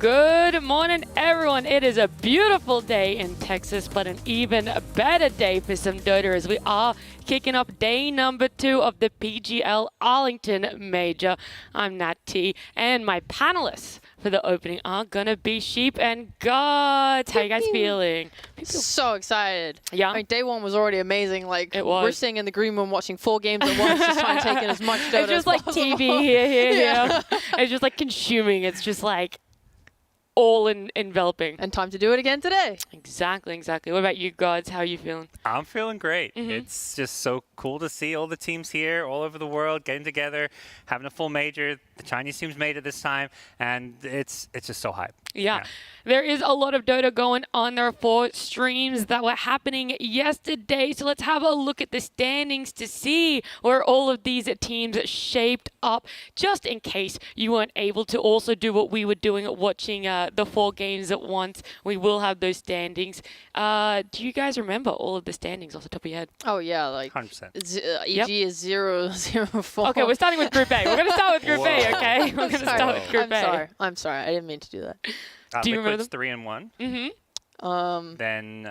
Good morning, everyone. It is a beautiful day in Texas, but an even better day for some Dota as we are kicking off day number 2 of the PGL Arlington Major. I'm Nat T, and my panelists for the opening are gonna be Sheep and Gods. How you guys feeling? So excited. Yeah. I mean, day 1 was already amazing. Like, It was. we're sitting in the green room watching 4 games at once, just trying to take in as much Dota It's just as like possible. TV here. It's just like consuming. It's just like all enveloping. And time to do it again today. Exactly. What about you, Gods? How are you feeling? I'm feeling great. It's just so cool to see all the teams here all over the world getting together, having a full major. The Chinese teams made it this time, and it's just so hype. Yeah. There is a lot of Dota going on. There are 4 streams that were happening yesterday. So let's have a look at the standings to see where all of these teams shaped up, just in case you weren't able to also do what we were doing at watching the 4 games at once. We will have those standings. Do you guys remember all of the standings off the top of your head? Oh, yeah. Like, 100%. EG is 0-0-4. Okay, we're starting with Group A. We're going to start with Group A, okay? We're going to start with Group A. I'm sorry. I didn't mean to do that. Do you remember Liquid's 3-1. Then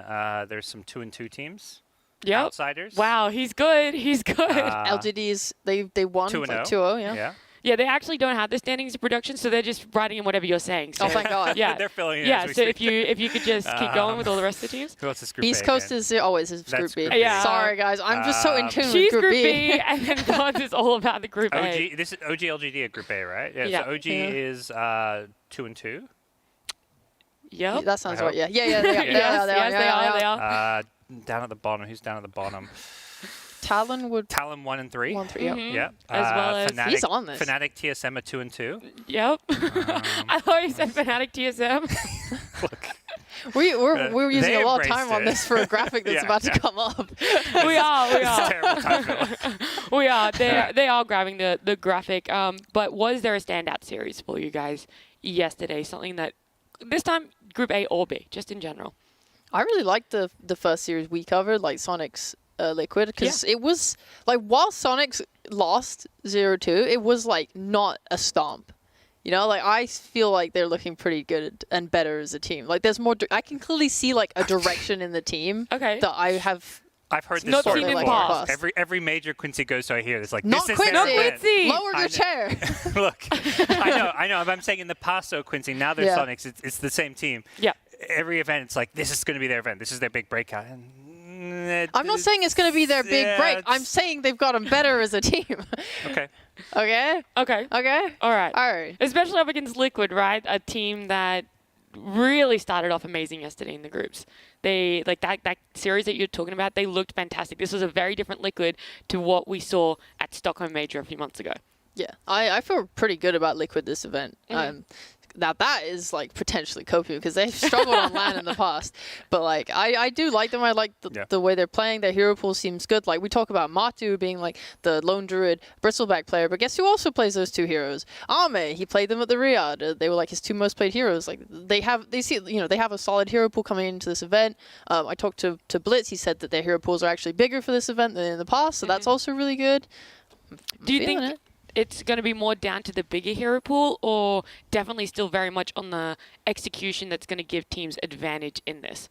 there's some 2-2 teams. Yep. Outsiders. Wow, he's good. LGD's, they won 2-0. like 2-0, yeah. Yeah, they actually don't have the standings of production, so they're just writing in whatever you're saying. So Oh, thank God. yeah, They're filling in yeah. as we So speak. if you could just keep going with all the rest of the teams. Who else is Group A East Coast again? is always his Group That's B. Group B. Yeah. Sorry, guys. I'm just so in tune She's with Group B, and then Gods is all about the Group A. This is OG/LGD at Group A, right? Yeah. Yeah. So OG is 2-2. Yep. That sounds I right. Yeah. They are. They are. Down at the bottom. Who's down at the bottom? Talon would Talon 1 and 3. 1-3. Yeah. Yeah. As well as- Fnatic, He's on this. Fnatic TSM at 2-2. Yep. I thought you said Fnatic TSM. Look. We're using They a lot of embraced time on it. this for a graphic that's Yeah, about yeah. to come up. we are. It's a terrible time filler. We are. They are grabbing the graphic. But was there a standout series for you guys yesterday? Something that this time Group A or B, just in general. I really liked the first series we covered, like Soniqs Liquid, because it was like while Soniqs lost 0-2, it was like not a stomp. You know, like I feel like they're looking pretty good and better as a team. Like there's more. I can clearly see like a direction in the team. Okay. That I have. I've heard this Not story seen in before. past. Every major Quincy goes to I hear it's like Not this Quincy. is their Not event. Quincy. Lower I your know. chair. Look, I know. But I'm saying in the past, though, Quincy. Now they're Yeah. Soniqs. It's the same team. Yeah. Every event, it's like this is going to be their event. This is their big breakout. And I'm not saying it's going to be their big break. I'm saying they've gotten better as a team. Okay. Okay. Okay. Okay. All right. All right. Especially up against Liquid, right? A team that really started off amazing yesterday in the groups. They like that series that you're talking about. They looked fantastic. This was a very different Liquid to what we saw at Stockholm Major a few months ago. Yeah, I feel pretty good about Liquid this event. Now that is like potentially Kopu because they've struggled on LAN in the past. But like I do like them. I like the way they're playing. Their hero pool seems good. Like we talk about Matu being like the lone druid bristleback player, but guess who also plays those 2 heroes? Ame. He played them at the Riyadh. They were like his 2 most played heroes. Like they have a solid hero pool coming into this event. I talked to Blitz. He said that their hero pools are actually bigger for this event than in the past. So that's also really good. Do you think it's going to be more down to the bigger hero pool, or definitely still very much on the execution that's going to give teams advantage in this?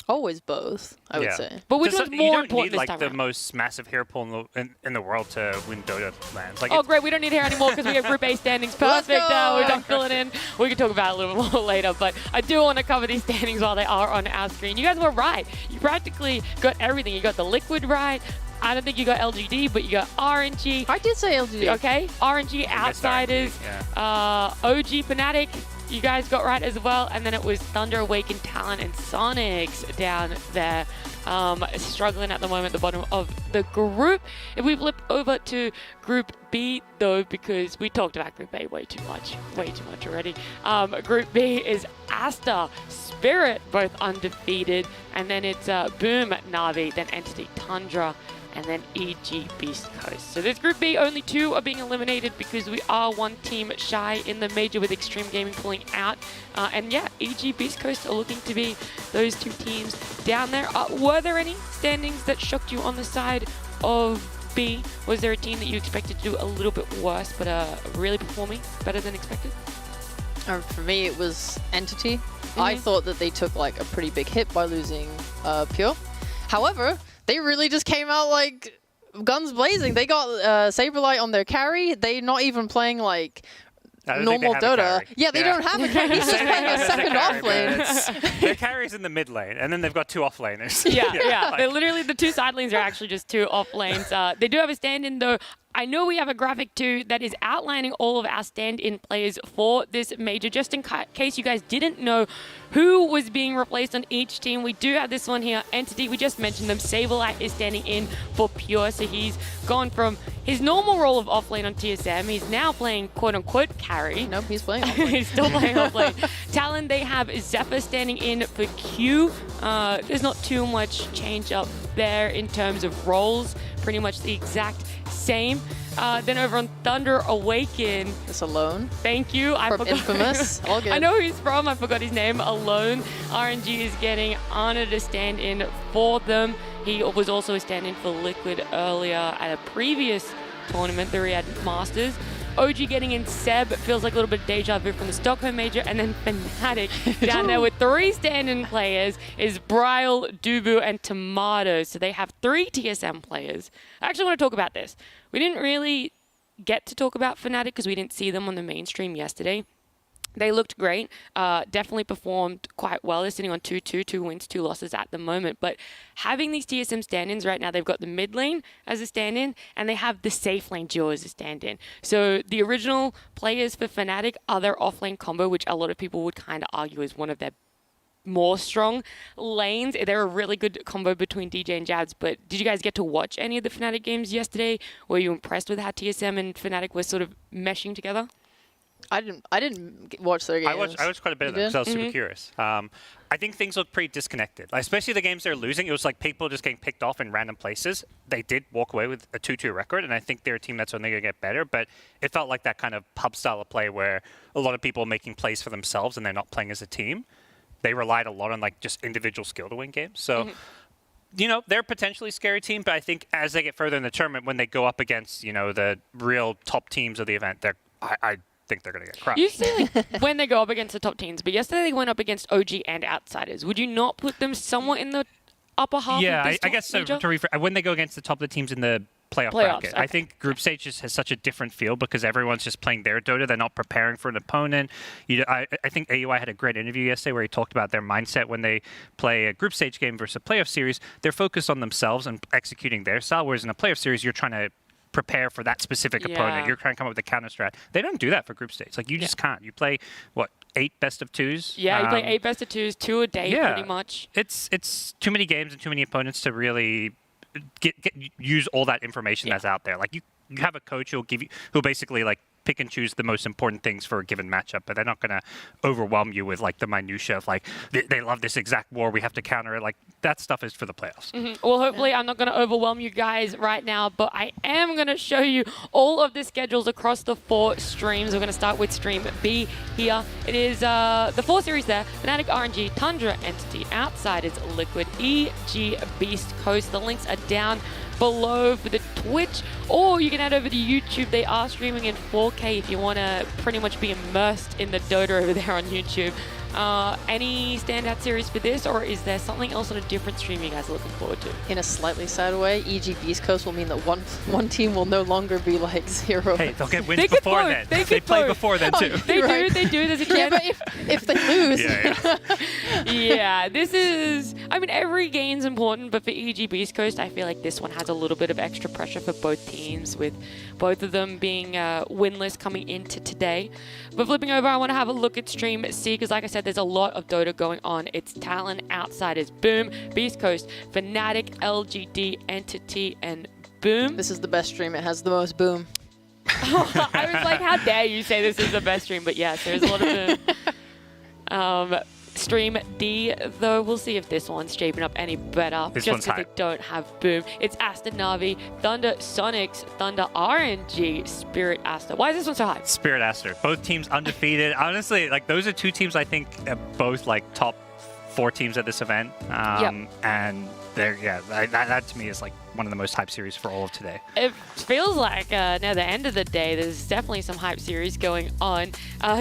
Always both, I would say. But which Just one's you more don't important need this like time the around? most massive hero pool in the world to win Dota lands. Like Oh, great. We don't need hair anymore because we have Group A standings. Perfect. Let's go. We're done filling in. We can talk about it a little more later, but I do want to cover these standings while they are on our screen. You guys were right. You practically got everything. You got the Liquid right. I don't think you got LGD, but you got RNG. I did say LGD. Okay. RNG, Outsiders, OG Fnatic. You guys got right as well. And then it was Tundra, Awaken, Talon, and Soniqs down there. Struggling at the moment at the bottom of the group. If we flip over to Group B, though, because we talked about Group A way too much already. Group B is Aster, Spirit, both undefeated, and then it's Boom, Navi, then Entity, Tundra, and then EG Beast Coast. So this Group B, only 2 are being eliminated because we are 1 team shy in the major with Extreme Gaming pulling out. And yeah, EG Beast Coast are looking to be those 2 teams down there. Were there any standings that shocked you on the side of B? Was there a team that you expected to do a little bit worse but really performing better than expected? For me, it was Entity. I thought that they took like a pretty big hit by losing Pure. However, they really just came out like guns blazing. They got Saberlight on their carry. They're not even playing like normal Dota. Yeah, they don't have a carry. He's just playing a second off lane. Their carry's in the mid lane, and then they've got 2 off laners. Yeah. They're literally the 2 side lanes are actually just 2 off lanes. They do have a stand-in though. I know we have a graphic too that is outlining all of our stand-in players for this major. Just in case you guys didn't know who was being replaced on each team, we do have this one here. Entity, we just mentioned them. Saberlight is standing in for Pure, so he's gone from his normal role of offlane on TSM. He's now playing quote-unquote carry. Nope, he's playing offlane. He's still playing offlane. Talon, they have Zephyr standing in for Q. There's not too much change up there in terms of roles. Pretty much the exact same. Then over on Tundra Awaken. It's Alone. Thank you. I forgot. Infamous. All good. I know who he's from. I forgot his name. Alone. RNG is getting Anna to stand in for them. He was also a stand-in for Liquid earlier at a previous tournament, the Riyadh Masters. OG getting in Seb, feels like a little bit of deja vu from the Stockholm Major, and then Fnatic down there with 3 stand-in players is Bryle, Dubu, and Tomato. So they have 3 TSM players. I actually want to talk about this. We didn't really get to talk about Fnatic because we didn't see them on the mainstream yesterday. They looked great, definitely performed quite well. They're sitting on 2-2, 2 wins, 2 losses at the moment. But having these TSM stand-ins right now, they've got the mid lane as a stand-in, and they have the safe lane duo as a stand-in. So the original players for Fnatic are their off-lane combo, which a lot of people would kind of argue is one of their more strong lanes. They're a really good combo between DJ and Jabs. But did you guys get to watch any of the Fnatic games yesterday? Were you impressed with how TSM and Fnatic were sort of meshing together? I didn't watch their games. I watched quite a bit of them because I was super curious. I think things look pretty disconnected, especially the games they're losing. It was like people just getting picked off in random places. They did walk away with a 2-2 record, and I think they're a team that's only going to get better. But it felt like that kind of pub style of play where a lot of people are making plays for themselves and they're not playing as a team. They relied a lot on like just individual skill to win games. So. You know, they're potentially a scary team, but I think as they get further in the tournament, when they go up against, you know, the real top teams of the event, I think they're going to get crushed. Usually when they go up against the top teams, but yesterday they went up against OG and Outsiders. Would you not put them somewhat in the upper half of this I guess so. When they go against the top of the teams in the playoffs bracket, okay. I think group stage just has such a different feel because everyone's just playing their Dota. They're not preparing for an opponent. I think AUI had a great interview yesterday where he talked about their mindset when they play a group stage game versus a playoff series. They're focused on themselves and executing their style, whereas in a playoff series, you're trying to prepare for that specific opponent. You're trying to come up with a counter strat. They don't do that for group stage. Like, you just can't. You play, what, 8 best of 2s? Yeah, you play 8 best of 2s, 2 a day pretty much. It's too many games and too many opponents to really use all that information that's out there. Like, you have a coach who'll basically like pick and choose the most important things for a given matchup, but they're not going to overwhelm you with like the minutia of like they love this exact war, we have to counter it. Like, that stuff is for the playoffs. Well, hopefully I'm not going to overwhelm you guys right now, but I am going to show you all of the schedules across the 4 streams. We're going to start with stream B here. It is the 4 series there: Fnatic, RNG, Tundra, Entity, Outsiders, Liquid, EG, Beast Coast. The links are down below for the Twitch, or you can head over to YouTube. They are streaming in 4K if you want to pretty much be immersed in the Dota over there on YouTube. Any standout series for this, or is there something else on a different stream you guys are looking forward to? In a slightly sad way, EG Beast Coast will mean that one team will no longer be like 0. Hey, they'll get wins before then. They play before then too. They do. There's a chance. Yeah, but if they lose. Yeah, this is... I mean, every game's important, but for EG Beast Coast, I feel like this one has a little bit of extra pressure for both teams, with both of them being winless coming into today. But flipping over, I want to have a look at stream C, because like I said, there's a lot of Dota going on. It's Talon, Outsiders, Boom, Beast Coast, Fnatic, LGD, Entity, and Boom. This is the best stream. It has the most boom. I was like, how dare you say this is the best stream? But yes, there's a lot of boom. Stream D, though, we'll see if this one's shaping up any better. This just one's because they don't have boom. It's Aster, NAVI, Thunder, Soniqs, Thunder, RNG, Spirit, Aster. Why is this one so high? Spirit, Aster. Both teams undefeated. Honestly, like, those are 2 teams I think are both like top 4 teams at this event. And that to me is like one of the most hype series for all of today. It feels like near the end of the day, there's definitely some hype series going on.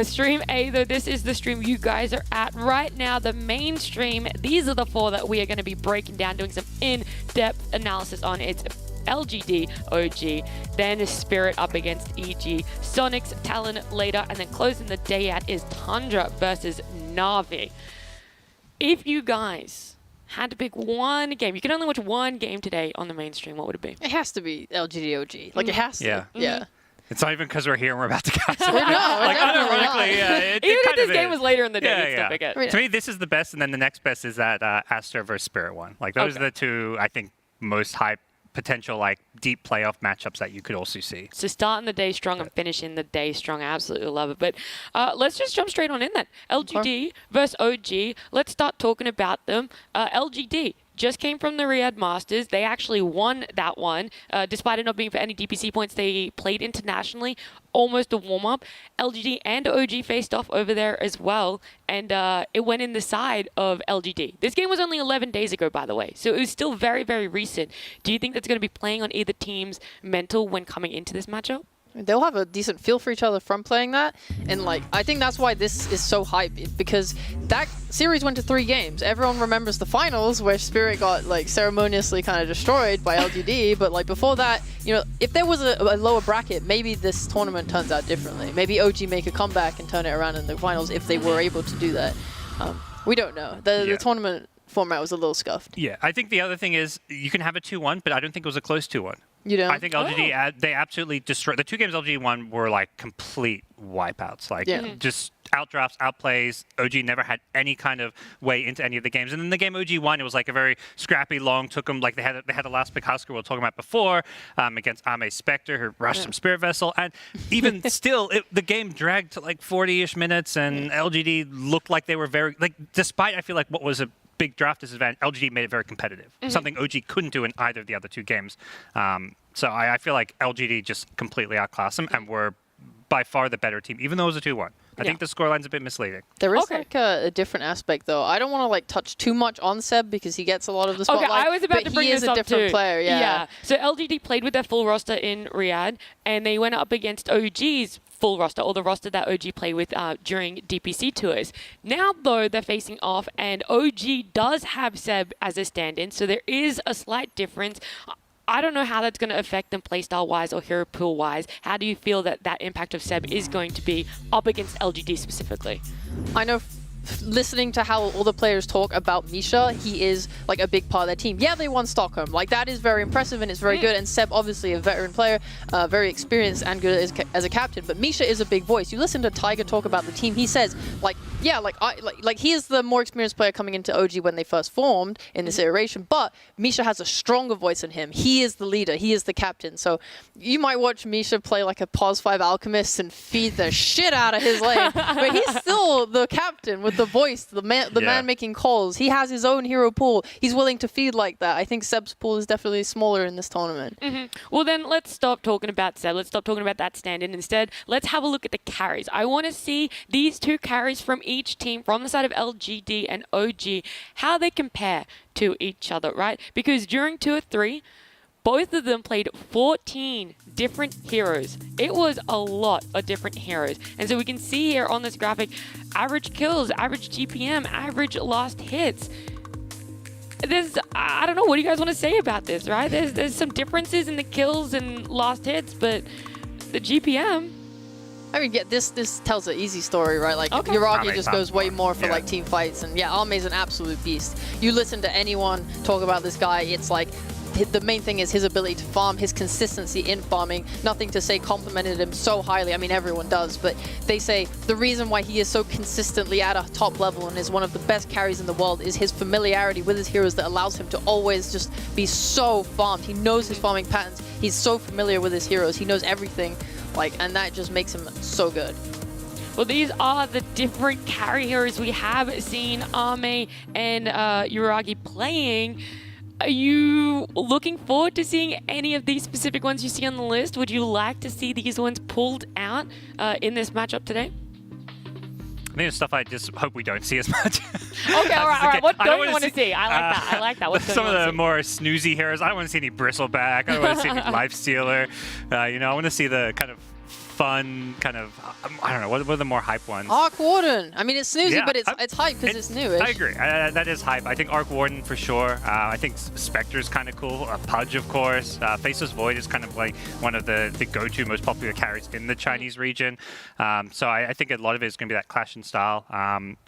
Stream A, though, this is the stream you guys are at right now, the main stream. These are the 4 that we are going to be breaking down, doing some in-depth analysis on. It's LGD, OG, then Spirit up against EG, Soniqs, Talon later, and then closing the day out is Tundra versus NAVI. If you guys had to pick one game, you can only watch one game today on the mainstream, what would it be? It has to be LGD OG. Like, it has to. Yeah. It's not even because we're here and we're about to cast it. No, like, unironically, even if this game was later in the day, you'd still pick it. To me, this is the best, and then the next best is that Aster versus Spirit one. Like, those are the 2, I think, most hype potential, like, deep playoff matchups that you could also see. So starting the day strong and finishing the day strong. I absolutely love it. But let's just jump straight on in then. LGD versus OG. Let's start talking about them. LGD just came from the Riyadh Masters. They actually won that one. Despite it not being for any DPC points, they played internationally, almost a warm-up. LGD and OG faced off over there as well, and it went in the side of LGD. This game was only 11 days ago, by the way, so it was still very, very recent. Do you think that's going to be playing on either team's mental when coming into this matchup? They'll have a decent feel for each other from playing that, and like I think that's why this is so hyped, because that series went to 3 games. Everyone remembers the finals where Spirit got like ceremoniously kind of destroyed by LGD, but like before that, you know, if there was a lower bracket, maybe this tournament turns out differently. Maybe OG make a comeback and turn it around in the finals if they were able to do that. We don't know. The tournament format was a little scuffed. Yeah, I think the other thing is you can have a 2-1, but I don't think it was a close 2-1. You know? I think LGD, they absolutely destroyed. The 2 games LGD won were like complete wipeouts. Like just outdrafts, outplays. OG never had any kind of way into any of the games. And then the game OG won, it was like a very scrappy, long, took them, like they had the last big Husker we were talking about before against Ame Spectre, who rushed some Spirit Vessel. And even still, the game dragged to like 40-ish minutes, and LGD looked like they were very, like, despite I feel like what was a big draft disadvantage, LGD made it very competitive. Something OG couldn't do in either of the other 2 games. So I feel like LGD just completely outclassed them and were by far the better team, even though it was a 2-1. I think the scoreline's a bit misleading. There is like a different aspect, though. I don't want to like touch too much on Seb because he gets a lot of the spotlight. Okay, I was about to bring this up too. He is a different player, yeah. So LGD played with their full roster in Riyadh, and they went up against OG's full roster, or the roster that OG played with during DPC tours. Now, though, they're facing off, and OG does have Seb as a stand-in, so there is a slight difference. I don't know how that's going to affect them playstyle-wise or hero pool-wise. How do you feel that that impact of Seb is going to be up against LGD specifically? I know listening to how all the players talk about Misha, he is like a big part of their team. Yeah, they won Stockholm. Like, that is very impressive and it's very good. And Seb, obviously a veteran player, very experienced and good as a captain. But Misha is a big voice. You listen to Tiger talk about the team. He says, like, yeah, like he is the more experienced player coming into OG when they first formed in this iteration. But Misha has a stronger voice in him. He is the leader. He is the captain. So you might watch Misha play like a POS 5 Alchemist and feed the shit out of his lane. But he's still the captain with the voice, the man making calls. He has his own hero pool. He's willing to feed like that. I think Seb's pool is definitely smaller in this tournament. Well, then let's stop talking about Seb. Let's stop talking about that stand-in. Instead, let's have a look at the carries. I want to see these 2 carries from each team, from the side of LGD and OG, how they compare to each other, right? Because during 2 or 3, both of them played 14 different heroes. It was a lot of different heroes. And so we can see here on this graphic, average kills, average GPM, average last hits. I don't know, what do you guys want to say about this, right? There's some differences in the kills and last hits, but the GPM... I mean, this tells an easy story, right? Like, Yuragi just goes way more for like team fights, and yeah, Ame's an absolute beast. You listen to anyone talk about this guy, it's like the main thing is his ability to farm, his consistency in farming. Nothing to say complimented him so highly. I mean, everyone does, but they say the reason why he is so consistently at a top level and is one of the best carries in the world is his familiarity with his heroes that allows him to always just be so farmed. He knows his farming patterns. He's so familiar with his heroes. He knows everything. And that just makes him so good. Well, these are the different carry heroes we have seen Ame and Yuragi playing. Are you looking forward to seeing any of these specific ones you see on the list? Would you like to see these ones pulled out in this matchup today? think it's stuff I just hope we don't see as much. Okay, all right. What don't you want to see? I like that. What some of the more snoozy heroes. I don't want to see any Bristleback. I don't want to see any Lifestealer. I want to see the kind of fun, kind of, I don't know, what are the more hype ones? Arc Warden. I mean, it's snoozy, but it's hype because it's newish. I agree. That is hype. I think Arc Warden for sure. I think Spectre's kind of cool. Pudge, of course. Faceless Void is kind of like one of the go-to most popular carries in the Chinese region. So I think a lot of it is going to be that clash in style.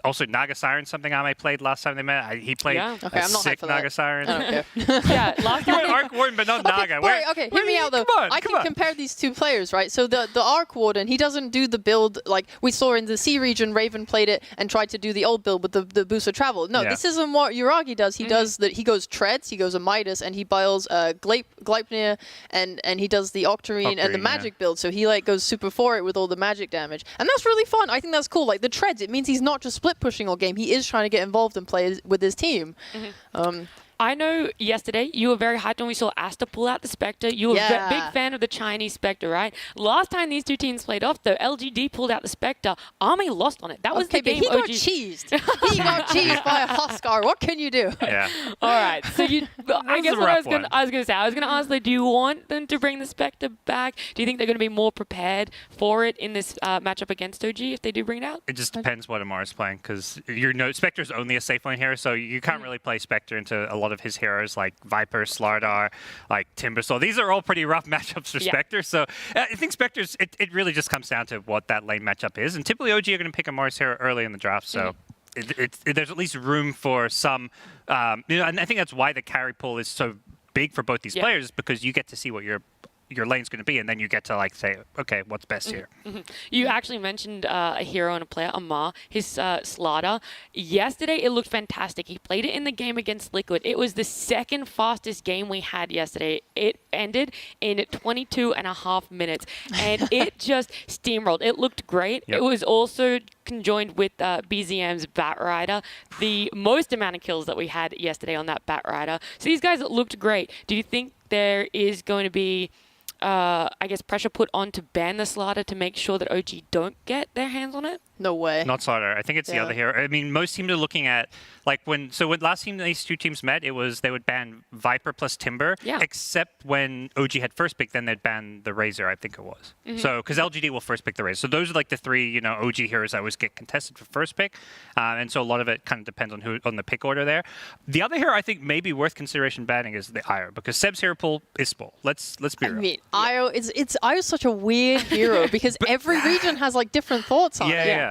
Also, Naga Siren, something I played last time they met. He played a sick Naga Siren. Okay. Yeah, last time Arc Warden, but not Naga. Okay, hear me out though. I can compare these two players, right? So the Arc Warden, he doesn't do the build like we saw in the C region. Raven played it and tried to do the old build with the boost of travel. No, this isn't what Uragi does. He does that. He goes Treads, he goes a Midas, and he builds Gleipnir, and he does the Octarine and the magic build. So he like goes super for it with all the magic damage, and that's really fun. I think that's cool. Like the Treads, it means he's not just split pushing all game. He is trying to get involved and play with his team. I know yesterday you were very hyped when we saw Aster pull out the Spectre. You were a big fan of the Chinese Spectre, right? Last time these two teams played off, though, LGD pulled out the Spectre. Army lost on it. That was the game. He got cheesed. He got cheesed by a Huskar. What can you do? Yeah. All right. So I guess what I was going to say, I was going to ask, like, do you want them to bring the Spectre back? Do you think they're going to be more prepared for it in this matchup against OG if they do bring it out? It just depends what Amar's playing, because Spectre's only a safe lane hero, so you can't really play Spectre into a lot of his heroes like Viper, Slardar, like Timbersaw. These are all pretty rough matchups for Spectre. So I think Spectre's, it really just comes down to what that lane matchup is. And typically OG are going to pick Amar's hero early in the draft. So there's at least room for some, and I think that's why the carry pool is so big for both these players, because you get to see what your lane's going to be, and then you get to like say, okay, what's best here? You actually mentioned a hero and a player, Amar, his Slardar. Yesterday, it looked fantastic. He played it in the game against Liquid. It was the second fastest game we had yesterday. It ended in 22 and a half minutes, and it just steamrolled. It looked great. It was also conjoined with BZM's Batrider, the most amount of kills that we had yesterday on that Batrider. So these guys looked great. Do you think there is going to be I guess pressure put on to ban the Slardar to make sure that OG don't get their hands on it? No way. Not Slardar. I think it's the other hero. I mean, most teams are looking at, like, when last time these two teams met, it was they would ban Viper plus Timber, except when OG had first pick, then they'd ban the Razor, I think it was. So, because LGD will first pick the Razor. So those are like the three, OG heroes that always get contested for first pick. And so a lot of it kind of depends on the pick order there. The other hero I think may be worth consideration banning is the Io, because Seb's hero pool is full. Let's be real. I mean, Io's such a weird hero because every region has like different thoughts on it. Yeah.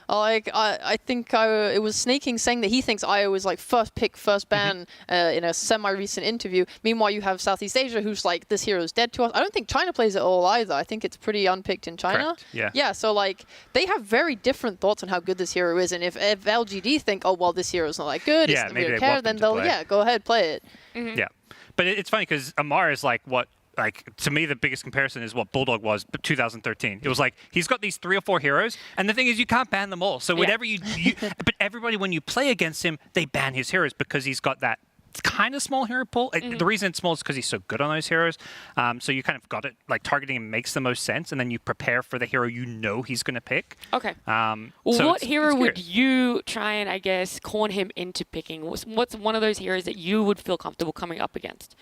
Like I think it was Sneaking saying that he thinks Io is like first pick, first ban in a semi-recent interview. Meanwhile, you have Southeast Asia who's like, this hero is dead to us. I don't think China plays it all either. I think it's pretty unpicked in China. Correct. Yeah. So like they have very different thoughts on how good this hero is, and if LGD think, oh well, this hero is not that good, we don't care, then they'll go ahead, play it. Yeah, but it's funny because Amar is like what. Like, to me, the biggest comparison is what Bulldog was 2013. It was like, he's got these 3 or 4 heroes, and the thing is, you can't ban them all. So whatever but everybody, when you play against him, they ban his heroes because he's got that kind of small hero pool. The reason it's small is because he's so good on those heroes. So you kind of got it, like, targeting him makes the most sense, and then you prepare for the hero he's going to pick. Okay. So what hero would you try and, I guess, corn him into picking? What's one of those heroes that you would feel comfortable coming up against?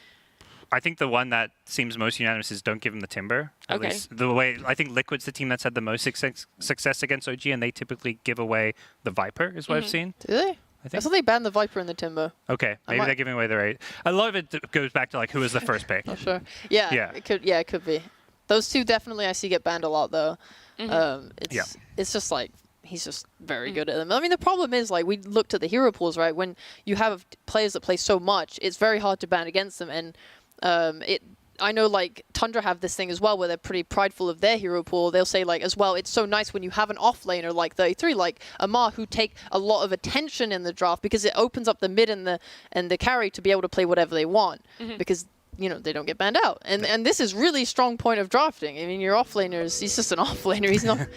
I think the one that seems most unanimous is don't give him the Timber. At least the way I think Liquid's the team that's had the most success against OG, and they typically give away the Viper, is what I've seen. Do they? I thought they banned the Viper and the Timber. Okay, maybe they're giving away the rate. A lot of it goes back to like who was the first pick. Not sure. Yeah. It could be. Those two definitely I see get banned a lot though. It's just like he's just very good at them. I mean, the problem is, like, we looked at the hero pools, right? When you have players that play so much, it's very hard to ban against them, and I know like Tundra have this thing as well where they're pretty prideful of their hero pool. They'll say like as well, it's so nice when you have an offlaner like 33, like Amar, who take a lot of attention in the draft because it opens up the mid and the carry to be able to play whatever they want because they don't get banned out. And this is really strong point of drafting. I mean, your offlaner he's just an offlaner.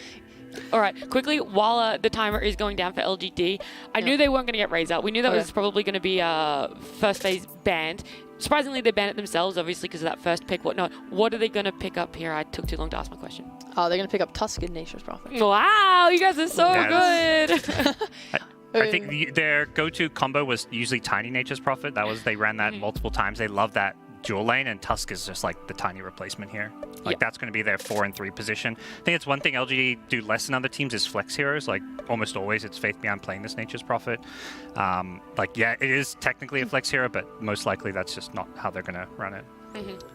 All right, quickly, while the timer is going down for LGD, I knew they weren't going to get Raze out. We knew that was probably going to be first phase banned. Surprisingly, they banned it themselves, obviously, because of that first pick, whatnot. What are they going to pick up here? I took too long to ask my question. They're going to pick up Tusk and Nature's Prophet. Wow, you guys are so good. I think their go-to combo was usually Tiny Nature's Prophet. They ran that multiple times. They love that dual lane, and Tusk is just like the tiny replacement here. Like that's going to be their 4 and 3 position. I think it's one thing LGD do less than other teams is flex heroes. Like almost always, it's Faith Beyond playing this Nature's Prophet. It is technically a flex hero, but most likely that's just not how they're going to run it.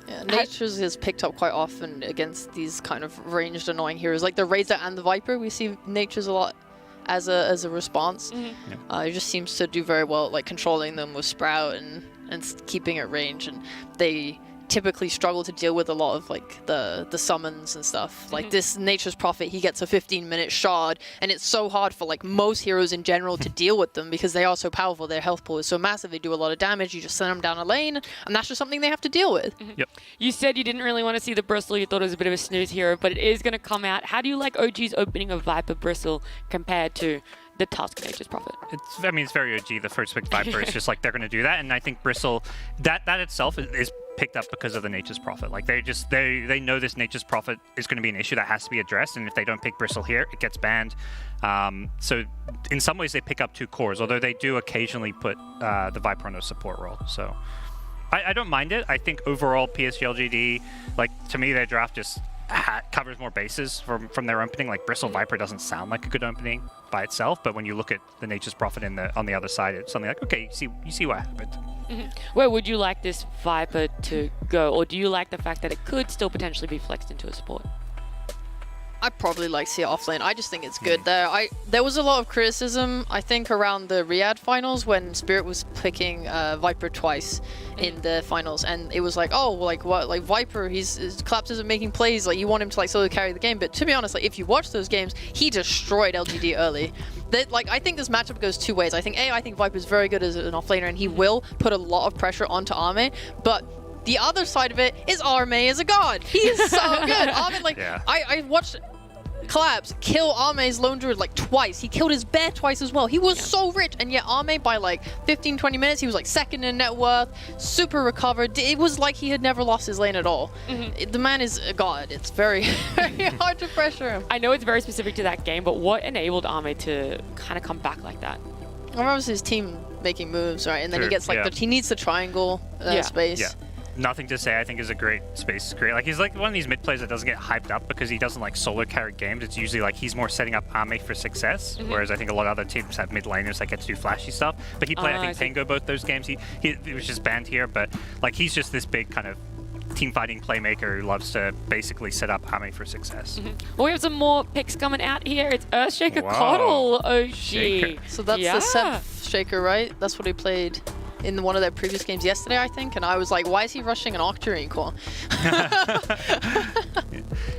Yeah, Nature's is picked up quite often against these kind of ranged annoying heroes, like the Razor and the Viper. We see Nature's a lot as a response. It just seems to do very well, like controlling them with Sprout and keeping at range, and they typically struggle to deal with a lot of like the summons and stuff. Like this Nature's Prophet, he gets a 15-minute shard, and it's so hard for like most heroes in general to deal with them because they are so powerful. Their health pool is so massive, they do a lot of damage. You just send them down a lane, and that's just something they have to deal with. You said you didn't really want to see the Bristle. You thought it was a bit of a snooze hero, but it is going to come out. How do you like OG's opening of Viper Bristle compared to the Tusk Nature's Prophet? It's very OG. The first pick Viper is just like they're going to do that, and I think Bristle that itself is picked up because of the Nature's Prophet. Like they know this Nature's Prophet is going to be an issue that has to be addressed, and if they don't pick Bristle here, it gets banned. So in some ways they pick up 2 cores, although they do occasionally put the Viper on a support role. So I don't mind it. I think overall PSG.LGD, like to me, their draft just covers more bases from their opening. Like Bristle Viper doesn't sound like a good opening by itself, but when you look at the Nature's Prophet on the other side, it's something like, okay, you see what happened. Where would you like this Viper to go, or do you like the fact that it could still potentially be flexed into a support? I'd probably like to see it offlane. I just think it's good there. There was a lot of criticism, I think, around the Riyadh finals when Spirit was picking Viper twice in the finals, and it was like, oh, like what? Like Viper, his Collapse isn't making plays. Like you want him to like solo carry the game. But to be honest, like if you watch those games, he destroyed LGD early. I think this matchup goes 2 ways. I think Viper's very good as an offlaner, and he will put a lot of pressure onto Arme, but the other side of it is Arme is a god. He is so good. Arme, like, I watched Collapse kill Arme's lone druid like twice. He killed his bear twice as well. He was so rich, and yet Arme by like 15-20 minutes, he was like 2nd in net worth, super recovered. It was like he had never lost his lane at all. The man is a god. It's very, very hard to pressure him. I know it's very specific to that game, but what enabled Arme to kind of come back like that? Well, obviously his team making moves, right? And then he gets like he needs the triangle space. Nothing to say, I think, is a great space to create. Like, he's like one of these mid players that doesn't get hyped up because he doesn't like solo carry games. It's usually like he's more setting up Arme for success, whereas I think a lot of other teams have mid laners that get to do flashy stuff. But he played, I think, Tango both those games. He was just banned here, but like he's just this big kind of team fighting playmaker who loves to basically set up Arme for success. Well, we have some more picks coming out here. It's Earthshaker Coddle OG. Shaker. So that's the Seth Shaker, right? That's what he played in one of their previous games yesterday, I think, and I was like, why is he rushing an Octarine core?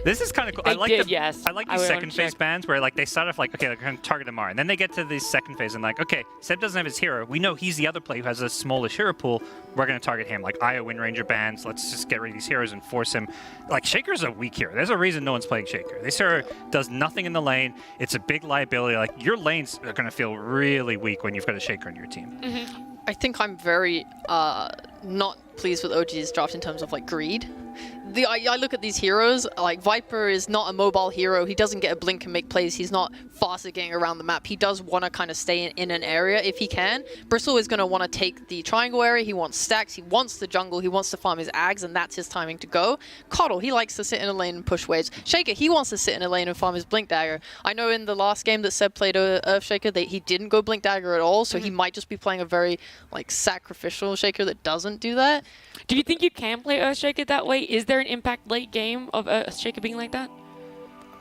This is kind of cool. I like these second phase bans where like they start off like, okay, they're going to target Amar, and then they get to the second phase and like, okay, Seb doesn't have his hero. We know he's the other player who has a smallish hero pool. We're going to target him. Like Io Wind Ranger bans. Let's just get rid of these heroes and force him. Like Shaker's a weak hero. There's a reason no one's playing Shaker. This hero does nothing in the lane. It's a big liability. Like your lanes are going to feel really weak when you've got a Shaker in your team. I think I'm very not pleased with OG's draft in terms of like greed. I look at these heroes, like Viper is not a mobile hero. He doesn't get a blink and make plays. He's not fast at getting around the map. He does want to kind of stay in an area if he can. Bristle is going to want to take the triangle area. He wants stacks. He wants the jungle. He wants to farm his Ags, and that's his timing to go. Coddle, he likes to sit in a lane and push waves. Shaker, he wants to sit in a lane and farm his Blink Dagger. I know in the last game that Seb played Earthshaker, he didn't go Blink Dagger at all, so he might just be playing a very like sacrificial Shaker that doesn't do that. Do you think you can play Earthshaker that way? Is there an impact late game of Earthshaker being like that?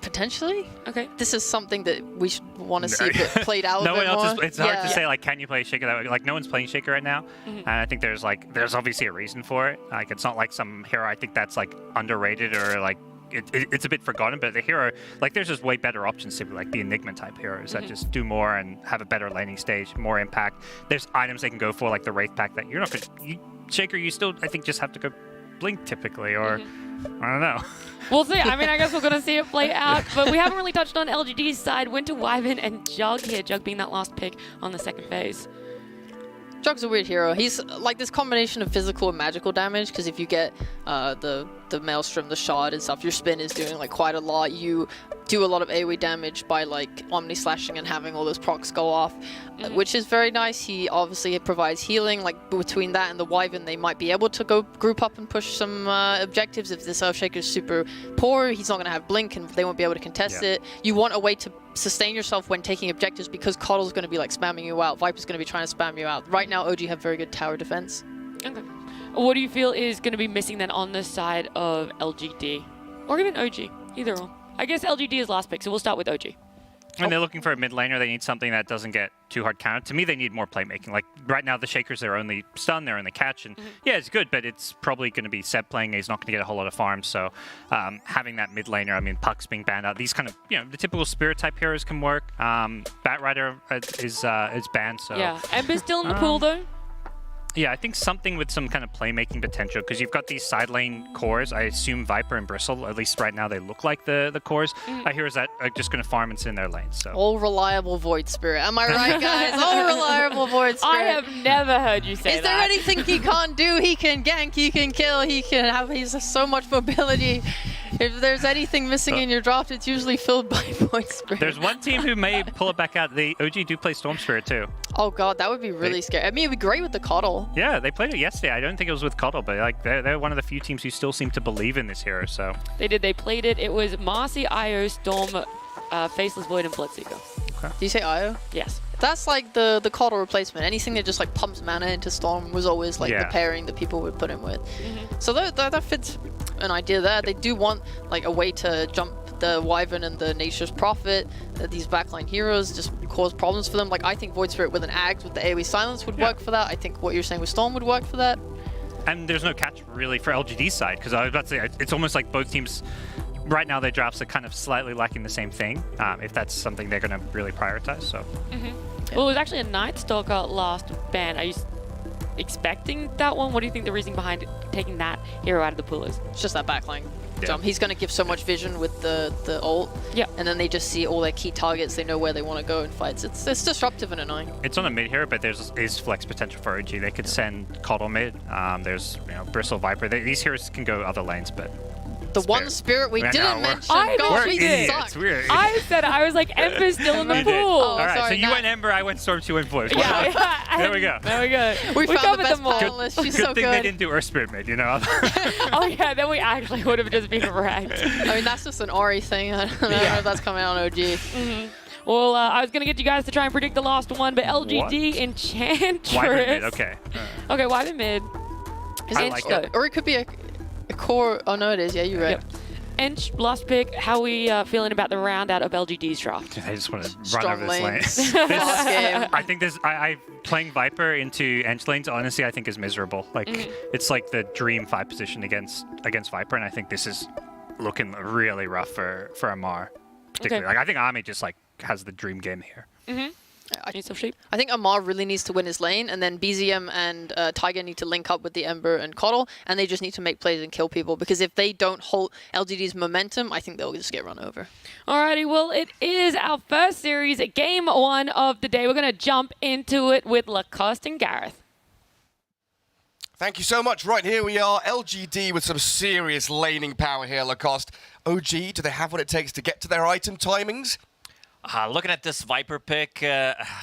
Potentially. Okay. This is something that we should want to see played out no a bit one else more. It's hard to say, like, can you play Shaker that way? Like, no one's playing Shaker right now. And I think there's obviously a reason for it. Like, it's not like some hero I think that's, like, underrated or, like, it's a bit forgotten, but the hero, like, there's just way better options to be, like, the Enigma type heroes that just do more and have a better laning stage, more impact. There's items they can go for, like the Wraith Pack that you're not going to... Shaker, you still, I think, just have to go Blink typically, or I don't know. We'll see. I mean, I guess we're going to see it play out. But we haven't really touched on LGD's side. Winter Wyvern and Jug here. Jug being that last pick on the second phase. Jug's a weird hero. He's like this combination of physical and magical damage, because if you get the Maelstrom, the Shard and stuff, your spin is doing like quite a lot. You do a lot of AoE damage by like Omni Slashing and having all those procs go off, which is very nice. He obviously provides healing. Like between that and the Wyvern, they might be able to go group up and push some objectives. If this Earthshaker is super poor, he's not going to have Blink and they won't be able to contest it. You want a way to sustain yourself when taking objectives, because Coddle's going to be like spamming you out, Viper's going to be trying to spam you out. Right now, OG have very good tower defense. Okay. What do you feel is going to be missing then on the side of LGD? Or even OG, either or. I guess LGD is last pick, so we'll start with OG. When they're looking for a mid laner, they need something that doesn't get too hard counted. To me, they need more playmaking. Like right now, the Shakers, they're only stun, they're only catch, and yeah, it's good, but it's probably going to be Seb playing. He's not going to get a whole lot of farms, so having that mid laner, I mean, Puck's being banned out. These kind of, you know, the typical Spirit type heroes can work. Batrider is banned, so yeah. Ember's still in the pool though. Yeah, I think something with some kind of playmaking potential, because you've got these side lane cores. I assume Viper and Bristle, at least right now, they look like the cores. Heroes that are just going to farm and sit in their lanes. So. All reliable Void Spirit. Am I right, guys? All reliable Void Spirit. I have never heard you say that. Is there anything he can't do? He can gank, he can kill, he has so much mobility. If there's anything missing in your draft, it's usually filled by Void Spirit. There's one team who may pull it back out. The OG do play Storm Spirit too. Oh god, that would be really scary. I mean, it'd be great with the Coddle. Yeah, they played it yesterday. I don't think it was with Coddle, but like they're one of the few teams who still seem to believe in this hero. So they did. They played it. It was Marcy, Io, Storm, Faceless Void, and Bloodseeker. Okay. Do you say Io? Yes. That's like the Coddle replacement. Anything that just like pumps mana into Storm was always like the pairing that people would put him with. So that fits an idea there. They do want like a way to jump the Wyvern and the Nature's Prophet. These backline heroes just cause problems for them. Like I think Void Spirit with an Ags with the AoE Silence would work for that. I think what you're saying with Storm would work for that. And there's no catch really for LGD's side, because I was about to say it's almost like both teams right now, their drafts are kind of slightly lacking the same thing, if that's something they're going to really prioritize. So. Well, it was actually a Night Stalker last ban. Are you expecting that one? What do you think the reason behind taking that hero out of the pool is? It's just that backline jump. He's going to give so much vision with the ult. And then they just see all their key targets. They know where they want to go in fights. It's disruptive and annoying. It's on a mid hero, but is flex potential for OG. They could send Coddle mid. There's Bristle, Viper. These heroes can go other lanes, but the one spirit we didn't mention. Gosh, we did. It's weird. I said I was like, Ember's still in the pool. All right, so you went Ember, I went Storm, 2 went Void. There we go. There we go. We found the best panelist. She's so good. Good thing they didn't do Earth Spirit mid, you know? Oh yeah, then we actually would have just been wrecked. I mean, that's just an Ori thing. I don't know if that's coming out on OG. Well, I was going to get you guys to try and predict the last one, but LGD Enchantress. Wyvern mid, okay. Okay, Wyvern mid. I like it. Or it could be a core. Oh no, it is. Yeah, you're right. Ench, last pick. How are we feeling about the round out of LGD's draft? I just want to run over this lane. I think playing Viper into Ench lanes, honestly, I think is miserable. Like it's like the dream 5 position against Viper, and I think this is looking really rough for Amar, particularly. Like I think Army just like has the dream game here. I think Amar really needs to win his lane, and then BZM and Tiger need to link up with the Ember and Coddle, and they just need to make plays and kill people, because if they don't hold LGD's momentum, I think they'll just get run over. Alrighty, well, it is our first series, game 1 of the day. We're going to jump into it with Lacoste and Gareth. Thank you so much. Right, here we are, LGD with some serious laning power here, Lacoste. OG, do they have what it takes to get to their item timings? Looking at this Viper pick,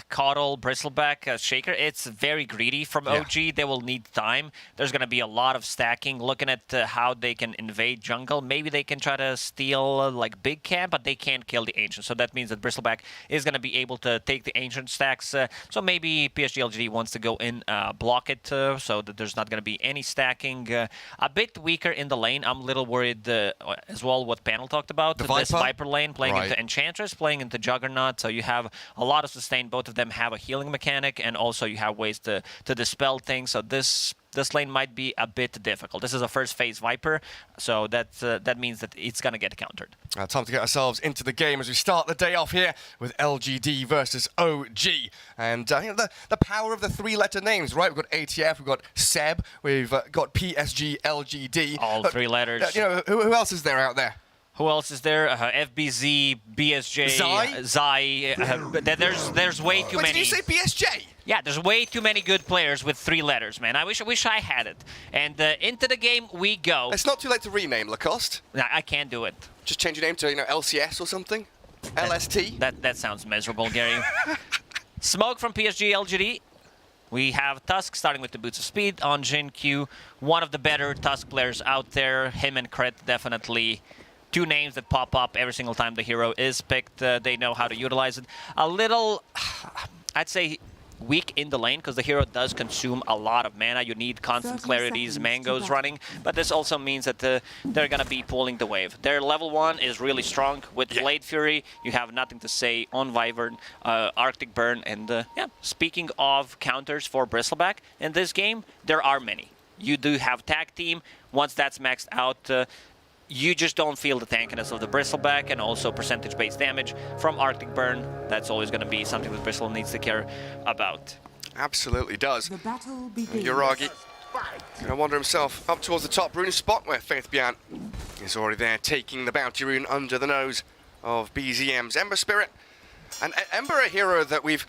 Coddle, Bristleback, Shaker, it's very greedy from OG. They will need time. There's going to be a lot of stacking. Looking at how they can invade jungle, maybe they can try to steal like big camp, but they can't kill the Ancient. So that means that Bristleback is going to be able to take the Ancient stacks. So maybe PSG.LGD wants to go in, block it, so that there's not going to be any stacking. A bit weaker in the lane. I'm a little worried as well what Panel talked about. This Viper lane playing into Enchantress, playing into Jug. Juggernaut, so you have a lot of sustain. Both of them have a healing mechanic, and also you have ways to dispel things. So this lane might be a bit difficult. This is a first phase Viper, so that means that it's going to get countered. Time to get ourselves into the game as we start the day off here with LGD versus OG. And you know, the power of the three-letter names, right? We've got ATF, we've got SEB, we've got PSG.LGD. All three letters. You know, who else is there out there? Who else is there? FBZ, BSJ, Zai. There's way too many. Did you say BSJ? Yeah, there's way too many good players with three letters, man. I wish I had it. And into the game we go. It's not too late to rename Lacoste. No, I can't do it. Just change your name to, you know, LCS or something. LST. That sounds miserable, Gary. Smoke from PSG.LGD. We have Tusk starting with the Boots of Speed on Jin Q. One of the better Tusk players out there. Him and Kret definitely two names that pop up every single time the hero is picked. They know how to utilize it. A little, I'd say, weak in the lane because the hero does consume a lot of mana. You need constant clarities, mangoes running, but this also means that they're going to be pulling the wave. Their level 1 is really strong. With Blade Fury, you have nothing to say on Wyvern, Arctic Burn, and yeah, speaking of counters for Bristleback, in this game, there are many. You do have Tag Team. Once that's maxed out, you just don't feel the tankiness of the Bristleback, and also percentage-based damage from Arctic Burn. That's always going to be something that Bristle needs to care about. Absolutely does. Yuragi gonna wander himself up towards the top rune spot where Faith Bian is already there, taking the bounty rune under the nose of BZM's Ember Spirit. And Ember, a hero that we've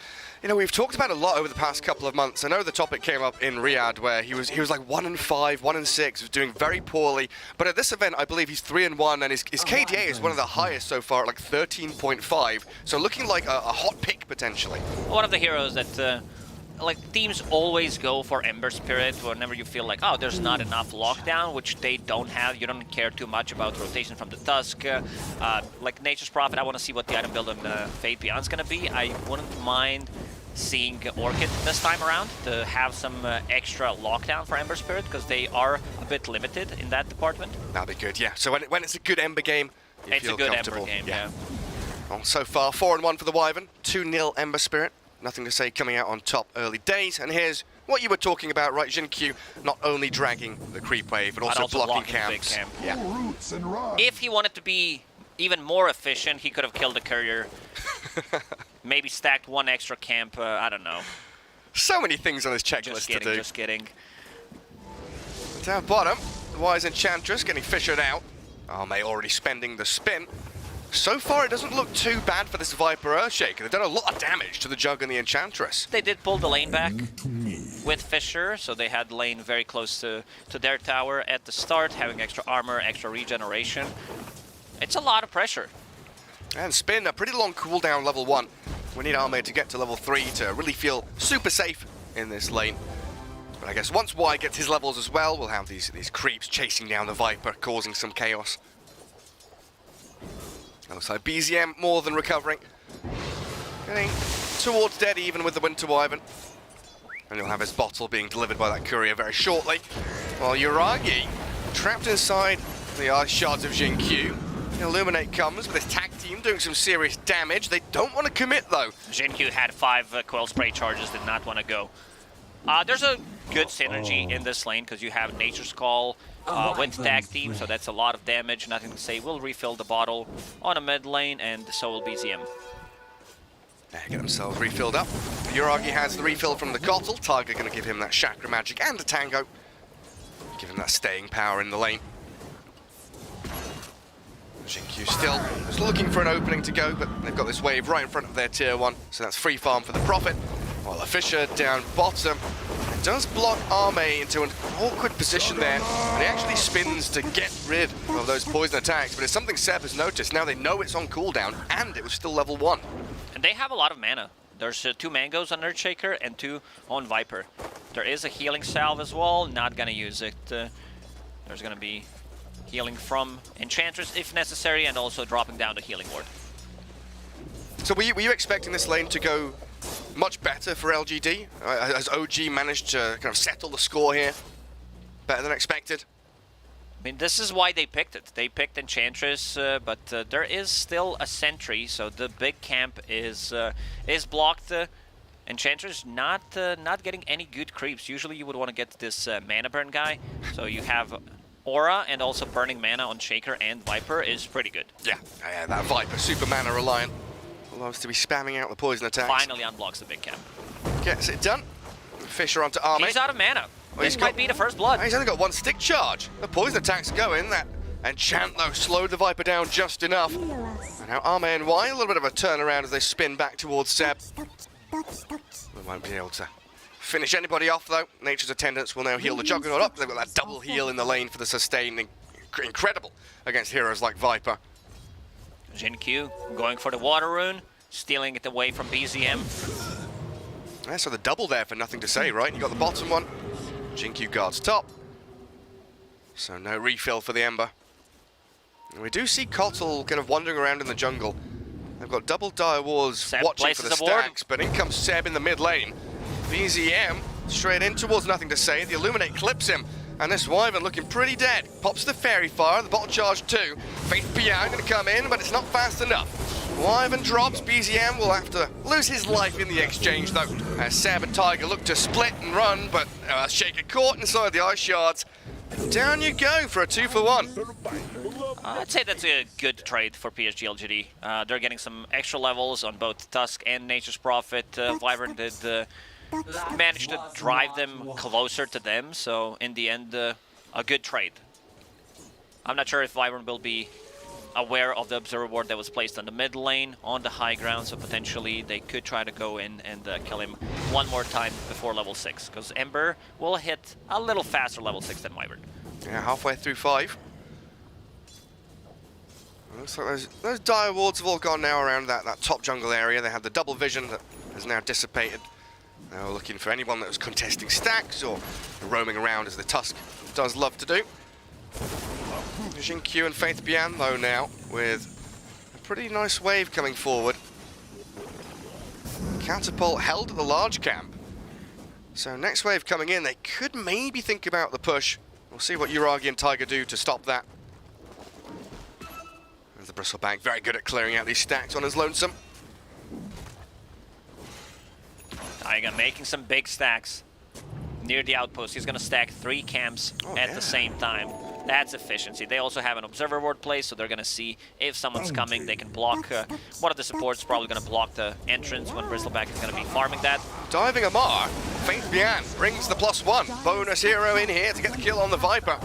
talked about a lot over the past couple of months. I know the topic came up in Riyadh where he was like 1-5, 1-6, was doing very poorly. But at this event, I believe he's 3-1, and his KDA is one of the highest so far at like 13.5. So looking like a hot pick potentially. One of the heroes that like teams always go for Ember Spirit whenever you feel like, oh, there's not enough lockdown, which they don't have. You don't care too much about rotation from the Tusk. Like Nature's Prophet, I want to see what the item build on Fate Beyond's going to be. I wouldn't mind seeing Orchid this time around to have some extra lockdown for Ember Spirit, because they are a bit limited in that department. That'd be good, yeah. So when it's a good Ember game, you it's feel a good comfortable. Ember game, yeah. Well, so far, 4-1 for the Wyvern, 2-0 Ember Spirit. Nothing to say coming out on top early days. And here's what you were talking about, right? Jin Q not only dragging the creep wave, but also blocking camps. Yeah. If he wanted to be even more efficient, he could have killed the courier. Maybe stacked one extra camp, I don't know. So many things on this checklist to do. Just kidding. Down bottom, the Wise Enchantress getting fissured out. Arme already spending the spin. So far, it doesn't look too bad for this Viper Earthshaker. They've done a lot of damage to the Jug and the Enchantress. They did pull the lane back with Fissure, so they had the lane very close to their tower at the start, having extra armor, extra regeneration. It's a lot of pressure. And Spin, a pretty long cooldown level 1. We need Arme to get to level 3 to really feel super safe in this lane. But I guess once Y gets his levels as well, we'll have these creeps chasing down the Viper, causing some chaos. Looks like BZM more than recovering. Getting towards dead even with the Winter Wyvern. And he'll have his bottle being delivered by that courier very shortly. While Yuragi, trapped inside the ice shards of Jin Q. Illuminate comes with his tag team doing some serious damage. They don't want to commit though. Jin Q had 5 Coil Spray charges, did not want to go. There's a good synergy in this lane because you have Nature's Call with tag team, so that's a lot of damage. Nothing to say. We'll refill the bottle on a mid lane, and so will BZM. Get himself refilled up. Yuragi has the refill from the Kotl. Tiger going to give him that Chakra Magic and a Tango. Give him that staying power in the lane. Jin Q still just looking for an opening to go, but they've got this wave right in front of their tier 1, so that's free farm for the Prophet. While the Fissure down bottom does block Arme into an awkward position there, and he actually spins to get rid of those poison attacks, but it's something Seb has noticed. Now they know it's on cooldown, and it was still level 1. And they have a lot of mana. There's 2 mangoes on Earthshaker and 2 on Viper. There is a healing salve as well, not gonna use it. There's gonna be healing from Enchantress if necessary, and also dropping down the healing ward. So were you expecting this lane to go much better for LGD? Has OG managed to kind of settle the score here better than expected? mean, this is why they picked it. They picked Enchantress, but there is still a sentry, so the big camp is blocked. Enchantress not getting any good creeps. Usually you would want to get this mana burn guy. So you have Aura and also burning mana on Shaker and Viper is pretty good. Yeah, that Viper, super mana reliant. Loves to be spamming out the poison attacks. Finally unblocks the big camp. Gets it done. Fisher onto Army. He's out of mana. This might be the first blood. He's only got 1 stick charge. The poison attack's going. That enchant though slowed the Viper down just enough. And now Army and Y, a little bit of a turnaround as they spin back towards Seb. They won't be able to finish anybody off though. Nature's Attendants will now heal the Juggernaut up. They've got that double heal in the lane for the sustain. Incredible against heroes like Viper. Q going for the water rune, stealing it away from BZM. Yeah, so the double there for nothing to say, right? You got the bottom one. Q guards top. So no refill for the Ember. And we do see Kotl kind of wandering around in the jungle. They've got double dire wars Seb watching for the stacks, but in comes Seb in the mid lane. BZM straight in towards nothing to say. The Illuminate clips him, and this Wyvern looking pretty dead. Pops the Fairy Fire, the bottle charge too. Faith Beyond going to come in, but it's not fast enough. Wyvern drops, BZM will have to lose his life in the exchange though. As Seb and Tiger look to split and run, but Shaker caught inside the ice shards. Down you go for a 2-for-1. I'd say that's a good trade for PSG.LGD. They're getting some extra levels on both Tusk and Nature's Prophet. Wyvern did manage to drive them closer to them, so in the end, a good trade. I'm not sure if Wyvern will be aware of the Observer Ward that was placed on the mid lane on the high ground, so potentially they could try to go in and kill him one more time before level 6, because Ember will hit a little faster level 6 than Wyvern. Yeah, halfway through 5. Looks like those dire wards have all gone now around that top jungle area. They had the double vision that has now dissipated. Now looking for anyone that was contesting stacks or roaming around as the Tusk does love to do. Q and Faith Bian though now with a pretty nice wave coming forward. Catapult held at the large camp. So next wave coming in, they could maybe think about the push. We'll see what Uragi and Tiger do to stop that. The Bristleback very good at clearing out these stacks on his lonesome. Tiger making some big stacks near the outpost. He's going to stack 3 camps at the same time. That's efficiency. They also have an Observer Ward place, so they're going to see if someone's coming. They can block. One of the supports is probably going to block the entrance when Bristleback is going to be farming that. Diving Amar, Faith Bian brings the +1. Bonus hero in here to get the kill on the Viper.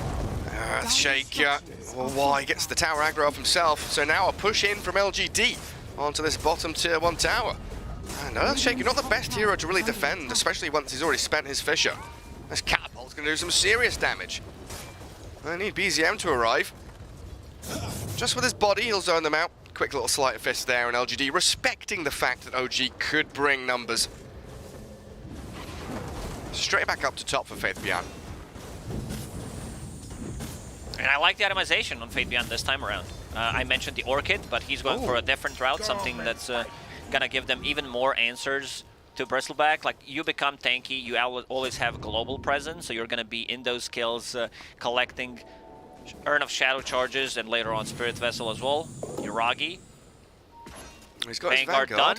Earthshaker. Y gets the tower aggro off himself. So now a push in from LGD onto this bottom tier 1 tower. And Earthshaker, not the best hero to really defend, especially once he's already spent his Fisher. This Catapult's going to do some serious damage. I need BZM to arrive. Just with his body, he'll zone them out. Quick little sleight of fist there, and LGD respecting the fact that OG could bring numbers. Straight back up to top for Faith Bian. And I like the itemization on Faith Bian this time around. I mentioned the Orchid, but he's going for a different route, something that's going to give them even more answers to Bristleback. Like, you become tanky, you always have global presence, so you're going to be in those kills, collecting Urn of Shadow charges, and later on Spirit Vessel as well. Uragi. He's got Vanguard done.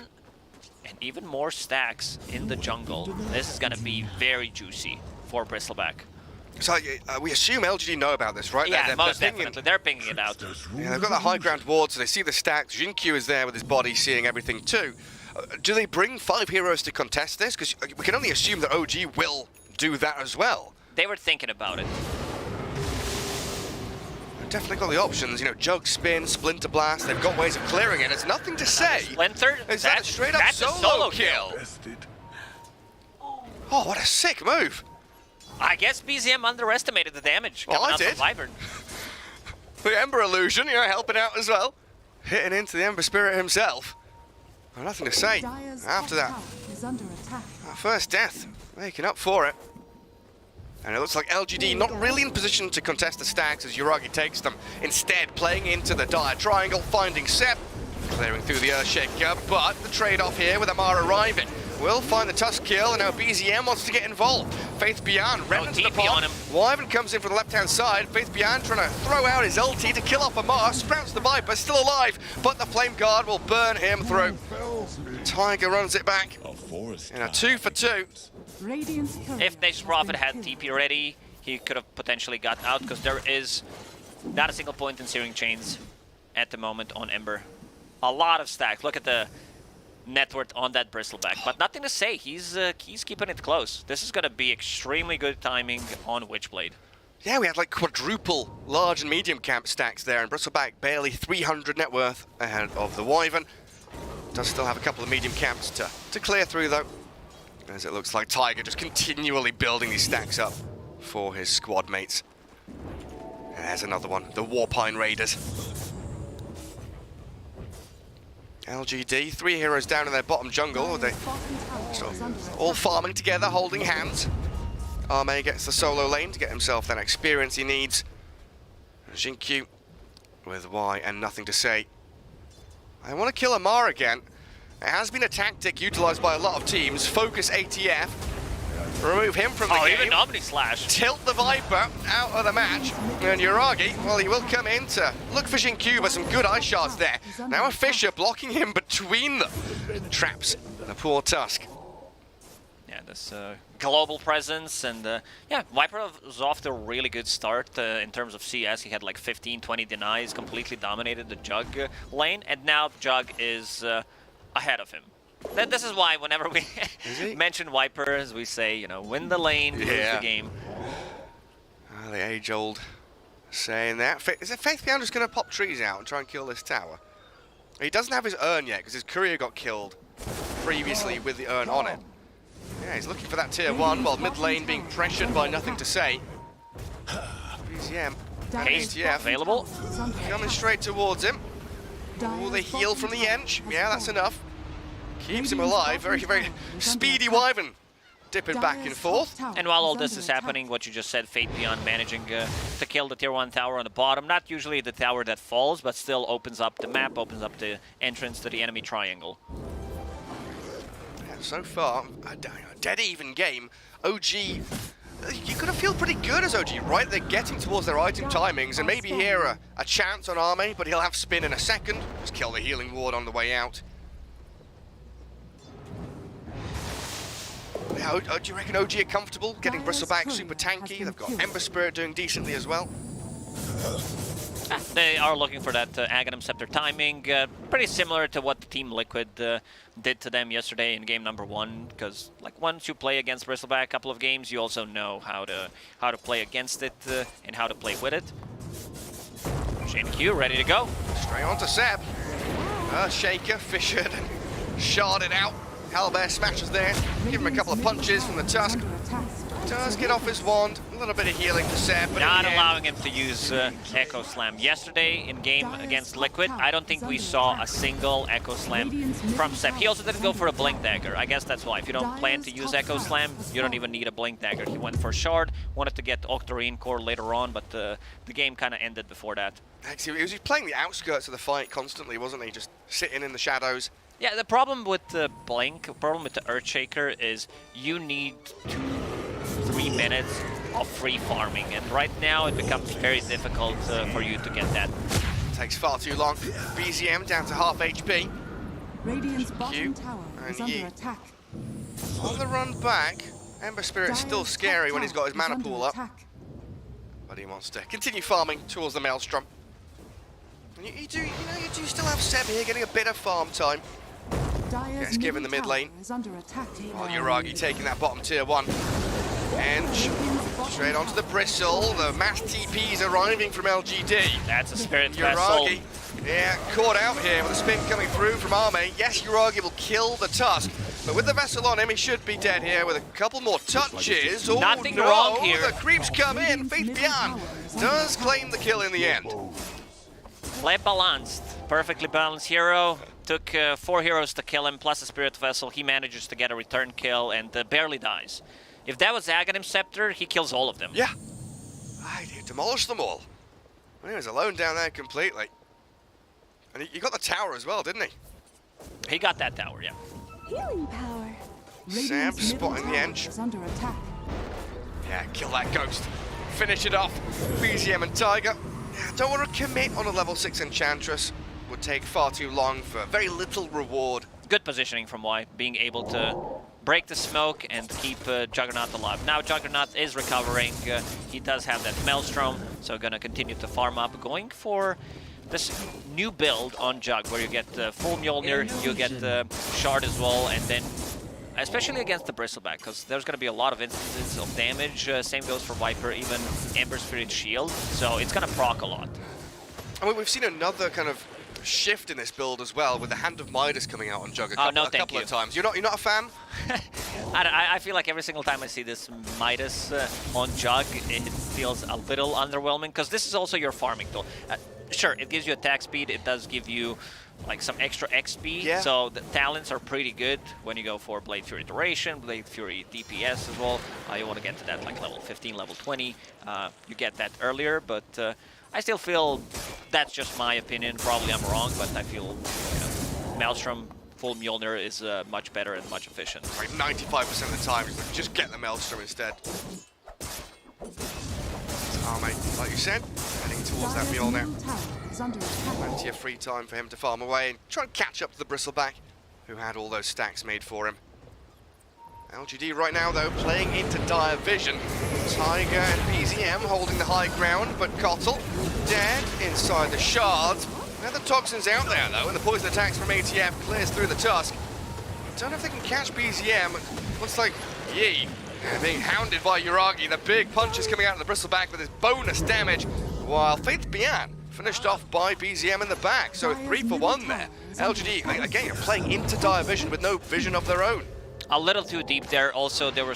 And even more stacks in the jungle. This is going to be very juicy for Bristleback. So we assume LGD know about this, right? Yeah, most definitely. They're pinging it out. Yeah, they've got that high ground ward, so they see the stacks. Q is there with his body, seeing everything too. Do they bring 5 heroes to contest this? Because we can only assume that OG will do that as well. They were thinking about it. They've definitely got the options, you know, Jug Spin, Splinter Blast. They've got ways of clearing it. It's nothing to say. Splinter? Is that a straight up solo kill? Oh, what a sick move. I guess BZM underestimated the damage coming out from Wyvern. The Ember illusion, you know, helping out as well. Hitting into the Ember Spirit himself. Well, nothing to say after that. First death, making up for it. And it looks like LGD not really in position to contest the stacks as Uragi takes them. Instead, playing into the dire triangle, finding Sep, clearing through the Earthshaker, but the trade-off here with Amar arriving. will find the Tusk kill, and now BZM wants to get involved. Faith Beyond ran into the TP pond. on him. Wyvern comes in from the left-hand side. Faith Beyond trying to throw out his ulti to kill off a Mars. Sprouts the Viper, still alive, but the Flame Guard will burn him through. Tiger runs it back in a 2 for 2. If Natus Prophet had TP ready, he could have potentially got out, because there is not a single point in Searing Chains at the moment on Ember. A lot of stacks. Look at the net worth on that Bristleback, but nothing to say. He's keeping it close. This is going to be extremely good timing on Witchblade. Yeah, we had like quadruple large and medium camp stacks there, and Bristleback barely 300 net worth ahead of the Wyvern. Does still have a couple of medium camps to clear through, though, as it looks like Tiger just continually building these stacks up for his squad mates. And there's another one, the Warpine Raiders. LGD, 3 heroes down in their bottom jungle. They all farming together, holding hands. Arme gets the solo lane to get himself that experience he needs. Jinkyu with Y and nothing to say. I want to kill Amar again. It has been a tactic utilized by a lot of teams. Focus ATF. Remove him from the game. Even Omni Slash. Tilt the Viper out of the match. And Yuragi, well, he will come in to look for Jinkyu, but some good eye shots there. Now a Fisher blocking him between them. Traps the poor Tusk. Yeah, this global presence, and yeah, Viper was off to a really good start in terms of CS. He had like 15, 20 denies, completely dominated the Jug lane, and now Jug is ahead of him. This is why whenever we mention Vipers, we say, you know, win the lane, lose the game. The age-old saying that. Is it Faith Beyond just going to pop trees out and try and kill this tower? He doesn't have his urn yet, because his courier got killed previously with the urn on it. Yeah, he's looking for that tier 1, while mid lane being pressured by nothing to say. BZM and Haste ATF available. coming straight towards him. Oh, the heal from the Ench. Yeah, that's enough. Keeps him alive. Very, very speedy Wyvern. Dipping back and forth. And while all this is happening, what you just said, Fate Beyond managing to kill the tier 1 tower on the bottom. Not usually the tower that falls, but still opens up the map, opens up the entrance to the enemy triangle. Yeah, so far, a dead even game. OG, you gotta feel pretty good as OG, right? They're getting towards their item timings, and maybe here a chance on Arme, but he'll have spin in a second. Just kill the healing ward on the way out. Yeah, do you reckon OG are comfortable getting Bristleback super tanky? They've got Ember Spirit doing decently as well. They are looking for that Aghanim Scepter timing, pretty similar to what Team Liquid did to them yesterday in game number 1. Because like once you play against Bristleback a couple of games, you also know how to play against it and how to play with it. Q ready to go. Straight on to Seb. Shaker, fissured, and sharded out. Halberd smashes there. Give him a couple of punches from the Tusk. Does get off his wand. A little bit of healing for Seb, but not allowing him to use Echo Slam. Yesterday in game against Liquid, I don't think we saw a single Echo Slam from Seb. He also didn't go for a Blink Dagger. I guess that's why. If you don't plan to use Echo Slam, you don't even need a Blink Dagger. He went for Shard, wanted to get Octarine Core later on, but the game kind of ended before that. Actually, he was playing the outskirts of the fight constantly, wasn't he? Just sitting in the shadows. Yeah, the problem with the Blink, the problem with the Earthshaker is you need 2-3 minutes of free farming, and right now it becomes very difficult for you to get that. Takes far too long. BZM down to half HP. Radiant's bottom tower is under attack. On the run back, Ember Spirit's still scary when he's got his mana pool up. But he wants to continue farming towards the Maelstrom. And you do still have Seb here getting a bit of farm time. Gets given the mid lane. While Yuragi taking that bottom tier 1. And straight onto the Bristle. The mass TPs arriving from LGD. That's a Spirit Vessel. Yuragi, yeah, caught out here with a spin coming through from Arme. Yes, Yuragi will kill the Tusk. But with the Vessel on him, he should be dead here with a couple more touches. Oh, nothing no, wrong here. The creeps come in. Faith Beyond does claim the kill in the end. Play balanced. Perfectly balanced hero. Took 4 heroes to kill him, plus a Spirit Vessel. He manages to get a return kill and barely dies. If that was Aghanim Scepter, he kills all of them. Yeah. He demolished them all. He was alone down there completely. And he got the tower as well, didn't he? He got that tower, yeah. Healing power. Sam spotting the edge. Is under attack. Yeah, kill that ghost. Finish it off. BZM and Tiger. Don't want to commit on a level 6 Enchantress. Would take far too long for very little reward. Good positioning from Y, being able to break the smoke and keep Juggernaut alive. Now Juggernaut is recovering. He does have that Maelstrom, so gonna continue to farm up. Going for this new build on Jug, where you get full Mjolnir, you get Shard as well, and then especially against the Bristleback, because there's going to be a lot of instances of damage. Same goes for Viper, even Ember Spirit Shield, so it's going to proc a lot. I mean, we've seen another kind of shift in this build as well, with the Hand of Midas coming out on Jug a couple of times. You're not a fan? I feel like every single time I see this Midas on Jug, it feels a little underwhelming, because this is also your farming tool. Sure, it gives you attack speed, it does give you like some extra XP, so the talents are pretty good when you go for Blade Fury Duration, Blade Fury DPS as well. You want to get to that like level 15, level 20. You get that earlier, but I still feel that's just my opinion. Probably I'm wrong, but I feel Maelstrom full Mjolnir is much better and much efficient. Like 95% of the time, just get the Maelstrom instead. Mate, like you said, heading towards that Mjolnir. Plenty of free time for him to farm away and try and catch up to the Bristleback, who had all those stacks made for him. LGD right now, though, playing into dire vision. Tiger and BZM holding the high ground, but Kotl dead inside the shards. Now the Toxin's out there, though, and the poison attacks from ATF clears through the Tusk. Don't know if they can catch BZM. Looks like Yi being hounded by Yuragi. The big punches coming out of the Bristleback with his bonus damage, while Faith Bian finished off by BZM in the back. So 3 for 1 there. LGD, again, playing into dire vision with no vision of their own. A little too deep there. Also, they were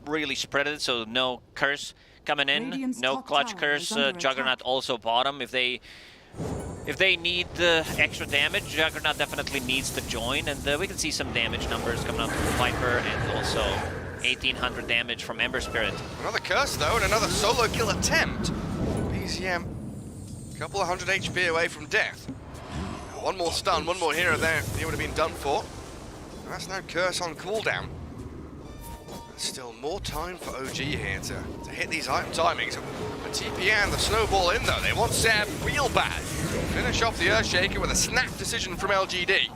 really spreaded, so no curse coming in, no clutch curse. Juggernaut also bottom. If they need extra damage, Juggernaut definitely needs to join, and we can see some damage numbers coming out from Viper, and also 1800 damage from Ember Spirit. Another curse though, and another solo kill attempt. BZM, a couple of 100 HP away from death. One more stun, one more hero there, he would have been done for. And that's now curse on cooldown. There's still more time for OG here to hit these item timings. The TP and the snowball in though, they want Seb real bad. Finish off the Earthshaker with a snap decision from LGD.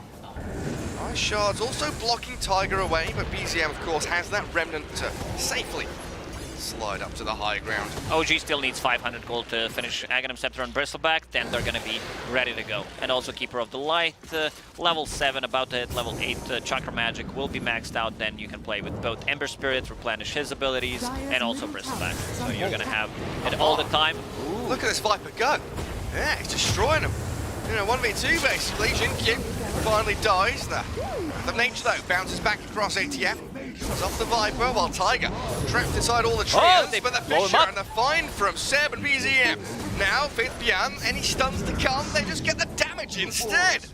Ice Shards also blocking Tiger away, but BZM of course has that remnant to safely slide up to the high ground. OG still needs 500 gold to finish Aghanim Scepter and Bristleback, then they're gonna be ready to go. And also Keeper of the Light, level 7, about to hit level 8, Chakra Magic will be maxed out, then you can play with both Ember Spirit, replenish his abilities, and also Bristleback. So you're gonna have it all the time. Ooh. Look at this Viper gun. Yeah, he's destroying them. You know, 1v2 basically. Jinky finally dies. The nature though bounces back across ATF. Kills off the Viper while Tiger trapped inside all the trios. But the Fisher and the find from Seb and BZM. Now, Faith Bian, any stuns to come, they just get the damage instead.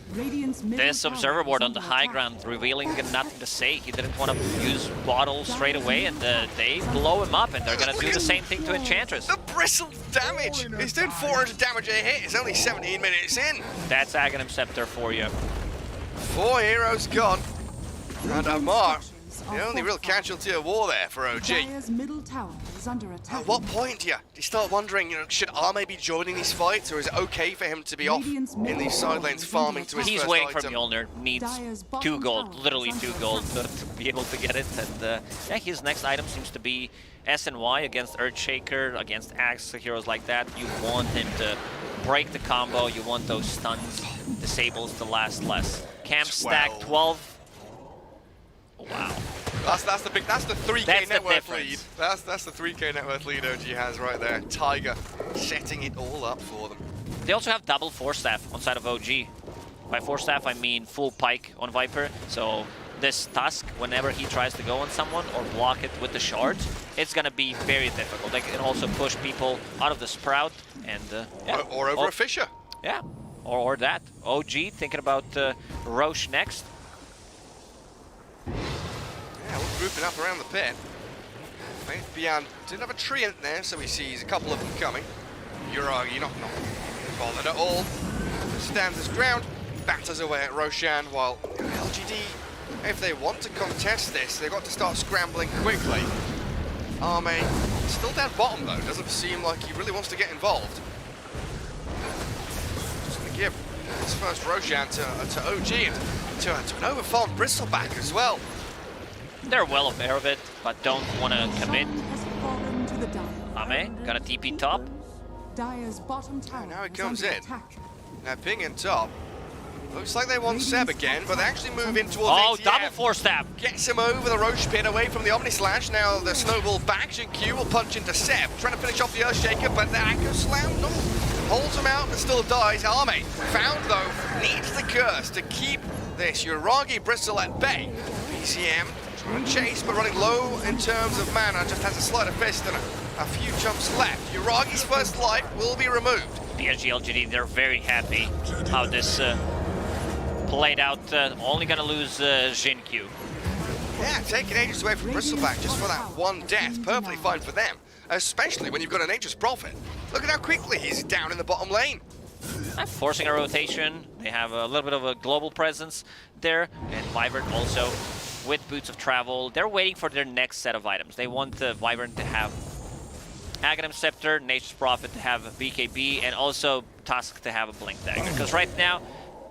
This Observer Ward on the high ground, revealing nothing to say. He didn't want to use Bottle straight away, and they blow him up, and they're going to do the same thing to Enchantress. The bristle damage! He's doing 400 damage a hit. It's only 17 minutes in. That's Aghanim Scepter for you. 4 heroes gone. And Amar, the only real casualty of war there for OG. At what point do you start wondering, should Arme be joining these fights, or is it okay for him to be off in these side lanes farming to his He's first waiting item? for Mjolnir, needs 2 gold, literally 2 gold to be able to get it. And yeah, his next item seems to be SNY against Earthshaker, against Axe, heroes like that. You want him to break the combo, you want those stuns, disables to last less. Camp stack 12. Wow. That's the 3K net worth lead. That's the 3K net worth lead OG has right there. Tiger setting it all up for them. They also have double Force Staff on side of OG. By Force Staff I mean full pike on Viper. So this Tusk, whenever he tries to go on someone or block it with the shards, it's gonna be very difficult. They can also push people out of the Sprout and yeah. or over a Fisher. Yeah, or that. OG thinking about Roche next. Yeah, we're grouping up around the pit. Faith Bian didn't have a tree in there, so he sees a couple of them coming. Yuragi not bothered at all. Stands his ground, batters away at Roshan, while LGD if they want to contest this, they've got to start scrambling quickly. Arme still down bottom though, doesn't seem like he really wants to get involved. Just going to give his first Roshan to OG and to an overfarmed Bristleback as well. They're well aware of it, but don't want to commit. Has fallen to the Dire. Ame, got a TP top. Dire's bottom tower Now he is comes under in. attack. Now ping in top. Looks like they want Seb again, but they actually move in towards Oh, ATM. double force stab. Gets him over the Roche pin away from the Omni Slash. Now the snowball back. Q will punch into Seb, trying to finish off the Earthshaker, but the Echo Slam, no, holds him out but still dies. Arme, found though, needs the curse to keep this Uragi Bristle at bay. PCM trying to chase, but running low in terms of mana, just has a sleight of fist and a few jumps left. Uragi's first life will be removed. PSG.LGD, they're very happy how this played out. Only gonna lose Q. Yeah, taking ages away from Bristleback just for that one death. Perfectly fine for them, especially when you've got a Nature's Prophet. Look at how quickly he's down in the bottom lane. Forcing a rotation. They have a little bit of a global presence there. And Vibrant also with Boots of Travel. They're waiting for their next set of items. They want Vibrant to have Aghanim Scepter, Nature's Prophet to have BKB, and also Tusk to have a Blink Dagger. Because right now,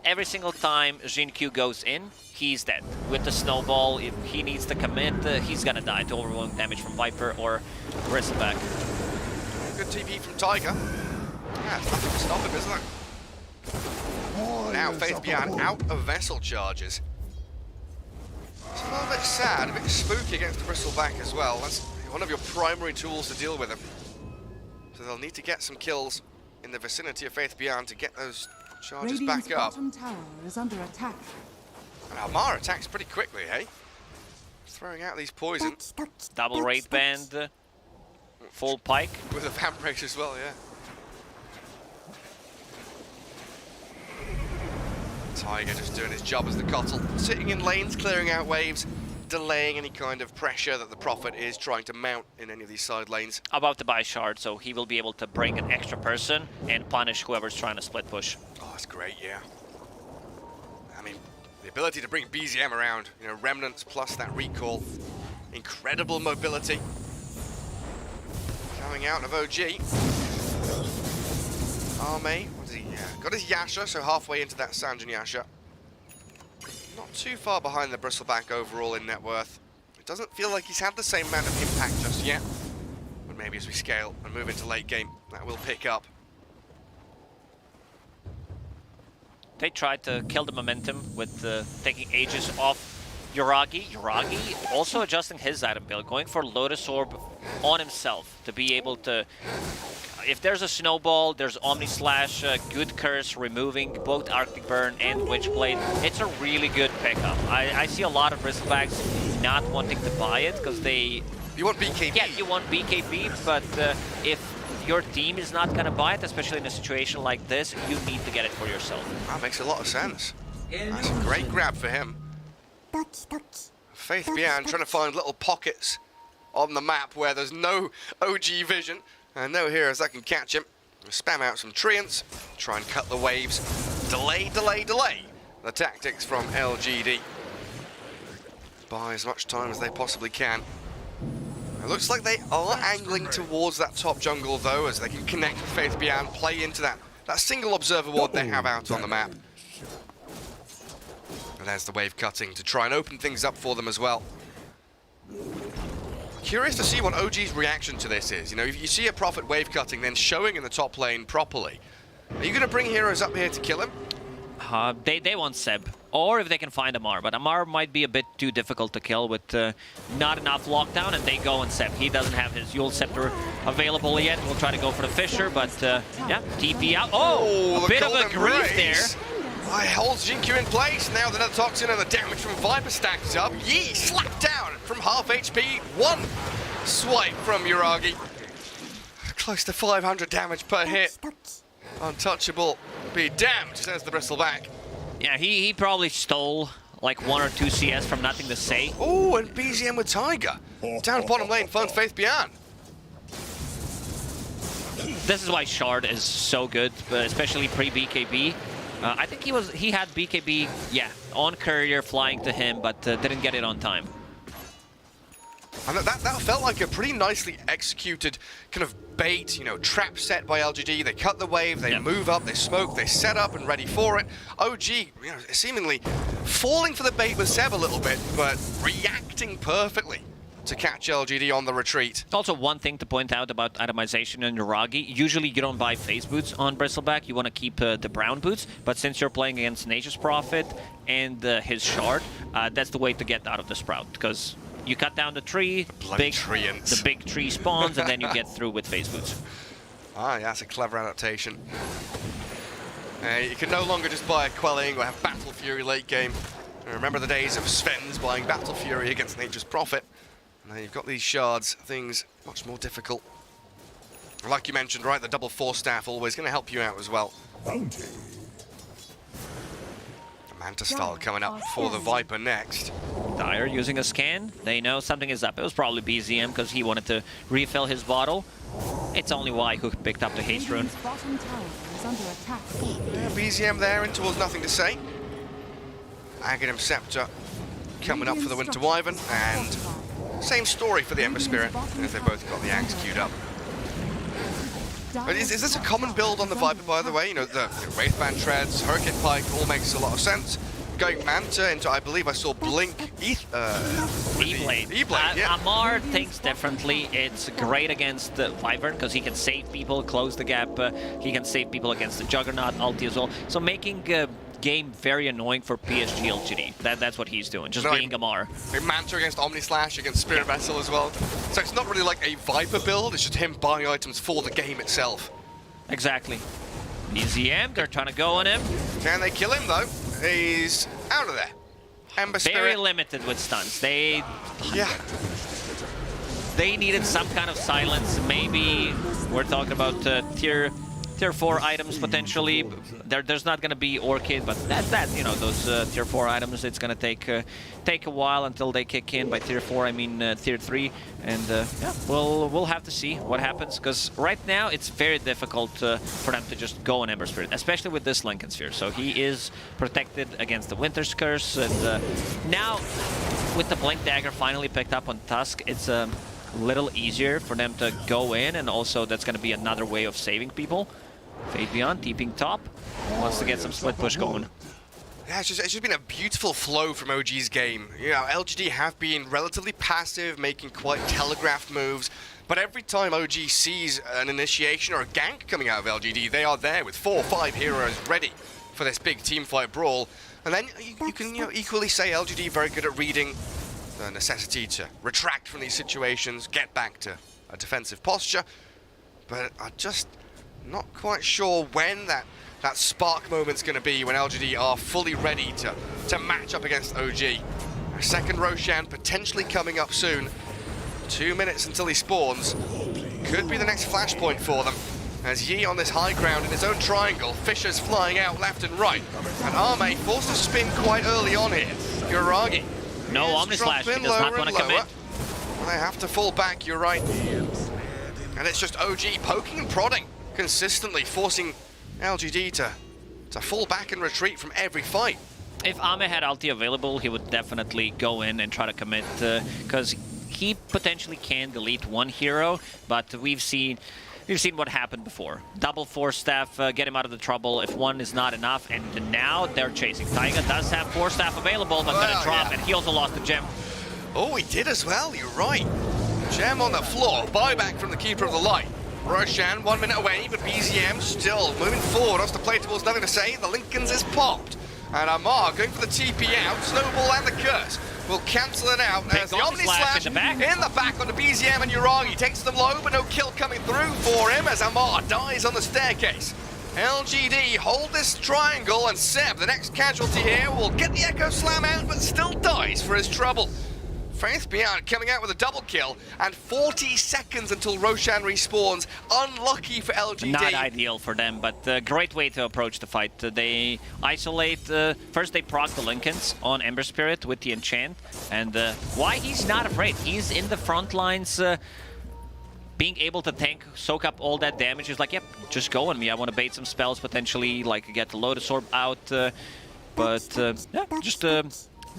every single time Q goes in, he's dead. With the snowball, if he needs to commit, he's gonna die to overwhelming damage from Viper or Bristleback. Good TP from Tiger. Yeah, it's nothing to stop him, isn't it? Now, Faith Beyond out of Vessel charges. It's a little bit sad, a bit spooky against the Bristleback as well. That's one of your primary tools to deal with him. So they'll need to get some kills in the vicinity of Faith Beyond to get those charges Radiant's back up. bottom tower is under attack. And Almar attacks pretty quickly, hey? Throwing out these poisons. Double raid band, full pike. With a vamp race as well, yeah. Tiger just doing his job as the Cottle, sitting in lanes, clearing out waves, delaying any kind of pressure that the Prophet is trying to mount in any of these side lanes. About to buy shard, so he will be able to bring an extra person and punish whoever's trying to split push. Oh, that's great, yeah. I mean, the ability to bring BZM around, you know, remnants plus that recall, incredible mobility. Coming out of OG. Arme, what is he? Yeah, got his Yasha, so halfway into that Sanjin Yasha. Not too far behind the Bristleback overall in net worth. It doesn't feel like he's had the same amount of impact just yet. But maybe as we scale and move into late game, that will pick up. They tried to kill the momentum with taking Aegis off Uragi. Uragi also adjusting his item build, going for Lotus Orb on himself to be able to... If there's a snowball, there's Omni Slash, good curse, removing both Arctic Burn and Witchblade. It's a really good pickup. I see a lot of Bristlebacks not wanting to buy it because they... You want BKB? Yeah, you want BKB, but if your team is not going to buy it, especially in a situation like this, you need to get it for yourself. That makes a lot of sense. That's a great grab for him. Faith Beyond trying to find little pockets on the map where there's no OG vision. And no heroes that can catch him. Spam out some treants, try and cut the waves. Delay, delay, delay. The tactics from LGD. Buy as much time as they possibly can. It looks like they are angling towards that top jungle though, as they can connect with Faith Beyond, play into that single observer ward they have out on the map. And there's the wave cutting to try and open things up for them as well. Curious to see what OG's reaction to this is. You know, if you see a Prophet wave cutting, then showing in the top lane properly, are you going to bring heroes up here to kill him? They want Seb, or if they can find Amar, but Amar might be a bit too difficult to kill with not enough lockdown, and they go on Seb. He doesn't have his Yule Scepter available yet. We'll try to go for the Fisher, but yeah, TP out. Oh, a bit of a grief there. I holds Jinkyu in place. Now the Nether Toxin and the damage from Viper stacks up. Yee slapped down from half HP. One swipe from Uragi. Close to 500 damage per hit. Untouchable. Be damned, says the Bristleback. Yeah, he probably stole like 1 or 2 CS from nothing to say. Oh, and BZM with Tiger. Down bottom lane, finds Faith Beyond. This is why Shard is so good, but especially pre-BKB. I think he had BKB, yeah, on courier flying to him, but didn't get it on time. And that felt like a pretty nicely executed kind of bait, you know, trap set by LGD. They cut the wave, they move up, they smoke, they set up and ready for it. OG, you know, seemingly falling for the bait with Seb a little bit, but reacting perfectly to catch LGD on the retreat. Also, one thing to point out about atomization and Yuragi, usually you don't buy phase boots on Bristleback, you want to keep the brown boots, but since you're playing against Natus Prophet and his shard, that's the way to get out of the Sprout, because you cut down the tree, the big tree spawns, and then you get through with phase boots. Ah, yeah, that's a clever adaptation. You can no longer just buy a Quelling or have Battle Fury late game. I remember the days of Sven's buying Battle Fury against Nature's Prophet. Now you've got these shards, things much more difficult. Like you mentioned, right, the double force staff always going to help you out as well. Bounty. Manta style coming up for the Viper next. Dire using a scan. They know something is up. It was probably BZM because he wanted to refill his bottle. It's only Y who picked up the haste rune. Bottom tower is under attack. Yeah, BZM there in towards nothing to say. Aghanim Scepter coming up for the Winter Wyvern, and same story for the Ember Spirit, as they both got the Axe queued up. But is this a common build on the Viper, by the way? You know, the Wraithband Treads, Hurricane Pike, all makes a lot of sense. Going Manta into, I believe I saw Blink, E-Blade. E-Blade, yeah. Amar thinks differently. It's great against the Wyvern because he can save people, close the gap. He can save people against the Juggernaut, ulti as well. So making game very annoying for PSG.LGD. That's what he's doing, just being Amar. Manta against Omni Slash, against Spirit Vessel as well. So it's not really like a Viper build, it's just him buying items for the game itself. Exactly. BZM, they're trying to go on him. Can they kill him though? He's out of there. Ember Spirit. Very limited with stuns. They needed some kind of silence. Maybe we're talking about tier 4 items potentially. There's not going to be Orchid, but that you know, those tier 4 items, it's going to take a while until they kick in. By tier 4, I mean tier 3, and yeah, we'll have to see what happens, because right now it's very difficult for them to just go on Ember Spirit, especially with this Lincoln Sphere. So he is protected against the Winter's Curse, and now with the Blink Dagger finally picked up on Tusk, it's a little easier for them to go in, and also that's going to be another way of saving people. Fade Beyond, deeping top, wants to get some split push going. Yeah, it's just been a beautiful flow from OG's game. You know, LGD have been relatively passive, making quite telegraphed moves, but every time OG sees an initiation or a gank coming out of LGD, they are there with 4 or 5 heroes ready for this big teamfight brawl. And then you can equally say LGD very good at reading the necessity to retract from these situations, get back to a defensive posture, but I just not quite sure when that spark moment's going to be, when LGD are fully ready to match up against OG. A second Roshan potentially coming up soon. 2 minutes until he spawns. Could be the next flashpoint for them. As Yi on this high ground in his own triangle, Fisher's flying out left and right. And Arme forced to spin quite early on here. Yuragi. No Omni Slash, he does not want to commit. They have to fall back, you're right. And it's just OG poking and prodding, consistently forcing LGD to fall back and retreat from every fight. If Ame had ulti available, he would definitely go in and try to commit, because he potentially can delete one hero, but we've seen what happened before. Double force staff, get him out of the trouble if one is not enough, and now they're chasing. Taiga does have force staff available, but gonna drop, and he also lost the gem. Oh, he did as well, you're right. Gem on the floor, buyback from the Keeper of the Light. Roshan 1 minute away, but BZM still moving forward. Wants to play towards nothing to say. The Lincolns is popped. And Amar going for the TP out. Snowball and the Curse will cancel it out. As the Omni Slash in the back onto BZM, and Yuragi takes them low, but no kill coming through for him as Amar dies on the staircase. LGD hold this triangle, and Seb, the next casualty here, will get the Echo Slam out, but still dies for his trouble. Faith Beyond coming out with a double kill, and 40 seconds until Roshan respawns. Unlucky for LGD. Not ideal for them, but great way to approach the fight. They isolate, first they proc the Lincolns on Ember Spirit with the enchant, and why he's not afraid. He's in the front lines, being able to tank, soak up all that damage. He's like, yep, just go on me. I want to bait some spells, potentially, like get the Lotus Orb out. but yeah, just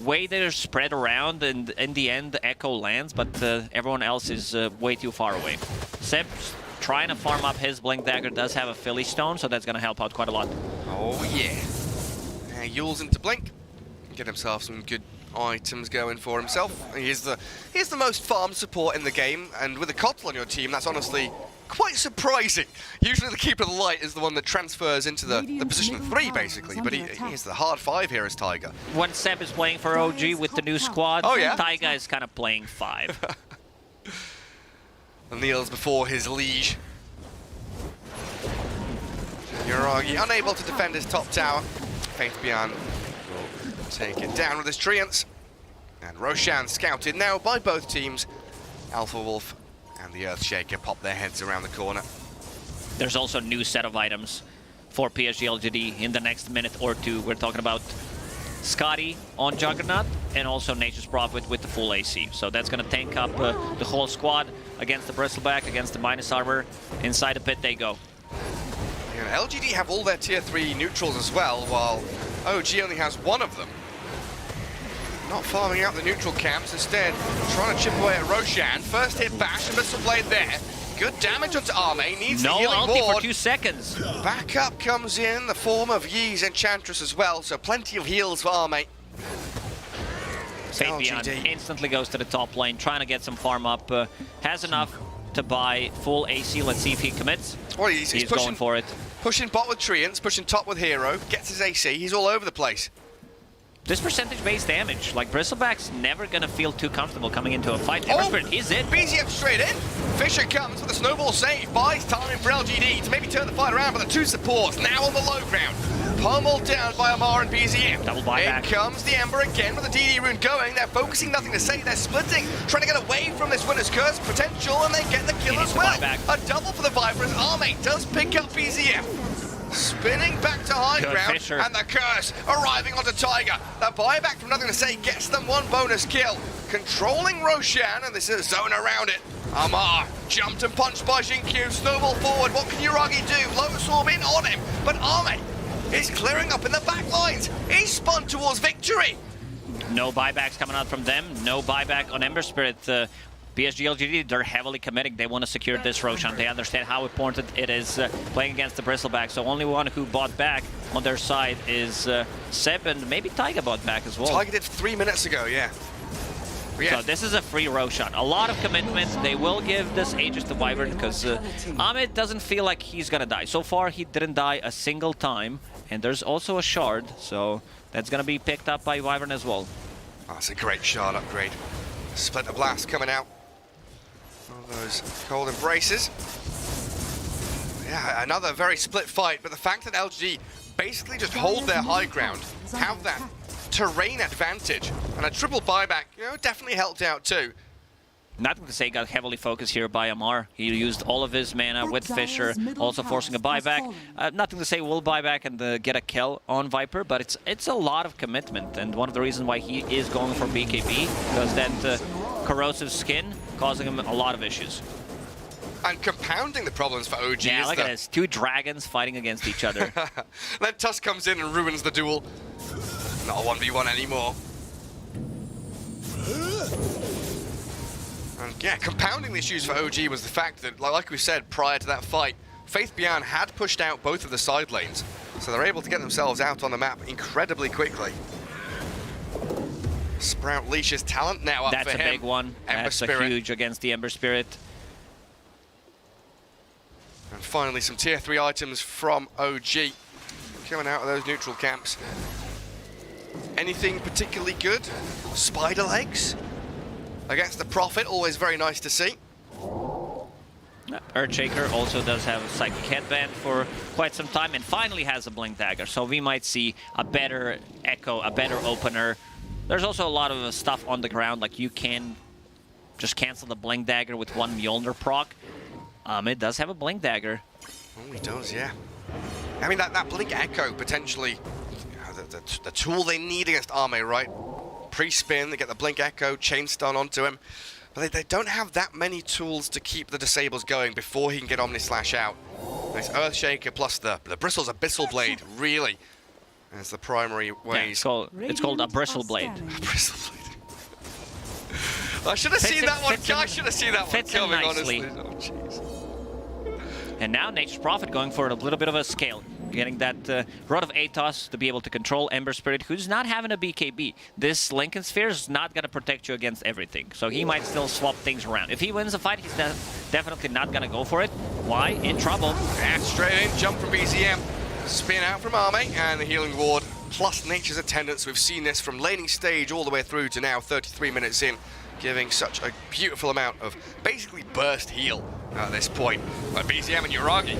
way they're spread around, and in the end, Echo lands, but everyone else is way too far away. Seb's trying to farm up his Blink Dagger, does have a Philly Stone, so that's going to help out quite a lot. Oh yeah. Yule's into Blink. Get himself some good items going for himself. He's the most farm support in the game, and with a Kotl on your team, that's honestly quite surprising. Usually the Keeper of the Light is the one that transfers into the position of 3, basically, but he's the hard 5 here as Taiga. When Seb is playing for OG with the new squad, Taiga is kind of playing 5. And kneels before his liege. Yuragi unable to defend his top tower. Faithbian will take it down with his Treants. And Roshan scouted now by both teams. Alpha Wolf and the Earthshaker pop their heads around the corner. There's also a new set of items for PSG.LGD in the next minute or two. We're talking about Scotty on Juggernaut and also Nature's Prophet with the full AC. So that's going to tank up the whole squad against the Bristleback, against the minus armor. Inside the pit they go. And LGD have all their tier 3 neutrals as well, while OG only has 1 of them. Not farming out the neutral camps, instead trying to chip away at Roshan. First hit bash, and Missile Blade there. Good damage onto Arme, needs the healing ulti ward. for 2 seconds. Backup comes in the form of Yi's Enchantress as well, so plenty of heals for Arme. Faithbian instantly goes to the top lane, trying to get some farm up. Has enough to buy full AC. Let's see if he commits. Well, he's pushing, going for it. Pushing bot with Treants, pushing top with Hero, gets his AC, he's all over the place. This percentage-based damage, like Bristleback's never gonna feel too comfortable coming into a fight. Emberspirit is it. BZM straight in. Fisher comes with a snowball save, buys time for LGD to maybe turn the fight around, but the 2 supports now on the low ground. Pummeled down by Amar and BZM. Double buyback. In comes the Ember again with the DD rune going. They're focusing, nothing to say. They're splitting, trying to get away from this Winner's Curse potential, and they get the kill as well. A double for the Vipers. Arme does pick up BZM. Spinning back to high ground, Fisher. and the curse arriving onto Tiger. The buyback from nothing to say gets them 1 bonus kill. Controlling Roshan, and this is a zone around it. Amar jumped and punched by Jinkyu. Snowball forward. What can Yuragi do? Lotus Orb in on him, but Arme is clearing up in the back lines. He's spun towards victory. No buybacks coming out from them. No buyback on Emberspirit. PSG.LGD, they're heavily committing. They want to secure this Roshan. They understand how important it is playing against the Bristleback. So only one who bought back on their side is Seb, and maybe Taiga bought back as well. Taiga did 3 minutes ago, yeah. So this is a free Roshan. A lot of commitment. They will give this Aegis to Wyvern because Ahmed doesn't feel like he's going to die. So far, he didn't die a single time. And there's also a shard, so that's going to be picked up by Wyvern as well. Oh, that's a great shard upgrade. Splinter Blast coming out. Those cold embraces. Yeah, another very split fight, but the fact that LG basically just hold their high ground, have that terrain advantage, and a triple buyback, you know, definitely helped out too. Nothing to say, got heavily focused here by Amar. He used all of his mana with Fisher, also forcing a buyback. Nothing to say, will buyback and get a kill on Viper, but it's a lot of commitment, and one of the reasons why he is going for BKB, because that corrosive skin causing him a lot of issues. And compounding the problems for OG. Yeah, look at this. 2 dragons fighting against each other. Then Tusk comes in and ruins the duel. Not a 1v1 anymore. And yeah, compounding the issues for OG was the fact that, like we said prior to that fight, Faithbian had pushed out both of the side lanes, so they're able to get themselves out on the map incredibly quickly. Sprout leashes talent now up for him. That's a big one. That's a huge against the Emberspirit. And finally, some tier 3 items from OG coming out of those neutral camps. Anything particularly good? Spider legs? Against the Prophet, always very nice to see. Earthshaker also does have a Psychic Headband for quite some time and finally has a Blink Dagger. So we might see a better Echo, a better opener. There's also a lot of stuff on the ground, like you can just cancel the Blink Dagger with 1 Mjolnir proc. It does have a Blink Dagger. Oh, he does, yeah. I mean, that Blink Echo, potentially, the tool they need against Arme, right? Pre-spin, they get the Blink Echo, chain stun onto him. But they don't have that many tools to keep the disables going before he can get Omni Slash out. Nice Earthshaker plus the Bristle's Abyssal Blade really as the primary ways. Yeah, it's called a bristle blade. Bristle blade. I should have seen that one. I should have seen that one coming, honestly. Oh, jeez. And now Nature's Prophet going for a little bit of a scale. Getting that Rod of Atos to be able to control Ember Spirit, who's not having a BKB. This Lincoln Sphere is not going to protect you against everything. So he might still swap things around. If he wins the fight, he's definitely not going to go for it. Why? In trouble. And straight in, jump from BZM. Spin out from Arme, and the healing ward plus Nature's attendance. We've seen this from laning stage all the way through to now 33 minutes in, giving such a beautiful amount of basically burst heal at this point. But BZM and Yuragi,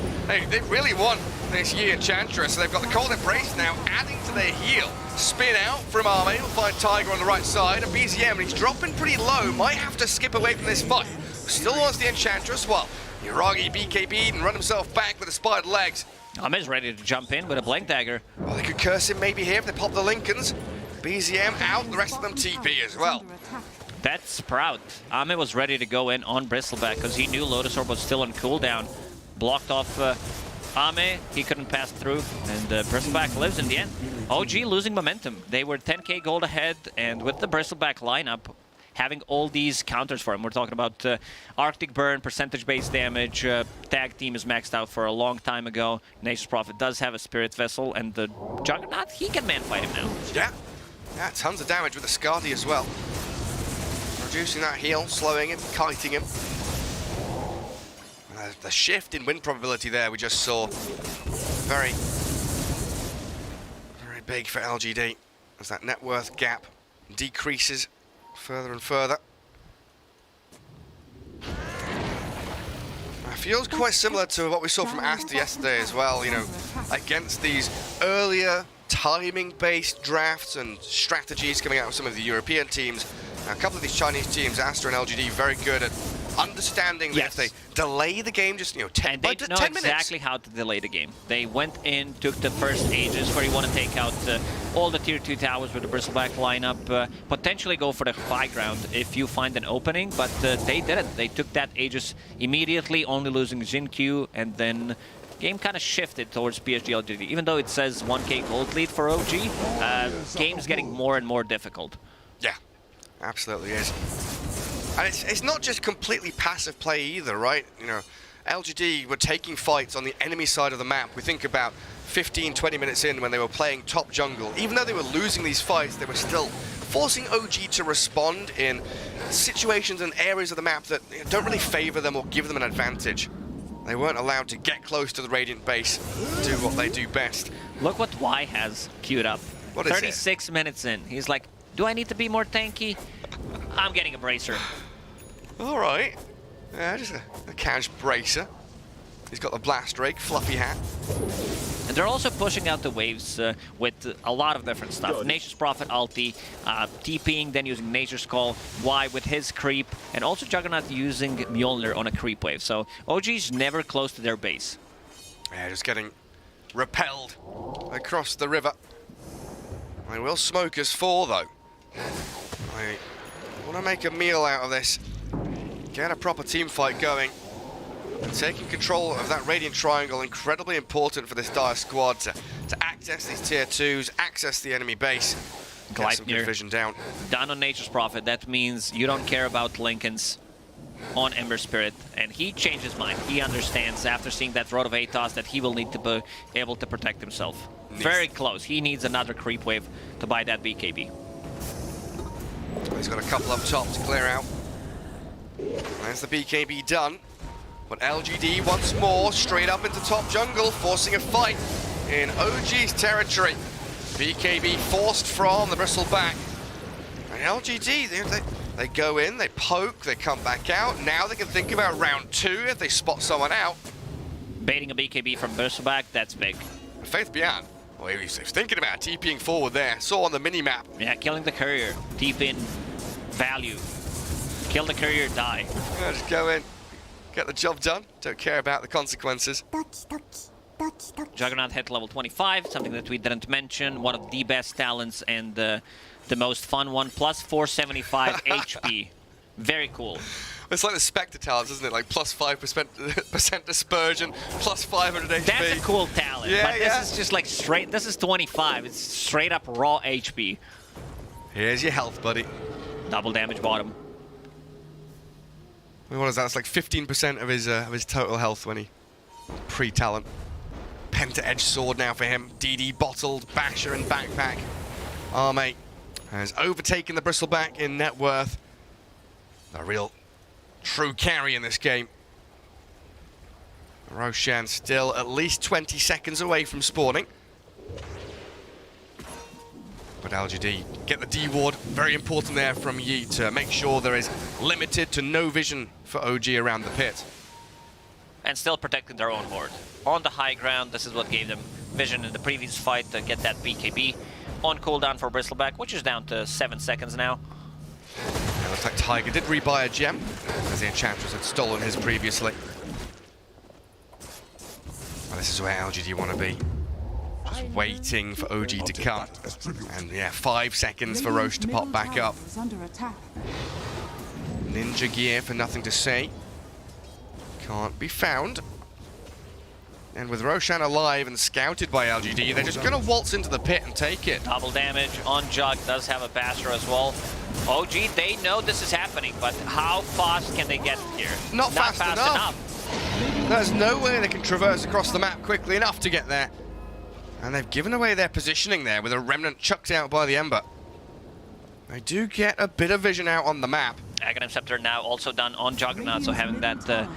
they've really won this year Enchantress, so they've got the Cold Embrace now adding to their heal. Spin out from Arme, we'll find Tiger on the right side, and BZM, and he's dropping pretty low, might have to skip away from this fight. Still wants the Enchantress, well, Yuragi BKB'd and run himself back with the spider legs. Ahmed's ready to jump in with a Blank Dagger. Well, they could curse him maybe here if they pop the Lincolns. BZM out, the rest of them TP as well. That's Sprout. Ahmed was ready to go in on Bristleback because he knew Lotus Orb was still on cooldown. Blocked off Ahmed, he couldn't pass through, and Bristleback lives in the end. OG losing momentum. They were 10k gold ahead, and with the Bristleback lineup, having all these counters for him. We're talking about Arctic Burn, percentage-based damage, tag team is maxed out for a long time ago. Nature's Prophet does have a Spirit Vessel, and the Juggernaut, he can man-fight him now. Yeah, tons of damage with the Skadi as well. Reducing that heal, slowing him, kiting him. The shift in win probability there we just saw. Very big for LGD as that net worth gap decreases further and further. It feels quite similar to what we saw from Aster yesterday as well, you know, against these earlier timing-based drafts and strategies coming out of some of the European teams. Now, a couple of these Chinese teams, Aster and LGD, very good at understanding that if they delay the game just, 10 minutes. And they know exactly how to delay the game. They went in, took the first Aegis where you want to take out all the tier 2 towers with the Bristleback lineup, potentially go for the high ground if you find an opening, but they didn't. They took that Aegis immediately, only losing Xin Q, and then game kind of shifted towards PSG.LGD. Even though it says 1k gold lead for OG, game's getting more and more difficult. Yeah, absolutely is. And it's not just completely passive play either, right? You know, LGD were taking fights on the enemy side of the map. We think about 15, 20 minutes in when they were playing top jungle. Even though they were losing these fights, they were still forcing OG to respond in situations and areas of the map that don't really favor them or give them an advantage. They weren't allowed to get close to the Radiant base, do what they do best. Look what Y has queued up. What is 36 minutes in. He's like, do I need to be more tanky? I'm getting a bracer. All right. Yeah, just a cash bracer. He's got the blast rake, fluffy hat. And they're also pushing out the waves with a lot of different stuff. Nature's Prophet ulti, TPing, then using Nature's Call, Y with his creep, and also Juggernaut using Mjolnir on a creep wave. So OG's never close to their base. Yeah, just getting repelled across the river. They will smoke us 4 though. I want to make a meal out of this. Get a proper team fight going. And taking control of that Radiant Triangle, incredibly important for this Dire squad to access these tier 2s, access the enemy base. Get some good vision down. Done on Nature's Prophet. That means you don't care about Lincolns on Ember Spirit. And he changed his mind. He understands after seeing that Rod of Atos that he will need to be able to protect himself. Very close. He needs another creep wave to buy that BKB. He's got a couple up top to clear out. There's the BKB done. But LGD once more straight up into top jungle, forcing a fight in OG's territory. BKB forced from the Bristleback. And LGD, they go in, they poke, they come back out. Now they can think about round 2 if they spot someone out. Baiting a BKB from Bristleback, that's big. Faith Beyond, well, he was thinking about TPing forward there. Saw on the mini-map. Yeah, killing the courier. TP in value. Kill the courier, die. Yeah, just go in. Get the job done. Don't care about the consequences. Juggernaut hit level 25, something that we didn't mention. One of the best talents and the most fun one. Plus 475 HP. Very cool. It's like the Spectre talents, isn't it? Like plus 5% dispersion, plus 500 HP. That's a cool talent, Yeah, but this is just like straight, this is 25. It's straight up raw HP. Here's your health, buddy. Double damage bottom. What is that? It's like 15% of his total health when he pre-talent. Penta-edge sword now for him. DD bottled, basher and backpack. Arme has overtaken the bristleback in net worth. A real true carry in this game. Roshan still at least 20 seconds away from spawning. But LGD get the D ward. Very important there from Yi to make sure there is limited to no vision for OG around the pit. And still protecting their own horde. On the high ground, this is what gave them vision in the previous fight to get that BKB on cooldown for Bristleback, which is down to 7 seconds now. It looks like Tiger did rebuy a gem, as the Enchantress had stolen his previously. Well, this is where LGD want to be. Just waiting for OG to come. And yeah, 5 seconds for Roche to pop back up. Ninja gear for nothing to say. Can't be found. And with Roshan alive and scouted by LGD, they're just going to waltz into the pit and take it. Double damage on Jug, does have a Basher as well. OG, they know this is happening, but how fast can they get here? Not fast enough. There's no way they can traverse across the map quickly enough to get there. And they've given away their positioning there with a Remnant chucked out by the Ember. They do get a bit of vision out on the map. Aghanim Scepter now also done on Juggernaut, so having that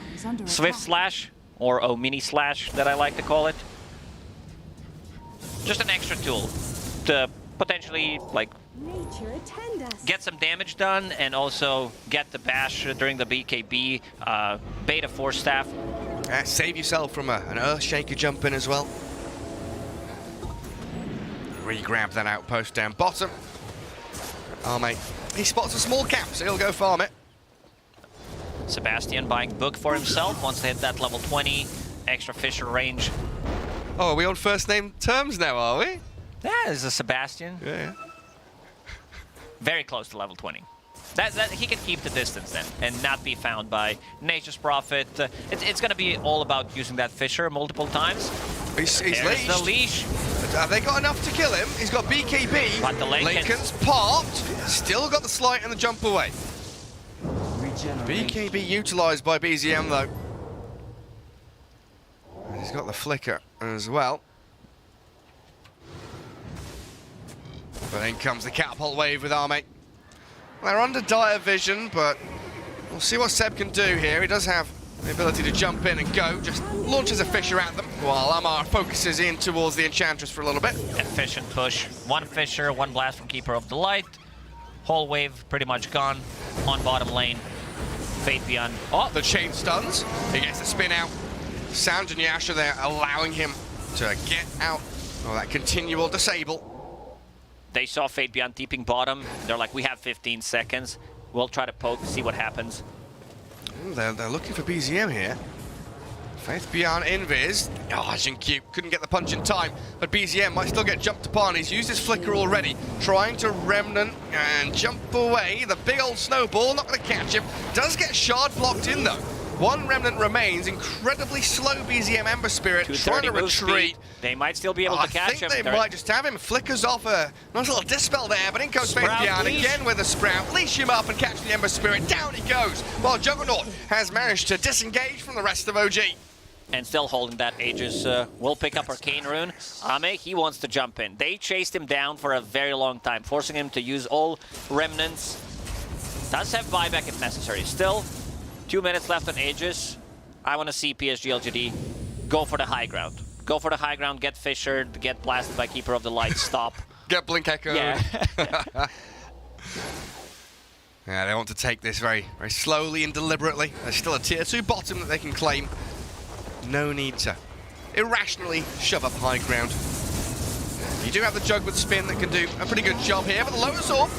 Swift Slash, or mini slash that I like to call it. Just an extra tool to potentially like get some damage done and also get the bash during the BKB, beta 4 staff. Save yourself from an Earthshaker jump in as well. Re-grab that outpost down bottom. Oh mate, he spots a small cap, so he'll go farm it. Sebastian buying book for himself once they hit that level 20 extra Fisher range. Oh, are we on first name terms now, are we? Yeah, there's a Sebastian. Yeah. Very close to level 20. That he can keep the distance then and not be found by Nature's Prophet. It's going to be all about using that Fisher multiple times. He's There's the leash. Have they got enough to kill him? He's got BKB. But the Lincoln's popped. Still got the slight and the jump away. BKB utilized by BZM though. And he's got the flicker as well. But then comes the catapult wave with Arme. They're under dire vision, but we'll see what Seb can do here. He does have the ability to jump in and go. Just launches a Fisher at them, while Amar focuses in towards the Enchantress for a little bit. Efficient push. One Fisher, one blast from Keeper of the Light. Whole wave pretty much gone on bottom lane. Fate Beyond. Oh, the chain stuns. He gets the spin out. Sanj and Yasha there allowing him to get out of that continual disable. They saw Fate Beyond deeping bottom. They're like, we have 15 seconds. We'll try to poke, see what happens. They're looking for BZM here. Faith Beyond Invis. Oh, Jinkyu couldn't get the punch in time, but BZM might still get jumped upon. He's used his flicker already, trying to Remnant and jump away. The big old snowball, not going to catch him. Does get shard blocked in though. One Remnant remains. Incredibly slow BZM Ember Spirit, trying to retreat. They might still be able to catch him. I think they might just have him. Flickers off a nice little dispel there, but in goes Faith Beyond again with a Sprout. Leash him up and catch the Ember Spirit. Down he goes, while Juggernaut has managed to disengage from the rest of OG. And still holding that Aegis will pick up Arcane Rune. Ame, he wants to jump in. They chased him down for a very long time, forcing him to use all Remnants. Does have buyback if necessary. Still, 2 minutes left on Aegis. I want to see PSG.LGD go for the high ground. Go for the high ground, get Fishered, get blasted by Keeper of the Light, stop. Get Blink Echo. Yeah. Yeah, they want to take this very, very slowly and deliberately. There's still a tier 2 bottom that they can claim. No need to irrationally shove up high ground. You do have the Jug with spin that can do a pretty good job here, but the Lotus Orb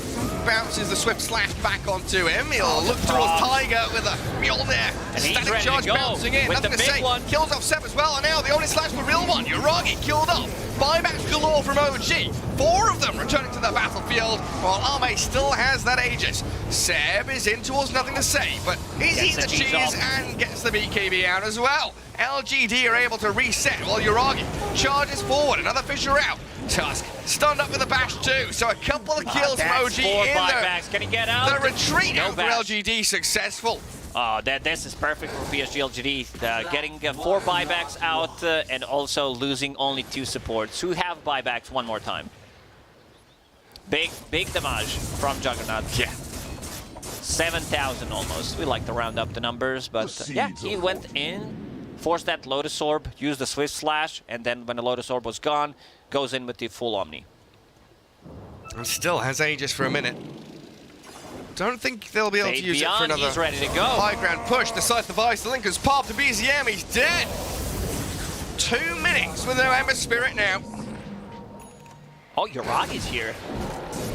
bounces the Swift Slash back onto him. He'll look towards Tiger with a Mjolnir. Static charge bouncing in. Nothing to say. Kills off Seb as well, and now the only slash, the real one, Yuragi killed off Buybacks galore from OG. 4 of them returning to the battlefield, while Arme still has that Aegis. Seb is in towards nothing to say, but he's eating the cheese and gets the BKB out as well. LGD are able to reset while Yuragi charges forward. Another Fissure out. Tusk stunned up with a bash too, so a couple of kills from OG in there. Can he get out? The retreat out for LGD successful. This is perfect for PSG.LGD, getting 4 buybacks out and also losing only 2 supports who have buybacks one more time. Big damage from Juggernaut. Yeah. 7,000 almost. We like to round up the numbers, but yeah, he went in, forced that Lotus Orb, used the Swift Slash, and then when the Lotus Orb was gone, goes in with the full Omni. And still has Aegis for a minute. Don't think they'll be able to use it for another he's ready to go. high ground push. The Scythe of Ice, the link is popped to BZM, he's dead. 2 minutes with no Ember Spirit now. Oh, Yuragi's here.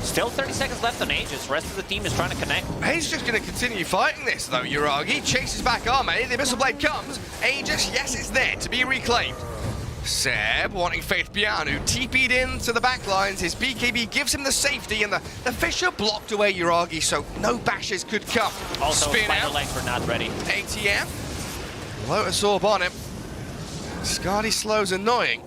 Still 30 seconds left on Aegis. Rest of the team is trying to connect. He's just going to continue fighting this though, Yuragi. Chases back Arme, the Abyssal Blade comes. Aegis, yes, it's there to be reclaimed. Seb wanting Faith Bian, who TP'd into the back lines. His BKB gives him the safety, and the Fissure blocked away Yuragi, so no bashes could come. Also, Spin final out. legs were not ready. ATF. Lotus Orb on him. Scardy Slow's annoying,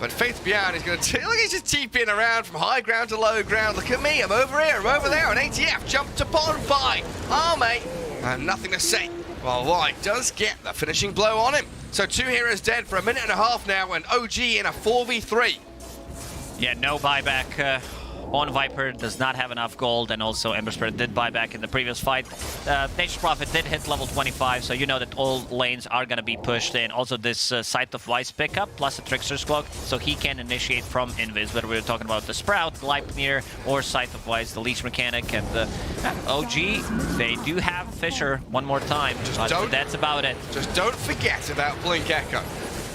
but Faith Bian is going to... Look, he's just TPing around from high ground to low ground. Look at me, I'm over here, I'm over there, and ATF jumped upon by Arme. And nothing to say. Well, White does get the finishing blow on him. So 2 heroes dead for a minute and a half now, and OG in a 4v3. Yeah, no buyback on Viper, does not have enough gold, and also Ember Spirit did buyback in the previous fight. Nature's Prophet did hit level 25, so you know that all lanes are going to be pushed in. Also this Scythe of Vice pickup, plus a Trickster's Cloak, so he can initiate from Invis, whether we're talking about the Sprout, Gleipnir, or Scythe of Vice, the Leech mechanic, and OG, they do have Fissure one more time, but that's about it. Just don't forget about Blink Echo.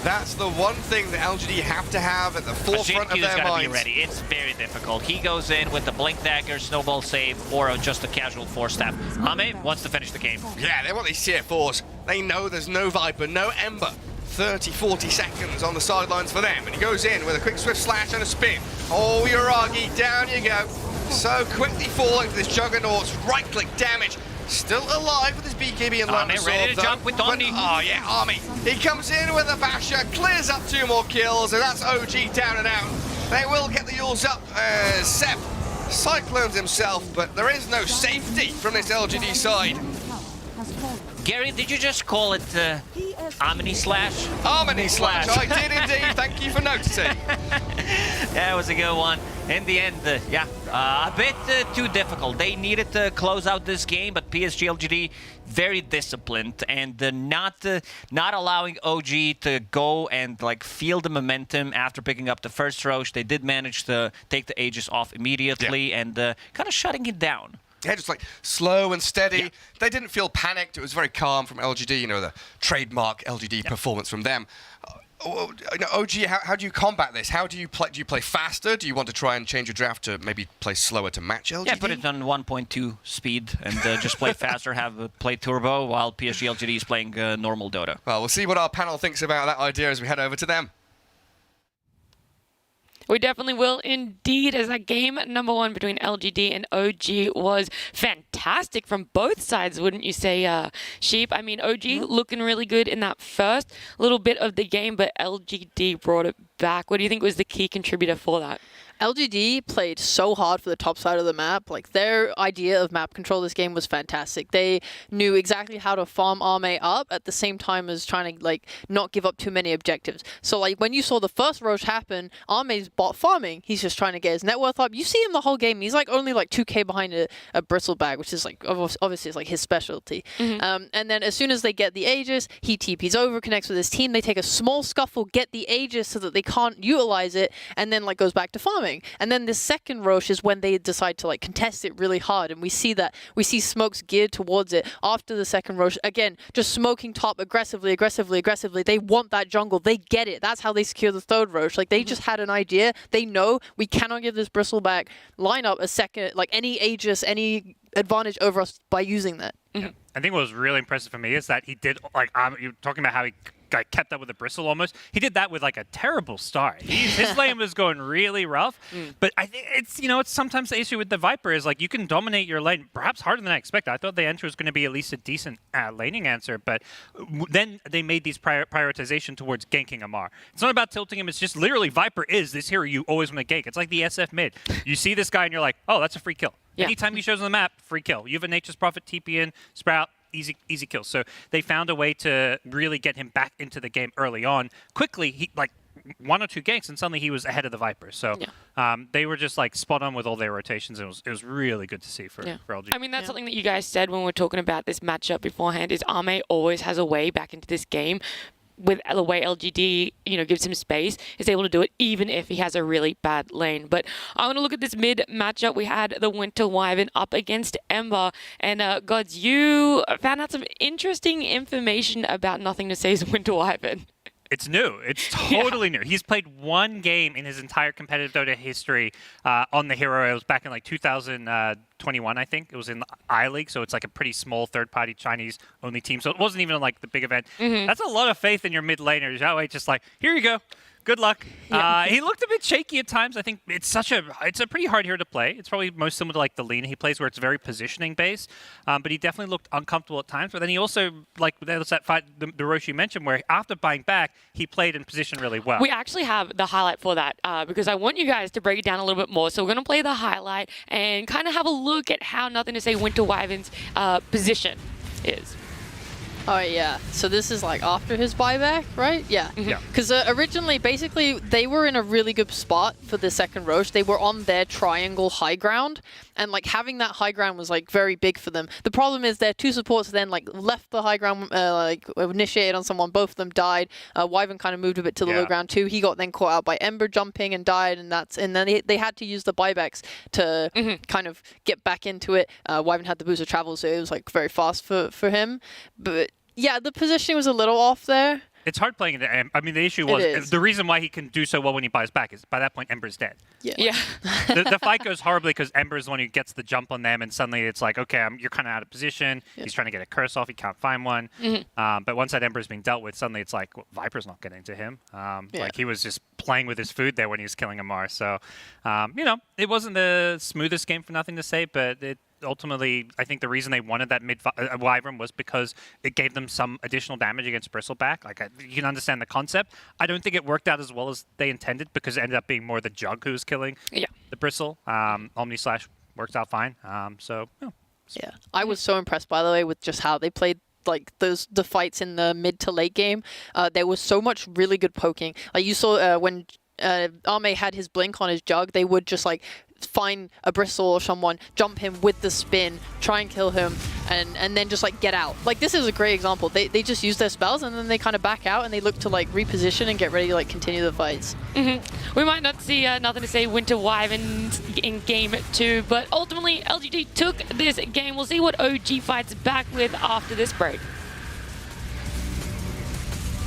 That's the one thing that LGD have to have at the forefront of their minds. Be ready. It's very difficult. He goes in with the Blink Dagger, Snowball Save, or just a casual 4-step. Ame wants to finish the game. Yeah, they want these tier 4s. They know there's no Viper, no Ember. 30, 40 seconds on the sidelines for them. And he goes in with a quick Swift Slash and a spin. Oh, Yuragi, down you go. So quickly falling for this Juggernaut's right-click damage. Still alive with his BKB and Lotus Orb, ready to jump with Omni. Oh yeah, Army. He comes in with a basher, clears up 2 more kills, and that's OG down and out. They will get the Yules up. Seb cyclones himself, but there is no safety from this LGD side. Gary, did you just call it Omni Slash? Omni Slash, I did indeed. Thank you for noticing. That was a good one. In the end, a bit too difficult. They needed to close out this game, but PSG.LGD very disciplined and not allowing OG to go and feel the momentum after picking up the first Roche. They did manage to take the Aegis off immediately and kind of shutting it down. Yeah, just slow and steady. Yeah. They didn't feel panicked. It was very calm from LGD, you know, the trademark LGD performance from them. OG, how do you combat this? How do you play? Do you play faster? Do you want to try and change your draft to maybe play slower to match LGD? Yeah, put it on 1.2 speed and just play faster, play turbo, while PSG.LGD is playing normal Dota. Well, we'll see what our panel thinks about that idea as we head over to them. We definitely will indeed, as that game number 1 between LGD and OG was fantastic from both sides, wouldn't you say, Sheep? I mean, OG looking really good in that first little bit of the game, but LGD brought it back. What do you think was the key contributor for that? LGD played so hard for the top side of the map. Their idea of map control this game was fantastic. They knew exactly how to farm Arme up at the same time as trying to not give up too many objectives. So when you saw the first Roche happen, Arme's bot farming. He's just trying to get his net worth up. You see him the whole game. He's only 2k behind a Bristlebag, which is obviously it's his specialty. And then as soon as they get the Aegis, he TPs over, connects with his team. They take a small scuffle, get the Aegis so that they can't utilize it, and then goes back to farming. And then the second Roche is when they decide to contest it really hard, and we see Smokes geared towards it after the second Roche. Again, just smoking top aggressively. They want that jungle. They get it. That's how they secure the third Roche. They just had an idea. They know we cannot give this Bristleback lineup a second, any Aegis, any advantage over us by using that. I think what was really impressive for me is that he did, you're talking about how he like, kept up with the Bristle almost. He did that with like a terrible start. His lane was going really rough. But I think it's, you know, it's sometimes the issue with the Viper is like you can dominate your lane perhaps harder than I expected. I thought the answer was going to be at least a decent laning answer, but then they made these prioritization towards ganking Amar. It's not about tilting him. It's just literally Viper is this hero you always want to gank. It's like the SF mid. You see this guy and you're like, oh, that's a free kill. Yeah. Anytime he shows on the map, free kill. You have a Nature's Prophet, TP in, Sprout, easy kill. So they found a way to really get him back into the game early on. Quickly, he like 1 or 2 ganks, and suddenly he was ahead of the Viper. So they were just like spot on with all their rotations. It was really good to see for LG. I mean, that's something that you guys said when we were talking about this matchup beforehand, is Arme always has a way back into this game. With the way LGD, you know, gives him space, is able to do it even if he has a really bad lane. But I want to look at this mid matchup. We had the Winter Wyvern up against Ember, and Gods, you found out some interesting information about Nothing to Say's Winter Wyvern. It's new. It's totally new. He's played 1 game in his entire competitive Dota history on the hero. It was back in like 2021, I think. It was in the I-League, so it's like a pretty small third-party Chinese-only team. So it wasn't even like the big event. That's a lot of faith in your mid laners. That way, just like, here you go. Good luck. He looked a bit shaky at times. I think it's a pretty hard hero to play. It's probably most similar to like the Lina he plays, where it's very positioning based. But he definitely looked uncomfortable at times. But then he also, like there was that fight the Roche you mentioned, where after buying back, he played in position really well. We actually have the highlight for that because I want you guys to break it down a little bit more. So we're going to play the highlight and kind of have a look at how Nothing to Say Winter Wyvern's position is. Oh, yeah. So this is like after his buyback, right? Yeah. Yeah. Because originally, basically, they were in a really good spot for the second Roche. They were on their triangle high ground, and like having that high ground was like very big for them. The problem is their 2 supports then like left the high ground, like initiated on someone. Both of them died. Wyvern kind of moved a bit to the low ground too. He got then caught out by Ember jumping and died, and then they had to use the buybacks to kind of get back into it. Wyvern had the boost of travel, so it was like very fast for him. But yeah, the positioning was a little off there. It's hard playing it. I mean, the issue was the reason why he can do so well when he buys back is by that point Ember's dead. Yeah. The fight goes horribly because Ember's the one who gets the jump on them, and suddenly it's like, okay, you're kind of out of position. He's trying to get a curse off. He can't find one. But once that Ember's being dealt with, suddenly it's like, well, Viper's not getting to him. Like he was just playing with his food there when he was killing Amar. So, you know, it wasn't the smoothest game for Nothing to Say, but ultimately, I think the reason they wanted that mid Wyvern was because it gave them some additional damage against Bristleback. Like, you can understand the concept. I don't think it worked out as well as they intended because it ended up being more the Jug who was killing the Bristle. Omni-Slash worked out fine. Yeah, I was so impressed, by the way, with just how they played like the fights in the mid to late game. There was so much really good poking. Like you saw when Arme had his blink on his Jug, they would just like find a Bristle or someone, jump him with the spin, try and kill him, and then just like get out. Like this is a great example. They just use their spells and then they kind of back out and they look to like reposition and get ready to like continue the fights. We might not see Nothing to Say Winter Wyvern in game 2, but ultimately LGD took this game. We'll see what OG fights back with after this break.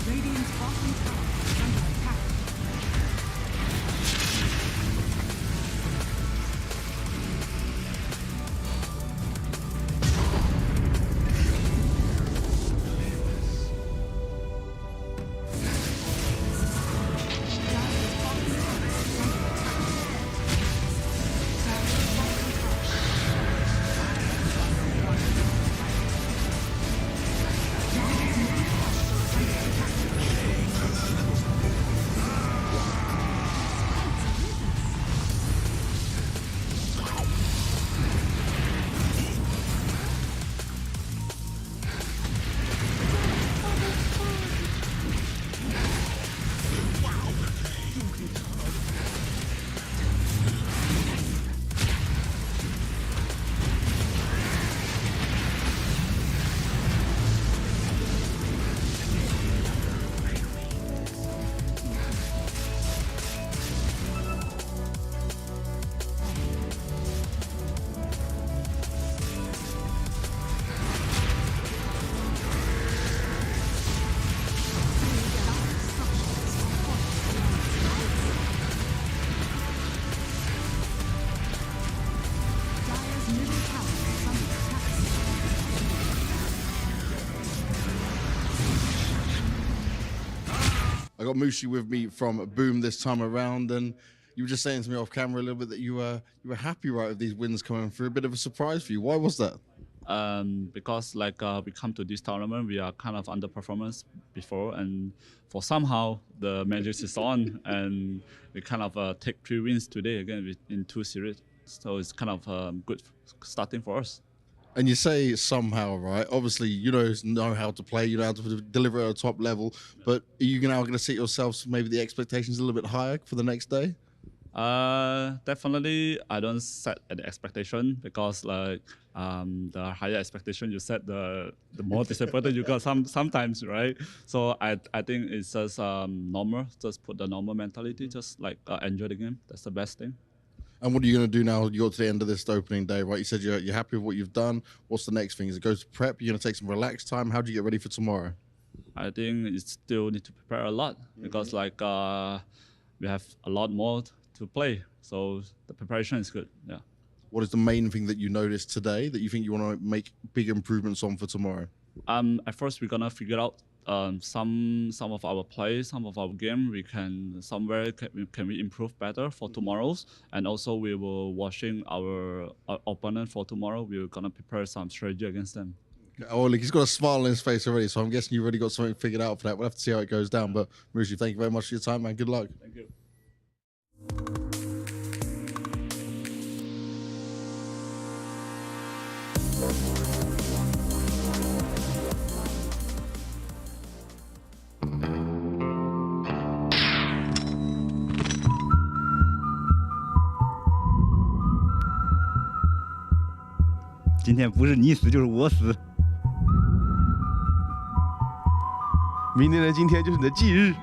Radiant's bottom tower is under attack. I got Mushi with me from Boom this time around, and you were just saying to me off camera a little bit that you were happy, right, with these wins coming through. A bit of a surprise for you. Why was that? Because we come to this tournament, we are kind of underperformance before, and for somehow the magic is on, and we kind of take 3 wins today again in 2 series. So it's kind of good starting for us. And you say somehow, right? Obviously, you know how to play, you know how to deliver at a top level, but are you now going to set yourselves maybe the expectations a little bit higher for the next day? Definitely, I don't set an expectation because the higher expectation you set, the more disappointed you got sometimes, right? So I think it's just normal. Just put the normal mentality, just enjoy the game. That's the best thing. And what are you going to do now? You got to the end of this opening day, right? You said you're happy with what you've done. What's the next thing? Is it go to prep? You're going to take some relaxed time? How do you get ready for tomorrow? I think you still need to prepare a lot because we have a lot more to play. So the preparation is good. Yeah. What is the main thing that you noticed today that you think you want to make big improvements on for tomorrow? At first, we're gonna figure out some of our plays, some of our game. We can can we improve better for tomorrow's, and also we will watching our opponent for tomorrow. We're gonna prepare some strategy against them. Oh, look, he's got a smile on his face already, so I'm guessing you've already got something figured out for that. We'll have to see how it goes down. But Mushi, thank you very much for your time, man. Good luck. Thank you.今天不是你死就是我死。明天的今天就是你的忌日。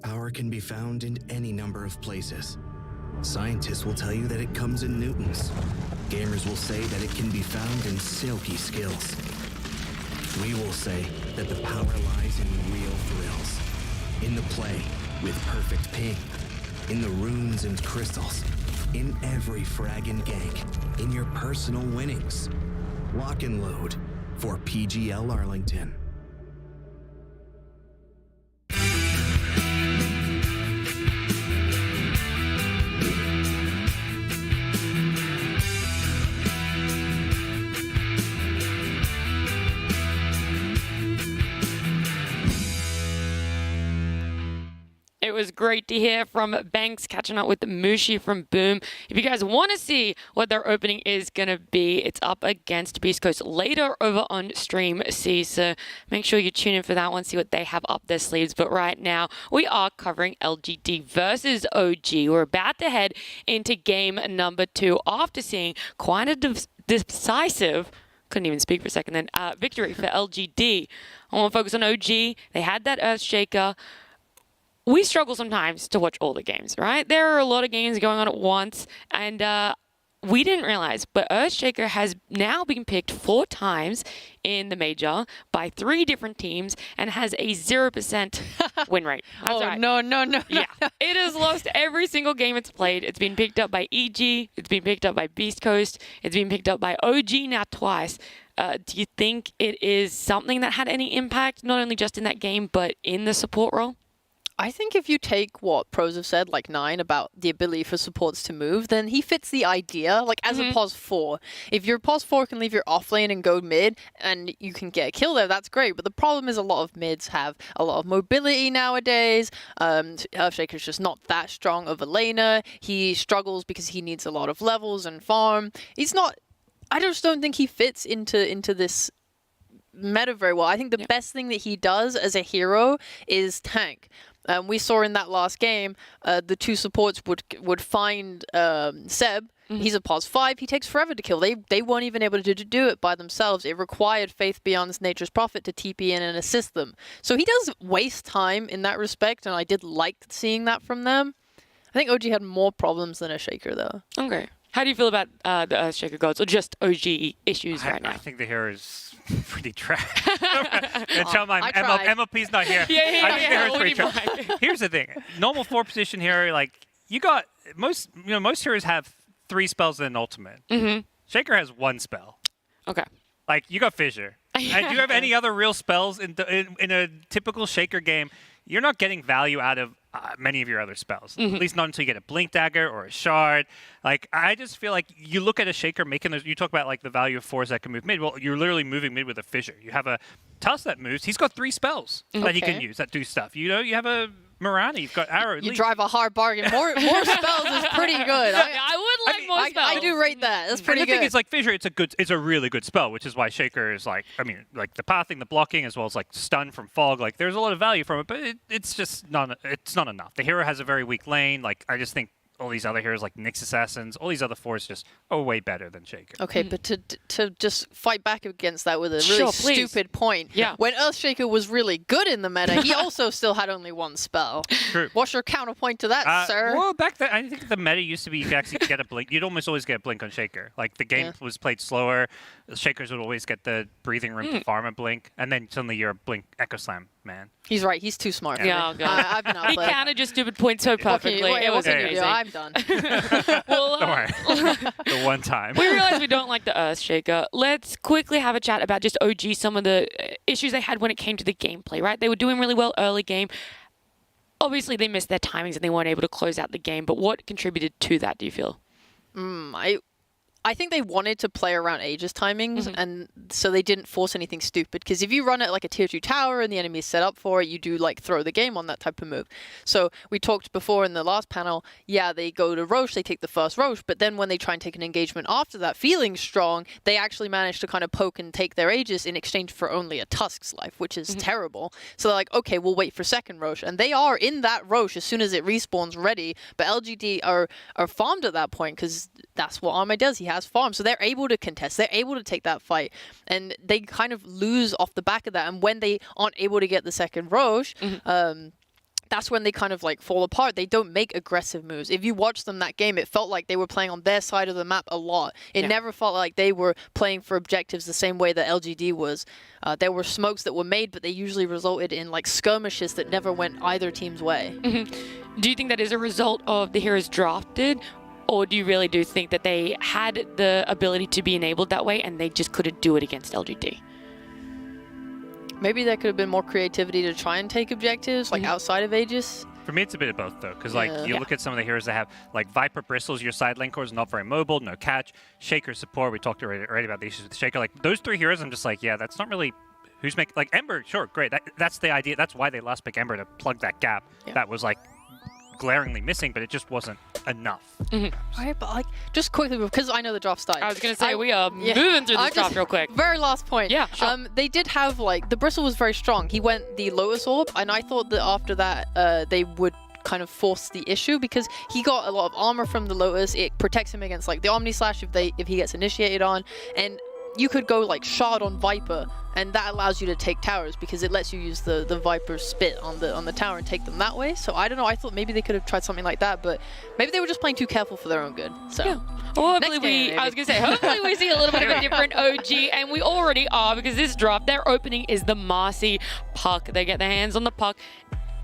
Power can be found in any number of places. Scientists will tell you that it comes in newtons. Gamers will say that it can be found in silky skills. We will say that the power lies in real thrills. In the play with perfect ping. In the runes and crystals. In every frag and gank. In your personal winnings. Lock and load for PGL Arlington. It was great to hear from Banks catching up with Mushi from Boom. If you guys want to see what their opening is going to be, it's up against Beast Coast later over on Stream C. So make sure you tune in for that one, see what they have up their sleeves. But right now, we are covering LGD versus OG. We're about to head into game number 2 after seeing quite a decisive, couldn't even speak for a second then, victory for LGD. I want to focus on OG. They had that Earthshaker. we struggle sometimes to watch all the games, right? There are a lot of games going on at once, and we didn't realize, but Earthshaker has now been picked 4 times in the major by 3 different teams and has a 0% win rate. That's right. No. Yeah. It has lost every single game it's played. It's been picked up by EG. It's been picked up by beastcoast. It's been picked up by OG now twice. Do you think it is something that had any impact, not only just in that game, but in the support role? I think if you take what pros have said, like 9, about the ability for supports to move, then he fits the idea, like as a POS 4. If your POS 4 can leave your off lane and go mid, and you can get a kill there, that's great. But the problem is a lot of mids have a lot of mobility nowadays. Earthshaker's just not that strong of a laner. He struggles because he needs a lot of levels and farm. He's not... I just don't think he fits into this meta very well. I think the best thing that he does as a hero is tank. We saw in that last game, the 2 supports would find Seb. He's a POS 5. He takes forever to kill. They weren't even able to do it by themselves. It required Faith Beyond's Nature's Prophet to TP in and assist them. So he does waste time in that respect, and I did like seeing that from them. I think OG had more problems than Earthshaker, though. Okay. How do you feel about the Earthshaker gods, or just OG issues right now? I think the hero is pretty trash. Until my MLP's not here. I think the hero's pretty trash. Here's the thing: normal 4 position hero, like you got most heroes have 3 spells and an ultimate. Shaker has 1 spell. Okay. Like you got Fissure. And do you have any other real spells in a typical Shaker game? You're not getting value out of many of your other spells. At least not until you get a Blink Dagger or a Shard. Like, I just feel like you look at a Shaker making those... You talk about, like, the value of 4s that can move mid. Well, you're literally moving mid with a Fissure. You have a Tusk that moves. He's got 3 spells that he can use that do stuff. You know, you have a Mirani. You've got Arrow. You drive a hard bargain. More spells is pretty good. I would like more spells. I do rate that. That's pretty good. good. The thing is, like, Fissure, it's a really good spell, which is why Shaker is, like, I mean, like, the pathing, the blocking, as well as, like, stun from Fog. Like, there's a lot of value from it, but it's just not enough. The hero has a very weak lane. Like, I just think all these other heroes like Nyx Assassins, all these other 4s just are way better than Shaker. Okay, but to just fight back against that with a really stupid point. Yeah. When Earthshaker was really good in the meta, he also still had only 1 spell. True. What's your counterpoint to that, sir? Well, back then, I think the meta used to be you could actually get a blink. You'd almost always get a blink on Shaker. Like, the game was played slower. The Shakers would always get the breathing room to farm a blink, and then suddenly you're a blink Echo Slam, man. He's right. He's too smart. Yeah, I've been outplayed. He counted your stupid point so perfectly. Okay, it was amazing. I'm done. Well, don't worry. The one time. We realize we don't like the Earthshaker. Let's quickly have a chat about just OG, some of the issues they had when it came to the gameplay, right? They were doing really well early game. Obviously, they missed their timings and they weren't able to close out the game, but what contributed to that, do you feel? I think they wanted to play around Aegis timings, and so they didn't force anything stupid. Because if you run it like a tier 2 tower and the enemy is set up for it, you do like throw the game on that type of move. So we talked before in the last panel, yeah, they go to Roche, they take the first Roche, but then when they try and take an engagement after that, feeling strong, they actually manage to kind of poke and take their Aegis in exchange for only a Tusk's life, which is terrible. So they're like, okay, we'll wait for second Roche. And they are in that Roche as soon as it respawns ready, but LGD are farmed at that point because that's what Armor does. He has farm, so they're able to contest, they're able to take that fight, and they kind of lose off the back of that. And when they aren't able to get the second Roche, that's when they kind of like fall apart. They don't make aggressive moves. If you watch them that game, it felt like they were playing on their side of the map a lot. It never felt like they were playing for objectives the same way that LGD was. There were smokes that were made, but they usually resulted in like skirmishes that never went either team's way. Do you think that is a result of the heroes drafted? Or do you really do think that they had the ability to be enabled that way and they just couldn't do it against LGD? Maybe there could have been more creativity to try and take objectives, like outside of Aegis. For me, it's a bit of both, though, because like you look at some of the heroes that have, like Viper Bristles, your side lane core is not very mobile, no catch. Shaker support, we talked already about the issues with Shaker. Like, those 3 heroes, I'm just like, yeah, that's not really... Who's making... Like, Ember, sure, great. That's the idea. That's why they last pick Ember, to plug that gap that was, like, glaringly missing, but it just wasn't enough. Right, but like, just quickly, because I know the draft started. I was going to say, we are moving through this draft real quick. Very last point. Yeah, sure. They did have, like, the Bristle was very strong. He went the Lotus Orb, and I thought that after that, they would kind of force the issue, because he got a lot of armor from the Lotus. It protects him against, like, the Omni Slash if he gets initiated on, and you could go like shard on Viper, and that allows you to take towers because it lets you use the Viper spit on the tower and take them that way. So I don't know. I thought maybe they could have tried something like that, but maybe they were just playing too careful for their own good. So. Yeah. Well, hopefully I was going to say, hopefully we see a little bit of a different OG, and we already are, because this draft, their opening is the Marcy Puck. They get their hands on the Puck.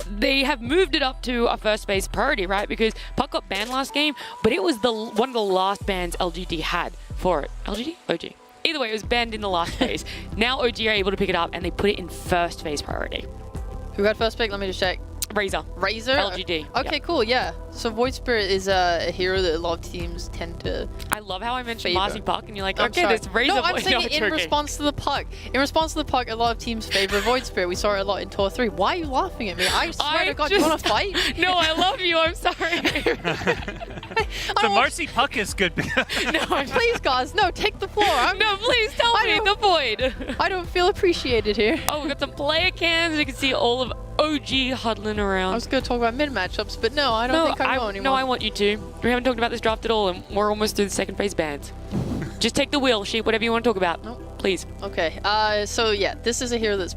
They have moved it up to a first phase priority, right? Because Puck got banned last game, but it was one of the last bans LGD had for it. LGD? OG. Either way, it was banned in the last phase. Now OG are able to pick it up, and they put it in first phase priority. Who got first pick? Let me just check. Razor. Razor? LGD. Okay, yep. Cool, yeah. So Void Spirit is a hero that a lot of teams tend to I love how I mentioned Marcy Puck, and you're like, I'm okay, sorry. this Razor. No, I'm saying it in joking. response to the Puck. In response to the Puck, a lot of teams favor Void Spirit. We saw it a lot in Tour 3. Why are you laughing at me? I swear to God, you want to fight? No, I love you. I'm sorry. The Marcy Puck is good. No, please, guys, no, take the floor. No, please tell me the Void. I don't feel appreciated here. Oh, we got some player cams. You can see all of OG huddling around. I was going to talk about mid matchups, but no, I don't think I will anymore. No, I want you to. We haven't talked about this draft at all, and we're almost through the second phase bans. Just take the wheel, Sheep, whatever you want to talk about. Nope. Please. Okay, so yeah, this is a hero that's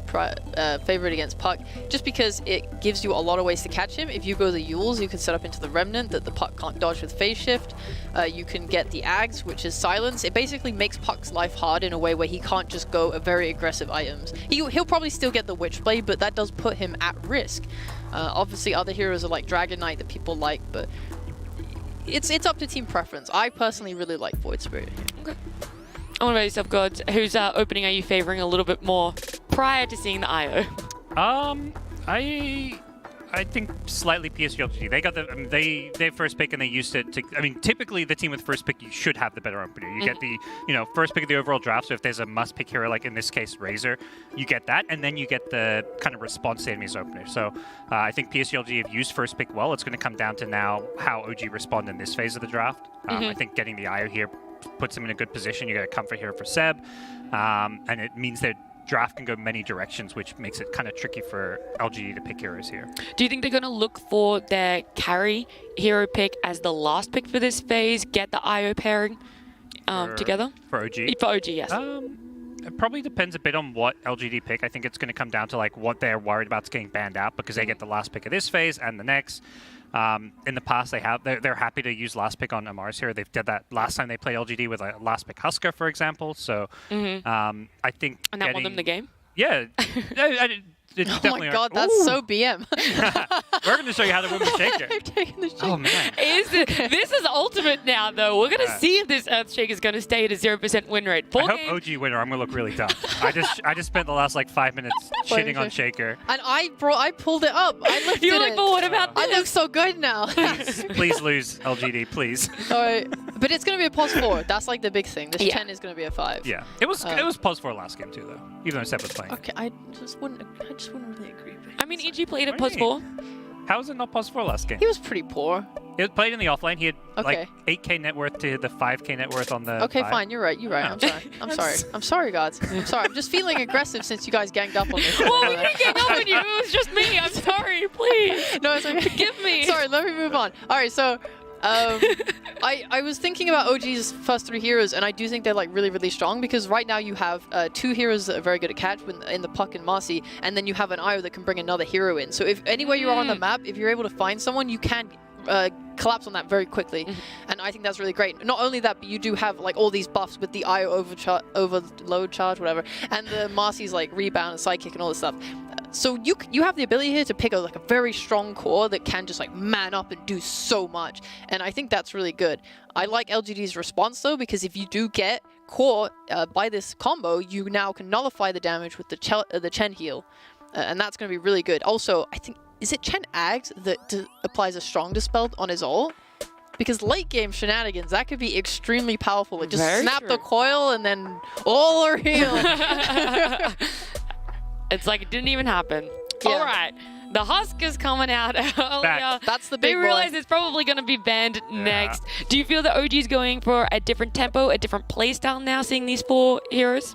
favored against Puck, just because it gives you a lot of ways to catch him. If you go the Yules, you can set up into the Remnant that the Puck can't dodge with phase shift. You can get the Ags, which is silence. It basically makes Puck's life hard in a way where he can't just go very aggressive items. He'll probably still get the Witchblade, but that does put him at risk. Obviously, other heroes are like Dragon Knight that people like, but it's up to team preference. I personally really like Void Spirit here. Okay. What about yourself, Gods? Whose opening are you favoring a little bit more prior to seeing the IO? I think slightly PSG.LGD. They got their first pick, and they used it to. I mean, typically the team with first pick, you should have the better opener. You get the first pick of the overall draft. So if there's a must pick hero, like in this case Razor, you get that, and then you get the kind of response to enemies opener. So I think PSG.LGD have used first pick well. It's going to come down to now how OG respond in this phase of the draft. I think getting the IO here puts them in a good position. You got a comfort hero for Seb, and it means that draft can go many directions, which makes it kind of tricky for LGD to pick heroes here. Do you think they're going to look for their carry hero pick as the last pick for this phase, get the IO pairing together? For OG? For OG, yes. It probably depends a bit on what LGD pick. I think it's going to come down to like what they're worried about getting banned out, because they get the last pick of this phase and the next. In the past, they're happy to use last pick on Amar's here. They've did that last time they played LGD with a last pick Husker, for example. So I think and that won them the game? Yeah. Oh my God, that's so BM. We're going to show you how to win with Shaker. I've taken the Shaker. Oh man. This is ultimate now, though. We're going to see if this Earthshake is going to stay at a 0% win rate. I hope OG winner. I'm going to look really dumb. I just spent the last like 5 minutes shitting on Shaker. And I pulled it up. I lifted You're like, but what about this? I look so good now. Please lose LGD, please. All right, but it's going to be a +4. That's like the big thing. This 10 is going to be a 5. Yeah, it was +4 last game too, though. Even though Seb was playing. Okay, I just wouldn't really agree. I mean, EG played at +4. How was it not +4 last game? He was pretty poor. He played in the offlane. He had like 8k net worth to the 5k net worth on the. Okay, fine. You're right. I'm sorry. I'm sorry, gods. I'm sorry. I'm just feeling aggressive since you guys ganged up on me. Well, we didn't gang up on you. It was just me. I'm sorry. Please. No, it's okay. Forgive me. Sorry. Let me move on. All right. So. I was thinking about OG's first 3 heroes, and I do think they're like really, really strong, because right now you have 2 heroes that are very good at catch in the Puck and Marcy, and then you have an IO that can bring another hero in. So if anywhere you are on the map, if you're able to find someone, you can collapse on that very quickly, and I think that's really great. Not only that, but you do have like all these buffs with the IO overload charge, whatever, and the Marcy's like rebound and sidekick and all this stuff. So you have the ability here to pick a very strong core that can just like man up and do so much, and I think that's really good. I like LGD's response though, because if you do get core by this combo, you now can nullify the damage with the Chen heal, and that's going to be really good. Also, I think, is it Chen Ags that applies a strong dispel on his ult? Because late game shenanigans, that could be extremely powerful. Like just snap the coil and then all or heal. It's like it didn't even happen. Yeah. All right. The Husk is coming out earlier. That's the big They realize it's probably going to be banned next. Do you feel that OG is going for a different tempo, a different playstyle now, seeing these 4 heroes?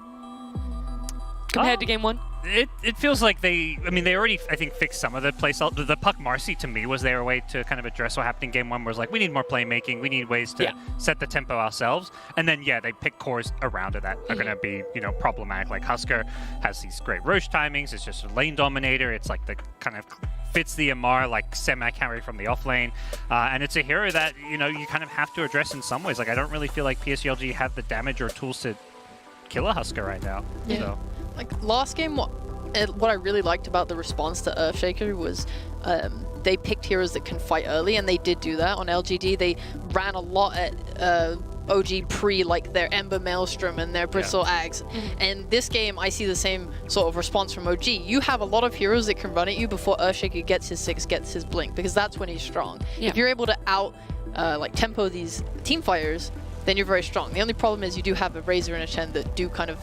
Compared to game 1? It feels like they already, I think, fixed some of the play style. The Puck Marcy, to me, was their way to kind of address what happened in Game 1, where it was like, we need more playmaking, we need ways to set the tempo ourselves. And then, they pick cores around it that are going to be, problematic. Like Husker has these great Roche timings, it's just a lane dominator, it's like the kind of fits the Amar like semi-carry from the off lane. And it's a hero that, you kind of have to address in some ways. Like, I don't really feel like PSG.LGD have the damage or tools to kill a Husker right now. Yeah. So. Like last game, what I really liked about the response to Earthshaker was they picked heroes that can fight early, and they did do that on LGD. They ran a lot at OG pre, like their Ember Maelstrom and their Bristle Axe. And this game, I see the same sort of response from OG. You have a lot of heroes that can run at you before Earthshaker gets his 6, gets his Blink, because that's when he's strong. If you're able to tempo these team fighters, then you're very strong. The only problem is you do have a Razor and a Chen that do kind of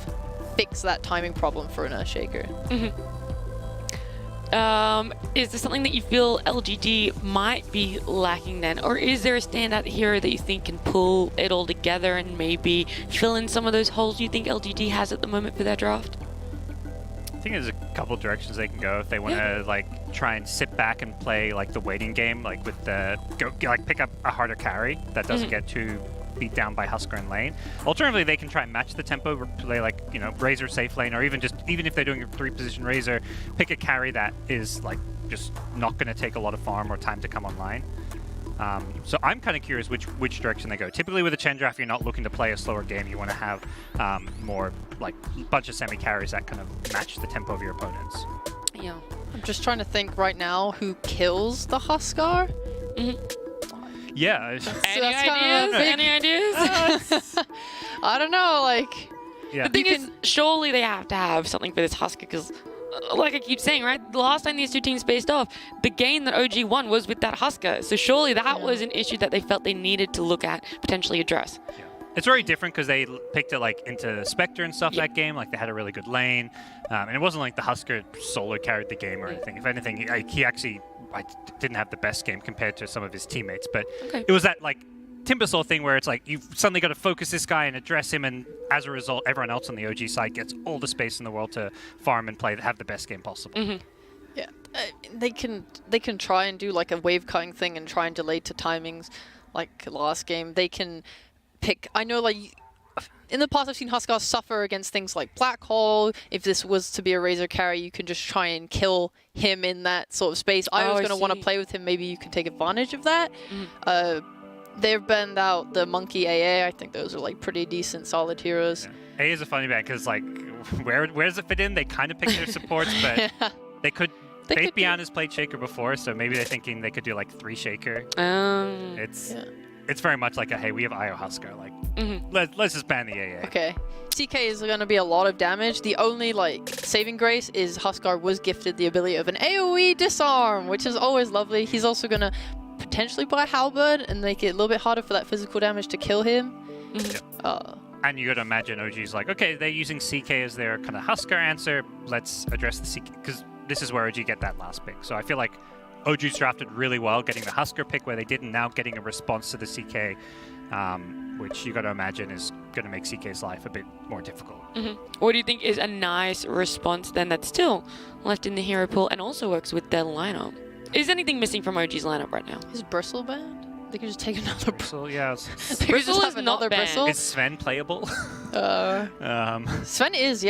fix that timing problem for an Earthshaker. Is there something that you feel LGD might be lacking then? Or is there a standout hero that you think can pull it all together and maybe fill in some of those holes you think LGD has at the moment for their draft? I think there's a couple directions they can go if they want to try and sit back and play the waiting game, with the pick up a harder carry that doesn't get too beat down by Husker in lane. Alternatively, they can try and match the tempo, play Razor safe lane, or even if they're doing a 3-position Razor, pick a carry that is just not going to take a lot of farm or time to come online. So I'm kind of curious which direction they go. Typically with a Chen draft, you're not looking to play a slower game. You want to have more bunch of semi carries that kind of match the tempo of your opponents. Yeah, I'm just trying to think right now who kills the Huskar. Yeah. Any ideas? I don't know, The thing is, surely they have to have something for this Husker, because like I keep saying, right, the last time these two teams faced off, the game that OG won was with that Husker, so surely that was an issue that they felt they needed to look at, potentially address. Yeah. It's very different because they picked it into Spectre and stuff that game. They had a really good lane, and it wasn't like the Husker solo carried the game or anything. If anything, he actually didn't have the best game compared to some of his teammates. But it was that Timbersaw thing where it's you've suddenly got to focus this guy and address him, and as a result, everyone else on the OG side gets all the space in the world to farm and play, have the best game possible. Yeah, they can try and do a wave cutting thing and try and delay to timings, like last game. They can pick. I know in the past I've seen Huskar suffer against things like Black Hole. If this was to be a Razor carry, you can just try and kill him in that sort of space. I was going to want to play with him. Maybe you can take advantage of that. They've banned out the Monkey AA. I think those are pretty decent, solid heroes. Yeah. AA is a funny ban because where does it fit in? They kind of pick their supports, but they could. Faith Beyond has played Shaker before, so maybe they're thinking they could do 3 Shaker. It's very much hey, we have IO Husker. Let's just ban the AA. Okay. CK is going to be a lot of damage. The only saving grace is Huskar was gifted the ability of an AoE disarm, which is always lovely. He's also going to potentially buy Halberd and make it a little bit harder for that physical damage to kill him. And you got to imagine OG's okay, they're using CK as their kind of Husker answer. Let's address the CK, because this is where OG get that last pick. So I feel like OG's drafted really well, getting the Husker pick where they didn't, now getting a response to the CK, which you got to imagine is going to make CK's life a bit more difficult. What do you think is a nice response then that's still left in the hero pool and also works with their lineup? Is anything missing from OG's lineup right now? Is Bristle banned? They could just take another Bristle. Yeah. Bristle is another Bristle. Is Sven playable? Sven is,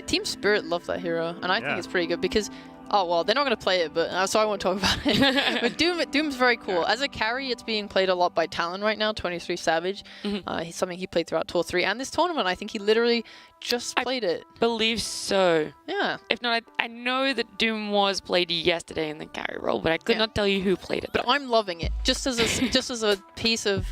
Team Spirit love that hero, and I think it's pretty good because, they're not going to play it, but so I won't talk about it. But Doom's very cool. Yeah. As a carry, it's being played a lot by Talon right now, 23 Savage. He's something he played throughout Tour 3 and this tournament. I think he literally just played it. Believe so. Yeah. If not, I know that Doom was played yesterday in the carry role, but I could not tell you who played it. But I'm loving it. Just as a piece of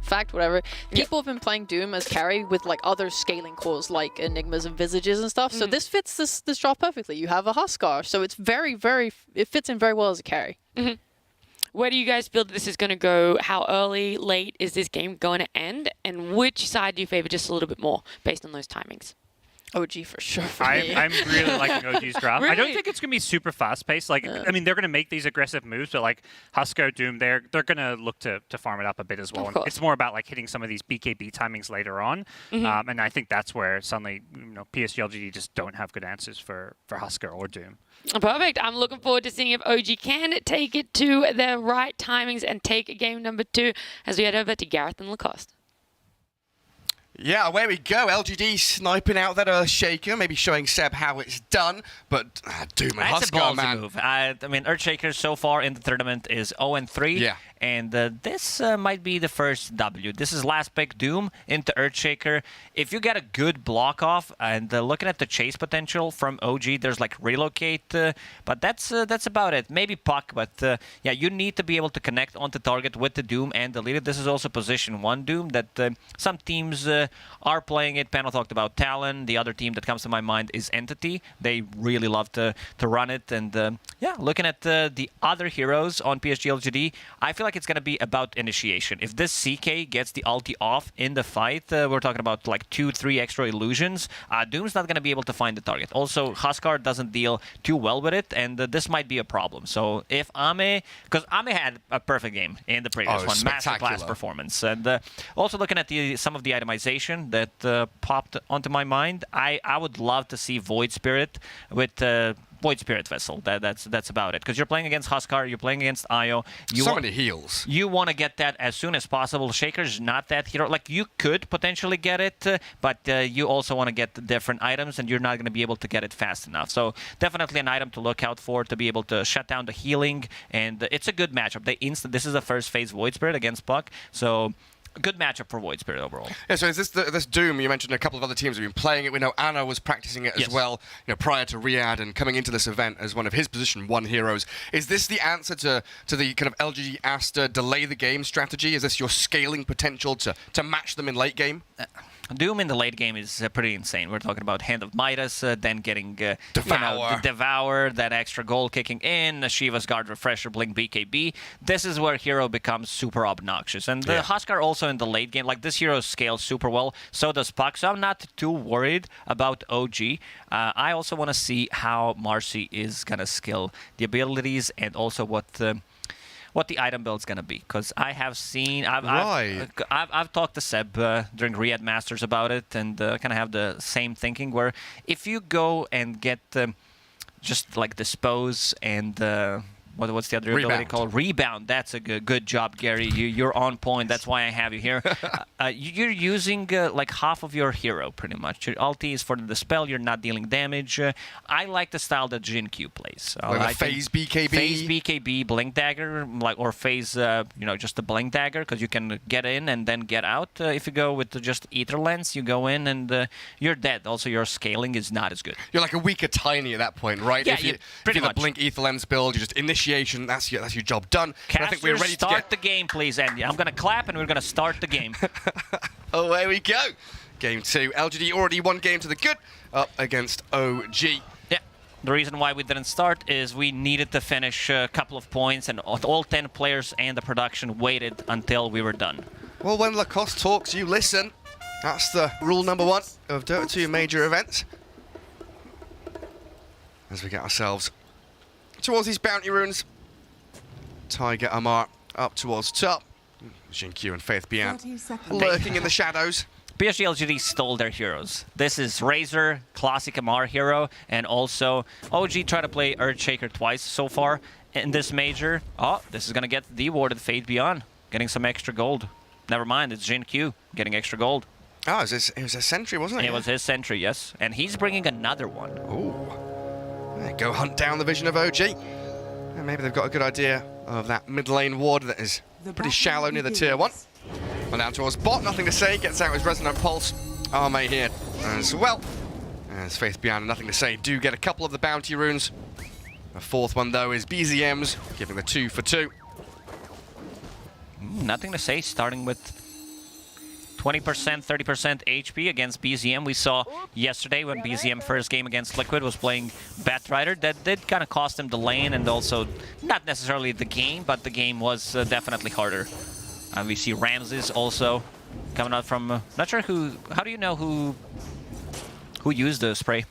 fact, whatever. People have been playing Doom as carry with other scaling cores like Enigmas and Visages and stuff. So this fits this draft perfectly. You have a Huskar, so it's it fits in very well as a carry. Where do you guys feel that this is going to go? How early, late is this game going to end? And which side do you favor just a little bit more based on those timings? OG for sure. For me. I'm really liking OG's draft. Really? I don't think it's going to be super fast-paced. Like, I mean, they're going to make these aggressive moves, but like Husker, Doom, they're going to look to farm it up a bit as well. And it's more about like hitting some of these BKB timings later on. And I think that's where suddenly, PSG.LGD just don't have good answers for Husker or Doom. Perfect. I'm looking forward to seeing if OG can take it to their right timings and take game number 2 as we head over to Gareth and Lacoste. Yeah, away we go. LGD sniping out that Shaker, maybe showing Seb how it's done, but Doom and That's Husker, a ballsy man. move. I mean, Earthshaker so far in the tournament is 0-3. Yeah. And this might be the first W. This is last pick Doom into Earthshaker. If you get a good block off, and looking at the chase potential from OG, there's like relocate, but that's about it. Maybe Puck, but yeah, you need to be able to connect onto target with the Doom and delete it. This is also position 1 Doom that some teams are playing it. Panel talked about Talon. The other team that comes to my mind is Entity. They really love to run it. And yeah, looking at the other heroes on PSG.LGD, I feel like it's going to be about initiation. If this CK gets the ulti off in the fight, we're talking about like 2-3 extra illusions. Doom's not going to be able to find the target. Also, Huskar doesn't deal too well with it, and this might be a problem. So if Ame, because Ame had a perfect game in the previous one, masterclass performance. And also looking at some of the itemization that popped onto my mind, I would love to see Void Spirit with Void Spirit Vessel. That's about it. Because you're playing against Huskar, you're playing against Io. So many heals. You want to get that as soon as possible. Shaker's not that hero. Like, you could potentially get it, but you also want to get the different items, and you're not going to be able to get it fast enough. So definitely an item to look out for to be able to shut down the healing, and it's a good matchup. This is the first phase Void Spirit against Puck, so good matchup for Void Spirit overall. Yeah, so is this Doom? You mentioned a couple of other teams have been playing it. We know Anna was practicing it as well, prior to Riyadh and coming into this event as one of his position 1 heroes. Is this the answer to the kind of LGD Aster delay the game strategy? Is this your scaling potential to match them in late game? Doom in the late game is pretty insane. We're talking about Hand of Midas, then getting Devour, that extra goal kicking in, Shiva's Guard Refresher, Blink BKB. This is where hero becomes super obnoxious. And Huskar also in the late game, like this hero scales super well, so does Puck, so I'm not too worried about OG. I also want to see how Marcy is going to skill the abilities and also what the item build's gonna be, because I have seen, I've talked to Seb during Riyadh Masters about it, and kind of have the same thinking where if you go and get just like Dispose and what's the other ability called? Rebound. That's a good job, Gary. You're on point. That's why I have you here. You're using like half of your hero, pretty much. Your ulti is for the dispel. You're not dealing damage. I like the style that Jin Q plays. Like phase BKB? Phase BKB, Blink Dagger, or phase, just the Blink Dagger, because you can get in and then get out. If you go with just Ether Lens, you go in and you're dead. Also, your scaling is not as good. You're like a weaker Tiny at that point, right? Yeah, if you're the Blink Ether Lens build, you just initiate. That's your job done. Casters, I think we're ready to start the game, please, Andy. I'm going to clap and we're going to start the game. Away we go. Game 2. LGD already 1 game to the good up against OG. Yeah. The reason why we didn't start is we needed to finish a couple of points, and all 10 players and the production waited until we were done. Well, when Lacoste talks, you listen. That's the rule number 1 of Dota 2 major events. As we get ourselves towards these bounty runes. Tiger Amar up towards top. Jinq and Faith Bian lurking in the shadows. PSG.LGD stole their heroes. This is Razor, classic Amar hero, and also OG tried to play Earthshaker twice so far in this major. Oh, this is going to get dewarded Faith Beyond, getting some extra gold. Never mind, it's Jinq getting extra gold. Oh, it was a sentry, wasn't it? It was his sentry, yes. And he's bringing another one. Ooh. Go hunt down the vision of OG. And maybe they've got a good idea of that mid lane ward that is pretty shallow near the tier 1. And down towards bot, nothing to say, gets out his Resonant Pulse. Arme here as well. As Faith Beyond, nothing to say, do get a couple of the bounty runes. The 4th one, though, is BZM's, giving the 2 for 2. Nothing to say, starting with 20%, 30% HP against BZM. We saw yesterday when BZM first game against Liquid was playing Batrider. That did kind of cost him the lane and also not necessarily the game, but the game was definitely harder. We see Ramses also coming out from... not sure who... How do you know who Who used the spray?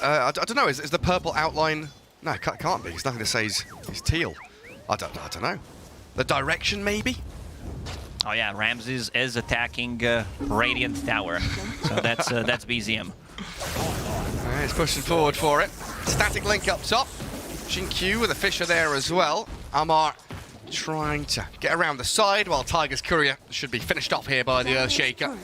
I don't know. Is the purple outline? No, it can't be. It's nothing to say he's teal. I don't know. The direction, maybe? Oh yeah, Ramses is attacking Radiant Tower. So that's BZM. He's pushing forward for it. Static link up top. Q with a Fisher there as well. Amar trying to get around the side while Tiger's Courier should be finished off here by the Earthshaker.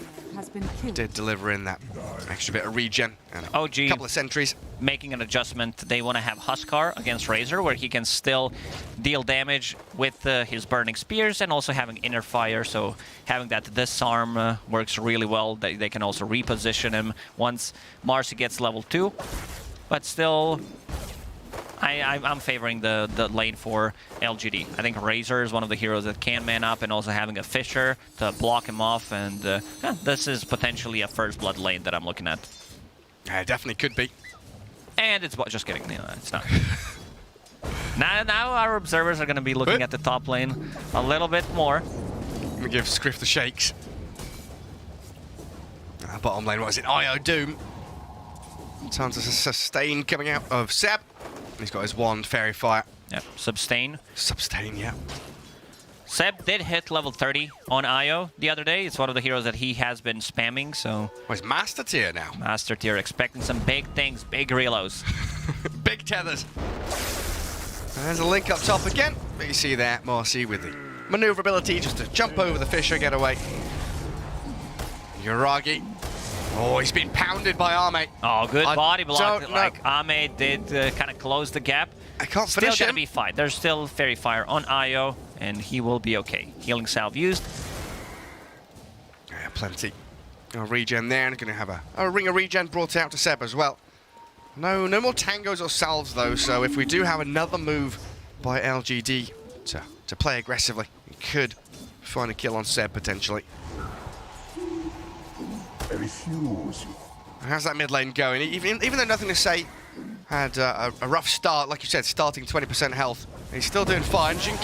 Did deliver in that extra bit of regen and a couple of sentries. Making an adjustment. They want to have Huskar against Razor, where he can still deal damage with his burning spears and also having inner fire. So having that disarm works really well. They can also reposition him once Marcy gets level 2. But still, I'm favoring the lane for LGD. I think Razor is one of the heroes that can man up, and also having a Fisher to block him off. And this is potentially a first blood lane that I'm looking at. Yeah, it definitely could be. And it's just kidding. No, it's not. now our observers are going to be looking at the top lane a little bit more. We give Scriff the shakes. Bottom lane, what is it? IO Doom. Tons of sustain coming out of Seb. He's got his wand, Fairy Fire. Yeah, Sustain. Sustain, yeah. Seb did hit level 30 on IO the other day. It's one of the heroes that he has been spamming, so... Oh, he's Master Tier now. Master Tier, expecting some big things, big reloads. Big tethers. There's a link up top again. But you see there, Marcy with the maneuverability just to jump over the Fisher, get away. Yuragi. Oh, he's been pounded by Arme. Oh, good body block. Like, Arme did kind of close the gap. I can't still finish him. Still gonna be fine. There's still Fairy Fire on IO, and he will be okay. Healing Salve used. Yeah, plenty. A regen there, and gonna have a ring of regen brought out to Seb as well. No more tangos or salves though, so if we do have another move by LGD to play aggressively, we could find a kill on Seb potentially. How's that mid lane going? Even though Nothing to Say had a rough start, like you said, starting 20% health, he's still doing fine. Q.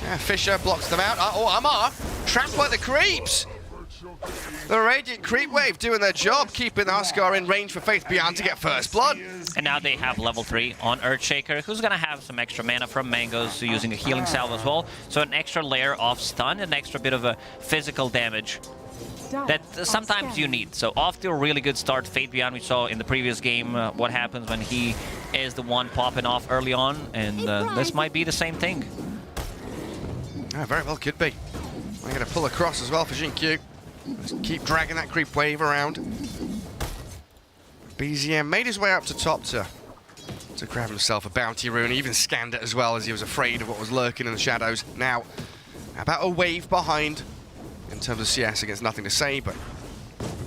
Yeah, Fisher blocks them out. Oh, Amar trapped by the creeps. The Radiant Creep Wave doing their job, keeping Huskar in range for Faith Beyond to get first blood. And now they have level 3 on Earthshaker, who's going to have some extra mana from Mangoes, using a healing salve as well. So an extra layer of stun, an extra bit of a physical damage that sometimes you need. So off to a really good start. Fate Beyond, we saw in the previous game what happens when he is the one popping off early on, and this might be the same thing. Yeah, very well could be. I'm going to pull across as well for Q. Just keep dragging that creep wave around. BZM made his way up to top to grab himself a bounty rune. He even scanned it as well, as he was afraid of what was lurking in the shadows. Now, about a wave behind in terms of CS against Nothing to Say, but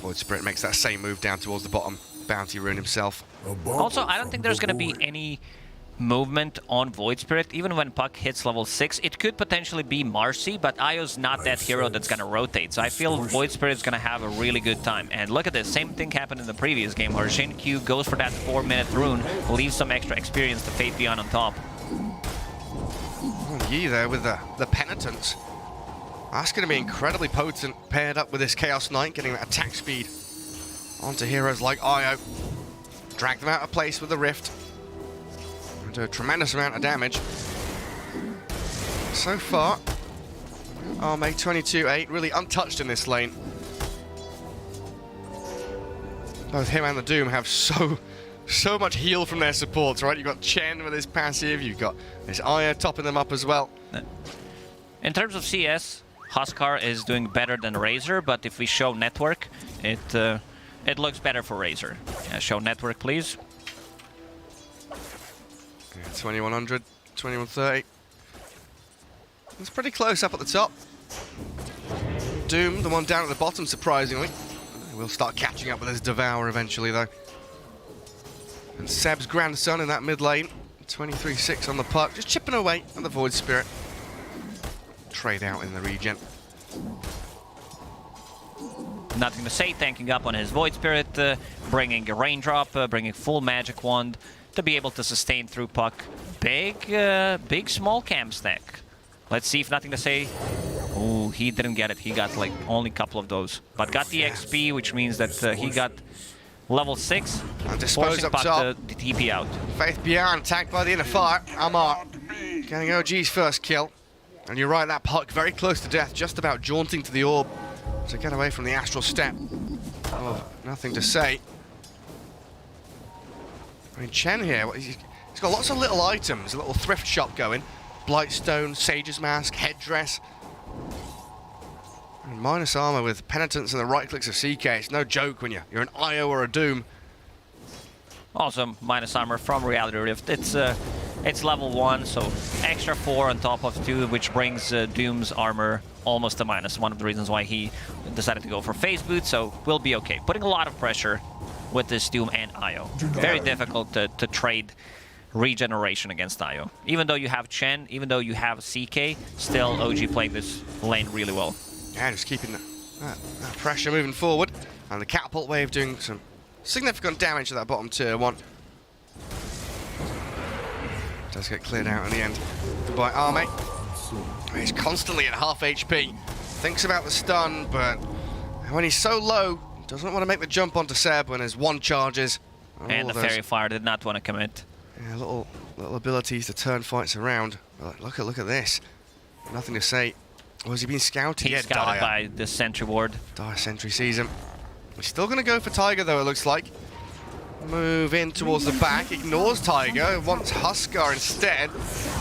Void Spirit makes that same move down towards the bottom. Bounty rune himself. Also, I don't think there's going to be any movement on Void Spirit. Even when Puck hits level 6, it could potentially be Marcy, but Io's not that hero that's going to rotate. So I feel Void Spirit is going to have a really good time. And look at this, same thing happened in the previous game where Q goes for that 4-minute rune, leaves some extra experience to Fate Beyond on top. Oh, Yi there with the Penitence. That's going to be incredibly potent, paired up with this Chaos Knight, getting that attack speed onto heroes like Io. Drag them out of place with the Rift. And do a tremendous amount of damage. So far, Arme 22-8, really untouched in this lane. Both him and the Doom have so much heal from their supports, right? You've got Chen with his passive, you've got this Io topping them up as well. In terms of CS, Huskar is doing better than Razor, but if we show network, it looks better for Razor. Yeah, show network, please. Yeah, 2100, 2130. It's pretty close up at the top. Doom, the one down at the bottom, surprisingly. We'll start catching up with his Devour eventually, though. And Seb's grandson in that mid lane, 23-6 on the puck, just chipping away on the Void Spirit. Trade out in the regen. Nothing to Say, tanking up on his Void Spirit, bringing a Raindrop, bringing full Magic Wand to be able to sustain through puck. Big small camp stack. Let's see if Nothing to Say. Oh, he didn't get it. He got like only a couple of those, but got the XP, which means that he got level 6, And dispose forcing up Puck top. the TP out. Faith tagged by the inner fire. Amar getting OG's first kill. And you're right, that Puck very close to death, just about jaunting to the orb to get away from the astral step. Oh, nothing to say. I mean, Chen here, he's got lots of little items, a little thrift shop going. Blightstone, Sage's Mask, headdress. And minus armor with penitence and the right clicks of CK. It's no joke when you're an IO or a Doom. Also, minus armor from Reality Rift. It's level 1, so extra 4 on top of 2, which brings Doom's armor almost to minus. One of the reasons why he decided to go for phase boot, so we'll be okay. Putting a lot of pressure with this Doom and IO. Very difficult to trade regeneration against IO. Even though you have Chen, even though you have CK, still OG playing this lane really well. Yeah, just keeping that pressure moving forward. And the catapult wave doing some significant damage to that bottom tier 1. Does get cleared out in the end. Goodbye, Arme. He's constantly at half HP. Thinks about the stun, but when he's so low, doesn't want to make the jump onto Seb when there's 1 charges. And the Fairy Fire did not want to commit. Yeah, little abilities to turn fights around. But look at this. Nothing to say. Or has he been scouted? He's scouted by the Sentry Ward. Dire Sentry sees him. He's still going to go for Tiger, though, it looks like. Move in towards the back, ignores Tiger, wants Huskar instead.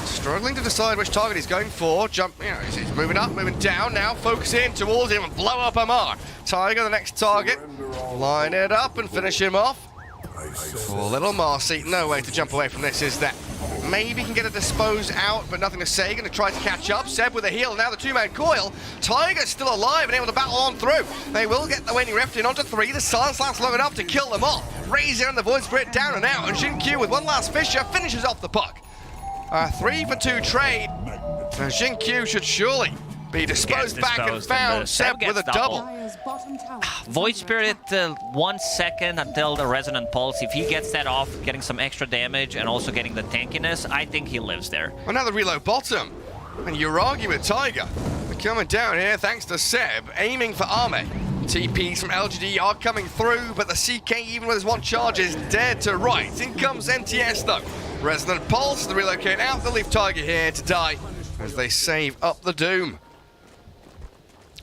Struggling to decide which target he's going for. Jump, he's moving up, moving down now, focus in towards him and blow up Amar. Tiger, the next target. Line it up and finish him off. For little Marcy, no way to jump away from this, is there? Maybe can get a dispose out, but nothing to say. Going to try to catch up. Seb with a heal. Now the 2-man coil. Tiger's still alive and able to battle on through. They will get the Waning Rift in onto 3. The silence lasts long enough to kill them off. Razor and the Void Spirit down and out. And Xingqiu with one last Fisher finishes off the Puck. A 3-for-2 trade. Xingqiu should surely be disposed back and found. Seb with a double. Void Spirit 1 second until the Resonant Pulse. If he gets that off, getting some extra damage and also getting the tankiness, I think he lives there. Another reload bottom. And Yuragi with Tiger. They're coming down here thanks to Seb, aiming for Arme. TPs from LGD are coming through, but the CK, even with his 1 charge, is dead to right. In comes NTS though. Resonant Pulse, the relocate out, they'll leave Tiger here to die as they save up the Doom.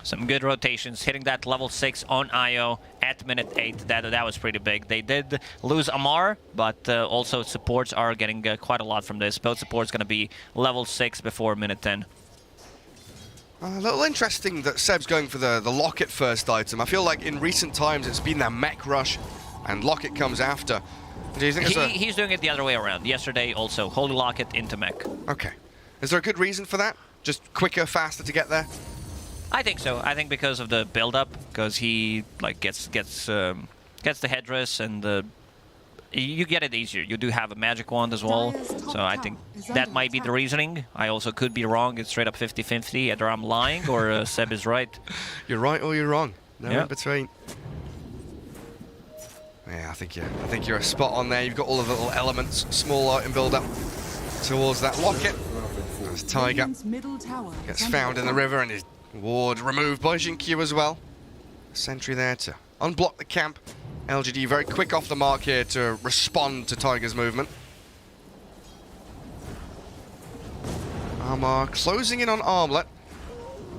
Some good rotations, hitting that level 6 on IO at minute 8. That was pretty big. They did lose Amar, but also supports are getting quite a lot from this. Both supports going to be level 6 before minute 10. A little interesting that Seb's going for the Locket first item. I feel like in recent times it's been that mech rush and Locket comes after. Do you think he's doing it the other way around. Yesterday also, Holy Locket into mech. Okay. Is there a good reason for that? Just quicker, faster to get there? I think so. I think because of the build-up, because he like gets the headdress and you get it easier. You do have a magic wand as well, so I think that might be the reasoning. I also could be wrong. It's straight up 50-50. Either I'm lying or Seb is right. You're right or you're wrong. No yeah. in between. Yeah, I think you're a spot on there. You've got all of the little elements, small item build-up towards that Locket. As Tiger gets found in the river and his ward removed by Xingqiu as well. Sentry there to unblock the camp. LGD very quick off the mark here to respond to Tiger's movement. Amar closing in on Armlet.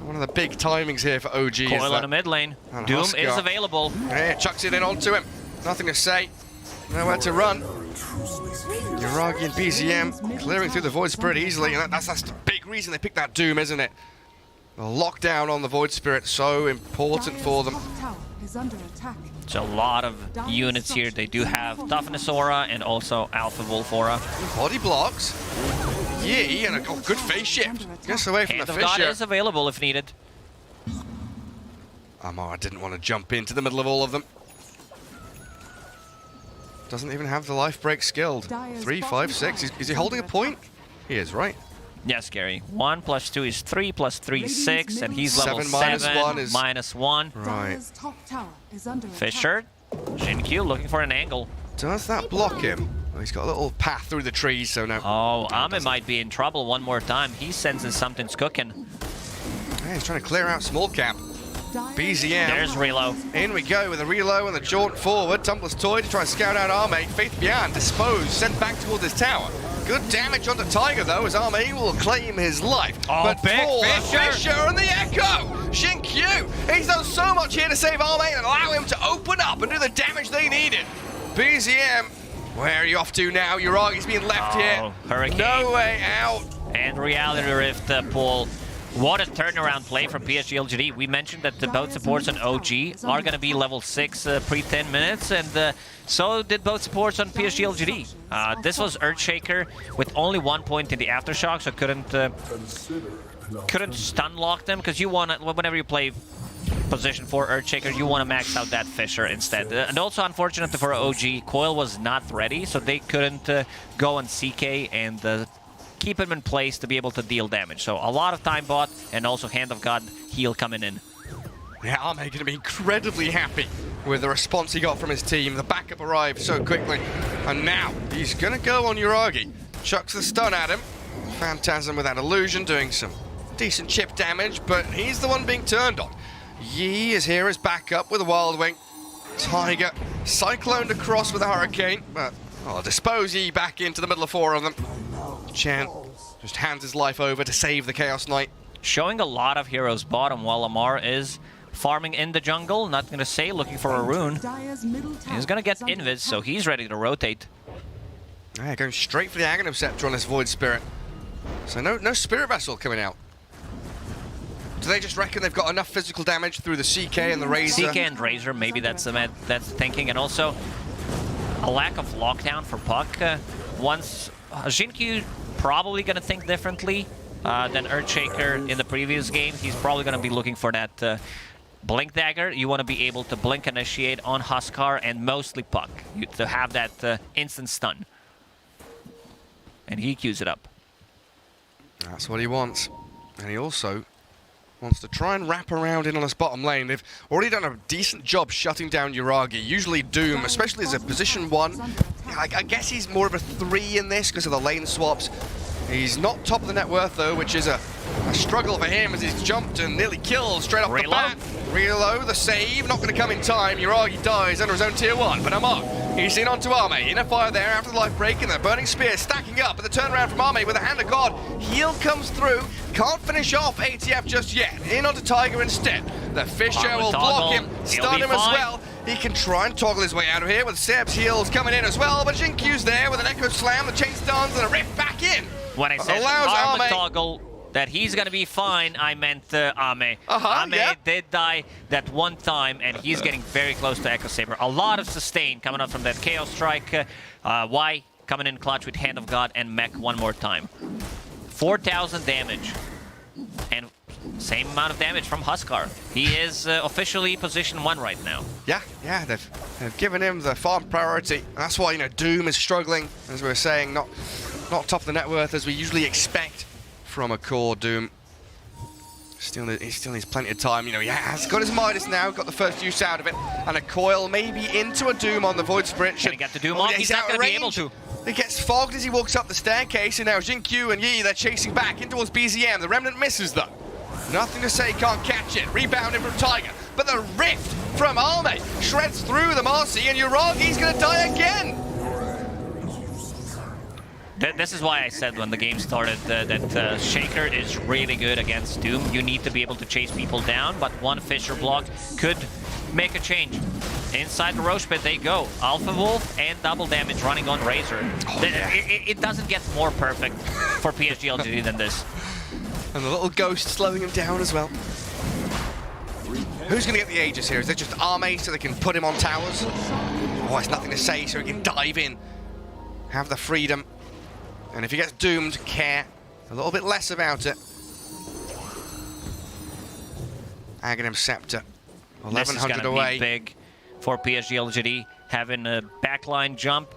One of the big timings here for OG. Coil in the mid lane. Doom Huskar is available. Yeah, chucks it in onto him. Nothing to say. Nowhere to run. Yuragi and BZM clearing through the Void Spirit easily, and that's the big reason they picked that Doom, isn't it? The lockdown on the Void Spirit, so important for them. It's a lot of units here. They do have Toughness Aura and also Alpha Wolf Aura. Body blocks. Yee, and a good face shift. Gets away from Hand the of God Fisher. is available if needed. Amar didn't want to jump into the middle of all of them. Doesn't even have the life break skilled. 3, 5, 6. Is he holding a point? He is, right? Yes, Gary. 1 + 2 is 3 + 3 is 6, and he's level 7. -1. Right. Fisher, Xingqiu looking for an angle. Does that block him? Well, he's got a little path through the trees, so no. Oh, Ame might be in trouble one more time. He senses something's cooking. Yeah, he's trying to clear out small cap. BZM. There's Relo. In we go with a reload and the jaunt forward. Tumblr's toy to try and scout out Arme. Faith Bian disposed, sent back towards his tower. Good damage onto Tiger though, as Arme will claim his life. Oh, but big Fisher and the Echo! Xinkyu! He's done so much here to save Arme and allow him to open up and do the damage they needed. BZM, where are you off to now? Uragi's being left here. Hurricane. No way out. And Reality Rift pull. What a turnaround play from PSG.LGD. We mentioned that both supports on OG are going to be level 6 pre-10 minutes, and so did both supports on PSG.LGD. This was Earthshaker with only 1 point in the Aftershock, so couldn't stun lock them, because you want to, whenever you play position for Earthshaker, you want to max out that Fisher instead. And also, unfortunately for OG, Coil was not ready, so they couldn't go on CK and keep him in place to be able to deal damage. So a lot of time bought, and also Hand of God heal coming in. Yeah, Arme going to be incredibly happy with the response he got from his team. The backup arrived so quickly, and now he's going to go on Uragi. Chucks the stun at him. Phantasm with that illusion doing some decent chip damage, but he's the one being turned on. Yi is here as backup with a Wild Wing. Tiger cycloned across with a Hurricane, but I'll dispose Yi back into the middle of 4 of them. Chen just hands his life over to save the Chaos Knight. Showing a lot of heroes bottom while Lamar is farming in the jungle. Not going to say, looking for a rune. He's going to get Invis, so he's ready to rotate. Yeah, going straight for the Aghanim Scepter on this Void Spirit. So no Spirit Vessel coming out. Do they just reckon they've got enough physical damage through the CK and the Razor? CK and Razor, maybe that's the thinking. And also a lack of lockdown for Puck. Once Xinkyu probably going to think differently than Earthshaker in the previous game. He's probably going to be looking for that Blink Dagger. You want to be able to Blink Initiate on Huskar and mostly Puck to have that instant stun. And he queues it up. That's what he wants. And he also wants to try and wrap around in on his bottom lane. They've already done a decent job shutting down Uragi. Usually Doom, especially as a position 1. I guess he's more of a 3 in this because of the lane swaps. He's not top of the net worth though, which is a struggle for him as he's jumped and nearly killed straight off the bat. Reload, the save, not going to come in time. Uragi dies under his own tier 1, but Amok, he's in onto Arme. In a fire there after the life break, and the Burning Spear stacking up, but the turnaround from Arme with a Hand of God. Heal comes through, can't finish off ATF just yet. In onto Tiger instead. The Fisher will block him, stun him as well. He can try and toggle his way out of here with Seb's heals coming in as well, but Xinkyu's there with an Echo Slam, the chain stuns, and a rift back in. When I said Arma toggle, that he's going to be fine, I meant Ame. Ame did die that one time, and he's getting very close to Echo Saber. A lot of sustain coming up from that Chaos Strike. Y coming in clutch with Hand of God and Mech one more time. 4,000 damage. And same amount of damage from Huskar. He is officially position 1 right now. Yeah, they've given him the farm priority. That's why, Doom is struggling, as we were saying, not top of the net worth as we usually expect from a core Doom. He still needs plenty of time. He has got his Midas now, got the first use out of it, and a coil maybe into a Doom on the Void Spirit. Can he get the Doom off? He's not going to be able to. He gets fogged as he walks up the staircase, and now Xinkyu and Yi, they're chasing back in towards BZM. The Remnant misses though. Nothing to say, can't catch it. Rebounding from Tiger, but the rift from Arme shreds through the Marcy, and Uragi's going to die again. This is why I said when the game started that Shaker is really good against Doom. You need to be able to chase people down, but one Fisher block could make a change. Inside the Roche Pit they go. Alpha Wolf and double damage running on Razor. It doesn't get more perfect for PSG.LGD than this. And the little ghost slowing him down as well. Who's going to get the Aegis here? Is it just Arme so they can put him on towers? Oh, it's nothing to say, so he can dive in. Have the freedom. And if he gets doomed, care a little bit less about it. Aghanim Scepter, 1100 away. Be big for PSG.LGD, having a backline jump,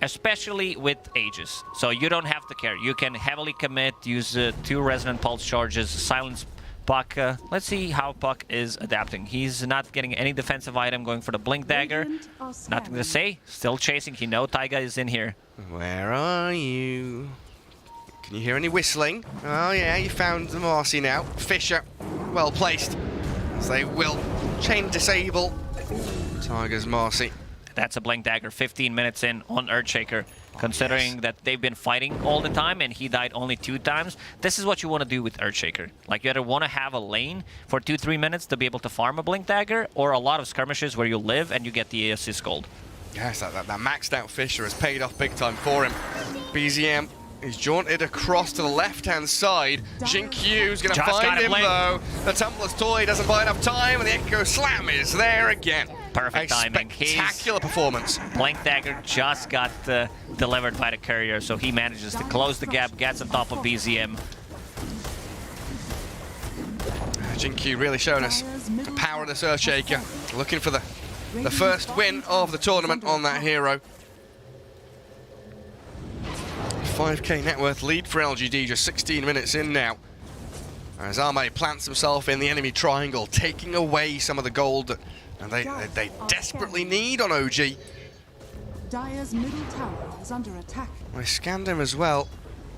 especially with Aegis. So you don't have to care. You can heavily commit, use 2 Resonant Pulse charges, silence Puck. Let's see how Puck is adapting. He's not getting any defensive item, going for the Blink Dagger. Nothing to say. Still chasing. He knows Taiga is in here. Where are you? Can you hear any whistling? Oh yeah, you found the Marcy now. Fisher, well placed. as they will chain disable Tiger's Marcy. That's a Blink Dagger 15 minutes in on Earthshaker. Considering that they've been fighting all the time and he died only 2 times, this is what you want to do with Earthshaker. Like, you either want to have a lane for 2-3 minutes to be able to farm a Blink Dagger, or a lot of skirmishes where you live and you get the assist gold. Yes, that maxed out Fisher has paid off big time for him. BZM is jaunted across to the left-hand side. Jinkyu's going to find him, though. The Tumbler's Toy doesn't buy enough time, and the Echo Slam is there again. Perfect timing. Spectacular performance. Blink Dagger just got delivered by the courier, so he manages to close the gap, gets on top of BZM. Jinkyu really showing us the power of this Earthshaker. Looking for the first win of the tournament on that hero. 5k net worth lead for LGD, just 16 minutes in now. As Arme plants himself in the enemy triangle, taking away some of the gold and they desperately need on OG. Dire's middle tower is under attack. They scanned him as well,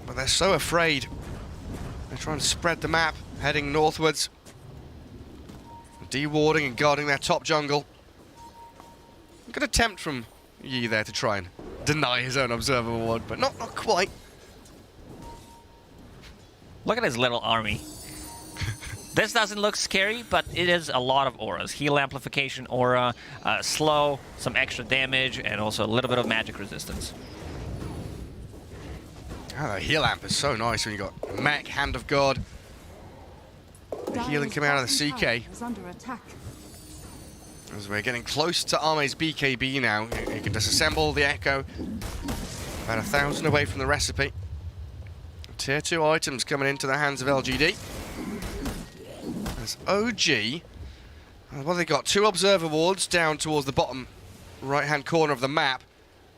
but they're so afraid. They're trying to spread the map, heading northwards. De-warding and guarding their top jungle. Good attempt from Yi there to try and deny his own observer ward, but not quite. Look at his little army. This doesn't look scary, but it is a lot of auras. Heal amplification aura, slow, some extra damage, and also a little bit of magic resistance. Oh, the heal amp is so nice when you got Mech, Hand of God. The healing coming out of the CK. As we're getting close to Arme's BKB now, you can disassemble the Echo. About 1,000 away from the recipe. Tier 2 items coming into the hands of LGD. As OG, well, they got 2 observer wards down towards the bottom right-hand corner of the map.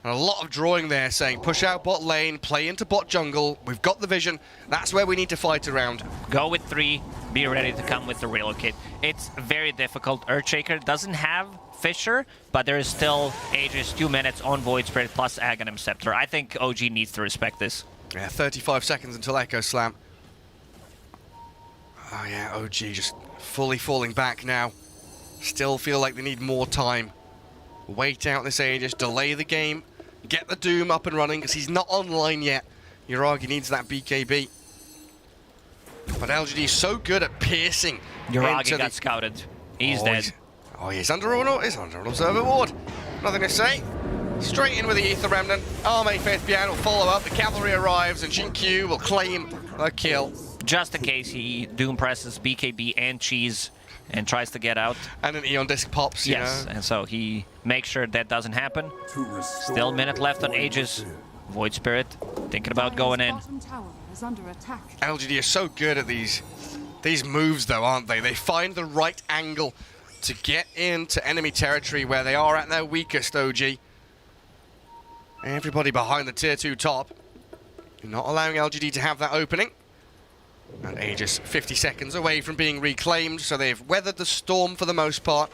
And a lot of drawing there saying, push out bot lane, play into bot jungle. We've got the vision. That's where we need to fight around. Go with 3. Be ready to come with the relocate. It's very difficult. Earthshaker doesn't have Fisher, but there is still Aegis 2 minutes on Void Spirit plus Aghanim Scepter. I think OG needs to respect this. Yeah, 35 seconds until Echo Slam. Oh yeah, OG just fully falling back now. Still feel like they need more time. Wait out this Aegis, delay the game, get the Doom up and running, because he's not online yet. Yuragi needs that BKB. But LGD is so good at piercing. Yuragi got scouted. He's dead. He's under an observer ward. Nothing to say. Straight in with the Ether Remnant. Arme Faithbian will follow up. The cavalry arrives and Jinkyu will claim a kill. Just in case he Doom presses BKB and Cheese and tries to get out. And an Eon Disc pops, you know. And so he makes sure that doesn't happen. Still a minute left on Aegis. Void Spirit thinking about going in. LGD is so good at these moves though, aren't they? They find the right angle to get into enemy territory where they are at their weakest, OG. Everybody behind the tier 2 top. Not allowing LGD to have that opening. And Aegis 50 seconds away from being reclaimed, so they've weathered the storm for the most part.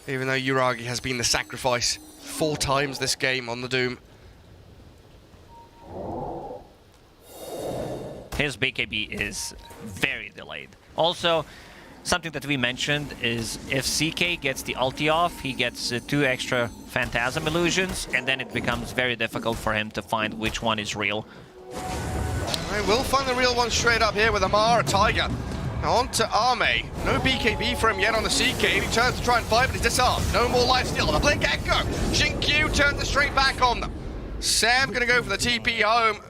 Even though Yuragi has been the sacrifice 4 times this game on the Doom. His BKB is very delayed. Also, something that we mentioned is if CK gets the ulti off, he gets 2 extra Phantasm illusions, and then it becomes very difficult for him to find which one is real. I will find the real one straight up here with Amar, Tiger. Now on to Arme. No BKB for him yet on the CK. He turns to try and fight, but he's disarmed. No more lifesteal. The Blink Echo. Jinkyu turns it straight back on them. Sam gonna go for the TP home.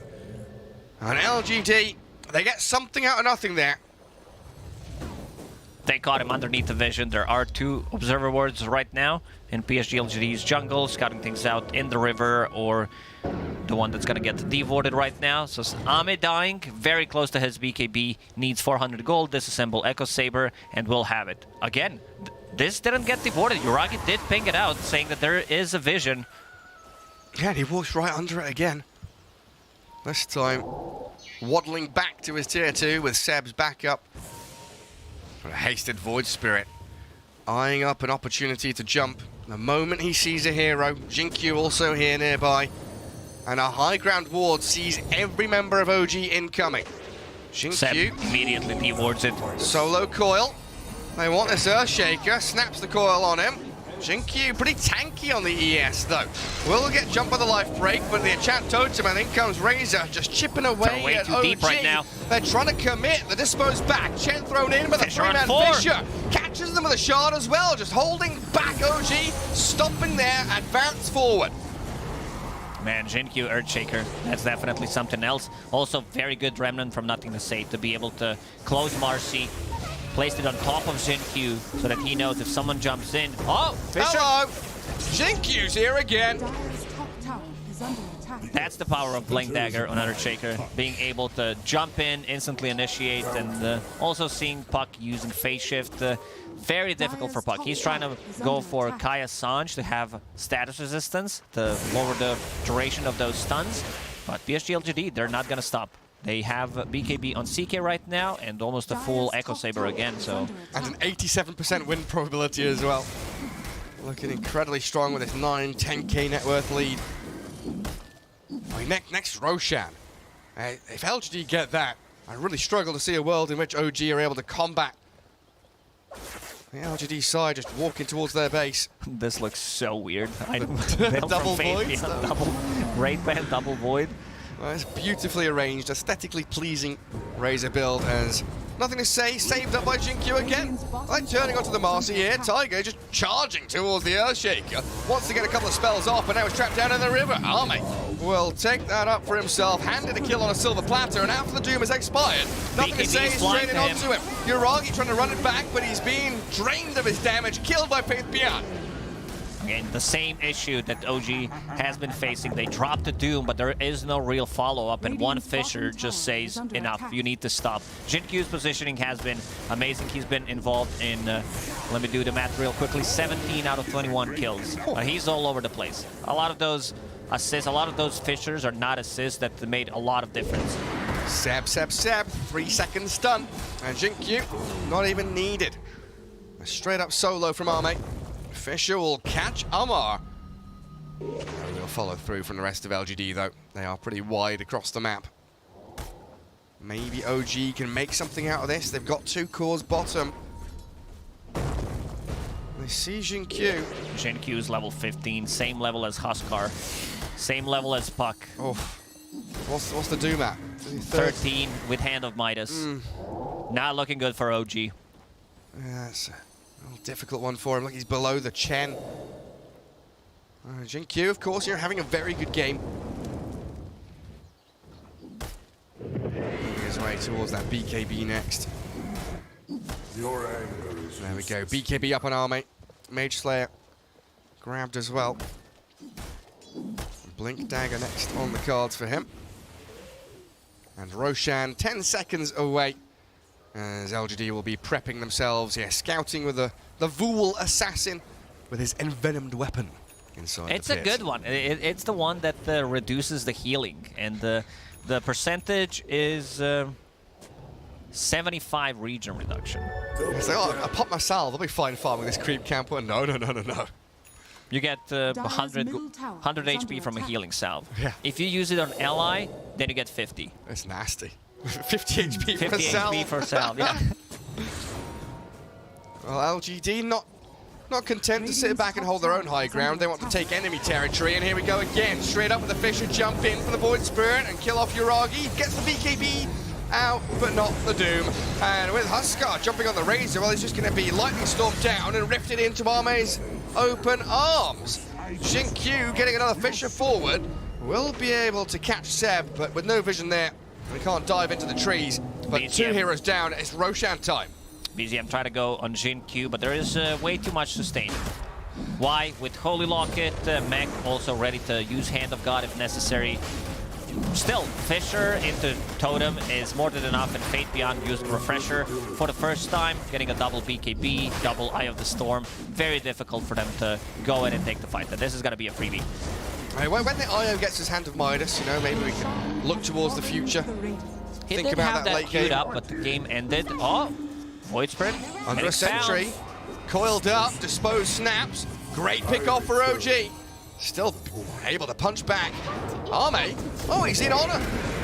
And LGD, they get something out of nothing there. They caught him underneath the vision. There are 2 observer wards right now in PSG.LGD's jungle, scouting things out in the river, or the one that's gonna get devorded right now. So Ame dying, very close to his BKB, needs 400 gold, disassemble Echo Saber, and we'll have it. Again, this didn't get devorded. Yuragi did ping it out, saying that there is a vision. Yeah, and he walks right under it again. This time, waddling back to his tier 2 with Seb's backup. A hasted Void Spirit, eyeing up an opportunity to jump. The moment he sees a hero, Jinkyu also here nearby. And a high ground ward sees every member of OG incoming. Jinkyu immediately dewards it. Solo coil. They want this Earthshaker, snaps the coil on him. Jinkyu pretty tanky on the ES though. Will get jumped by the life break, but the enchant totem, and in comes Razor, just chipping away way at too OG. deep right now. They're trying to commit, the dispo's back, Chen thrown in, but the Fisher on three-man 4. Fisher catches them with a shard as well, just holding back OG, stopping their advance forward. Man, Jinkyu Earthshaker, that's definitely something else. Also, very good Remnant from Nothing to Say to be able to close Marcy. Placed it on top of Jinkyu so that he knows if someone jumps in. Oh, Fisher! Hello! Jinkyu's here again. Dire's top tower is under attack. That's the power of Blink Dagger on Earthshaker, being able to jump in, instantly initiate, and also seeing Puck using phase shift. Very difficult for Puck. He's trying to go for Kaya Sanj to have status resistance to lower the duration of those stuns, but PSG.LGD, they're not going to stop. They have BKB on CK right now and almost a full Echo Saber again, so... And an 87% win probability as well. Looking incredibly strong with this 9-10k net worth lead. Next Roshan. If LGD get that, I really struggle to see a world in which OG are able to combat the LGD side just walking towards their base. This looks so weird. Double void. Double Raid Band, double void. Well, it's beautifully arranged, aesthetically pleasing Razor build as Nothing to Say, saved up by Jinkyu again. Like turning onto the Marcy here, Tiger just charging towards the Earthshaker. Wants to get a couple of spells off, but now he's trapped down in the river. Army will take that up for himself, handed a kill on a silver platter, and after the Doom has expired, Nothing to Say is draining onto him. Uragi trying to run it back, but he's being drained of his damage, killed by Faith Beyond. Again, the same issue that OG has been facing. They dropped the Doom, but there is no real follow-up, and one Fisher just says, enough, you need to stop. Jinkyu's positioning has been amazing. He's been involved in, let me do the math real quickly, 17 out of 21 kills. He's all over the place. A lot of those assists, a lot of those Fishers are not assists that made a lot of difference. Seb, 3-second stun, and Jinkyu not even needed. A straight-up solo from Arme. Fisher will catch Amar. We'll follow through from the rest of LGD though. They are pretty wide across the map. Maybe OG can make something out of this. They've got 2 cores bottom. They see Jinkyu. Jinkyu's level 15, same level as Huskar, same level as Puck. Oh, what's the Doom at? 13 with Hand of Midas. Not looking good for OG. Yeah, that's a difficult one for him. Look, he's below the Chen. Jinkyu, of course, you're having a very good game. Making his way towards that BKB next. There we go. BKB up on Arme. Mage Slayer grabbed as well. Blink Dagger next on the cards for him. And Roshan 10 seconds away. As LGD will be prepping themselves, scouting with the Vool Assassin with his envenomed weapon inside It's the a pit. good one. It's the one that reduces the healing, and the percentage is 75 region reduction. It's like, I pop my salve, I'll be fine farming this creep camper. No. You get 100 HP from a healing salve. Yeah. If you use it on ally, then you get 50. That's nasty. 50 HP 50 for a salve. HP for salve, yeah. Well, LGD not content to sit back and hold their own high ground. They want to take enemy territory, and here we go again. Straight up with the Fisher jump in for the Void Spirit and kill off Uragi. Gets the BKB out, but not the Doom. And with Huskar jumping on the Razor, well, he's just going to be lightning stormed down and rifted into Arme's open arms. Jinkyu getting another Fisher forward. Will be able to catch Seb, but with no vision there, we can't dive into the trees. But BGM. 2 heroes down, it's Roshan time. BZM try to go on Jinkyu, but there is way too much sustain. Why? With Holy Locket, Mech also ready to use Hand of God if necessary. Still, Fisher into Totem is more than enough, and Fate Beyond used Refresher for the first time, getting a double BKB, double Eye of the Storm. Very difficult for them to go in and take the fight. But this is going to be a freebie. When the IO gets his Hand of Midas, maybe we can look towards the future. He Think did about have that that late queued game. up, but the game ended. Oh, Void Spirit. Under a sentry, coiled up, Dispose snaps. Great pick off for OG. Still able to punch back. Arme, he's in on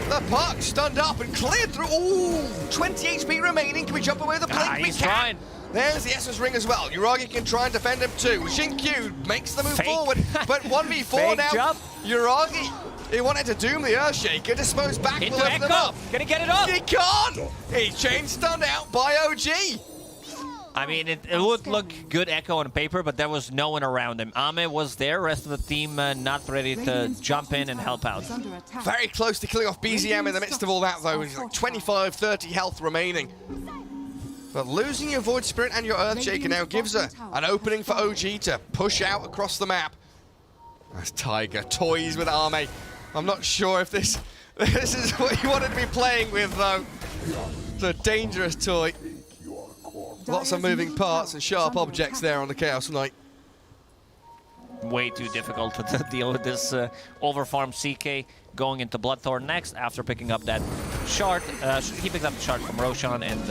the Puck, stunned up and cleared through. Ooh, 20 HP remaining. Can we jump away with the blink? We He's can. trying. There's the Essen's ring as well. Uragi can try and defend him too. Xinkyu makes the move forward, but 1v4 now. Jump. Uragi, he wanted to doom the Earthshaker, disposed back, will open them up. Gonna get it up. He can't! He's chain stunned out by OG. I mean, it would look good Echo on paper, but there was no one around him. Ame was there, rest of the team not ready to jump in and help out. Very close to killing off BZM in the midst of all that though. He's like 25, 30 health remaining. But losing your Void Spirit and your Earthshaker now gives her an opening for OG to push out across the map. That's Tiger, toys with Ame. I'm not sure if this is what you wanted to be playing with though. It's a dangerous toy. Lots of moving parts and sharp objects there on the Chaos Knight. Way too difficult to deal with this overfarm CK going into Bloodthorn next after picking up that shard. He picked up the shard from Roshan and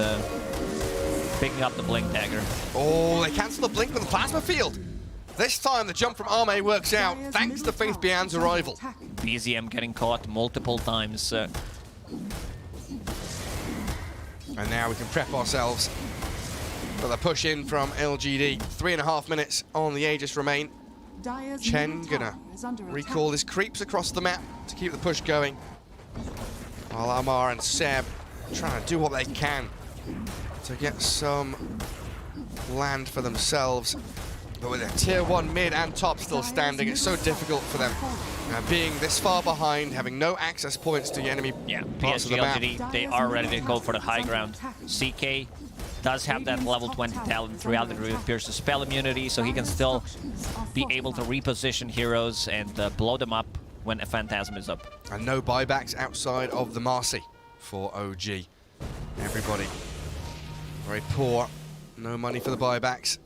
picking up the Blink Dagger. Oh, they cancel the Blink with the Plasma Field. This time the jump from Ame works out thanks to Faith Bian's arrival. BZM getting caught multiple times. And now we can prep ourselves for the push in from LGD. 3.5 minutes on the Aegis remain. Chen gonna recall his creeps across the map to keep the push going. While Amar and Seb trying to do what they can to get some land for themselves. But with their tier 1 mid and top still standing, it's so difficult for them. Being this far behind, having no access points to the enemy parts of the map. PSG.LGD, they are ready to go for the high ground. CK does have that level 20 talent throughout the room, pierces spell immunity, so he can still be able to reposition heroes and blow them up when a Phantasm is up. And no buybacks outside of the Marcy for OG. Everybody very poor, no money for the buybacks.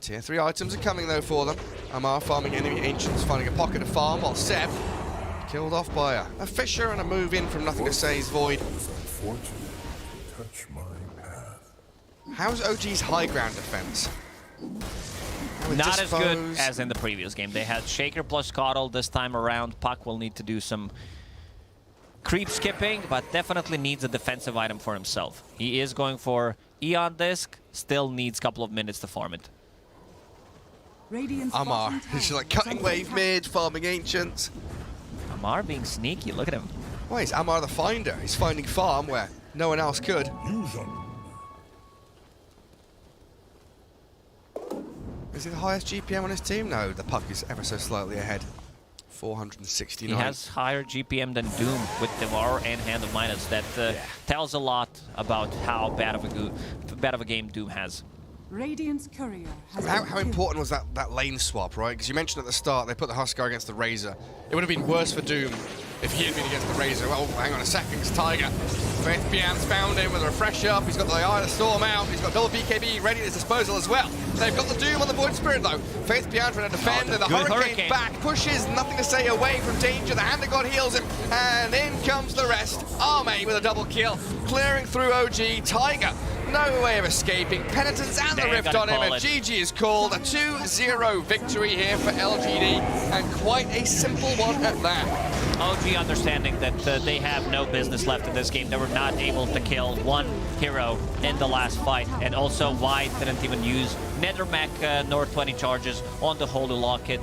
Tier 3 items are coming though for them. Amar farming enemy ancients, finding a pocket of farm, while Seb killed off by a Fisher and a move in from Nothing to Say's Void. How's OG's high ground defense? Not as good as in the previous game. They had Shaker plus Coddle this time around. Puck will need to do some creep skipping, but definitely needs a defensive item for himself. He is going for Eon Disc, still needs a couple of minutes to farm it. Amar, he's like cutting wave mid, farming ancients. Amar being sneaky, look at him. Why is Amar the finder? He's finding farm where no one else could. Is he the highest GPM on his team? No, the puck is ever so slightly ahead. 469. He has higher GPM than Doom with Devour and Hand of Midas. That tells a lot about how bad of a game Doom has. Radiant's courier has how important was that lane swap, right? Because you mentioned at the start they put the Huskar against the Razor. It would have been worse for Doom if he had been against the Razor. Well, hang on a second, it's Tiger. Faith Bian's found him with a refresh up. He's got the Eye of the Storm out. He's got double BKB ready at his disposal as well. They've got the Doom on the Void Spirit though. Faith Bian trying to defend, and the Hurricane back pushes Nothing to Say away from danger. The Hand of God heals him, and in comes the rest. Arme with a double kill, clearing through OG. Tiger, no way of escaping. Penitence and the Rift on him, and GG is called. A 2-0 victory here for LGD, and quite a simple one at that. OG understanding that they have no business left in this game. They were not able to kill one hero in the last fight, and also White didn't even use Nethermech North 20 charges on the Holy Locket.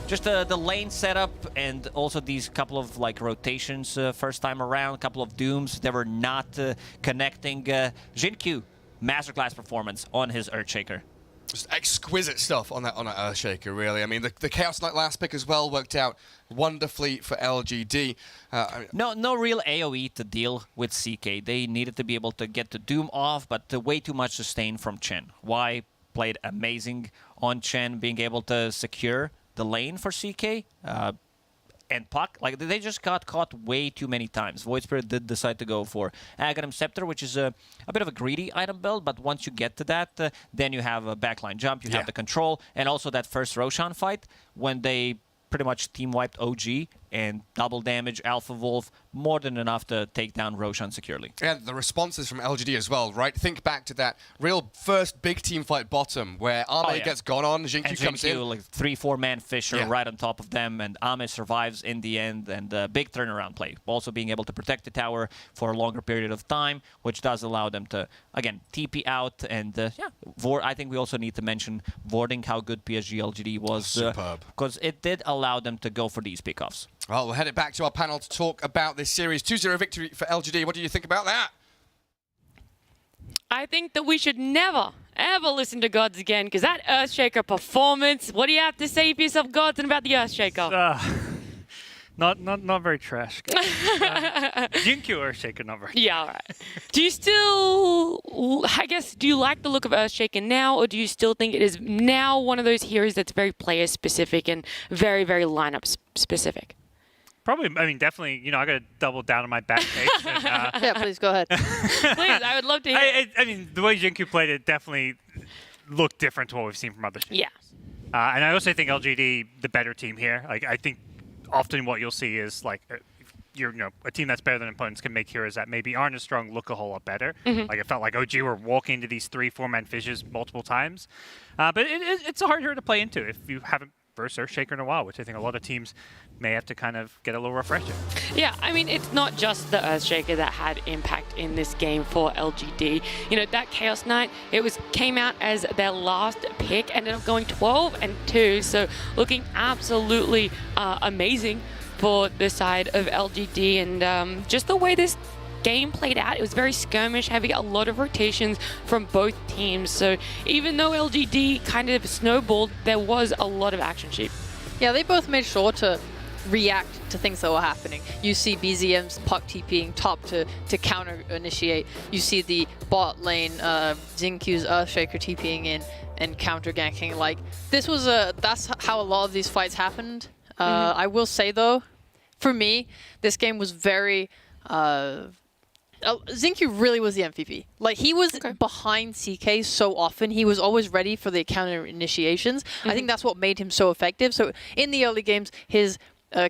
Just the lane setup and also these couple of rotations first time around, couple of Dooms. They were not connecting. Xinkyu, masterclass performance on his Earthshaker. Just exquisite stuff on that Earthshaker, really. I mean, the Chaos Knight last pick as well worked out wonderfully for LGD. No real AoE to deal with CK. They needed to be able to get the Doom off, but way too much sustain from Chen. Y played amazing on Chen, being able to secure the lane for CK. And Puck, they just got caught way too many times. Void Spirit did decide to go for Aghanim Scepter, which is a bit of a greedy item build, but once you get to that, then you have a backline jump, you have the control, and also that first Roshan fight, when they pretty much team-wiped OG and double damage Alpha Wolf, more than enough to take down Roshan securely. Yeah, the responses from LGD as well, right? Think back to that real first big team fight bottom where Ame gets gone on, Xingqiu comes in. Like 3-4 man Fisher right on top of them, and Ame survives in the end, and big turnaround play. Also being able to protect the tower for a longer period of time, which does allow them to, again, TP out, and I think we also need to mention Warding, how good PSG.LGD was. Superb. Because it did allow them to go for these pickoffs. Well, we'll head it back to our panel to talk about this series. 2-0 victory for LGD. What do you think about that? I think that we should never, ever listen to Gods again, because that Earthshaker performance, what do you have to say for yourself, Gods, and about the Earthshaker? Not very trash. Xingqiu Earthshaker, not very. Yeah, all right. Do you still, I guess, do you like the look of Earthshaker now, or do you still think it is now one of those heroes that's very player specific and very, very lineup specific? Probably, I mean, definitely, I got to double down on my back case. And, yeah, please go ahead. Please, I would love to hear I mean, the way Xingqiu played it definitely looked different to what we've seen from other teams. Yeah. And I also think LGD, the better team here. Like, I think often what you'll see is, like, a team that's better than opponents can make heroes that maybe aren't as strong look a whole lot better. Like, it felt like OG were walking into these 3-4 man fissures multiple times. But it's a hard hero to play into if you haven't versus Earthshaker in a while, which I think a lot of teams may have to kind of get a little refresher. Yeah, I mean, it's not just the Earthshaker that had impact in this game for LGD. That Chaos Knight, came out as their last pick, ended up going 12-2, so looking absolutely amazing for the side of LGD, and just the way this game played out, it was very skirmish heavy, a lot of rotations from both teams. So even though LGD kind of snowballed, there was a lot of action sheep. Yeah, they both made sure to react to things that were happening. You see BZM's puck TPing top to counter initiate. You see the bot lane Xingqiu's Earthshaker TPing in and counter ganking. Like, that's how a lot of these fights happened. I will say though, for me, this game was very Xingqiu really was the MVP. Like, he was behind CK so often. He was always ready for the counter initiations. I think that's what made him so effective. So in the early games, his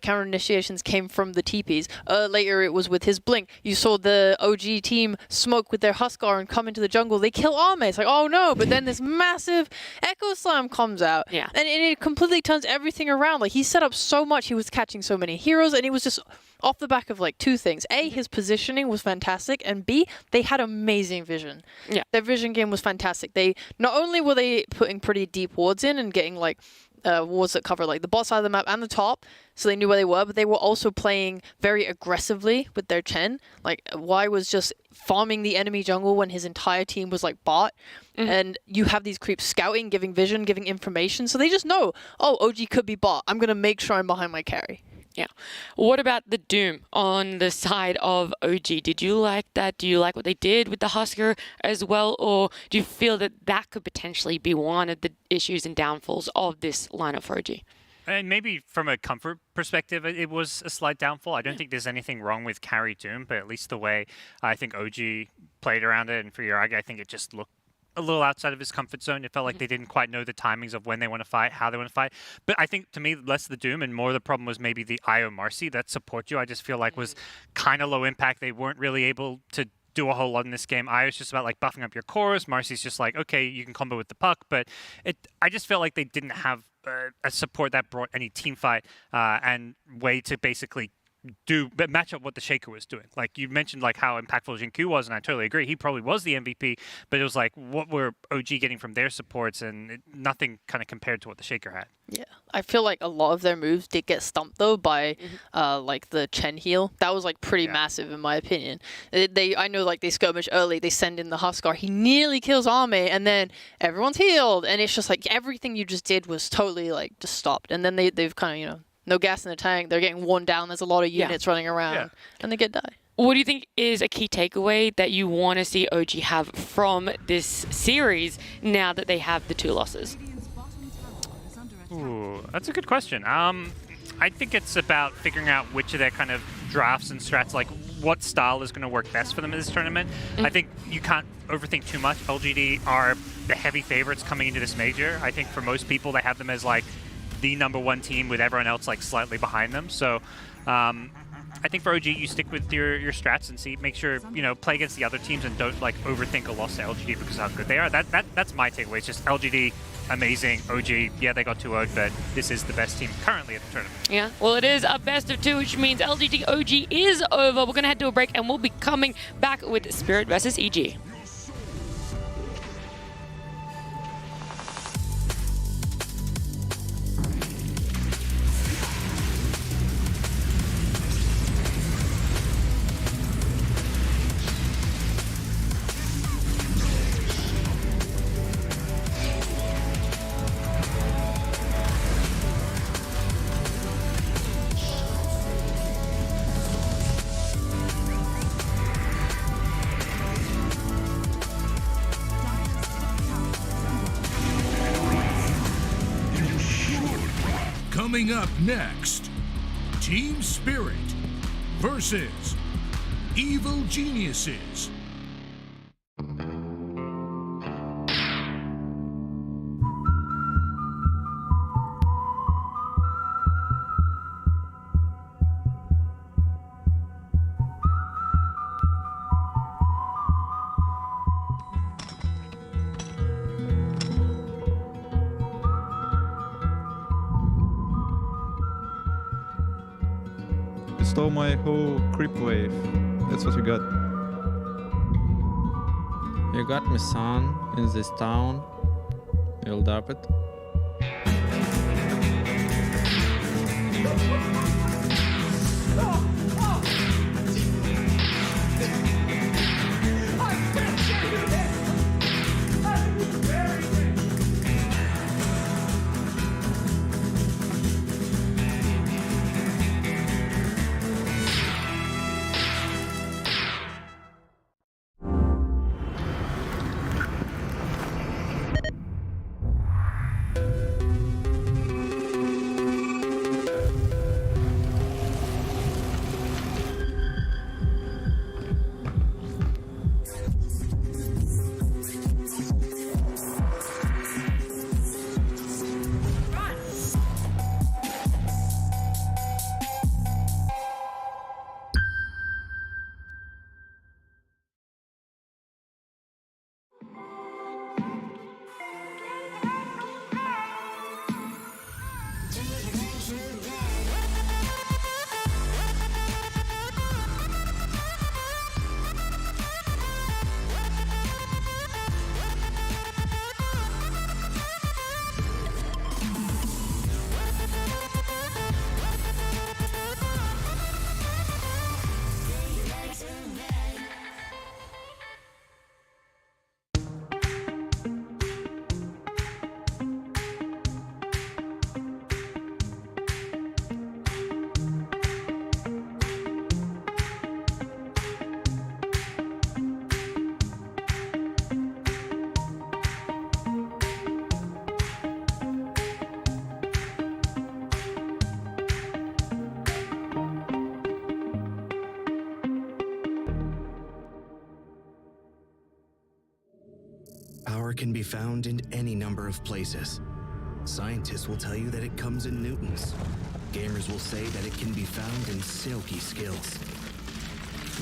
counter initiations came from the TPs. Later, it was with his blink. You saw the OG team smoke with their Huskar and come into the jungle. They kill Ame. It's like, oh no! But then this massive Echo Slam comes out, and it completely turns everything around. Like, he set up so much. He was catching so many heroes, and it was just off the back of like two things. A, his positioning was fantastic, and B, they had amazing vision. Yeah, their vision game was fantastic. They not only were they putting pretty deep wards in and getting like wards that cover like the bot side of the map and the top, so they knew where they were, but they were also playing very aggressively with their Chen. Like, Y was just farming the enemy jungle when his entire team was like bot, and you have these creeps scouting, giving vision, giving information, so they just know, oh, OG could be bot. I'm gonna make sure I'm behind my carry. Yeah. What about the Doom on the side of OG? Did you like that? Do you like what they did with the Husker as well? Or do you feel that that could potentially be one of the issues and downfalls of this lineup for OG? And maybe from a comfort perspective, it was a slight downfall. I don't think there's anything wrong with carry Doom, but at least the way I think OG played around it, and for Yuragi, I think it just looked a little outside of his comfort zone. It felt like they didn't quite know the timings of when they want to fight, how they want to fight. But I think, to me, less the Doom and more the problem was maybe the IO Marcy that support you, I just feel like was kind of low impact. They weren't really able to do a whole lot in this game. IO's just about like buffing up your cores. Marcy's just like, okay, you can combo with the puck. But I just felt like they didn't have a support that brought any team fight and way to basically match up what the Shaker was doing. Like, you mentioned like how impactful Xingqiu was, and I totally agree. He probably was the MVP, but it was like, what were OG getting from their supports, and nothing kind of compared to what the Shaker had. Yeah, I feel like a lot of their moves did get stumped though by like the Chen heal. That was like pretty massive in my opinion. I know like they skirmish early, they send in the Huskar, he nearly kills Ame, and then everyone's healed, and it's just like everything you just did was totally like just stopped. And then they've kind of, no gas in the tank. They're getting worn down. There's a lot of units running around, and they get die. What do you think is a key takeaway that you want to see OG have from this series now that they have the 2 losses? Ooh, that's a good question. I think it's about figuring out which of their kind of drafts and strats, like what style is going to work best for them in this tournament. I think you can't overthink too much. LGD are the heavy favorites coming into this major. I think for most people, they have them as like the #1 team with everyone else like slightly behind them. So I think for OG, you stick with your strats and see, make sure, you know, play against the other teams and don't like overthink a loss to LGD because of how good they are. That's my takeaway. It's just LGD, amazing. OG, yeah, they got 2-0'd, but this is the best team currently at the tournament. Yeah, well, it is a best of 2, which means LGD OG is over. We're going to head to a break, and we'll be coming back with Spirit versus EG. Coming up next, Team Spirit versus Evil Geniuses. Stole my whole creep wave. That's what you got. You got me, son, in this town. You'll drop it. Power can be found in any number of places. Scientists will tell you that it comes in newtons. Gamers will say that it can be found in silky skills.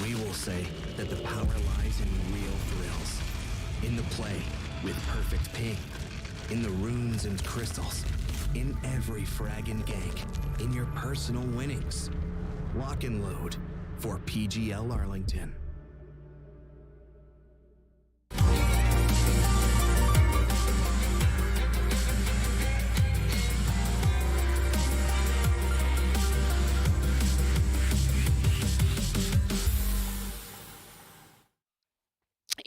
We will say that the power lies in real thrills. In the play with perfect ping. In the runes and crystals. In every frag and gank. In your personal winnings. Lock and load for PGL Arlington.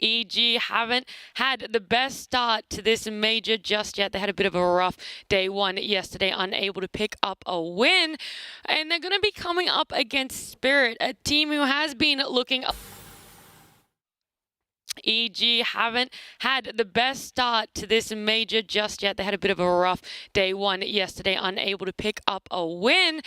EG haven't had the best start to this major just yet. They had a bit of a rough day one yesterday, unable to pick up a win. And they're going to be coming up against Spirit, a team who has been looking EG haven't had the best start to this major just yet. They had a bit of a rough day one yesterday, unable to pick up a win.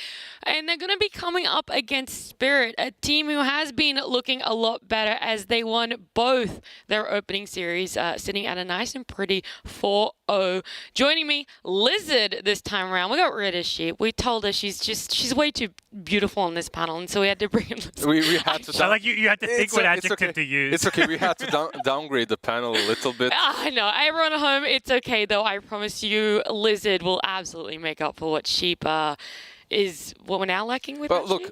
And they're going to be coming up against Spirit, a team who has been looking a lot better as they won both their opening series, sitting at a nice and pretty 4-0. Joining me, Lizard, this time around. We got rid of she. We told her she's way too beautiful on this panel, and so we had to bring him. We had to. So like you had to think what adjective to use. It's okay. We had to downgrade the panel a little bit. I know. Everyone at home, it's okay though. I promise you, Lizard will absolutely make up for what Sheep is. What we're now lacking with. But look,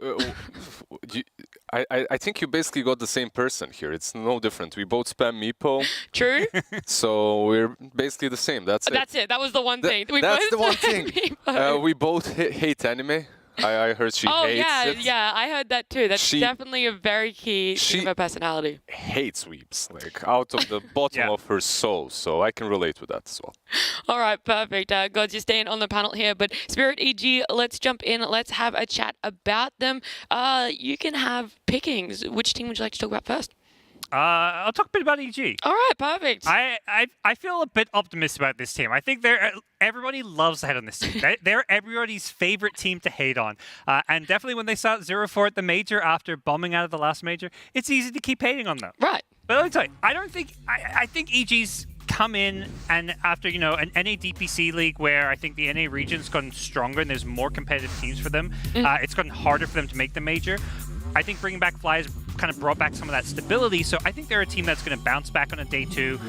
I think you basically got the same person here. It's no different. We both spam Meepo. True. So we're basically the same. That's it. That's it. That was the one thing. That's the one thing. We both hate anime. I heard she hates it. Yeah, I heard that too. That's definitely a very key thing of her personality. Hates weeps, like out of the bottom of her soul. So I can relate with that as well. All right, perfect. Gods, you're staying on the panel here, but Spirit EG, let's jump in. Let's have a chat about them. You can have pickings. Which team would you like to talk about first? I'll talk a bit about EG. All right, perfect. I feel a bit optimistic about this team. I think everybody loves to hate on this team. They're everybody's favorite team to hate on. And definitely when they start 0-4 at the major after bombing out of the last major, it's easy to keep hating on them. Right. But let me tell you, I think EG's come in and after, an NA DPC league where I think the NA region's gotten stronger and there's more competitive teams for them, it's gotten harder for them to make the major. I think bringing back Fly has kind of brought back some of that stability, so I think they're a team that's going to bounce back on a day two.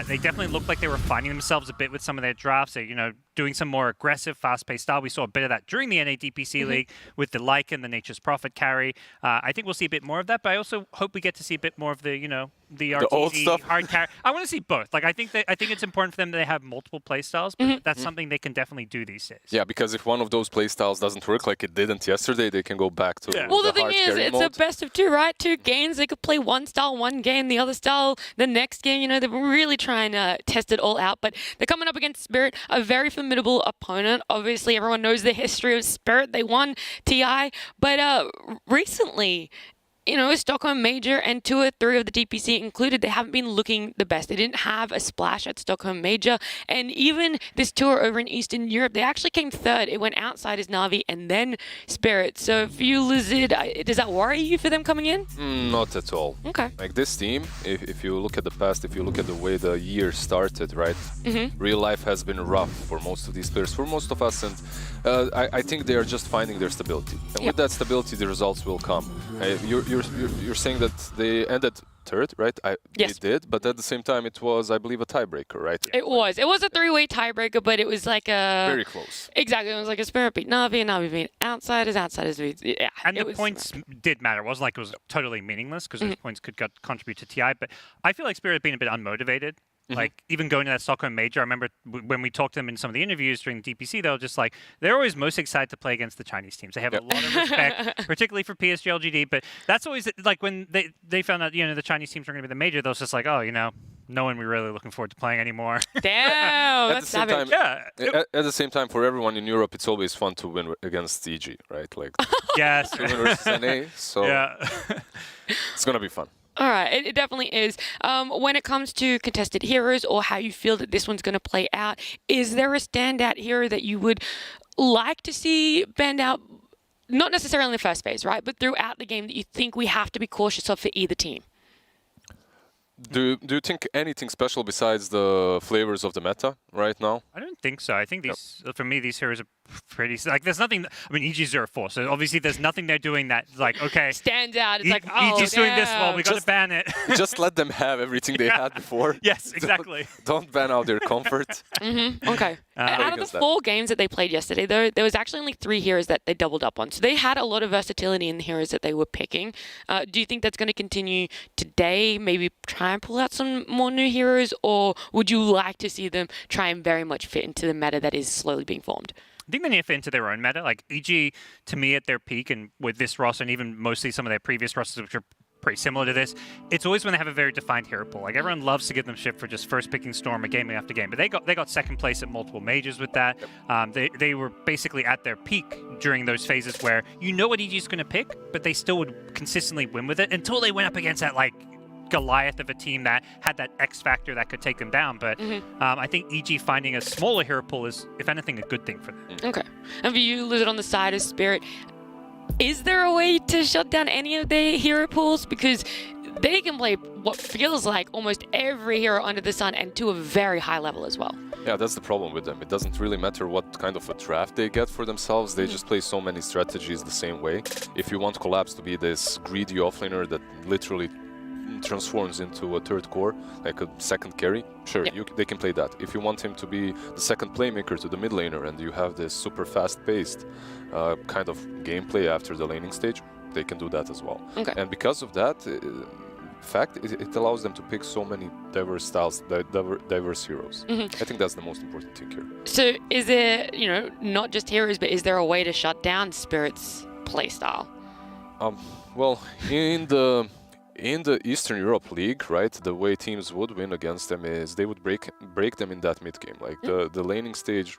They definitely looked like they were finding themselves a bit with some of their drafts. They, doing some more aggressive, fast-paced style. We saw a bit of that during the NA DPC League with the Lycan, the Nature's Prophet carry. I think we'll see a bit more of that, but I also hope we get to see a bit more of the, the RTZ old stuff. hard carry. I want to see both. Like I think it's important for them that they have multiple playstyles, but that's something they can definitely do these days. Yeah, because if one of those playstyles doesn't work like it didn't yesterday, they can go back to Well, the thing hard is, carry it's mode. a best of two, right? Two games. They could play one style one game, the other style the next game. They're really trying to test it all out, but they're coming up against Spirit, a very formidable opponent. Obviously, everyone knows the history of Spirit. They won TI, but recently, Stockholm Major and 2 or 3 of the DPC included, they haven't been looking the best. They didn't have a splash at Stockholm Major. And even this tour over in Eastern Europe, they actually came third. It went outside as NAVI and then Spirit. So for you, Lizard, does that worry you for them coming in? Not at all. Okay. Like this team, if you look at the past, if you look at the way the year started, right? Real life has been rough for most of these players, for most of us. And I think they are just finding their stability. And with that stability, the results will come. You're saying that they ended third, right? Yes. They did, but at the same time, it was, I believe, a tiebreaker, right? It was. It was a 3-way tiebreaker, but it was like a... Very close. Exactly. It was like a Spirit beat NAVI, and NAVI beat Outsiders beat... Yeah. And the points did matter. It wasn't like it was totally meaningless, because those points could contribute to TI, but I feel like Spirit had been a bit unmotivated. Like, even going to that Stockholm Major, I remember when we talked to them in some of the interviews during the DPC, they were just like, they're always most excited to play against the Chinese teams. They have a lot of respect, particularly for PSG.LGD, but that's always, like, when they found out, the Chinese teams were going to be the major, they was just like, oh, no one we're really looking forward to playing anymore. Damn, that's savage. At the same time, for everyone in Europe, it's always fun to win against EG, right? Like, yes. to win versus NA, so it's going to be fun. All right, it definitely is. When it comes to contested heroes or how you feel that this one's going to play out, is there a standout hero that you would like to see banned out, not necessarily in the first phase, right, but throughout the game that you think we have to be cautious of for either team? Do you think anything special besides the flavors of the meta right now? I don't think so. I think for me, these heroes are pretty... Like, there's nothing... I mean, EG's 0-4, so obviously there's nothing they're doing that, like, okay... Stands out. It's like, oh, EG's doing this, well, we got to ban it. Just let them have everything they had before. Yes, exactly. Don't ban out their comfort. Okay. Out of the 4 games that they played yesterday, though, there was actually only 3 heroes that they doubled up on. So they had a lot of versatility in the heroes that they were picking. Do you think that's going to continue today? Maybe try and pull out some more new heroes? Or would you like to see them try and very much fit into the meta that is slowly being formed? I think they need to fit into their own meta. Like, EG, to me, at their peak, and with this roster, and even mostly some of their previous rosters, which are pretty similar to this, it's always when they have a very defined hero pool. Like, everyone loves to give them shit for just first picking Storm game after game, but they got second place at multiple majors with that. They were basically at their peak during those phases where what EG's going to pick, but they still would consistently win with it until they went up against that, like, Goliath of a team that had that X factor that could take them down. But I think EG finding a smaller hero pool is, if anything, a good thing for them. Okay. And for you, Lizard, on the side of Spirit, is there a way to shut down any of their hero pools? Because they can play what feels like almost every hero under the sun, and to a very high level as well. Yeah, that's the problem with them. It doesn't really matter what kind of a draft they get for themselves. They just play so many strategies the same way. If you want Collapse to be this greedy offlaner that literally transforms into a third core, like a second carry, sure, they can play that. If you want him to be the second playmaker to the mid laner and you have this super fast-paced kind of gameplay after the laning stage, they can do that as well. Okay. And because of that, it allows them to pick so many diverse styles, diverse heroes. I think that's the most important thing here. So is there, not just heroes, but is there a way to shut down Spirit's playstyle? Well, in the Eastern Europe League, right, the way teams would win against them is they would break them in that mid game. Like the laning stage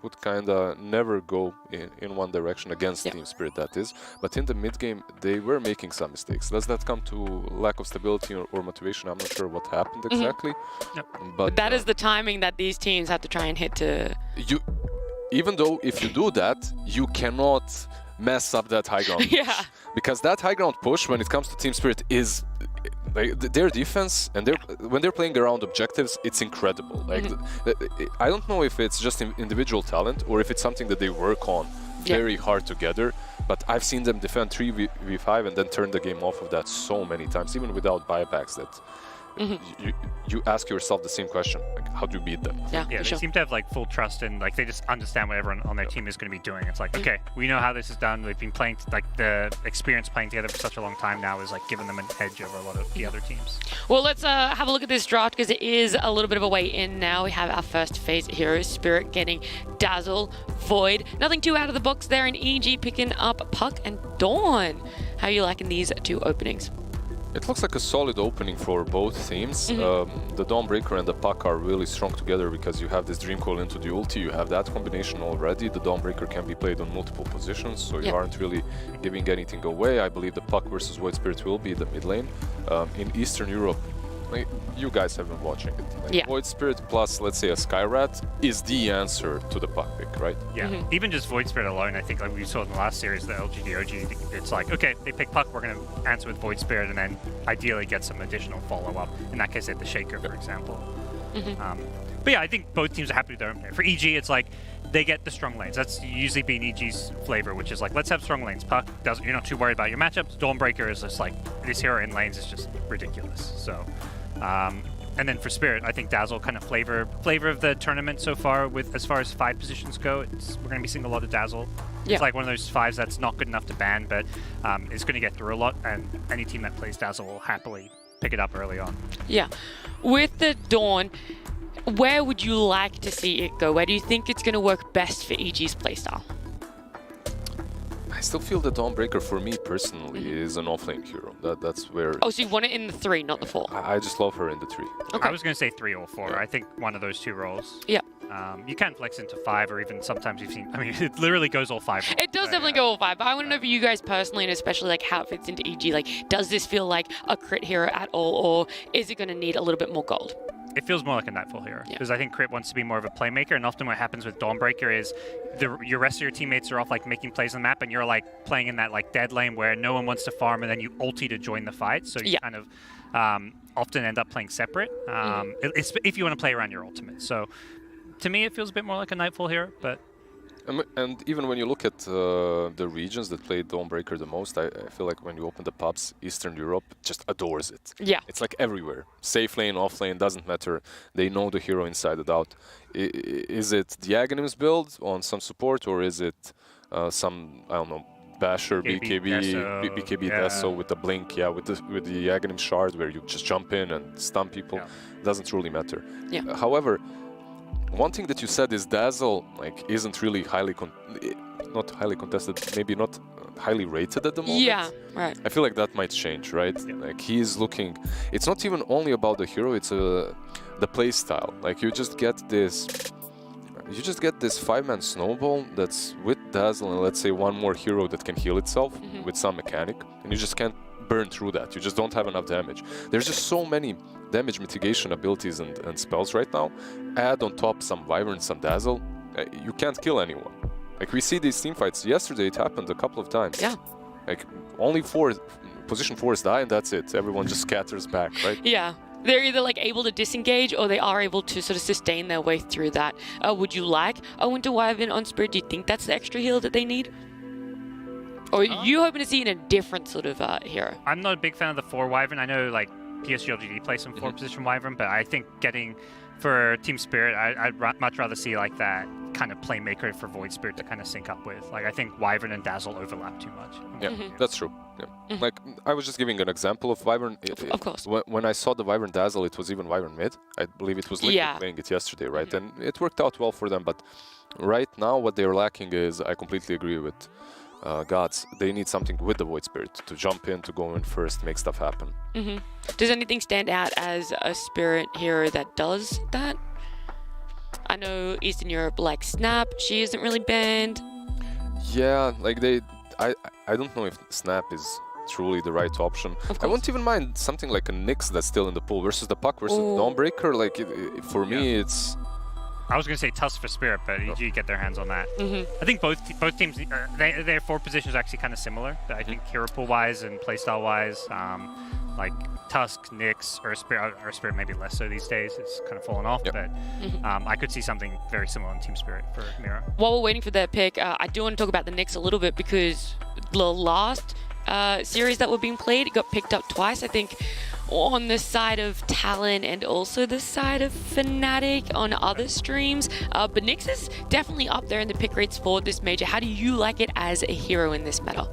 would kind of never go in one direction against Team Spirit, that is. But in the mid game, they were making some mistakes. Does that come to lack of stability or motivation? I'm not sure what happened exactly. But that is the timing that these teams have to try and hit to... Even though if you do that, you cannot mess up that high ground push. Because that high ground push, when it comes to Team Spirit, is their defense, and when they're playing around objectives, it's incredible. Like I don't know if it's just individual talent or if it's something that they work on very hard together, but I've seen them defend 3v5 and then turn the game off of that so many times, even without buybacks, that you ask yourself the same question, like, how do you beat them? They seem to have like full trust and like they just understand what everyone on their team is going to be doing. It's like, okay, we know how this is done. We've been playing, like the experience playing together for such a long time now is like giving them an edge over a lot of the other teams. Well, let's have a look at this draft because it is a little bit of a way in now. We have our first phase heroes, Spirit getting Dazzle, Void. Nothing too out of the box there, and EG picking up Puck and Dawn. How are you liking these two openings? It looks like a solid opening for both teams. The Dawnbreaker and the Puck are really strong together because you have this Dream Coil into the ulti, you have that combination already. The Dawnbreaker can be played on multiple positions, so you aren't really giving anything away. I believe the Puck versus Void Spirit will be the mid lane. In Eastern Europe, like, you guys have been watching it. Like, Void Spirit plus, let's say, a Skyrat is the answer to the Puck pick, right? Yeah, even just Void Spirit alone, I think, like we saw in the last series, the LGD OG, it's like, okay, they pick Puck, we're going to answer with Void Spirit and then ideally get some additional follow-up. In that case, they had the Shaker, for example. But yeah, I think both teams are happy with their own play. For EG, it's like, they get the strong lanes. That's usually been EG's flavor, which is like, let's have strong lanes. Puck, you're not too worried about your matchups. Dawnbreaker is just like, this hero in lanes is just ridiculous. So, and then for Spirit, I think Dazzle kind of flavor of the tournament so far. With as far as 5 positions go, we're going to be seeing a lot of Dazzle. It's like one of those 5s that's not good enough to ban, but it's going to get through a lot, and any team that plays Dazzle will happily pick it up early on. Yeah. With the Dawn, where would you like to see it go? Where do you think it's going to work best for EG's playstyle? I still feel the Dawnbreaker, for me personally, is an offlane hero. That's where... Oh, so you want it in the 3, not the 4? I just love her in the 3. Okay. I was going to say 3 or 4. I think one of those 2 roles. Yeah. You can flex into 5, or even sometimes you've seen... I mean, it literally goes all 5 roles. It does definitely go all 5, but I want to know for you guys personally, and especially like how it fits into EG. Like, does this feel like a crit hero at all, or is it going to need a little bit more gold? It feels more like a Nightfall hero, because I think Crit wants to be more of a playmaker, and often what happens with Dawnbreaker is your rest of your teammates are off like making plays on the map, and you're like playing in that like dead lane where no one wants to farm, and then you ulti to join the fight, so you kind of often end up playing separate, if you want to play around your ultimate. So to me, it feels a bit more like a Nightfall hero, but... And even when you look at the regions that play Dawnbreaker the most, I feel like when you open the pubs, Eastern Europe just adores it. Yeah. It's like everywhere. Safe lane, off lane, doesn't matter. They know the hero inside and out. Is it the Aghanims build on some support, or is it some, I don't know, Basher, BKB Deso with the blink, with the Aghanim shard where you just jump in and stun people? It doesn't really matter. Yeah. However, one thing that you said is Dazzle isn't really not highly contested, maybe not highly rated at the moment. Yeah, right. I feel like that might change, right? Like he's looking. It's not even only about the hero; it's the play style. Like you just get this 5-man snowball that's with Dazzle and let's say one more hero that can heal itself with some mechanic, and you just can't burn through that. You just don't have enough damage. There's just so many damage mitigation abilities and spells right now. Add on top some Wyvern, some Dazzle. You can't kill anyone. Like, we see these team fights. Yesterday it happened a couple of times. Yeah. Like, only position 4s die and that's it. Everyone just scatters back, right? Yeah. They're either like able to disengage or they are able to sort of sustain their way through that. Would you like a Winter Wyvern on Spirit? Do you think that's the extra heal that they need? Or are you hoping to see in a different sort of hero? I'm not a big fan of the 4 Wyvern. I know like PSG.LGD plays some 4 position Wyvern, but I think getting for Team Spirit, I'd much rather see like that kind of playmaker for Void Spirit to kind of sync up with. Like, I think Wyvern and Dazzle overlap too much. Yeah, that's true. Yeah. Like, I was just giving an example of Wyvern. Of course. When I saw the Wyvern Dazzle, it was even Wyvern mid. I believe it was Liquid playing it yesterday, right? And it worked out well for them. But right now, what they're lacking is, I completely agree with Gods. They need something with the Void Spirit to jump in, to go in first, make stuff happen. Does anything stand out as a Spirit hero that does that? I know Eastern Europe likes Snap. She isn't really banned. Yeah, like I don't know if Snap is truly the right option. I won't even mind something like a Nyx that's still in the pool versus the Puck versus the Dawnbreaker. Like, for me, it's... I was going to say Tusk for Spirit, but EG get their hands on that. I think both teams, their 4 positions are actually kind of similar. I think hero pool-wise and playstyle-wise, like Tusk, Nyx, or Spirit maybe less so these days. It's kind of fallen off, but I could see something very similar in Team Spirit for Mira. While we're waiting for their pick, I do want to talk about the Nyx a little bit because the last series that were being played, it got picked up twice, I think, on the side of Talon and also the side of Fnatic on other streams. But Nyx is definitely up there in the pick rates for this major. How do you like it as a hero in this meta?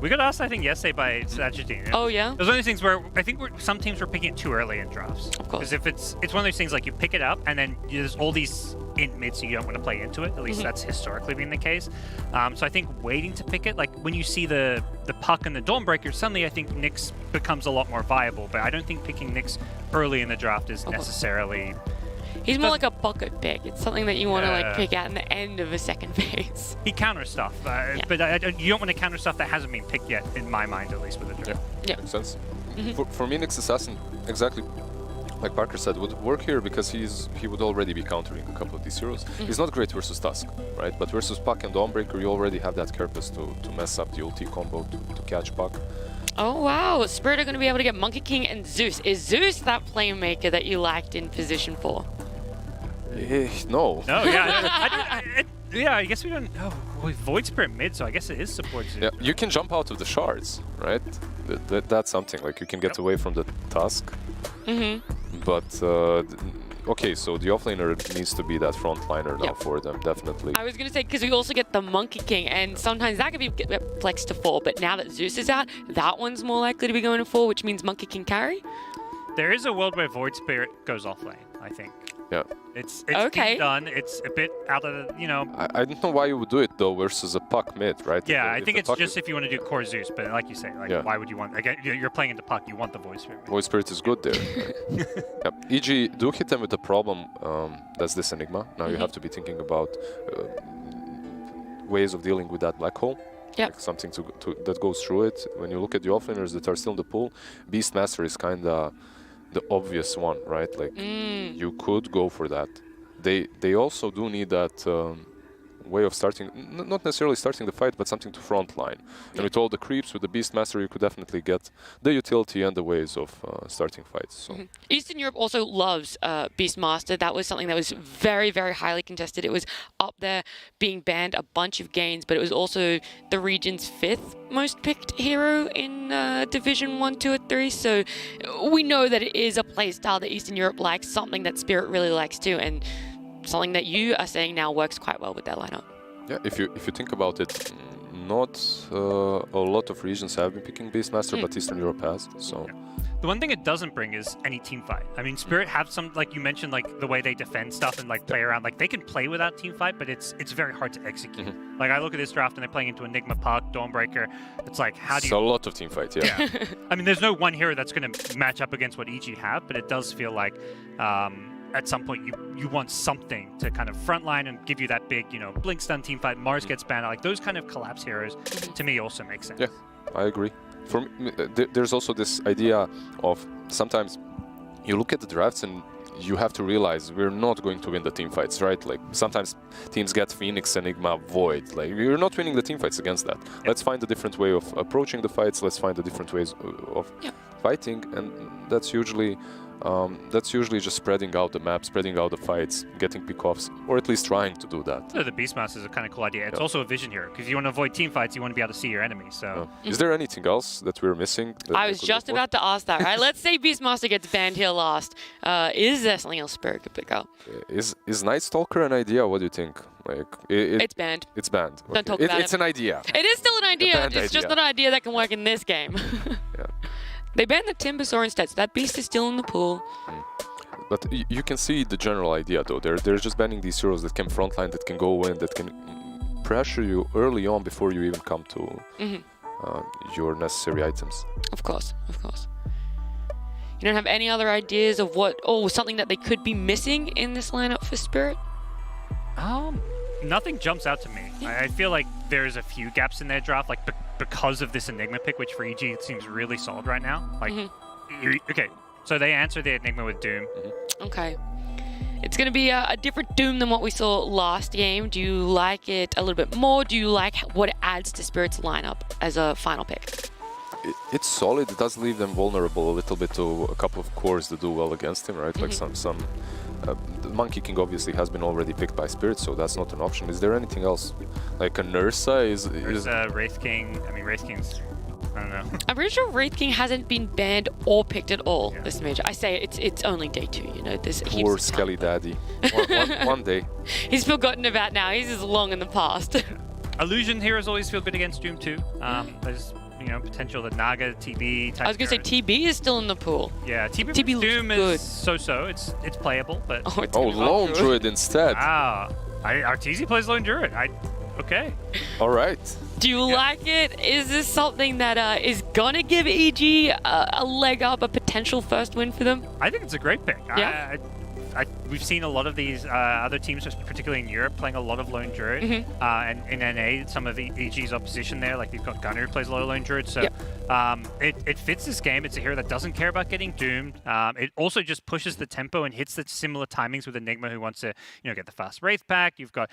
We got asked, I think, yesterday by Sajidine. Oh, yeah? It was one of those things where I think some teams were picking it too early in drafts. Of course. Because if it's one of those things like you pick it up and then there's all these int mids so you don't want to play into it. At least that's historically been the case. So I think waiting to pick it, like when you see the Puck and the Dawnbreaker, suddenly I think Nyx becomes a lot more viable. But I don't think picking Nyx early in the draft is necessarily... He's more like a pocket pick. It's something that you want to like pick out in the end of a second phase. He counters stuff, but you don't want to counter stuff that hasn't been picked yet, in my mind at least, with the draft. Yeah, makes sense. For me, Nyx Assassin, exactly like Parker said, would work here because he would already be countering a couple of these heroes. He's not great versus Tusk, right? But versus Puck and Dawnbreaker, you already have that Carapace to mess up the ulti combo to catch Puck. Oh wow, Spirit are going to be able to get Monkey King and Zeus. Is Zeus that playmaker that you liked in position 4? No. No, yeah. I guess we don't know. With Void Spirit mid, so I guess it is support Zeus. Yeah, you can jump out of the shards, right? That's something. Like, you can get away from the Tusk. But, okay, so the offlaner needs to be that frontliner now for them, definitely. I was going to say, because we also get the Monkey King, and sometimes that could be flexed to 4, but now that Zeus is out, that one's more likely to be going to 4, which means Monkey King carry? There is a world where Void Spirit goes offlane, I think. Yeah. It's being done. It's a bit out of the, I don't know why you would do it, though, versus a Puck mid, right? Yeah, I think it's just if you want to do core Zeus, but like you say, like why would you want, again, you're playing into Puck, you want the Void Spirit. Void Spirit is good there. EG, do hit them with a problem, that's this Enigma. Now you have to be thinking about ways of dealing with that black hole. Like something that goes through it. When you look at the offlaners that are still in the pool, Beastmaster is kind of the obvious one, right? Like, you could go for that. They also do need that way of starting, not necessarily starting the fight, but something to frontline. And with all the creeps, with the Beastmaster, you could definitely get the utility and the ways of starting fights. So. Eastern Europe also loves Beastmaster. That was something that was very, very highly contested. It was up there being banned a bunch of games, but it was also the region's 5th most picked hero in Division 1, 2, or 3. So we know that it is a playstyle that Eastern Europe likes, something that Spirit really likes too, and something that you are saying now works quite well with their lineup. Yeah, if you think about it, not a lot of regions have been picking Beastmaster, but Eastern Europe has. So the one thing it doesn't bring is any team fight. I mean, Spirit have some, like you mentioned, like the way they defend stuff and like play around. Like they can play without team fight, but it's very hard to execute. Like I look at this draft and they're playing into Enigma, Puck, Dawnbreaker. It's like, how do you? It's a lot of team fight, yeah. I mean, there's no one hero that's going to match up against what EG have, but it does feel like at some point you want something to kind of frontline and give you that big, blink stun team fight. Mars gets banned. Like those kind of collapse heroes to me also make sense. Yeah, I agree. for me, there's also this idea of sometimes you look at the drafts and you have to realize we're not going to win the team fights, right? Like sometimes teams get Phoenix, Enigma, Void. Like you're not winning the team fights against that. Let's find a different way of approaching the fights. Let's find a different ways of fighting, and that's usually just spreading out the map, spreading out the fights, getting pick-offs, or at least trying to do that. So the Beastmaster is a kind of cool idea. It's also a vision here, because you want to avoid team fights, you want to be able to see your enemies. So, Is there anything else that we're missing? That I was just about to ask that, right? Let's say Beastmaster gets banned here last. Is there something else Spirit could pick up? Is Night Stalker an idea? What do you think? Like it's banned. It's banned. Don't talk about it. It's an idea. It is still an idea. It's just not an idea that can work in this game. They banned the Timbersaur instead, so that beast is still in the pool. But you can see the general idea, though. They're just banning these heroes that can frontline, that can go in, that can pressure you early on before you even come to your necessary items. Of course, of course. You don't have any other ideas of something that they could be missing in this lineup for Spirit? Nothing jumps out to me. I feel like there's a few gaps in their draft, like because of this Enigma pick, which for EG seems really solid right now. Like, okay, so they answer the Enigma with Doom. Okay. It's going to be a different Doom than what we saw last game. Do you like it a little bit more? Do you like what it adds to Spirit's lineup as a final pick? It's solid. It does leave them vulnerable a little bit to a couple of cores that do well against him, right? Like some the Monkey King obviously has been already picked by Spirit, so that's not an option. Is there anything else? Like a Nursa is Wraith King. I mean, Wraith King's, I don't know. I'm pretty sure Wraith King hasn't been banned or picked at all this major. I say it's only day 2, you know. There's poor Skelly Daddy. one day. He's forgotten about now. He's just long in the past. Illusion heroes always feel good against Doom too. There's potential that Naga, TB type. I was gonna say TB is still in the pool. Yeah, TB Doom is so-so. It's playable, but Lone Druid instead. Wow, Arteezy plays Lone Druid. Okay. All right. Do you like it? Is this something that is gonna give EG a leg up, a potential first win for them? I think it's a great pick. Yeah. We've seen a lot of these other teams, particularly in Europe, playing a lot of Lone Druid. And in NA, some of the EG's opposition there, like you've got Gunner who plays a lot of Lone Druid. So it fits this game. It's a hero that doesn't care about getting doomed. It also just pushes the tempo and hits the similar timings with Enigma, who wants to get the fast Wraith pack. You've got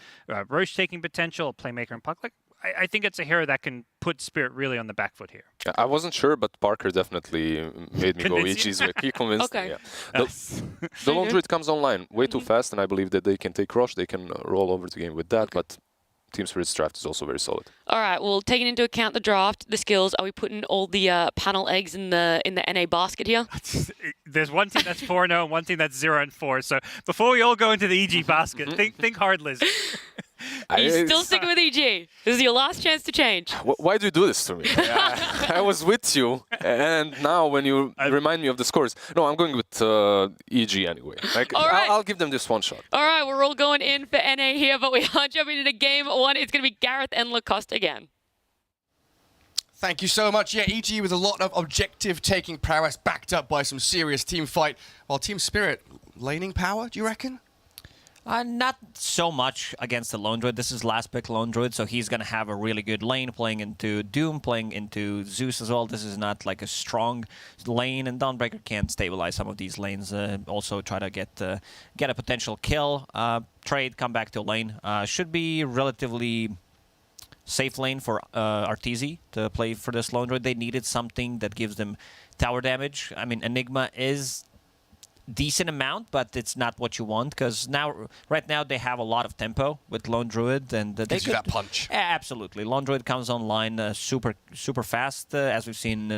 Roche taking potential, Playmaker and Puck. Like, I think it's a hero that can put Spirit really on the back foot here. I wasn't sure, but Parker definitely made me go EG's way. He convinced me. Yeah. The Lone Druid comes online way too fast, and I believe that they can take Roche, they can roll over the game with that, but Team Spirit's draft is also very solid. All right, well, taking into account the draft, the skills, are we putting all the panel eggs in the NA basket here? There's one team that's 4-0 and one team that's 0-4. So before we all go into the EG basket, think hard, Liz. He's still sticking with EG. This is your last chance to change. Why do you do this to me? I was with you, and now when you remind me of the scores, no, I'm going with EG anyway. Like, I'll give them this one shot. All right, we're all going in for NA here, but we are jumping into game 1. It's going to be Gareth and Lacoste again. Thank you so much. Yeah, EG with a lot of objective-taking prowess backed up by some serious team fight, while Team Spirit, laning power, do you reckon? Not so much against the Lone Druid. This is last pick Lone Druid, so he's going to have a really good lane playing into Doom, playing into Zeus as well. This is not like a strong lane, and Dawnbreaker can stabilize some of these lanes. Also try to get a potential kill. Trade, come back to lane. Should be relatively safe lane for Arteezy to play for this Lone Druid. They needed something that gives them tower damage. I mean, Enigma is decent amount, but it's not what you want, because right now they have a lot of tempo with Lone Druid, and they gives you that punch. Absolutely, Lone Druid comes online super fast, as we've seen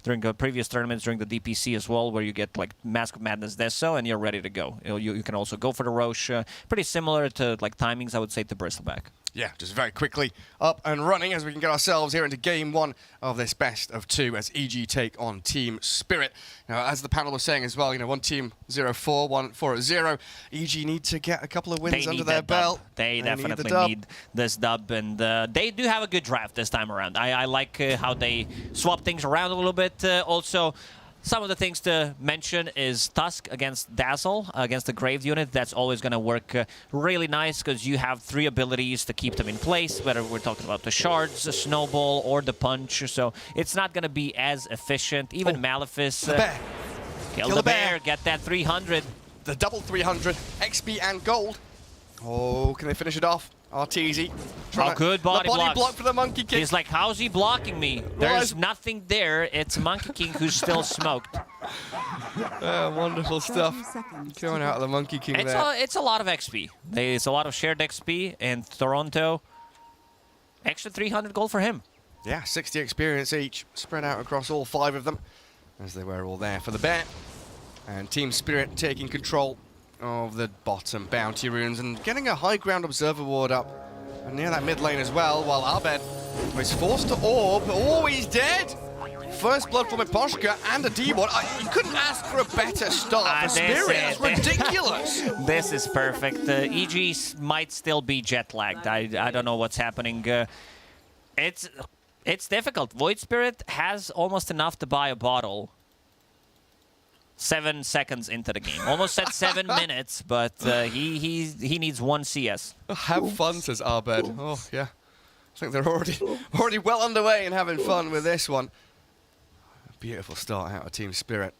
during previous tournaments during the DPC as well, where you get like Mask of Madness Deso, and you're ready to go. You can also go for the Roche, pretty similar to like timings, I would say, to Bristleback. Yeah, just very quickly up and running as we can get ourselves here into game 1 of this best of 2 as EG take on Team Spirit. Now, as the panel was saying as well, one team 0-4, one 4-0. EG need to get a couple of wins under their belt. They definitely need this dub, and they do have a good draft this time around. I like how they swap things around a little bit. Also, Some of the things to mention is Tusk against Dazzle, against the Grave unit. That's always going to work really nice because you have 3 abilities to keep them in place, whether we're talking about the Shards, the Snowball, or the Punch. So it's not going to be as efficient. Even Malefice. Kill the bear, get that 300. The double 300, XP and gold. Oh, can they finish it off? Arteezy. Oh, good body block for the Monkey King. He's like, how's he blocking me? There's nothing there. It's Monkey King who's still smoked. Wonderful stuff. Going out of the Monkey King there. It's a lot of XP. It's a lot of shared XP. And Toronto, extra 300 gold for him. Yeah, 60 experience each, spread out across all 5 of them, as they were all there for the bear. And Team Spirit taking control of the bottom bounty runes and getting a high ground observer ward up and near that mid lane as well, while Abed was forced to orb. Oh, he's dead! First blood from Miposhka and a D-ward. You couldn't ask for a better start for Spirit. It's ridiculous. This is perfect. EG might still be jet lagged. I don't know what's happening. It's difficult. Void Spirit has almost enough to buy a bottle. 7 seconds into the game. Almost said 7 minutes, but he needs 1 CS. Have fun, says Abed. Oh, yeah. I think they're already well underway and having fun with this one. A beautiful start out of Team Spirit.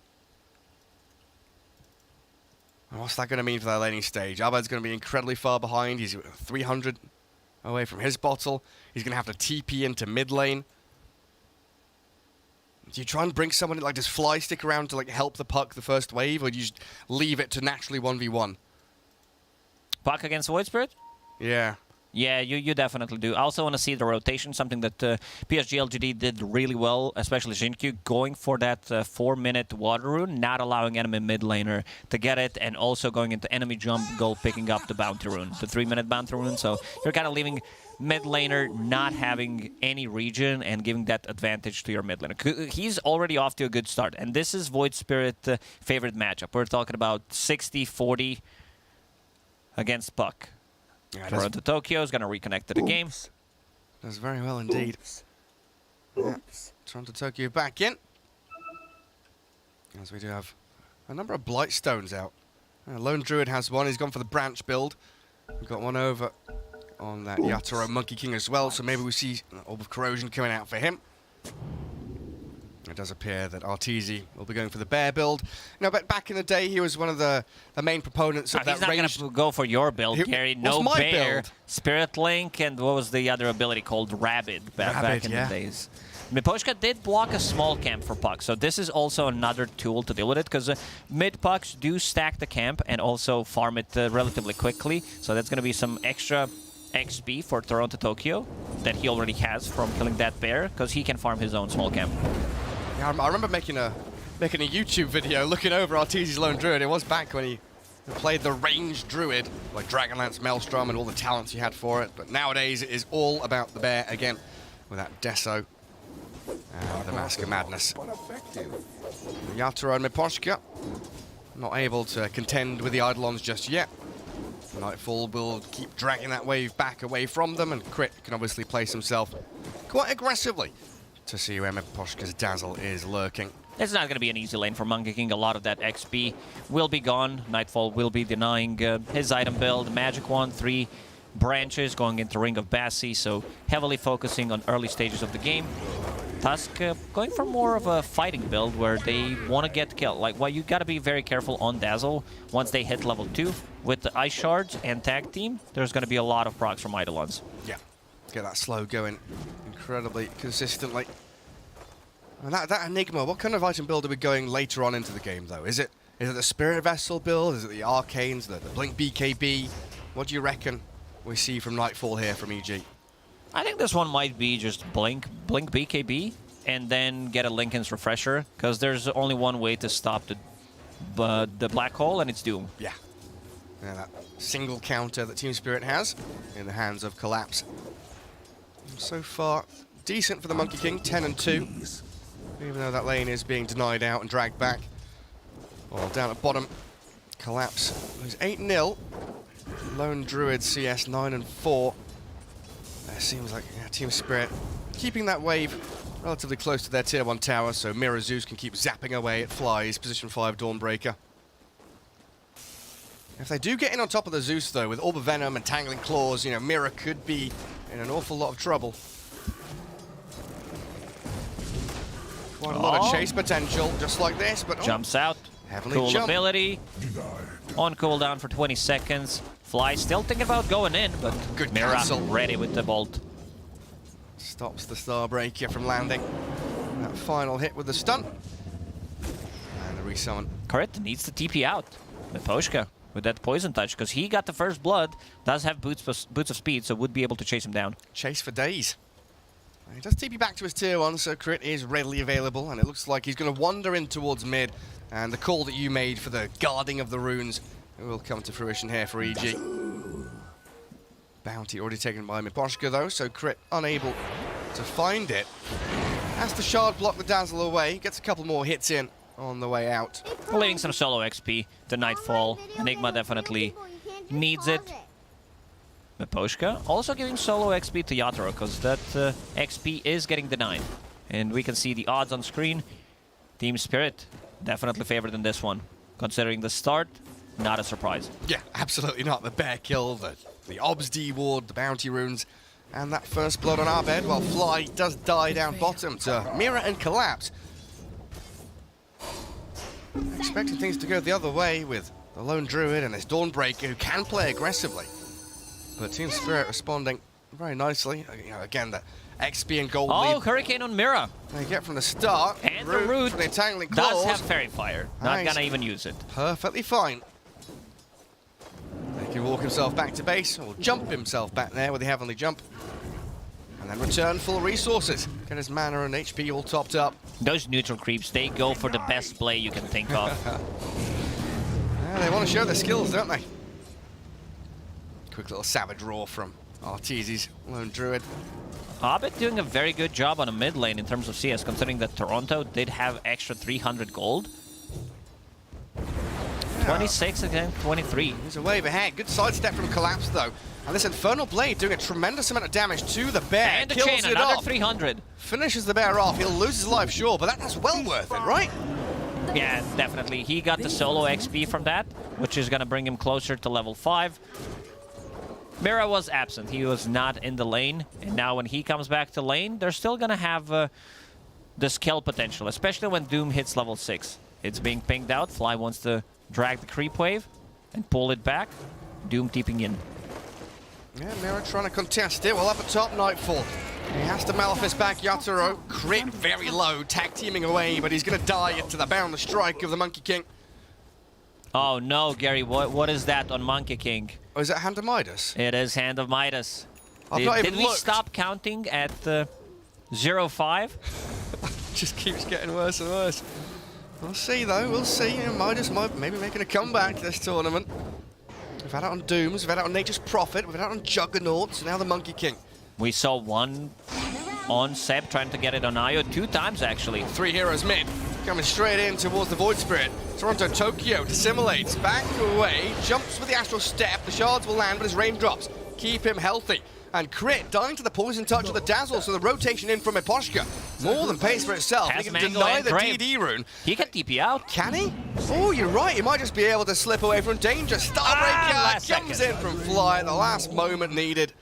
And what's that going to mean for their laning stage? Abed's going to be incredibly far behind. He's 300 away from his bottle. He's going to have to TP into mid lane. Do you try and bring someone like, does Fly stick around to like help the Puck the first wave, or do you just leave it to naturally 1v1? Puck against Void Spirit? Yeah. Yeah, you definitely do. I also want to see the rotation, something that PSG.LGD did really well, especially Jinkyu, going for that 4-minute water rune, not allowing enemy mid laner to get it, and also going into enemy jump goal, picking up the bounty rune, the 3-minute bounty rune. So you're kind of leaving mid laner not having any region and giving that advantage to your mid laner. He's already off to a good start, and this is Void Spirit favorite matchup. We're talking about 60-40 against Puck. Yeah, Toronto Tokyo is going to reconnect to the game. Does very well indeed. Yeah. Toronto Tokyo back in. As we do have a number of Blightstones out. Lone Druid has one. He's gone for the branch build. We've got one over on that Yatoro Monkey King as well, so maybe we see an Orb of Corrosion coming out for him. It does appear that Arteezy will be going for the bear build. No, but back in the day, he was one of the main proponents of that he's not going to go for your build, Gary. No bear, build? Spirit Link, and what was the other ability called? Rabid, back in the days. Miposhka did block a small camp for Puck, so this is also another tool to deal with it, because mid Pucks do stack the camp and also farm it relatively quickly, so that's going to be some extra XP for Toronto Tokyo that he already has from killing that bear, because he can farm his own small camp. Yeah, I remember making a YouTube video looking over Arteezy's Lone Druid. It was back when he played the ranged Druid, like Dragonlance, Maelstrom, and all the talents he had for it. But nowadays, it is all about the bear again, with that Deso and the Mask of Madness. Yatoro and Miposhka not able to contend with the Eidolons just yet. Nightfall will keep dragging that wave back away from them, and Crit can obviously place himself quite aggressively to see where Miposhka's Dazzle is lurking. It's not going to be an easy lane for Monkey King. A lot of that XP will be gone. Nightfall will be denying his item build. Magic Wand, 3 branches going into Ring of Bassi, so heavily focusing on early stages of the game. Tusk going for more of a fighting build where they want to get killed. Like, well, you got to be very careful on Dazzle once they hit level 2. With the Ice Shards and Tag Team, there's going to be a lot of procs from Eidolons. Yeah, get that slow going incredibly consistently. And that Enigma, what kind of item build are we going later on into the game, though? Is it the Spirit Vessel build? Is it the Arcanes, the Blink BKB? What do you reckon we see from Nightfall here from EG? I think this one might be just Blink BKB and then get a Linken's Refresher, because there's only one way to stop the Black Hole, and it's Doom. Yeah. Yeah, that single counter that Team Spirit has in the hands of Collapse. And so far, decent for the Monkey King, 10 and 2. Even though that lane is being denied out and dragged back. Well, down at bottom, Collapse is 8-0. Lone Druid CS 9 and 4. It seems like Team Spirit keeping that wave relatively close to their tier 1 tower, so Mirror Zeus can keep zapping away at Fly's position 5 Dawnbreaker. If they do get in on top of the Zeus, though, with Orb of Venom and Tangling Claws, you know, Mirror could be in an awful lot of trouble. Quite a lot of chase potential, just like this, but... Jumps out. Cool ability. On cooldown for 20 seconds. Fly still thinking about going in, but good Mirror cancel. Ready with the bolt. Stops the Starbreaker from landing. That final hit with the stun. And the resummon. Correct, needs to TP out. Miposhka with that poison touch, because he got the first blood, does have boots of speed, so would be able to chase him down. Chase for days. He does TP back to his tier 1, so crit is readily available, and it looks like he's going to wander in towards mid, and the call that you made for the guarding of the runes will come to fruition here for EG. Bounty already taken by Miposhka, though, so crit unable to find it. Has the shard block the dazzle away, gets a couple more hits in on the way out. Leaving some solo XP to Nightfall. Enigma definitely needs it. Miposhka also giving solo XP to Yatoro, because that XP is getting denied. And we can see the odds on screen. Team Spirit definitely favored in this one. Considering the start, not a surprise. Yeah, absolutely not. The bear kill, the Obs D ward, the bounty runes, and that first blood on our bed, while Fly does die down bottom to Mirror and Collapse. Expecting things to go the other way with the Lone Druid and this Dawnbreaker who can play aggressively. But Team Spirit responding very nicely. You know, again, the XP and gold lead. Hurricane on Mirror. They get from the start. And the root from the Entangling Claws. does have Fairy Fire. Not gonna even use it. Perfectly fine. He can walk himself back to base, or jump himself back there with the Heavenly Jump. And then return full resources. Get his mana and HP all topped up. Those neutral creeps, they go for the best play you can think of. Yeah, they want to show their skills, don't they? Quick little savage roar from Arteezy's Lone Druid. Hobbit doing a very good job on a mid lane in terms of CS, considering that Toronto did have extra 300 gold. 26 against 23. He's a wave ahead. Good sidestep from Collapse, though. And this Infernal Blade doing a tremendous amount of damage to the bear. And the kills chain, it another off. 300. Finishes the bear off. He'll lose his life, sure, but that's well worth it, right? Yeah, definitely. He got the solo XP from that, which is going to bring him closer to level 5. Mira was absent. He was not in the lane. And now when he comes back to lane, they're still going to have the skill potential, especially when Doom hits level 6. It's being pinged out. Fly wants to drag the creep wave and pull it back. Doom TPing in. Yeah, Mira trying to contest it. Well, up at top, Nightfall. He has to Malefice back Yatoro. Crit very low, tag teaming away, but he's going to die to the bound the strike of the Monkey King. Oh no, Gary, what is that on Monkey King? Oh, is that Hand of Midas? It is Hand of Midas. Did we stop counting at 0-5? Just keeps getting worse and worse. We'll see, though. We'll see. You know, Midas might maybe making a comeback this tournament. We've had it on Dooms, we've had it on Nature's Prophet, we've had it on Juggernauts, and now the Monkey King. We saw one on Seb trying to get it on Io 2 times, actually. 3 heroes mid, coming straight in towards the Void Spirit. Toronto Tokyo dissimulates, back away, jumps with the Astral Step. The shards will land, but his range drops. Keep him healthy. And Crit dying to the poison touch of the Dazzle, so the rotation in from Miposhka more than pays for itself. He can deny the DD rune. He can TP out. Can he? Oh, you're right. He might just be able to slip away from danger. Starbreaker comes in from Fly at the last moment needed.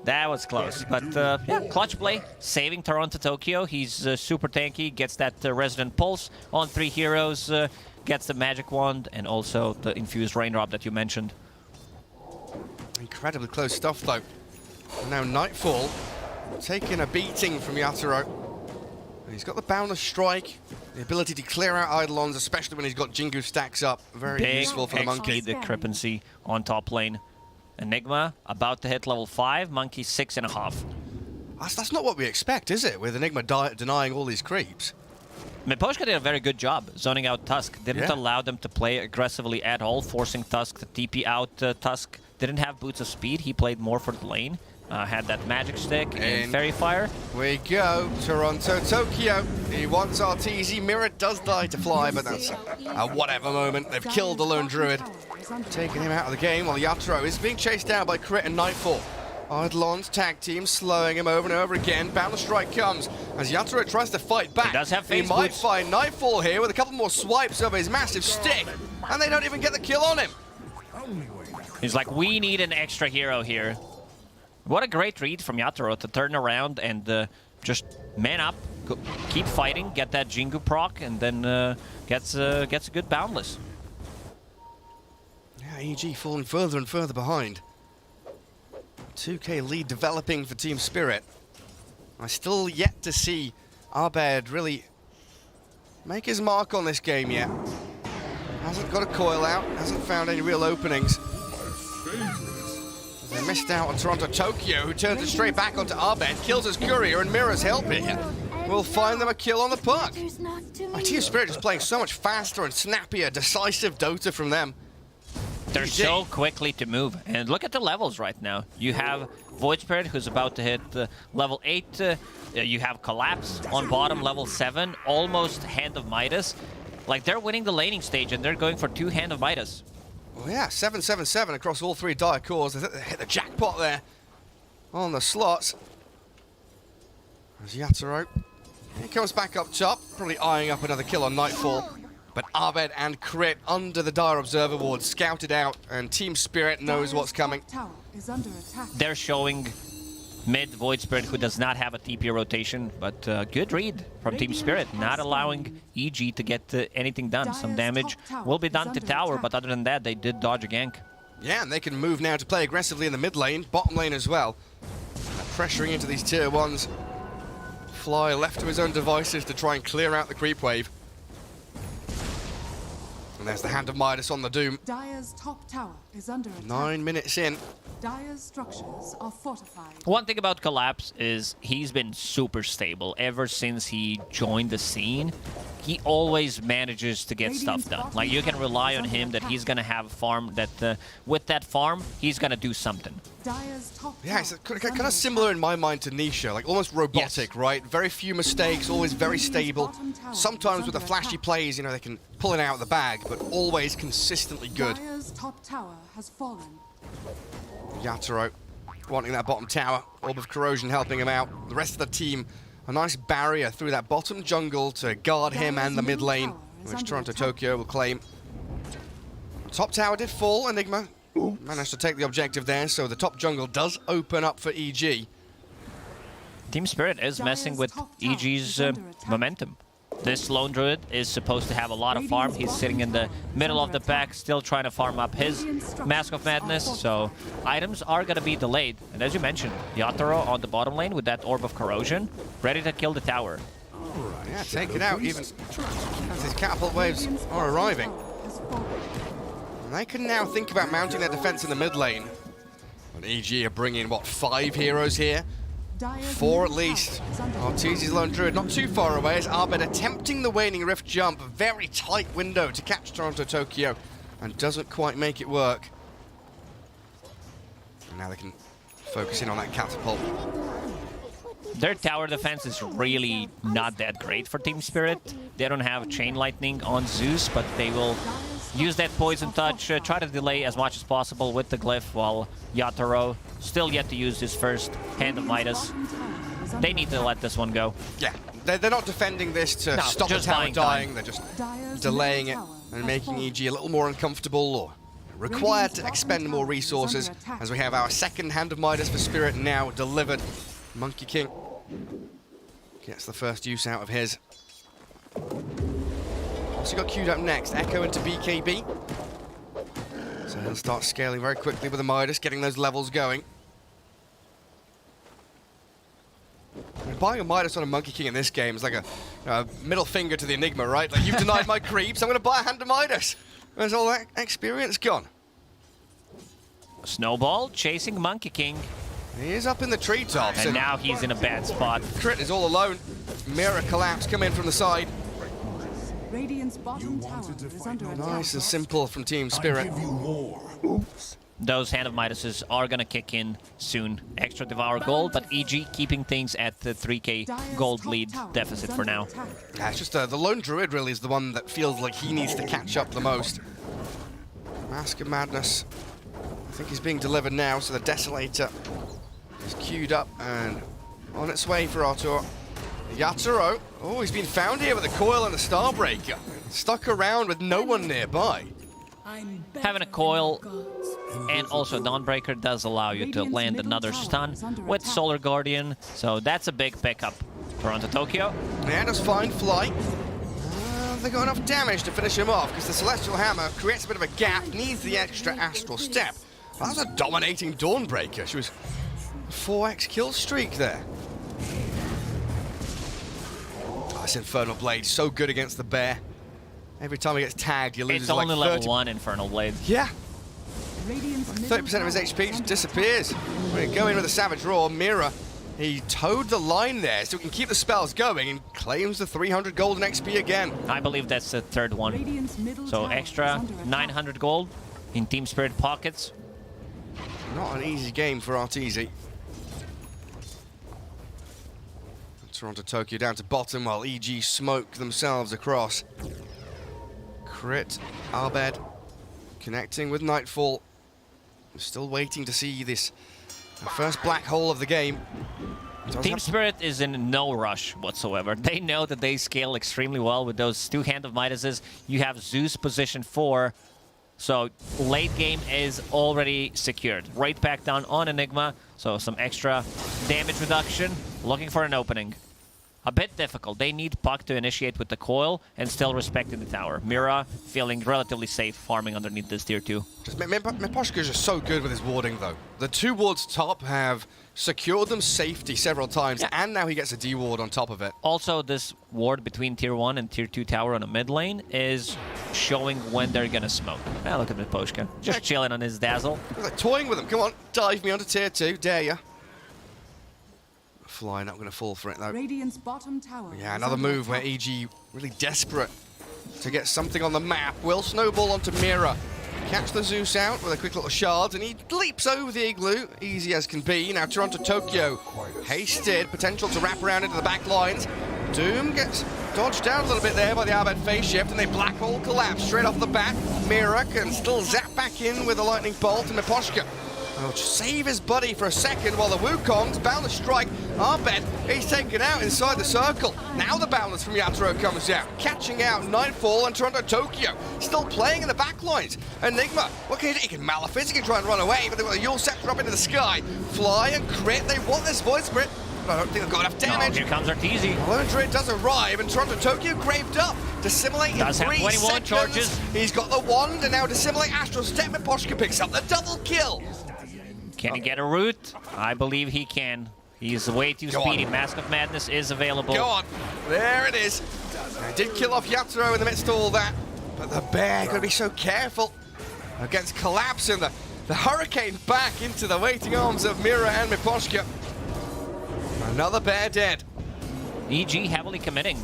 That was close, but yeah, clutch play, saving Toronto Tokyo. He's super tanky, gets that Resident Pulse on 3 heroes, gets the Magic Wand, and also the Infused Raindrop that you mentioned. Incredibly close stuff, though. And now Nightfall taking a beating from Yatoro. He's got the Boundless Strike, the ability to clear out Eidolons, especially when he's got Jingu stacks up. Very useful for the Monkey. Big discrepancy on top lane. Enigma about to hit level 5, Monkey 6.5. That's not what we expect, is it? With Enigma denying all these creeps. Miposhka did a very good job zoning out Tusk. Didn't allow them to play aggressively at all, forcing Tusk to TP out. Tusk didn't have Boots of Speed. He played more for the lane. Had that Magic Stick and Fairy Fire. We go, Toronto Tokyo. He wants Arteezy. Mirror does die to Fly, but that's a whatever moment. They've killed the Lone Druid, taking him out of the game while Yatoro is being chased down by Crit and Nightfall. Eidolon's tag team slowing him over and over again. Boundless Strike comes as Yatoro tries to fight back. He does have face might boots. find Nightfall here with a couple more swipes of his massive stick, and they don't even get the kill on him. He's like, we need an extra hero here. What a great read from Yatoro to turn around and just man up, keep fighting, get that Jingu proc, and then gets a good Boundless. Yeah, EG falling further and further behind. 2K lead developing for Team Spirit. I still yet to see Abed really make his mark on this game yet. Hasn't got a coil out, hasn't found any real openings. They missed out on Toronto Tokyo, who turns it straight back onto Abed, kills his courier, and Mirror's help here will find them a kill on the puck. Team Spirit is playing so much faster and snappier, decisive Dota from them. They're so quickly to move. And look at the levels right now. You have Void Spirit, who's about to hit level 8. You have Collapse on bottom, level 7. Almost Hand of Midas. Like, they're winning the laning stage, and they're going for 2 Hand of Midas. Well, yeah, 777 across all 3 dire cores. They hit the jackpot there on the slots. There's Yatoro. He comes back up top, probably eyeing up another kill on Nightfall. But Abed and Crit under the Dire Observer ward, scouted out, and Team Spirit knows what's coming. They're showing mid Void Spirit, who does not have a TP rotation, but good read from Team Spirit, not allowing EG to get anything done. Some damage will be done to tower, but other than that, they did dodge a gank. Yeah, and they can move now to play aggressively in the mid lane, bottom lane as well. Pressuring into these tier 1s. Fly left to his own devices to try and clear out the creep wave. And there's the Hand of Midas on the Doom. Dire's top tower is under attack. 9 minutes in. Dire's structures are fortified. One thing about Collapse is he's been super stable ever since he joined the scene. He always manages to get stuff done. Like, you can rely on him that he's gonna have a farm that, with that farm, he's gonna do something. Yeah, it's kind of similar in my mind to Nisha, like almost robotic, right? Very few mistakes, always very stable. Sometimes with the flashy plays, you know, they can pull it out of the bag, but always consistently good. Dire's top tower has fallen. Yatoro wanting that bottom tower. Orb of Corrosion helping him out. The rest of the team, a nice barrier through that bottom jungle to guard him and the mid lane, which Toronto Tokyo will claim. Top tower did fall. Enigma managed to take the objective there, so the top jungle does open up for EG. Team Spirit is messing with EG's momentum. This Lone Druid is supposed to have a lot of farm. He's sitting in the middle of the pack, still trying to farm up his Mask of Madness, so items are going to be delayed. And as you mentioned, Yatoro on the bottom lane with that Orb of Corrosion, ready to kill the tower. Yeah, take it out even as his catapult waves are arriving. And they can now think about mounting their defense in the mid lane. And EG are bringing, what, 5 heroes here? 4 at least. Ortiz's Lone Druid not too far away as Abed attempting the Waning Rift jump. A very tight window to catch Toronto Tokyo and doesn't quite make it work. And now they can focus in on that catapult. Their tower defense is really not that great for Team Spirit. They don't have Chain Lightning on Zeus, but they will use that Poison Touch, try to delay as much as possible with the Glyph, while Yatoro still yet to use his first Hand of Midas. They need to let this one go. Yeah, they're not defending this to stop the tower dying. They're just delaying it and making EG a little more uncomfortable or required to expend more resources, as we have our second Hand of Midas for Spirit now delivered. Monkey King gets the first use out of his. Also got queued up next, Echo into BKB. So he'll start scaling very quickly with the Midas, getting those levels going. I mean, buying a Midas on a Monkey King in this game is like a middle finger to the Enigma, right? Like, you've denied my creeps, I'm going to buy a Hand of Midas. Where's all that experience gone? Snowball chasing Monkey King. He is up in the treetops. And now he's in a bad spot. Crit is all alone. Mirror Collapse come in from the side. Radiant's bottom tower is under attack. Nice and simple from Team Spirit. Those Hand of Midases are going to kick in soon. Extra Devour gold, but EG keeping things at the 3k gold lead deficit for now. Yeah, it's just the Lone Druid really is the one that feels like he needs to catch up the most. Mask of Madness, I think he's being delivered now, so the Desolator is queued up and on its way for Artur. Yatoro, oh, he's been found here with a coil and a Starbreaker. Stuck around with no one nearby. Having a coil and also Dawnbreaker does allow you to land another stun with Solar Guardian, so that's a big pickup. Toronto Tokyo. Yeah, does fine flight. They got enough damage to finish him off because the Celestial Hammer creates a bit of a gap, needs the extra Astral Step. That was a dominating Dawnbreaker. She was a 4x kill streak there. Oh, this Infernal Blade, so good against the bear. Every time he gets tagged, he loses like 30. It's only level 1 Infernal Blade. Yeah. 30% of his HP just disappears. We're going to go in with a Savage Roar. Mira, he towed the line there so he can keep the spells going and claims the 300 golden XP again. I believe that's the third one. So extra 900 gold in Team Spirit pockets. Not an easy game for Arteezy. Toronto Tokyo down to bottom while EG smoke themselves across. Crit, Arbed, connecting with Nightfall. Still waiting to see this first black hole of the game. Team Spirit is in no rush whatsoever. They know that they scale extremely well with those two Hand of Midases. You have Zeus position 4, so late game is already secured. Right back down on Enigma, so some extra damage reduction. Looking for an opening. A bit difficult. They need Puck to initiate with the coil and still respecting the tower. Mira feeling relatively safe farming underneath this tier 2. Miposhka is just so good with his warding though. The 2 wards top have secured them safety several times, and now he gets a D-ward on top of it. Also, this ward between tier 1 and tier 2 tower on the mid lane is showing when they're gonna smoke. Ah, look at Miposhka. Just chilling on his Dazzle. Like toying with him. Come on, dive me onto tier 2, dare ya. Fly not going to fall for it though. Radiant's bottom tower. Yeah, another move where EG really desperate to get something on the map. Will snowball onto Mira. Catch the Zeus out with a quick little shard, and he leaps over the igloo, easy as can be. Now Toronto Tokyo hasted, potential to wrap around into the back lines. Doom gets dodged down a little bit there by the Arbed phase shift, and they black hole collapse straight off the bat. Mira can still zap back in with a lightning bolt, and Miposhka will save his buddy for a second while the Wukong's bound to strike. Arbed, he's taken out inside the circle. Now the balance from Yatoro comes out, catching out Nightfall and Toronto Tokyo. Still playing in the back lines. Enigma, what can he do? He can Malefice, he can try and run away, but they've got the Yule Scepter up into the sky. Fly and crit, they want this Void Spirit, but I don't think they've got enough damage. No, here comes Arteezy. Lundred does arrive, and Toronto Tokyo graved up. Dissimilate in 3 seconds. Charges. He's got the wand, and now Dissimilate Astral Step, and Miposhka picks up the double kill. Can he get a root? I believe he can. He's way too speedy. Mask of Madness is available. Go on. There it is. He did kill off Yatoro in the midst of all that, but the bear got to be so careful against Collapse and the Hurricane back into the waiting arms of Mira and Miposhka. Another bear dead. EG heavily committing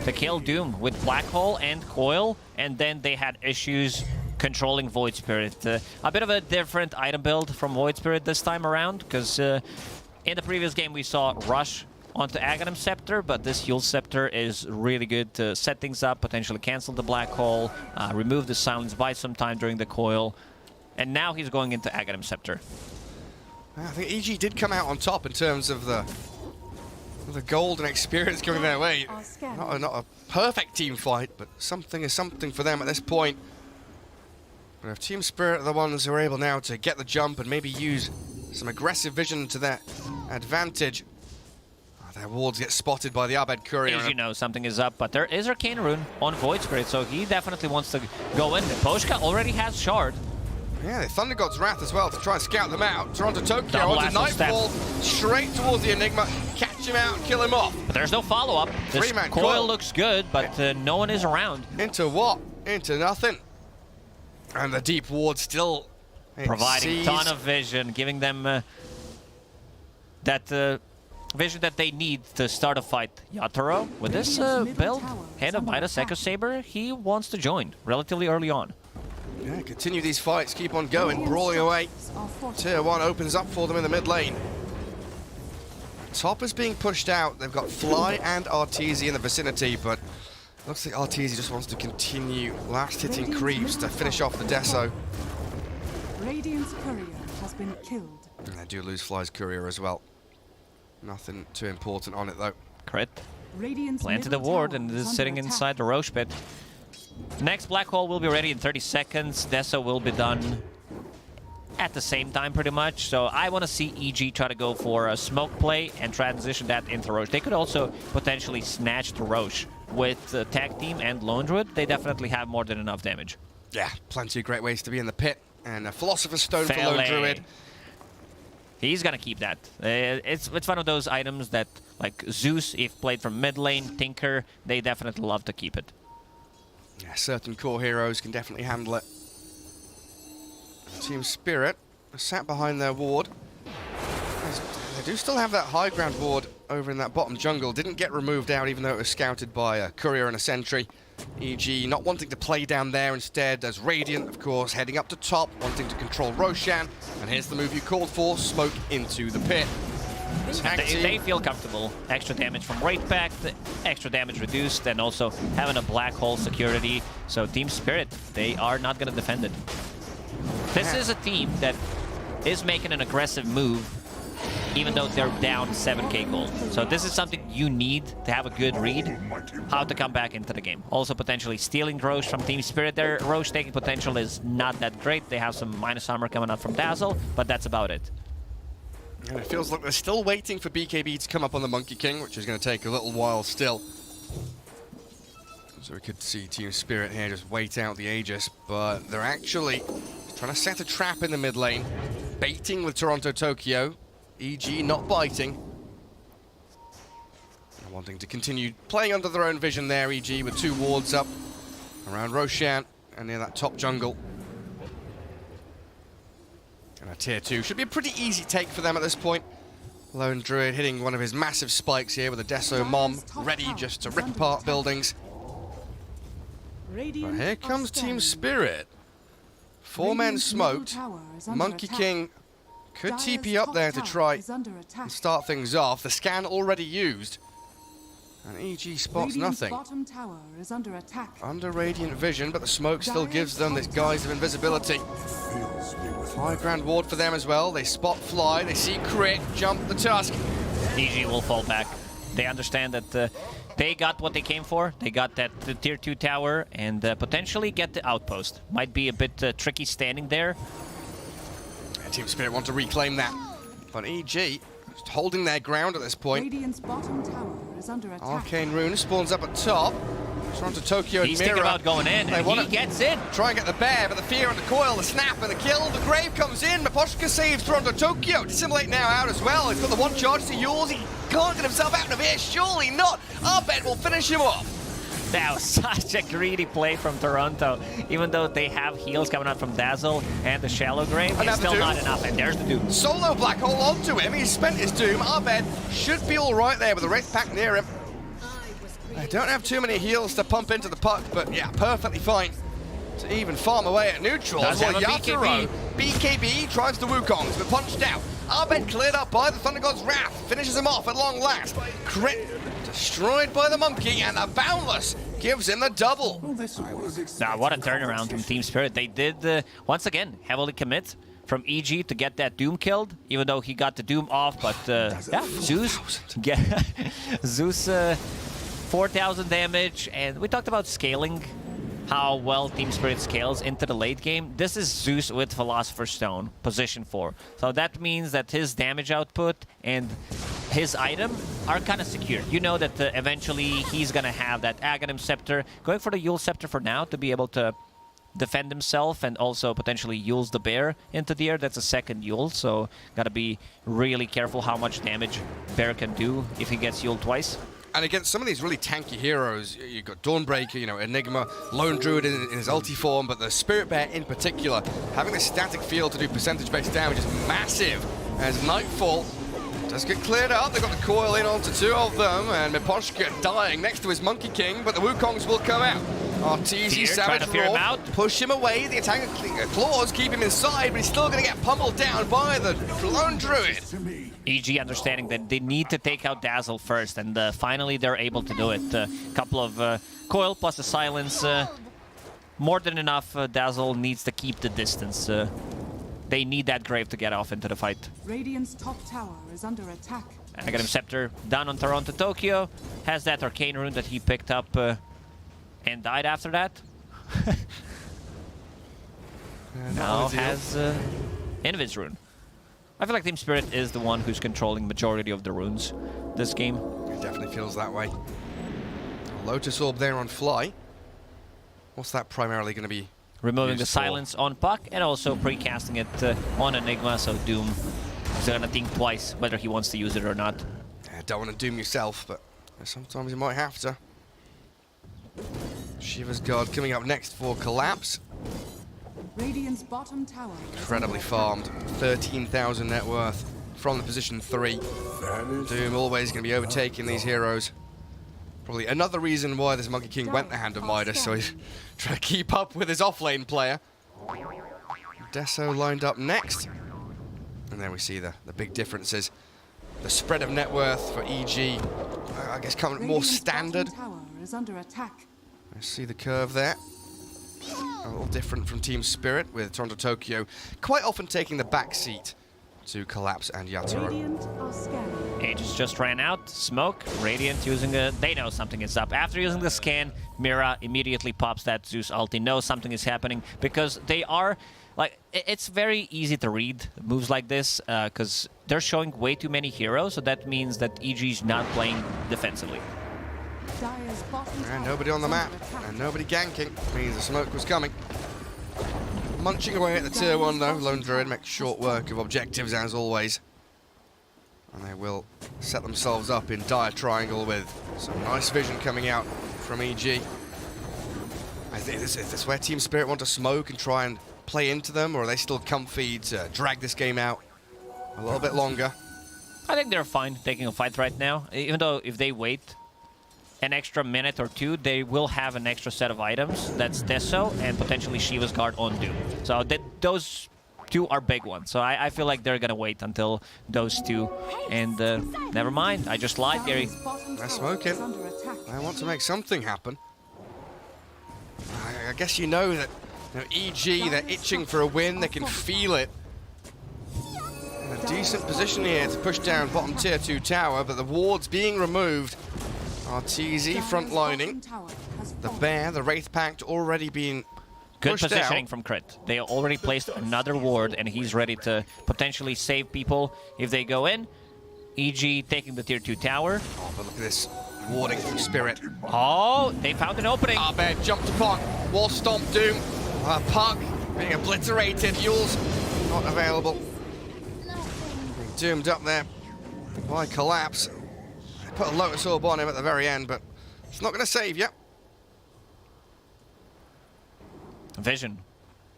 to kill Doom with Black Hole and Coil, and then they had issues controlling Void Spirit. A bit of a different item build from Void Spirit this time around, because in the previous game we saw Rush onto Aghanim Scepter, but this Yule Scepter is really good to set things up, potentially cancel the Black Hole, remove the silence, buy some time during the coil, and now he's going into Aghanim Scepter. I think EG did come out on top in terms of the gold and experience coming their way. Not a perfect team fight, but something is something for them at this point. But if Team Spirit are the ones who are able now to get the jump and maybe use some aggressive vision to their advantage. Their wards get spotted by the Arbed Courier. As you know, something is up, but there is Arcane Rune on Void Spirit, so he definitely wants to go in. Miposhka already has Shard. Yeah, the Thunder God's Wrath as well to try and scout them out. Toronto Tokyo onto Nightfall, straight towards the Enigma, catch him out and kill him off. But there's no follow-up. This coil looks good, but no one is around. Into what? Into nothing. And the deep ward still providing a ton of vision, giving them that vision that they need to start a fight. Yatoro, with this build, Hand of Midas, Echo Saber, he wants to join relatively early on. Yeah, continue these fights, keep on going, brawling away. Tier 1 opens up for them in the mid lane. Top is being pushed out. They've got Fly and Arteezy in the vicinity, but looks like Arteezy just wants to continue last-hitting creeps to finish off the Deso. Radiant's courier has been killed. And they do lose Fly's Courier as well. Nothing too important on it though. Crit. Planted the ward and is sitting inside the Roche pit. Next Black Hole will be ready in 30 seconds. Deso will be done at the same time pretty much. So I want to see EG try to go for a smoke play and transition that into Roche. They could also potentially snatch the Roche. With Tag Team and Lone Druid, they definitely have more than enough damage. Yeah, plenty of great ways to be in the pit. And a Philosopher's Stone for Lone Druid. He's gonna keep that. It's one of those items that, like Zeus, if played from mid lane, Tinker, they definitely love to keep it. Yeah, certain core heroes can definitely handle it. Team Spirit are sat behind their ward. They do still have that high ground ward over in that bottom jungle. Didn't get removed out even though it was scouted by a Courier and a Sentry. EG not wanting to play down there instead as Radiant, of course, heading up to top, wanting to control Roshan. And here's the move you called for, smoke into the pit. They feel comfortable. Extra damage from Wraith Pact, extra damage reduced, and also having a Black Hole security. So Team Spirit, they are not going to defend it. This is a team that is making an aggressive move even though they're down 7k gold. So this is something you need to have a good read how to come back into the game. Also potentially stealing Roche from Team Spirit. Their Roche taking potential is not that great. They have some minus armor coming up from Dazzle, but that's about it. And it feels like they're still waiting for BKB to come up on the Monkey King, which is going to take a little while still. So we could see Team Spirit here just wait out the Aegis, but they're actually trying to set a trap in the mid lane, baiting with Toronto Tokyo. EG not biting. And wanting to continue playing under their own vision there, EG with 2 wards up around Roshan and near that top jungle. And a tier 2 should be a pretty easy take for them at this point. Lone Druid hitting one of his massive spikes here with a Deso Mom, ready just to rip apart buildings. But here comes Team Spirit. 4 men smoked. Monkey King could TP up there to try and start things off. The scan already used. And EG spots nothing. Under Radiant Vision, but the smoke still gives them this guise of invisibility. High ground ward for them as well. They spot Fly, they see Crit, jump the Tusk. EG will fall back. They understand that they got what they came for. They got that tier 2 tower and potentially get the outpost. Might be a bit tricky standing there. Team Spirit want to reclaim that, but EG just holding their ground at this point. Radiant's bottom tower is under attack. Arcane Rune spawns up at top. Toronto Tokyo and He's Mira. thinking about going in, and he gets in. Try and get the bear, but the fear and the coil, the snap and the kill. The grave comes in. Miposhka saves Toronto Tokyo. Dissimulate now out as well. He's got the 1 charge to yours. He can't get himself out of here. Surely not. Arbed will finish him off. That was such a greedy play from Toronto. Even though they have heals coming out from Dazzle and the Shallow Grave, it's still not enough. And there's the Doom. Solo Black Hole onto him. He's spent his Doom. Arbed should be all right there with the Wraith Pact near him. I don't have too many heals to pump into the puck, but yeah, perfectly fine to even farm away at neutral. Does have a BKB tries the Wukongs, but punched out. Arbed cleared up by the Thunder God's Wrath. Finishes him off at long last. Crit destroyed by the Monkey, and the Boundless gives him the double. Now, what a turnaround from Team Spirit. They did, once again, heavily commit from EG to get that Doom killed, even though he got the Doom off. But, yeah, Zeus 4,000 damage. And we talked about scaling, how well Team Spirit scales into the late game. This is Zeus with Philosopher's Stone, position 4. So that means that his damage output and his item are kind of secure. You know that eventually he's going to have that Aghanim Scepter. Going for the Yule Scepter for now to be able to defend himself and also potentially Yule's the Bear into the air. That's a second Yule, so got to be really careful how much damage Bear can do if he gets Yule twice. And against some of these really tanky heroes, you've got Dawnbreaker, you know, Enigma, Lone Druid in his ulti form, but the Spirit Bear in particular, having the static field to do percentage-based damage is massive. As Nightfall does get cleared out, they've got the coil in onto 2 of them, and Miposhka dying next to his Monkey King, but the Wukongs will come out. Arteezy, Savage Roar, push him away, the attack claws keep him inside, but he's still going to get pummeled down by the Lone Druid. EG understanding that they need to take out Dazzle first, and finally they're able to do it. A couple of coil plus the silence, more than enough. Dazzle needs to keep the distance. they need that Grave to get off into the fight. Radiant's top tower is under attack. Aghanim Scepter down on Toronto Tokyo. Has that Arcane Rune that he picked up and died after that. Now has Invis Rune. I feel like Team Spirit is the one who's controlling majority of the runes this game. It definitely feels that way. Lotus Orb there on Fly. What's that primarily going to be? Removing the silence on Puck and also pre-casting it on Enigma, so Doom is going to think twice whether he wants to use it or not. Yeah, don't want to Doom yourself, but sometimes you might have to. Shiva's God coming up next for Collapse. Radiant's bottom tower. Incredibly farmed. 13,000 net worth from the position 3. Doom always going to be overtaking these heroes. Probably another reason why this Monkey King went the Hand of Midas, so he's trying to keep up with his offlane player. Deso lined up next. And then we see the big differences. The spread of net worth for EG, I guess, coming more standard. Tower is under attack. I see the curve there. A little different from Team Spirit, with Toronto Tokyo quite often taking the back seat to Collapse and Yatoro. Aegis just ran out. Smoke. Radiant using a... They know something is up. After using the scan, Mira immediately pops that Zeus ulti. Knows something is happening because they are... Like, it's very easy to read moves like this because they're showing way too many heroes, so that means that EG is not playing defensively. And nobody on the map, and nobody ganking. Means the smoke was coming. Munching away at the tier 1 though. Lone Druid makes short work of objectives as always. And they will set themselves up in dire triangle with some nice vision coming out from EG. I think is this where Team Spirit want to smoke and try and play into them, or are they still comfy to drag this game out a little bit longer? I think they're fine taking a fight right now. Even though if they wait an extra minute or two, they will have an extra set of items. That's Deso and potentially Shiva's Guard on Doom. So those two are big ones. So I feel like they're gonna wait until those two. And never mind, I just lied, Gary. They're smoking. I want to make something happen. I guess you know that EG, they're itching for a win. They can feel it. In a decent position here to push down bottom tier 2 tower, but the ward's being removed. RTZ frontlining. The Bear, the Wraith Pact already being Good pushed positioning out. from Crit. They already placed another ward and he's ready to potentially save people if they go in. EG taking the tier 2 tower. Oh, but look at this warding from Spirit. Oh, they found an opening. Bear jumped upon. Wall stomp Doom. Puck being obliterated. Yule's not available. Being doomed up there by Collapse. Put a Lotus Orb on him at the very end, but it's not going to save you. Vision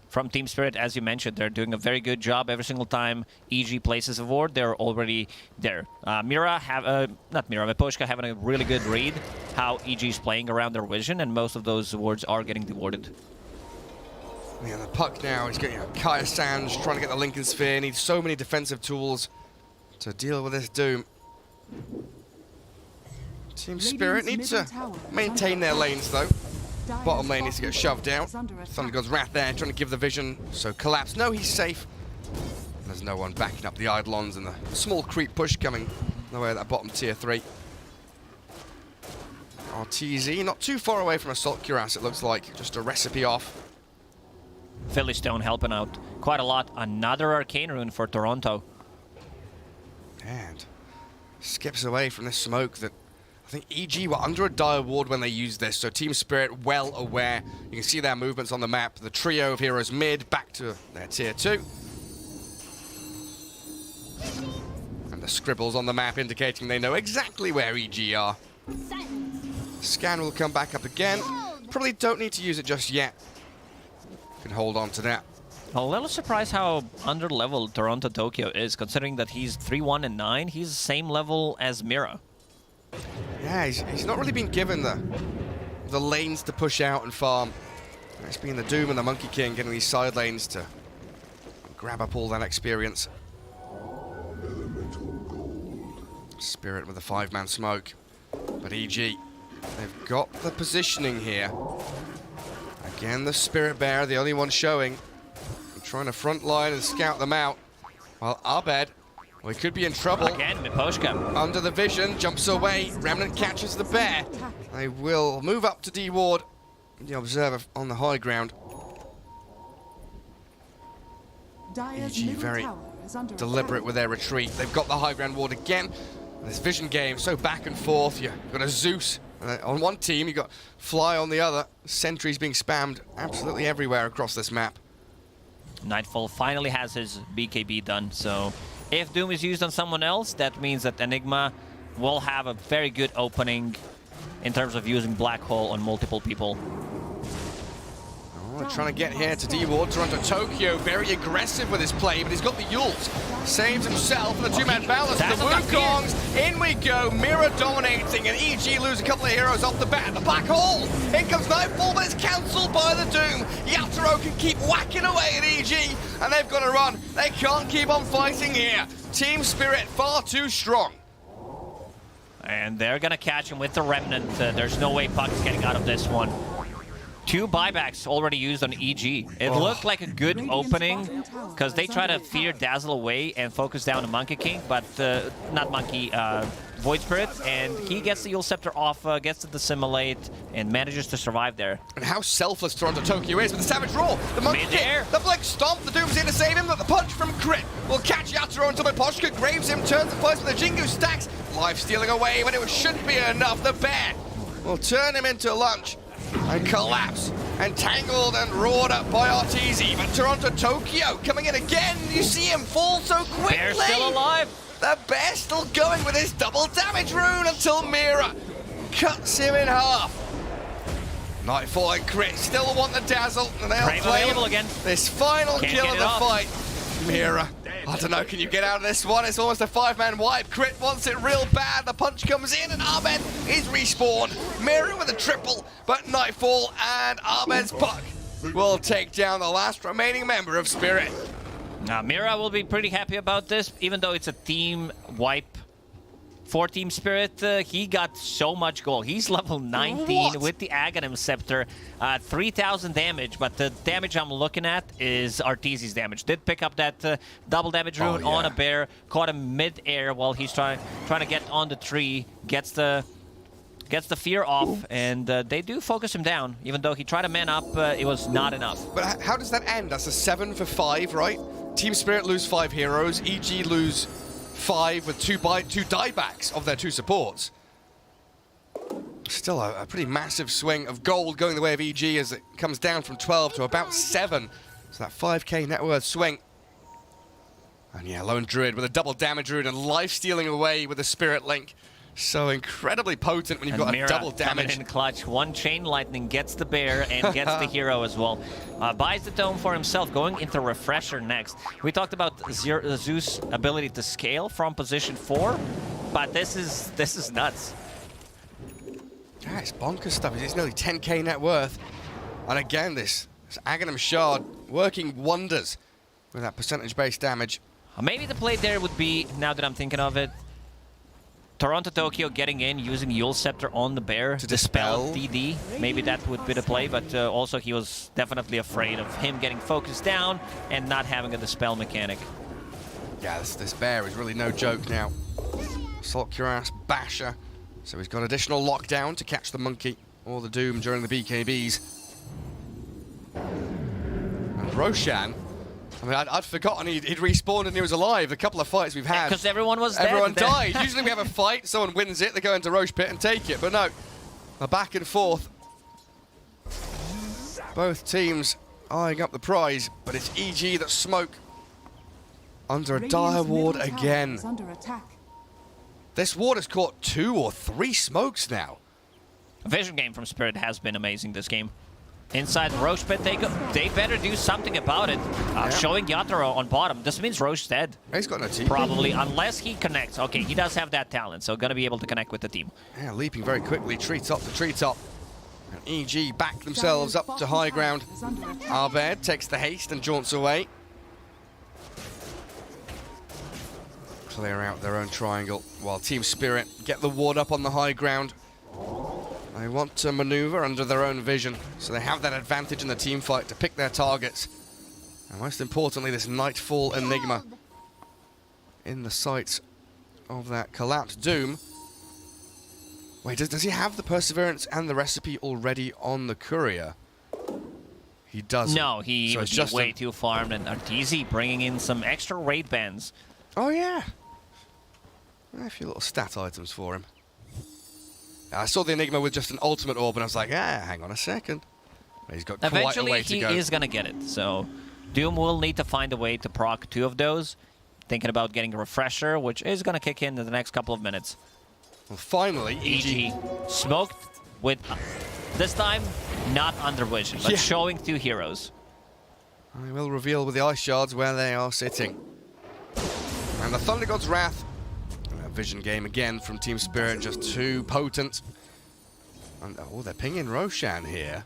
from Team Spirit, as you mentioned, they're doing a very good job every single time EG places a ward. They're already there. Mira Veposhka having a really good read how EG is playing around their vision, and most of those wards are getting dewarded. Yeah, the Puck now is getting Kaya Sands trying to get the Lincoln Sphere. Needs so many defensive tools to deal with this Doom. Team Spirit needs to maintain their lanes though. Bottom lane needs to get shoved out. Thunder God's Wrath there, trying to give the vision. So Collapse, no, he's safe. There's no one backing up the Eidolons, and the small creep push coming the way of that bottom tier 3. RTZ, not too far away from Assault Cuirass, it looks like. Just a recipe off. Philly Stone helping out quite a lot. Another Arcane Rune for Toronto. And skips away from this smoke that I think EG were under a dire ward when they used this, so Team Spirit well aware. You can see their movements on the map. The trio of heroes mid, back to their tier 2. And the scribbles on the map indicating they know exactly where EG are. Scan will come back up again. Probably don't need to use it just yet. Can hold on to that. A little surprised how under-leveled Toronto Tokyo is, considering that he's 3-1 and 9. He's the same level as Mira. Yeah, he's not really been given the lanes to push out and farm. It's been the Doom and the Monkey King getting these side lanes to grab up all that experience. Spirit with a 5-man smoke. But EG, they've got the positioning here. Again, the Spirit Bear, the only one showing. trying to front line and scout them out. While Abed, well, he could be in trouble. Again, Miposhka. Under the vision, jumps away. Remnant catches the bear. They will move up to D-Ward. The Observer on the high ground. PG very deliberate with their retreat. They've got the high ground ward again. This vision game, so back and forth. You've got a Zeus on one team, you've got Fly on the other. Sentries being spammed absolutely everywhere across this map. Nightfall finally has his BKB done, so if Doom is used on someone else, that means that Enigma will have a very good opening in terms of using Black Hole on multiple people. Oh, trying to get here to D-Ward. Toronto Tokyo very aggressive with his play, but he's got the Yules. Saves himself for the two-man balance. The Wukongs. In we go. Mira dominating, and EG lose a couple of heroes off the bat. The Black Hole. In comes Nightfall, but it's cancelled by the Doom. Yatoro can keep whacking away at EG, and they've got to run. They can't keep on fighting here. Team Spirit far too strong. And they're going to catch him with the Remnant. There's no way Puck is getting out of this one. 2 buybacks already used on EG. It looked like a good opening because they try to fear Dazzle away and focus down on Monkey King, but not Monkey, Void Spirit, and he gets the Yule Scepter off, gets to dissimulate, and manages to survive there. And how selfless Toronto Tokyo is with the Savage Roar, the Monkey King, the Blink Stomp, the Doom's here to save him, but the punch from Crit will catch Yatoro until Miposhka graves him, turns the place with the Jingu stacks, life stealing away, but it shouldn't be enough. The Bear will turn him into lunch. And collapse, and tangled and roared up by Arteezy. But Toronto Tokyo coming in again. You see him fall so quickly. Bear's still alive. The Bear still going with his double damage rune until Mira cuts him in half. Nightfall and Crit still want the Dazzle, and they'll play again. This final kill of the fight. Mira, I don't know, can you get out of this one? It's almost a 5-man wipe. Crit wants it real bad. The punch comes in, and Ahmed is respawned. Mira with a triple, but Nightfall and Ahmed's Puck will take down the last remaining member of Spirit. Now, Mira will be pretty happy about this, even though it's a team wipe for Team Spirit. He got so much gold. He's level 19 with the Aghanim Scepter. 3,000 damage, but the damage I'm looking at is Arteezy's damage. Did pick up that double damage rune on a bear, caught him mid-air while he's trying to get on the tree, gets the fear off, and they do focus him down. Even though he tried to man up, it was not enough. But how does that end? That's a 7 for 5, right? Team Spirit lose 5 heroes, EG lose 5 with 2 diebacks of their 2 supports. Still a pretty massive swing of gold going the way of EG as it comes down from 12 to about 7. So that 5k net worth swing. And yeah, Lone Druid with a double damage rune and life stealing away with a Spirit Link. So incredibly potent when you've got Mira a double damage. In clutch. 1 Chain Lightning gets the bear and gets the hero as well. Buys the dome for himself, going into Refresher next. We talked about Zeus' ability to scale from position 4, but this is nuts. Yeah, it's bonkers stuff. It's nearly 10k net worth. And again, this Aghanim Shard working wonders with that percentage-based damage. Maybe the play there would be, now that I'm thinking of it, Toronto Tokyo getting in, using Yule Scepter on the bear to dispel DD. Maybe that would be the play, but also he was definitely afraid of him getting focused down and not having a dispel mechanic. Yeah, this bear is really no joke now. Assault Cuirass, Basher. So he's got additional lockdown to catch the Monkey or the Doom during the BKBs. And Roshan, I mean, I'd forgotten he'd respawned and he was alive. A couple of fights we've had. Because everyone was dead. Everyone died. Usually we have a fight, someone wins it, they go into Roche Pit and take it. But no, a back and forth. Both teams eyeing up the prize, but it's EG that smoke under a dire ward again. This ward has caught 2 or 3 smokes now. Vision game from Spirit has been amazing this game. Inside the Roche Pit, they better do something about it. Showing Yatoro on bottom. This means Roche's dead. He's got no TP. Probably, unless he connects. Okay, he does have that talent, so gonna be able to connect with the team. Yeah, leaping very quickly, treetop to treetop. And EG back themselves up to high ground. Arbed takes the haste and jaunts away. Clear out their own triangle while Team Spirit get the ward up on the high ground. They want to maneuver under their own vision, so they have that advantage in the team fight to pick their targets. And most importantly, this Nightfall Enigma in the sights of that collapsed Doom. Wait, does he have the Perseverance and the recipe already on the Courier? He doesn't. No, he was just way too farmed, and Arteezy bringing in some extra raid bans. Oh, yeah. A few little stat items for him. I saw the Enigma with just an ultimate orb, and I was like, hang on a second. He's got quite a Eventually, way to go. he is going to get it, so Doom will need to find a way to proc 2 of those. Thinking about getting a refresher, which is going to kick in the next couple of minutes. Well, finally, EG smoked with, this time, not under vision, but showing 2 heroes. I will reveal with the Ice Shards where they are sitting. And the Thunder God's Wrath. A vision game again from Team Spirit, just too potent. And, oh, they're pinging Roshan here.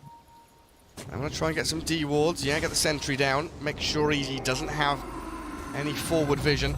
I'm going to try and get some D-wards. Yeah, get the sentry down. Make sure he doesn't have any forward vision.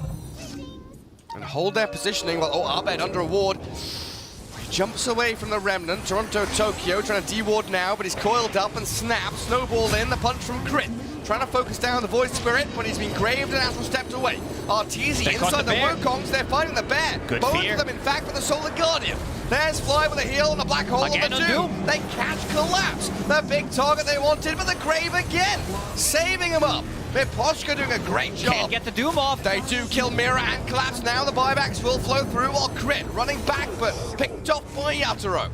And hold their positioning while, Abed under a ward. He jumps away from the Remnant. Toronto, Tokyo trying to D-ward now, but he's coiled up and snapped. Snowballed in, the punch from Crit. Trying to focus down the Void Spirit, but he's been graved and Astral stepped away. Arteezy inside the Wukongs, they're fighting the bear. Good Both fear. of them, in fact, with the Solar Guardian. There's Fly with a heal and a black hole Again on the Doom. They catch Collapse, the big target they wanted, but the Grave again, saving him up. Miposhka doing a great job. Can't get the Doom off. They do kill Mira and Collapse. Now the buybacks will flow through while Crit running back, but picked off by Yatoro.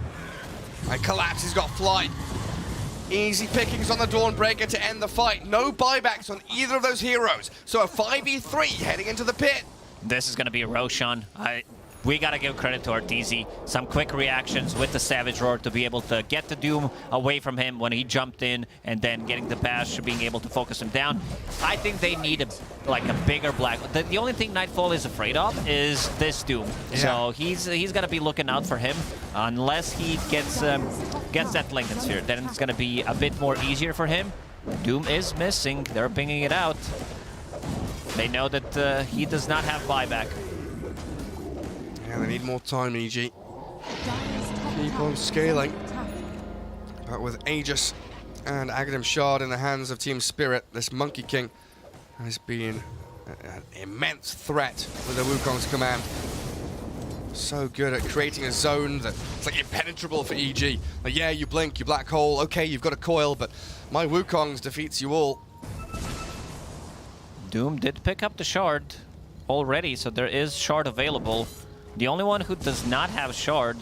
And Collapse has got Fly. Easy pickings on the Dawnbreaker to end the fight. No buybacks on either of those heroes. So a 5v3 heading into the pit. This is going to be a Roshan. We got to give credit to Arteezy. Some quick reactions with the Savage Roar to be able to get the Doom away from him when he jumped in, and then getting the bash, being able to focus him down. I think they need a bigger black. The only thing Nightfall is afraid of is this Doom. Yeah. So he's going to be looking out for him unless he gets that Lincoln Sphere. Then it's going to be a bit more easier for him. Doom is missing. They're pinging it out. They know that he does not have buyback. Yeah, they need more time, EG. Keep on scaling. But with Aegis and Aghanim Shard in the hands of Team Spirit, this Monkey King has been an immense threat with the Wukong's command. So good at creating a zone that's like impenetrable for EG. Like, yeah, you blink, you black hole, okay, you've got a coil, but my Wukongs defeats you all. Doom did pick up the Shard already, so there is Shard available. The only one who does not have Shard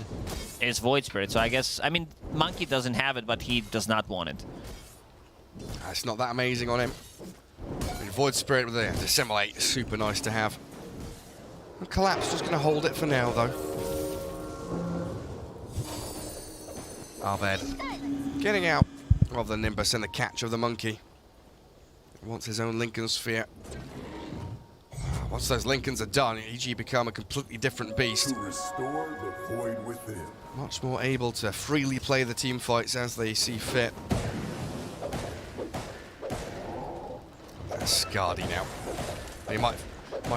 is Void Spirit, so I mean, Monkey doesn't have it, but he does not want it. It's not that amazing on him. I mean, Void Spirit with the Dissimulate is super nice to have. And Collapse just going to hold it for now, though. Abed getting out of the Nimbus and the catch of the Monkey. He wants his own Lincoln Sphere. Once those Lincolns are done, EG become a completely different beast. To restore the void within. Much more able to freely play the team fights as they see fit. That's Scardy now. He might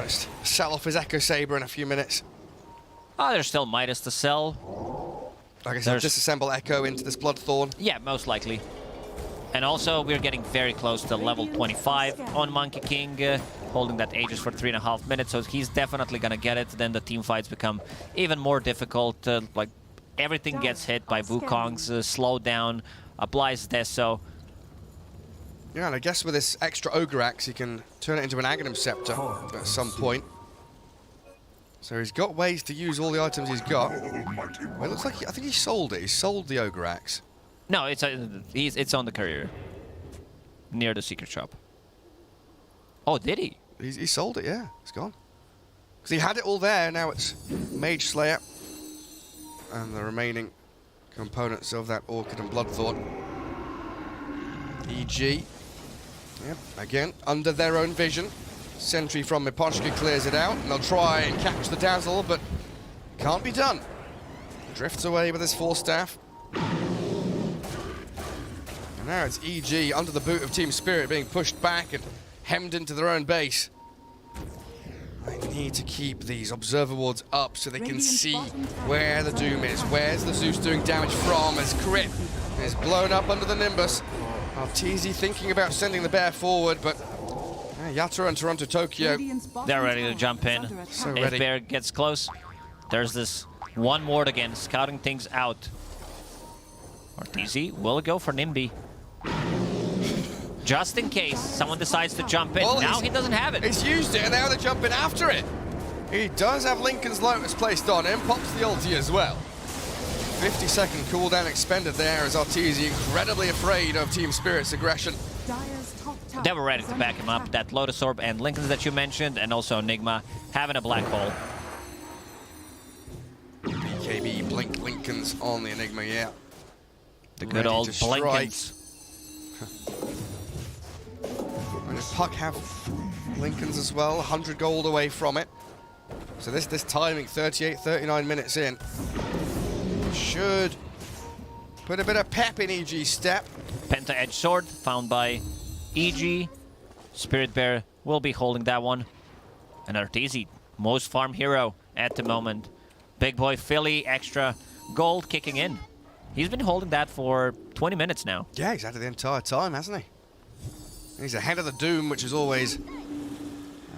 just sell off his Echo Saber in a few minutes. Oh, there's still Midas to sell. Like I said, disassemble Echo into this Bloodthorn. Yeah, most likely. And also, we're getting very close to level 25 on Monkey King, holding that Aegis for 3.5 minutes, so he's definitely gonna get it. Then the team fights become even more difficult. Like, everything gets hit by Wukong's slow down, applies Deso. Yeah, and I guess with this extra Ogre Axe, he can turn it into an Aghanim Scepter at some point. So he's got ways to use all the items he's got. Well, it looks like I think he sold it. He sold the Ogre Axe. No, it's on the Courier, near the secret shop. Oh, did he? He sold it, yeah. It's gone. Because he had it all there, now it's Mage Slayer. And the remaining components of that Orchid and Bloodthorn. EG. Yep, again, under their own vision. Sentry from Miposhka clears it out, and they'll try and catch the Dazzle, but can't be done. Drifts away with his Force Staff. And now it's EG under the boot of Team Spirit being pushed back and hemmed into their own base. They need to keep these observer wards up so they can see where the Doom is. Where's the Zeus doing damage from as Crit is blown up under the Nimbus. Arteezy thinking about sending the bear forward, but Yatra and Toronto Tokyo. They're ready to jump in. So if ready. bear gets close, there's this one ward again, scouting things out. Arteezy will go for Nimby. Just in case someone decides to jump in. Well, now he doesn't have it. He's used it, and now they're jumping after it. He does have Lincoln's Lotus placed on him, pops the ulti as well. 50-second cooldown expended there as Arteezy incredibly afraid of Team Spirit's aggression. They were ready to back him up. That Lotus Orb and Lincoln's that you mentioned, and also Enigma having a black hole. BKB blink Lincoln's on the Enigma, yeah. The good old Blinkins. And if Puck have Lincoln's as well, 100 gold away from it. So this timing, 38, 39 minutes in, should put a bit of pep in EG's step. Penta Edge Sword found by EG. Spirit Bear will be holding that one. And Arteezy, most farm hero at the moment. Big boy Philly, extra gold kicking in. He's been holding that for 20 minutes now. Yeah, he's had it the entire time, hasn't he? He's ahead of the Doom, which is always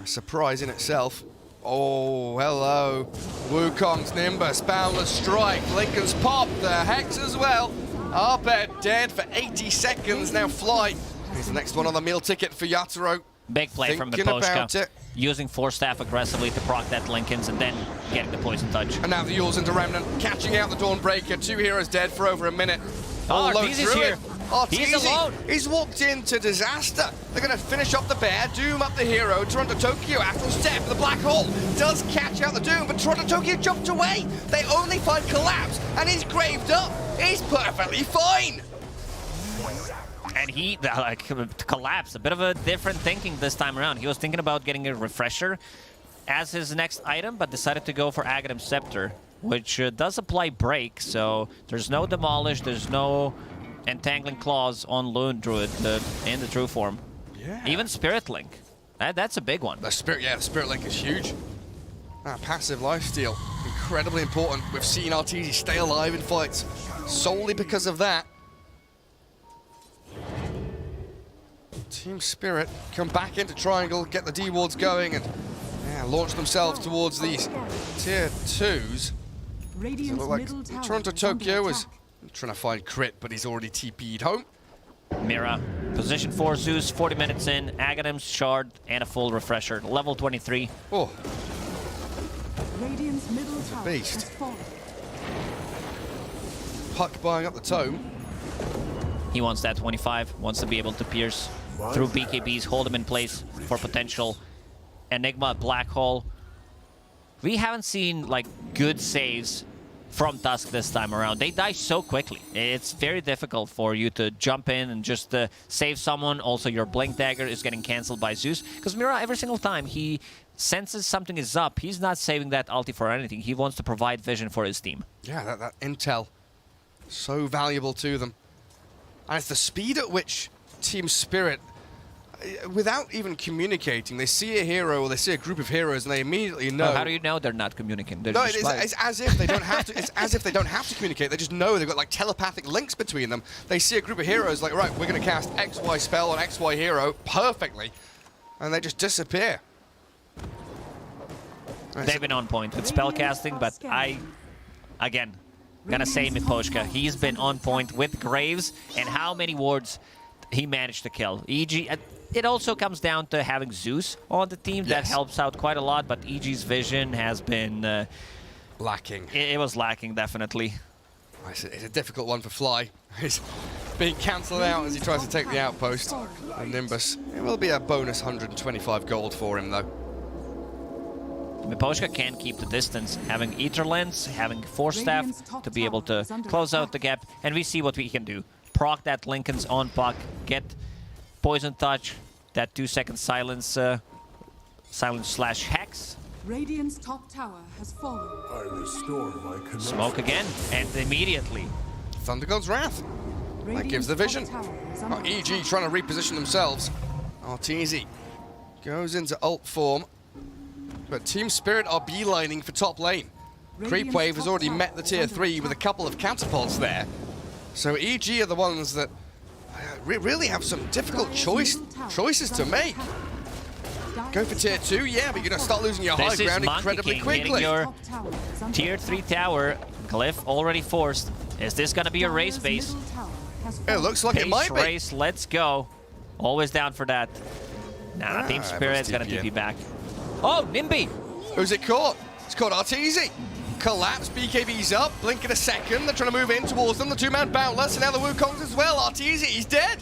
a surprise in itself. Oh, hello. Wukong's Nimbus, Boundless Strike, Lincoln's Pop, the Hex as well. Arbed dead for 80 seconds, now Fly. Here's the next one on the meal ticket for Yatoro. Big play from Miposhka, using Force Staff aggressively to proc that Lincoln's and then getting the Poison Touch. And now the Yules into Remnant, catching out the Dawnbreaker. 2 heroes dead for over a minute. Oh, Arteezy's here. He's alone. He's walked into disaster. They're going to finish off the bear, Doom up the hero. Toronto Tokyo, Astral Step, the Black Hole does catch out the Doom, but Toronto Tokyo jumped away. They only find Collapse, and he's graved up. He's perfectly fine. And he, collapsed. A bit of a different thinking this time around. He was thinking about getting a Refresher as his next item, but decided to go for Aghanim Scepter, which does apply Break, so there's no Demolish, there's no Entangling Claws on Lune Druid in the true form. Yeah. Even Spirit Link. That's a big one. The Spirit Link is huge. Passive lifesteal, incredibly important. We've seen Arteezy stay alive in fights solely because of that. Team Spirit come back into Triangle, get the D-wards going, and launch themselves towards these tier 2s. It look like Toronto Tokyo was trying to find crit, but he's already TP'd home. Mira, position 4 Zeus, 40 minutes in, Aghanim's Shard, and a full Refresher. Level 23. Oh. Radiant's middle tower beast. Puck buying up the tome. He wants that 25, wants to be able to pierce through BKBs, hold him in place for potential Enigma, Black Hole. We haven't seen like good saves from Tusk this time around. They die so quickly. It's very difficult for you to jump in and just save someone. Also, your Blink Dagger is getting cancelled by Zeus. Because Mira, every single time he senses something is up, he's not saving that ulti for anything. He wants to provide vision for his team. Yeah, that intel, so valuable to them. And it's the speed at which Team Spirit, without even communicating, they see a hero or they see a group of heroes and they immediately know. Oh, how do you know they're not communicating? They're no, just it's as if they don't have to. It's as if they don't have to communicate. They just know they've got like telepathic links between them. They see a group of heroes like, right, we're going to cast XY spell on XY hero perfectly, and they just disappear. They've been on point with spell casting, but again, gonna say Miposhka. He's been on point with Graves and how many wards he managed to kill. EG, it also comes down to having Zeus on the team. That helps out quite a lot, but EG's vision has been lacking. It was lacking, definitely. It's a difficult one for Fly. He's being cancelled out as he tries to take the outpost. And Nimbus, it will be a bonus 125 gold for him, though. Miposhka can keep the distance, having Ether Lens, having Force Staff to be able to close out the gap, and we see what we can do. Proc that Lincoln's on Puck, get Poison Touch, that 2-second silence, silence / hex. Radiant's top tower has fallen. I restore my connection. Smoke again, and immediately. Thunder God's Wrath. That gives the vision. EG trying to reposition themselves. Arteezy goes into ult form. But Team Spirit are beelining for top lane. Creep Wave has already met the tier 3 with a couple of catapults there. So EG are the ones that really have some difficult choices to make. Go for tier 2, yeah, but you're going to start losing your high ground incredibly quickly. Your tier 3 tower, Glyph already forced. Is this going to be a race base? It looks like it might be. Race, let's go. Always down for that. Nah, Team Spirit's going to TP back. Oh, Nimby! Who's it caught? It's caught Arteezy. Collapse, BKB's up, blink in a second. They're trying to move in towards them. The two-man Boundless, and now the Wukongs as well. Arteezy, he's dead.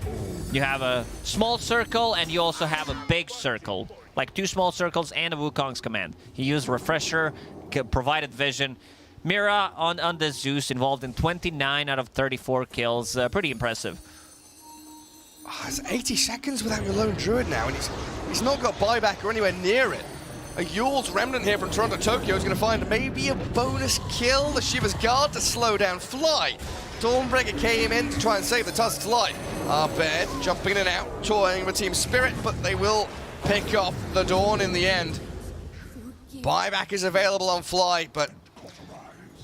You have a small circle, and you also have a big circle. Like 2 small circles and a Wukong's command. He used Refresher, provided vision. Mira on the Zeus, involved in 29 out of 34 kills. Pretty impressive. It's 80 seconds without your lone druid now, and he's not got buyback or anywhere near it. A Yule's Remnant here from Toronto Tokyo is going to find maybe a bonus kill. The Shiva's Guard to slow down Fly. Dawnbreaker came in to try and save the Tusk's life. Bed jumping in and out, toying with Team Spirit, but they will pick off the Dawn in the end. Buyback is available on Fly, but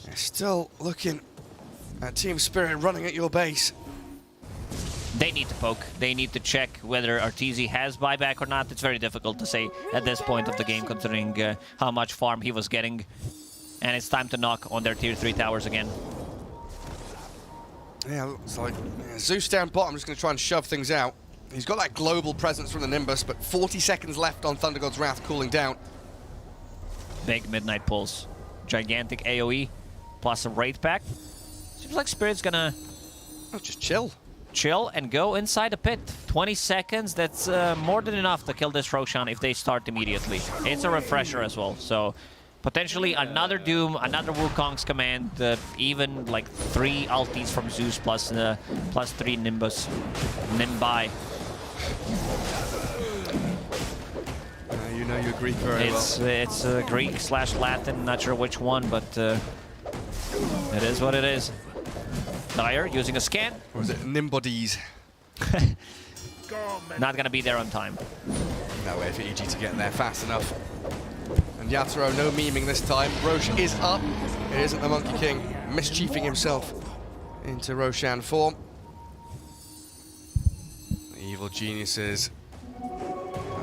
they're still looking at Team Spirit running at your base. They need to poke. They need to check whether Arteezy has buyback or not. It's very difficult to say at this point of the game, considering how much farm he was getting. And it's time to knock on their tier 3 towers again. Yeah, looks like Zeus down bottom, just going to try and shove things out. He's got that global presence from the Nimbus, but 40 seconds left on Thunder God's Wrath cooling down. Big Midnight Pulse. Gigantic AoE, plus a Wraith pack. Seems like Spirit's gonna... just chill. Chill and go inside the pit. 20 seconds, that's more than enough to kill this Roshan if they start immediately. It's a refresher as well, so potentially another Doom, another Wukong's command, even like 3 ultis from Zeus plus 3 Nimbus. Nimbai. You know your Greek very well. It's Greek / Latin, not sure which one, but it is what it is. Dire using a scan. Or is it Nimbodies? Not gonna be there on time. No way for EG to get there fast enough. And Yatoro, no memeing this time. Roche is up. It isn't the Monkey King mischiefing himself into Roshan form. The evil geniuses.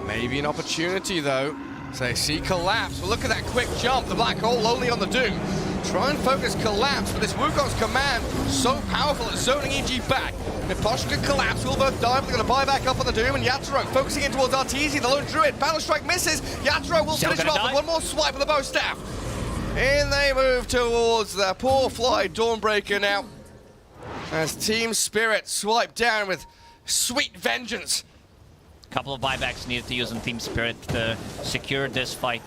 Maybe an opportunity though. So they see Collapse. Well, look at that quick jump. The black hole only on the Doom. Try and focus Collapse, but this Wukong's command so powerful at zoning EG back. Miposhka and Collapse will both die, but they're going to buy back up on the Doom, and Yatoro focusing in towards Arteezy, the lone druid. Battle Strike misses. Yatoro will finish it off with one more swipe with the bow staff. In they move towards the poor Fly Dawnbreaker now. As Team Spirit swipe down with sweet vengeance. Couple of buybacks needed to use on Team Spirit to secure this fight.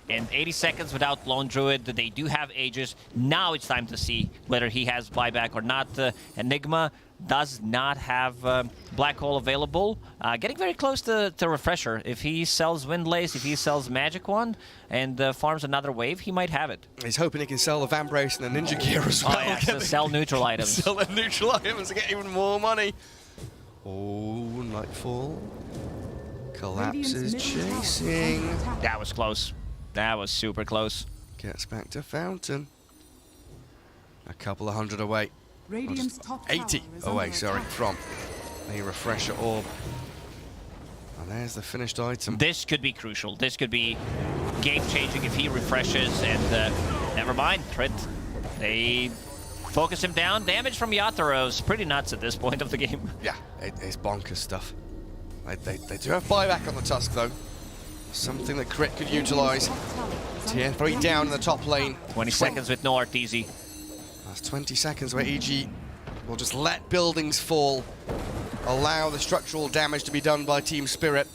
In 80 seconds without Lone Druid, they do have Aegis. Now it's time to see whether he has buyback or not. Enigma does not have Black Hole available. Getting very close to Refresher. If he sells Windlace, if he sells Magic Wand, and farms another wave, he might have it. He's hoping he can sell the Vambrace and the Ninja Gear as well. Oh yeah, so sell neutral items. Sell the neutral items to get even more money. Oh, Nightfall. Collapses chasing. That was close. That was super close. Gets back to Fountain. A couple of hundred away. 80 away, sorry, from the Refresher Orb. And there's the finished item. This could be crucial. This could be game-changing if he refreshes, and never mind, Trit. They focus him down. Damage from Yatoro's pretty nuts at this point of the game. Yeah, it's bonkers stuff. They do have buyback on the Tusk, though. Something that Crit could utilize. Tier 3 down in the top lane. 20 seconds with no Arteezy. That's 20 seconds where EG will just let buildings fall. Allow the structural damage to be done by Team Spirit.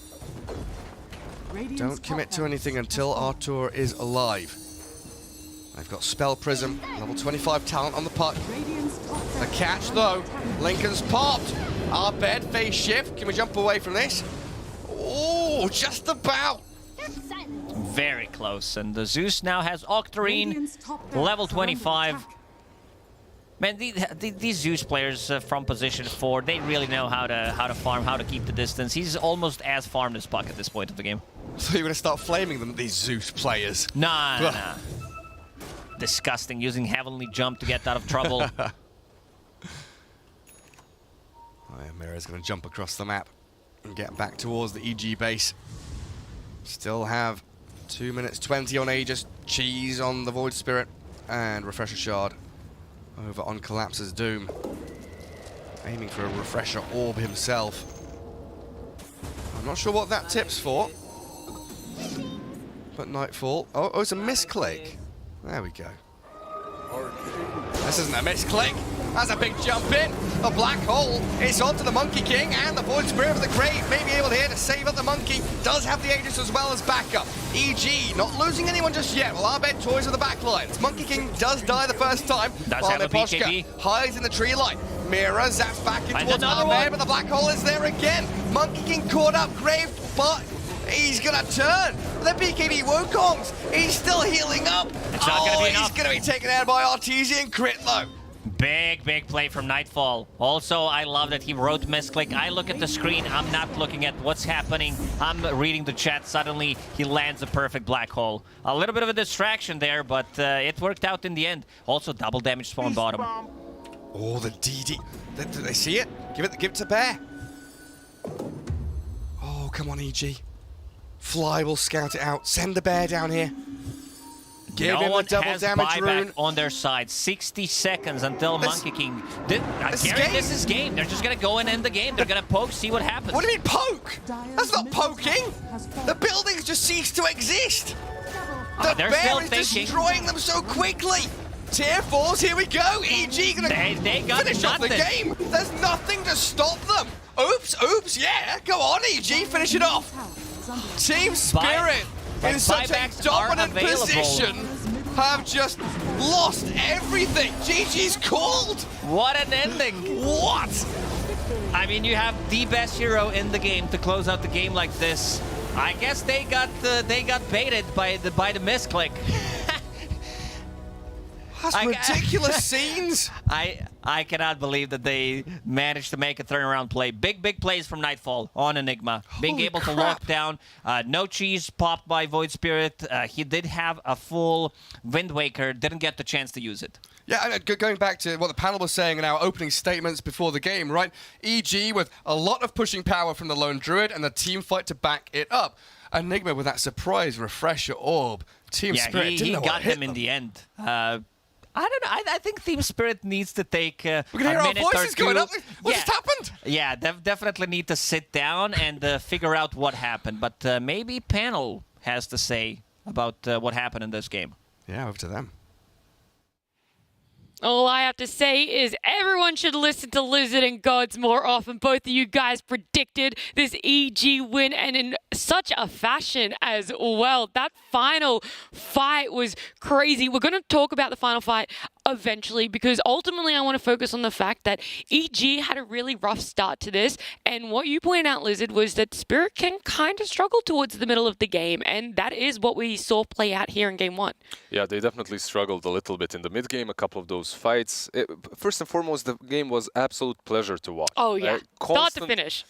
Don't commit to anything until Artur is alive. They've got Spell Prism, level 25 talent on the puck. The catch, though. Lincoln's popped. Our bed, phase shift. Can we jump away from this? Oh, just about. Very close. And the Zeus now has Octarine, level 25. Man, these Zeus players from position 4, they really know how to farm, how to keep the distance. He's almost as farmed as Puck at this point of the game. So you're going to start flaming them, these Zeus players? Nah. Disgusting, using Heavenly Jump to get out of trouble. Mira's going to jump across the map and get back towards the EG base. Still have 2 minutes 20 on Aegis, Cheese on the Void Spirit, and Refresher Shard over on Collapse's Doom. Aiming for a Refresher Orb himself. I'm not sure what that tip's for. But Nightfall. Oh, it's a misclick. There we go. This isn't a misclick. That's a big jump in. A black hole. It's onto the Monkey King, and the Void Spirit of the Grave may be able here to save up the Monkey. Does have the Aegis as well as backup. EG not losing anyone just yet. Well, Arbed toys with the backlines. Monkey King does die the first time. Does while have a BKB. hides in the tree line. Mira zaps back in towards Arbed, but the black hole is there again. Monkey King caught up. Grave, but he's gonna turn. The BKB Wokongs. He's still healing up. It's not gonna be enough. He's gonna be taken out by Artesian crit though. Big play from Nightfall. Also, I love that he wrote misclick. I look at the screen, I'm not looking at what's happening. I'm reading the chat. Suddenly, he lands a perfect black hole. A little bit of a distraction there, but it worked out in the end. Also, double damage spawn bottom. Oh, the DD. Did they see it? Give it to Bear. Oh, come on, EG. Fly will scout it out. Send the Bear down here. Give him a double damage rune on their side. 60 seconds until Monkey King. This is game. They're just gonna go and end the game. They're gonna poke, see what happens. What do you mean poke? That's not poking. The buildings just cease to exist. The Bear is destroying them so quickly. Tier 4s, here we go. EG gonna finish off the game. There's nothing to stop them. Oops, yeah. Go on, EG, finish it off. Team Spirit in such a dominant position have just lost everything. GG's called. What an ending. What? I mean, you have the best hero in the game to close out the game like this. I guess they got baited by the misclick. That's ridiculous scenes. I cannot believe that they managed to make a turnaround play. Big plays from Nightfall on Enigma. Being able to lock down. No cheese popped by Void Spirit. He did have a full Wind Waker. Didn't get the chance to use it. Yeah, and going back to what the panel was saying in our opening statements before the game, right? EG with a lot of pushing power from the Lone Druid and the team fight to back it up. Enigma with that surprise Refresher Orb. Team Spirit didn't know what got hit him in the end. I don't know. I think Team Spirit needs to take we can hear our voices going up. What just happened? Yeah, they definitely need to sit down and figure out what happened. But maybe panel has to say about what happened in this game. Yeah, over to them. All I have to say is everyone should listen to Lizard and Gods more often. Both of you guys predicted this EG win, and in such a fashion as well. That final fight was crazy. We're going to talk about the final fight eventually, because ultimately I want to focus on the fact that EG had a really rough start to this, and what you pointed out, Lizard, was that Spirit can kind of struggle towards the middle of the game, and that is what we saw play out here in Game 1. Yeah, they definitely struggled a little bit in the mid-game, a couple of those fights. First and foremost, the game was absolute pleasure to watch. Oh yeah, start to finish.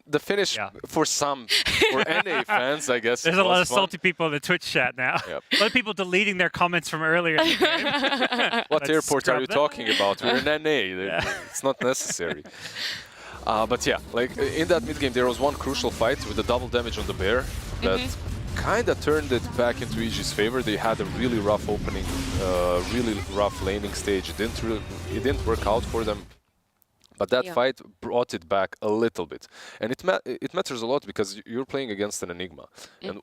The finish, for some, for NA fans, I guess. There's a lot of salty people in the Twitch chat now. Yep. A lot of people deleting their comments from earlier in the game. What airport are you talking about? We're in NA. It's not necessary. But yeah, like in that mid-game, there was one crucial fight with the double damage on the Bear that kind of turned it back into EG's favor. They had a really rough opening, really rough laning stage. It didn't work out for them. But that fight brought it back a little bit. And it matters a lot because you're playing against an Enigma. And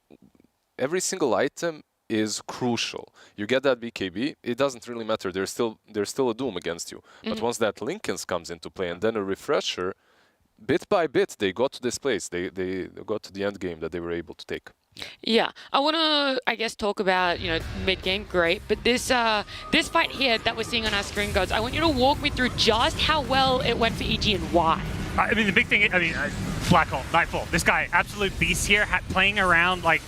every single item is crucial. You get that BKB, it doesn't really matter. There's still a Doom against you. But once that Linken's comes into play and then a Refresher, bit by bit, they got to this place. They got to the end game that they were able to take. Yeah, I want to, I guess, talk about, mid-game, great, but this fight here that we're seeing on our screen, Gods, I want you to walk me through just how well it went for EG and why. I mean, the big thing, Black Hole, Nightfall, this guy, absolute beast here, playing around, like,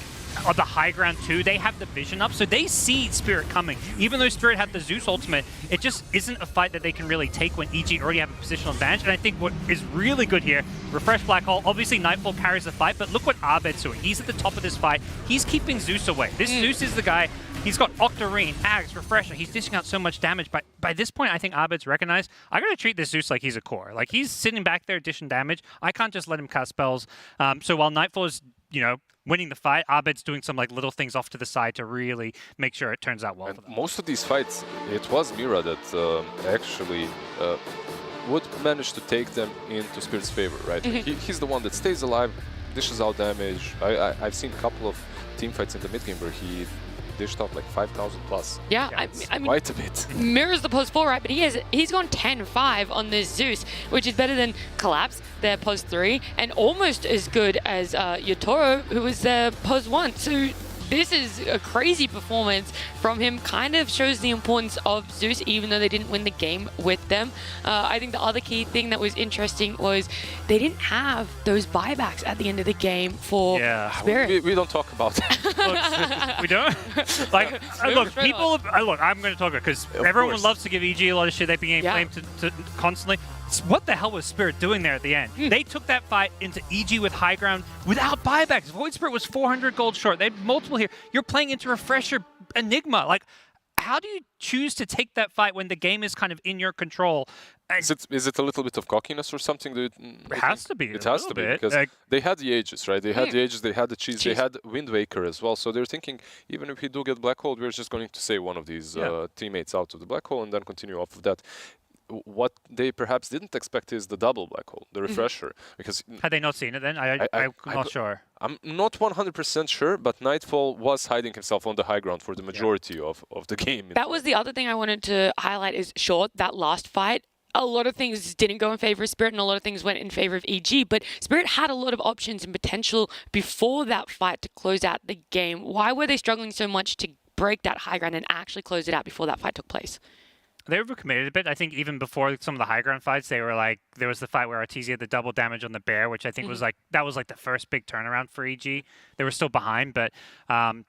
on the high ground too, they have the vision up, so they see Spirit coming. Even though Spirit had the Zeus ultimate, it just isn't a fight that they can really take when EG already have a positional advantage. And I think what is really good here, refresh Black Hole, obviously Nightfall carries the fight, but look what Abed's doing. He's at the top of this fight. He's keeping Zeus away. This Zeus is the guy. He's got Octarine, Axe, Refresher. He's dishing out so much damage. But by this point, I think Abed's recognized, I got to treat this Zeus like he's a core. Like, he's sitting back there dishing damage. I can't just let him cast spells. So while Nightfall is, you know, winning the fight, Abed's doing some like little things off to the side to really make sure it turns out well for them. Most of these fights, it was Mira that actually would manage to take them into Spirit's favor, right? He's the one that stays alive, dishes out damage. I've seen a couple of team fights in the mid game where he dished out like 5,000 plus. Yeah, I mean, quite a bit. Mira's the post 4, right? But he's gone 10-5 on this Zeus, which is better than Collapse, their post 3, and almost as good as Yotoro, who was their post 1. So this is a crazy performance from him. Kind of shows the importance of Zeus, even though they didn't win the game with them. I think the other key thing that was interesting was they didn't have those buybacks at the end of the game for Spirit. We don't talk about that. We don't? Like, look, people, look, I'm going to talk about it because everyone loves to give EG a lot of shit. They've been getting flamed to constantly. What the hell was Spirit doing there at the end? They took that fight into EG with high ground without buybacks. Void Spirit was 400 gold short. They had multiple here. You're playing into Refresher Enigma. Like, how do you choose to take that fight when the game is kind of in your control? Is it a little bit of cockiness or something? It has to be. It has to be because they had the Aegis, right? They had the Aegis, they had the cheese, they had Wind Waker as well. So they're thinking, even if we do get Black Hole, we're just going to save one of these teammates out of the Black Hole and then continue off of that. What they perhaps didn't expect is the double Black Hole, the Refresher. Because had they not seen it then? I'm not sure. I'm not 100% sure, but Nightfall was hiding himself on the high ground for the majority of the game. That was the other thing I wanted to highlight is, sure, that last fight, a lot of things didn't go in favor of Spirit and a lot of things went in favor of EG, but Spirit had a lot of options and potential before that fight to close out the game. Why were they struggling so much to break that high ground and actually close it out before that fight took place? They overcommitted a bit. I think even before some of the high ground fights, they were like, there was the fight where Artesia had the double damage on the bear, which I think was like, that was like the first big turnaround for EG. They were still behind, but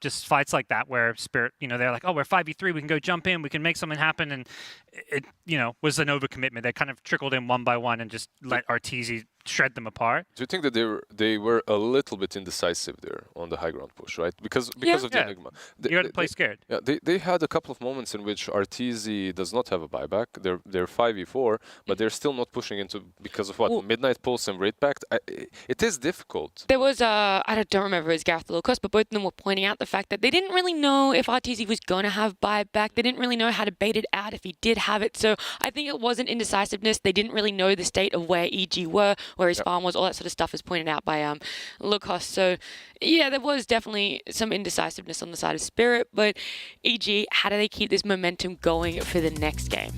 just fights like that where Spirit, you know, they're like, oh, we're 5v3, we can go jump in, we can make something happen. And it, you know, was an overcommitment. They kind of trickled in one by one and just let Artesia shred them apart. Do you think that they were a little bit indecisive there on the high ground push, right? Because of the Enigma. You got to play scared. Yeah, they had a couple of moments in which Artesia does not have a buyback. They're 5v4, but they're still not pushing into because of what? Midnight Pulse and Raid Pact. It is difficult. There was I don't remember, it was Gareth Lucas, but both of them were pointing out the fact that they didn't really know if Artesia was going to have buyback. They didn't really know how to bait it out if he did have it. So I think it wasn't indecisiveness. They didn't really know the state of where EG were, where his farm was, all that sort of stuff is pointed out by Lucas. So yeah, there was definitely some indecisiveness on the side of Spirit, but EG, how do they keep this momentum going for the next game?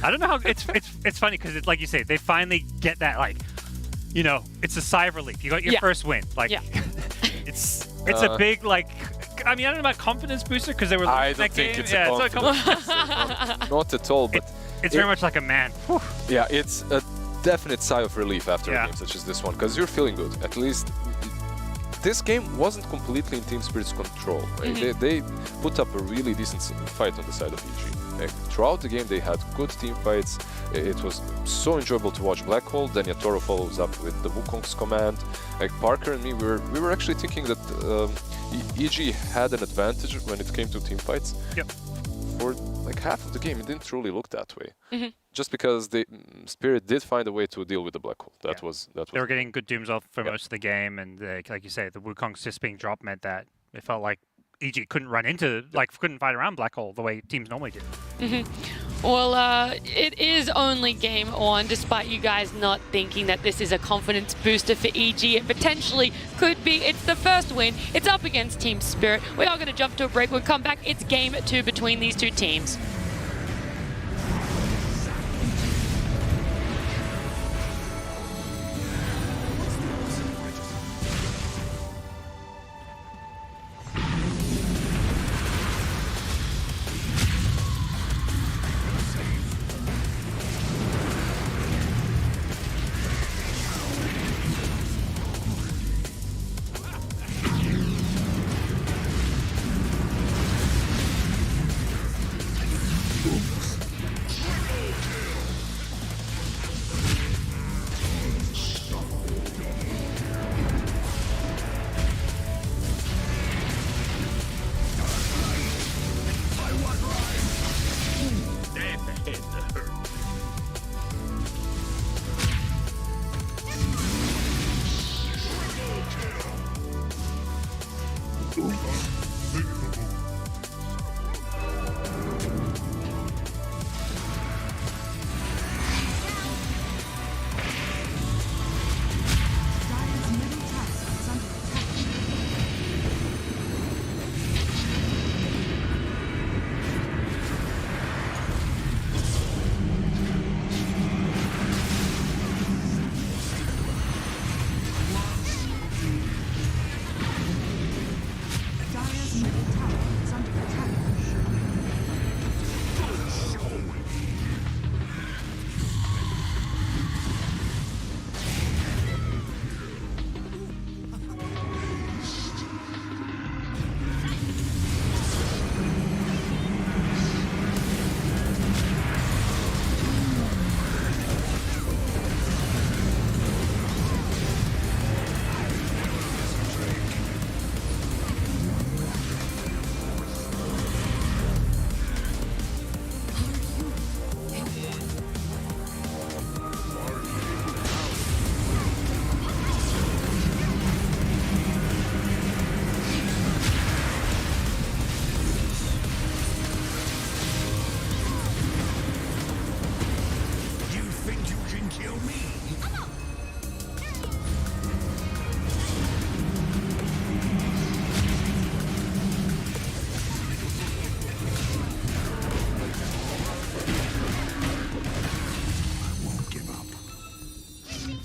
I don't know how it's funny because it's like you say, they finally get that, like, you know, it's a sigh of relief. You got your first win. Like it's a big, like, I mean, I don't know about confidence booster because they were losing I don't that think game. it's a confidence not at all, but it's very much like a man. Whew. Yeah, it's a definite sigh of relief after a game such as this one because you're feeling good. At least this game wasn't completely in Team Spirit's control. Right? They put up a really decent fight on the side of EG. Like, throughout the game, they had good team fights. It was so enjoyable to watch Black Hole. Then Yotoro follows up with the Wukong's command. Like Parker and me, we were actually thinking that EG had an advantage when it came to team fights. Yep. For like half of the game, it didn't truly look that way. Just because Spirit did find a way to deal with the Black Hole. That was. They were getting good dooms off for most of the game, and like you say, the Wukong's just being dropped meant that it felt like EG couldn't run into, like, couldn't fight around Black Hole the way teams normally do. Well, it is only game on, despite you guys not thinking that this is a confidence booster for EG. It potentially could be. It's the first win. It's up against Team Spirit. We are going to jump to a break. We'll come back. It's game 2 between these two teams.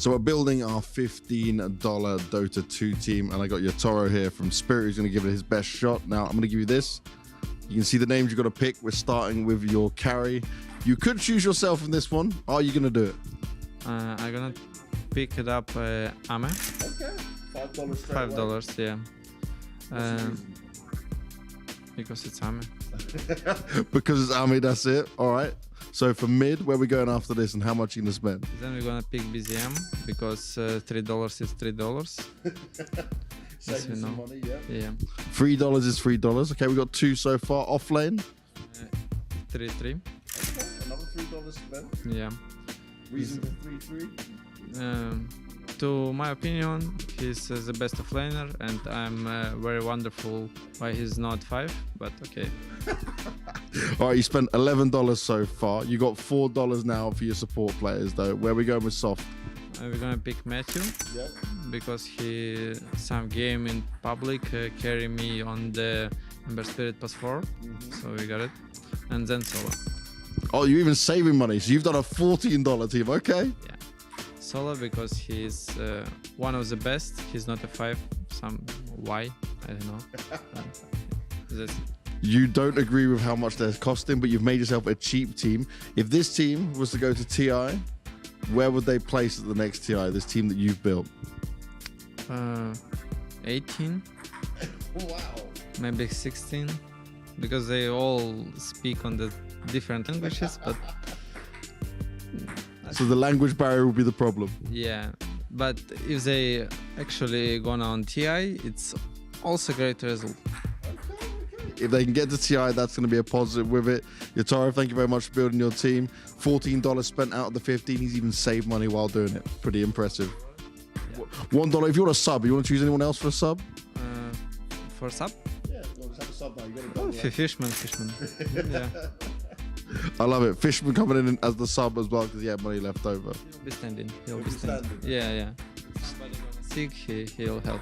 So we're building our $15 Dota 2 team, and I got Yatoro here from Spirit, who's going to give it his best shot. Now, I'm going to give you this. You can see the names you've got to pick. We're starting with your carry. You could choose yourself in this one. Are you going to do it? I'm going to pick it up Ame. Okay. $5, yeah. Because it's Ame. Because it's Ame, that's it. All right. So for mid, where are we going after this, and how much are you going to spend? Then we're going to pick BZM, because $3 is $3. Saving some money, yeah. Yeah. $3 is $3. Okay, we got 2 so far. Off lane? 3-3. Okay, another $3 spent. Yeah. Reason for 3-3? To my opinion, he's the best offlaner, and I'm very wonderful why he's not 5, but okay. All right, you spent $11 so far. You got $4 now for your support players, though. Where are we going with soft? We're gonna pick Matthew, because he some game in public carry me on the Ember Spirit +4, so we got it, and then Solo. Oh, you're even saving money, so you've done a $14 team, okay? Yeah, Solo because he's one of the best. He's not a 5. Some why I don't know. That's You don't agree with how much they're costing, but you've made yourself a cheap team. If this team was to go to TI, where would they place at the next TI, this team that you've built? 18. Wow. Maybe 16, because they all speak on the different languages, but... So the language barrier will be the problem. Yeah, but if they actually gone on TI, it's also great result. If they can get to TI, that's going to be a positive with it. Yatoro, thank you very much for building your team. $14 spent out of the 15. He's even saved money while doing it. Pretty impressive. Yeah. $1. If you want a sub, you want to choose anyone else for a sub? For sub? Yeah, well, just have a sub now. You got to Fishman. Yeah. I love it. Fishman coming in as the sub as well because he had money left over. He'll be standing. He'll be standing. Yeah. Somebody gonna sick, he'll help.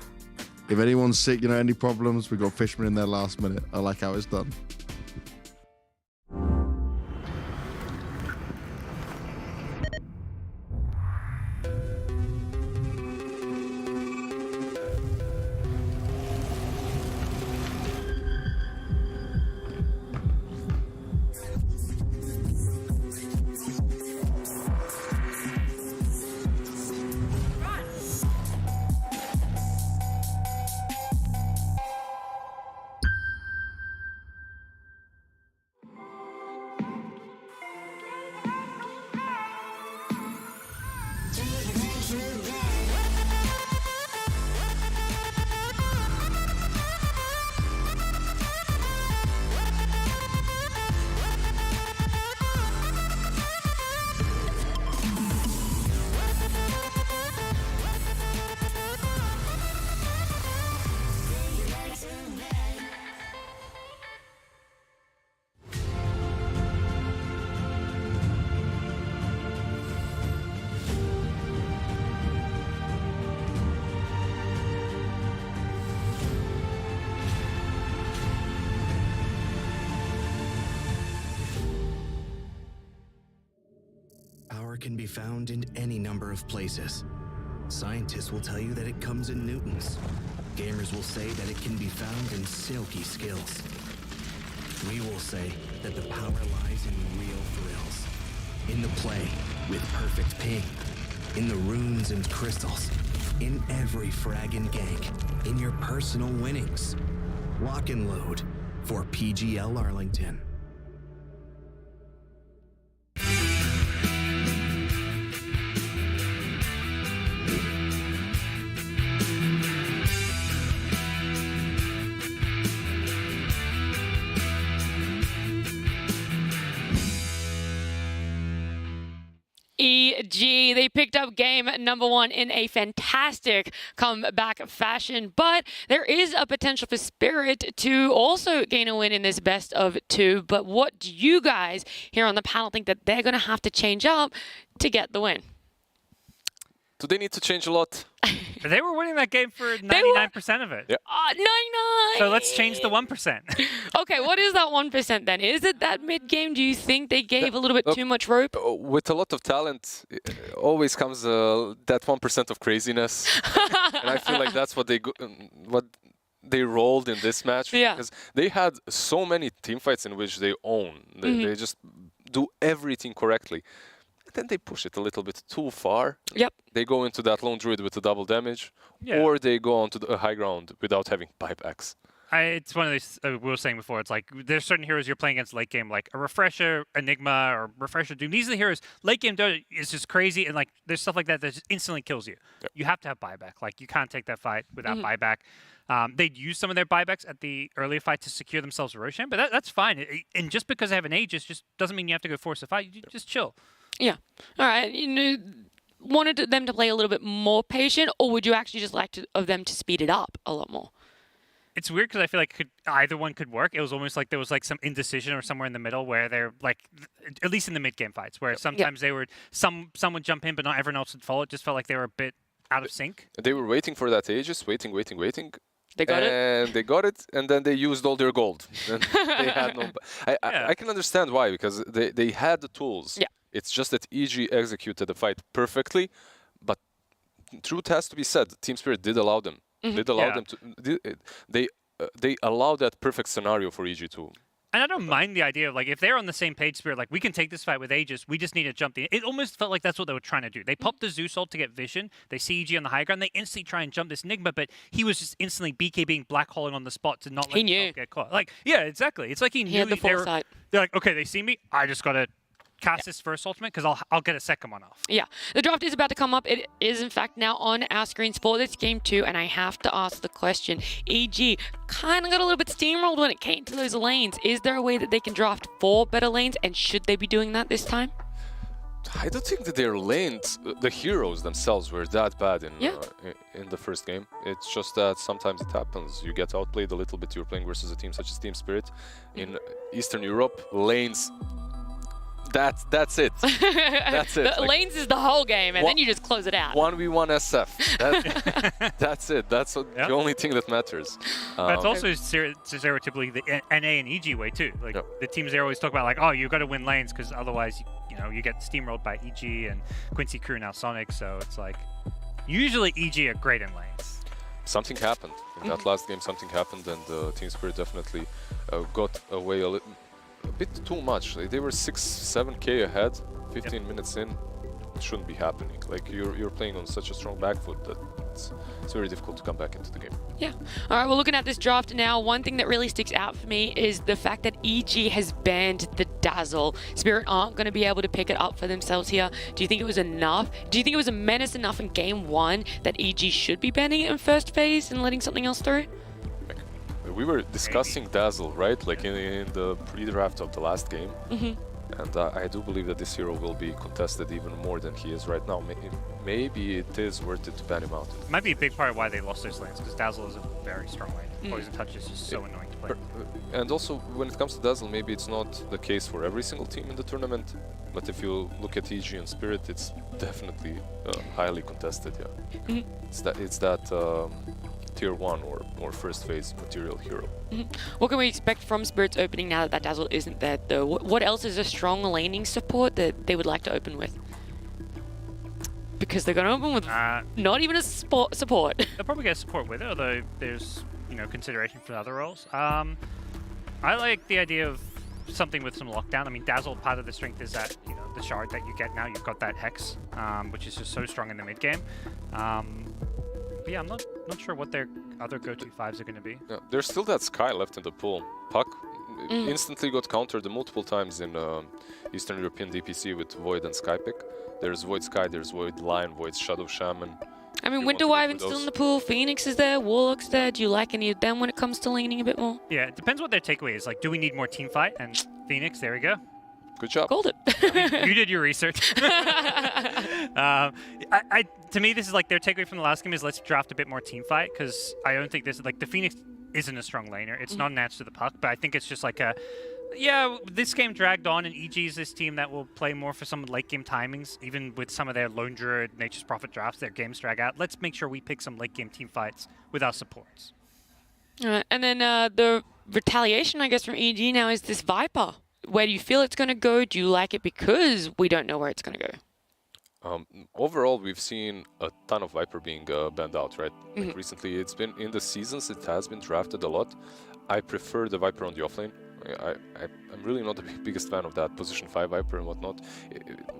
If anyone's sick, you know, any problems, we've got Fishman in there last minute. I like how it's done. power can be found in any number of places. Scientists will tell you that it comes in newtons. Gamers will say that it can be found in silky skills. We will say that the power lies in real thrills. In the play with perfect ping. In the runes and crystals. In every frag and gank. In your personal winnings. Lock and load for PGL Arlington. EG, they picked up game number 1 in a fantastic comeback fashion, but there is a potential for Spirit to also gain a win in this best of 2. But what do you guys here on the panel think that they're going to have to change up to get the win? Do they need to change a lot? They were winning that game for 99% of it. Yeah. 99! So let's change the 1%. Okay, what is that 1% then? Is it that mid-game? Do you think they gave a little bit too much rope? With a lot of talent, always comes that 1% of craziness. And I feel like that's what they rolled in this match. Yeah. Because they had so many teamfights in which they own. They just do everything correctly. Then they push it a little bit too far. Yep. They go into that lone druid with the double damage, or they go onto the high ground without having buybacks. It's one of these, we were saying before, it's like there's certain heroes you're playing against late game, like a Refresher, Enigma, or Refresher Doom. These are the heroes, late game is just crazy, and like there's stuff like that that just instantly kills you. Yep. You have to have buyback. Like you can't take that fight without buyback. They'd use some of their buybacks at the earlier fight to secure themselves a Roshan, but that's fine. And just because they have an Aegis just doesn't mean you have to go force a fight. You just chill. Yeah. All right. Wanted them to play a little bit more patient, or would you actually just like them to speed it up a lot more? It's weird because I feel like either one could work. It was almost like there was like some indecision or somewhere in the middle where they're like, at least in the mid game fights, where sometimes they were some would jump in, but not everyone else would follow. It just felt like they were a bit out of sync. They were waiting for that Aegis, waiting. They got it? And they got it, and then they used all their gold. And they had no. I can understand why, because they had the tools. Yeah. It's just that EG executed the fight perfectly, but truth has to be said. Team Spirit did allow them. Did allow them to. They allowed that perfect scenario for EG too. And I don't mind the idea of, like, if they're on the same page, Spirit, like, we can take this fight with Aegis, we just need to jump in. It almost felt like that's what they were trying to do. They popped the Zeus ult to get vision, they see EG on the high ground, they instantly try and jump this Enigma, but he was just instantly BKBing black holing on the spot to not let himself get caught. Like, yeah, exactly. It's like he knew had the foresight. They're like, okay, they see me, I just gotta cast this first ultimate because I'll get a second one off. Yeah, the draft is about to come up. It is in fact now on our screens for this game 2, and I have to ask the question. EG kind of got a little bit steamrolled when it came to those lanes. Is there a way that they can draft 4 better lanes, and should they be doing that this time? I don't think that their lanes, the heroes themselves, were that bad in the first game. It's just that sometimes it happens. You get outplayed a little bit. You're playing versus a team such as Team Spirit. In Eastern Europe, lanes... That's it. That's it. Lanes is the whole game, and then you just close it out. 1v1 SF. That's it. That's the only thing that matters. That's also stereotypically the NA and EG way too. Like the teams there always talk about, like, oh, you got to win lanes because otherwise, you get steamrolled by EG and Quincy Crew, now Soniqs. So it's like usually EG are great in lanes. Something happened in that last game. Something happened, and Team Spirit definitely got away a bit too much. They were 6-7k ahead, 15 minutes in. It shouldn't be happening. Like you're playing on such a strong back foot that it's very difficult to come back into the game. Yeah. All right, we're looking at this draft now. One thing that really sticks out for me is the fact that EG has banned the Dazzle. Spirit aren't going to be able to pick it up for themselves here. Do you think it was enough? Do you think it was a menace enough in game 1 that EG should be banning it in first phase and letting something else through? We were discussing Dazzle, right? Like in the pre-draft of the last game. And I do believe that this hero will be contested even more than he is right now. Maybe it is worth it to ban him out. It might be a big part of why they lost those lanes, because Dazzle is a very strong lane. Poison Touch is just so annoying to play. And also, when it comes to Dazzle, maybe it's not the case for every single team in the tournament. But if you look at EG and Spirit, it's definitely highly contested, yeah. It's that tier 1 or first phase material hero. What can we expect from Spirit's opening now that Dazzle isn't there, though? What else is a strong laning support that they would like to open with? because they're going to open with not even a support. They'll probably get support with it, although there's consideration for other roles. I like the idea of something with some lockdown. I mean, Dazzle, part of the strength is that the shard that you get now. You've got that Hex, which is just so strong in the mid game. But yeah, I'm not sure what their other go-to 5s are going to be. Yeah, there's still that Sky left in the pool. Puck instantly got countered multiple times in Eastern European DPC with Void and Sky pick. There's Void Sky, there's Void Lion, Void Shadow Shaman. I mean, Winter Wyvern's still in the pool, Phoenix is there, Warlock's there. Do you like any of them when it comes to leaning a bit more? Yeah, it depends what their takeaway is. Like, do we need more team fight? And Phoenix, there we go. Good job. Called it. You did your research. To me, this is like their takeaway from the last game is let's draft a bit more team fight, because I don't think this is like the Phoenix isn't a strong laner. It's not an answer to the puck, but I think it's just like a this game dragged on, and EG is this team that will play more for some late game timings, even with some of their Lone Druid, Nature's Prophet drafts, their games drag out. Let's make sure we pick some late game team fights with our supports. And then the retaliation, I guess, from EG now is this Viper. Where do you feel it's going to go? Do you like it because we don't know where it's going to go? Overall, we've seen a ton of Viper being banned out, right? Like recently, it's been in the seasons, it has been drafted a lot. I prefer the Viper on the offlane. I'm really not the biggest fan of that position 5 Viper and whatnot.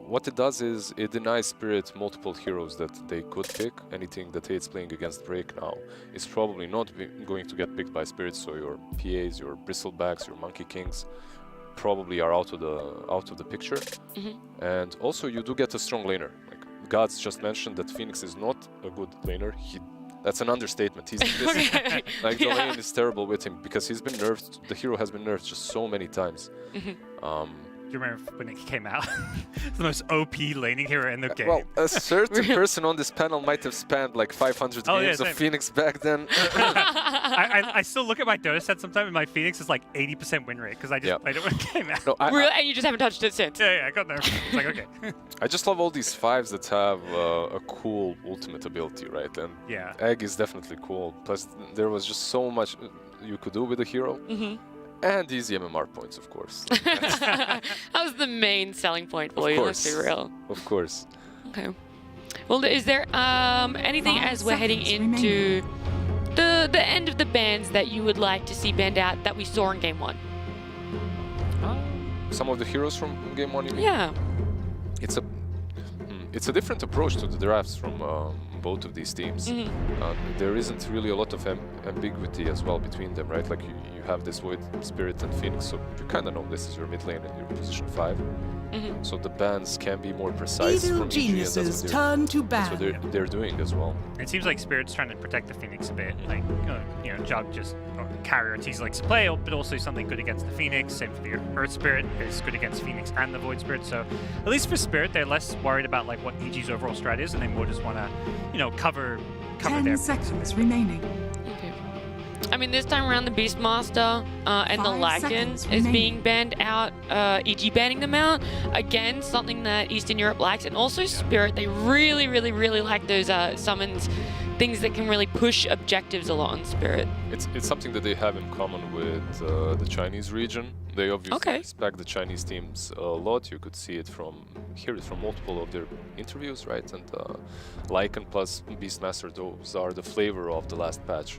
What it does is it denies Spirit multiple heroes that they could pick. Anything that hates playing against Break now is probably not going to get picked by Spirit, so your PAs, your Bristlebacks, your Monkey Kings probably are out of the picture. And also you do get a strong laner. Like Gods just mentioned that Phoenix is not a good laner. That's an understatement. He's like the lane is terrible with him because he's been nerfed. The hero has been nerfed just so many times. Do you remember when it came out? It's the most OP laning hero in the game. Well, a certain person on this panel might have spanned like 500 games of Phoenix back then. I still look at my Dota set sometimes, and my Phoenix is like 80% win rate because I just played it when it came out. No, really? And you just haven't touched it since? Yeah, I got nerfed. It's like, okay. I just love all these 5s that have a cool ultimate ability, right? And Egg is definitely cool. Plus, there was just so much you could do with the hero. And easy MMR points, of course. That was the main selling point for you, let's be real. Of course. Okay. Well, is there anything as we're heading into the end of the bans that you would like to see banned out that we saw in Game 1? Some of the heroes from Game 1, you mean? Yeah. It's a different approach to the drafts from both of these teams. There isn't really a lot of ambiguity as well between them, right? Like you have this Void Spirit and Phoenix, so you kind of know this is your mid lane and your position 5. So the bans can be more precise Evil from EG, geniuses turn to ban. That's what they're doing as well. It seems like Spirit's trying to protect the Phoenix a bit. Like, Jug just carry Ortiz likes to play, but also something good against the Phoenix. Same for the Earth Spirit is good against Phoenix and the Void Spirit. So at least for Spirit, they're less worried about like what EG's overall strat is, and they more just want to, cover 10 seconds remaining. Okay. I mean, this time around, the Beastmaster and the Lycan is being banned out, EG banning them out. Again, something that Eastern Europe likes. And also Spirit, they really, really, really like those summons, things that can really push objectives a lot on Spirit. It's something that they have in common with the Chinese region. They obviously respect the Chinese teams a lot. You could see it hear it from multiple of their interviews, right? And Lycan plus Beastmaster, those are the flavor of the last patch.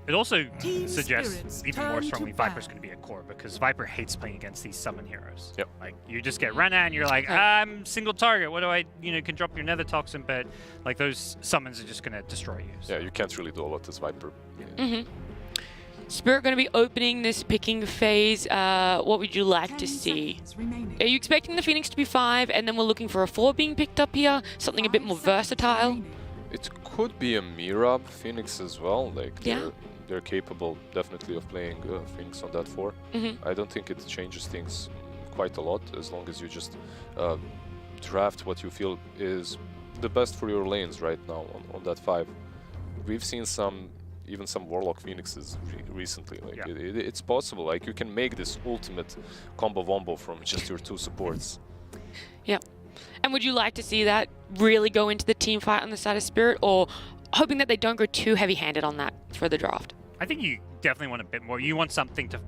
It also suggests even more strongly Viper's going to be a core, because Viper hates playing against these summon heroes. Like, you just get Rena and you're like, I'm single target. What do I, can drop your Nether Toxin, but like those summons are just going to destroy you. So. Yeah, you can't really do a lot as Viper. Spirit going to be opening this picking phase. What would you like to see? Are you expecting the Phoenix to be 5, and then we're looking for a 4 being picked up here? Something a bit more versatile? It could be a Mirab Phoenix as well. Like they're capable definitely of playing Phoenix on that 4. I don't think it changes things quite a lot, as long as you just draft what you feel is the best for your lanes right now on that 5. We've seen even some Warlock Phoenixes recently. Like it's possible. Like, you can make this ultimate combo wombo from just your 2 supports. And would you like to see that really go into the team fight on the side of Spirit, or hoping that they don't go too heavy-handed on that for the draft? I think you definitely want a bit more. You want something to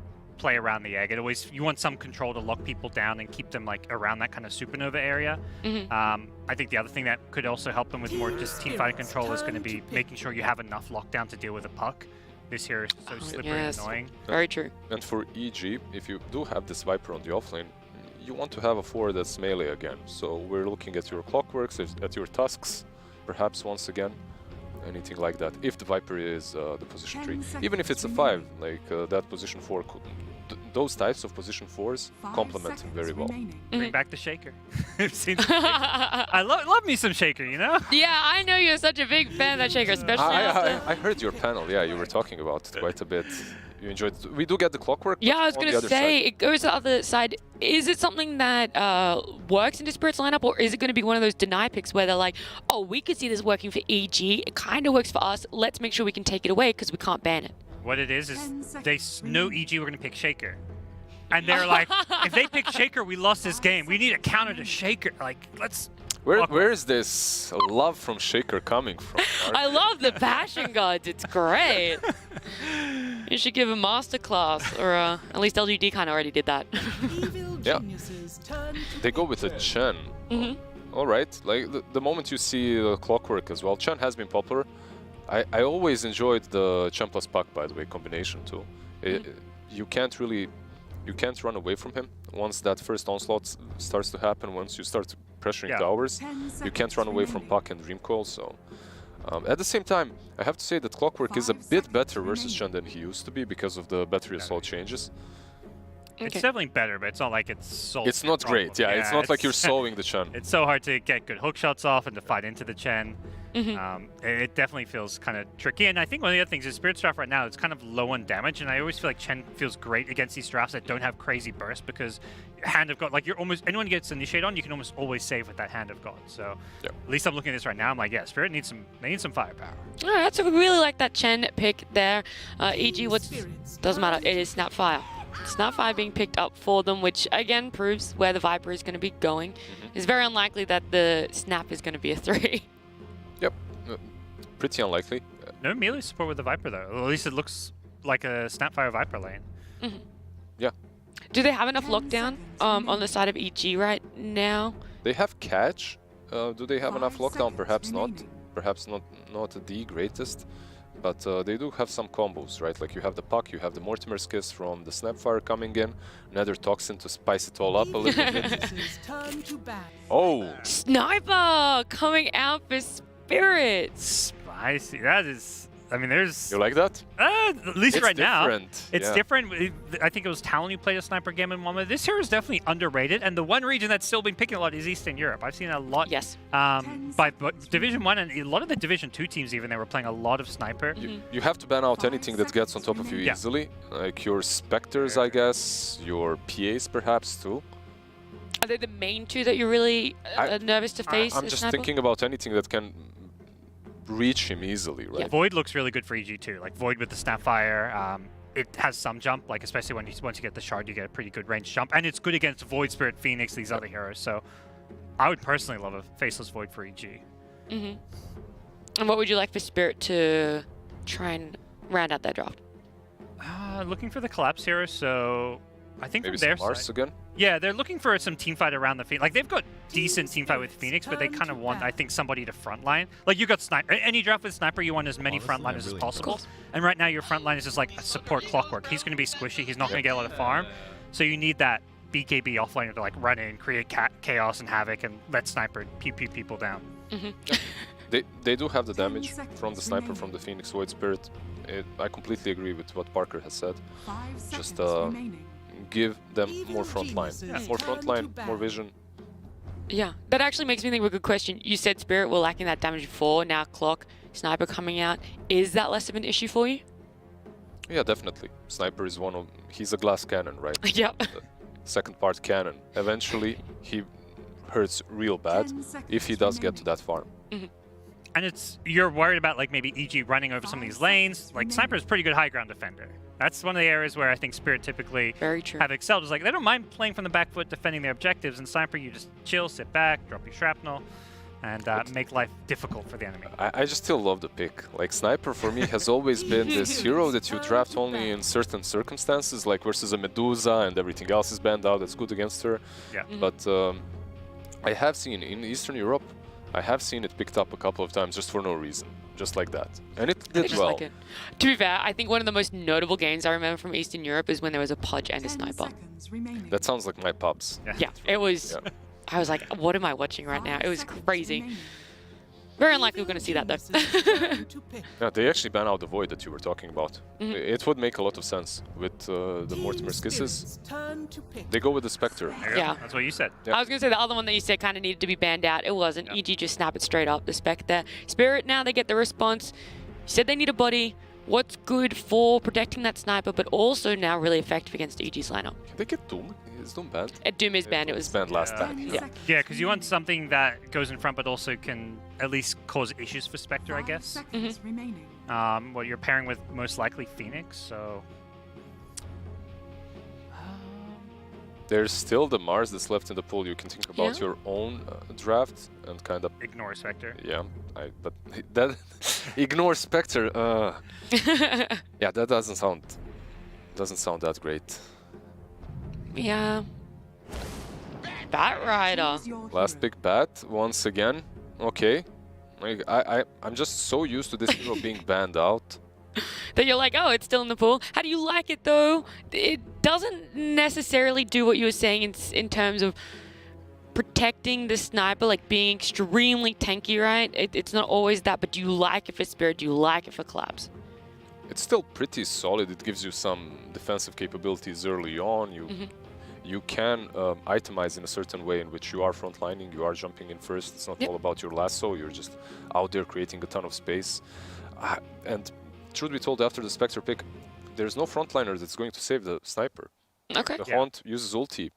play around the egg. You want some control to lock people down and keep them like around that kind of supernova area. I think the other thing that could also help them with more just teamfighting control is going to be making sure you have enough lockdown to deal with a puck. This here is so slippery and annoying. Very true. And for EG, if you do have this Viper on the offlane, you want to have a forward that's melee again. So we're looking at your Clockworks, at your Tusks, perhaps once again. Anything like that. If the Viper is the position 3, even if it's a 5, like that position 4, those types of position 4s complement him very well. Bring back the Shaker. I love me some Shaker, you know? Yeah, I know you're such a big fan of that Shaker, especially after... I heard your panel, yeah, you were talking about it quite a bit. You enjoyed it. We do get the Clockwork. Yeah, I was going to say, it goes to the other side. Is it something that works into Spirit's lineup, or is it going to be one of those deny picks where they're like, oh, we could see this working for EG, it kind of works for us, let's make sure we can take it away because we can't ban it? What it is they know EG we're going to pick Shaker. And they're like, if they pick Shaker, we lost this game. We need a counter to Shaker. Like, let's... Where is this love from Shaker coming from? I love the passion gods. It's great. You should give a masterclass, or at least LGD kind of already did that. Yeah. They go with a Chen. All right. Like the moment you see the Clockwork as well, Chen has been popular. I always enjoyed the Chen plus Puck, by the way, combination too. You can't run away from him once that first onslaught starts to happen. Once you start pressuring towers, you can't run away from Puck and Dreamcoil. So at the same time, I have to say that Clockwork is a bit better versus Chen than he used to be because of the battery assault changes. It's definitely better, but it's not like it's solving. It's not great, yeah. It's not like you're solving the Chen. It's so hard to get good hook shots off and to fight into the Chen. It definitely feels kind of tricky. And I think one of the other things is Spirit's draft right now, it's kind of low on damage. And I always feel like Chen feels great against these drafts that don't have crazy burst because Hand of God, like anyone gets initiate on, you can almost always save with that Hand of God. So at least I'm looking at this right now. I'm like, yeah, Spirit needs some firepower. All right, so we really like that Chen pick there. EG, doesn't matter. It is Snapfire. Snapfire being picked up for them, which again proves where the Viper is going to be going. It's very unlikely that the Snap is going to be a 3. Yep, pretty unlikely. No melee support with the Viper though. At least it looks like a Snapfire Viper lane. Yeah. Do they have enough lockdown on the side of EG right now? They have catch. Do they have enough lockdown? Perhaps not. Perhaps not the greatest. But they do have some combos, right? Like you have the Puck, you have the Mortimer's Kiss from the Snapfire coming in, another Toxin to spice it all up a little bit. Oh! Sniper coming out for Spirit! Spicy. That is... I mean, there's... You like that? At least it's right different. Now. It's different. I think it was Talon who played a sniper game in one. This hero is definitely underrated, and the one region that's still been picking a lot is Eastern Europe. I've seen a lot by Division 1 and a lot of the Division 2 teams even, they were playing a lot of sniper. You have to ban out anything that gets on top of you easily, like your Spectres, I guess, your PAs perhaps too. Are they the main two that you're really nervous to face? I'm just thinking about anything that can reach him easily, right? Void looks really good for EG too. Like Void with the Snapfire, it has some jump. Like especially once you get the shard, you get a pretty good range jump, and it's good against Void, Spirit, Phoenix, these other heroes. So I would personally love a faceless Void for EG. And what would you like for Spirit to try and round out that draft? Looking for the collapse hero. So I think maybe from their some Mars side, again. Yeah, they're looking for some teamfight around the Phoenix. Like they've got decent teamfight with Phoenix, but they kind of want, I think, somebody to frontline. Like you got Sniper. Any draft with Sniper, you want as many frontliners as possible. And right now, your frontline is just like a support Clockwork. He's going to be squishy. He's not going to get a lot of farm. So you need that BKB offlaner to like run in, create chaos and havoc, and let Sniper pew people down. They do have the damage from the Sniper, from the Phoenix Void Spirit. I completely agree with what Parker has said. Just give them more frontline. More frontline, more vision. Yeah, that actually makes me think of a good question. You said Spirit were lacking that damage before, now Clock, Sniper coming out. Is that less of an issue for you? Yeah, definitely. Sniper is he's a glass cannon, right? Yep. Second part cannon. Eventually, he hurts real bad if he does get to that farm. And you're worried about like maybe EG running over some of these lanes. Like Sniper is pretty good high ground defender. That's one of the areas where I think Spirit typically have excelled. Is like they don't mind playing from the back foot, defending their objectives. And Sniper, you just chill, sit back, drop your shrapnel. and make life difficult for the enemy. I just still love the pick. Like, Sniper for me has always been this hero that you draft only in certain circumstances, like versus a Medusa and everything else is banned out, that's good against her. Yeah. But I have seen in Eastern Europe, I have seen it picked up a couple of times just for no reason, just like that. And it did well. Like it. To be fair, I think one of the most notable games I remember from Eastern Europe is when there was a Pudge and a Sniper. That sounds like my pubs. Yeah, it was... Yeah. I was like, what am I watching right now? It was crazy. Very unlikely we're going to see that, though. Yeah, they actually ban out the Void that you were talking about. It would make a lot of sense with the Mortimer's Kisses. They go with the Spectre. Yeah. That's what you said. I was going to say the other one that you said kind of needed to be banned out. It wasn't. EG just snap it straight up. The Spectre. Spirit, now they get the response. You said they need a body. What's good for protecting that Sniper, but also now really effective against EG's lineup? Can they get Doom? Is Doom banned? Doom is banned. It was banned last time. Yeah, because you want something that goes in front, but also can at least cause issues for Spectre, I guess. Well, you're pairing with most likely Phoenix, so... There's still the Mars that's left in the pool. You can think about your own draft and kind of... Ignore Spectre. Yeah, but that... ignore Spectre. Yeah, that doesn't sound that great. Yeah. Bat Rider. Last pick Bat once again. Okay. Like, I'm just so used to this hero being banned out. That you're like, oh, it's still in the pool. How do you like it, though? It doesn't necessarily do what you were saying in terms of protecting the Sniper, like being extremely tanky, right? It's not always that, but do you like it for Spirit? Do you like it for Collapse? It's still pretty solid. It gives you some defensive capabilities early on. You can itemize in a certain way in which you are frontlining, you are jumping in first. It's not all about your lasso. You're just out there creating a ton of space. And truth be told, after the Spectre pick, there's no frontliner that's going to save the Sniper. Okay. The Haunt uses ulti.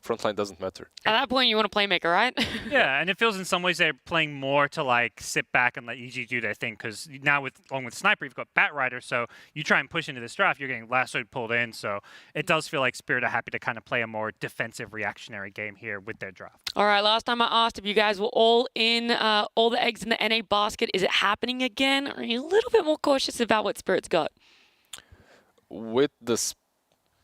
Frontline doesn't matter. At that point, you want a playmaker, right? Yeah, and it feels in some ways they're playing more to like sit back and let EG do their thing, because now along with Sniper, you've got Bat Rider, so you try and push into this draft, you're getting lassoed, pulled in, so it does feel like Spirit are happy to kind of play a more defensive, reactionary game here with their draft. All right, last time I asked if you guys were all in, all the eggs in the NA basket. Is it happening again? Or are you a little bit more cautious about what Spirit's got? With the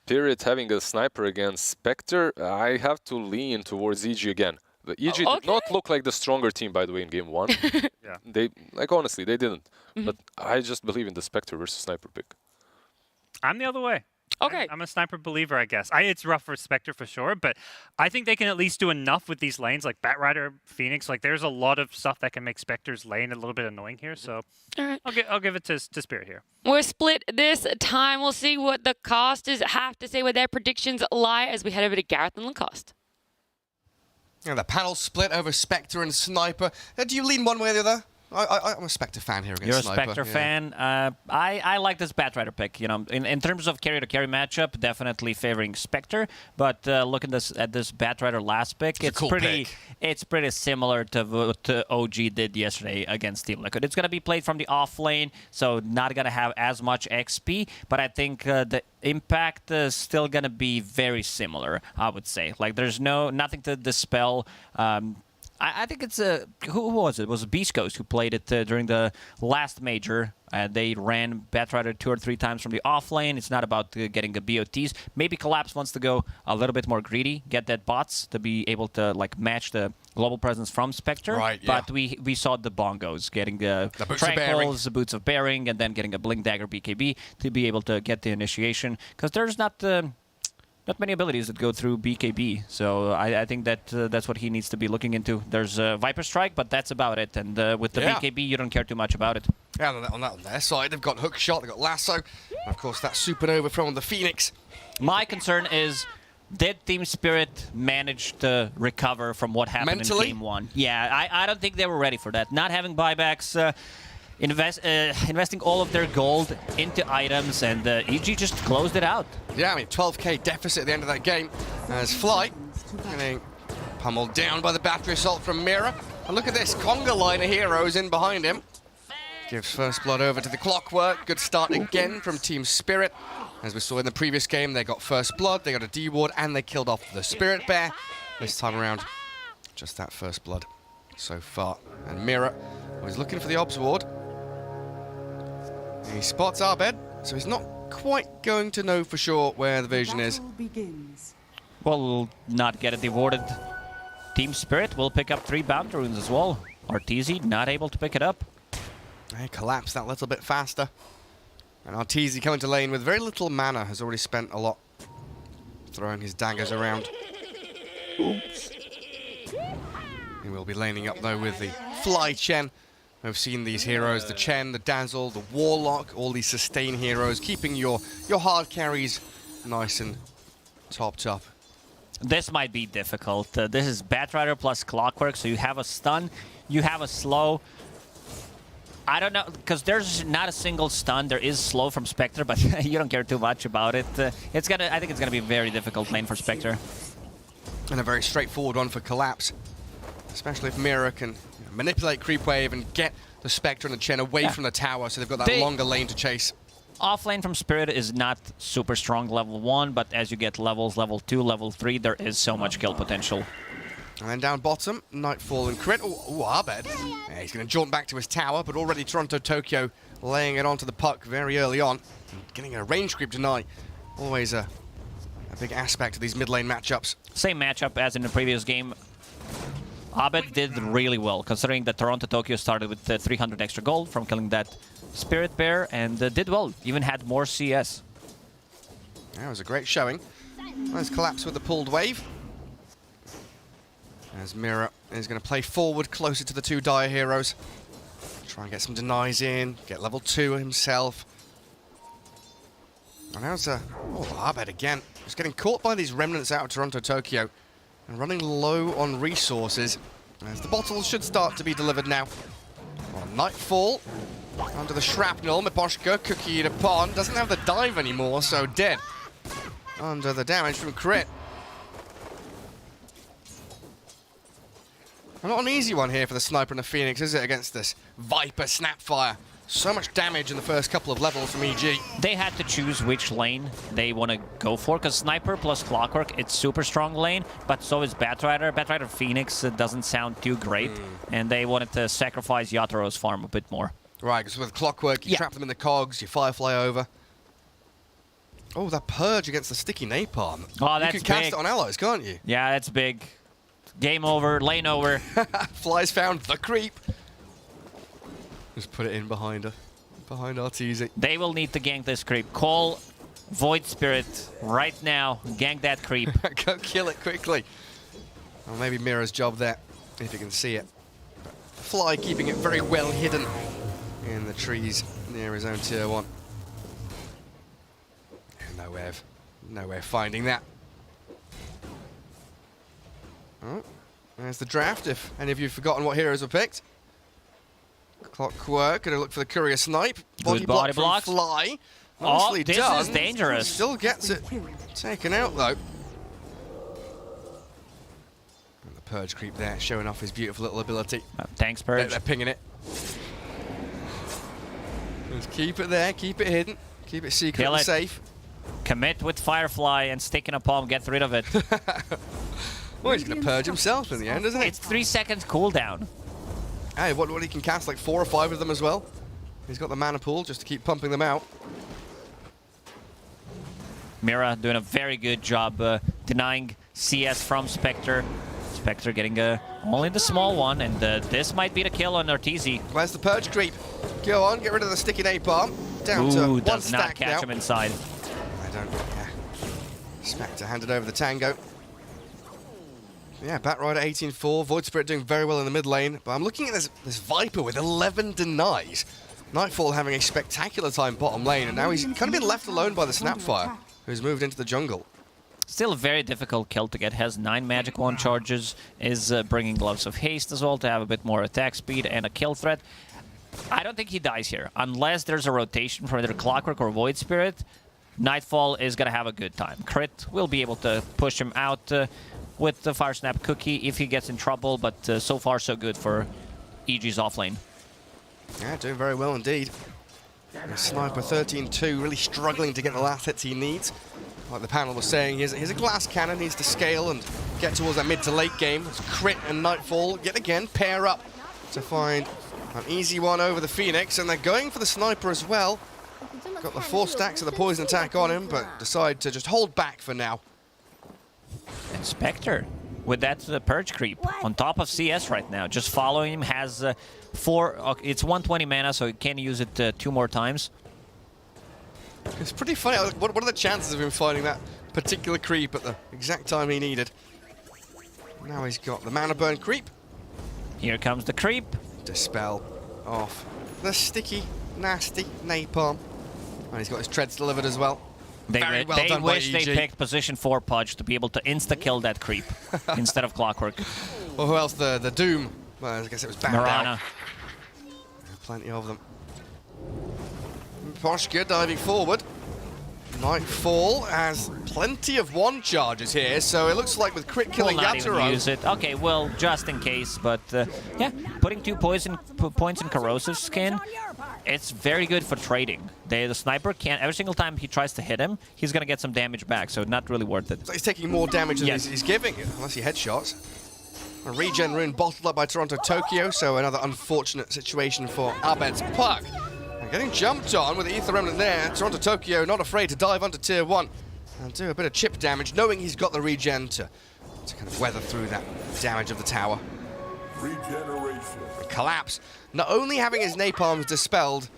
Spirit having a Sniper against Spectre, I have to lean towards EG again. The EG did not look like the stronger team, by the way, in game one. Yeah. They, like, honestly, they didn't. But I just believe in the Spectre versus Sniper pick. I'm the other way. Okay. I'm a Sniper believer, I guess. It's rough for Spectre for sure, but I think they can at least do enough with these lanes, like Bat Rider, Phoenix. Like, there's a lot of stuff that can make Spectre's lane a little bit annoying here, so all right. I'll give it to Spirit here. We're split this time. We'll see what the casters have to say, where their predictions lie, as we head over to Gareth and Lacoste. Yeah, the panel split over Spectre and Sniper. Do you lean one way or the other? I'm a Spectre fan here against Sniper. You're a Spectre fan. I like this Bat Rider pick. You know, in terms of carry-to-carry matchup, definitely favoring Spectre. But look at this Bat Rider last pick. It's pretty similar to what OG did yesterday against Team Liquid. It's gonna be played from the off lane, so not gonna have as much XP. But I think the impact is still gonna be very similar. I would say. Like, there's nothing to dispel. I think it's who was it? It was beastcoast who played it during the last major. They ran Bat Rider 2 or 3 times from the off lane. It's not about getting the BOTs. Maybe Collapse wants to go a little bit more greedy, get that bots to be able to like match the global presence from Spectre. Right, yeah. But we saw the bongos getting the Tranquils, the boots of bearing, and then getting a Blink Dagger BKB to be able to get the initiation. Because there's not many abilities that go through BKB, so I think that that's what he needs to be looking into. There's Viper Strike, but that's about it. And with the BKB, you don't care too much about it. Yeah, on their side, they've got Hook Shot, they've got Lasso, and of course that Supernova from the Phoenix. My concern is, did Team Spirit manage to recover from what happened mentally? In Game 1? Yeah, I don't think they were ready for that. Not having buybacks, investing all of their gold into items, and EG just closed it out. Yeah, I mean, 12k deficit at the end of that game as Fly getting pummeled down by the battery assault from Mira. And look at this, conga line of heroes in behind him. Gives first blood over to the Clockwork. Good start again from Team Spirit. As we saw in the previous game, they got first blood, they got a D-ward, and they killed off the Spirit Bear. This time around, just that first blood. so far. And Mira was looking for the Obs Ward. He spots Arbed, so he's not quite going to know for sure where the vision is. Well, we'll not get it rewarded. Team Spirit will pick up 3 bounty runes as well. Arteezy not able to pick it up. They collapse that little bit faster. And Arteezy coming to lane with very little mana, has already spent a lot throwing his daggers around. Oops. He will be laning up though with the Fly Chen. We've seen these heroes, the Chen, the Dazzle, the Warlock, all these sustain heroes, keeping your hard carries nice and topped up. This might be difficult. This is Batrider plus Clockwork, so you have a stun, you have a slow. I don't know, because there's not a single stun. There is slow from Spectre, but you don't care too much about it. I think it's gonna be a very difficult lane for Spectre. And a very straightforward one for Collapse, especially if Mira can manipulate creep wave and get the Spectre and the Chen away from the tower, so they've got that longer lane to chase. Off lane from Spirit is not super strong level 1, but as you get levels, level 2, level 3, there is so much kill potential. And then down bottom, Nightfall and Crit. Oh, Arbed. Yeah, he's going to jaunt back to his tower, but already Toronto Tokyo laying it onto the puck very early on. And getting a range creep tonight. Always a big aspect of these mid lane matchups. Same matchup as in the previous game. Arbed did really well, considering that Toronto Tokyo started with 300 extra gold from killing that Spirit Bear, and did well, even had more CS. That was a great showing. Nice collapse with the pulled wave. As Mira is going to play forward closer to the 2 Dire heroes. Try and get some denies in, get level 2 himself. And now's Arbed again. Just getting caught by these remnants out of Toronto Tokyo and running low on resources. As the bottles should start to be delivered now. On Nightfall, under the shrapnel, Miposhka cookie it upon. Doesn't have the dive anymore, so dead. Under the damage from Crit. Not an easy one here for the Sniper and the Phoenix, is it, against this Viper Snapfire? So much damage in the first couple of levels from EG. They had to choose which lane they want to go for, because Sniper plus Clockwork, it's super strong lane, but so is Batrider. Batrider Phoenix doesn't sound too great, and they wanted to sacrifice Yataro's farm a bit more. Right, because with Clockwork, you trap them in the cogs, you Firefly over. Oh, that Purge against the sticky napalm. Oh, that's big. You can cast it on allies, can't you? Yeah, that's big. Game over, lane over. Flies found the creep. Just put it in behind her. Behind Arteezy. They will need to gank this creep. Call Void Spirit right now. Gank that creep. Go kill it quickly. Well, maybe Mira's job there, if you can see it. Fly keeping it very well hidden in the trees near his own tier 1. No way of finding that. Oh, there's the draft, if any of you have forgotten what heroes were picked. Clockwork, gonna look for the Courier Snipe. Good body block. Fly. Oh, this is dangerous. Still gets it taken out, though. And the Purge creep there, showing off his beautiful little ability. Thanks, Purge. They're pinging it. Just keep it there, keep it hidden, keep it secret and safe. Commit with Firefly and stick in a palm, get rid of it. Well, he's going to purge himself in the end, isn't he? It's 3 seconds cooldown. Hey, what he can cast, like 4 or 5 of them as well. He's got the mana pool just to keep pumping them out. Mira doing a very good job denying CS from Spectre. Spectre getting only the small one, and this might be the kill on Arteezy. Where's the Purge creep? Go on, get rid of the sticky napalm. Down to one does not stack catch now. him inside. I don't, yeah. Spectre handed over the tango. Yeah, Batrider 18-4, Void Spirit doing very well in the mid lane, but I'm looking at this Viper with 11 denies. Nightfall having a spectacular time bottom lane, and now he's kind of been left alone by the Snapfire, who's moved into the jungle. Still a very difficult kill to get, has 9 magic wand charges, is bringing Gloves of Haste as well to have a bit more attack speed and a kill threat. I don't think he dies here, unless there's a rotation from either Clockwork or Void Spirit. Nightfall is going to have a good time. Crit will be able to push him out with the Fire Snap Cookie if he gets in trouble, but so far so good for EG's offlane. Yeah, doing very well indeed. And Sniper 13-2, really struggling to get the last hits he needs. Like the panel was saying, here's a glass cannon, needs to scale and get towards that mid to late game. It's Crit and Nightfall yet again pair up to find an easy one over the Phoenix, and they're going for the sniper as well. Got the 4 stacks of the poison attack on him, but decide to just hold back for now. And Spectre with that Purge creep on top of CS right now. Just following him, has 4, it's 120 mana, so he can use it 2 more times. It's pretty funny. What are the chances of him finding that particular creep at the exact time he needed? Now he's got the mana burn creep. Here comes the creep. Dispel off the sticky, nasty napalm. And he's got his treads delivered as well. They wish they EG. picked position 4 Pudge to be able to insta-kill that creep instead of Clockwork. Well, who else? The Doom. Well, I guess it was banned Mirana. out. Plenty of them. Poshka diving forward. Nightfall has plenty of 1 charges here, so it looks like with crit killing Will not even Yatoro. use it. Okay, well, just in case, but yeah, putting 2 points in corrosive skin, it's very good for trading. The sniper can, every single time he tries to hit him, he's gonna get some damage back, so not really worth it. So he's taking more damage than he's giving, unless he headshots. A regen rune bottled up by Toronto Tokyo, so another unfortunate situation for Abed's Puck. And getting jumped on with the Ether Remnant there, Toronto Tokyo not afraid to dive onto Tier 1 and do a bit of chip damage, knowing he's got the regen to kind of weather through that damage of the tower. Regeneration. Collapse. Not only having his napalms dispelled,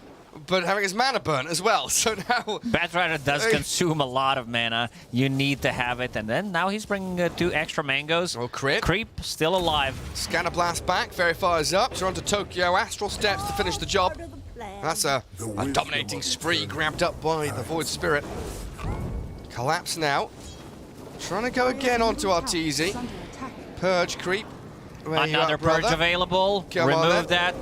but having his mana burn as well. So now... Batrider does consume a lot of mana. You need to have it. And then now he's bringing 2 extra mangoes. Oh, crit. Creep still alive. Scanner Blast back. Fairy Fire's up. Toronto Tokyo. Astral Steps to finish the job. That's a dominating spree grabbed up by the Void Spirit. Collapse now. Trying to go again onto Arteezy. Purge creep. Another Purge available. Remove that.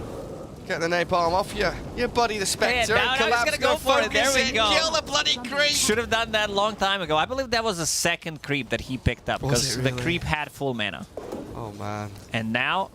Get the napalm off your buddy, the Spectre. Yeah, now he's gonna go for it. There we go. Kill the bloody creep. Should have done that a long time ago. I believe that was the 2nd creep that he picked up because the creep had full mana. Oh man. And now,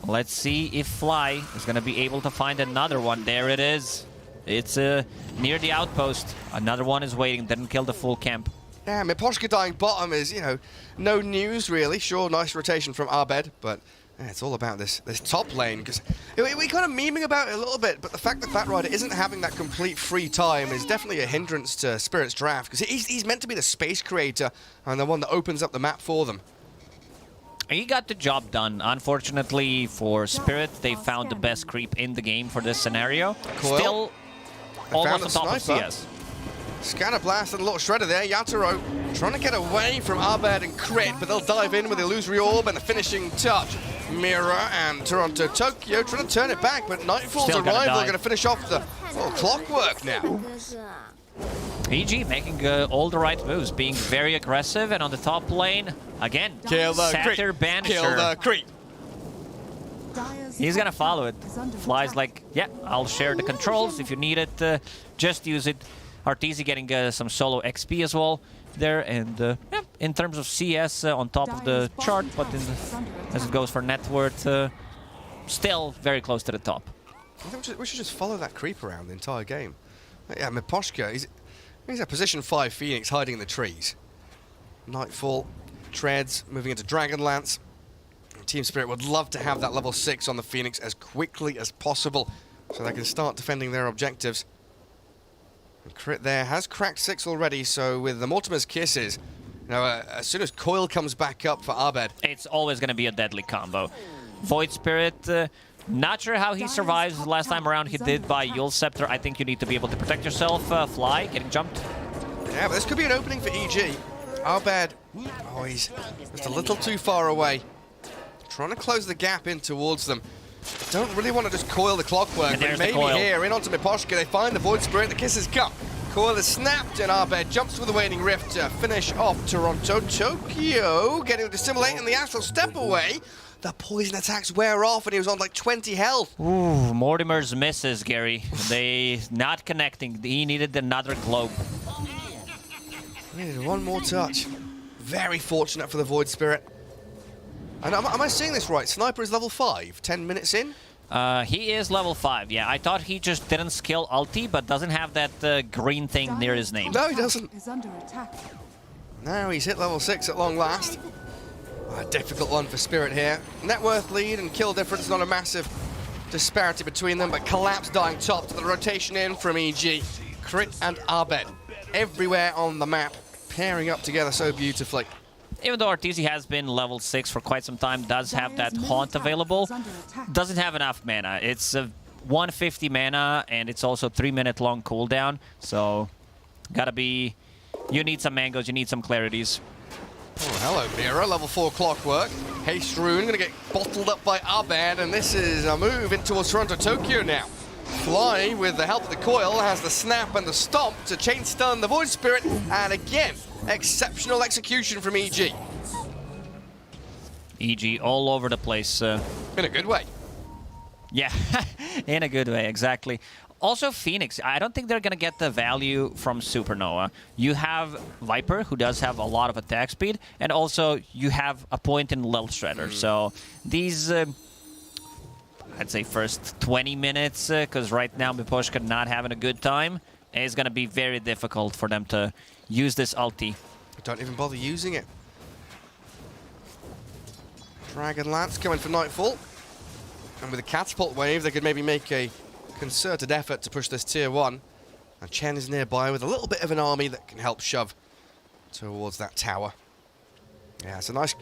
let's see if Fly is gonna be able to find another one. There it is. It's near the outpost. Another one is waiting. Didn't kill the full camp. Yeah, I mean, Poshka dying bottom is, you know, no news really. Sure, nice rotation from Abed, but yeah, it's all about this top lane, because we kind of memeing about it a little bit, but the fact that Batrider isn't having that complete free time is definitely a hindrance to Spirit's draft, because he's meant to be the space creator and the one that opens up the map for them. He got the job done. Unfortunately for Spirit, they found the best creep in the game for this scenario. Coil. Still almost on top of CS. Scanner Blast and a little shredder there. Yatoro trying to get away from Abed and Crit, but they'll dive in with Illusory Orb and the finishing touch. Mirror and Toronto Tokyo trying to turn it back, but Nightfall's arrival are going to finish off the Clockwork now. PG making all the right moves, being very aggressive, and on the top lane, again, Kill the Satyr creep. Banisher. Kill the creep. He's gonna follow it. Fly's like, yeah, I'll share the controls. If you need it, just use it. Arteezy getting some solo XP as well there, and yeah, in terms of CS on top of the chart, but as it goes for net worth, still very close to the top. I think we should just follow that creep around the entire game. Yeah, I mean, Poshka, he's a position 5 Phoenix hiding in the trees. Nightfall, Treads, moving into Dragonlance. Team Spirit would love to have that level 6 on the Phoenix as quickly as possible so they can start defending their objectives. And Crit there has cracked 6 already, so with the Mortimer's Kisses, you know, as soon as Coil comes back up for Abed, it's always going to be a deadly combo. Void Spirit, not sure how he survives. Last time around he did by Yule Scepter. I think you need to be able to protect yourself. Fly, getting jumped. Yeah, but this could be an opening for EG. Abed, oh, he's just a little too far away. Trying to close the gap in towards them. Don't really want to just coil the Clockwork, but maybe here, in onto Miposhka, they find the Void Spirit, the Kisses come. Coil is snapped, and Abed jumps with the Waning Rift to finish off Toronto Tokyo, getting to Dissimulate in the Astral Step away. The poison attacks wear off, and he was on like 20 health. Ooh, Mortimer's misses, Gary. They not connecting. He needed another globe. He needed one more touch. Very fortunate for the Void Spirit. And am I seeing this right? Sniper is level 5, 10 minutes in? He is level 5, yeah. I thought he just didn't skill ulti, but doesn't have that green thing near his name. No, he doesn't. Is under attack. Now he's hit level 6 at long last. A difficult one for Spirit here. Net worth lead and kill difference, not a massive disparity between them, but Collapse dying top to the rotation in from EG. Crit and Abed everywhere on the map, pairing up together so beautifully. Even though RTZ has been level 6 for quite some time, does have that Haunt available, doesn't have enough mana. It's 150 mana, and it's also 3-minute long cooldown, so gotta be... You need some mangoes, you need some clarities. Oh, hello, Mira. Level 4 clockwork. Haste Rune going to get bottled up by Abed, and this is a move in towards Toronto Tokyo now. Fly, with the help of the coil, has the snap and the stomp to chain stun the Void Spirit, and again, exceptional execution from EG. EG all over the place. In a good way. Yeah, in a good way, exactly. Also, Phoenix, I don't think they're going to get the value from Supernova. You have Viper, who does have a lot of attack speed, and also you have a point in Lil Shredder. So these, I'd say first 20 minutes, because right now Miposhka not having a good time, it's going to be very difficult for them to use this ulti. Don't even bother using it. Dragon Lance coming for Nightfall. And with a catapult wave, they could maybe make a concerted effort to push this tier 1. And Chen is nearby with a little bit of an army that can help shove towards that tower. Yeah, it's a nice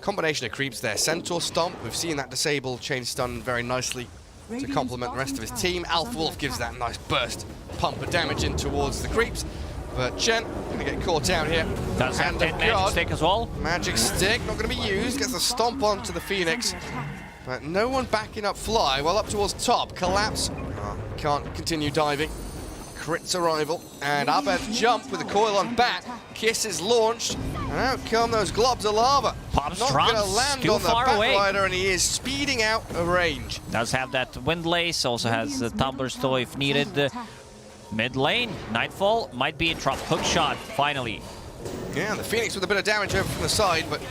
combination of creeps there. Centaur Stomp, we've seen that disable chain stun very nicely to complement the rest of his team. Alpha Wolf gives that nice burst pump of damage in towards the creeps. But Chen going to get caught out here. Does have that magic stick as well. Magic stick, not going to be used. Gets a stomp onto the Phoenix. But no one backing up Fly. Well, up towards top. Collapse. Oh, can't continue diving. Crits arrival. And Abed jump with the coil on Bat. Kiss is launched. And out come those globs of lava. Pops not going to land on the Batrider, and he is speeding out of range. Does have that Wind Lace. Also has the Tumbler Stoy if needed. Mid lane. Nightfall might be in trouble. Hook shot, finally. Yeah, the Phoenix with a bit of damage over from the side, but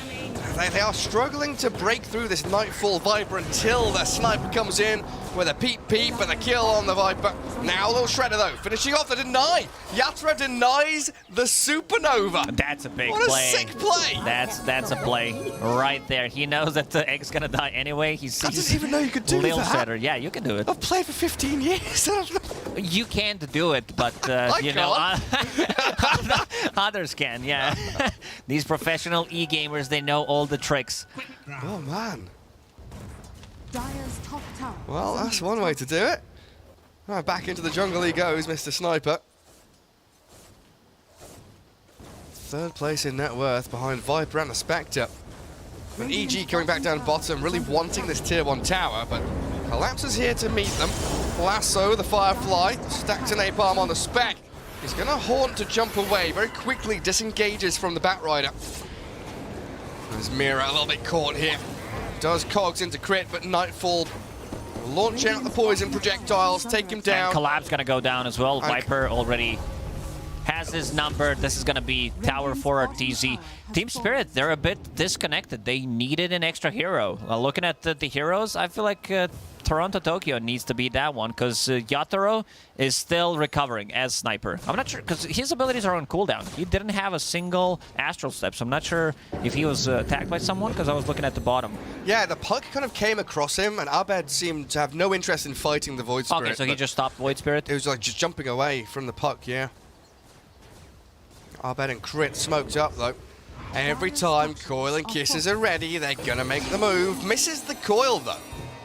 they are struggling to break through this Nightfall Viper until the sniper comes in with a peep and a kill on the Viper. Now a little Shredder though, finishing off the deny. Yatra denies the Supernova. That's a big what play. A sick play. That's a play right there. He knows that the egg's gonna die anyway. I didn't even know you could do Lil that. Shredder. Yeah, you can do it. I've played for 15 years. You can't do it, but you know, others can. Yeah, these professional e-gamers, they know all the tricks. Oh man. Dire's top tower. Well, that's one way to do it. Right, back into the jungle he goes, Mr. Sniper. Third place in net worth behind Viper and the Spectre. And EG coming back down bottom, really wanting this tier 1 tower, but Collapse is here to meet them. Lasso, the Firefly, stacked an napalm on the Spec. He's going to haunt to jump away, very quickly disengages from the Batrider. There's Mira a little bit caught here. Does cogs into crit, but Nightfall will launch out the poison projectiles, take him down. And Collapse gonna go down as well. Viper already has his number. This is gonna be tower for RTZ. Team Spirit, they're a bit disconnected. They needed an extra hero. Looking at the heroes, I feel like Toronto Tokyo needs to be that one, because Yatoro is still recovering as Sniper. I'm not sure, because his abilities are on cooldown. He didn't have a single Astral Step, so I'm not sure if he was attacked by someone, because I was looking at the bottom. Yeah, the puck kind of came across him, and Abed seemed to have no interest in fighting the Void Spirit. Okay, so he just stopped Void Spirit? It was like just jumping away from the puck, yeah. Abed and Crit smoked up, though. Every time Coil and Kisses are ready, they're going to make the move. Misses the Coil, though.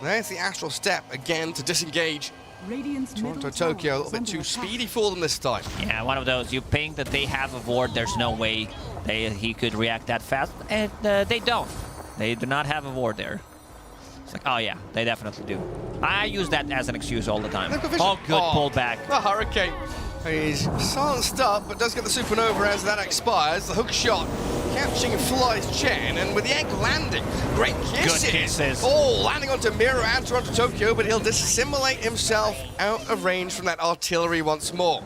There's the Astral Step again to disengage. Toronto Tokyo a little bit too speedy for them this time. Yeah, one of those. You ping that they have a ward. There's no way he could react that fast. And they don't. They do not have a ward there. It's like, oh yeah, they definitely do. I use that as an excuse all the time. Oh, good pullback. The Hurricane. He's silenced up, but does get the Supernova as that expires. The hook shot catching Fly's Chen, and with the egg landing, great kisses. Good kisses. Oh, landing onto Miro and Toronto Tokyo, but he'll dissimulate himself out of range from that artillery once more.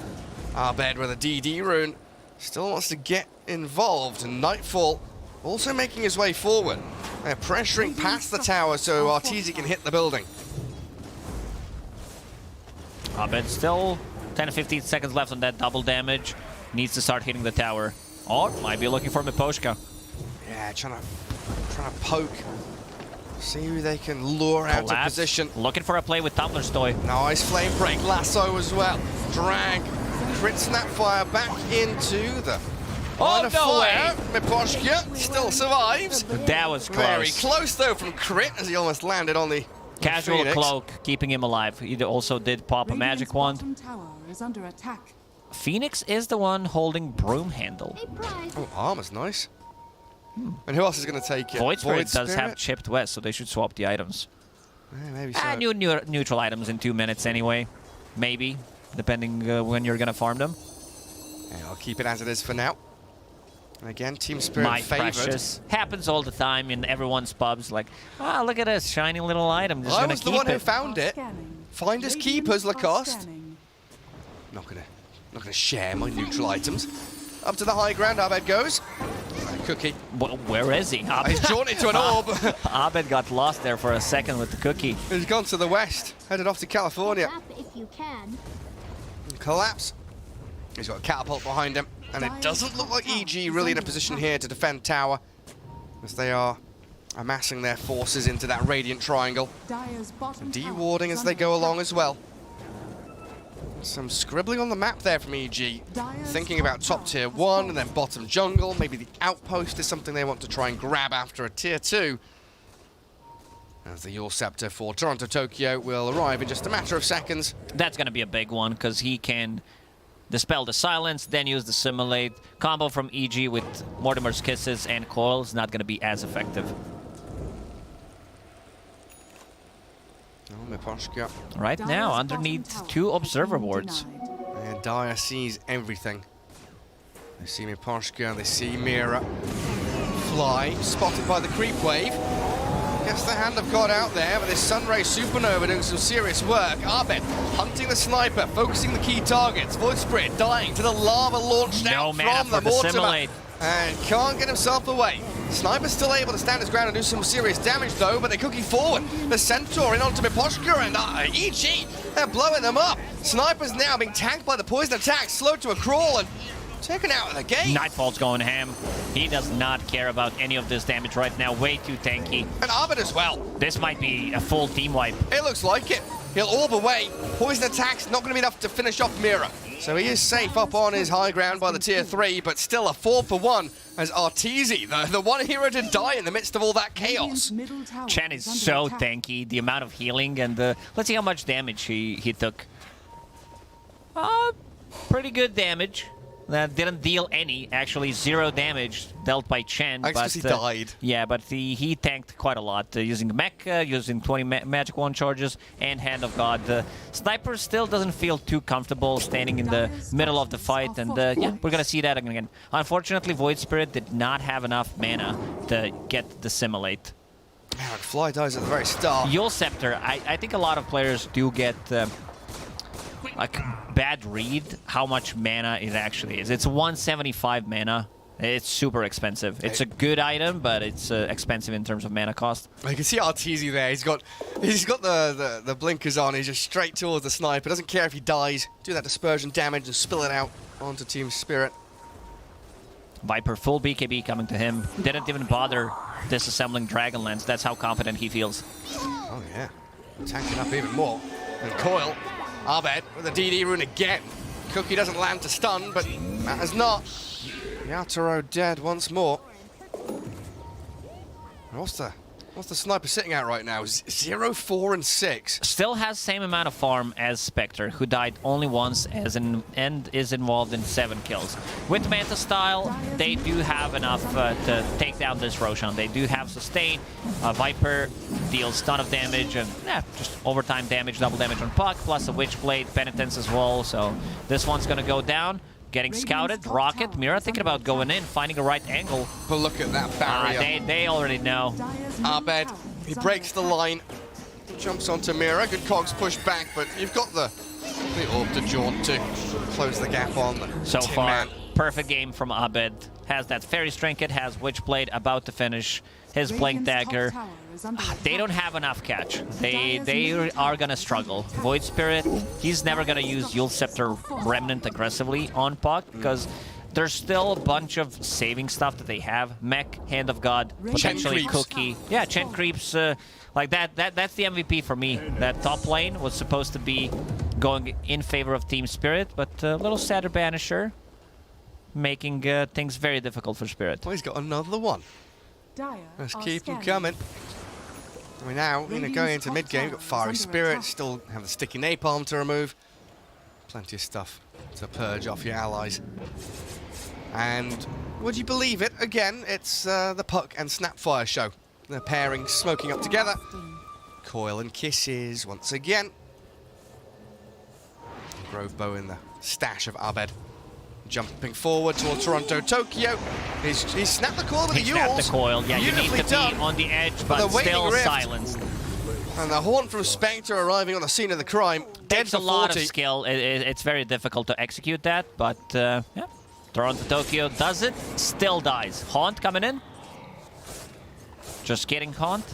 Abed with a DD rune still wants to get involved, and Nightfall also making his way forward. They're pressuring past the tower so Arteezy can hit the building. Abed still 10 to 15 seconds left on that double damage. Needs to start hitting the tower. Or might be looking for Miposhka. Yeah, trying to Trying to poke. See who they can lure out of position. Looking for a play with Tumblr's toy. Nice flame break. Lasso as well. Drag. Crit Snapfire back into the line of fire. Miposhka still survives. That was close. Very close though from Crit as he almost landed on the Casual Phoenix. cloak, keeping him alive. He also did pop a magic wand. Is under attack. Phoenix is the one holding broom handle. Oh, armor's nice. And who else is going to take it? Void Spirit does have chipped west, so they should swap the items. Yeah, maybe so. New neutral items in 2 minutes anyway. Maybe, depending when you're going to farm them. Yeah, I'll keep it as it is for now. And again, Team Spirit My favored. precious. Happens all the time in everyone's pubs. Like, ah, look at this shiny little item. Just I gonna was the keep one who it. found it. Finders keepers, Lacoste. Not gonna share my neutral items. Up to the high ground, Abed goes. Cookie. Well, where is he? He's drawn it to an orb. Abed got lost there for a second with the cookie. He's gone to the west, headed off to California. If you can. Collapse. He's got a catapult behind him, and it doesn't look like EG really in a position here to defend tower, as they are amassing their forces into that radiant triangle. De-warding as they go along as well. Some scribbling on the map there from EG. Thinking about top tier 1 and then bottom jungle. Maybe the outpost is something they want to try and grab after a tier 2. As the Yule Scepter for Toronto Tokyo will arrive in just a matter of seconds. That's going to be a big one, because he can dispel the silence, then use the simulate. Combo from EG with Mortimer's Kisses and Coil is not going to be as effective. Miposhka. Right now, underneath 2 observer boards. And Dyer sees everything. They see Miposhka and they see Mira fly, spotted by the creep wave. Guess the hand of God out there, but this Sunray Supernova doing some serious work. Abed hunting the sniper, focusing the key targets. Void Spirit dying to the lava launched out from the Mortimer. And can't get himself away. Sniper's still able to stand his ground and do some serious damage though, but they cookie forward. The Centaur in onto Miposhka and EG, they're blowing them up. Sniper's now being tanked by the poison attack, slowed to a crawl and taken out of the game. Nightfall's going ham. He does not care about any of this damage right now. Way too tanky. And Abed as well. This might be a full team wipe. It looks like it. He'll orb away. Poison attack's not going to be enough to finish off Mira. So he is safe up on his high ground by the tier 3, but still a 4-for-1 as Arteezy, the one hero to die in the midst of all that chaos. Chen is so tanky, the amount of healing, and let's see how much damage he took. Pretty good damage. That didn't deal any, actually 0 damage dealt by Chen. But he died. Yeah, but he tanked quite a lot, using mech, using 20 magic wand charges, and Hand of God. Sniper still doesn't feel too comfortable standing in the middle of the fight, and yeah, we're gonna see that again. Unfortunately, Void Spirit did not have enough mana to get the simulate. Yeah, Fly dies at the very start. Yule Scepter, I think a lot of players do get like bad read how much mana it actually is. It's 175 mana. It's super expensive. It's a good item, but it's expensive in terms of mana cost. You can see Arteezy there. He's got the blinkers on. He's just straight towards the sniper. Doesn't care if he dies. Do that dispersion damage and spill it out onto Team Spirit. Viper full BKB coming to him. Didn't even bother disassembling Dragonlance. That's how confident he feels. Oh yeah, tanking up even more. And Coil. Abed with a DD rune again. Cookie doesn't land to stun, but matters not. Yatoro dead once more. What's the sniper sitting at right now? 0, 4, and 6. Still has same amount of farm as Spectre, who died only once and is involved in 7 kills. With Manta style, they do have enough to take down this Roshan. They do have sustain. Viper deals ton of damage and just overtime damage, double damage on Puck, plus a Witchblade, Penitence as well. So this one's gonna go down. Getting scouted, Rocket, Mira thinking about going in, finding the right angle. But look at that barrier. They already know. Abed, he breaks the line, jumps onto Mira. Good cogs push back, but you've got the orb to jaunt to close the gap on the So Tin far, Man. perfect game from Abed. Has that Fairy's Trinket, has Witchblade about to finish his Blink Dagger. They don't have enough catch. They are gonna struggle. Void Spirit, he's never gonna use Yule Scepter Remnant aggressively on Puck because there's still a bunch of saving stuff that they have. Mech, Hand of God, potentially Cookie. Yeah, Chen creeps like that. That's the MVP for me. That top lane was supposed to be going in favor of Team Spirit, but a little sadder Banisher, making things very difficult for Spirit. Well, he's got another one. Let's keep him coming. We're now going into mid-game. Got Fiery Spirit, still have the sticky napalm to remove. Plenty of stuff to purge off your allies. And would you believe it? Again, it's the Puck and Snapfire show. They're pairing, smoking up together. Coil and Kisses once again. Grove Bow in the stash of Abed. Jumping forward towards Toronto, Tokyo. He's snapped the coil with the Yules. Snapped the coil. Yeah, you need to be on the edge, but still silenced. And the Horn from Spectre arriving on the scene of the crime. Takes a lot of skill. It's very difficult to execute that, but yeah. Toronto, Tokyo does it. Still dies. Haunt coming in. Just kidding, Haunt.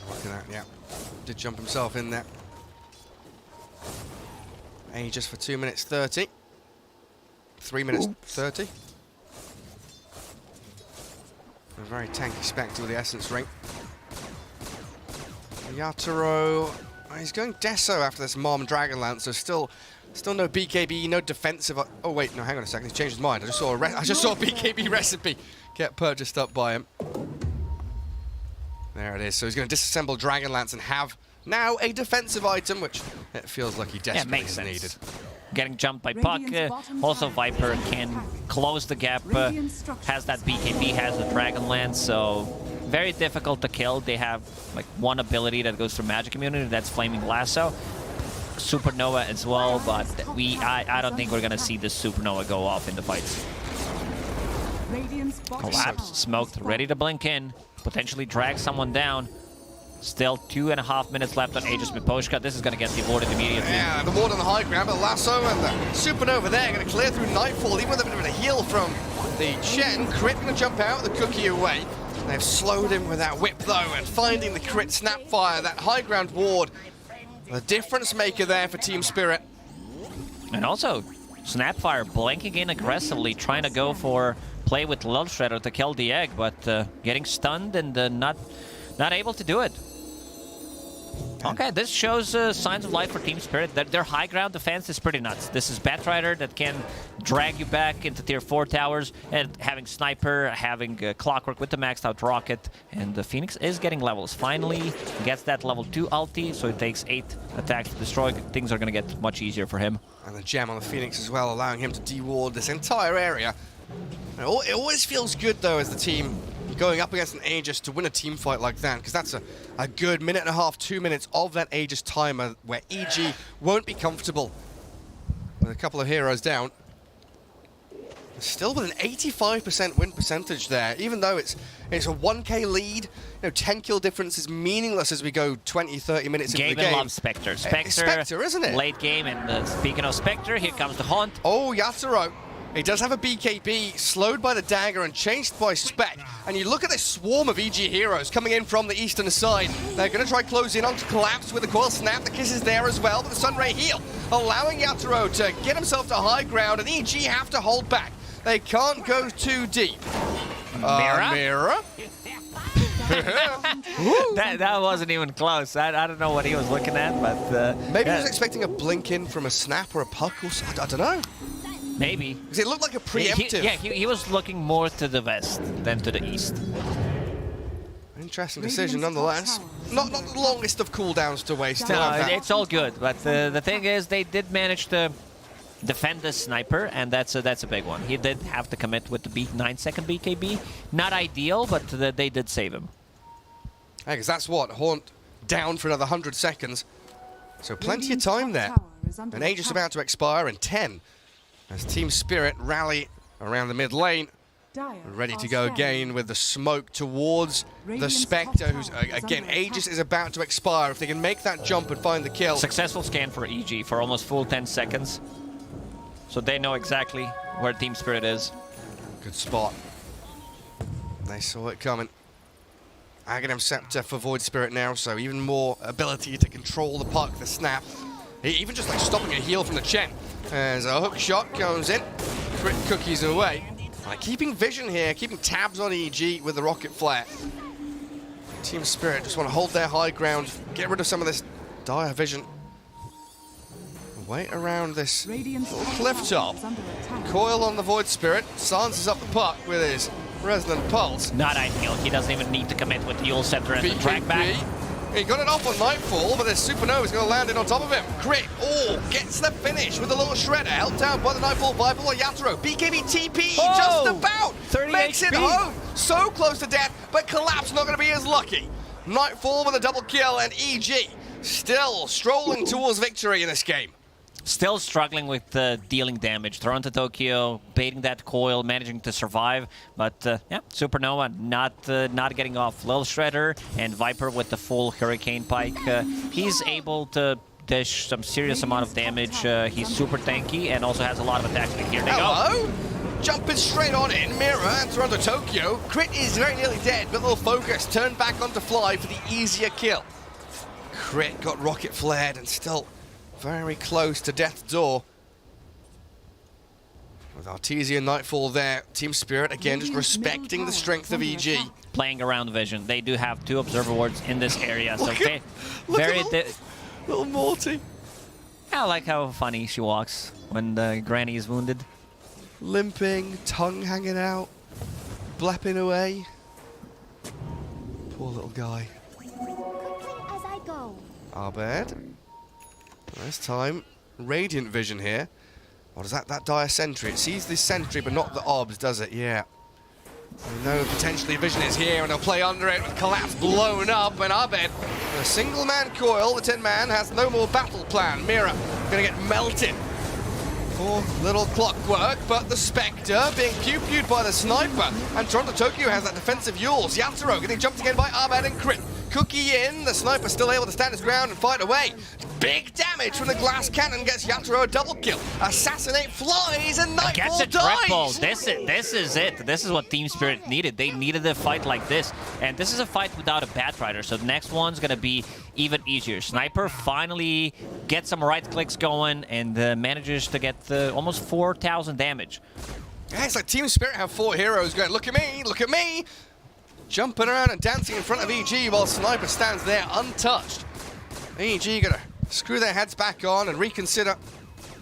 Look at that, yeah. Did jump himself in there. Aegis for 2 minutes 30. 3 minutes 30. A very tanky Spectre with the Essence Ring. Yatoro, he's going Deso after this Mom Dragonlance, so still no BKB, no defensive. Oh wait, no, hang on a second, he's changed his mind. I just saw a BKB recipe get purchased up by him. There it is. So he's going to disassemble Dragonlance and have now a defensive item, which it feels like he desperately needed. Getting jumped by Puck. Also, Viper can close the gap. Has that BKB, has the Dragonlance, so very difficult to kill. They have like one ability that goes through magic immunity, that's Flaming Lasso. Supernova as well, but I don't think we're gonna see this Supernova go off in the fights. Collapse, smoked, ready to blink in, potentially drag someone down. Still 2.5 minutes left on Aegis Miposhka. This is going to get devoted immediately. Yeah, the ward on the high ground, but Lasso and the Supernova there going to clear through Nightfall, even with a bit of a heal from the Chen. Crit going to jump out, the Cookie away. They've slowed him with that whip though, and finding the crit Snapfire, that high ground ward. The difference maker there for Team Spirit. And also, Snapfire blanking in aggressively, trying to go for play with Love Shredder to kill the egg, but getting stunned and not able to do it. Okay, this shows signs of life for Team Spirit. Their high ground defense is pretty nuts. This is Batrider that can drag you back into tier 4 towers, and having Sniper, having Clockwork with the maxed out rocket, and the Phoenix is getting levels. Finally gets that level 2 ulti, so it takes 8 attacks to destroy. Things are going to get much easier for him. And the gem on the Phoenix as well, allowing him to deward this entire area. It always feels good though as the team going up against an Aegis to win a team fight like that, because that's a good 1.5 minutes, 2 minutes of that Aegis timer where EG won't be comfortable. With a couple of heroes down. Still with an 85% win percentage there, even though it's a 1k lead. 10 kill difference is meaningless as we go 20, 30 minutes into the game. Loves Spectre. Spectre, isn't it? Late game, and speaking of Spectre, here comes the Haunt. Oh, Yatoro. He does have a BKB, slowed by the dagger and chased by Spec. And you look at this swarm of EG heroes coming in from the eastern side. They're going to try close in onto Collapse with the coil snap. The kiss is there as well, but the Sunray heal, allowing Yatoro to get himself to high ground, and EG have to hold back. They can't go too deep. Mirror? that wasn't even close. I don't know what he was looking at, but... maybe he was expecting a blink in from a snap or a puck or something. I don't know. Maybe. Because it looked like a preemptive. He was looking more to the west than to the east. Interesting decision nonetheless. Not the longest of cooldowns to waste. No, it's all good. But the thing is, they did manage to defend the Sniper, and that's a big one. He did have to commit with the 9-second BKB. Not ideal, but they did save him. Yeah, because that's what, Haunt down for another 100 seconds. So plenty of time there. And Aegis about to expire in 10. As Team Spirit rally around the mid lane. Ready to go again with the smoke towards the Spectre, who's, again, Aegis is about to expire. If they can make that jump and find the kill. Successful scan for EG for almost full 10 seconds. So they know exactly where Team Spirit is. Good spot. They saw it coming. Aghanim Scepter for Void Spirit now, so even more ability to control the puck, the snap. Even just like stopping a heal from the Chen. As a hook shot comes in, crit cookies away. Keeping vision here, keeping tabs on EG with the rocket flare. Team Spirit just want to hold their high ground, get rid of some of this dire vision. Wait around this little cliff top. Coil on the Void Spirit, silences up the puck with his Resonant Pulse. Not ideal. He doesn't even need to commit with the Yule Scepter and the track back. He got it off on Nightfall, but this Supernova is going to land in on top of him. Crit, gets the finish with a little shredder, held down by the Nightfall Viper or Yatoro. BKB TP, just about, makes it home. So close to death, but Collapse not going to be as lucky. Nightfall with a double kill, and EG still strolling towards victory in this game. Still struggling with dealing damage. Toronto Tokyo baiting that coil, managing to survive, but yeah, Supernova not getting off. Lil Shredder and Viper with the full Hurricane Pike. He's able to dish some serious amount of damage. He's super tanky and also has a lot of attacks. Here they go. Jumping straight on in, Mirror and Toronto Tokyo. Crit is very nearly dead, but little focus turned back onto Fly for the easier kill. Crit got rocket flared and still very close to death's door. With Artesian Nightfall there, Team Spirit again just respecting the strength of EG. Playing around vision. They do have 2 observer wards in this area, so little Morty. I like how funny she walks when the granny is wounded. Limping, tongue hanging out, blepping away. Poor little guy. As I go. Arbed. This time, Radiant Vision here. What is that? That dire sentry. It sees the sentry, but not the obs, does it? Yeah. We know potentially Vision is here, and they'll play under it with Collapse blown up, and Arbed, a single-man coil, the 10-man, has no more battle plan. Mira gonna get melted. Poor little Clockwork, but the Spectre being pew-pewed by the Sniper, and Toronto Tokyo has that defensive Yules. Yatoro getting jumped again by Arbed and Crit. Cookie in, the Sniper still able to stand his ground and fight away. Big damage from the glass cannon, gets Yatoro a double kill. Assassinate flies and Nightfall gets a triple. dies. This is it. This is what Team Spirit needed. They needed a fight like this. And this is a fight without a Batrider, so the next one's going to be even easier. Sniper finally gets some right clicks going and manages to get almost 4,000 damage. Yeah, it's like Team Spirit have 4 heroes going, look at me, look at me. Jumping around and dancing in front of EG while Sniper stands there untouched. EG gonna screw their heads back on and reconsider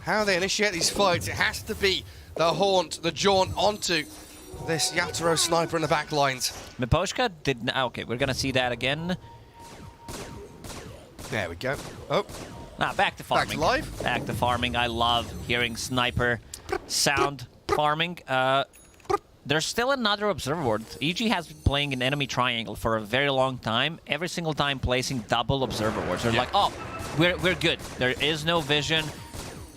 how they initiate these fights. It has to be the haunt, the jaunt onto this Yatoro Sniper in the back lines. Miposhka did not. Okay, we're gonna see that again. There we go. Oh. Back to farming. Back to life. Back to farming. I love hearing Sniper sound farming. There's still another observer ward. EG has been playing an enemy triangle for a very long time. Every single time placing double observer wards. They're like, oh, we're good. There is no vision.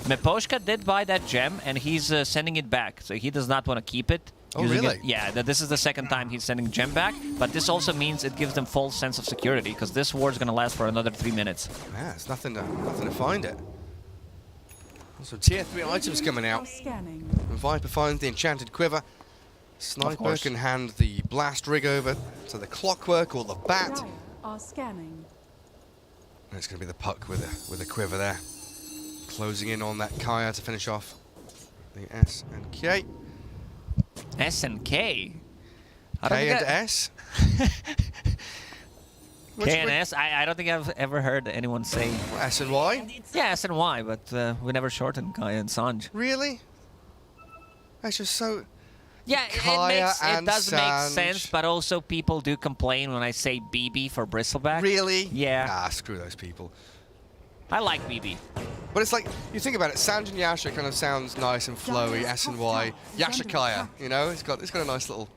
Miposhka did buy that gem, and he's sending it back. So he does not want to keep it. Oh, really? Yeah, this is the second time he's sending gem back. But this also means it gives them full sense of security, because this ward's going to last for another 3 minutes. Yeah, it's nothing to find it. Also, tier 3 items coming out. Viper finds the enchanted quiver. Sniper can hand the blast rig over to the Clockwork or the Bat. Are scanning. And it's going to be the puck with a quiver there. Closing in on that Kaya to finish off the S and K. S and K? K and S? K and S? I don't think I've ever heard anyone say... S and Y? Yeah, S and Y, but we never shortened Kaya and Sanj. Really? That's just so... Yeah, it does make sense, but also people do complain when I say BB for Bristleback. Really? Yeah. Ah, screw those people. I like BB. But it's like, you think about it, Sanj and Yasha kind of sounds nice and flowy, S and Y. Yasha Kaya, you know, it's got a nice little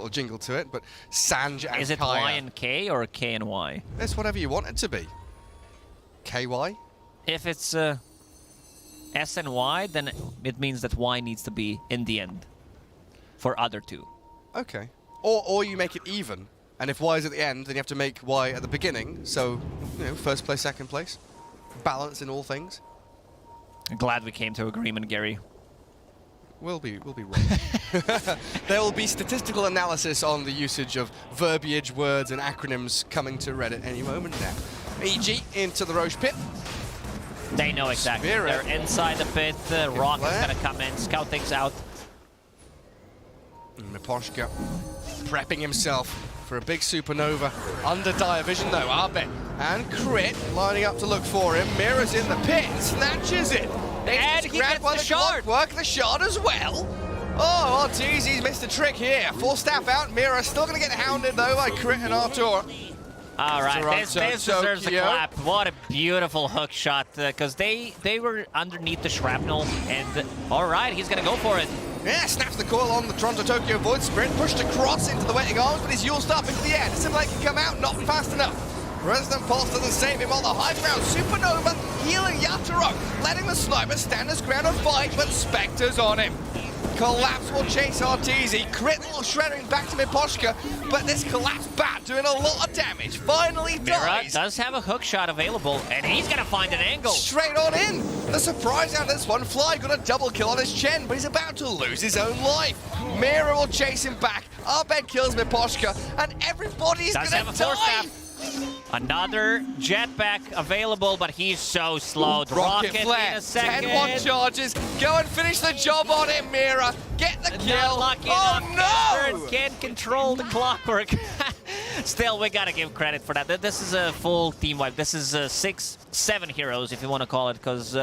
jingle to it, but Sanj and Kaya. Is it Y and K or K and Y? It's whatever you want it to be. KY? If it's S and Y, then it means that Y needs to be in the end. For other two. Okay. Or you make it even, and if Y is at the end, then you have to make Y at the beginning, so, you know, first place, second place. Balance in all things. I'm glad we came to agreement, Gary. We'll be wrong. There will be statistical analysis on the usage of verbiage, words, and acronyms coming to Reddit any moment now. EG into the Roche pit. They know exactly. Spirit. They're inside the pit. Rocket's Flare. gonna come in, scout things out. Miposhka prepping himself for a big supernova. Under dire vision though, Arbe and Crit lining up to look for him. Mira's in the pit, snatches it. And he gets the shard. Work the shard as well. Oh, Ortiz missed a trick here. Full staff out, Mira still going to get hounded though by Crit and Artur. All right, this deserves a Tokyo. clap. What a beautiful hook shot, because they were underneath the shrapnel, and all right, he's gonna go for it. Yeah, snaps the coil on the Toronto Tokyo Void Sprint, pushed across into the waiting arms, but he's Yuled up into the air. Dissimulate can come out, not fast enough. Resident Pulse doesn't save him on the high ground. Supernova healing Yatoro, letting the sniper stand his ground and fight, but Spectre's on him. Collapse will chase Arteezy. Crit little shredding back to Miposhka, but this Collapse bat doing a lot of damage. Finally Mira dies. does have a hook shot available, and he's gonna find an angle. Straight on in. The surprise out of this one. Fly got a double kill on his Chen, but he's about to lose his own life. Mira will chase him back. Arbed kills Miposhka, and everybody's Does gonna have a force die. staff. Another jetpack available, but he's so slow. Rocket in flare, a second. 10-1 charges. Go and finish the job on him, Mira. Get the kill. Not lucky Oh enough. no! Can't control the clockwork. Still, we gotta give credit for that. This is a full team wipe. This is 6-7 heroes, if you want to call it, because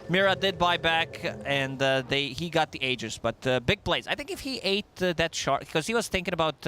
Mira did buy back, and he got the Aegis. But big plays. I think if he ate that shard, because he was thinking about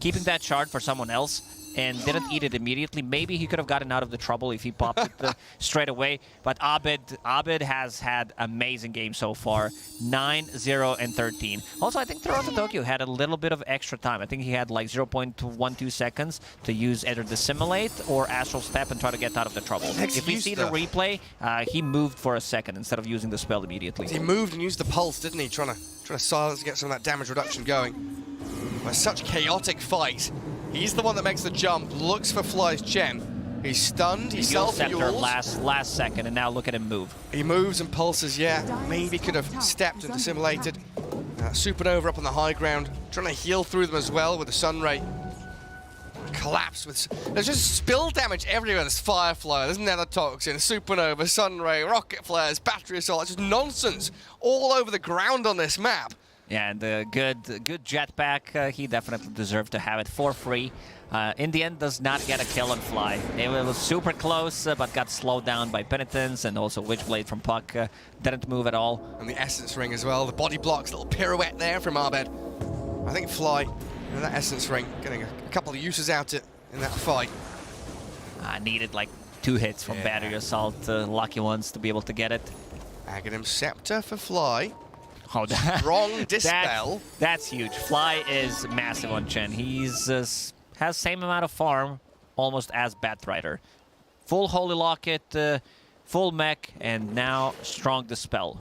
keeping that shard for someone else, and didn't eat it immediately. Maybe he could have gotten out of the trouble if he popped it straight away. But Abed has had amazing games so far. 9-0 and 13. Also, I think Toronto Tokyo had a little bit of extra time. I think he had like 0.12 seconds to use either Dissimulate or Astral Step and try to get out of the trouble. If we see the replay, he moved for a second instead of using the spell immediately. He moved and used the pulse, didn't he? Trying to silence and get some of that damage reduction going. But such chaotic fight. He's the one that makes the jump, looks for Fly's Chen. He's stunned, he's self-fueled. last second, and now look at him move. He moves and pulses, yeah. Maybe could have stepped and Dissimulated. Supernova up on the high ground, trying to heal through them as well with the Sunray. Collapse with... There's just spill damage everywhere. There's Firefly, there's Nanotoxin, Supernova, Sunray, Rocket Flares, Battery Assault. It's just nonsense all over the ground on this map. Yeah, and good jetpack. He definitely deserved to have it for free. In the end, does not get a kill on Fly. It was super close, but got slowed down by Penitence, and also Witchblade from Puck didn't move at all. And the Essence Ring as well. The body blocks, little pirouette there from Arbed. I think Fly, and that Essence Ring, getting a couple of uses out in that fight. Needed like 2 hits from Battery Assault, lucky ones to be able to get it. Aghanim Scepter for Fly. Oh, strong Dispel. That's huge. Fly is massive on Chen. He's has same amount of farm, almost as Batrider. Full Holy Locket, full mech, and now strong Dispel.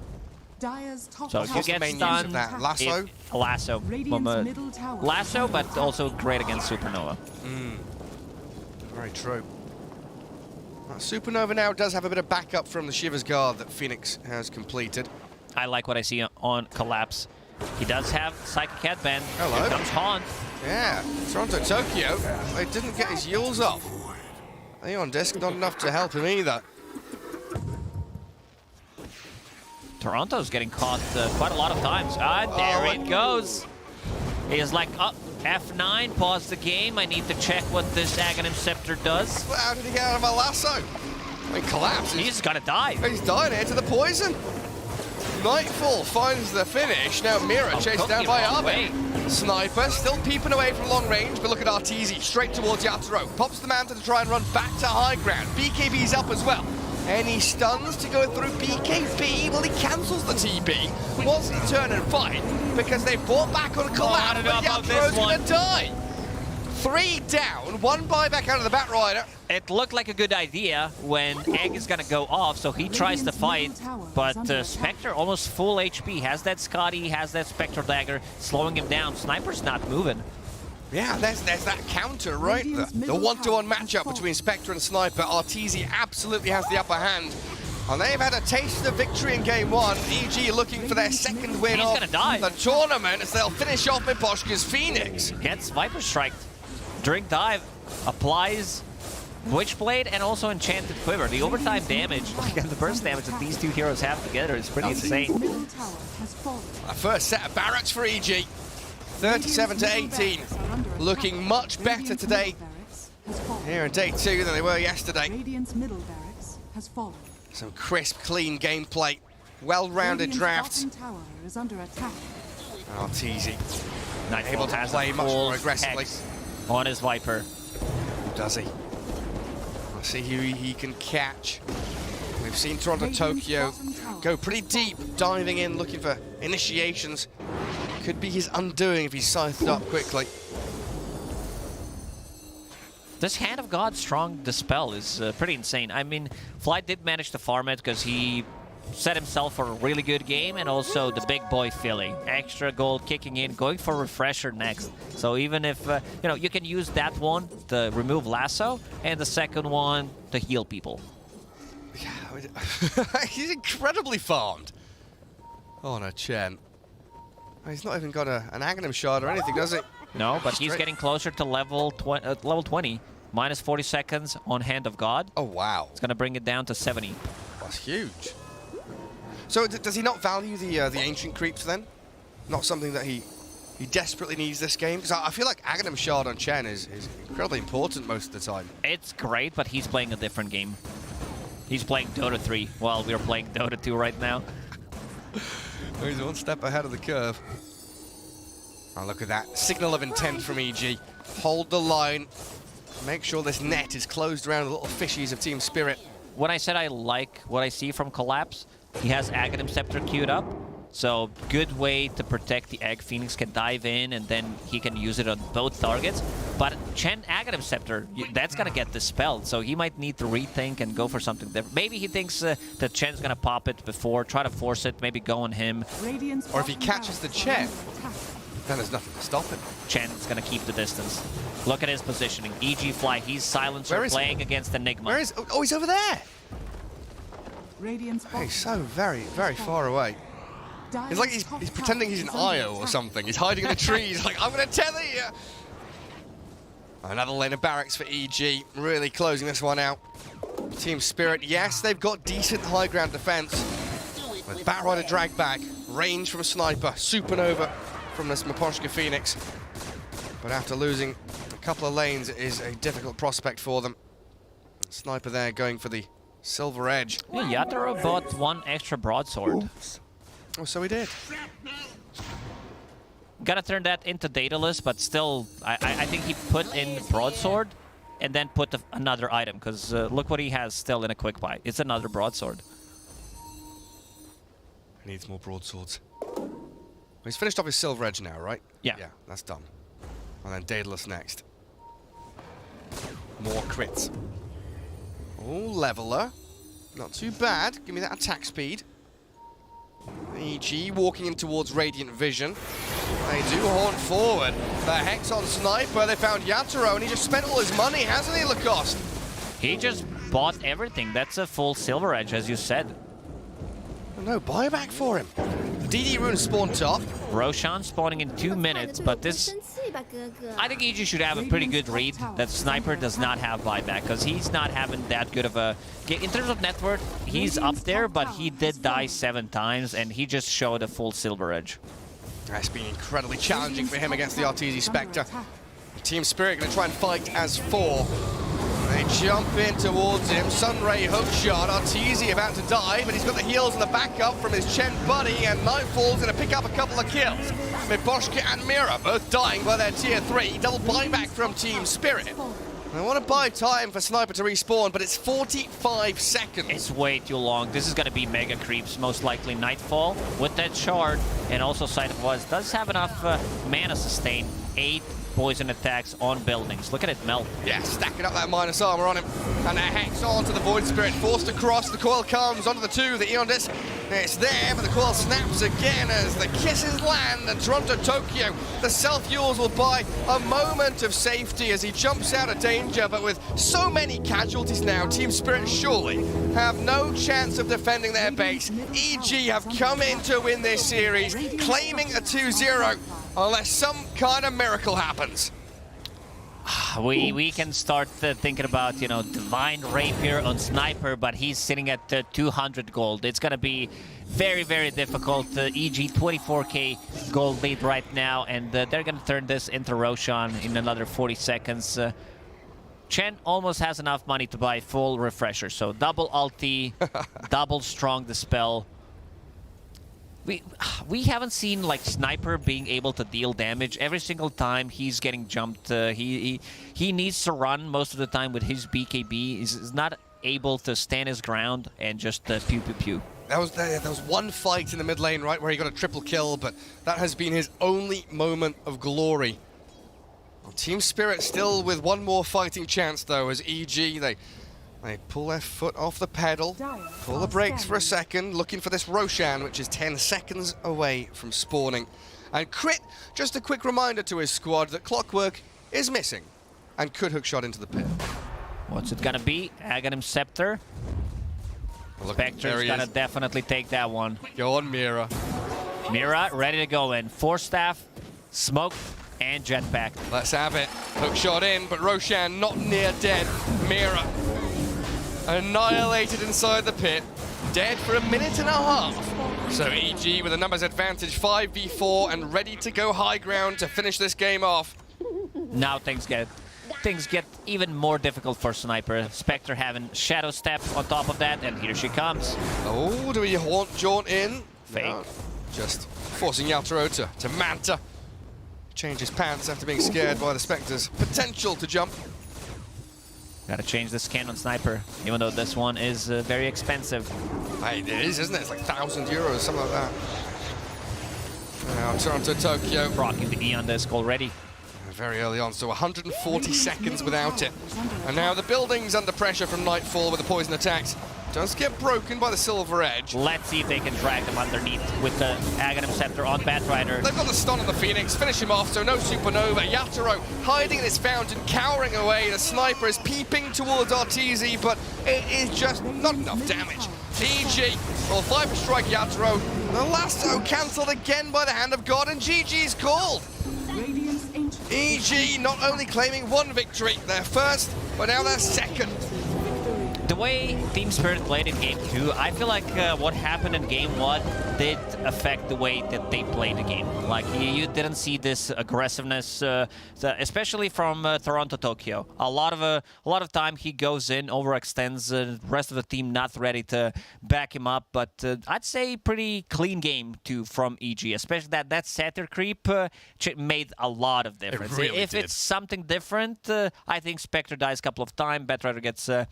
So if you get stunned, Lasso? Lasso. Lasso, but also great against Supernova. Very true. Supernova now does have a bit of backup from the Shiva's Guard that Phoenix has completed. I like what I see on Collapse. He does have Psychic Headband. Hello. Here comes Haunt. Yeah, Toronto Tokyo. They didn't get his Yules off. They on disc, not enough to help him either. Toronto's getting caught quite a lot of times. There it goes. He's like, F9, pause the game. I need to check what this Aghanim Scepter does. Well, how did he get out of a lasso? I mean, Collapse. He's gonna die. He's dying here to the poison. Nightfall finds the finish. Now Mira chased down by Arbe. Sniper still peeping away from long range, but look at Arteezy straight towards Yatoro. Pops the Manta to try and run back to high ground. BKB's up as well. Any stuns to go through BKB? Well, he cancels the TB. Wants to turn and fight because they bought back on Collapse, but Yatoro's going to die. 3 down, 1 buyback out of the Batrider. It looked like a good idea when Egg is gonna go off, so he tries to fight, but Spectre almost full HP, has that Scotty, has that Spectre Dagger, slowing him down. Sniper's not moving. Yeah, there's that counter, right? The one-to-one matchup between Spectre and Sniper. Arteezy absolutely has the upper hand. And they've had a taste of victory in game 1. EG looking for their second win of the tournament as they'll finish off Miposhka's Phoenix. Gets Viper Strike during dive, applies Witchblade and also Enchanted Quiver. The overtime damage, and the burst damage that these two heroes have together is pretty insane. A first set of barracks for EG. 37 to 18. Looking much better today here in day 2 than they were yesterday. Some crisp, clean gameplay. Well-rounded drafts. Arteezy able to play much more aggressively on his Viper. Does he? Let's see who he can catch. We've seen Toronto Tokyo go pretty deep, diving in, looking for initiations. Could be his undoing if he's scythed up quickly. This Hand of God strong dispel is pretty insane. I mean, Flight did manage to farm it because he set himself for a really good game, and also the big boy Philly. Extra gold kicking in, going for Refresher next. So even if, you know, you can use that one to remove Lasso, and the second one to heal people. Yeah, he's incredibly farmed. Oh no, Chen. He's not even got an Aghanim shard or anything, does he? No, but he's getting closer to level 20. Minus 40 seconds on Hand of God. Oh, wow. It's going to bring it down to 70. That's huge. So does he not value the ancient creeps then? Not something that he desperately needs this game? Because I feel like Aghanim shard on Chen is incredibly important most of the time. It's great, but he's playing a different game. He's playing Dota 3 while we're playing Dota 2 right now. He's one step ahead of the curve. Oh, look at that. Signal of intent from EG. Hold the line. Make sure this net is closed around the little fishies of Team Spirit. When I said I like what I see from Collapse, he has Aghanim Scepter queued up. So good way to protect the Egg. Phoenix can dive in and then he can use it on both targets. But Chen Aghanim Scepter, that's going to get dispelled. So he might need to rethink and go for something different. Maybe he thinks that Chen's going to pop it before, try to force it, maybe go on him. Or if he catches the Chen, then there's nothing to stop him. Chen's going to keep the distance. Look at his positioning. EG Fly, he's Silencer playing against Enigma. Where is? Oh, he's over there. Oh, he's so very, very far away. It's like he's pretending he's in Io or something. He's hiding in the trees, like, I'm going to tether you. Another lane of barracks for EG, really closing this one out. Team Spirit, yes, they've got decent high ground defense. With Batrider drag back, range from Sniper, Supernova from this Miposhka Phoenix. But after losing a couple of lanes, it is a difficult prospect for them. Sniper there going for the Silver Edge. Yeah, Yatoro bought one extra broadsword. Oh, so he did. Gotta turn that into Daedalus, but still, I think he put in broadsword and then put another item, because look what he has still in a quick buy. It's another broadsword. Needs more broadswords. Well, he's finished off his Silver Edge now, right? Yeah. Yeah, that's done. And then Daedalus next. More crits. Oh, leveler. Not too bad. Give me that attack speed. EG walking in towards Radiant Vision. They do horn forward. The Hex on Sniper. They found Yatoro, and he just spent all his money, hasn't he, Lacoste? He just bought everything. That's a full Silver Edge, as you said. No buyback for him. DD Rune spawned top. Roshan spawning in 2 minutes, but this... I think EG should have a pretty good read that Sniper does not have buyback, because he's not having that good of a... In terms of net worth, he's up there, but he did die 7 times, and he just showed a full Silver Edge. That's been incredibly challenging for him against the Arteezy Spectre. Team Spirit going to try and fight as 4. They jump in towards him. Sunray hookshot. Arteezy about to die, but he's got the heals and the backup from his Chen buddy, and Nightfall's going to pick up a couple of kills. Miposhka and Mira both dying by their tier 3. Double buyback from Team Spirit. I want to buy time for Sniper to respawn, but it's 45 seconds. It's way too long. This is going to be mega creeps, most likely Nightfall with that shard, and also Sight of West does have enough mana sustain. 8 poison attacks on buildings. Look at it melt. Yeah, stacking up that minus armor on him. And a Hex on to the Void Spirit, forced across. The coil comes onto the 2, the Eon Disc. It's there, but the coil snaps again as the kisses land. And Toronto Tokyo, the self-fuels will buy a moment of safety as he jumps out of danger. But with so many casualties now, Team Spirit surely have no chance of defending their base. EG have come in to win this series, claiming a 2-0. Unless some kind of miracle happens. We can start thinking about, you know, Divine Rapier on Sniper, but he's sitting at 200 gold. It's going to be very, very difficult. EG 24k gold lead right now, and they're going to turn this into Roshan in another 40 seconds. Chen almost has enough money to buy full refresher, so double ulti, double strong dispel. We haven't seen like Sniper being able to deal damage every single time he's getting jumped. He needs to run most of the time with his BKB. He's not able to stand his ground and just pew pew pew. There was one fight in the mid lane, right, where he got a triple kill, but that has been his only moment of glory. Well, Team Spirit still with one more fighting chance, though, as EG, they pull their foot off the pedal, pull the brakes for a second, looking for this Roshan, which is 10 seconds away from spawning. And Crit, just a quick reminder to his squad that Clockwork is missing and could hookshot into the pit. What's it gonna be? Aghanim Scepter. Spectre's gonna definitely take that one. Go on, Mira. Mira, ready to go in. Force Staff, Smoke, and Jetpack. Let's have it. Hookshot in, but Roshan not near dead. Mira annihilated inside the pit. Dead for a minute and a half. So EG with a numbers advantage, 5v4, and ready to go high ground to finish this game off. Now things get even more difficult for Sniper. Spectre having Shadow Step on top of that, and here she comes. Oh, do we jaunt in? Fake. No, just forcing Yatoro to Manta. Change his pants after being scared by the Spectre's potential to jump. Gotta change the scan on Sniper, even though this one is very expensive. Hey, it is, isn't it? It's like 1,000 euros, something like that. Now, Toronto, Tokyo. Rocking the E on disc already. Very early on, so 140 seconds without it. And now the building's under pressure from Nightfall with the poison attacks. Does get broken by the Silver Edge. Let's see if they can drag them underneath with the Aghanim Scepter on Batrider. They've got the stun on the Phoenix, finish him off, so no Supernova. Yatoro hiding in his fountain, cowering away. The Sniper is peeping towards Arteezy, but it is just not enough damage. EG will Viper Strike Yatoro. The lasso cancelled again by the hand of God, and GG's called. EG not only claiming one victory, their first, but now their second. The way Team Spirit played in Game 2, I feel like what happened in Game 1 did affect the way that they played the game. Like, you didn't see this aggressiveness, especially from Toronto Tokyo. A lot of time he goes in, overextends, the rest of the team not ready to back him up. But I'd say pretty clean game too from EG, especially that Satyr creep made a lot of difference. It really if did. it's something different, I think Spectre dies a couple of times, Batrider gets a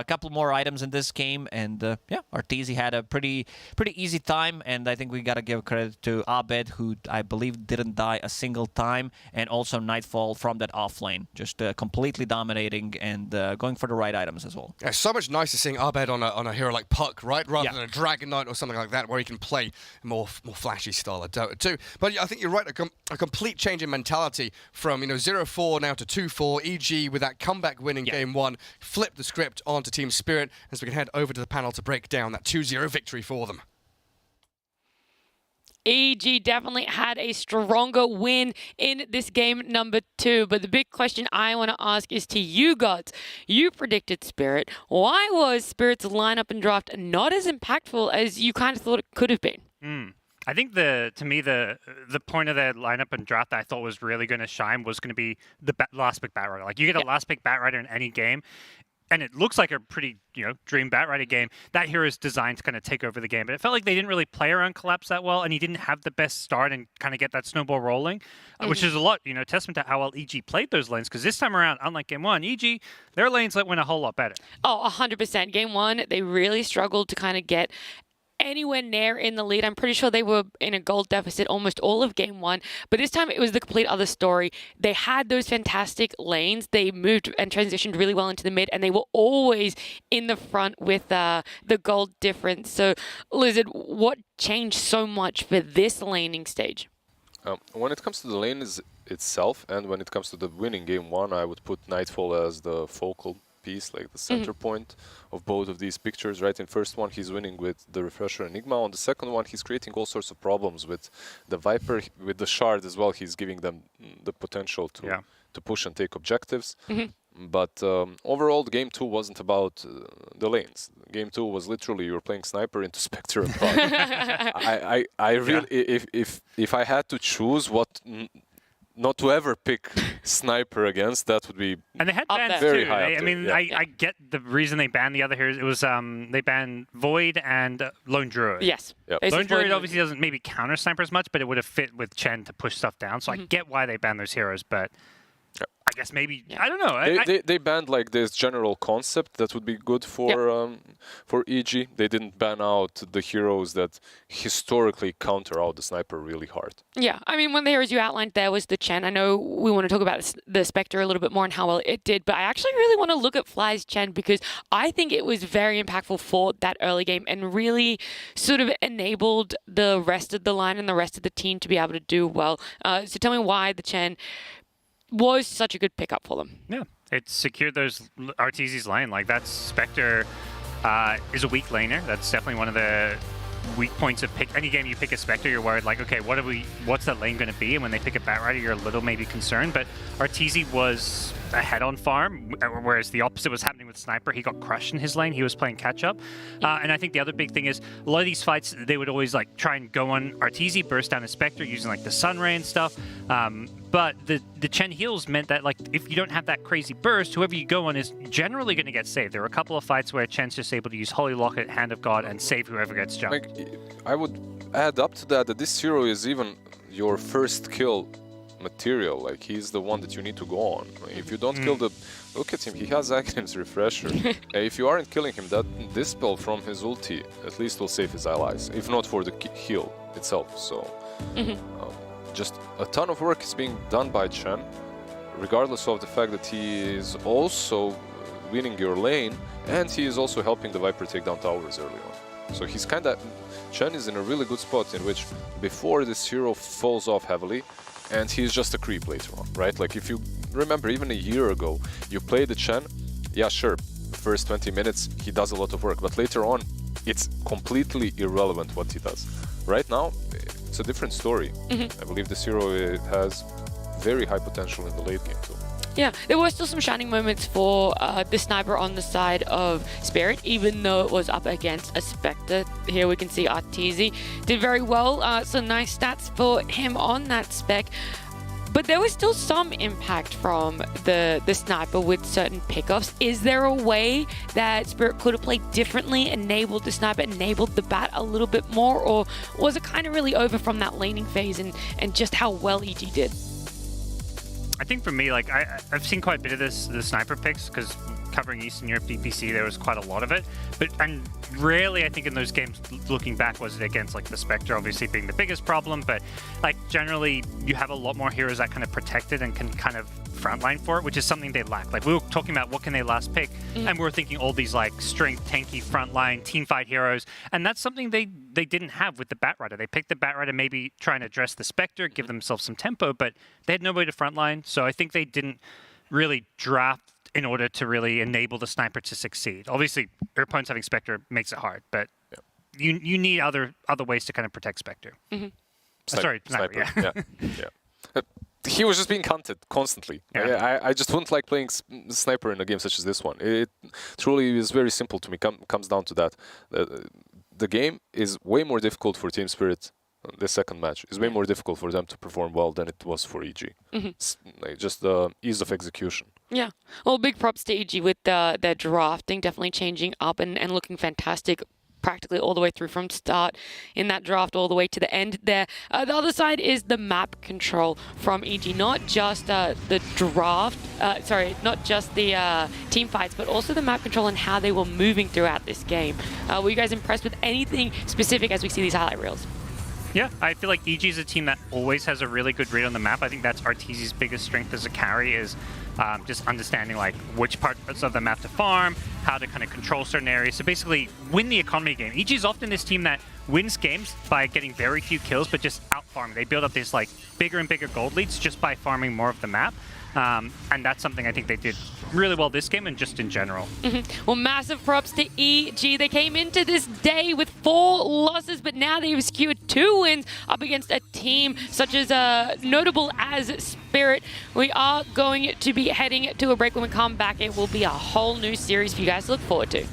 couple more items in this game, and yeah, Arteezy had a pretty easy time, and I think we gotta give credit to Abed, who I believe didn't die a single time, and also Nightfall from that off lane, just completely dominating and going for the right items as well. Yeah, so much nicer seeing Abed on a hero like Puck, right, rather than a Dragon Knight or something like that, where he can play a more flashy style of Dota 2. But I think you're right, a complete change in mentality from 0-4 now to 2-4. EG with that comeback win in Game 1, flipped the script onto Team Spirit, as we can head over to the panel to break down that 2-0 victory for them. EG definitely had a stronger win in this game number 2. But the big question I want to ask is to you guys. You predicted Spirit. Why was Spirit's lineup and draft not as impactful as you kind of thought it could have been? I think to me the point of the lineup and draft that I thought was really going to shine was going to be the last pick Batrider. Like, you get a last pick Batrider in any game, and it looks like a pretty, dream Batrider game. That hero is designed to kind of take over the game. But it felt like they didn't really play around Collapse that well, and he didn't have the best start and kind of get that snowball rolling, which is a lot, testament to how well EG played those lanes. Because this time around, unlike Game 1, EG, their lanes went a whole lot better. Oh, 100%. Game 1, they really struggled to kind of get anywhere near in the lead. I'm pretty sure they were in a gold deficit almost all of Game 1, but this time it was the complete other story. They had those fantastic lanes. They moved and transitioned really well into the mid, and they were always in the front with the gold difference. So, Lizard, what changed so much for this laning stage? When it comes to the lane itself, and when it comes to the winning Game 1, I would put Nightfall as the focal piece, like the center point of both of these pictures, right? In first one, he's winning with the Refresher Enigma. On the second one, he's creating all sorts of problems with the Viper, with the Shard as well. He's giving them the potential to push and take objectives. But overall, the game 2 wasn't about the lanes. Game 2 was literally you were playing Sniper into Spectre and Prod. I really, if I had to choose what not to ever pick Sniper against, that would be and they had bans very too. high. I mean, I get the reason they banned the other heroes. It was they banned Void and Lone Druid. Yes. Lone Druid obviously doesn't maybe counter Sniper as much, but it would have fit with Chen to push stuff down. So I get why they banned those heroes, but I guess maybe I don't know. They banned like this general concept that would be good for EG. They didn't ban out the heroes that historically counter out the Sniper really hard. Yeah, I mean, one of the heroes you outlined there was the Chen. I know we want to talk about the Spectre a little bit more and how well it did, but I actually really want to look at Fly's Chen because I think it was very impactful for that early game and really sort of enabled the rest of the line and the rest of the team to be able to do well. So tell me why the Chen was such a good pickup for them. Yeah, it secured those Arteezy's lane. Like that Spectre is a weak laner. That's definitely one of the weak points of any game you pick a Spectre. You're worried like, okay, what's that lane going to be? And when they pick a Batrider, you're a little maybe concerned. But Arteezy was ahead on farm, whereas the opposite was happening with Sniper. He got crushed in his lane. He was playing catch up. And I think the other big thing is a lot of these fights, they would always like try and go on Arteezy, burst down a Spectre using like the Sunray and stuff. But the Chen heals meant that like if you don't have that crazy burst, whoever you go on is generally going to get saved. There were a couple of fights where Chen's just able to use Holy Locket, Hand of God, and save whoever gets jumped. Like, I would add up to that this hero is even your first kill material. Like he's the one that you need to go on. If you don't kill look at him, he has Aken's Refresher. If you aren't killing him, that Dispel from his ulti at least will save his allies, if not for the heal itself. So just a ton of work is being done by Chen, regardless of the fact that he is also winning your lane and he is also helping the Viper take down towers early on. So he's Chen is in a really good spot in which before this hero falls off heavily and he's just a creep later on, right? Like if you remember even a year ago, you play the Chen, yeah sure, first 20 minutes he does a lot of work, but later on it's completely irrelevant what he does. Right now, it's a different story. I believe this hero has very high potential in the late game too. Yeah, there were still some shining moments for the Sniper on the side of Spirit, even though it was up against a Spectre. Here we can see Arteezy did very well. Some nice stats for him on that spec. But there was still some impact from the Sniper with certain pickoffs. Is there a way that Spirit could have played differently, enabled the Sniper, enabled the Bat a little bit more? Or was it kind of really over from that laning phase and just how well EG did? I think for me, like I've seen quite a bit of the Sniper picks because covering Eastern Europe DPC, there was quite a lot of it. And rarely, I think in those games, looking back, was it against like the Spectre obviously being the biggest problem. But like generally, you have a lot more heroes that kind of protect it and can kind of frontline for it, which is something they lack. Like we were talking about what can they last pick, and we were thinking all these like strength, tanky, frontline, teamfight heroes, and that's something they didn't have with the Batrider. They picked the Batrider, maybe trying to address the Spectre, give themselves some tempo, but they had nobody to frontline. So I think they didn't really draft in order to really enable the Sniper to succeed. Obviously, your opponents having Spectre makes it hard, but you need other ways to kind of protect Spectre. Sorry, Sniper. Yeah. He was just being hunted constantly. Yeah. I just wouldn't like playing Sniper in a game such as this one. It truly is very simple to me. Comes down to that. The game is way more difficult for Team Spirit. The second match is way more difficult for them to perform well than it was for EG. Like just the ease of execution. Yeah. Well, big props to EG with their drafting, definitely changing up and looking fantastic practically all the way through from start in that draft all the way to the end there. The other side is the map control from EG, not just the draft, not just the team fights, but also the map control and how they were moving throughout this game. Were you guys impressed with anything specific as we see these highlight reels? Yeah, I feel like EG is a team that always has a really good read on the map. I think that's Arteezy's biggest strength as a carry is just understanding like which parts of the map to farm, how to kind of control certain areas. So basically win the economy game. EG is often this team that wins games by getting very few kills, but just out farming. They build up these like bigger and bigger gold leads just by farming more of the map. And that's something I think they did really well this game and just in general. Well, massive props to EG. They came into this day with 4 losses, but now they've secured 2 wins up against a team such as notable as Spirit. We are going to be heading to a break. When we come back, it will be a whole new series for you guys to look forward to.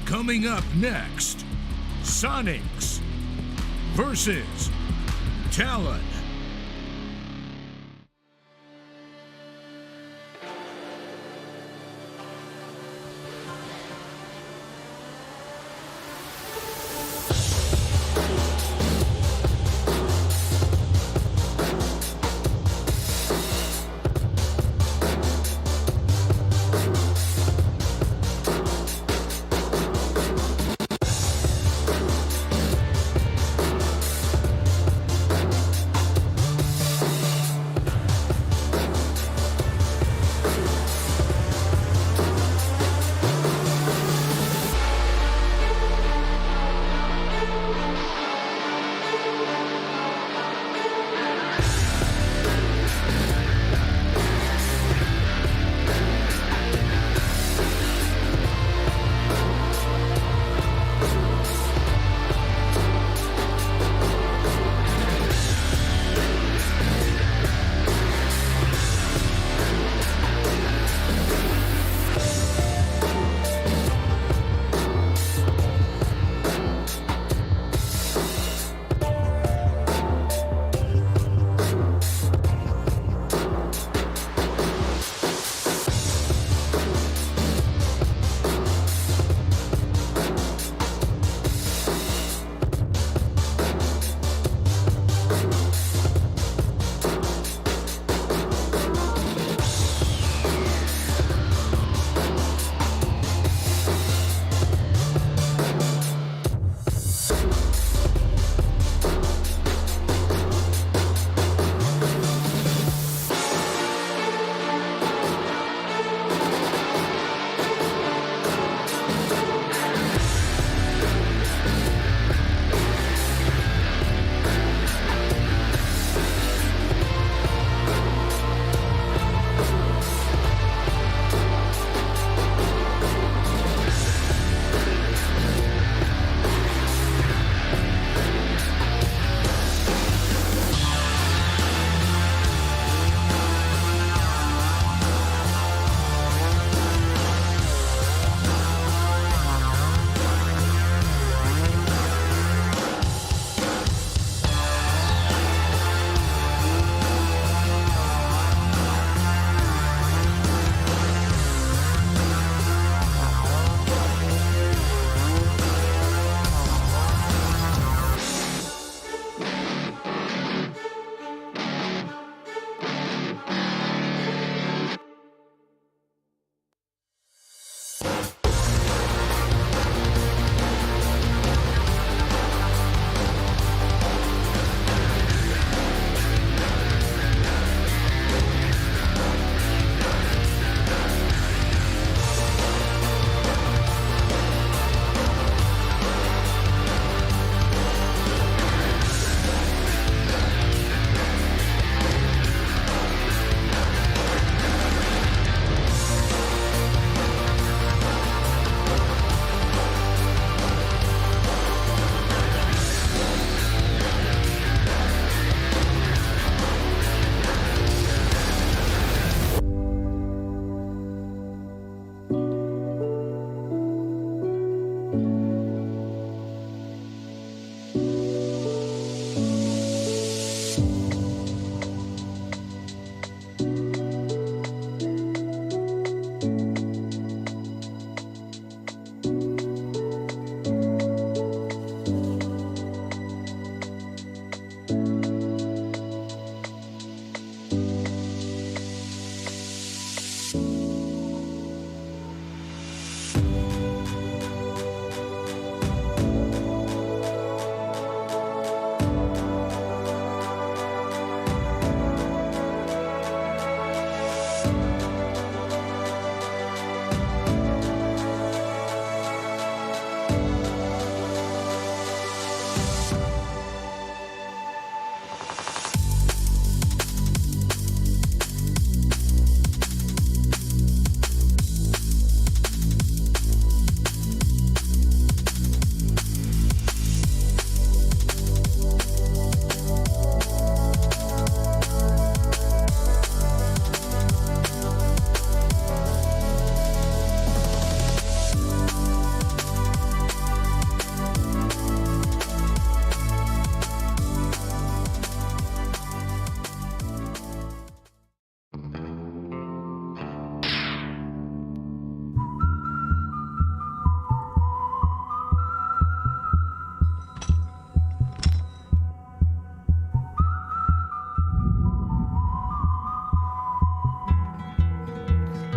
Coming up next, Soniqs versus Talon.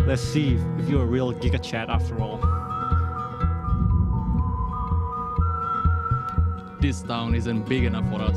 Let's see if you're a real Giga Chat after all. This town isn't big enough for us.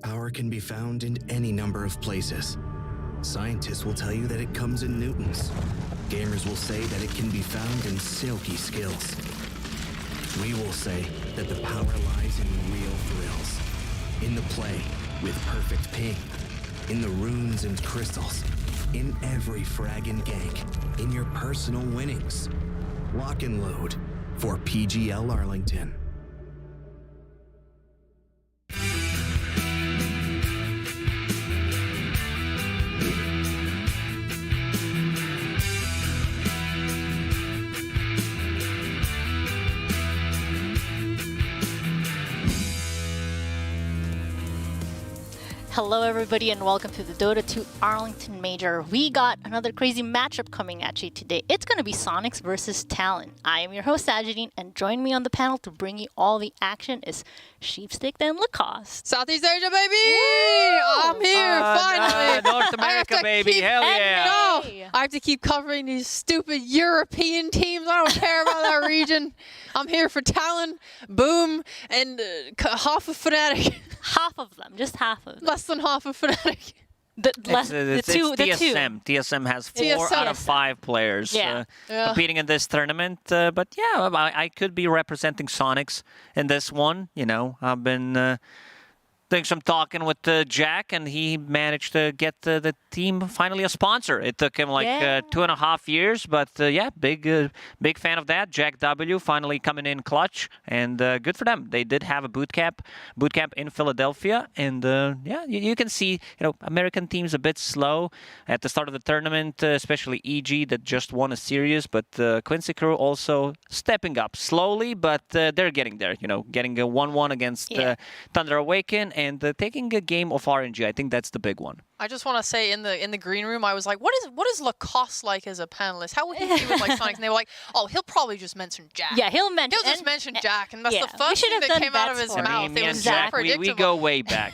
Power can be found in any number of places. Scientists will tell you that it comes in newtons. Gamers will say that it can be found in silky skills. We will say that the power lies in real thrills. In the play with perfect ping. In the runes and crystals. In every frag and gank. In your personal winnings. Lock and load for PGL Arlington. Hello everybody and welcome to the Dota 2 Arlington Major. We got another crazy matchup coming at you today. It's going to be Soniqs versus Talon. I am your host Sajidine, and join me on the panel to bring you all the action is Sheepstick and Lacoste. Southeast Asia, baby! Woo! I'm here, finally! North America, baby, hell yeah! No, I have to keep covering these stupid European teams. I don't care about that region. I'm here for Talon, Boom, and half of Fnatic. Half of them, just half of them. Less than half of Fnatic. It's TSM. TSM has 4 out of 5 players competing in this tournament. But yeah, I could be representing Soniqs in this one. You know, I've been doing some talking with Jack, and he managed to get the team finally a sponsor. It took him like 2.5 years, but yeah, big fan of that. Jack W finally coming in clutch, and good for them. They did have a boot camp in Philadelphia, and yeah, you can see, you know, American teams a bit slow at the start of the tournament, especially EG that just won a series, but Quincy Crew also stepping up slowly, but they're getting there. You know, getting a 1-1 against Tundra Awaken. and taking a game of RNG. I think that's the big one. I just want to say in the green room, I was like, what is Lacoste like as a panelist? How would he be with like Sonic? And they were like, oh, he'll probably just mention Jack. Yeah, he'll just mention Jack, and that's the first thing that came out of his mouth. Me it and was Jack, so predictable. we go way back.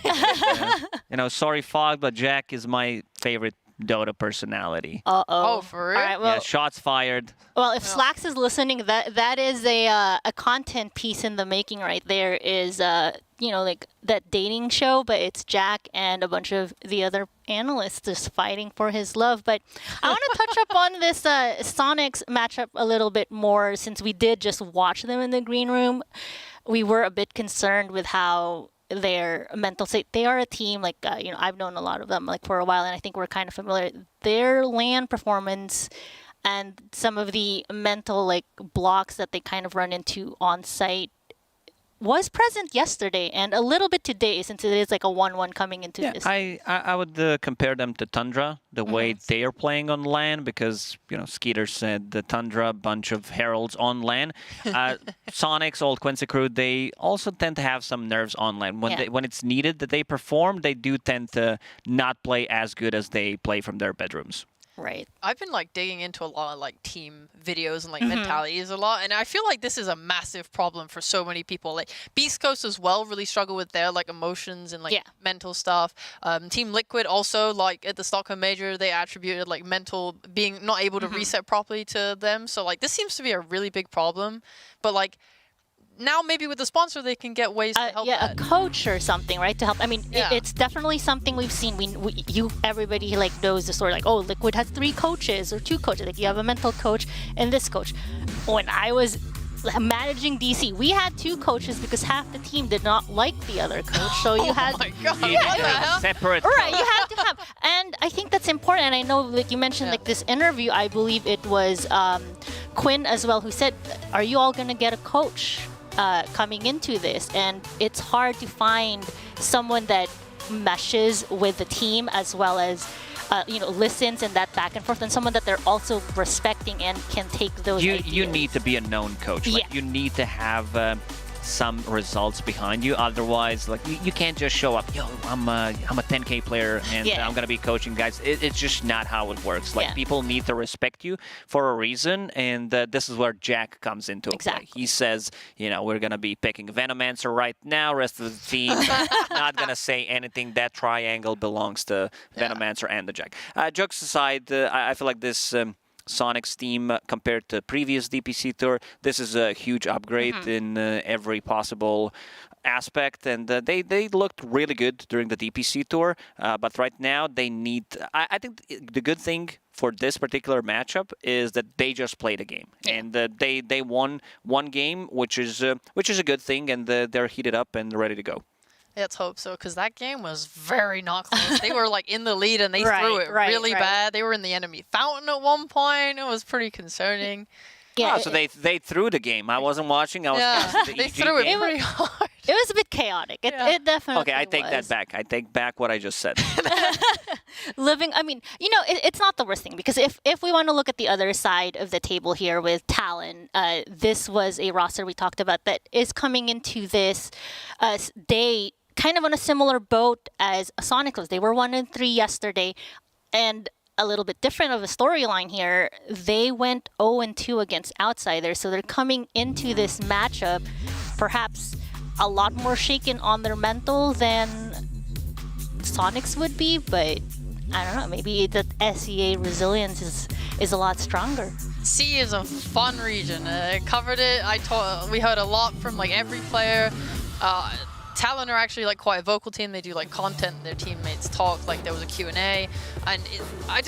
Sorry, Fog, but Jack is my favorite Dota personality. Oh, for real? All right, well, yeah, shots fired. Well, if Slacks is listening, that is a content piece in the making right there. Is like that dating show, but it's Jack and a bunch of the other analysts just fighting for his love. But I want to touch up on this Soniqs matchup a little bit more, since we did just watch them in the green room. We were a bit concerned with how their mental state. They are a team like I've known a lot of them like for a while, and I think we're kind of familiar. Their LAN performance and some of the mental like blocks that they kind of run into on site was present yesterday and a little bit today, since it is like a 1-1 coming into this. I would compare them to Tundra, the way they are playing on LAN, because Skeeter said the Tundra, bunch of heralds on LAN. Soniqs, old Quincy Crew, they also tend to have some nerves on LAN. When it's needed that they perform, they do tend to not play as good as they play from their bedrooms. Right. I've been like digging into a lot of like team videos and like mentalities a lot, and I feel like this is a massive problem for so many people. Like Beast Coast as well really struggle with their like emotions and like mental stuff. Team Liquid also, like at the Stockholm Major, they attributed like mental being not able to reset properly to them. So like this seems to be a really big problem, but like now maybe with the sponsor they can get ways to help a coach or something, right, to help. I mean, it's definitely something we've seen. Everybody like knows the story, like, oh, Liquid has 3 coaches or 2 coaches. Like you have a mental coach and this coach. When I was managing DC, we had 2 coaches because half the team did not like the other coach. So you had separate. Right, you had to have, and I think that's important. And I know, like you mentioned, like this interview, I believe it was Quinn as well who said, "Are you all gonna get a coach coming into this?" And it's hard to find someone that meshes with the team as well as listens and that back and forth, and someone that they're also respecting and can take those ideas. You need to be a known coach. Like, you need to have some results behind you. Otherwise, like you can't just show up. Yo, I'm a 10K player and I'm gonna be coaching guys. It's just not how it works. Like people need to respect you for a reason, and this is where Jack comes into play. He says, we're gonna be picking Venomancer right now. Rest of the team not gonna say anything. That triangle belongs to Venomancer and the Jack. Jokes aside, I feel like this. Soniqs team compared to previous DPC tour, this is a huge upgrade in every possible aspect, and they looked really good during the DPC tour, but right now they need. I think the good thing for this particular matchup is that they just played a game, and they won one game, which is a good thing, and they're heated up and ready to go. Let's hope so, because that game was very not close. They were like in the lead and they threw it really bad. They were in the enemy fountain at one point. It was pretty concerning. Yeah, so they threw the game. I wasn't watching. I was watching the they threw it pretty hard. It was a bit chaotic. It definitely Okay, I take that back. I take back what I just said. It's not the worst thing, because if we want to look at the other side of the table here with Talon, this was a roster we talked about that is coming into this day kind of on a similar boat as Soniqs was. They were 1-3 yesterday, and a little bit different of a storyline here. They went 0-2 against outsiders, so they're coming into this matchup perhaps a lot more shaken on their mental than Soniqs would be, but I don't know, maybe the SEA resilience is a lot stronger. C is a fun region. I covered it. We heard a lot from like every player. Talon are actually like quite a vocal team. They do like content. Their teammates talk. Like there was a Q&A, and I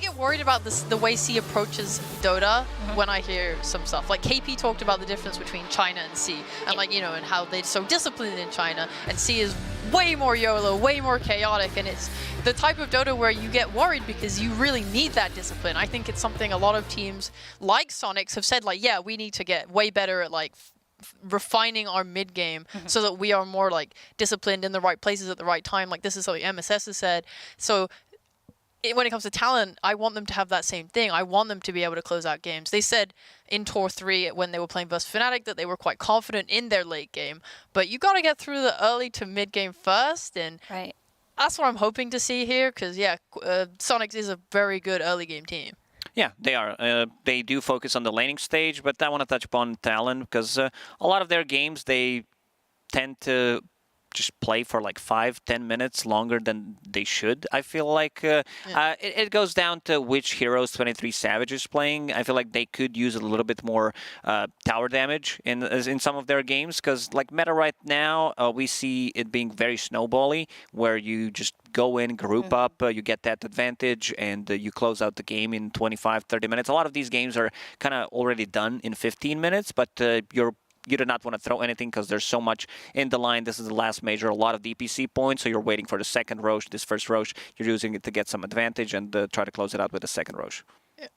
get worried about the way C approaches Dota when I hear some stuff. Like KP talked about the difference between China and C, and and how they're so disciplined in China, and C is way more YOLO, way more chaotic, and it's the type of Dota where you get worried because you really need that discipline. I think it's something a lot of teams like Soniqs have said, like, yeah, we need to get way better at like refining our mid game so that we are more like disciplined in the right places at the right time. Like this is something MSS has said. So when it comes to Talon, I want them to have that same thing. I want them to be able to close out games. They said in Tour 3 when they were playing versus Fnatic that they were quite confident in their late game. But you got to get through the early to mid game first, and that's what I'm hoping to see here. Because Soniqs is a very good early game team. Yeah, they are. They do focus on the laning stage, but I want to touch upon Talon because a lot of their games they tend to just play for like 5-10 minutes longer than they should. I feel like it goes down to which heroes 23 Savage is playing. I feel like they could use a little bit more tower damage in some of their games because like meta right now we see it being very snowbally where you just go in, group up, you get that advantage, and you close out the game in 25-30 minutes. A lot of these games are kind of already done in 15 minutes, but you do not want to throw anything because there's so much in the line. This is the last major, a lot of DPC points, so you're waiting for the second Roche. This first Roche, you're using it to get some advantage and try to close it out with the second Roche. Yeah.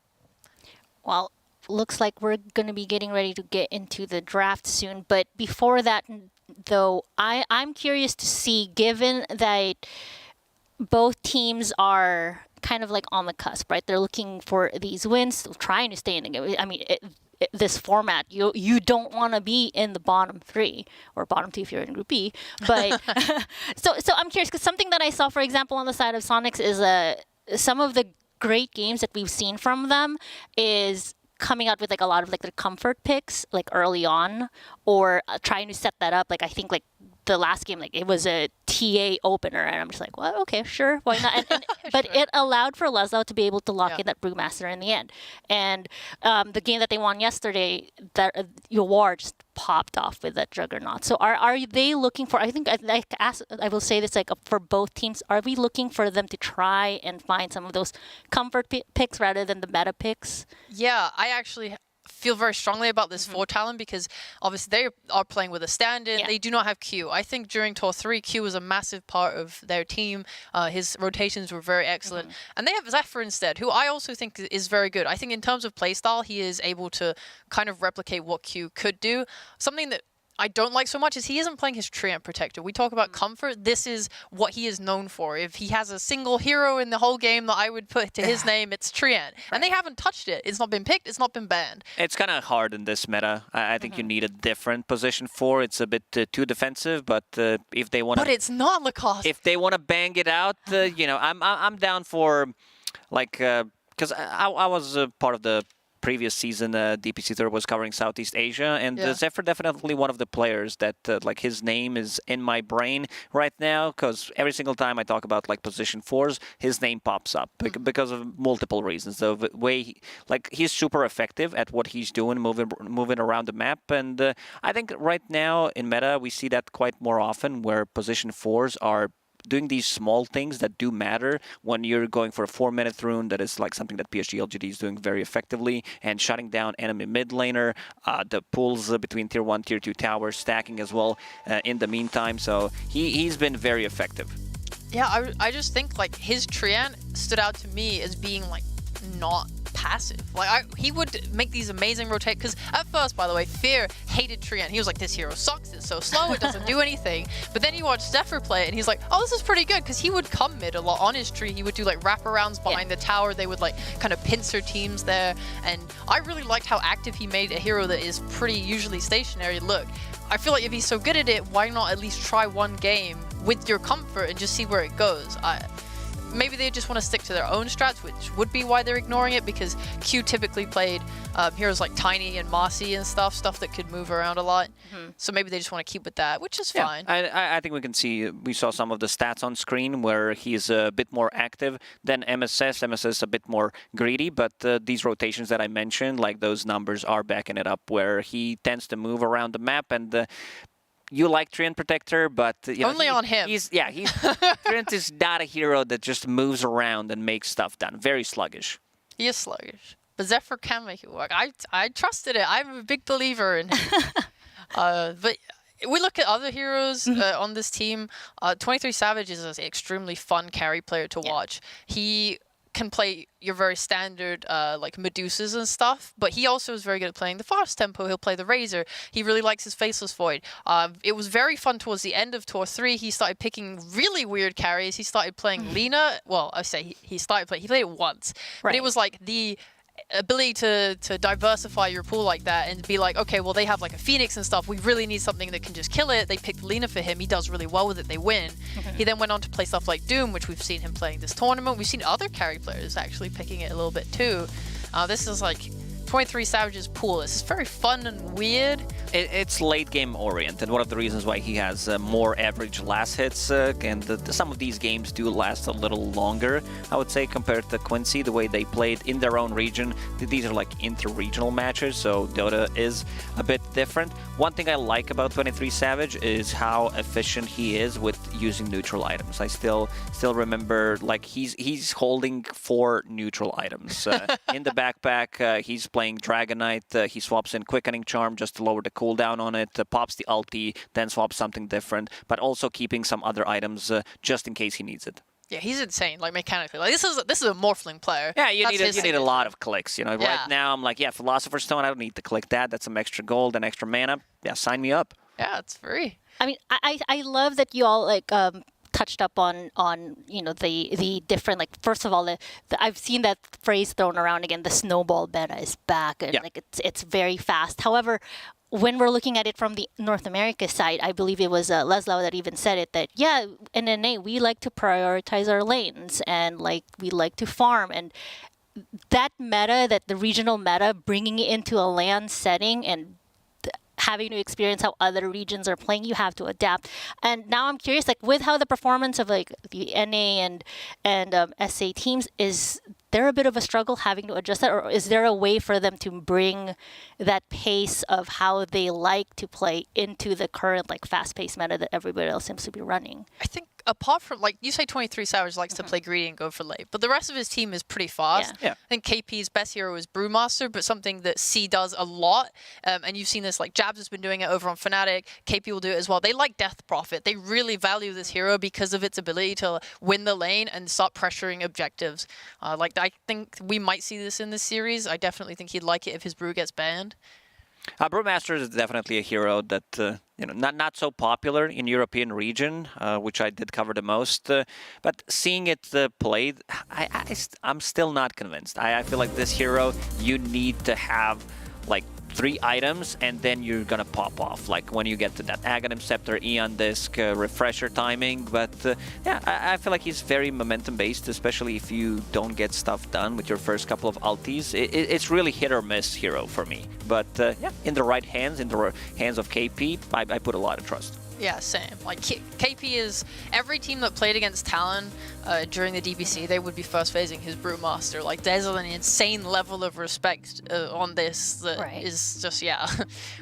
Well, looks like we're going to be getting ready to get into the draft soon. But before that, though, I'm curious to see, given that both teams are kind of like on the cusp, right? They're looking for these wins, trying to stay in the game. I mean, this format, you don't want to be in the bottom 3 or bottom 2 if you're in Group B. But so I'm curious because something that I saw, for example, on the side of Soniqs is some of the great games that we've seen from them is coming out with like a lot of like the comfort picks like early on or trying to set that up. Like I think like the last game, like it was a TA opener, and I'm just like, well, okay, sure, why not? But it allowed for Leslie to be able to lock in that Brewmaster in the end. And the game that they won yesterday, that your war just popped off with that Juggernaut. So are they looking for? I think I will say this like for both teams. Are we looking for them to try and find some of those comfort picks rather than the meta picks? Yeah, I actually feel very strongly about this for Talon because obviously they are playing with a stand-in. They do not have Q. I think during Tour 3, Q was a massive part of their team. His rotations were very excellent. And they have Zephyr instead, who I also think is very good. I think in terms of playstyle, he is able to kind of replicate what Q could do. Something that I don't like so much is he isn't playing his Treant Protector. We talk about comfort. This is what he is known for. If he has a single hero in the whole game that I would put to his name, it's Treant. And they haven't touched it. It's not been picked. It's not been banned. It's kind of hard in this meta. I think you need a different position for. It's a bit too defensive, but if they want to... But it's not Lacoste. If they want to bang it out, you know, I'm down for, like, because I was part of the previous season, DPC Tour was covering Southeast Asia, and Zephyr definitely one of the players that, like, his name is in my brain right now, because every single time I talk about, like, position 4s, his name pops up because of multiple reasons. The way, he's super effective at what he's doing, moving around the map, and I think right now in meta, we see that quite more often, where position 4s are doing these small things that do matter when you're going for a 4-minute rune. That is like something that PSG.LGD is doing very effectively, and shutting down enemy mid laner, the pulls between tier 1, tier 2 towers, stacking as well in the meantime. So he's been very effective. Yeah, I just think like his Treant stood out to me as being like not passive. Like he would make these amazing rotate, because at first, by the way, Fear hated Treant. He was like, this hero sucks, it's so slow, it doesn't do anything. But then you watch Zephyr play it and he's like, oh, this is pretty good, because he would come mid a lot on his tree. He would do like wraparounds behind the tower. They would like kind of pincer teams there, and I really liked how active he made a hero that is pretty usually stationary. Look, I feel like if he's so good at it, why not at least try one game with your comfort and just see where it goes? Maybe they just want to stick to their own strats, which would be why they're ignoring it, because Q typically played heroes like Tiny and Mossy and stuff that could move around a lot. So maybe they just want to keep with that, which is fine. I think we saw some of the stats on screen where he's a bit more active than MSS. MSS is a bit more greedy, but these rotations that I mentioned, like those numbers are backing it up, where he tends to move around the map, and you like Treant Protector, but you know, only on him. Treant is not a hero that just moves around and makes stuff done. Very sluggish. He is sluggish, but Zephyr can make it work. I trusted it. I'm a big believer in him. But we look at other heroes on this team. 23 Savage is an extremely fun carry player to watch. He can play your very standard like Medusas and stuff, but he also is very good at playing the fast tempo. He'll play the Razor. He really likes his Faceless Void. It was very fun towards the end of Tour 3. He started picking really weird carries. He started playing Lina. Well, I say he started playing. He played it once, but it was like the ability to diversify your pool like that and be like, okay, well, they have like a Phoenix and stuff. We really need something that can just kill it. They picked Lina for him. He does really well with it. They win. He then went on to play stuff like Doom, which we've seen him playing this tournament. We've seen other carry players actually picking it a little bit too. This is like 23 Savage's pool. This is very fun and weird. It's late game oriented. One of the reasons why he has more average last hits, and some of these games do last a little longer, I would say, compared to Quincy, the way they played in their own region. These are like inter-regional matches, so Dota is a bit different. One thing I like about 23 Savage is how efficient he is with using neutral items. I still remember, like, he's holding 4 neutral items in the backpack. He's playing Dragonite. He swaps in Quickening Charm just to lower the cooldown on it, pops the ulti, then swaps something different, but also keeping some other items just in case he needs it. Yeah, he's insane, like mechanically. Like this is a Morphling player. Yeah, you need a lot of clicks. You know, Yeah. right now I'm like, yeah, Philosopher's Stone, I don't need to click that. That's some extra gold and extra mana. Yeah, sign me up. Yeah, it's free. I mean, I love that you all like touched up on you know the different, like, first of all, I've seen that phrase thrown around again. The snowball meta is back, and like it's very fast. However, when we're looking at it from the North America side, I believe it was Leslie that even said it, that yeah, in NA we like to prioritize our lanes and like we like to farm, and that meta, that the regional meta, bringing it into a LAN setting and having to experience how other regions are playing, you have to adapt. And now I'm curious, like, with how the performance of like the NA and SA teams, is there a bit of a struggle having to adjust that, or is there a way for them to bring that pace of how they like to play into the current like fast-paced meta that everybody else seems to be running? I think apart from, like, you say 23 Savage likes to play greedy and go for late, but the rest of his team is pretty fast. Yeah. I think KP's best hero is Brewmaster, but something that C does a lot, and you've seen this, like, Jabs has been doing it over on Fnatic, KP will do it as well. They like Death Prophet. They really value this hero because of its ability to win the lane and start pressuring objectives. Like, I think we might see this in this series. I definitely think he'd like it if his Brew gets banned. Brewmaster is definitely a hero that you know, not so popular in European region, which I did cover the most. But seeing it played, I'm still not convinced. I feel like this hero, you need to have like 3 items, and then you're gonna pop off. Like when you get to that Aghanim Scepter, Eon Disc, refresher timing. But yeah, I feel like he's very momentum based, especially if you don't get stuff done with your first couple of ultis. It's really hit or miss hero for me. But yeah, in the right hands, in the hands of KP, I put a lot of trust. Yeah, same. Like, KP is, every team that played against Talon during the DBC, they would be first phasing his Brewmaster. Like, there's an insane level of respect on this that is just, yeah.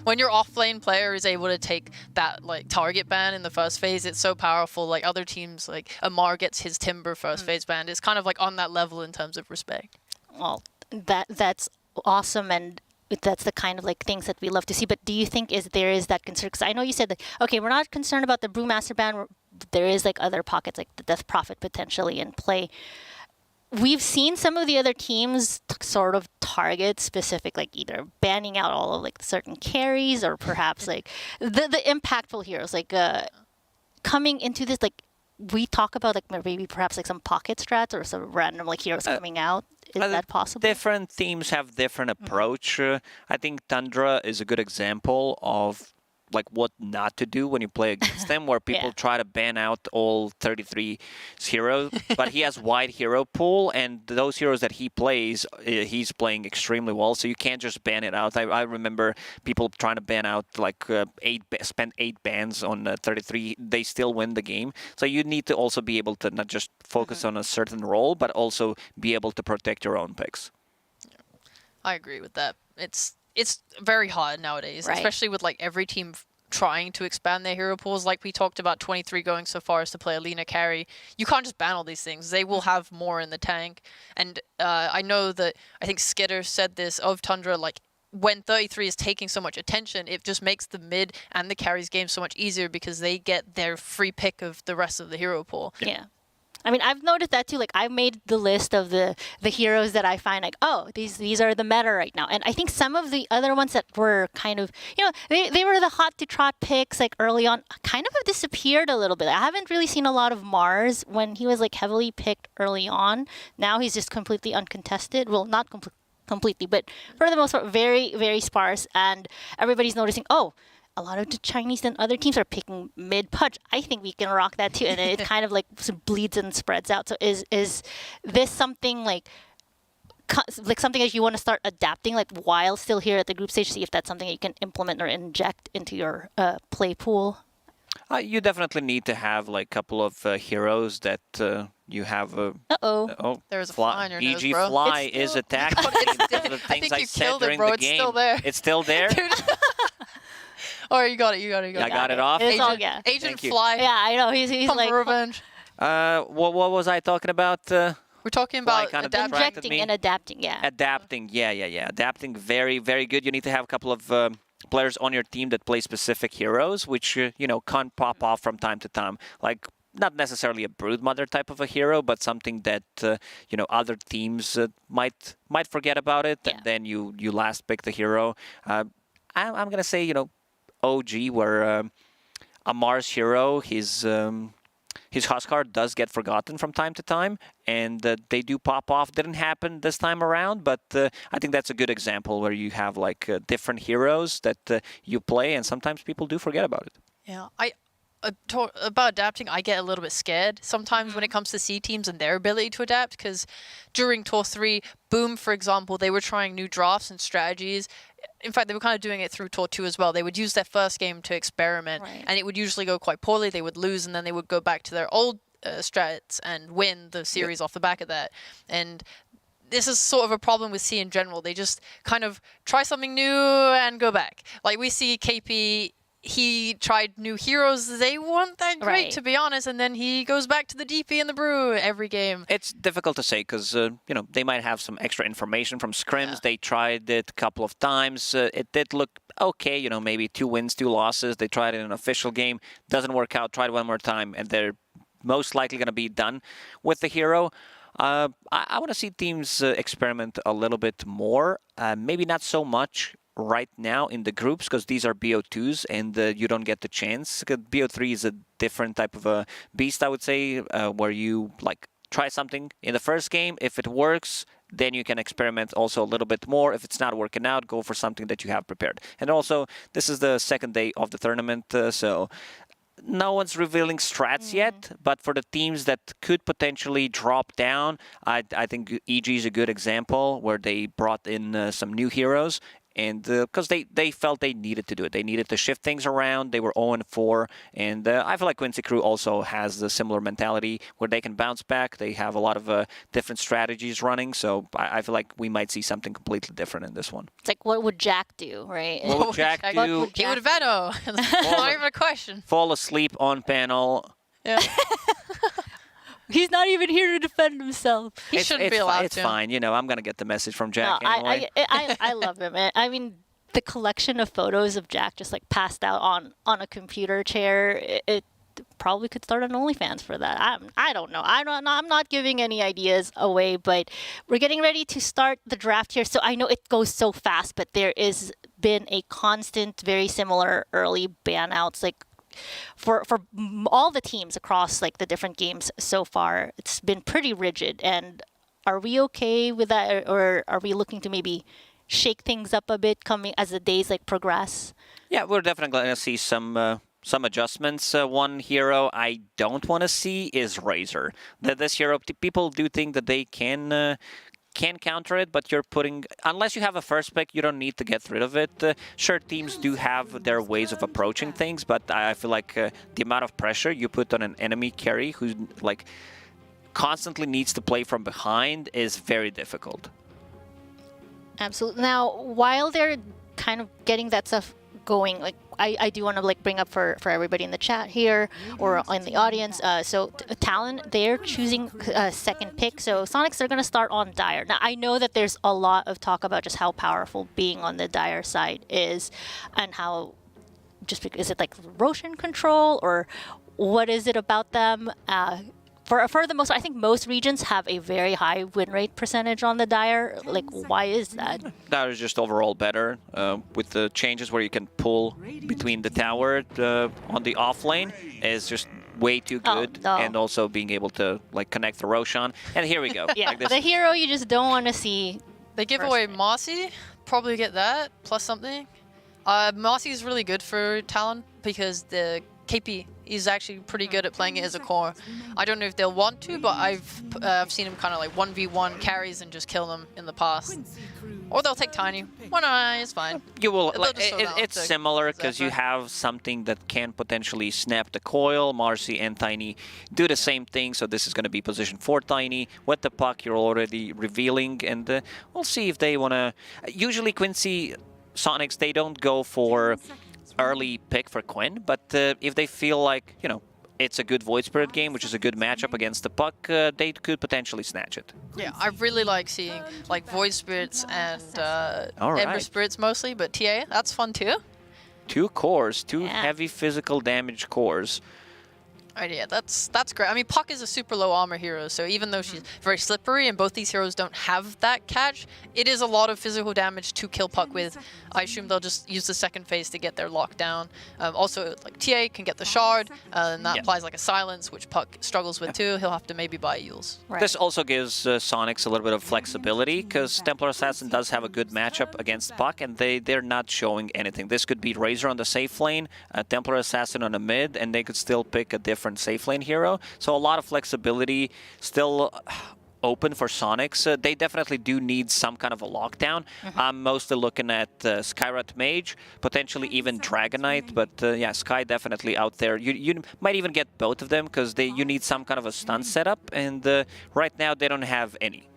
When your off-lane player is able to take that, like, target ban in the first phase, it's so powerful. Like, other teams, like, Amar gets his Timber first phase ban. It's kind of, like, on that level in terms of respect. Well, that's awesome, and that's the kind of like things that we love to see. But do you think there is that concern? Because I know you said that, okay, we're not concerned about the Brewmaster ban. There is like other pockets, like the Death Prophet potentially in play. We've seen some of the other teams sort of target specific, like either banning out all of like certain carries, or perhaps like the impactful heroes, like coming into this, like we talk about like maybe perhaps like some pocket strats or some random like heroes coming out. Is that possible? Different teams have different approach. I think Tundra is a good example of like what not to do when you play against them, where people try to ban out all 33 heroes, but he has wide hero pool, and those heroes that he plays, he's playing extremely well, so you can't just ban it out. I remember people trying to ban out like spend 8 bans on 33, they still win the game. So you need to also be able to not just focus on a certain role, but also be able to protect your own picks. I agree with that. It's very hard nowadays, especially with like every team trying to expand their hero pools. Like we talked about 23 going so far as to play a Lina carry. You can't just ban all these things. They will have more in the tank. And I know that, I think Skitter said this of Tundra, like when 33 is taking so much attention, it just makes the mid and the carries game so much easier because they get their free pick of the rest of the hero pool. Yeah. I mean, I've noticed that too. Like, I made the list of the heroes that I find like, oh, these are the meta right now. And I think some of the other ones that were kind of, they were the hot to trot picks like early on, kind of have disappeared a little bit. I haven't really seen a lot of Mars when he was like heavily picked early on. Now he's just completely uncontested. Well, not completely, but for the most part, very, very sparse. And everybody's noticing, oh, a lot of the Chinese and other teams are picking mid Pudge. I think we can rock that too, and it kind of like bleeds and spreads out. So is this something like something that you want to start adapting, like while still here at the group stage? See if that's something you can implement or inject into your play pool. You definitely need to have like a couple of heroes that you have. Oh, there's a fly on your nose, EG bro. Fly is attacking. I think you killed it, bro. It's still there. It's still there. Oh, you got it. I got it off. Agent Fly. Yeah, I know. He's like revenge. What was I talking about? We're talking about injecting and adapting. Yeah. Adapting. Yeah. Adapting. Very, very good. You need to have a couple of players on your team that play specific heroes, which can't pop off from time to time. Like not necessarily a Broodmother type of a hero, but something that other teams might forget about it, and then you last pick the hero. I'm gonna say OG, where a Mars hero, his Huskar does get forgotten from time to time, and they do pop off. Didn't happen this time around, but I think that's a good example where you have like different heroes that you play, and sometimes people do forget about it. Yeah, about adapting, I get a little bit scared sometimes when it comes to C teams and their ability to adapt, because during Tour 3, Boom, for example, they were trying new drafts and strategies. In fact, they were kind of doing it through Tour 2 as well. They would use their first game to experiment, and it would usually go quite poorly. They would lose, and then they would go back to their old strats and win the series off the back of that. And this is sort of a problem with C in general. They just kind of try something new and go back. Like we see KP, he tried new heroes. They weren't that great, to be honest, and then he goes back to the DP and the Brew every game. It's difficult to say because, they might have some extra information from scrims. Yeah. They tried it a couple of times. It did look okay, maybe 2 wins, 2 losses. They tried it in an official game. Doesn't work out. Tried one more time, and they're most likely going to be done with the hero. I want to see teams experiment a little bit more. Maybe not so much right now in the groups, because these are BO2s and you don't get the chance. BO3 is a different type of a beast, I would say, where you like try something in the first game. If it works, then you can experiment also a little bit more. If it's not working out, go for something that you have prepared. And also, this is the second day of the tournament, so no one's revealing strats yet, but for the teams that could potentially drop down, I think EG is a good example where they brought in some new heroes. And because they felt they needed to do it. They needed to shift things around. They were 0-4. And I feel like Quincy Crew also has a similar mentality where they can bounce back. They have a lot of different strategies running. So I feel like we might see something completely different in this one. It's like, what would Jack do, right? What would Jack do? He would Veto. Not even a question. Fall asleep on panel. Yeah. He's not even here to defend himself. He shouldn't be allowed to. It's fine. I'm going to get the message from Jack anyway. I love him. I mean, the collection of photos of Jack just like passed out on a computer chair, it probably could start an OnlyFans for that. I don't know. I'm not giving any ideas away, but we're getting ready to start the draft here. So I know it goes so fast, but there is been a constant, very similar early ban outs, like for all the teams across like the different games so far. It's been pretty rigid. And are we okay with that, or are we looking to maybe shake things up a bit coming as the days like progress? Yeah, we're definitely going to see some adjustments. One hero I don't want to see is Razor. This hero, people do think that they can counter it, but you're putting, unless you have a first pick, you don't need to get rid of it. Sure, teams do have their ways of approaching things, but I feel like the amount of pressure you put on an enemy carry who like constantly needs to play from behind is very difficult. Absolutely. Now, while they're kind of getting that stuff going, like I do want to like bring up for everybody in the chat here or in the audience. So Talon, they're choosing second pick. So Soniqs, they're going to start on Dire. Now I know that there's a lot of talk about just how powerful being on the Dire side is, and how is it like Roshan control, or what is it about them? for the most, I think most regions have a very high win rate percentage on the Dire. Like, why is that? That is just overall better with the changes where you can pull between the tower on the off lane is just way too good, and also being able to like connect the Roshan. And here we go. Yeah, like this. the hero you just don't want to see. They give away Marcy, probably get that, plus something. Marcy is really good for Talon because the KP is actually pretty good at playing it as a core. I don't know if they'll want to, but I've seen him kind of like 1v1 carries and just kill them in the past. Or they'll take Tiny. Well, no, it's fine. You will. They'll Like, just slow down it's to similar because you have something that can potentially snap the coil. Marcy and Tiny do the same thing, so this is going to be position for Tiny. With the puck, you're already revealing, and we'll see if they want to. Usually, Quincy, Soniqs, they don't go for early pick for Quinn, but if they feel like, you know, it's a good Void Spirit game, which is a good matchup against the puck, they could potentially snatch it. Yeah, I really like seeing like Void Spirits and All Ember right. Spirits mostly, but TA, that's fun too. 2 cores, 2 heavy physical damage cores. Right, yeah, that's great. I mean, Puck is a super low armor hero, so even though she's very slippery and both these heroes don't have that catch, it is a lot of physical damage to kill Puck with. I assume they'll just use the second phase to get their lockdown. Also, like TA can get the shard, and that applies like a silence, which Puck struggles with too. He'll have to maybe buy Yules. This also gives Soniqs a little bit of flexibility because Templar Assassin does have a good matchup against Puck, and they're not showing anything. This could be Razor on the safe lane, Templar Assassin on the mid, and they could still pick a different safe lane hero. So a lot of flexibility still open for Soniqs. They definitely do need some kind of a lockdown. I'm mostly looking at Skyrat Mage, potentially even Dragonite, but yeah, Sky definitely out there. You might even get both of them because you need some kind of a stun setup, and right now they don't have any.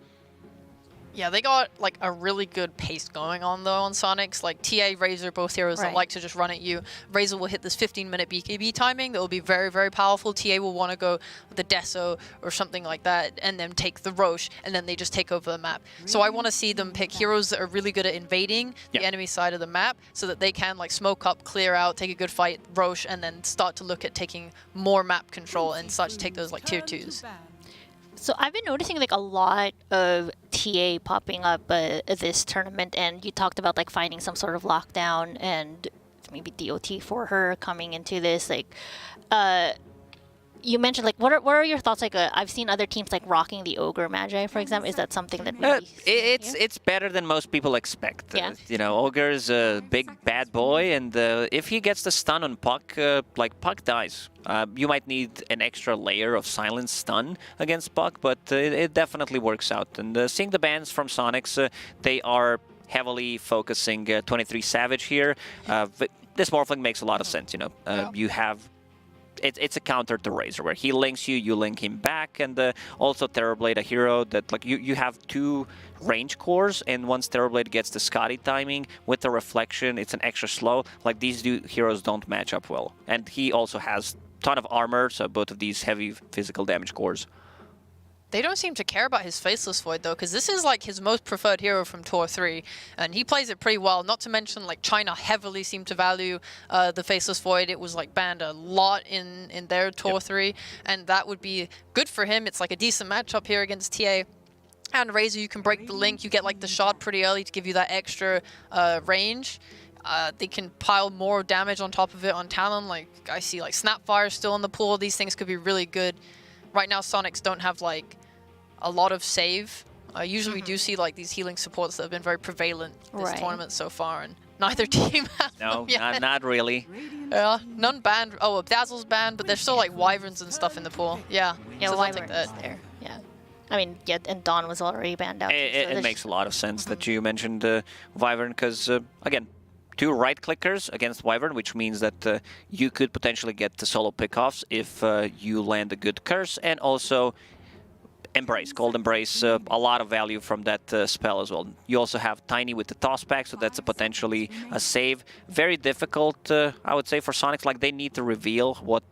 Yeah, they got like a really good pace going on though on Soniqs. Like TA, Razor, both heroes that like to just run at you. Razor will hit this 15-minute BKB timing that will be very, very powerful. TA will want to go with the Deso or something like that and then take the Roche, and then they just take over the map. So I want to see them pick heroes that are really good at invading the enemy side of the map so that they can like smoke up, clear out, take a good fight, Roche, and then start to look at taking more map control and start to take those like tier 2s. So I've been noticing like a lot of TA popping up this tournament, and you talked about like finding some sort of lockdown and maybe DOT for her coming into this. Like, you mentioned like what are your thoughts? Like, I've seen other teams like rocking the Ogre Magi, for example. Is that something that it's better than most people expect. Yeah. You know, Ogre's a big bad boy, and if he gets the stun on Puck, like Puck dies. You might need an extra layer of silence stun against Puck, but it definitely works out. And seeing the bans from Soniqs, they are heavily focusing 23 Savage here. This Morphling makes a lot of sense, you know. You have... It's a counter to Razor, where he links you, you link him back, and also Terrorblade, a hero that like you have 2 range cores, and once Terrorblade gets the Scotty timing with the reflection, it's an extra slow. Like these 2 heroes don't match up well, and he also has a ton of armor, so both of these heavy physical damage cores. They don't seem to care about his Faceless Void though, because this is like his most preferred hero from Tour 3, and he plays it pretty well. Not to mention like China heavily seemed to value the Faceless Void. It was like banned a lot in their Tour 3, and that would be good for him. It's like a decent matchup here against TA. And Razor, you can break the link. You get like the shard pretty early to give you that extra range. They can pile more damage on top of it on Talon. Like I see like Snapfire still in the pool. These things could be really good. Right now Soniqs don't have like a lot of save. Usually we do see like these healing supports that have been very prevalent this tournament so far, and neither team has No, them yet. not really. Yeah, none banned. Oh, Dazzle's banned, but there's still like Wyverns and stuff in the pool. Yeah, so they'll take that. There. Yeah. I mean, yeah, and Dawn was already banned out. It makes a lot of sense that you mentioned Wyvern, because again, 2 right clickers against Wyvern, which means that you could potentially get the solo pickoffs if you land a good curse, and also Embrace, Cold Embrace, a lot of value from that spell as well. You also have Tiny with the toss back, so that's potentially a save. Very difficult, I would say, for Soniqs. Like they need to reveal what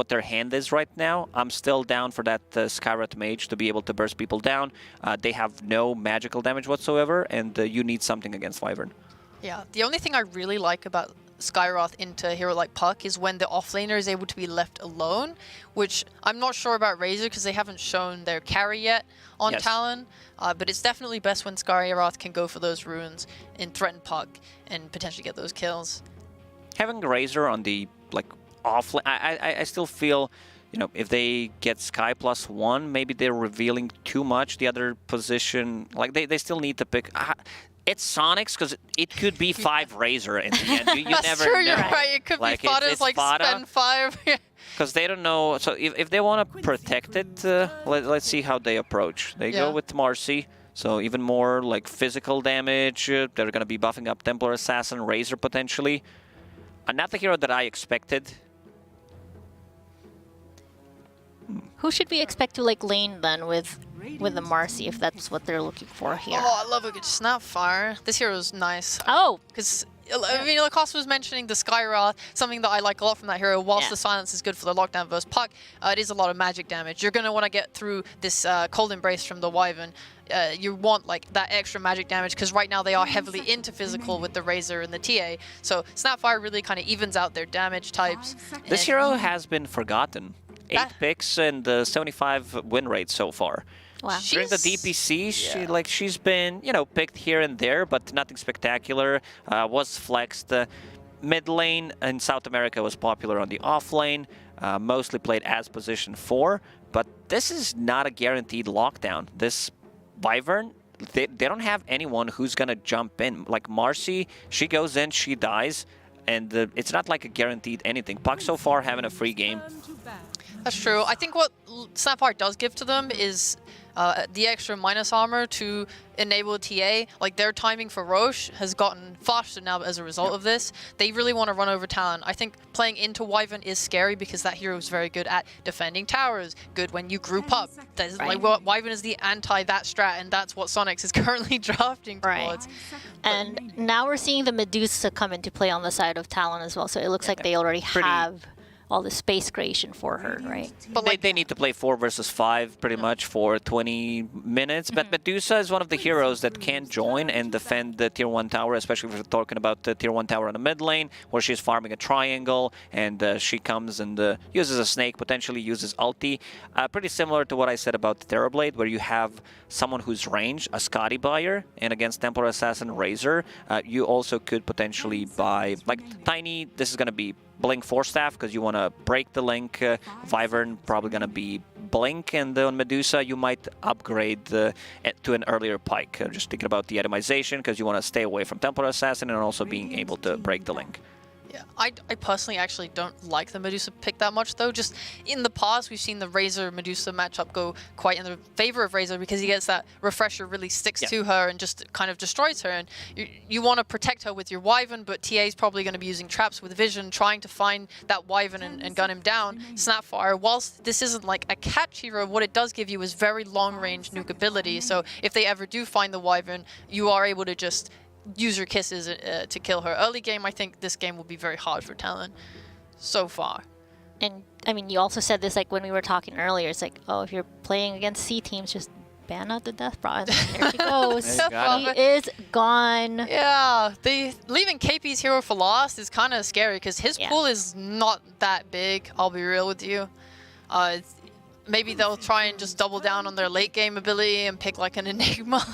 their hand is right now. I'm still down for that Skyrat Mage to be able to burst people down. They have no magical damage whatsoever, and you need something against Wyvern. Yeah, the only thing I really like about Skyroth into a hero like Puck is when the offlaner is able to be left alone, which I'm not sure about Razor because they haven't shown their carry yet on Talon, but it's definitely best when Skyroth can go for those runes and threaten Puck and potentially get those kills. Having Razor on the offlane, I still feel, if they get Sky +1, maybe they're revealing too much the other position. Like they still need to pick. It's Soniqs because it could be 5 Razor in the end. You That's never true, know. you're right. It could be Fada's spend 5. Because they don't know. So if they want to protect it, let's see how they approach. They go with Marcy. So even more physical damage. They're going to be buffing up Templar Assassin, Razor potentially. Not the hero that I expected. Who should we expect to lane then with the Marcy if that's what they're looking for here? Oh, I love a good Snapfire. This hero is nice. Oh! Because, I mean, Lacoste was mentioning the Skyroth, something that I like a lot from that hero. Whilst the silence is good for the lockdown versus Puck, it is a lot of magic damage. You're going to want to get through this Cold Embrace from the Wyvern. You want that extra magic damage because right now they are heavily into physical with the Razor and the TA. So Snapfire really kind of evens out their damage types. This hero has been forgotten. 8 picks and 75 win rate so far. Wow. During the DPC, she's been, picked here and there, but nothing spectacular. Was flexed. Mid lane in South America was popular on the off lane. Mostly played as position 4, but this is not a guaranteed lockdown. This Wyvern, they don't have anyone who's gonna jump in. Like Marcy, she goes in, she dies, and it's not like a guaranteed anything. Puck so far having a free game. That's true. I think what Snapfire does give to them is the extra minus armor to enable TA. Like their timing for Roche has gotten faster now as a result of this. They really want to run over Talon. I think playing into Wyvern is scary because that hero is very good at defending towers, good when you group up. Wyvern is the anti that strat, and that's what Soniqs is currently drafting towards. And now we're seeing the Medusa come into play on the side of Talon as well, so it looks like they already have all the space creation for her, right? But they need to play 4 versus 5 pretty much for 20 minutes. But Medusa is one of the heroes that can join and defend the tier 1 tower, especially if we're talking about the tier 1 tower in the mid lane, where she's farming a triangle, and she comes and uses a snake, potentially uses ulti. Pretty similar to what I said about Terrorblade, where you have someone who's ranged, a Scotty buyer, and against Templar Assassin Razor, you also could potentially buy, Tiny, this is going to be Blink 4 staff because you want to break the link. Wyvern probably going to be Blink, and on Medusa you might upgrade to an earlier Pike. Just thinking about the atomization because you want to stay away from Templar Assassin and also being able to break the link. Yeah, I personally actually don't like the Medusa pick that much though. Just in the past, we've seen the Razor-Medusa matchup go quite in the favor of Razor because he gets that refresher, really sticks to her and just kind of destroys her. And you want to protect her with your Wyvern, but TA is probably going to be using traps with Vision, trying to find that Wyvern and gun him down. Snapfire, whilst this isn't like a catch hero, what it does give you is very long-range nuke ability. So if they ever do find the Wyvern, you are able to just use your kisses to kill her. Early game, I think this game will be very hard for Talon so far. And I mean, you also said this when we were talking earlier. It's oh, if you're playing against C teams, just ban out the Death Bra. There she goes. He is gone. Yeah, leaving KP's hero for last is kind of scary because his pool is not that big. I'll be real with you. Maybe they'll try and just double down on their late game ability and pick an Enigma.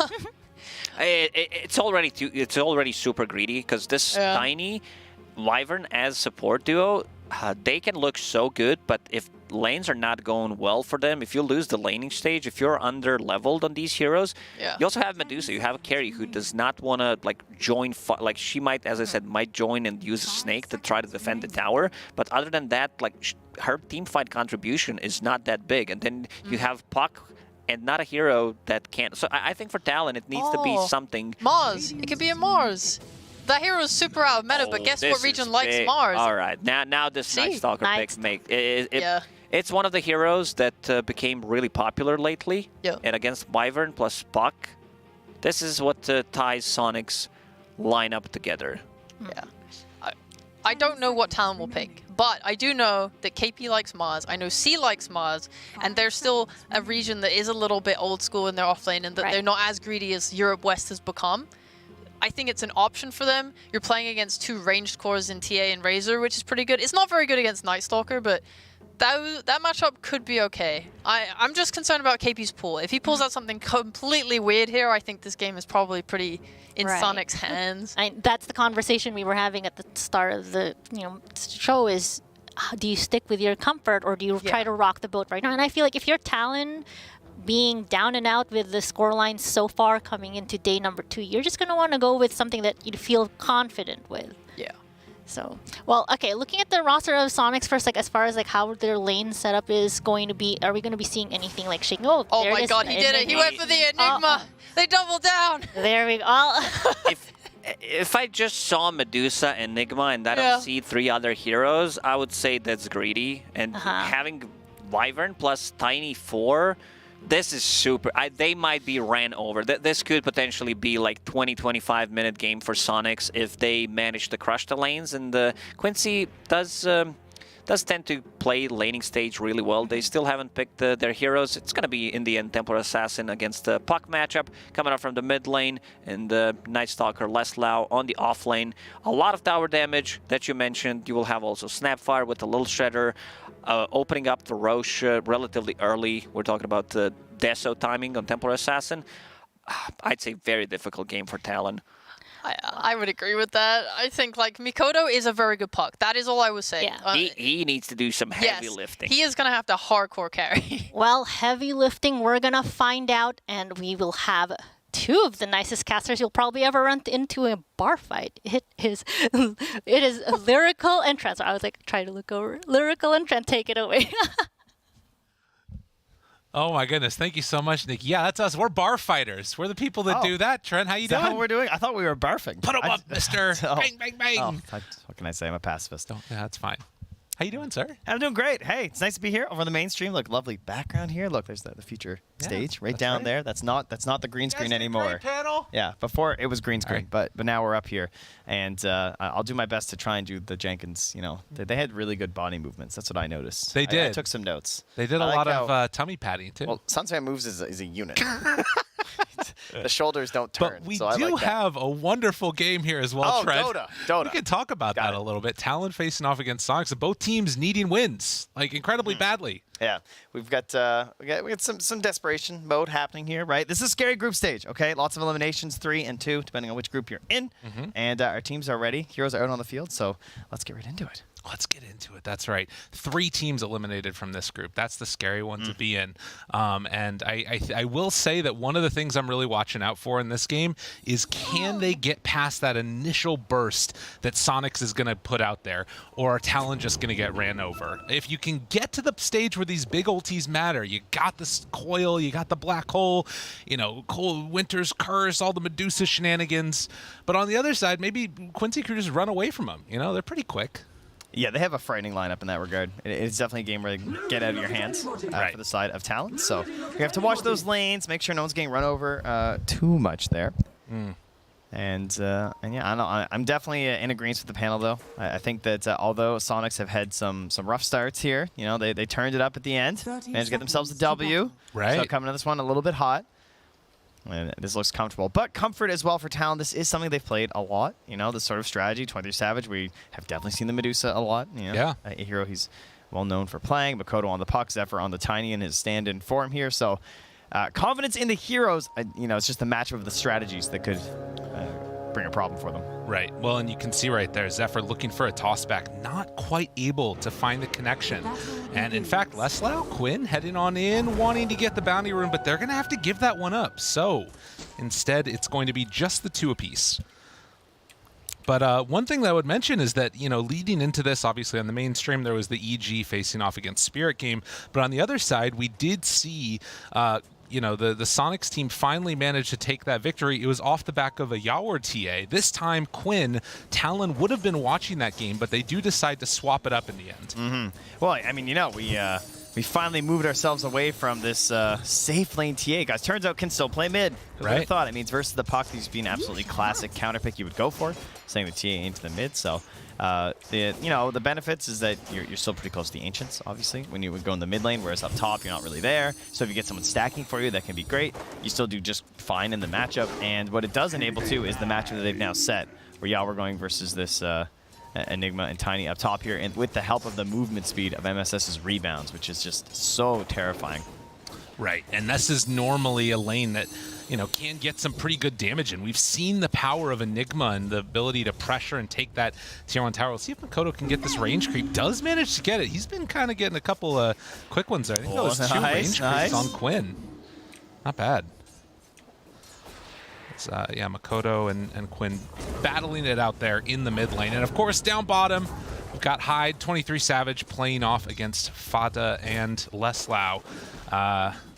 It's already super greedy because this Tiny Wyvern as support duo, they can look so good, but if lanes are not going well for them, if you lose the laning stage, if you're under leveled on these heroes, you also have Medusa. You have a carry who does not want to join. She might, as I said, might join and use a snake to try to defend the tower. But other than that, her team fight contribution is not that big. And then you have Puck. And not a hero that can't. So I think for Talon, it needs to be something. Mars. It could be a Mars. That hero is super out of meta, but guess what region likes Mars? All right. Now this Night Stalker pick it's one of the heroes that became really popular lately. Yeah. And against Wyvern plus Puck, this is what ties Soniqs line up together. Yeah. I don't know what Talon will pick, but I do know that KP likes Mars. I know C likes Mars, and they're still a region that is a little bit old school in their offlane, and that they're not as greedy as Europe West has become. I think it's an option for them. You're playing against 2 ranged cores in TA and Razor, which is pretty good. It's not very good against Night Stalker, but that matchup could be okay. I'm just concerned about KP's pool. If he pulls out something completely weird here, I think this game is probably pretty in Soniqs' hands. That's the conversation we were having at the start of the show is, do you stick with your comfort or do you try to rock the boat right now? And I feel like if you're Talon, being down and out with the scoreline so far coming into day number 2, you're just going to want to go with something that you feel confident with. Yeah. So, well, okay, looking at the roster of Soniqs first, like as far as like how their lane setup is going to be, are we going to be seeing anything like shaking? Oh my God, he did it. He went for the Enigma. They doubled down. There we go. If I just saw Medusa, Enigma, and I don't see 3 other heroes, I would say that's greedy. And having Wyvern plus Tiny 4, this is super. They might be ran over. This could potentially be like 20-25 minute game for Soniqs if they manage to crush the lanes. And Quincy does tend to play laning stage really well. They still haven't picked their heroes. It's going to be, in the end, Templar Assassin against the Puck matchup, coming up from the mid lane, and the Night Stalker Leslau on the off lane. A lot of tower damage that you mentioned. You will have also Snapfire with the Little Shredder, opening up the Roche relatively early. We're talking about the Deso timing on Templar Assassin. I'd say very difficult game for Talon. I would agree with that. I think like Mikoto is a very good puck. That is all I was saying. Yeah. He needs to do some heavy lifting. He is going to have to hardcore carry. Well, heavy lifting, we're going to find out, and we will have 2 of the nicest casters you'll probably ever run into a bar fight. It is Lyrical and Trent. So I was like, trying to look over. Lyrical and Trent, take it away. Oh my goodness! Thank you so much, Nick. Yeah, that's us. We're bar fighters. We're the people that do that. Trent, how you doing? Is that what we're doing? I thought we were barfing. Put them up, mister. Bang, bang, bang. Oh, what can I say? I'm a pacifist. Yeah, that's fine. How you doing, sir? I'm doing great. Hey, it's nice to be here over the main stream. Look, lovely background here. Look, there's the future stage right down there. That's not the green screen anymore. Panel. Yeah, before it was green screen, but now we're up here, and I'll do my best to try and do the Jenkins. You know, they had really good body movements. That's what I noticed. They did. I took some notes. They did a lot of tummy padding too. Well, Sunset Moves is a unit. The shoulders don't turn. But we so do have a wonderful game here as well, Trent. Dota. We can talk about that a little bit. Talon facing off against Soniqs, and both teams needing wins, like incredibly badly. Yeah, we've got some desperation mode happening here, right? This is a scary group stage, okay? Lots of eliminations, 3 and 2, depending on which group you're in. And our teams are ready. Heroes are out on the field, so let's get right into it. Let's get into it. That's right. 3 teams eliminated from this group. That's the scary one to be in. And I will say that one of the things I'm really watching out for in this game is, can they get past that initial burst that Soniqs is going to put out there, or are Talon just going to get ran over? If you can get to the stage where these big ultis matter, you got this coil, you got the black hole, you know, Winter's Curse, all the Medusa shenanigans. But on the other side, maybe Quincy Crew just run away from them. You know, they're pretty quick. Yeah, they have a frightening lineup in that regard. It's definitely a game where they can get out of your hands for the side of Talon. So you have to watch those lanes, make sure no one's getting run over too much there. And yeah, I'm definitely in agreement with the panel, though. I think that although Soniqs have had some rough starts here, you know, they turned it up at the end, managed to get themselves a W. Right. So coming to this one a little bit hot. And this looks comfortable. But comfort as well for Talon. This is something they've played a lot. You know, this sort of strategy. 23 Savage, we have definitely seen the Medusa a lot. You know, yeah. A hero he's well known for playing. Makoto on the puck, Zephyr on the Tiny in his stand-in form here. So confidence in the heroes, you know, it's just the matchup of the strategies that could bring a problem for them. Right. Well, and you can see right there, Zephyr looking for a toss back, not quite able to find the connection. And in fact, Leslau, Quinn heading on in, wanting to get the bounty rune, but they're going to have to give that one up. So instead, it's going to be just the 2 apiece. But one thing that I would mention is that, you know, leading into this, obviously on the mainstream, there was the EG facing off against Spirit Game. But on the other side, we did see you know, the Soniqs team finally managed to take that victory. It was off the back of a Yawar TA. This time, Quinn, Talon would have been watching that game, but they do decide to swap it up in the end. Well, I mean, you know, we finally moved ourselves away from this safe lane TA, guys. Turns out can still play mid. Who would have thought? I mean, versus the puck, these being absolutely classic counter pick you would go for, sending the TA into the mid. So The benefits is that you're still pretty close to the Ancients, obviously, when you would go in the mid lane, whereas up top, you're not really there. So if you get someone stacking for you, that can be great. You still do just fine in the matchup. And what it does enable, too, is the matchup that they've now set, where, yeah, we're going versus this Enigma and Tiny up top here, and with the help of the movement speed of MSS's rebounds, which is just so terrifying. Right, and this is normally a lane that, can get some pretty good damage in. We've seen the power of Enigma and the ability to pressure and take that tier 1 tower. We'll see if Makoto can get this range creep. Does manage to get it. He's been kind of getting a couple of quick ones there. I think that was 2 range creeps on Quinn. Not bad. Yeah, Makoto and Quinn battling it out there in the mid lane. And of course, down bottom, we've got Hyde, 23 Savage, playing off against Fada and Leslau,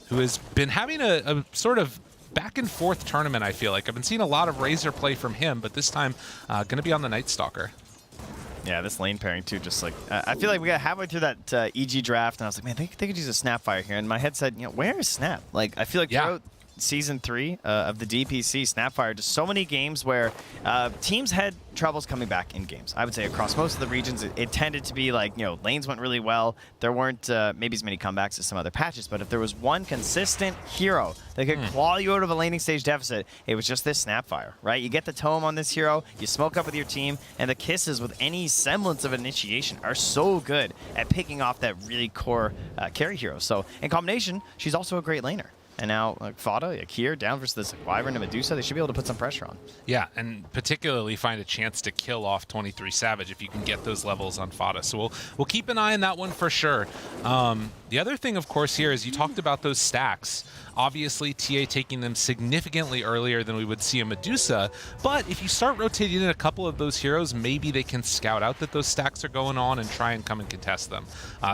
who has been having a sort of back and forth tournament, I feel like. I've been seeing a lot of Razor play from him, but this time going to be on the Night Stalker. Yeah, this lane pairing too, just like, I feel like we got halfway through that EG draft, and I was like, man, they could use a Snapfire here. And my head said, where is Snap? Like, I feel like throughout Season 3 of the DPC, Snapfire, just so many games where teams had troubles coming back in games. I would say across most of the regions, it tended to be like, lanes went really well. There weren't maybe as many comebacks as some other patches, but if there was one consistent hero that could claw you out of a laning stage deficit, it was just this Snapfire, right? You get the tome on this hero, you smoke up with your team, and the kisses with any semblance of initiation are so good at picking off that really core carry hero. So in combination, she's also a great laner. And now Fada, here, down versus this Wyvern and Medusa, they should be able to put some pressure on. Yeah, and particularly find a chance to kill off 23 Savage if you can get those levels on Fada. So we'll keep an eye on that one for sure. The other thing, of course, here is you talked about those stacks. Obviously, TA taking them significantly earlier than we would see a Medusa, but if you start rotating in a couple of those heroes, maybe they can scout out that those stacks are going on and try and come and contest them.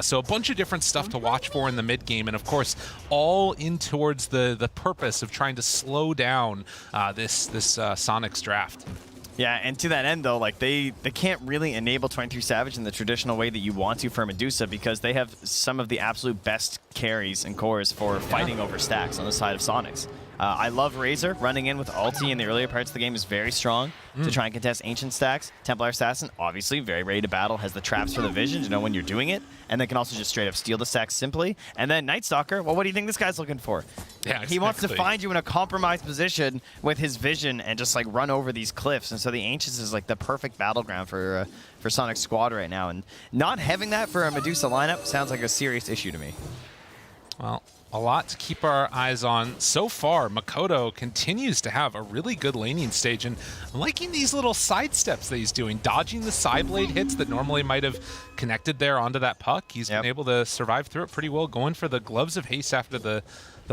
So a bunch of different stuff to watch for in the mid game, and of course, all in towards the purpose of trying to slow down this Soniqs draft. Yeah, and to that end, though, like they can't really enable 23 Savage in the traditional way that you want to for Medusa, because they have some of the absolute best carries and cores for fighting over stacks on the side of Soniqs. I love Razor. Running in with ulti in the earlier parts of the game is very strong to try and contest Ancient stacks. Templar Assassin, obviously, very ready to battle, has the traps for the vision to know when you're doing it, and then can also just straight up steal the stacks simply. And then Night Stalker, well, what do you think this guy's looking for? Yeah, he wants to find you in a compromised position with his vision and just like run over these cliffs. And so the Ancients is like the perfect battleground for Sonic Squad right now. And not having that for a Medusa lineup sounds like a serious issue to me. Well, a lot to keep our eyes on. So far, Makoto continues to have a really good laning stage, and I'm liking these little side steps that he's doing, dodging the side blade hits that normally might have connected there onto that puck. He's been able to survive through it pretty well, going for the gloves of haste after the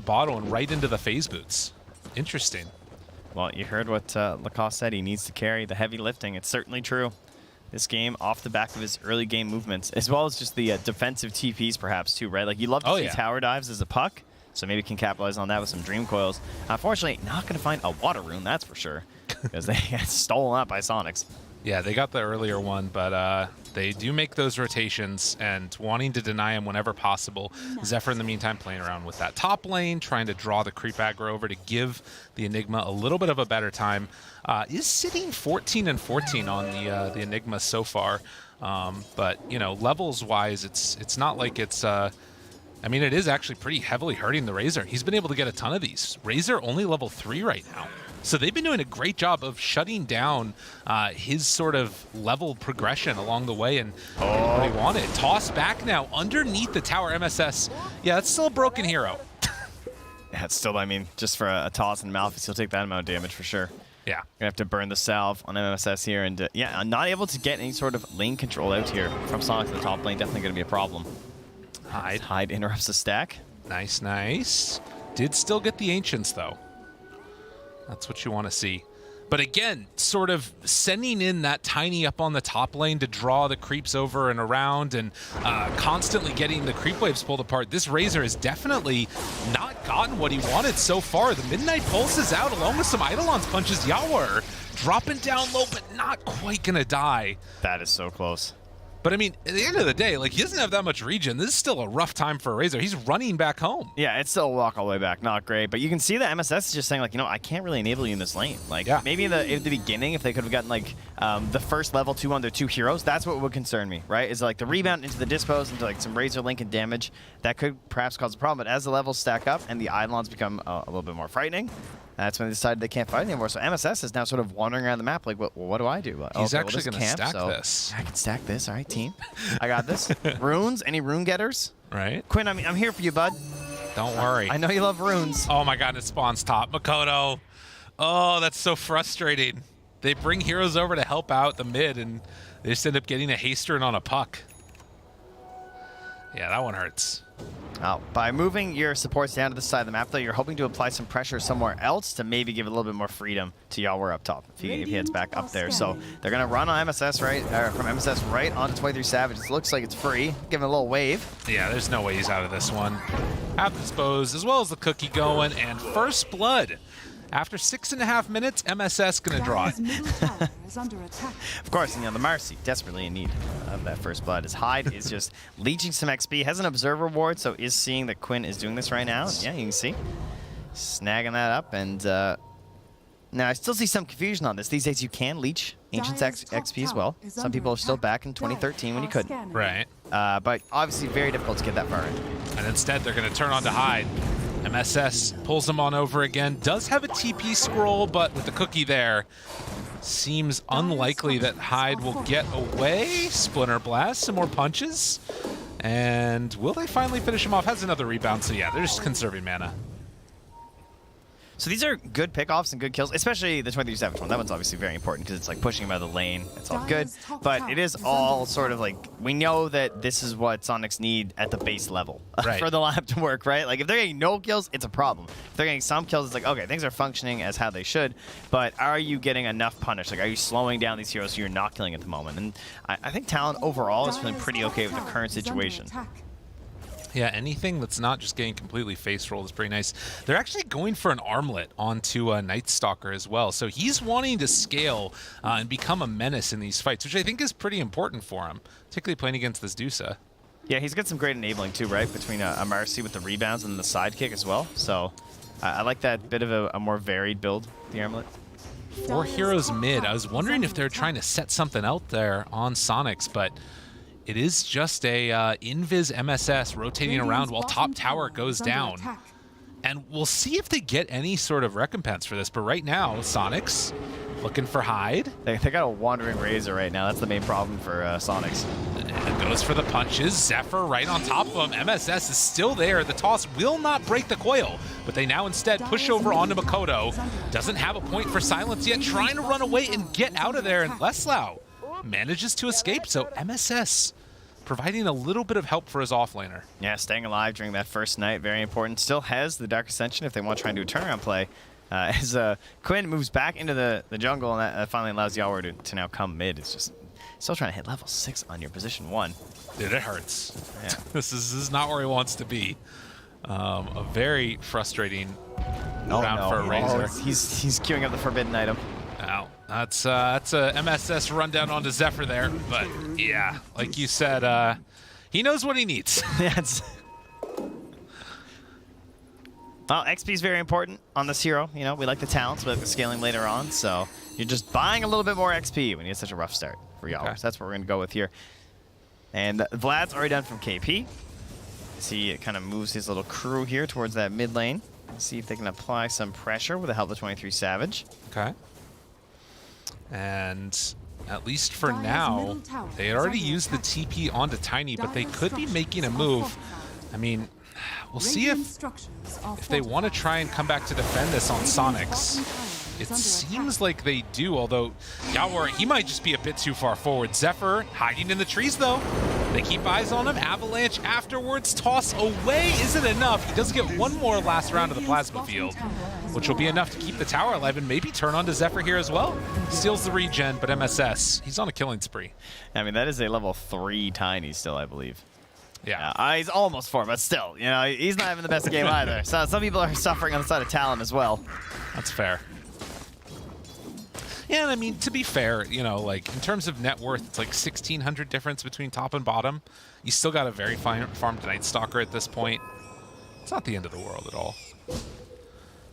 bottle and right into the phase boots. Interesting. Well, you heard what Lacoste said. He needs to carry the heavy lifting. It's certainly true. This game off the back of his early game movements, as well as just the defensive TPs perhaps too, right? Like you love to see tower dives as a puck, so maybe can capitalize on that with some Dream Coils. Unfortunately, not going to find a water rune, that's for sure, because they get stolen up by Soniqs. Yeah, they got the earlier one, but they do make those rotations and wanting to deny him whenever possible. Zephyr, in the meantime, playing around with that top lane, trying to draw the creep aggro over to give the Enigma a little bit of a better time. Is sitting 14-14 on the Enigma so far, but levels-wise, it's not like it's. I mean, it is actually pretty heavily hurting the Razor. He's been able to get a ton of these. Razor only level 3 right now. So they've been doing a great job of shutting down his sort of level progression along the way, and what he wanted. Toss back now underneath the tower MSS. Yeah, that's still a broken hero. Yeah, it's still, I mean, just for a toss and Malphite, he'll take that amount of damage for sure. Yeah. Gonna have to burn the salve on MSS here, and yeah, not able to get any sort of lane control out here from Sonic to the top lane. Definitely gonna be a problem. Hyde interrupts the stack. Nice, nice. Did still get the Ancients, though. That's what you want to see. But again, sort of sending in that Tiny up on the top lane to draw the creeps over and around, and constantly getting the creep waves pulled apart. This Razor has definitely not gotten what he wanted so far. The Midnight Pulse is out along with some Eidolon's punches. Yawar dropping down low, but not quite going to die. That is so close. But I mean, at the end of the day, like, he doesn't have that much regen. This is still a rough time for Razor. He's running back home. Yeah, it's still a walk all the way back. Not great. But you can see that MSS is just saying, like, I can't really enable you in this lane. Like, maybe in the beginning, if they could have gotten, like, the first level 2 on their 2 heroes, that's what would concern me, right? Is like the rebound into the dispos, into like some Razor Link and damage, that could perhaps cause a problem. But as the levels stack up and the Eidolons become a little bit more frightening, that's when they decided they can't fight anymore. So MSS is now sort of wandering around the map like, well, what do I do? He's okay, actually going to stack this. I can stack this. All right, team. I got this. Runes? Any rune getters? Right. Quinn, I'm here for you, bud. Don't worry. I know you love runes. Oh my god, it spawns top. Makoto. Oh, that's so frustrating. They bring heroes over to help out the mid, and they just end up getting a haster on a puck. Yeah, that one hurts. Now, by moving your supports down to the side of the map, though, you're hoping to apply some pressure somewhere else to maybe give a little bit more freedom to Yawar up top if he heads back up there. So they're going to run on MSS, right, from MSS right onto 23 Savage. It looks like it's free. Give him a little wave. Yeah, there's no way he's out of this one. Have the dispose, as well as the cookie going, and first blood. After 6.5 minutes, MSS going to draw it. Of course, the Marcy desperately in need of that first blood. His Hyde is just leeching some XP. Has an observer ward, so is seeing that Quinn is doing this right now. Yeah, you can see. Snagging that up, and now I still see some confusion on this. These days you can leech Ancient's XP as well. Some people are still back in 2013 when you couldn't. Right. But obviously very difficult to get that far in. And instead they're going to turn on to Hyde. MSS pulls him on over again. Does have a TP scroll, but with the cookie there, seems unlikely that Hyde will get away. Splinter Blast, some more punches. And will they finally finish him off? Has another rebound, so yeah, they're just conserving mana. So these are good pickoffs and good kills, especially the 23 Savage one. That one's obviously very important because it's like pushing him out of the lane. It's all good, but it is all sort of like, we know that this is what Soniqs need at the base level for the lineup to work, right? Like if they're getting no kills, it's a problem. If they're getting some kills, it's like, okay, things are functioning as how they should, but are you getting enough punish? Like, are you slowing down these heroes so you're not killing at the moment? And I think Talon overall is feeling pretty okay with the current situation. Yeah, anything that's not just getting completely face rolled is pretty nice. They're actually going for an armlet onto Night Stalker as well. So he's wanting to scale and become a menace in these fights, which I think is pretty important for him, particularly playing against this Dusa. Yeah, he's got some great enabling too, right? Between a Marcy with the rebounds and the sidekick as well. So I like that bit of a more varied build, the armlet. 4 heroes mid. I was wondering if they're trying to set something out there on Soniqs, but it is just a Invis MSS rotating around while top tower goes down. And we'll see if they get any sort of recompense for this. But right now, Soniqs looking for Hyde. They got a wandering Razor right now. That's the main problem for Soniqs. And goes for the punches. Zephyr right on top of him. MSS is still there. The toss will not break the coil. But they now instead push over onto Makoto. Doesn't have a point for silence yet. Trying to run away and get out of there. And Leslau manages to escape. So MSS providing a little bit of help for his offlaner. Yeah, staying alive during that first night, very important. Still has the Dark Ascension if they want to try and do a turnaround play. As Quinn moves back into the jungle, and that finally allows Yawar to now come mid. It's just still trying to hit level 6 on your position 1. Dude, it hurts. Yeah. This is not where he wants to be. A very frustrating round for a Razor. He's queuing up the forbidden item. Now, that's a MSS rundown onto Zephyr there, but yeah, like you said, he knows what he needs. Well, XP is very important on this hero. You know, we like the talents, we like the scaling later on, so you're just buying a little bit more XP when you get such a rough start for Yawar. Okay. So that's what we're going to go with here. And Vlad's already done from KP. See, it kind of moves his little crew here towards that mid lane. See if they can apply some pressure with the help of 23 Savage. Okay. And at least for now, they had already used the TP onto Tiny, but they could be making a move. I mean, we'll see if they want to try and come back to defend this on Soniqs. It seems like they do, although Yawar, he might just be a bit too far forward. Zephyr hiding in the trees, though. They keep eyes on him. Avalanche afterwards. Toss away isn't enough. He does get one more last round of the plasma field, which will be enough to keep the tower alive and maybe turn on to Zephyr here as well. Steals the regen, but MSS, he's on a killing spree. I mean, that is a level 3 Tiny still, I believe. Yeah. He's almost 4, but still, you know, he's not having the best game either. So some people are suffering on the side of Talon as well. That's fair. Yeah, and I mean, to be fair, you know, like, in terms of net worth, it's like 1,600 difference between top and bottom. You still got a very farmed Night Stalker at this point. It's not the end of the world at all.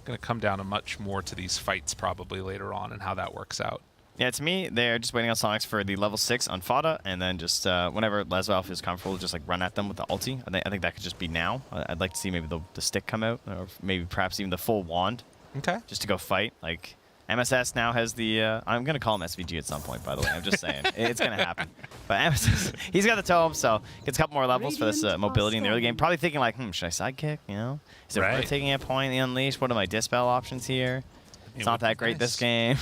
Going to come down much more to these fights probably later on and how that works out. Yeah, to me, they're just waiting on Soniqs for the level 6 on Fada, and then just whenever Lesval feels comfortable, just like run at them with the ulti. I think that could just be now. I'd like to see maybe the stick come out, or maybe perhaps even the full wand. Okay. Just to go fight. Like, MSS now has the... I'm going to call him SVG at some point, by the way. I'm just saying. It's going to happen. But MSS, he's got the tome, so gets a couple more levels for this mobility in the early game. Probably thinking like, should I sidekick, you know? Is it worth taking a point in the Unleash? What are my dispel options here? It's not that great this game.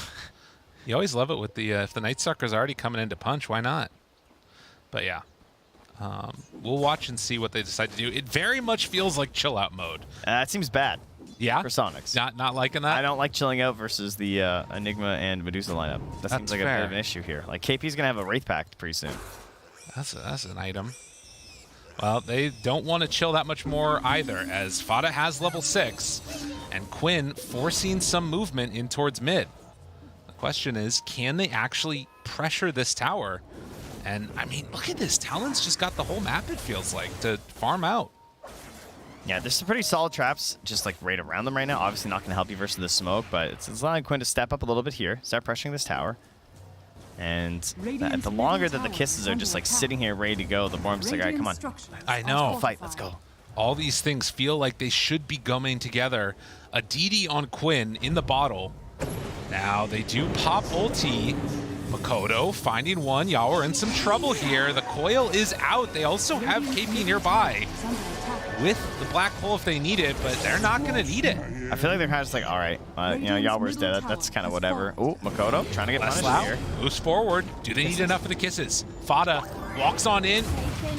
You always love it with the if the Night Stalker's already coming in to punch, why not? But yeah, we'll watch and see what they decide to do. It very much feels like chill out mode. It seems bad. Yeah, for Soniqs. Not liking that. I don't like chilling out versus the Enigma and Medusa lineup. That seems like a bit of an issue here. Like KP's gonna have a Wraith Pact pretty soon. That's an item. Well, they don't want to chill that much more either, as Fada has level 6, and Quinn forcing some movement in towards mid. Question is, can they actually pressure this tower? And I mean, look at this. Talon's just got the whole map, it feels like, to farm out. Yeah, there's some pretty solid traps just like right around them right now. Obviously not going to help you versus the smoke, but it's allowing Quinn to step up a little bit here, start pressuring this tower. And the longer that the kisses are just like sitting here ready to go, the more I'm just like, all right, come on. I know. Let's fight, let's go. All these things feel like they should be going together. A DD on Quinn in the bottle. Now they do pop ulti. Makoto finding one. Y'all are in some trouble here. The coil is out. They also have KP nearby with the black hole if they need it, but they're not going to need it. I feel like they're kind of just like, all right, you know, Yawer's dead. That's kind of whatever. Ooh, Makoto trying to get punished here. Moves forward. Do they need enough for the kisses? Fada walks on in,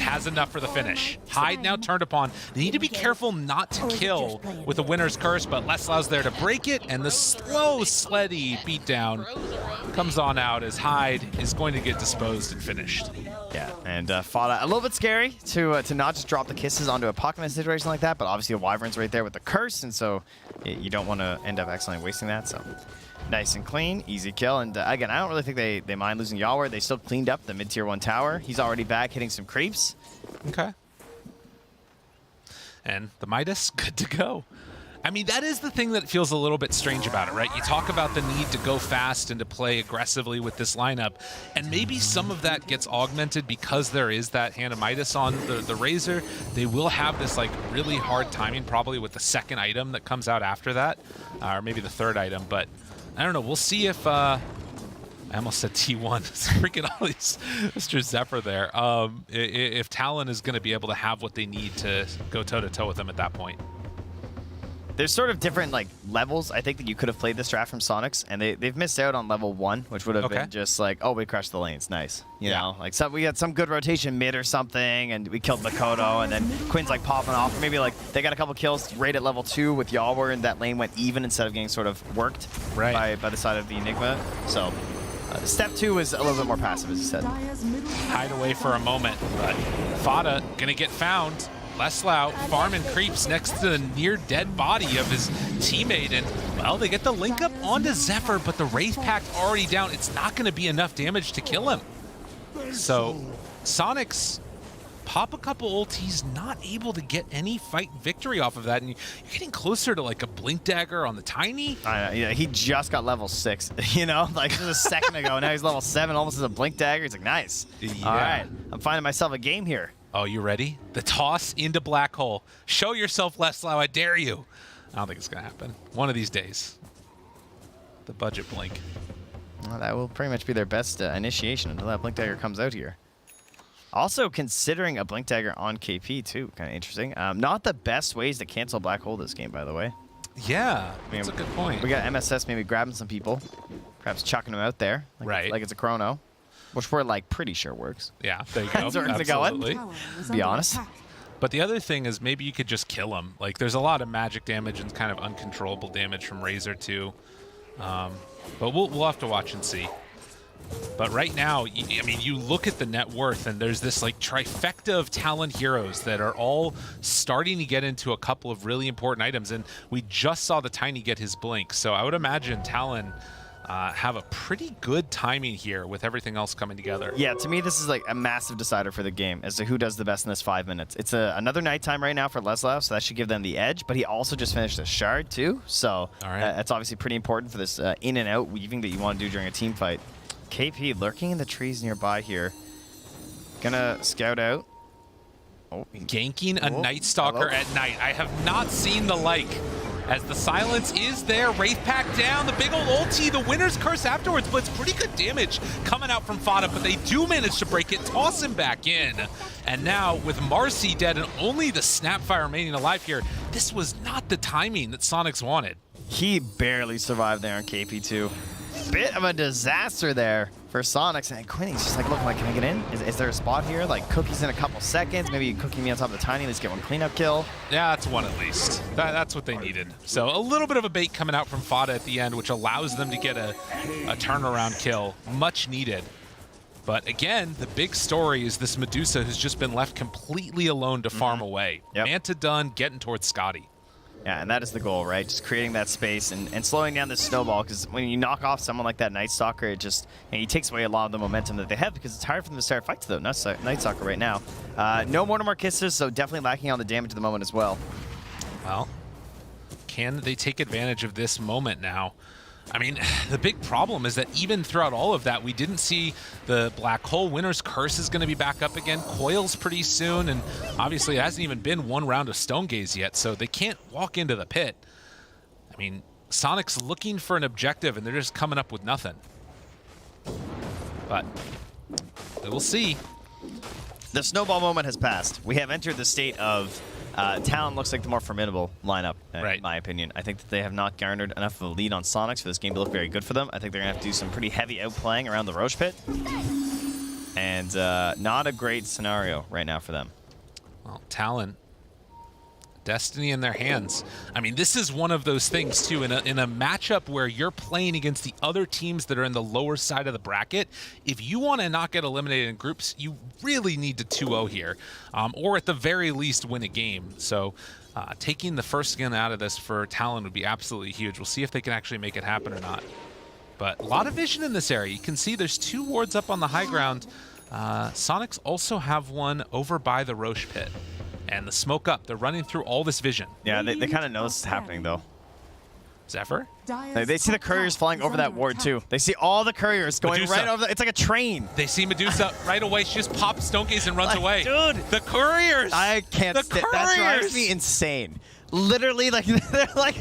has enough for the finish. Hyde now turned upon. They need to be careful not to kill with the winner's curse, but Leslau's there to break it, and the slow, sleddy beatdown comes on out as Hyde is going to get disposed and finished. Yeah, and Fada, a little bit scary to not just drop the kisses onto a pocket in a situation like that, but obviously a Wyvern's right there with the curse, and so you don't want to end up accidentally wasting that, so nice and clean, easy kill, and again, I don't really think they mind losing Yawer. They still cleaned up the mid-tier 1 tower. He's already back hitting some creeps. Okay. And the Midas, good to go. I mean, that is the thing that feels a little bit strange about it, right? You talk about the need to go fast and to play aggressively with this lineup, and maybe some of that gets augmented because there is that Hand of Midas on the Razor. They will have this like really hard timing probably with the second item that comes out after that, or maybe the third item, but I don't know. We'll see if... I almost said T1. It's freaking all these Mr. Zephyr there. If Talon is going to be able to have what they need to go toe-to-toe with them at that point. There's sort of different like levels, I think, that you could have played this draft from Soniqs, and they've missed out on level 1, which would have been just like, oh, we crushed the lanes, nice. You know, like we had some good rotation mid or something, and we killed Makoto, and then Quinn's like popping off. Or maybe like they got a couple kills right at level 2 with Yawer, and that lane went even instead of getting sort of worked by the side of the Enigma. So step 2 is a little bit more passive, as you said. Hide away for a moment, but Fada gonna get found. Leslau farming creeps next to the near-dead body of his teammate, and, well, they get the link up onto Zephyr, but the Wraith Pact already down. It's not going to be enough damage to kill him. So, Soniqs pop a couple ultis, not able to get any fight victory off of that, and you're getting closer to, like, a Blink Dagger on the Tiny. I know, yeah, he just got level 6, you know? Like, just a second ago, now he's level 7, almost as a Blink Dagger. He's like, nice. Yeah. All right, I'm finding myself a game here. Oh, you ready? The toss into Black Hole. Show yourself, Leslau, I dare you. I don't think it's going to happen. One of these days. The budget blink. Well, that will pretty much be their best initiation until that Blink Dagger comes out here. Also, considering a Blink Dagger on KP, too. Kind of interesting. Not the best ways to cancel Black Hole this game, by the way. Yeah, that's a good point. We got MSS maybe grabbing some people. Perhaps chucking them out there. Like it's a chrono. Which we're like pretty sure works. Yeah, there you go. Absolutely. Be honest. But the other thing is maybe you could just kill him. Like there's a lot of magic damage and kind of uncontrollable damage from Razor too. But we'll have to watch and see. But right now, I mean, you look at the net worth and there's this like trifecta of Talon heroes that are all starting to get into a couple of really important items. And we just saw the Tiny get his blink. So I would imagine Talon have a pretty good timing here with everything else coming together. Yeah, to me, this is like a massive decider for the game as to who does the best in this 5 minutes. It's another nighttime right now for Leslau, so that should give them the edge, but he also just finished a shard too, so that's obviously pretty important for this in and out weaving that you want to do during a team fight. KP lurking in the trees nearby here. Gonna scout out. Oh, ganking a Night Stalker at night. I have not seen the like. As the silence is there, Wraith Pack down, the big old ulti, the Winner's Curse afterwards, but it's pretty good damage coming out from Fada, but they do manage to break it, toss him back in. And now, with Marcy dead and only the Snapfire remaining alive here, this was not the timing that Soniqs wanted. He barely survived there on KP2. Bit of a disaster there for Soniqs, and Quinny's just like, look, like, can I get in? Is there a spot here? Like, Cookie's in a couple seconds, maybe Cookie me on top of the Tiny, let's get one cleanup kill. Yeah, that's one at least. That's what they needed. So a little bit of a bait coming out from Fada at the end, which allows them to get a turnaround kill, much needed. But again, the big story is this Medusa who's just been left completely alone to farm away. Manta done, getting towards Scotty. Yeah, and that is the goal, right? Just creating that space and slowing down the snowball, because when you knock off someone like that Night Stalker, it just, and he takes away a lot of the momentum that they have, because it's hard for them to start fights, though. Night Stalker right now. No more kisses, so definitely lacking on the damage at the moment as well. Well, can they take advantage of this moment now? I mean, the big problem is that even throughout all of that, we didn't see the Black Hole. Winner's Curse is going to be back up again. Coils pretty soon, and obviously it hasn't even been one round of Stone Gaze yet, so they can't walk into the pit. I mean, Soniqs looking for an objective, and they're just coming up with nothing. But we'll see. The snowball moment has passed. We have entered the state of Talon looks like the more formidable lineup, in my opinion. I think that they have not garnered enough of a lead on Soniqs for this game to look very good for them. I think they're going to have to do some pretty heavy outplaying around the Roche pit. And not a great scenario right now for them. Well, Talon, destiny in their hands. I mean, this is one of those things, too, in a matchup where you're playing against the other teams that are in the lower side of the bracket. If you want to not get eliminated in groups, you really need to 2-0 here, or at the very least win a game. So taking the first skin out of this for Talon would be absolutely huge. We'll see if they can actually make it happen or not. But a lot of vision in this area. You can see there's 2 wards up on the high ground. Soniqs also have one over by the Roche pit. And the smoke up. They're running through all this vision. Yeah, they kind of know this is happening, though. Zephyr? They see the couriers flying over that ward, too. They see all the couriers going Medusa. right over. It's like a train. They see Medusa right away. She just pops Stone Gaze and runs away. Dude. The couriers! I can't stand that. That drives me insane. Literally, like they're like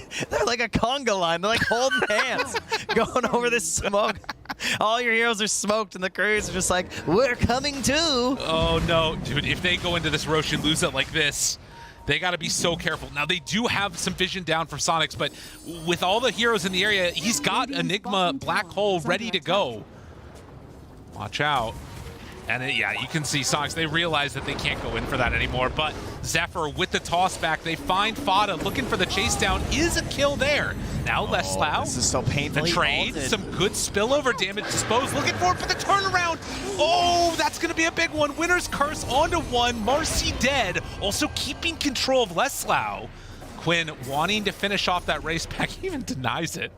a conga line. They're like holding hands, going over this smoke. All your heroes are smoked, and the couriers are just like, we're coming too. Oh no, dude! If they go into this Roche and lose it like this, they got to be so careful. Now they do have some vision down from Soniqs, but with all the heroes in the area, he's got Enigma Black Hole ready to go. Watch out. And yeah, you can see Soniqs, they realize that they can't go in for that anymore, but Zephyr with the toss back, they find Fada looking for the chase down, is a kill there. Now Leslau, this is so painful. the trade, some good spillover damage disposed, looking for it for the turnaround. Oh, that's gonna be a big one. Winner's Curse onto one, Marcy dead, also keeping control of Leslau. Quinn wanting to finish off that race pack, he even denies it.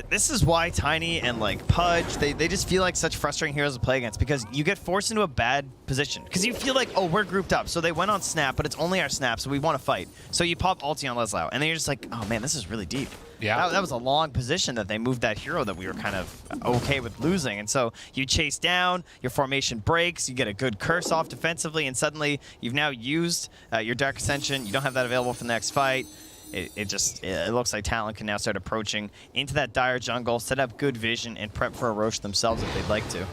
This is why Tiny and like Pudge, they just feel like such frustrating heroes to play against, because you get forced into a bad position. Because you feel like, oh, we're grouped up. So they went on Snap, but it's only our Snap, so we want to fight. So you pop ulti on Leslau, and then you're just like, oh man, this is really deep. Yeah. That was a long position that they moved that hero that we were kind of okay with losing. And so you chase down, your formation breaks, you get a good curse off defensively, and suddenly you've now used your Dark Ascension. You don't have that available for the next fight. It looks like Talon can now start approaching into that dire jungle, set up good vision, and prep for a Roche themselves if they'd like to.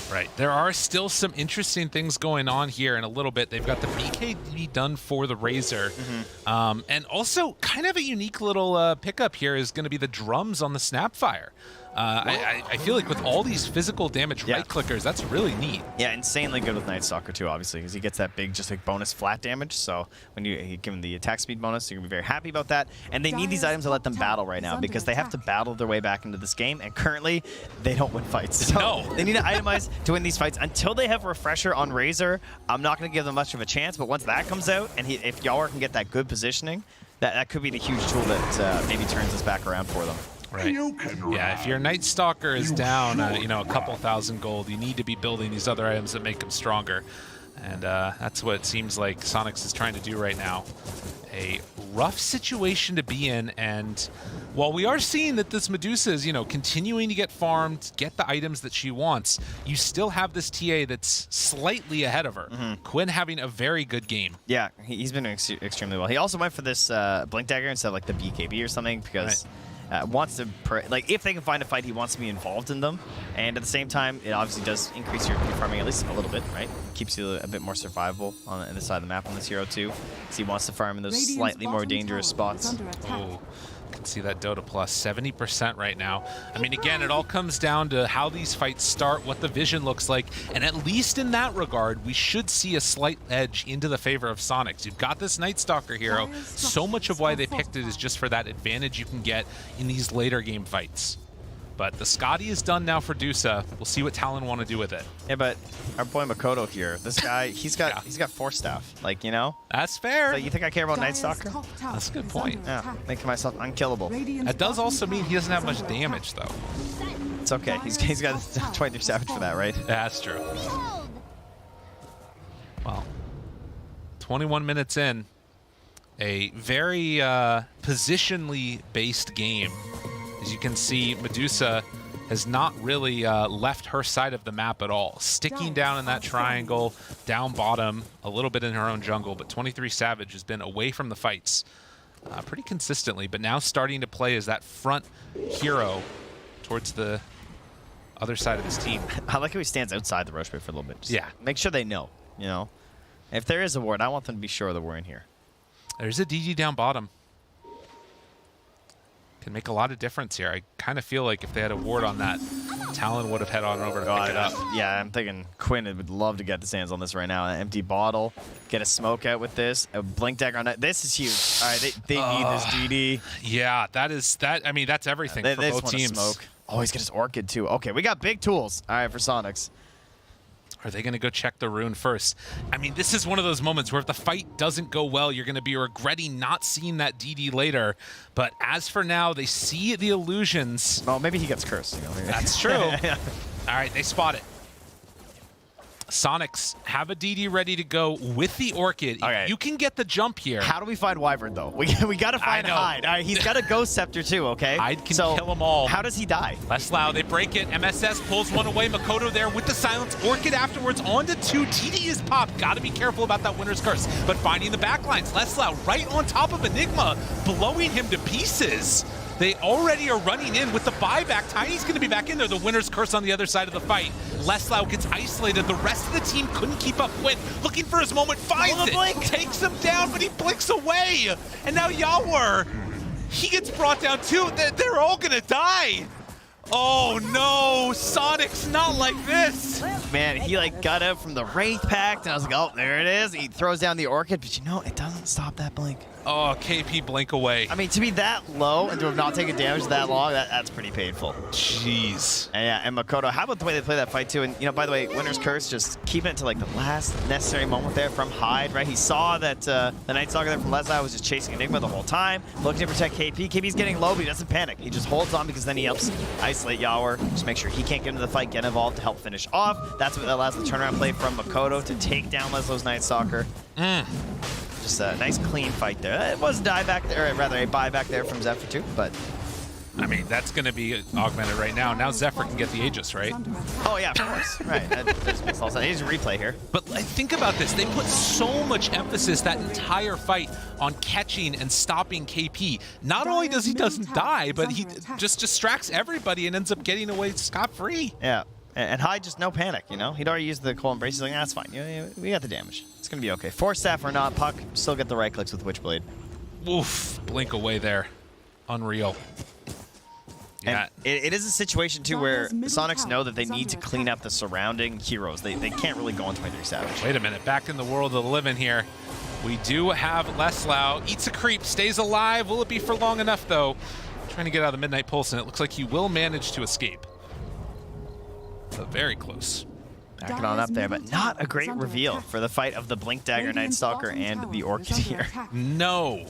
Right. There are still some interesting things going on here in a little bit. They've got the BKB done for the Razor. And also kind of a unique little pickup here is going to be the drums on the Snapfire. I feel like with all these physical damage right clickers, that's really neat. Yeah, insanely good with Night Stalker too, obviously, because he gets that big, just like bonus flat damage. So when you give him the attack speed bonus, you're gonna be very happy about that. And they need these items to let them battle right now, because they have to battle their way back into this game. And currently, they don't win fights. So they need to itemize to win these fights. Until they have Refresher on Razor, I'm not gonna give them much of a chance. But once that comes out, and if Yawar can get that good positioning, that could be the huge tool that maybe turns this back around for them. Right. Yeah, if your Night Stalker is down, you know, a couple thousand gold, you need to be building these other items that make them stronger. And that's what it seems like Soniqs is trying to do right now. A rough situation to be in, and while we are seeing that this Medusa is, continuing to get farmed, get the items that she wants, you still have this TA that's slightly ahead of her. Quinn having a very good game. Yeah, he's been doing extremely well. He also went for this Blink Dagger instead of like the BKB or something because wants to, if they can find a fight, he wants to be involved in them. And at the same time, it obviously does increase your farming at least a little bit, right? Keeps you a bit more survivable on the side of the map on this hero too. So he wants to farm in those slightly more dangerous spots. Oh, you can see that Dota plus 70% right now. I mean, again, it all comes down to how these fights start, what the vision looks like, and at least in that regard, we should see a slight edge into the favor of Soniqs. You've got this Night Stalker hero. So much of why they picked it is just for that advantage you can get in these later game fights. But the Scotty is done now for Dusa. We'll see what Talon want to do with it. Yeah, but our boy Makoto here, this guy, he's got 4 staff. That's fair. So you think I care about Night Stalker? That's a good point. Yeah, making myself unkillable. That does also mean he doesn't have much damage, though. It's okay. He's got 23 Savage for that, right? That's true. Well, 21 minutes in, a very positionally based game. As you can see, Medusa has not really left her side of the map at all. Sticking down in that triangle, down bottom, a little bit in her own jungle, but 23 Savage has been away from the fights pretty consistently, but now starting to play as that front hero towards the other side of his team. I like how he stands outside the Roche Bay for a little bit. Just make sure they know, If there is a ward, I want them to be sure that we're in here. There's a DG down bottom. Can make a lot of difference here. I kind of feel like if they had a ward on that, Talon would have head on over to pick it up. Yeah, I'm thinking Quinn would love to get his hands on this right now. An empty bottle, get a smoke out with this, a Blink Dagger on that. This is huge. All right, they need this DD. Yeah, I mean, that's everything for both teams. Smoke. Oh, he's got his Orchid too. Okay, we got big tools. All right, for Soniqs. Are they going to go check the rune first? I mean, this is one of those moments where if the fight doesn't go well, you're going to be regretting not seeing that DD later. But as for now, they see the illusions. Oh, maybe he gets cursed. That's true. All right, they spot it. Soniqs have a DD ready to go with the Orchid. Okay. You can get the jump here. How do we find Wyvern, though? We got to find Hyde. All right, he's got a Ghost Scepter, too, okay? Hyde can kill them all. How does he die? Leslau, they break it. MSS pulls one away. Makoto there with the silence. Orchid afterwards on to 2. TD is popped. Got to be careful about that Winner's Curse. But finding the backlines. Leslau right on top of Enigma, blowing him to pieces. They already are running in with the buyback. Tiny's going to be back in there. The Winner's Curse on the other side of the fight. Leslau gets isolated. The rest of the team couldn't keep up. Quinn looking for his moment, finds it, takes him down, but he blinks away. And now Yawar, he gets brought down too. They're all going to die. Oh no, Soniqs not like this. Man, he got out from the Wraith Pact, and I was like, oh, there it is. He throws down the Orchid, but it doesn't stop that blink. Oh, KP blink away. I mean, to be that low and to have not taken damage that long, that's pretty painful. Jeez. And Makoto, how about the way they play that fight too? And by the way, Winner's Curse, just keeping it to the last necessary moment there from Hyde, right? He saw that the Night Stalker there from Leslau was just chasing Enigma the whole time, looking to protect KP. KP's getting low, but he doesn't panic. He just holds on because then he helps isolate Yawar, just make sure he can't get into the fight, get involved to help finish off. That's what allows the turnaround play from Makoto to take down Leslau's Night Stalker. Just a nice clean fight there. It was a dieback there, or rather a buyback there from Zephyr too, but I mean, that's going to be augmented right now. Now Zephyr can get the Aegis, right? Oh yeah, of course. Right. He's a replay here. But think about this. They put so much emphasis that entire fight on catching and stopping KP. Not only does he doesn't die, but he just distracts everybody and ends up getting away scot-free. Yeah. And Hyde, just no panic, He'd already used the Cold Embrace. He's like, that's fine. We got the damage. It's going to be okay. 4 staff or not, Puck, still get the right clicks with Witchblade. Oof. Blink away there. Unreal. Yeah. And it is a situation, too, where Soniqs know that they need to clean up the surrounding heroes. They can't really go on 23 Savage. Wait a minute. Back in the world of the living here. We do have Leslau. Eats a creep. Stays alive. Will it be for long enough, though? Trying to get out of the Midnight Pulse, and it looks like he will manage to escape. But very close. Backing on up there, but not a great reveal for the fight of the Blink Dagger Night Stalker and the Orchid here. No.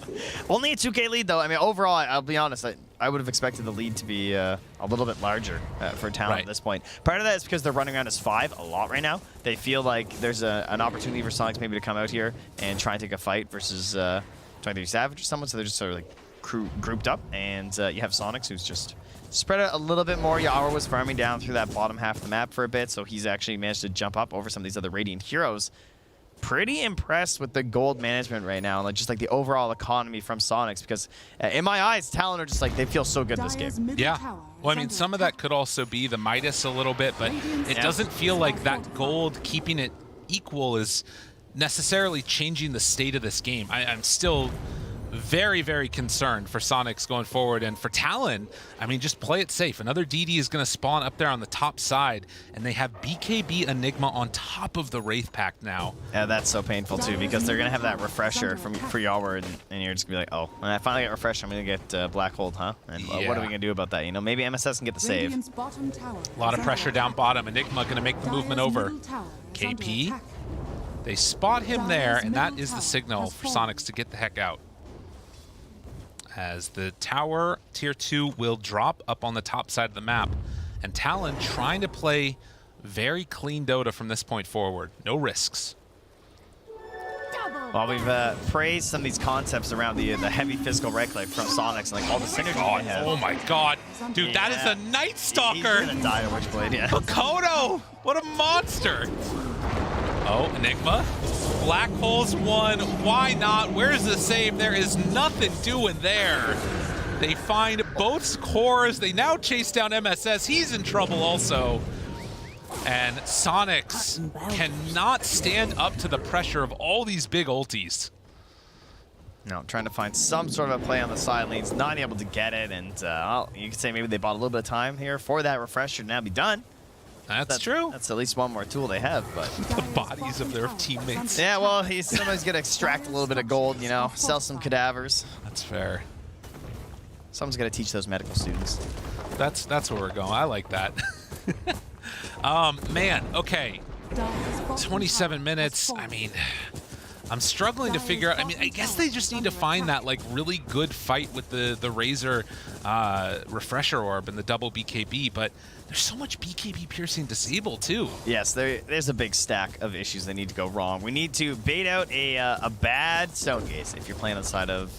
Only a 2K lead, though. I mean, overall, I'll be honest, I would have expected the lead to be a little bit larger for Talon at this point. Part of that is because they're running around as 5 a lot right now. They feel like there's an opportunity for Soniqs maybe to come out here and try and take a fight versus 23 Savage or someone, so they're just sort of grouped up, and you have Soniqs, who's just spread out a little bit more. Yawa was farming down through that bottom half of the map for a bit, so he's actually managed to jump up over some of these other Radiant heroes. Pretty impressed with the gold management right now, like just like the overall economy from Soniqs, because in my eyes, Talon are just like, they feel so good this game. Yeah. Well, I mean, some of that could also be the Midas a little bit, but it doesn't feel like that gold keeping it equal is necessarily changing the state of this game. I'm still very, very concerned for Soniqs going forward, and for Talon, I mean, just play it safe. Another DD is going to spawn up there on the top side, and they have BKB Enigma on top of the Wraith Pact now. Yeah, that's so painful too, because they're going to have that refresher for Yawa, and you're just going to be like, oh, when I finally get refreshed, I'm going to get Black Hold, huh? And what are we going to do about that? You know, maybe MSS can get the save. A lot of pressure down bottom. Enigma going to make the movement over. KP, they spot him there, and that is the signal for Soniqs to get the heck out. As the tower tier 2 will drop up on the top side of the map, and Talon trying to play very clean Dota from this point forward. No risks. Well, we've praised some of these concepts around the heavy physical right click from Soniqs, and like all the synergy they have. Oh my god. Dude, that is a Night Stalker. He's gonna die to Witchblade, yeah. Makoto! What a monster! Oh, Enigma. Black Hole's one. Why not? Where's the save? There is nothing doing there. They find both cores. They now chase down MSS. He's in trouble also. And Soniqs cannot stand up to the pressure of all these big ultis. No, trying to find some sort of a play on the side lanes, not able to get it, and well, you could say maybe they bought a little bit of time here for that refresher to now be done. That's true. That's at least one more tool they have, but the bodies of their teammates. Yeah, well, he's somebody's gonna extract a little bit of gold, you know, sell some cadavers. That's fair. Someone's gonna teach those medical students. That's where we're going. I like that. Man, okay. 27 minutes. I mean, I'm struggling to figure out. I mean, I guess they just need to find that like really good fight with the Razor refresher orb and the double BKB, but there's so much BKB piercing disable too. Yes, there's a big stack of issues that need to go wrong. We need to bait out a bad Stone Gaze if you're playing on the side of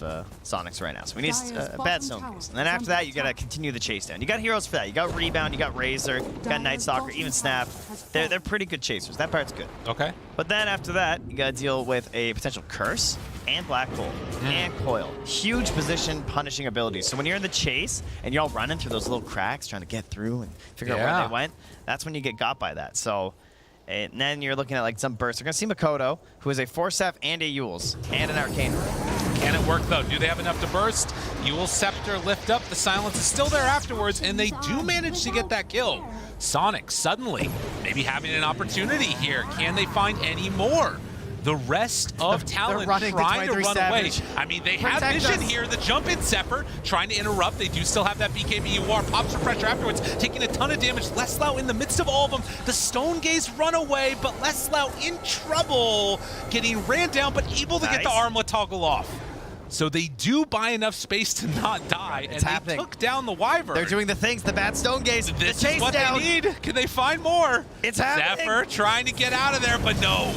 Soniqs right now. So we need a bad Stone Gaze. And then after that, you gotta continue the chase down. You got heroes for that. You got Rebound, you got Razor, you got Night Stalker, even Snap. They're pretty good chasers. That part's good. Okay. But then after that, you gotta deal with a potential Curse and Black Hole and Coil. Huge position punishing abilities. So when you're in the chase and you're all running through those little cracks trying to get through and figure out where they went, that's when you get got by that. So and then you're looking at like some bursts. You're gonna see Makoto, who is a Force Staff and a Yules and an Arcane. Can it work though? Do they have enough to burst? Yule's Scepter lift up. The silence is still there afterwards, and they do manage to get that kill. Soniqs suddenly maybe having an opportunity here. Can they find any more? The rest of Talon trying to run away. I mean, they have vision here. The jump in Zephyr trying to interrupt. They do still have that BKB. UR pops for pressure afterwards, taking a ton of damage. Leslau in the midst of all of them. The Stone Gaze run away, but Leslau in trouble, getting ran down, but able to get the armlet toggle off. So they do buy enough space to not die, and they took down the Wyvern. They're doing the things, the bad Stone Gaze. This the chase is what down. they need. Can they find more? It's happening. Zephyr trying to get out of there, but no.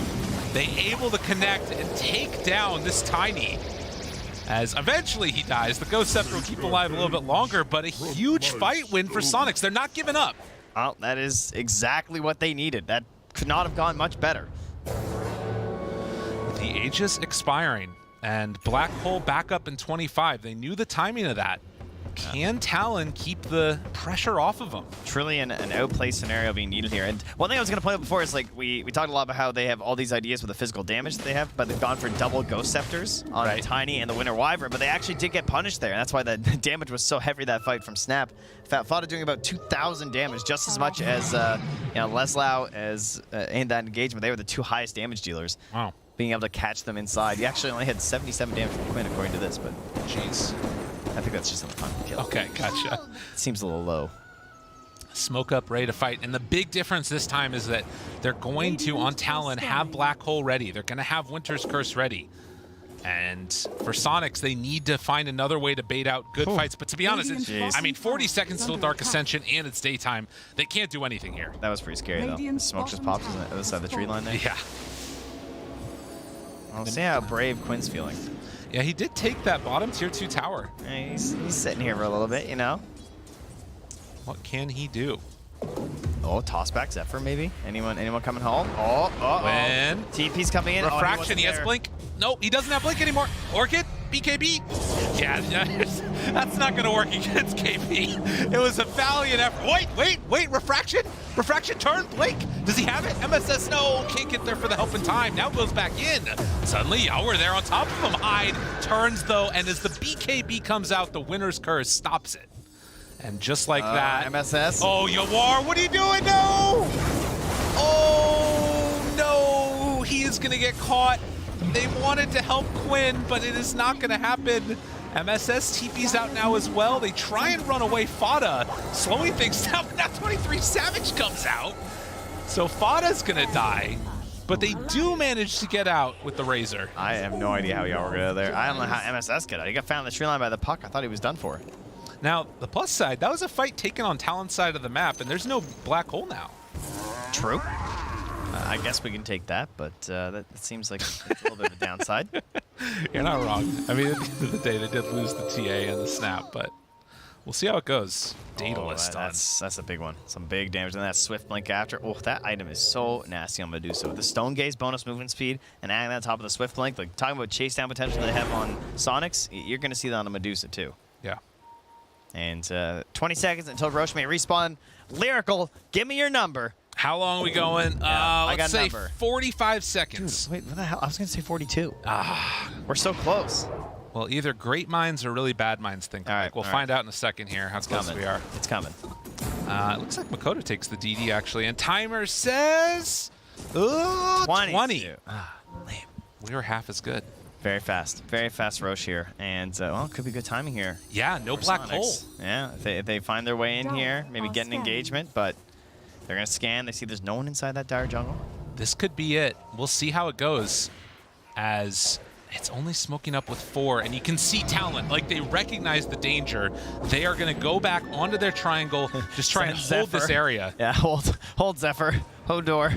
They able to connect and take down this Tiny. As eventually he dies. The Ghost Scepter will keep him alive a little bit longer, but a huge fight win for Soniqs. They're not giving up. Well, that is exactly what they needed. That could not have gone much better. With the Aegis expiring and Black Hole back up in 25, they knew the timing of that. Can Talon keep the pressure off of them? Truly an outplay scenario being needed here. And one thing I was going to point out before is like we talked a lot about how they have all these ideas with the physical damage that they have, but they've gone for double Ghost Scepters on Tiny and the Winter Wyvern, but they actually did get punished there, and that's why the damage was so heavy that fight from Snap. Thought of doing about 2,000 damage, just as much as Leslau as in that engagement. They were the two highest damage dealers. Wow. Being able to catch them inside. You actually only had 77 damage from Quinn according to this, but jeez. I think that's just on the final kill. Okay, gotcha. Seems a little low. Smoke up, ready to fight. And the big difference this time is that they're going to, on Talon, have Black Hole ready. They're going to have Winter's Curse ready. And for Soniqs, they need to find another way to bait out good fights. But to be honest, I mean, 40 seconds till Dark Ascension and it's daytime. They can't do anything here. That was pretty scary, though. The smoke just popped on the other side of the tree line there. Yeah. I'll see how brave Quinn's feeling. Yeah, he did take that bottom tier 2 tower. Yeah, he's sitting here for a little bit, you know. What can he do? Oh, toss back Zephyr maybe? Anyone coming home? Oh. When TP's coming in. Refraction, he has Blink. Nope, he doesn't have Blink anymore. Orchid, BKB. Yeah, that's not going to work against KP. It was a valiant effort. Wait, Refraction? Refraction turn, Blink. Does he have it? MSS, no, can't get there for the help in time. Now goes back in. Suddenly, we're there on top of him. Hyde turns though, and as the BKB comes out, the winner's curse stops it. And just like that. MSS. Oh, Yawar, what are you doing? No! Oh, no! He is going to get caught. They wanted to help Quinn, but it is not going to happen. MSS TP's out now as well. They try and run away Fada, slowing things down, but now 23 Savage comes out. So Fada's going to die, but they do manage to get out with the Razor. I have no idea how Yawar got out of there. I don't know how MSS got out. He got found in the tree line by the puck. I thought he was done for. Now, the plus side, that was a fight taken on Talon's side of the map, and there's no black hole now. True. I guess we can take that, but that seems like it's a little bit of a downside. You're not wrong. I mean, at the end of the day, they did lose the TA and the snap, but we'll see how it goes. Daedalus done. That's a big one. Some big damage, and that Swift Blink after. Oh, that item is so nasty on Medusa. With the Stone Gaze bonus movement speed and adding that on top of the Swift Blink, like talking about chase down potential they have on Soniqs, you're going to see that on a Medusa too. Yeah. And 20 seconds until Roche may respawn. Lyrical, give me your number. How long are we going? Let's say number. 45 seconds. Dude, wait, what the hell? I was going to say 42. We're so close. Well, either great minds or really bad minds think alike. We'll find out in a second here how close we are. It's coming. It looks like Makoto takes the DD, actually. And timer says 20. We were half as good. Very fast Roche here, and well, it could be good timing here. Yeah, no black hole. Yeah, if they find their way in here, maybe get an engagement, but they're gonna scan. They see there's no one inside that dire jungle. This could be it. We'll see how it goes, as it's only smoking up with 4, and you can see Talon, like they recognize the danger. They are gonna go back onto their triangle, just try and hold this area. Yeah, hold Zephyr, hold door.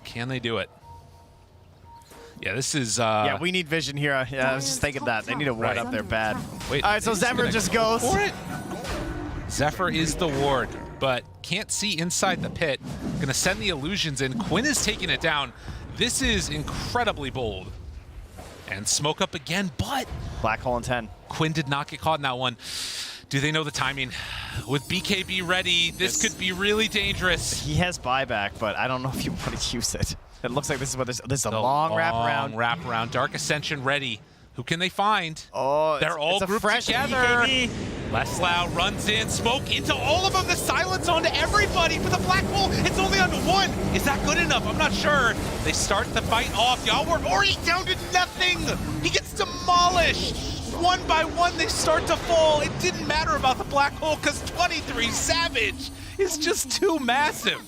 Can they do it? Yeah, this is... yeah, we need vision here. Yeah, I was just thinking that. They need a ward up there bad. Wait, all right, so Zephyr just goes. For it. Zephyr is the ward, but can't see inside the pit. Gonna send the illusions in. Quinn is taking it down. This is incredibly bold. And smoke up again, but... Black hole in 10. Quinn did not get caught in that one. Do they know the timing? With BKB ready, this could be really dangerous. He has buyback, but I don't know if you want to use it. It looks like this is what this is a long wraparound. Wraparound. Dark Ascension ready. Who can they find? Oh, they're all grouped together. Leslau runs in, smoke into all of them. The silence onto everybody for the black hole. It's only onto 1. Is that good enough? I'm not sure. They start the fight off. Y'all were already down to nothing. He gets demolished. One by one, they start to fall. It didn't matter about the black hole because 23 Savage is just too massive.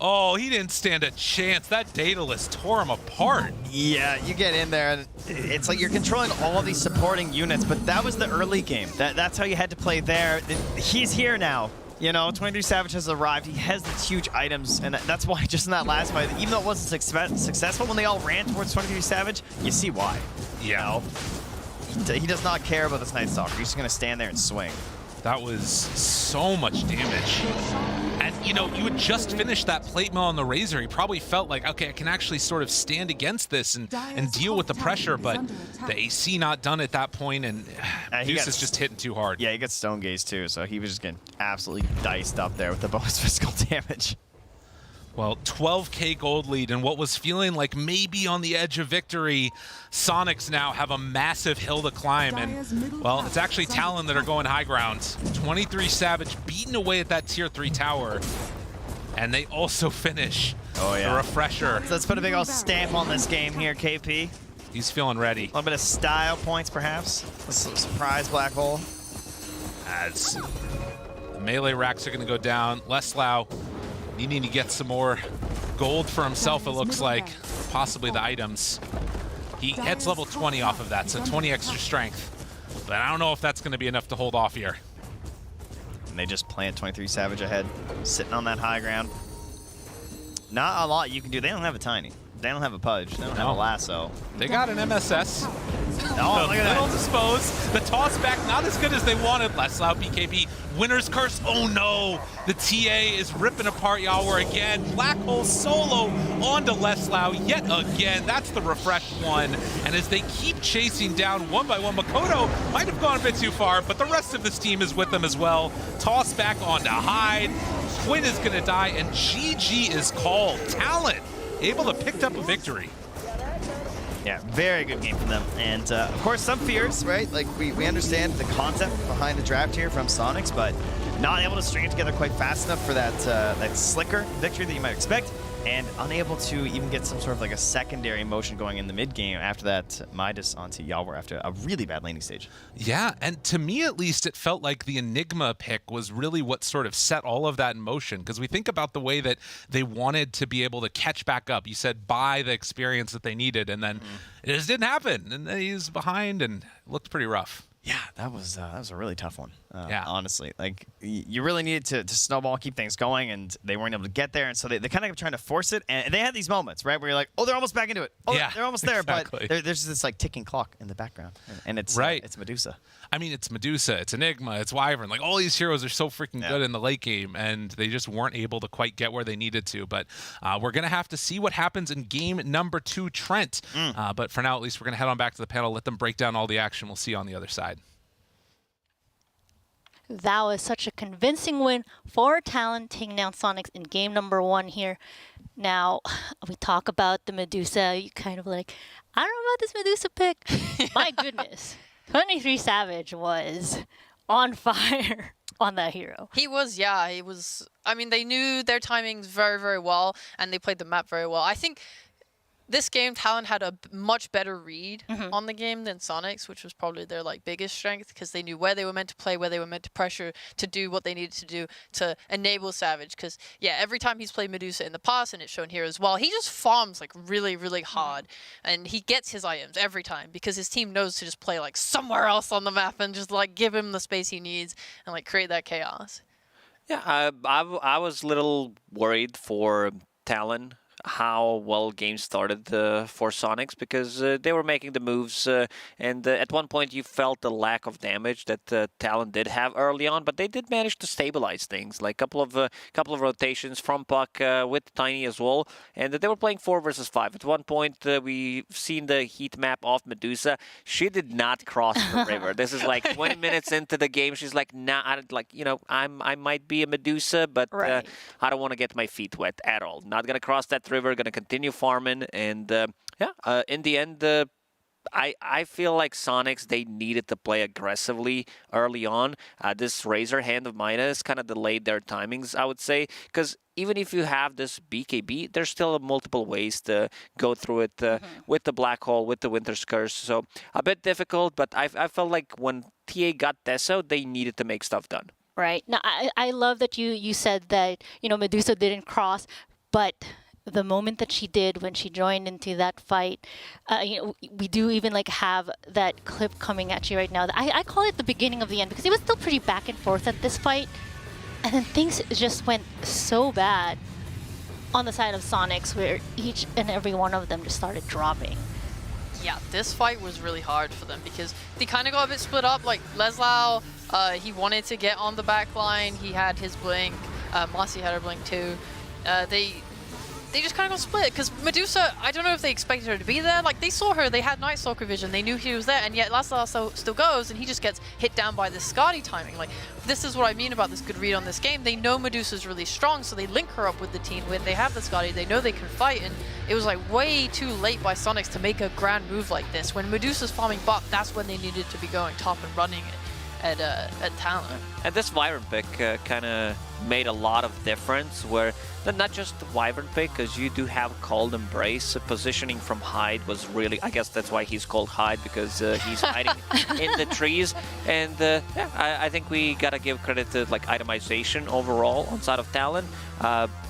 Oh, he didn't stand a chance. That Daedalus tore him apart. Yeah, you get in there, and it's like you're controlling all of these supporting units, but that was the early game. That's how you had to play there. He's here now. You know, 23 Savage has arrived. He has these huge items, and that's why just in that last fight, even though it wasn't successful when they all ran towards 23 Savage, you see why. Yeah. You know? He does not care about this Night Stalker. He's just going to stand there and swing. That was so much damage. And, you know, you had just finished that plate mill on the Razor. He probably felt like, okay, I can actually sort of stand against this and deal with the pressure, but the AC not done at that point, and Deuce is just hitting too hard. Yeah, he got Stone Gaze too, so he was just getting absolutely diced up there with the bonus physical damage. Well, 12K gold lead, and what was feeling like maybe on the edge of victory, Soniqs now have a massive hill to climb, and, well, it's actually Talon that are going high ground. 23 Savage beating away at that tier 3 tower, and they also finish the refresher. So let's put a big old stamp on this game here, KP. He's feeling ready. A little bit of style points, perhaps. A surprise black hole. As the melee racks are going to go down, Leslau needing to get some more gold for himself, it looks like. Possibly the items. He gets level 20 off of that, so 20 extra strength. But I don't know if that's going to be enough to hold off here. And they just plant 23 Savage ahead, sitting on that high ground. Not a lot you can do. They don't have a Tiny. They don't have a Pudge. They don't have a Lasso. They got an MSS. Oh, look at that. Little disposed. The toss back not as good as they wanted. Leslau, BKB, winner's curse. Oh no, the TA is ripping apart Yawar again. Black Hole solo onto Leslau yet again. That's the refreshed one. And as they keep chasing down one by one, Makoto might have gone a bit too far, but the rest of this team is with them as well. Toss back onto Hyde. Quinn is gonna die, and GG is called. Talon able to pick up a victory. Yeah, very good game from them. And of course, some fears, right? Like we understand the concept behind the draft here from Soniqs, but not able to string it together quite fast enough for that that slicker victory that you might expect, and unable to even get some sort of like a secondary motion going in the mid game after that Midas onto Yawar after a really bad laning stage. Yeah, and to me at least, it felt like the Enigma pick was really what sort of set all of that in motion, because we think about the way that they wanted to be able to catch back up. You said buy the experience that they needed, and then it just didn't happen, and then he's behind and looked pretty rough. Yeah, that was a really tough one. Yeah, honestly, like you really needed to snowball, keep things going, and they weren't able to get there, and so they kind of kept trying to force it, and they had these moments, right, where you're like, oh, they're almost back into it. Oh, yeah, they're almost there, exactly. But there's this like ticking clock in the background, and it's right. It's Medusa. I mean, it's Medusa, it's Enigma, it's Wyvern. Like all these heroes are so freaking good in the late game, and they just weren't able to quite get where they needed to. But we're gonna have to see what happens in game number 2, Trent. But for now, at least, we're gonna head on back to the panel, let them break down all the action. We'll see you on the other side. That was such a convincing win for Talon, taking down Soniqs in game number 1 here. Now, we talk about the Medusa. You kind of like, I don't know about this Medusa pick. My goodness. 23 Savage was on fire on that hero. He was, yeah. He was. I mean, they knew their timings very, very well, and they played the map very well. I think this game, Talon had a much better read on the game than Soniqs, which was probably their biggest strength, because they knew where they were meant to play, where they were meant to pressure, to do what they needed to do to enable Savage. Because, yeah, every time he's played Medusa in the past, and it's shown here as well, he just farms really, really hard. And he gets his items every time, because his team knows to just play somewhere else on the map and just give him the space he needs and create that chaos. Yeah, I was a little worried for Talon, how well games started for Soniqs, because they were making the moves, and at one point you felt the lack of damage that Talon did have early on, but they did manage to stabilize things, like couple of rotations from Puck with Tiny as well, and they were playing 4 versus 5. At one point we've seen the heat map of Medusa. She did not cross the river. This is 20 minutes into the game. She's like, nah, I might be a Medusa, but I don't want to get my feet wet at all. Not gonna cross that river, gonna continue farming, and in the end, I feel like Soniqs, they needed to play aggressively early on. This Razor hand of Midas kind of delayed their timings, I would say, because even if you have this BKB, there's still multiple ways to go through it with the Black Hole, with the Winter's Curse. So a bit difficult, but I felt like when TA got Teso, they needed to make stuff done. Right. Now, I love that you said that, Medusa didn't cross, but the moment that she did when she joined into that fight, we do even have that clip coming at you right now. I call it the beginning of the end, because it was still pretty back and forth at this fight, and then things just went so bad on the side of Soniqs, where each and every one of them just started dropping. Yeah, this fight was really hard for them, because they kind of got a bit split up. Leslau, he wanted to get on the back line. He had his blink. Mossy had her blink too. They just kind of got split, because Medusa, I don't know if they expected her to be there. They saw her, they had Night Stalker vision, they knew he was there, and yet Leslau still goes, and he just gets hit down by this Skadi timing. This is what I mean about this good read on this game. They know Medusa's really strong, so they link her up with the team when they have the Skadi. They know they can fight, and it was way too late by Soniqs to make a grand move like this. When Medusa's farming bot, that's when they needed to be going top and running it at Talon. And this Wyvern pick kind of made a lot of difference, where not just the Wyvern pick, because you do have Cold Embrace. Positioning from Hyde was really, I guess that's why he's called Hyde, because he's hiding in the trees. And I think we gotta give credit to itemization overall on side of Talon.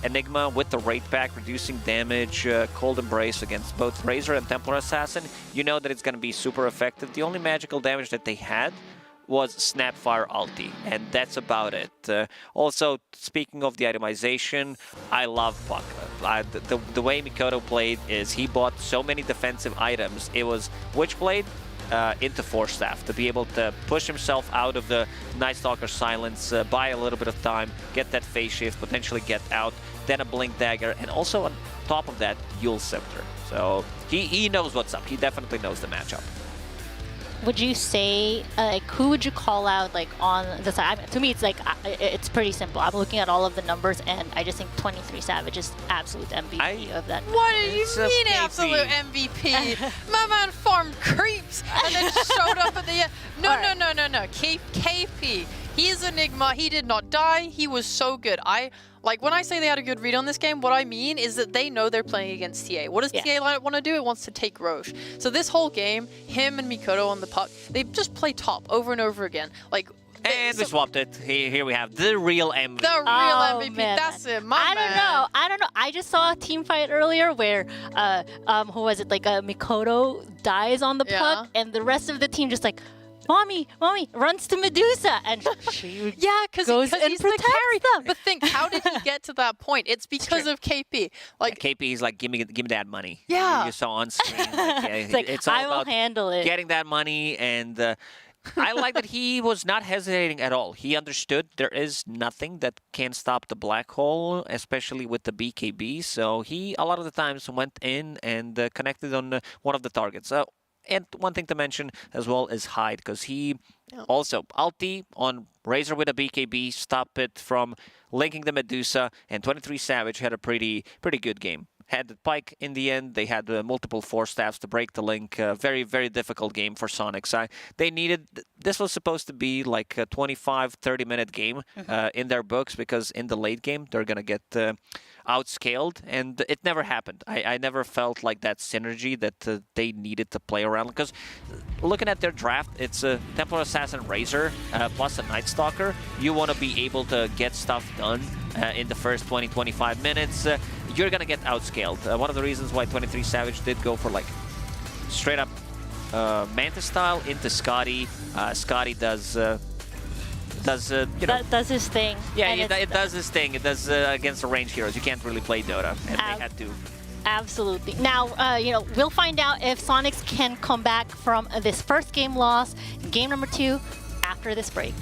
Enigma with the rate pack, reducing damage, Cold Embrace against both Razor and Templar Assassin. You know that it's gonna be super effective. The only magical damage that they had was Snapfire ulti, and that's about it. Also, speaking of the itemization, I love Puck. The way Makoto played is he bought so many defensive items. It was Witchblade, into Force Staff, to be able to push himself out of the Night Stalker silence, buy a little bit of time, get that phase shift, potentially get out, then a Blink Dagger, and also on top of that, Yule Scepter. So he knows what's up. He definitely knows the matchup. Would you say, like, who would you call out, like, on the side? I mean, to me, it's like, it's pretty simple. I'm looking at all of the numbers, and I just think 23 Savage is absolute MVP of that. What do you mean absolute MVP? My man farmed creeps and then showed up at the end. No. KP. He is Enigma. He did not die. He was so good. Like, when I say they had a good read on this game, what I mean is that they know they're playing against TA. What does TA want to do? It wants to take Roche. So this whole game, him and Mikoto on the puck, they just play top over and over again. Like, and we swapped it. Here we have the real MVP. The real MVP. Man. That's it. I don't know. I just saw a team fight earlier where, who was it? Like, Mikoto dies on the puck, and the rest of the team just like, Mommy, runs to Medusa, and she goes and he's protects the carry. them. But think, how did he get to that point? It's because of KP. Like KP is like, give me that money. Yeah. You saw on screen. Like, it's all I will about handle it. getting that money, and I like that he was not hesitating at all. He understood there is nothing that can stop the black hole, especially with the BKB. So he, a lot of the times, went in and connected on one of the targets. And one thing to mention as well is Hyde, because he also ulti on Razor with a BKB, stop it from linking the Medusa, and 23 Savage had a pretty good game. Had the Pike in the end. They had multiple Force Staffs to break the link. Very, very difficult game for Soniqs. They needed... This was supposed to be like a 25, 30-minute game in their books, because in the late game, they're going to get outscaled, and it never happened. I never felt like that synergy that they needed to play around, because looking at their draft, it's a Templar Assassin Razor plus a Night Stalker. You want to be able to get stuff done in the first 20-25 minutes. You're going to get outscaled. One of the reasons why 23 Savage did go for like straight up Mantis style into Scotty. Scotty does does his thing. Yeah, it does his thing. It does against the range heroes. You can't really play Dota, and they had to. Absolutely. Now, we'll find out if Soniqs can come back from this first game loss, game number 2, after this break.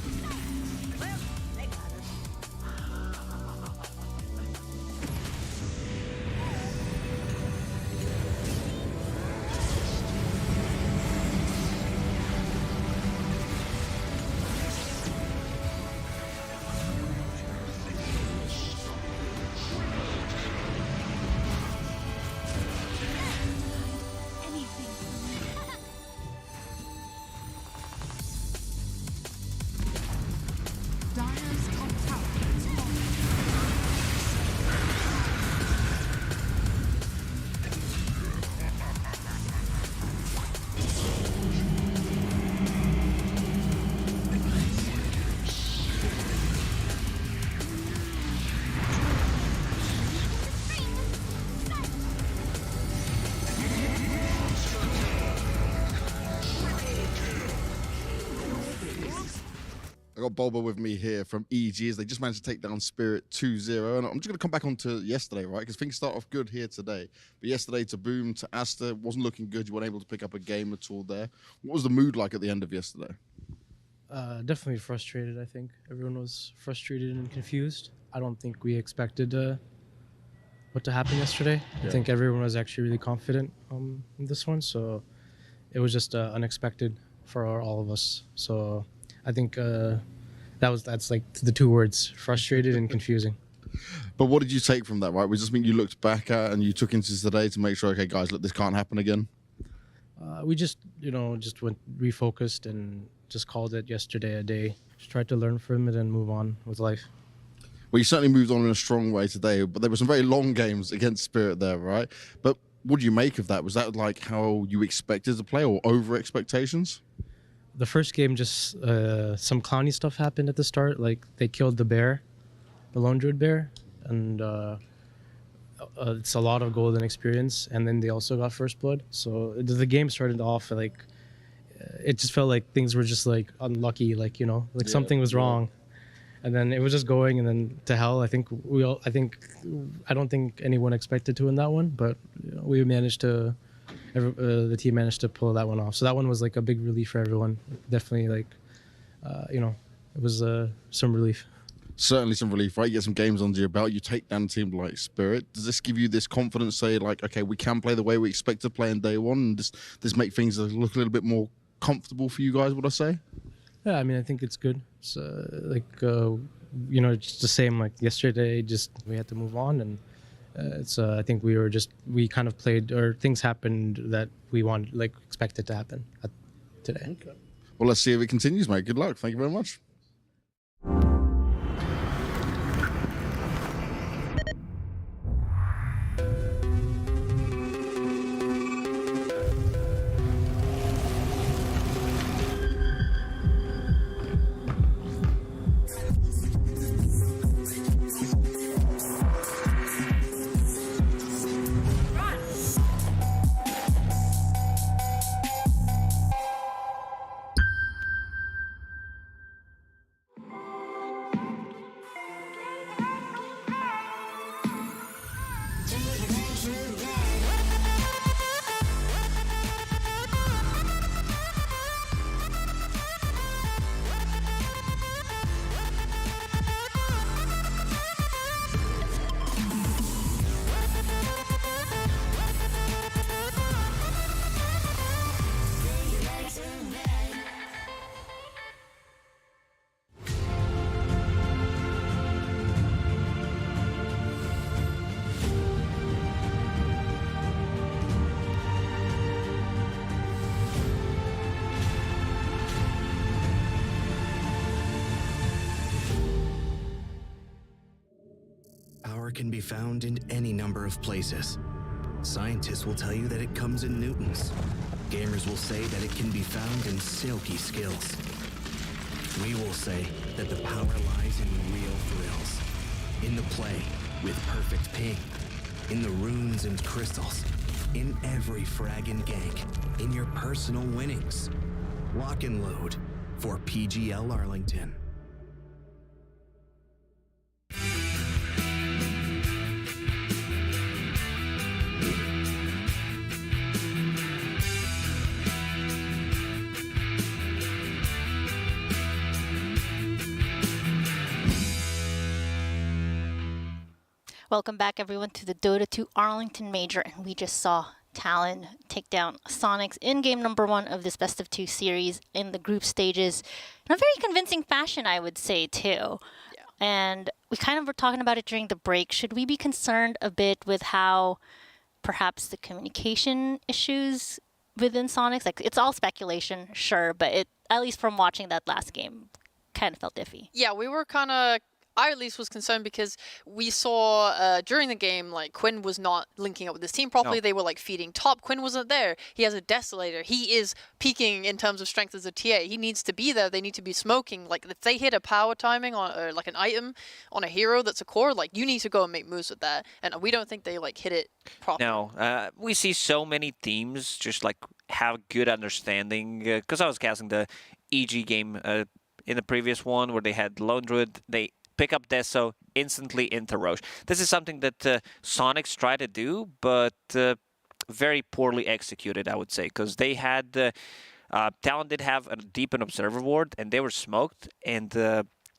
I got Bulba with me here from EG as they just managed to take down Spirit 2-0. And I'm just going to come back onto yesterday, right? Because things start off good here today. But yesterday to Boom, to Aster, wasn't looking good. You weren't able to pick up a game at all there. What was the mood like at the end of yesterday? Definitely frustrated, I think. Everyone was frustrated and confused. I don't think we expected what to happen yesterday. Yeah. I think everyone was actually really confident in this one. So it was just unexpected for all of us. So I think that's like the two words: frustrated and confusing. But what did you take from that, right? Was this something you looked back at and you took into today to make sure, okay, guys, look, this can't happen again? We just went refocused and just called it yesterday a day. Just tried to learn from it and move on with life. Well, you certainly moved on in a strong way today, but there were some very long games against Spirit there, right? But what do you make of that? Was that like how you expected to play or over expectations? The first game, just some clowny stuff happened at the start. Like they killed the bear, the lone druid bear, and it's a lot of golden experience. And then they also got first blood. So the game started off like it just felt like things were just like unlucky, like something was wrong. And then it was just going, and then to hell. I don't think anyone expected to win that one, but we managed to the team managed to pull that one off. So that one was like a big relief for everyone. Definitely like, it was some relief. Certainly some relief, right? You get some games under your belt. You take down a team like Spirit. Does this give you this confidence, say, like, okay, we can play the way we expect to play in day one, and this make things look a little bit more comfortable for you guys, would I say? Yeah, I mean, I think it's good. It's it's the same like yesterday, just we had to move on, and I think we kind of played, or things happened that we wanted, like expected to happen today. Okay. Well, let's see if it continues, mate. Good luck. Thank you very much. Can be found in any number of places. Scientists will tell you that it comes in newtons. Gamers will say that it can be found in silky skills. We will say that the power lies in real thrills, in the play with perfect ping, in the runes and crystals, in every frag and gank, in your personal winnings. Lock and load for PGL Arlington. Welcome back, everyone, to the Dota 2 Arlington Major, and we just saw Talon take down Soniqs in game number 1 of this best of 2 series in the group stages in a very convincing fashion, I would say, too. Yeah. And we kind of were talking about it during the break. Should we be concerned a bit with how perhaps the communication issues within Soniqs, like it's all speculation, sure, but it, at least from watching that last game, kind of felt iffy. Yeah, we were kind of... I at least was concerned because we saw during the game, like, Quinn was not linking up with his team properly. No. They were, like, feeding top. Quinn wasn't there. He has a Desolator. He is peaking in terms of strength as a TA. He needs to be there. They need to be smoking. Like, if they hit a power timing on, like, an item on a hero that's a core, like, you need to go and make moves with that. And we don't think they, like, hit it properly. No. We see so many teams just, like, have good understanding. Because I was casting the EG game in the previous one where they had Lone Druid. They pick up Deso instantly into Roche. This is something that Soniqs try to do, but very poorly executed, I would say, because they had Talon did have a deepen observer ward, and they were smoked, and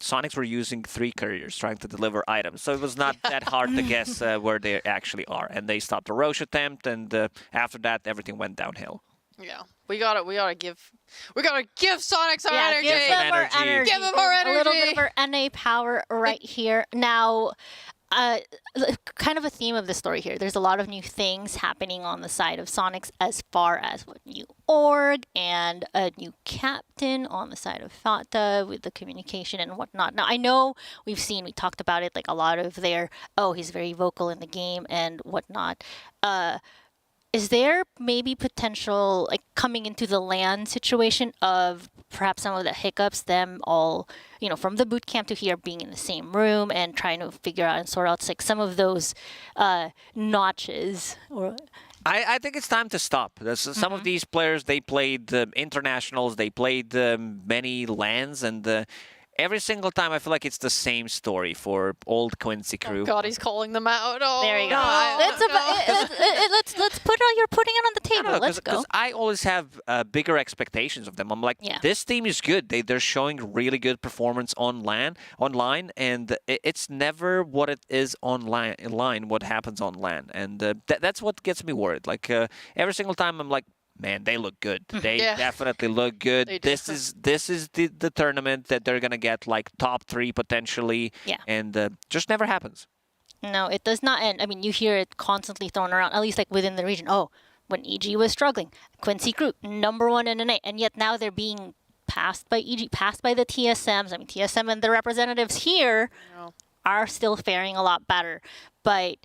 Soniqs were using 3 couriers trying to deliver items, so it was not that hard to guess where they actually are, and they stopped the Roche attempt, and after that, everything went downhill. Yeah, we gotta give Soniqs our energy. Give them our energy. Give them our energy. A little bit of our NA power right here. Now, kind of a theme of the story here. There's a lot of new things happening on the side of Soniqs as far as what new org and a new captain on the side of Fata with the communication and whatnot. Now, I know we talked about it, like a lot of their, he's very vocal in the game and whatnot. Is there maybe potential, like, coming into the LAN situation of perhaps some of the hiccups, them all, from the boot camp to here being in the same room and trying to figure out and sort out, like, some of those notches? Or I think it's time to stop. Some of these players, they played internationals, they played many LANs, and every single time I feel like it's the same story for old Quincy Crew. Oh God, he's calling them out. Oh, there you go. No, Let's put you're putting it on the table. Let's go. Because I always have bigger expectations of them. I'm like, this team is good. They're showing really good performance online, and it's never what it is online. What happens on LAN, and that's what gets me worried. Like every single time, I'm like, man, they look good. They definitely look good. This is the tournament that they're gonna get like top 3 potentially. Yeah. And just never happens. No, it does not end. I mean, you hear it constantly thrown around, at least like within the region. Oh, when EG was struggling, Quincy Crew, #1 in NA, and yet now they're being passed by EG, passed by the TSMs. I mean, TSM and the representatives here are still faring a lot better. But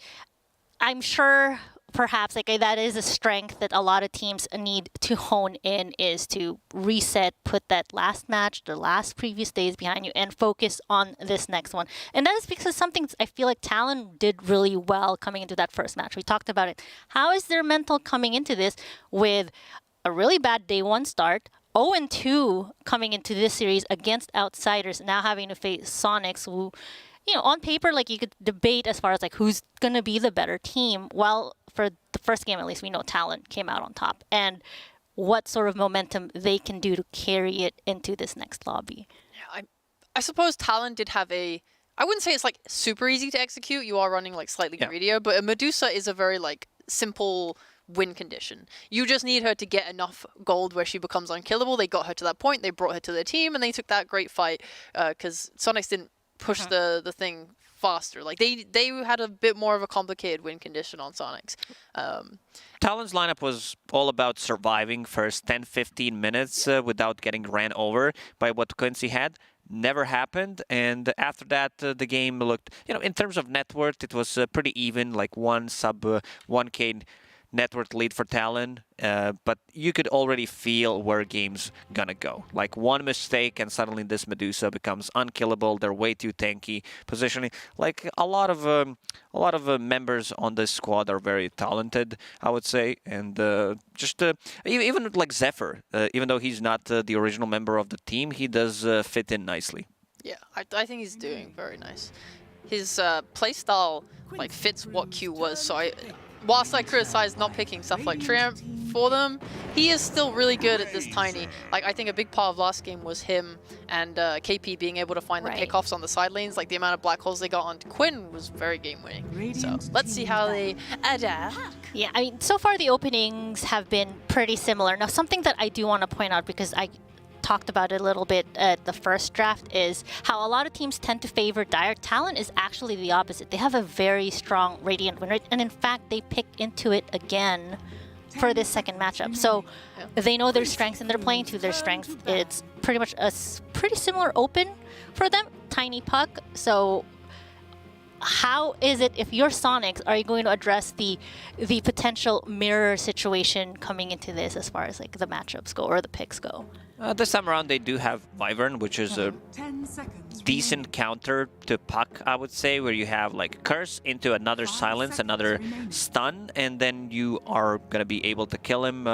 I'm sure perhaps like that is a strength that a lot of teams need to hone in, is to reset, put that last match, the last previous days behind you, and focus on this next one. And that is because something I feel like Talon did really well coming into that first match. We talked about it. How is their mental coming into this with a really bad day 1 start, 0-2 coming into this series against outsiders, now having to face Soniqs, who, you know, on paper, like you could debate as far as like who's going to be the better team. Well, for the first game, at least, we know Talon came out on top, and what sort of momentum they can do to carry it into this next lobby. Yeah, I suppose Talon did have I wouldn't say it's like super easy to execute. You are running like slightly greedier, but a Medusa is a very like simple win condition. You just need her to get enough gold where she becomes unkillable. They got her to that point. They brought her to their team, and they took that great fight because Soniqs didn't push the thing faster. Like they had a bit more of a complicated win condition on Soniqs. Talon's lineup was all about surviving first 10-15 minutes without getting ran over by what Quincy had. Never happened, and after that the game looked, you know, in terms of net worth, it was pretty even, like 1K net worth lead for Talon, but you could already feel where game's gonna go. Like one mistake and suddenly this Medusa becomes unkillable. They're way too tanky positioning. Like a lot of members on this squad are very talented, I would say, and even like Zephyr, even though he's not the original member of the team, he does fit in nicely. Yeah, I think he's doing very nice. His playstyle like fits what Q was, so whilst I criticize not picking stuff like Triumph for them, he is still really good at this tiny. Like, I think a big part of last game was him and KP being able to find the pickoffs on the side lanes. Like, the amount of black holes they got onto Quinn was very game-winning. So, let's see how they adapt. Yeah, I mean, so far the openings have been pretty similar. Now, something that I do want to point out, because I talked about it a little bit at the first draft, is how a lot of teams tend to favor Dire. Talon is actually the opposite. They have a very strong Radiant win rate, and in fact, they picked into it again for this second matchup. So they know their strengths and they're playing to their strengths. It's pretty much a pretty similar open for them, tiny puck. So how is it, if you're Soniqs, are you going to address the potential mirror situation coming into this as far as like the matchups go or the picks go? This time around, they do have Wyvern, which is a decent counter to Puck, I would say, where you have like Curse into another Silence, another Stun, and then you are going to be able to kill him.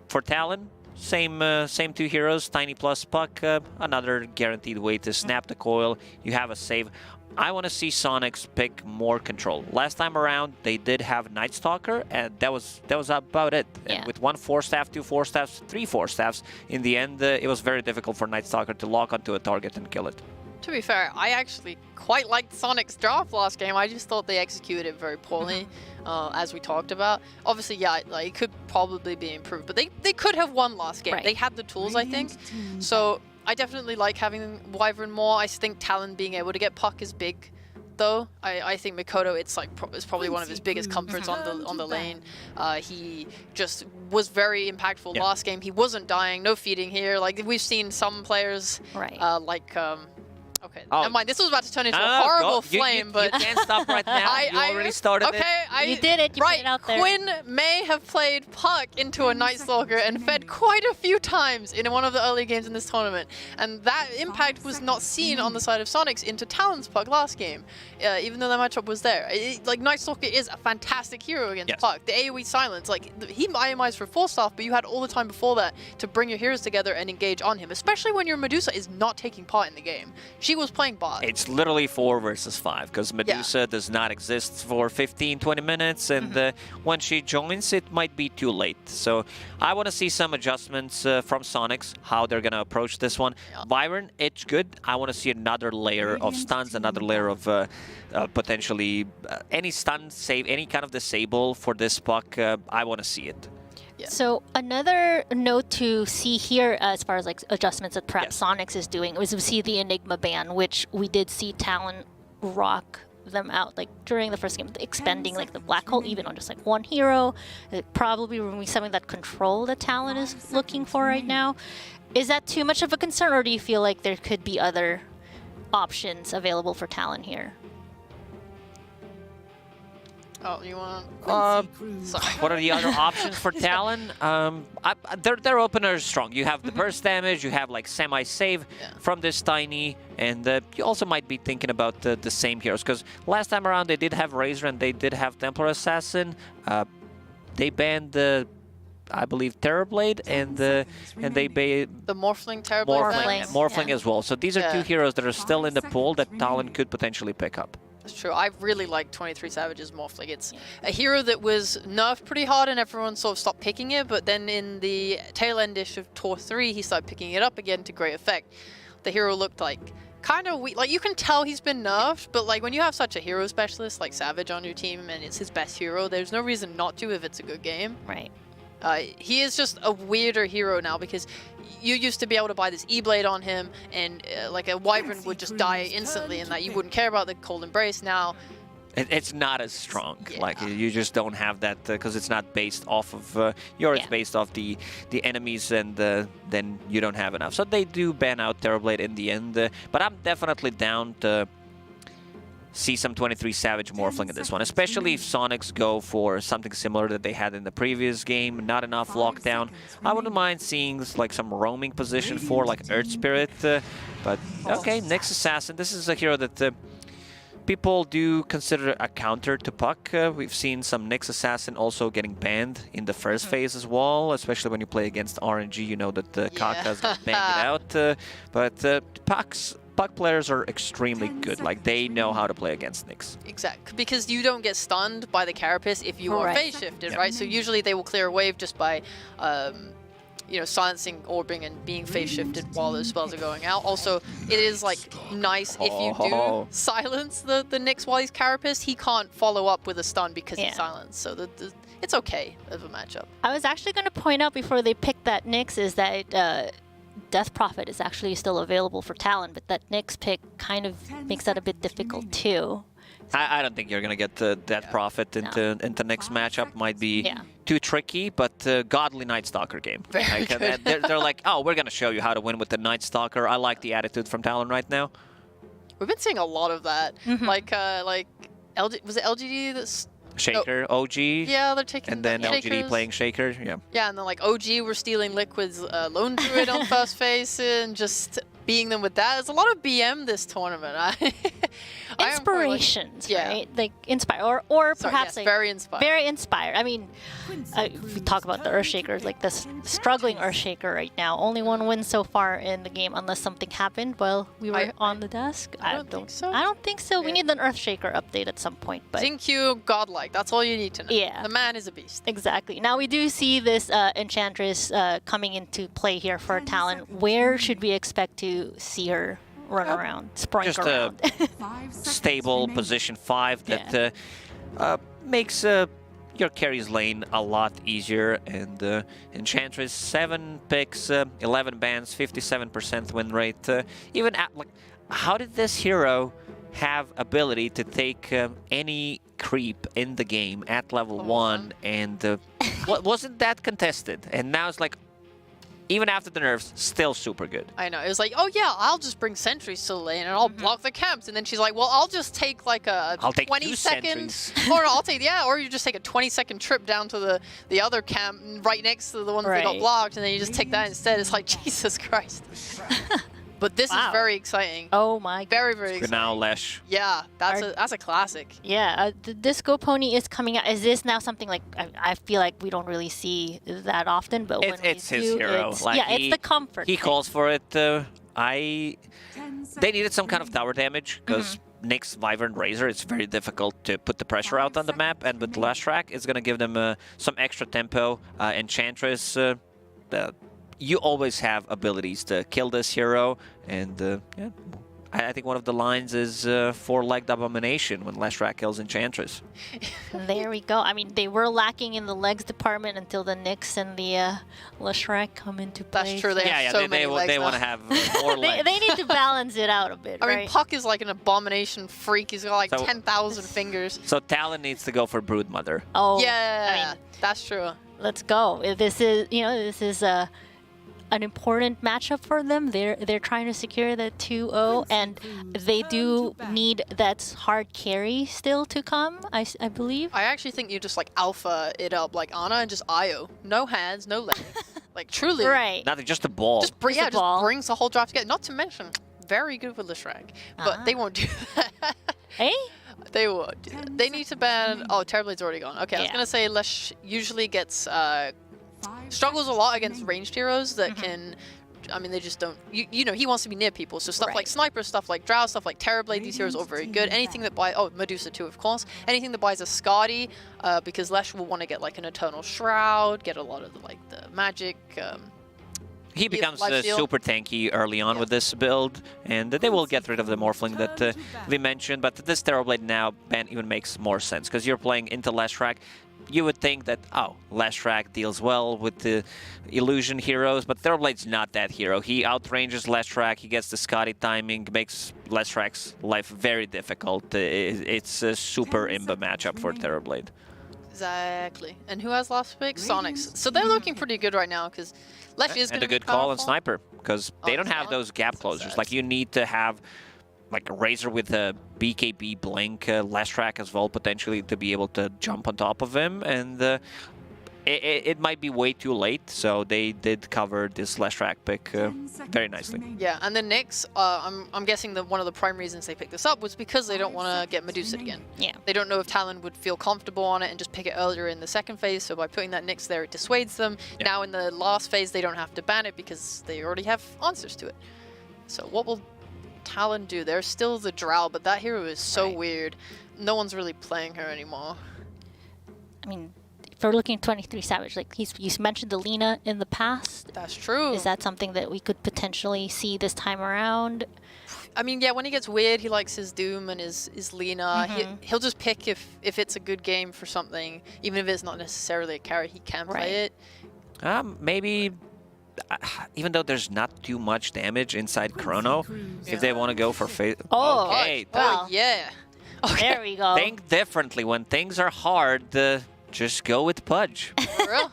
For Talon, same 2 heroes, Tiny plus Puck, another guaranteed way to snap the coil. You have a save. I want to see Soniqs pick more control. Last time around, they did have Night Stalker, and that was about it. Yeah. And with 1 Force Staff, 2 Force Staffs, 3 Force Staffs, in the end, it was very difficult for Night Stalker to lock onto a target and kill it. To be fair, I actually quite liked Soniqs' draft last game. I just thought they executed it very poorly, as we talked about. Obviously, yeah, like, it could probably be improved, but they could have won last game. Right. They had the tools, I think. So I definitely like having Wyvern more. I think Talon being able to get Puck is big, though. I think Mikoto, it's probably one of his biggest comforts on the lane. He just was very impactful last game. He wasn't dying, no feeding here. Like we've seen some players, like Okay, Oh. never mind. This was about to turn into No, a no, horrible go. flame, You but can't stop right now. You already started it. Okay, You did it. You right, put it out there. Quinn may have played Puck into a Night Stalker and fed quite a few times in one of the early games in this tournament, and that impact was not seen on the side of Soniqs into Talon's Puck last game, even though that matchup was there. Like, Night Stalker is a fantastic hero against Puck. The AoE silence, like, he IMIs for 4-staff, but you had all the time before that to bring your heroes together and engage on him, especially when your Medusa is not taking part in the game. She was playing bot. It's literally 4 versus 5 because Medusa does not exist for 15-20 minutes, and when she joins, it might be too late. So I want to see some adjustments from Soniqs, how they're going to approach this one. Byron, it's good. I want to see another layer of stuns, another layer of potentially any stun save, any kind of disable for this Puck. I want to see it. So another note to see here as far as like adjustments that perhaps Soniqs is doing was we see the Enigma ban, which we did see Talon rock them out like during the first game, expending like the black hole even on just like one hero, probably removing something that control that Talon is looking for right now. Is that too much of a concern, or do you feel like there could be other options available for Talon here? Oh, you want? What are the other options for Talon? Their opener is strong. You have the burst damage, you have like semi-save from this Tiny, and you also might be thinking about the same heroes, because last time around they did have Razor and they did have Templar Assassin. They banned the, I believe, Terrorblade, and they banned the Morphling Terrorblade. Morphling as well. So these are two heroes that are still in the pool that Talon could potentially pick up. That's true. I really like 23 Savage's Morphling. It's a hero that was nerfed pretty hard and everyone sort of stopped picking it, but then in the tail end-ish of Tour 3, he started picking it up again to great effect. The hero looked like kind of weak. Like, you can tell he's been nerfed, but like when you have such a hero specialist like Savage on your team and it's his best hero, there's no reason not to if it's a good game. Right. He is just a weirder hero now because you used to be able to buy this E-Blade on him and like a Wyvern would just die instantly and that you wouldn't care about the Cold Embrace. Now it's not as strong. Like, you just don't have that because it's not based off of it's based off the enemies, and then you don't have enough. So they do ban out Terrorblade in the end, but I'm definitely down to see some 23 Savage Morphling in this one, especially if Soniqs go for something similar that they had in the previous game, not enough lockdown. I wouldn't mind seeing like some roaming position for like Earth Spirit, but okay, Nyx Assassin, this is a hero that people do consider a counter to Puck. We've seen some Nyx Assassin also getting banned in the first phase as well, especially when you play against RNG, you know that Kaka's gonna bang it out, but Puck players are extremely good. Like, they know how to play against Nyx. Exactly, because you don't get stunned by the Carapace if you are phase shifted, right? So usually they will clear a wave just by, you know, silencing, orbing, and being phase shifted while those spells are going out. Also, it is like nice if you do silence the Nyx while he's Carapace. He can't follow up with a stun because he's silenced. So it's okay of a matchup. I was actually going to point out before they picked that Nyx is that Death Prophet is actually still available for Talon, but that Nyx pick kind of makes that a bit difficult too. I don't think you're going to get the Death Prophet into next matchup. Might be too tricky, but Godly Night Stalker game. They're like, oh, we're going to show you how to win with the Night Stalker. I like the attitude from Talon right now. We've been seeing a lot of that. Like was it LGD that's Shaker, OG. Yeah, they're taking and then Shakers. LGD playing Shaker. Yeah, and then like OG were stealing Liquid's Lone Druid on first phase and just beating them with that. There's a lot of BM this tournament. Inspirations, right? Like inspire, or perhaps like very inspired. Very inspired. I mean, if we talk about the Earthshaker, like this struggling Earthshaker right now. Only one win so far in the game, unless something happened while we were on the desk. I don't think so. I don't think so. We need an Earthshaker update at some point. But Xingqiu, godlike. That's all you need to know. Yeah, the man is a beast. Exactly. Now we do see this Enchantress coming into play here for Talon. Where should we expect to see her run around, sprink around? Just a stable position 5 that makes your carries lane a lot easier. And Enchantress, 7 picks, 11 bans, 57% win rate. Even at, like, how did this hero have ability to take any creep in the game at level 1? And wasn't that contested? And now it's like, even after the nerfs, still super good. I know. It was like, oh yeah, I'll just bring sentries to the lane and I'll block the camps. And then she's like, well, I'll just take like a I'll take 20-second, or I'll take or you just take a 20-second trip down to the other camp right next to the ones that got blocked, and then you just take that instead. It's like Jesus Christ. But this is very exciting. Oh my! Very exciting. Good now, Lesh. Yeah, that's a classic. Yeah, the Disco Pony is coming out. Is this now something like I feel like we don't really see that often, but when It's we his do, hero. it's, Like it's the comfort. He calls for it. They needed some kind of tower damage because Nyx, Wyvern, Razor, it's very difficult to put the pressure out on the map, and with Lashrak, it's going to give them some extra tempo. Enchantress, you always have abilities to kill this hero, and yeah, I think one of the lines is four-legged abomination when Lashrak kills Enchantress. There we go. I mean, they were lacking in the legs department until the Nyx and the Lashrak come into play. That's true. They have so many legs they now. want to have more legs. They need to balance it out a bit, I right? mean, Puck is like an abomination freak. He's got like So- 10,000 fingers. So Talon needs to go for Broodmother. Oh, Yeah, I mean, that's true. let's go. This is, this is an important matchup for them. They're trying to secure the 2-0, and they do need that hard carry still to come, I believe. I actually think you just like alpha it up like Ana and just IO. No hands, no legs. Like truly. Right. Nothing, just a ball. Just brings the whole draft together. Not to mention, very good with Lashrak. But they won't do that. Hey? They won't do that. They need to ban... Oh, Terrorblade's already gone. Okay, I was going to say Lesh usually gets... struggles a lot against ranged heroes that can... I mean, they just don't... You know, he wants to be near people. So stuff like Sniper, stuff like Drow, stuff like Terrorblade, these heroes are all very good. Anything that buys... Oh, Medusa too, of course. Anything that buys a Skadi, because Lesh will want to get like an Eternal Shroud, get a lot of the magic... He becomes super tanky early on with this build, and they will get rid of the Morphling that we mentioned, but this Terrorblade now ban even makes more sense, because you're playing into Lashrak. You would think that, oh, Lashrak deals well with the illusion heroes, but Terrorblade's not that hero. He outranges Lashrak, he gets the Skadi timing, makes Lashrak's life very difficult. It's a super imba matchup for Terrorblade. Exactly. And who has last pick? Soniqs. So they're looking pretty good right now, because Lesh is going to And a good call on Sniper, because they don't have those gap closers. Like, you need to have like a Razor with a BKB Blink, Lashrak as well, potentially, to be able to jump on top of him. And it might be way too late, so they did cover this Lashrak pick very nicely. Yeah, and then Nyx, I'm guessing that one of the prime reasons they picked this up was because they don't want to get Medusa again. Yeah. They don't know if Talon would feel comfortable on it and just pick it earlier in the second phase, so by putting that Nyx there, it dissuades them. Yeah. Now in the last phase, they don't have to ban it because they already have answers to it. So what will Talon do? There's still the Drow, but that hero is so weird. No one's really playing her anymore. I mean, if we're looking at 23 Savage, like you mentioned the Lina in the past. That's true. Is that something that we could potentially see this time around? I mean, yeah, when he gets weird, he likes his Doom and his Lina. He'll just pick if it's a good game for something, even if it's not necessarily a carry, he can play it. Maybe, even though there's not too much damage inside Chrono, if they want to go for Oh, okay, well, yeah. Okay. There we go. Think differently. When things are hard, just go with Pudge. For real?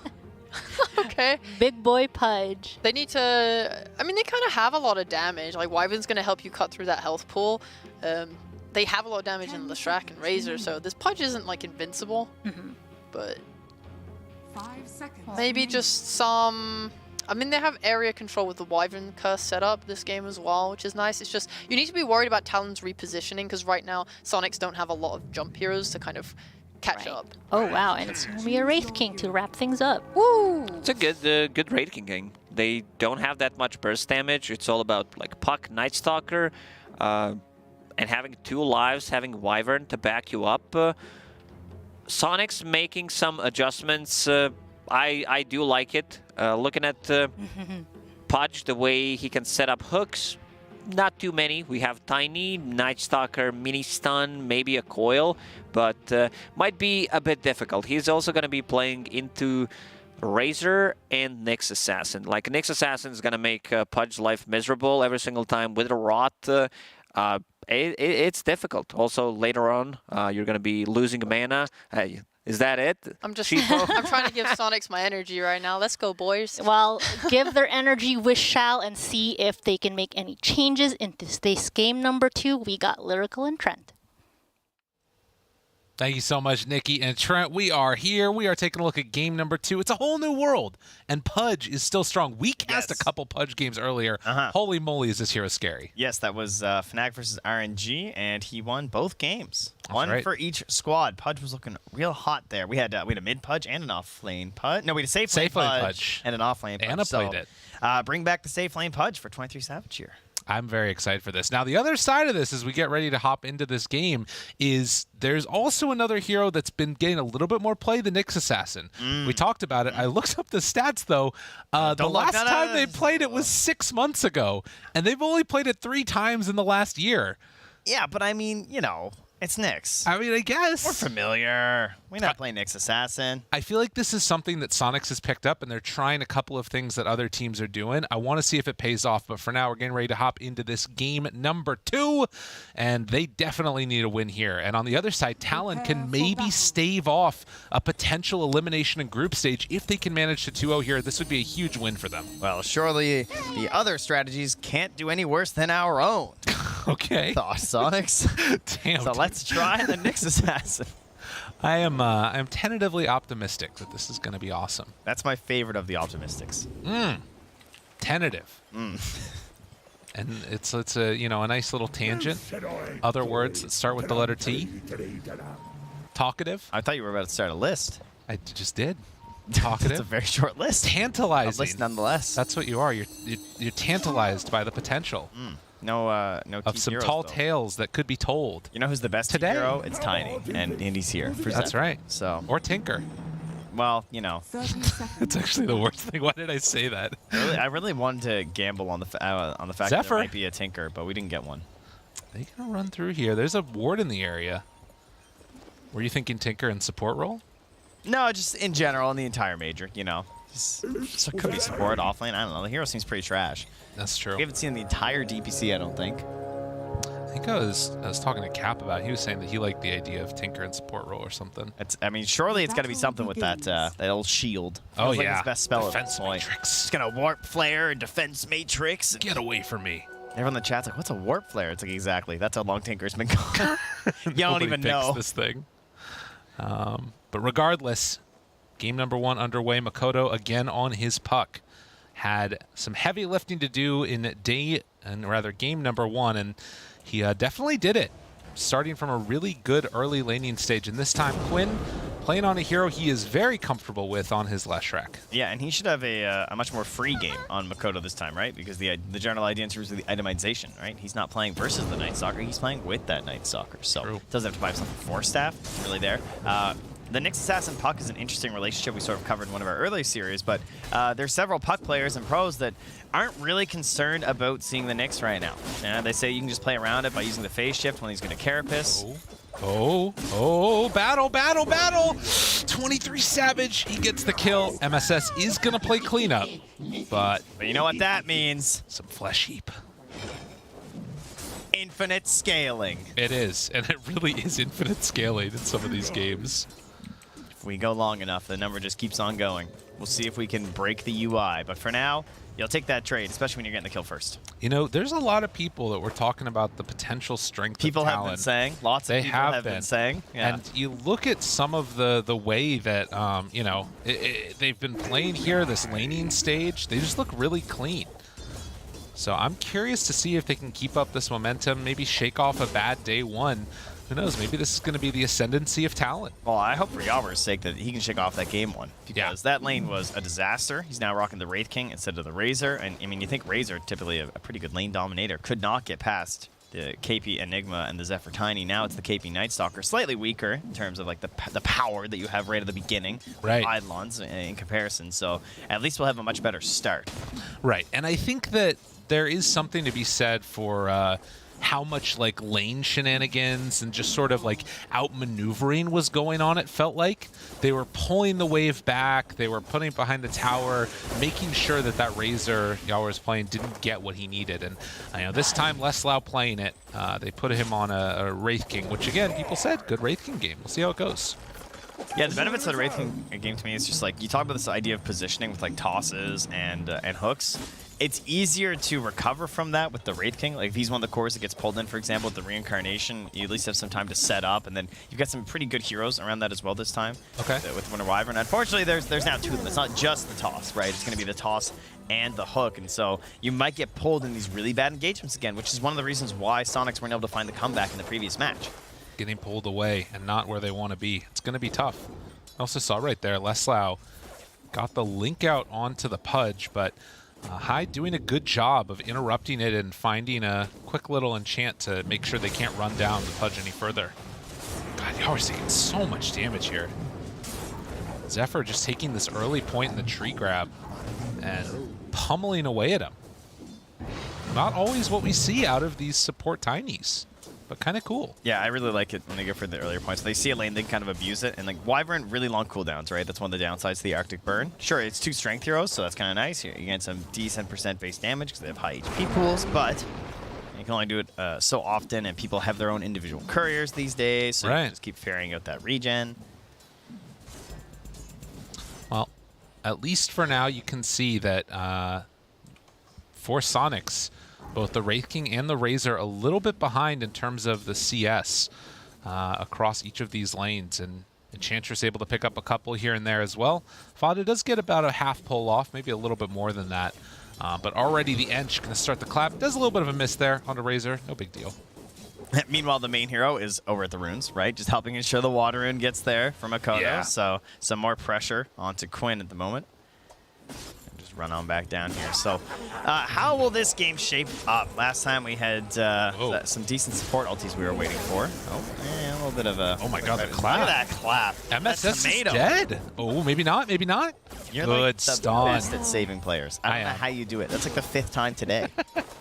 Okay. Big boy Pudge. They need to... I mean, they kind of have a lot of damage. Like, Wyvern's going to help you cut through that health pool. They have a lot of damage in Lashrak and Razor, so this Pudge isn't, like, invincible. But... 5 seconds. Maybe just some... I mean, they have area control with the Wyvern curse set up this game as well, which is nice. It's just, you need to be worried about Talon's repositioning, because right now, Soniqs don't have a lot of jump heroes to kind of catch up. Oh, wow. And it's going to be a Wraith King to wrap things up. Woo! It's a good Wraith King game. They don't have that much burst damage. It's all about like Puck, Night Stalker, and having 2 lives, having Wyvern to back you up. Soniqs making some adjustments. I do like it. Looking at Pudge, the way he can set up hooks, not too many. We have Tiny, Night Stalker, Mini Stun, maybe a Coil, but might be a bit difficult. He's also going to be playing into Razor and Nyx Assassin. Like, Nyx Assassin is going to make Pudge's life miserable every single time with a Rot. It's difficult. Also, later on, you're going to be losing mana. Is that it? I'm just Cheapo? I'm trying to give Soniqs my energy right now. Let's go, boys. Well, give their energy with Shal and see if they can make any changes in this game number 2. We got Lyrical and Trent. Thank you so much, Nikki and Trent. We are here. We are taking a look at game number 2. It's a whole new world, and Pudge is still strong. We cast a couple Pudge games earlier. Holy moly, is this hero scary. Yes, that was Fnatic versus RNG, and he won both games. That's One right. for each squad. Pudge was looking real hot there. We had a mid Pudge and an off lane Pudge. No, we had a safe lane Pudge and an off lane Pudge. Anna played it. Bring back the safe lane Pudge for 23 Savage here. I'm very excited for this. Now, the other side of this, as we get ready to hop into this game, is there's also another hero that's been getting a little bit more play, the Nyx Assassin. We talked about it. I looked up the stats, though. The last time they played it was 6 months ago, and they've only played it 3 times in the last year. Yeah, but I mean, you know, it's Nyx. I mean, I guess. We're familiar. We're not playing Nyx Assassin. I feel like this is something that Soniqs has picked up, and they're trying a couple of things that other teams are doing. I want to see if it pays off, but for now, we're getting ready to hop into this game number 2, and they definitely need a win here. And on the other side, Talon can maybe stave off a potential elimination in group stage if they can manage to 2-0 here. This would be a huge win for them. Well, surely the other strategies can't do any worse than our own. Okay. Soniqs. Damn. So let's try the Nyx Assassin. I'm tentatively optimistic that this is going to be awesome. That's my favorite of the optimistics. Tentative. And it's a a nice little tangent. Other words that start with the letter T. Talkative. I thought you were about to start a list. I just did. Talkative. It's a very short list. Tantalizing. A list nonetheless. That's what you are. You're tantalized by the potential. No of some heroes, tall though. tales that could be told. You know who's the best today? hero? It's Tiny, and he's here. That's right. So or Tinker. Well, you know. It's actually the worst thing. Why did I say that? I really wanted to gamble on the fact that Zephyr. there might be a Tinker, but we didn't get one. They gonna run through here. There's a ward in the area. Were you thinking Tinker and support role? No, just in general, in the entire major, you know. So it could be support, offlane, I don't know. The hero seems pretty trash. That's true. We haven't seen the entire DPC, I don't think. I think I was talking to Cap about it. He was saying that he liked the idea of Tinker and support role or something. I mean, surely it's got to be something with that old shield. Oh, Feels like yeah. his best spell Defense at this point. matrix. It's going to warp flare and defense matrix. Get away from me. Everyone in the chat's like, what's a warp flare? It's like, exactly. That's how long Tinker's been going. You don't even know. This thing. But regardless, game number 1 underway. Makoto again on his puck. Had some heavy lifting to do in game number 1, and he definitely did it, starting from a really good early laning stage. And this time, Quinn playing on a hero he is very comfortable with on his Leshrac. Yeah, and he should have a much more free game on Makoto this time, right? Because the general idea in terms of the itemization, right? He's not playing versus the Night Stalker, he's playing with that Night Stalker. So doesn't have to buy himself a 4-staff, really there. The Nyx Assassin Puck is an interesting relationship we sort of covered in one of our earlier series, but there's several Puck players and pros that aren't really concerned about seeing the Nyx right now. They say you can just play around it by using the phase shift when he's going to Carapace. Oh, battle, battle, battle! 23 Savage, he gets the kill. MSS is going to play cleanup, but you know what that means? Some flesh heap. Infinite scaling. It is, and it really is infinite scaling in some of these games. If we go long enough, the number just keeps on going. We'll see if we can break the UI, but for now, you'll take that trade, especially when you're getting the kill first. You know, there's a lot of people that were talking about the potential strength people of Talon. have been saying. Lots of people have been saying. Yeah. And you look at some of the way that, they've been playing here, this laning stage, they just look really clean. So I'm curious to see if they can keep up this momentum, maybe shake off a bad day 1. Who knows? Maybe this is going to be the ascendancy of Talon. Well, I hope for Yawer's sake that he can shake off that game 1. Because that lane was a disaster. He's now rocking the Wraith King instead of the Razor. And, I mean, you think Razor, typically a pretty good lane dominator, could not get past the KP Enigma and the Zephyr Tiny. Now it's the KP Night Stalker. Slightly weaker in terms of like the power that you have right at the beginning. Right. Eidolons in comparison. So at least we'll have a much better start. Right. And I think that there is something to be said for how much like lane shenanigans and just sort of like outmaneuvering was going on. It felt like they were pulling the wave back, they were putting it behind the tower, making sure that that Razor Yawer was playing didn't get what he needed. And this time Leslau playing it, they put him on a Wraith King, which again people said good Wraith King game. We'll see how it goes. Yeah, the benefits of the Wraith King game to me is just like, you talk about this idea of positioning with like tosses and hooks. It's easier to recover from that with the Wraith King. Like if he's one of the cores that gets pulled in, for example, with the Reincarnation, you at least have some time to set up, and then you've got some pretty good heroes around that as well this time. Okay. With Winter Wyvern. Unfortunately, there's now two of them. It's not just the toss, right? It's going to be the toss and the hook, and so you might get pulled in these really bad engagements again, which is one of the reasons why Soniqs weren't able to find the comeback in the previous match. Getting pulled away and not where they want to be. It's going to be tough. I also saw right there, Leslau got the link out onto the Pudge, but Hyde doing a good job of interrupting it and finding a quick little enchant to make sure they can't run down the Pudge any further. God, Yawer's taking so much damage here. Zephyr just taking this early point in the tree grab and pummeling away at him. Not always what we see out of these support tinies, but kind of cool. Yeah, I really like it when they go for the earlier points. They see a lane, they can kind of abuse it. And like Wyvern, really long cooldowns, right? That's one of the downsides to the Arctic Burn. Sure, it's 2 strength heroes, so that's kind of nice. You get some decent % base damage because they have high HP pools, but you can only do it so often, and people have their own individual couriers these days, so you can just keep ferrying out that regen. Well, at least for now, you can see that for Soniqs, both the Wraith King and the Razor a little bit behind in terms of the CS across each of these lanes, and Enchantress able to pick up a couple here and there as well. Fada does get about a half pull off, maybe a little bit more than that, but already the Ench going to start the clap. Does a little bit of a miss there on the Razor, no big deal. Meanwhile, the main hero is over at the runes, right? Just helping ensure the water rune gets there from Makoto. Yeah. So some more pressure onto Quinn at the moment. Just run on back down here. So how will this game shape up? Last time we had some decent support ultis we were waiting for. Oh, yeah, a little bit of a... Oh my god, the clap. Look at that clap. MSS is dead. Oh, maybe not, maybe not. You're good like the stun. best at saving players. I don't know how you do it. That's like the 5th time today.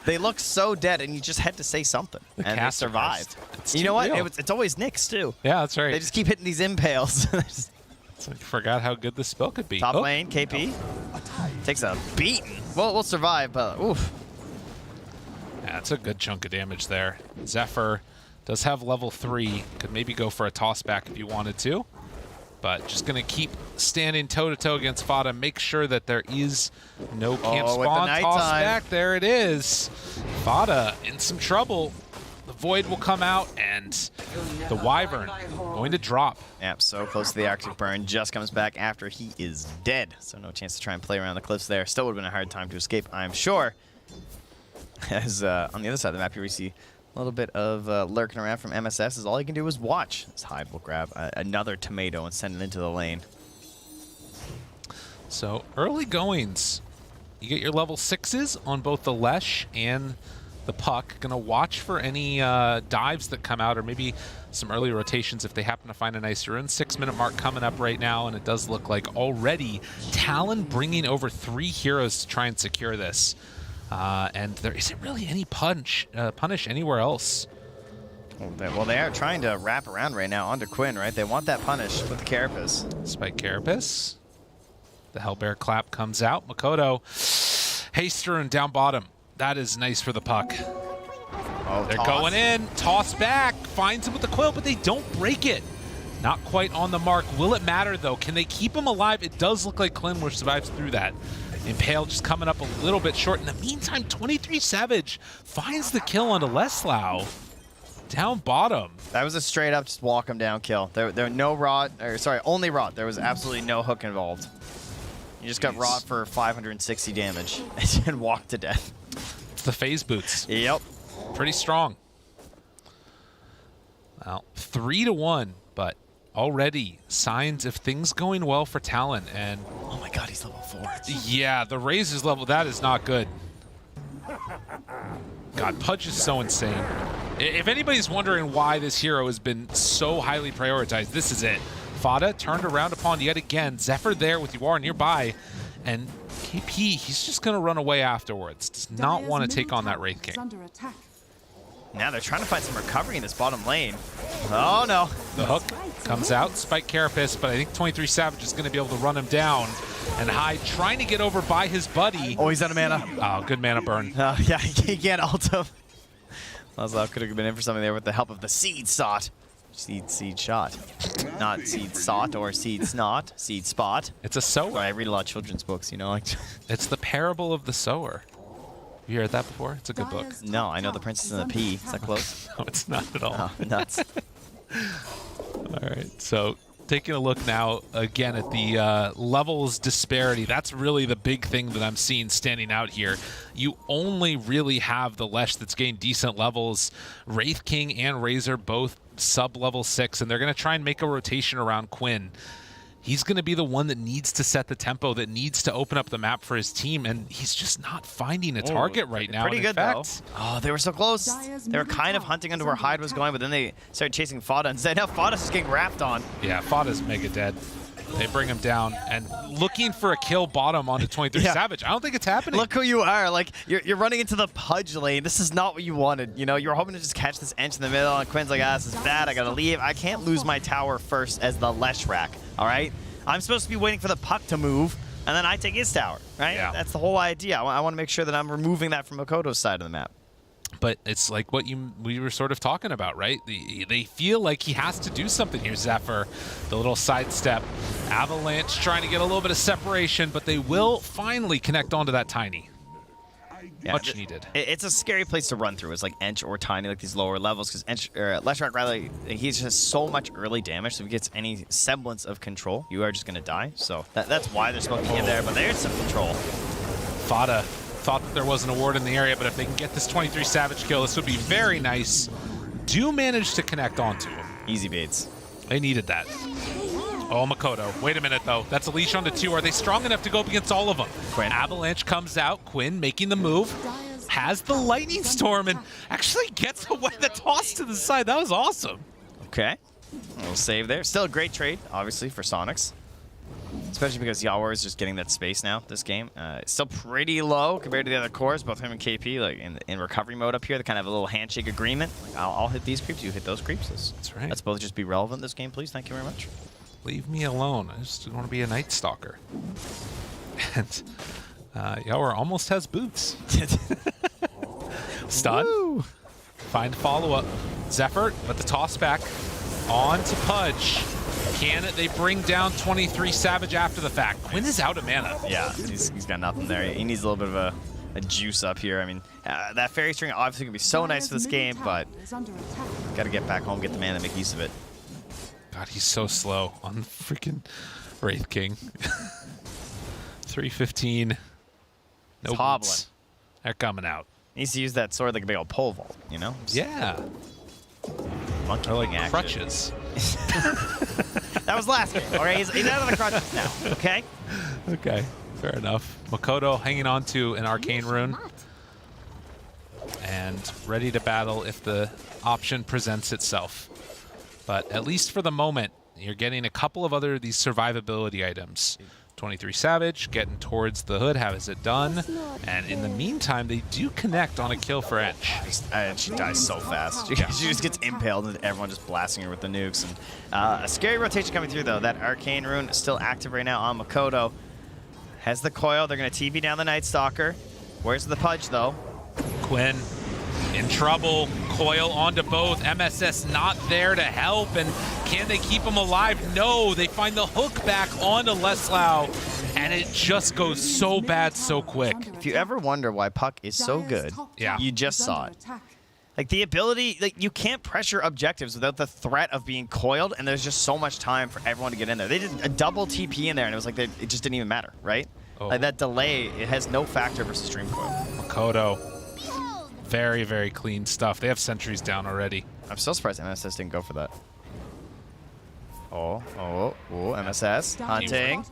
They look so dead, and you just had to say something, and they survived. You know what? It's always Nyx, too. Yeah, that's right. They just keep hitting these impales. I forgot how good this spell could be. Top lane, KP. Takes a beating. Well, we'll survive, but oof. Yeah, that's a good chunk of damage there. Zephyr does have level 3. Could maybe go for a toss back if you wanted to. But just going to keep standing toe-to-toe against Fada. Make sure that there is no camp spawn. Toss back. There it is. Fada in some trouble. The Void will come out, and the Wyvern going to drop. Yep, so close to the Arctic Burn. Just comes back after he is dead. So no chance to try and play around the cliffs there. Still would have been a hard time to escape, I'm sure. As on the other side of the map here, we see a little bit of lurking around from MSS. As all he can do is watch. This Hyde will grab another tomato and send it into the lane. So early goings. You get your level 6s on both the Lesh and the Puck. Gonna watch for any dives that come out, or maybe some early rotations if they happen to find a nice rune. 6-minute mark coming up right now, and it does look like already Talon bringing over 3 heroes to try and secure this. And there isn't really any punish anywhere else. Well, they are trying to wrap around right now onto Quinn, right? They want that punish with the Carapace. Spike Carapace. The Hellbear clap comes out. Makoto, Haster and down bottom. That is nice for the Puck. Oh, they're going in. Toss back. Finds him with the Quill, but they don't break it. Not quite on the mark. Will it matter, though? Can they keep him alive? It does look like Clinworth survives through that. Impale just coming up a little bit short. In the meantime, 23 Savage finds the kill onto Leslau. Down bottom. That was a straight up just walk him down kill. There were no rot, or sorry, only rot. There was absolutely no hook involved. You just got rot for 560 damage and walked to death. It's the phase boots. Yep. Pretty strong. Well, 3-1, but already signs of things going well for Talon. And oh my god, he's level 4. Yeah, the Razor's level, that is not good. God, Pudge is so insane. If anybody's wondering why this hero has been so highly prioritized, this is it. Fada turned around upon yet again. Zephyr there with Yuar nearby. And KP, he's just going to run away afterwards. Does not want to take on that Wraith King. Now they're trying to find some recovery in this bottom lane. Oh no. The hook comes out, Spike Carapace, but I think 23 Savage is going to be able to run him down. And Hyde trying to get over by his buddy. Oh, he's out of mana. Oh, good mana burn. Yeah, he can't ult him. Leslau could have been in for something there with the help of the Seed Sot. Seed shot. Not seed sot or seed snot. Seed spot. It's a sower. I read a lot of children's books, you know. Like it's the parable of the sower. You heard that before? It's a good book. No, I know The Princess and the Pea. Is that close? No, it's not at all. Oh, nuts. All right, so taking a look now again at the levels disparity. That's really the big thing that I'm seeing standing out here. You only really have the Lesh that's gained decent levels. Wraith King and Razor both sub-level 6, and they're going to try and make a rotation around Quinn. He's going to be the one that needs to set the tempo, that needs to open up the map for his team, and he's just not finding a target right now. Pretty good, though. Oh, they were so close. They were middle kind of tower hunting is under where under Hyde was going, but then they started chasing Fada instead. Now Fada's just getting wrapped on. Yeah, Fada's mega dead. They bring him down and looking for a kill bottom onto 23 Savage. I don't think it's happening. Look who you are. Like, you're running into the Pudge lane. This is not what you wanted. You know, you're hoping to just catch this inch in the middle, and Quinn's like, ah, this is bad. I gotta leave. I can't lose my tower first as the Lesh rack, all right? I'm supposed to be waiting for the puck to move, and then I take his tower, right? Yeah. That's the whole idea. I want to make sure that I'm removing that from Makoto's side of the map. But it's like what we were sort of talking about, right? They feel like he has to do something here. Zephyr, the little sidestep. Avalanche trying to get a little bit of separation, but they will finally connect onto that Tiny. Yeah, much needed. It's a scary place to run through. It's like Ench or Tiny, like these lower levels, because Leshrac Riley, he's just so much early damage, so if he gets any semblance of control, you are just going to die. So that's why they're smoking in there, but there's some control. Fada thought that there was an award in the area, but if they can get this 23 Savage kill, this would be very nice. Do manage to connect onto him. Easy baits. They needed that. Oh, Makoto. Wait a minute, though. That's a leash onto 2. Are they strong enough to go up against all of them? Quinn. Avalanche comes out. Quinn making the move. Has the Lightning Storm and actually gets away the toss to the side. That was awesome. Okay. A little save there. Still a great trade, obviously, for Soniqs. Especially because Yawar is just getting that space now, this game. It's still pretty low compared to the other cores, both him and KP, like in recovery mode up here. They kind of have a little handshake agreement. Like, I'll hit these creeps, you hit those creeps. That's right. Let's both just be relevant this game, please. Thank you very much. Leave me alone. I just want to be a Night Stalker. And Yawar almost has boots. Stun. Woo. Find follow-up. Zephyr, but the toss back on to Pudge. Can it? They bring down 23 Savage after the fact. Quinn is out of mana. Yeah, he's got nothing there. He needs a little bit of a juice up here. I mean, that fairy string obviously can be so nice for this game, but got to get back home, get the mana, make use of it. God, he's so slow on freaking Wraith King. 315. No boots. They're coming out. Needs to use that sword like a big old pole vault, you know? Yeah. Monkey or like action. crutches. That was last game. All right, he's out of the crutches now. Okay. Okay. Fair enough. Makoto hanging on to an arcane rune. And ready to battle if the option presents itself. But at least for the moment, you're getting a couple of other these survivability items. 23 Savage getting towards the hood. How is it done? And in the meantime, they do connect on a kill for Ench. And she dies so fast. She just gets impaled and everyone just blasting her with the nukes. And a scary rotation coming through, though. That arcane rune is still active right now on Makoto. Has the coil. They're going to TP down the Night Stalker. Where's the Pudge, though? Quinn in trouble. Coil onto both. MSS not there to help. And can they keep him alive? No. They find the hook back onto Leslau. And it just goes so bad so quick. If you ever wonder why Puck is so good, you just saw it. Like, the ability, like, you can't pressure objectives without the threat of being coiled, and there's just so much time for everyone to get in there. They did a double TP in there, and it was like it just didn't even matter, right? Oh. Like, that delay, it has no factor versus Stream Coil. Makoto. Very, very clean stuff. They have sentries down already. I'm so surprised MSS didn't go for that. Oh, MSS. Hunting.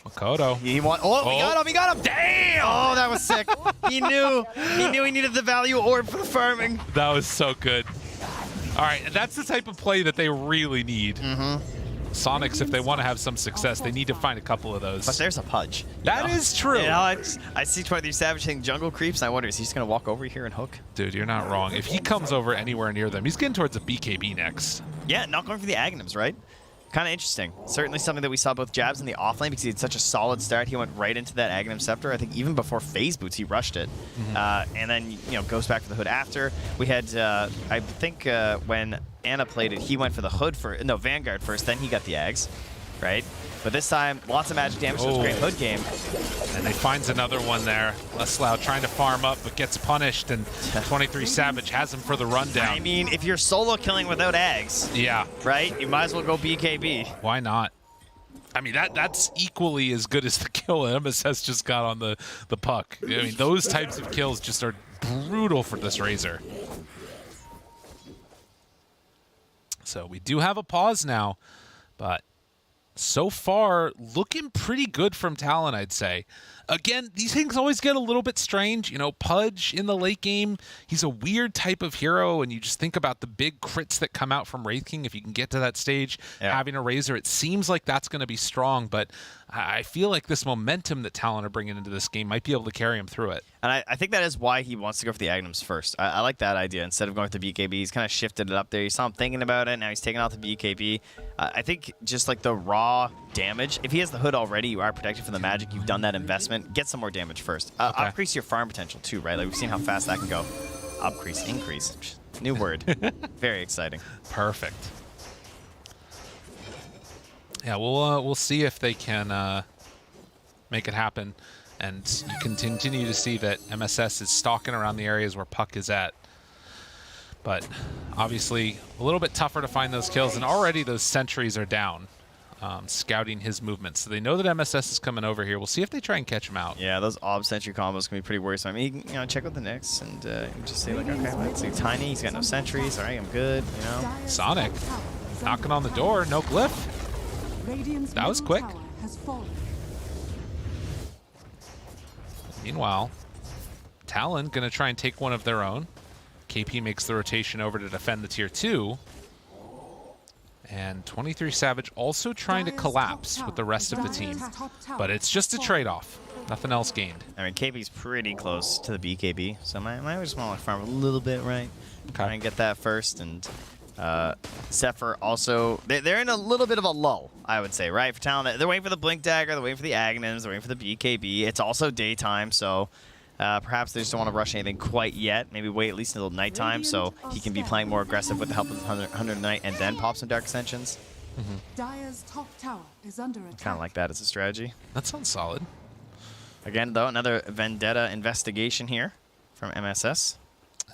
Makoto. He got him. Damn! Oh, that was sick. He knew he needed the value orb for the farming. That was so good. All right, that's the type of play that they really need. Soniqs, if they want to have some success, they need to find a couple of those. But there's a Pudge. That is true. You know, I see 23 Savage hitting jungle creeps, and I wonder, is he just going to walk over here and hook? Dude, you're not wrong. If he comes over anywhere near them, he's getting towards a BKB next. Yeah, not going for the Aghanims, right? kind of interesting. Certainly something that we saw both Jabs in the offlane because he had such a solid start. He went right into that Aghanim Scepter. I think even before phase boots, he rushed it. And then, goes back for the hood after. We had, I think when Anna played it, he went for the hood first. No, Vanguard first, then he got the Ags, right? But this time, lots of magic damage, so it's a great hood game. And he finds another one there. Leslau trying to farm up, but gets punished, and 23 Savage has him for the rundown. I mean, if you're solo killing without Ags, yeah, right, you might as well go BKB. Why not? I mean, that's equally as good as the kill MSS just got on the puck. I mean, those types of kills just are brutal for this Razor. So we do have a pause now, but so far, looking pretty good from Talon, I'd say. Again, these things always get a little bit strange. Pudge in the late game, he's a weird type of hero, and you just think about the big crits that come out from Wraith King. If you can get to that stage, having a Razor, it seems like that's going to be strong, but I feel like this momentum that Talon are bringing into this game might be able to carry him through it. And I think that is why he wants to go for the Aghanims first. I like that idea. Instead of going for the BKB, he's kind of shifted it up there. You saw him thinking about it. Now he's taking out the BKB. I think just like the raw damage, if he has the hood already, you are protected from the magic. You've done that investment. Get some more damage first. Increase your farm potential too, right? Like we've seen how fast that can go. Increase. New word. Very exciting. Perfect. Yeah, we'll see if they can make it happen. And you can continue to see that MSS is stalking around the areas where Puck is at. But obviously a little bit tougher to find those kills, and already those sentries are down, scouting his movements. So they know that MSS is coming over here. We'll see if they try and catch him out. Yeah, those ob sentry combos can be pretty worrisome. I mean, check out the Nyx and just say like, okay, let's see, Tiny, he's got no sentries. All right, I'm good. Sonic knocking on the door, no glyph. That was quick. Meanwhile, Talon gonna try and take one of their own. KP makes the rotation over to defend the tier 2. And 23 Savage also trying to collapse with the rest of the team. But it's just a trade-off. Nothing else gained. I mean, KP's pretty close to the BKB, so I just want to farm a little bit, right? Try and get that first. And Zephyr also, they're in a little bit of a lull, I would say, right? For Talon, they're waiting for the Blink Dagger, they're waiting for the Aghanims, they're waiting for the BKB. It's also daytime, so perhaps they just don't want to rush anything quite yet. Maybe wait at least until nighttime so he can be playing more aggressive with the help of 100 Knight and then pop some Dark Ascensions. Dire's top tower is under attack. Kind of like that as a strategy. That sounds solid. Again, though, another Vendetta investigation here from MSS.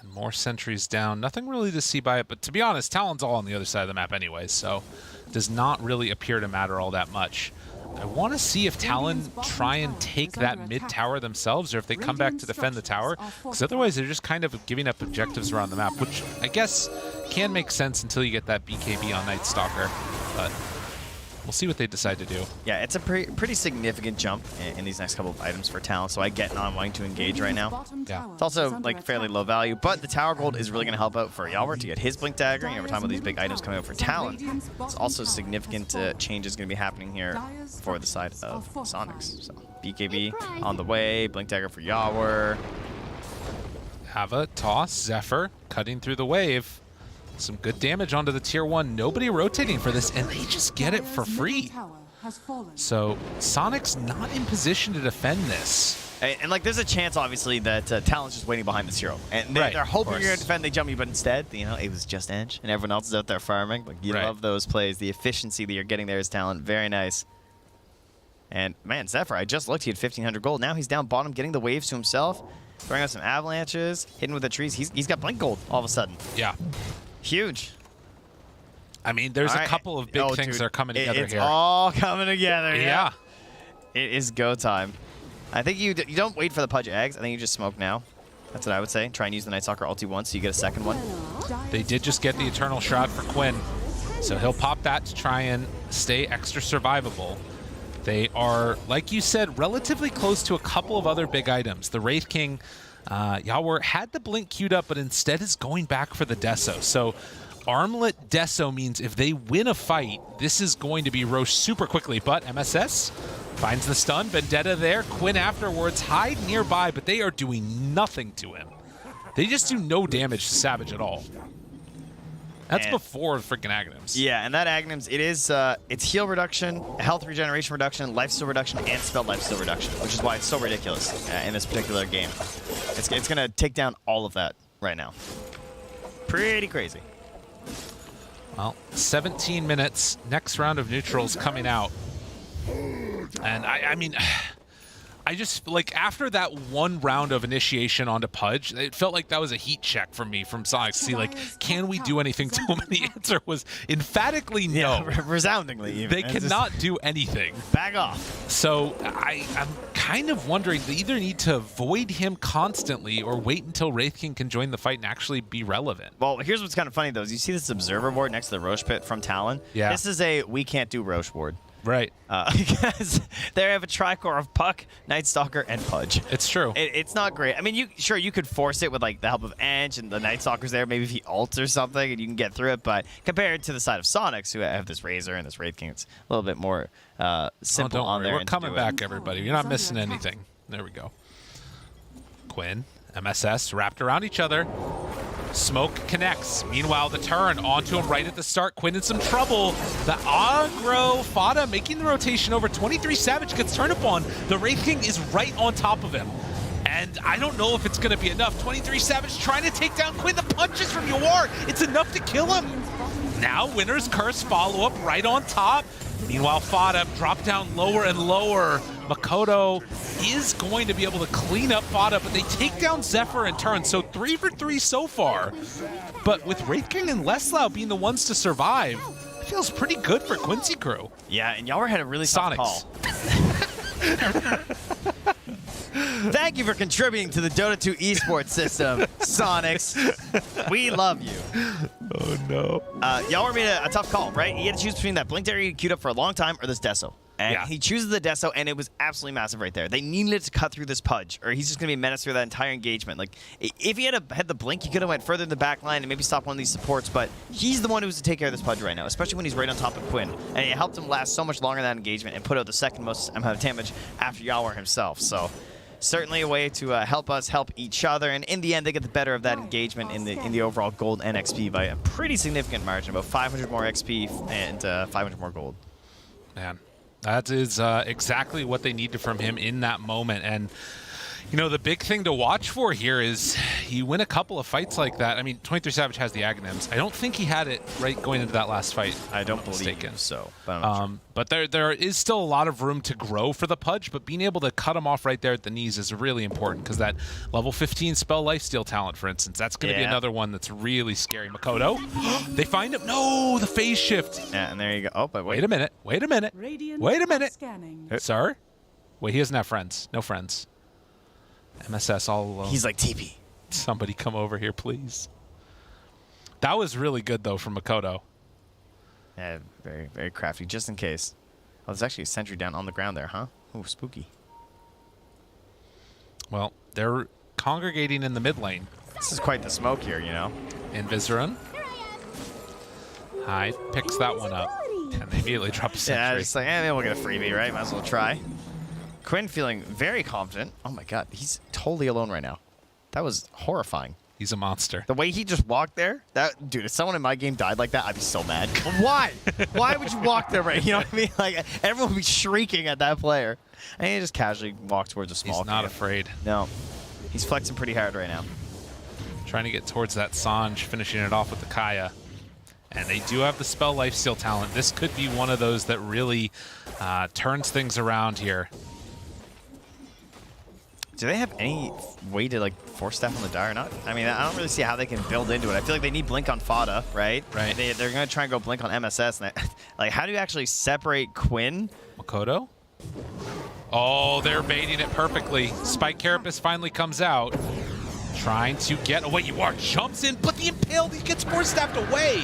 And more sentries down. Nothing really to see by it, but to be honest, Talon's all on the other side of the map anyway, so it does not really appear to matter all that much. I want to see if Talon try and take that mid tower themselves, or if they come back to defend the tower, because otherwise they're just kind of giving up objectives around the map, which I guess can make sense until you get that BKB on Night Stalker, but we'll see what they decide to do. Yeah, it's a pretty significant jump in these next couple of items for Talon, so I get not wanting to engage right now. Yeah. It's also like fairly low value, but the tower gold is really going to help out for Yalwar to get his Blink Dagger. We're talking about these big items coming out for Talon. It's also significant changes going to be happening here for the side of Soniqs. So BKB on the way, Blink Dagger for Yalwar. Have a toss, Zephyr cutting through the wave. Some good damage onto the tier 1. Nobody rotating for this, and they just get it for free. So Soniqs not in position to defend this. And like, there's a chance, obviously, that Talon's just waiting behind this hero. And they're hoping you're going to defend, they jump you, but instead, it was just Edge, and everyone else is out there farming. Like, you love those plays. The efficiency that you're getting there is Talon. Very nice. And, man, Zephyr, I just looked. He had 1,500 gold. Now he's down bottom, getting the waves to himself, throwing out some avalanches, hitting with the trees. He's got Blink Gold all of a sudden. Yeah. Huge. I mean, there's a couple of big things that are coming together it's here. It's all coming together. Yeah. It is go time. I think you don't wait for the Pudge eggs. I think you just smoke now. That's what I would say. Try and use the Night Stalker ulti once so you get a second one. They did just get the Eternal Shroud for Quinn, so he'll pop that to try and stay extra survivable. They are, like you said, relatively close to a couple of other big items. The Wraith King, Yalwar had the Blink queued up, but instead is going back for the Deso. So Armlet Deso means if they win a fight, this is going to be Roche super quickly. But MSS finds the stun. Vendetta there. Quinn afterwards. Hide nearby, but they are doing nothing to him. They just do no damage to Savage at all. That's before freaking Aghanims. Yeah, and that Aghanims, it is it's heal reduction, health regeneration reduction, lifesteal reduction, and spell lifesteal reduction, which is why it's so ridiculous in this particular game. It's going to take down all of that right now. Pretty crazy. Well, 17 minutes. Next round of neutrals coming out. And I mean, I just, like, after that one round of initiation onto Pudge, it felt like that was a heat check for me from Soniqs to see, like, can we do anything to him? And the answer was emphatically no. Yeah, resoundingly even. They cannot do anything. Back off. So I'm kind of wondering, they either need to avoid him constantly or wait until Wraith King can join the fight and actually be relevant. Well, here's what's kind of funny, though. Is you see this observer board next to the Roche pit from Talon? Yeah. This is a we can't do Roche board. Right. Because they have a tricore of Puck, Night Stalker, and Pudge. It's true. It's not great. I mean, you could force it with like the help of Ange and the Night Stalker's there. Maybe if he ults or something and you can get through it. But compared to the side of Soniqs, who have this Razor and this Wraith King, it's a little bit more simple on there. We're coming back, everybody. You're not missing anything. There we go. Quinn, MSS wrapped around each other. Smoke connects. Meanwhile, the turn onto him right at the start. Quinn in some trouble. The aggro Fada making the rotation over. 23 Savage gets turned upon. The Wraith King is right on top of him. And I don't know if it's going to be enough. 23 Savage trying to take down Quinn. The punches from Yawar. It's enough to kill him. Now Winner's Curse follow-up right on top. Meanwhile, Fada dropped down lower and lower. Makoto is going to be able to clean up Fada, but they take down Zephyr in turn, so 3 for 3 so far. But with Wraith King and Leslau being the ones to survive, it feels pretty good for Quincy Crew. Yeah, and Yawar had a really tough call. Thank you for contributing to the Dota 2 esports system, Soniqs. We love you. Oh, no. Yawar made a tough call, right? He had to choose between that Blink Dagger he queued up for a long time or this Deso. And he chooses the Deso, and it was absolutely massive right there. They needed to cut through this Pudge, or he's just going to be a menace through that entire engagement. Like, if he had the Blink, he could have went further in the back line and maybe stopped one of these supports, but he's the one who's to take care of this Pudge right now, especially when he's right on top of Quinn. And it helped him last so much longer in that engagement and put out the second most amount of damage after Yawar himself. So certainly a way to help us help each other, and in the end, they get the better of that engagement in the overall gold and XP by a pretty significant margin, about 500 more XP and 500 more gold. Man, that is exactly what they needed from him in that moment. And you know, the big thing to watch for here is you win a couple of fights like that. I mean, 23 Savage has the Aghanims. I don't think he had it right going into that last fight. I don't believe so. But, I'm not sure. But there is still a lot of room to grow for the Pudge, but being able to cut him off right there at the knees is really important, because that level 15 spell lifesteal talent, for instance, that's going to be another one that's really scary. Makoto, they find him. No, the phase shift. Yeah, and there you go. Oh, but wait a minute. Wait a minute. Wait a minute. Scanning. Sir? Wait, he doesn't have friends. No friends. MSS all alone. He's like TP. Somebody come over here, please. That was really good, though, from Makoto. Yeah, very, very crafty, just in case. Oh, there's actually a sentry down on the ground there, huh? Oh, spooky. Well, they're congregating in the mid lane. This is quite the smoke here, you know? Invisaron. Hyde picks that one up, and they immediately drop a sentry. Yeah, it's like, maybe we'll get a freebie, right? Might as well try. Quinn feeling very confident. Oh my god, he's totally alone right now. That was horrifying. He's a monster. The way he just walked there, dude, if someone in my game died like that, I'd be so mad. Why? Why would you walk there, right? You know what I mean? Like, everyone would be shrieking at that player. And he just casually walked towards a small He's not afraid. No. He's flexing pretty hard right now. Trying to get towards that Sanj, finishing it off with the Kaya. And they do have the spell lifesteal talent. This could be one of those that really turns things around here. Do they have any way to, like, force staff on the die or not? I mean, I don't really see how they can build into it. I feel like they need Blink on Fada, right? Right. They're going to try and go Blink on MSS. And like, how do you actually separate Quinn? Makoto? Oh, they're baiting it perfectly. Spike Carapace finally comes out. Trying to get away. Yawar jumps in, but the Impaled, he gets force staffed away.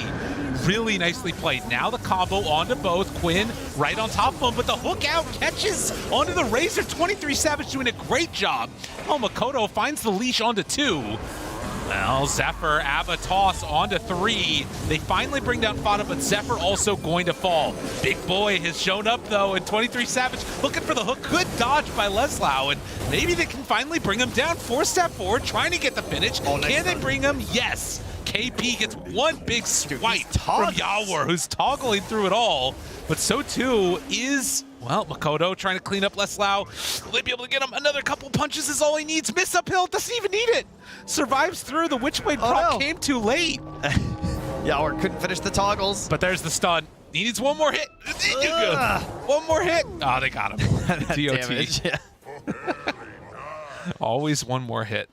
Really nicely played. Now the combo onto both. Quinn right on top of him, but the hook out catches onto the Razor. 23 Savage doing a great job. Oh, Makoto finds the leash onto 2. Well, Zephyr, Abba toss onto 3. They finally bring down Fada, but Zephyr also going to fall. Big Boy has shown up, though, and 23 Savage looking for the hook. Good dodge by Leslau, and maybe they can finally bring him down. 4-step forward, trying to get the finish. Oh, nice. Can they bring him? Yes. KP gets one big swipe from Yawor, who's toggling through it all. But so too is, well, Makoto trying to clean up Leslau. Will they be able to get him? Another couple punches is all he needs. Miss uphill, doesn't even need it. Survives through. The Witchblade proc came too late. Yawor couldn't finish the toggles. But there's the stun. He needs one more hit. One more hit. Oh, they got him. DOT. Yeah. Always one more hit.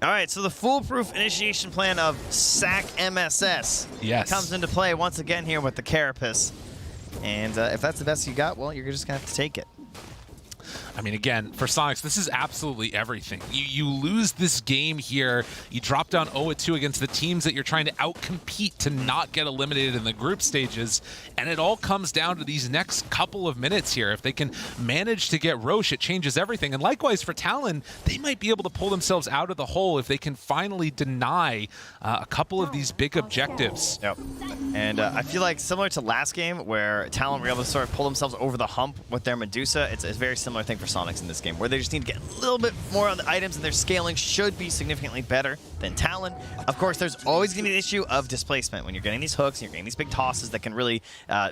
All right, so the foolproof initiation plan of sack MSS comes into play once again here with the Carapace. And if that's the best you got, well, you're just going to have to take it. I mean, again, for Soniqs, this is absolutely everything. You lose this game here, you drop down 0-2 against the teams that you're trying to outcompete to not get eliminated in the group stages, and it all comes down to these next couple of minutes here. If they can manage to get Roche, it changes everything. And likewise for Talon, they might be able to pull themselves out of the hole if they can finally deny a couple of these big objectives. Yep. And I feel like similar to last game where Talon were able to sort of pull themselves over the hump with their Medusa, it's a very similar thing for Soniqs in this game, where they just need to get a little bit more on the items, and their scaling should be significantly better than Talon. Of course, there's always going to be the issue of displacement when you're getting these hooks and you're getting these big tosses that can really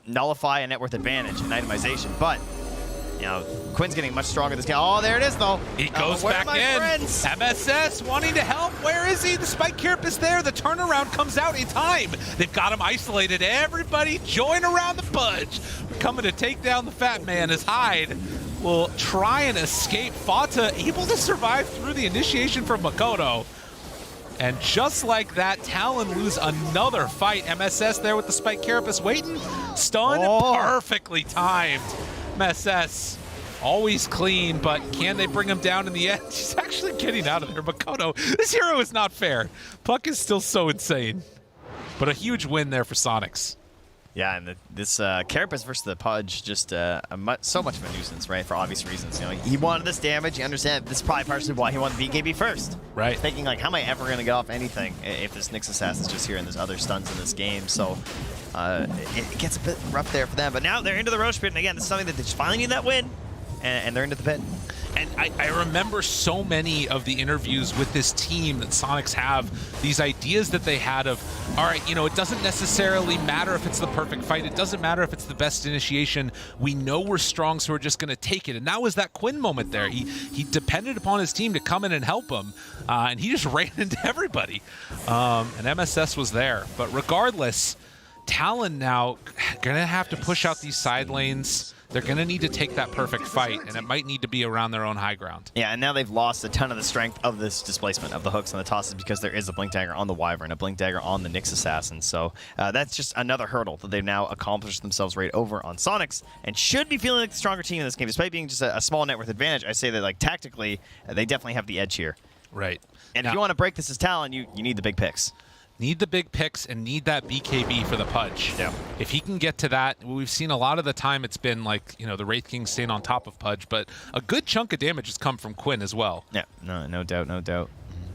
nullify a net worth advantage in itemization. But, you know, Quinn's getting much stronger this game. Oh, there it is, though. He goes back in. Friends? MSS wanting to help. Where is he? The Spike Carapace there. The turnaround comes out in time. They've got him isolated. Everybody join around the fudge. We're coming to take down the fat man as Hyde will try and escape. Fata able to survive through the initiation from Makoto. And just like that, Talon lose another fight. MSS there with the Spike Carapace waiting. Stun, perfectly timed. MSS always clean, but can they bring him down in the end? He's actually getting out of there. Makoto, this hero is not fair. Puck is still so insane. But a huge win there for Soniqs. Yeah, and this Carapace versus the Pudge, just so much of a nuisance, right? For obvious reasons. You know, he wanted this damage. You understand this is probably partially why he wanted BKB first. Right. Thinking like, how am I ever going to get off anything if this Nyx Assassin's just here and there's other stuns in this game? So it gets a bit rough there for them. But now they're into the Roche pit, and again, this is something that they just finally need that win, and they're into the pit. And I remember so many of the interviews with this team that Soniqs have, these ideas that they had of, all right, you know, it doesn't necessarily matter if it's the perfect fight. It doesn't matter if it's the best initiation. We know we're strong, so we're just going to take it. And that was that Quinn moment there. He depended upon his team to come in and help him, and he just ran into everybody. And MSS was there. But regardless, Talon now going to have to push out these side lanes. They're going to need to take that perfect fight, and it might need to be around their own high ground. Yeah, and now they've lost a ton of the strength of this displacement of the hooks and the tosses because there is a Blink Dagger on the Wyvern, a Blink Dagger on the Nyx Assassin. So that's just another hurdle that they've now accomplished themselves right over on Soniqs, and should be feeling like the stronger team in this game. Despite being just a small net worth advantage, I say that like tactically, they definitely have the edge here. Right. And now, if you want to break this as Talon, you need the big picks. Need the big picks and need that BKB for the Pudge. Yeah. If he can get to that, we've seen a lot of the time it's been like, you know, the Wraith King staying on top of Pudge, but a good chunk of damage has come from Quinn as well. Yeah, no doubt, no doubt.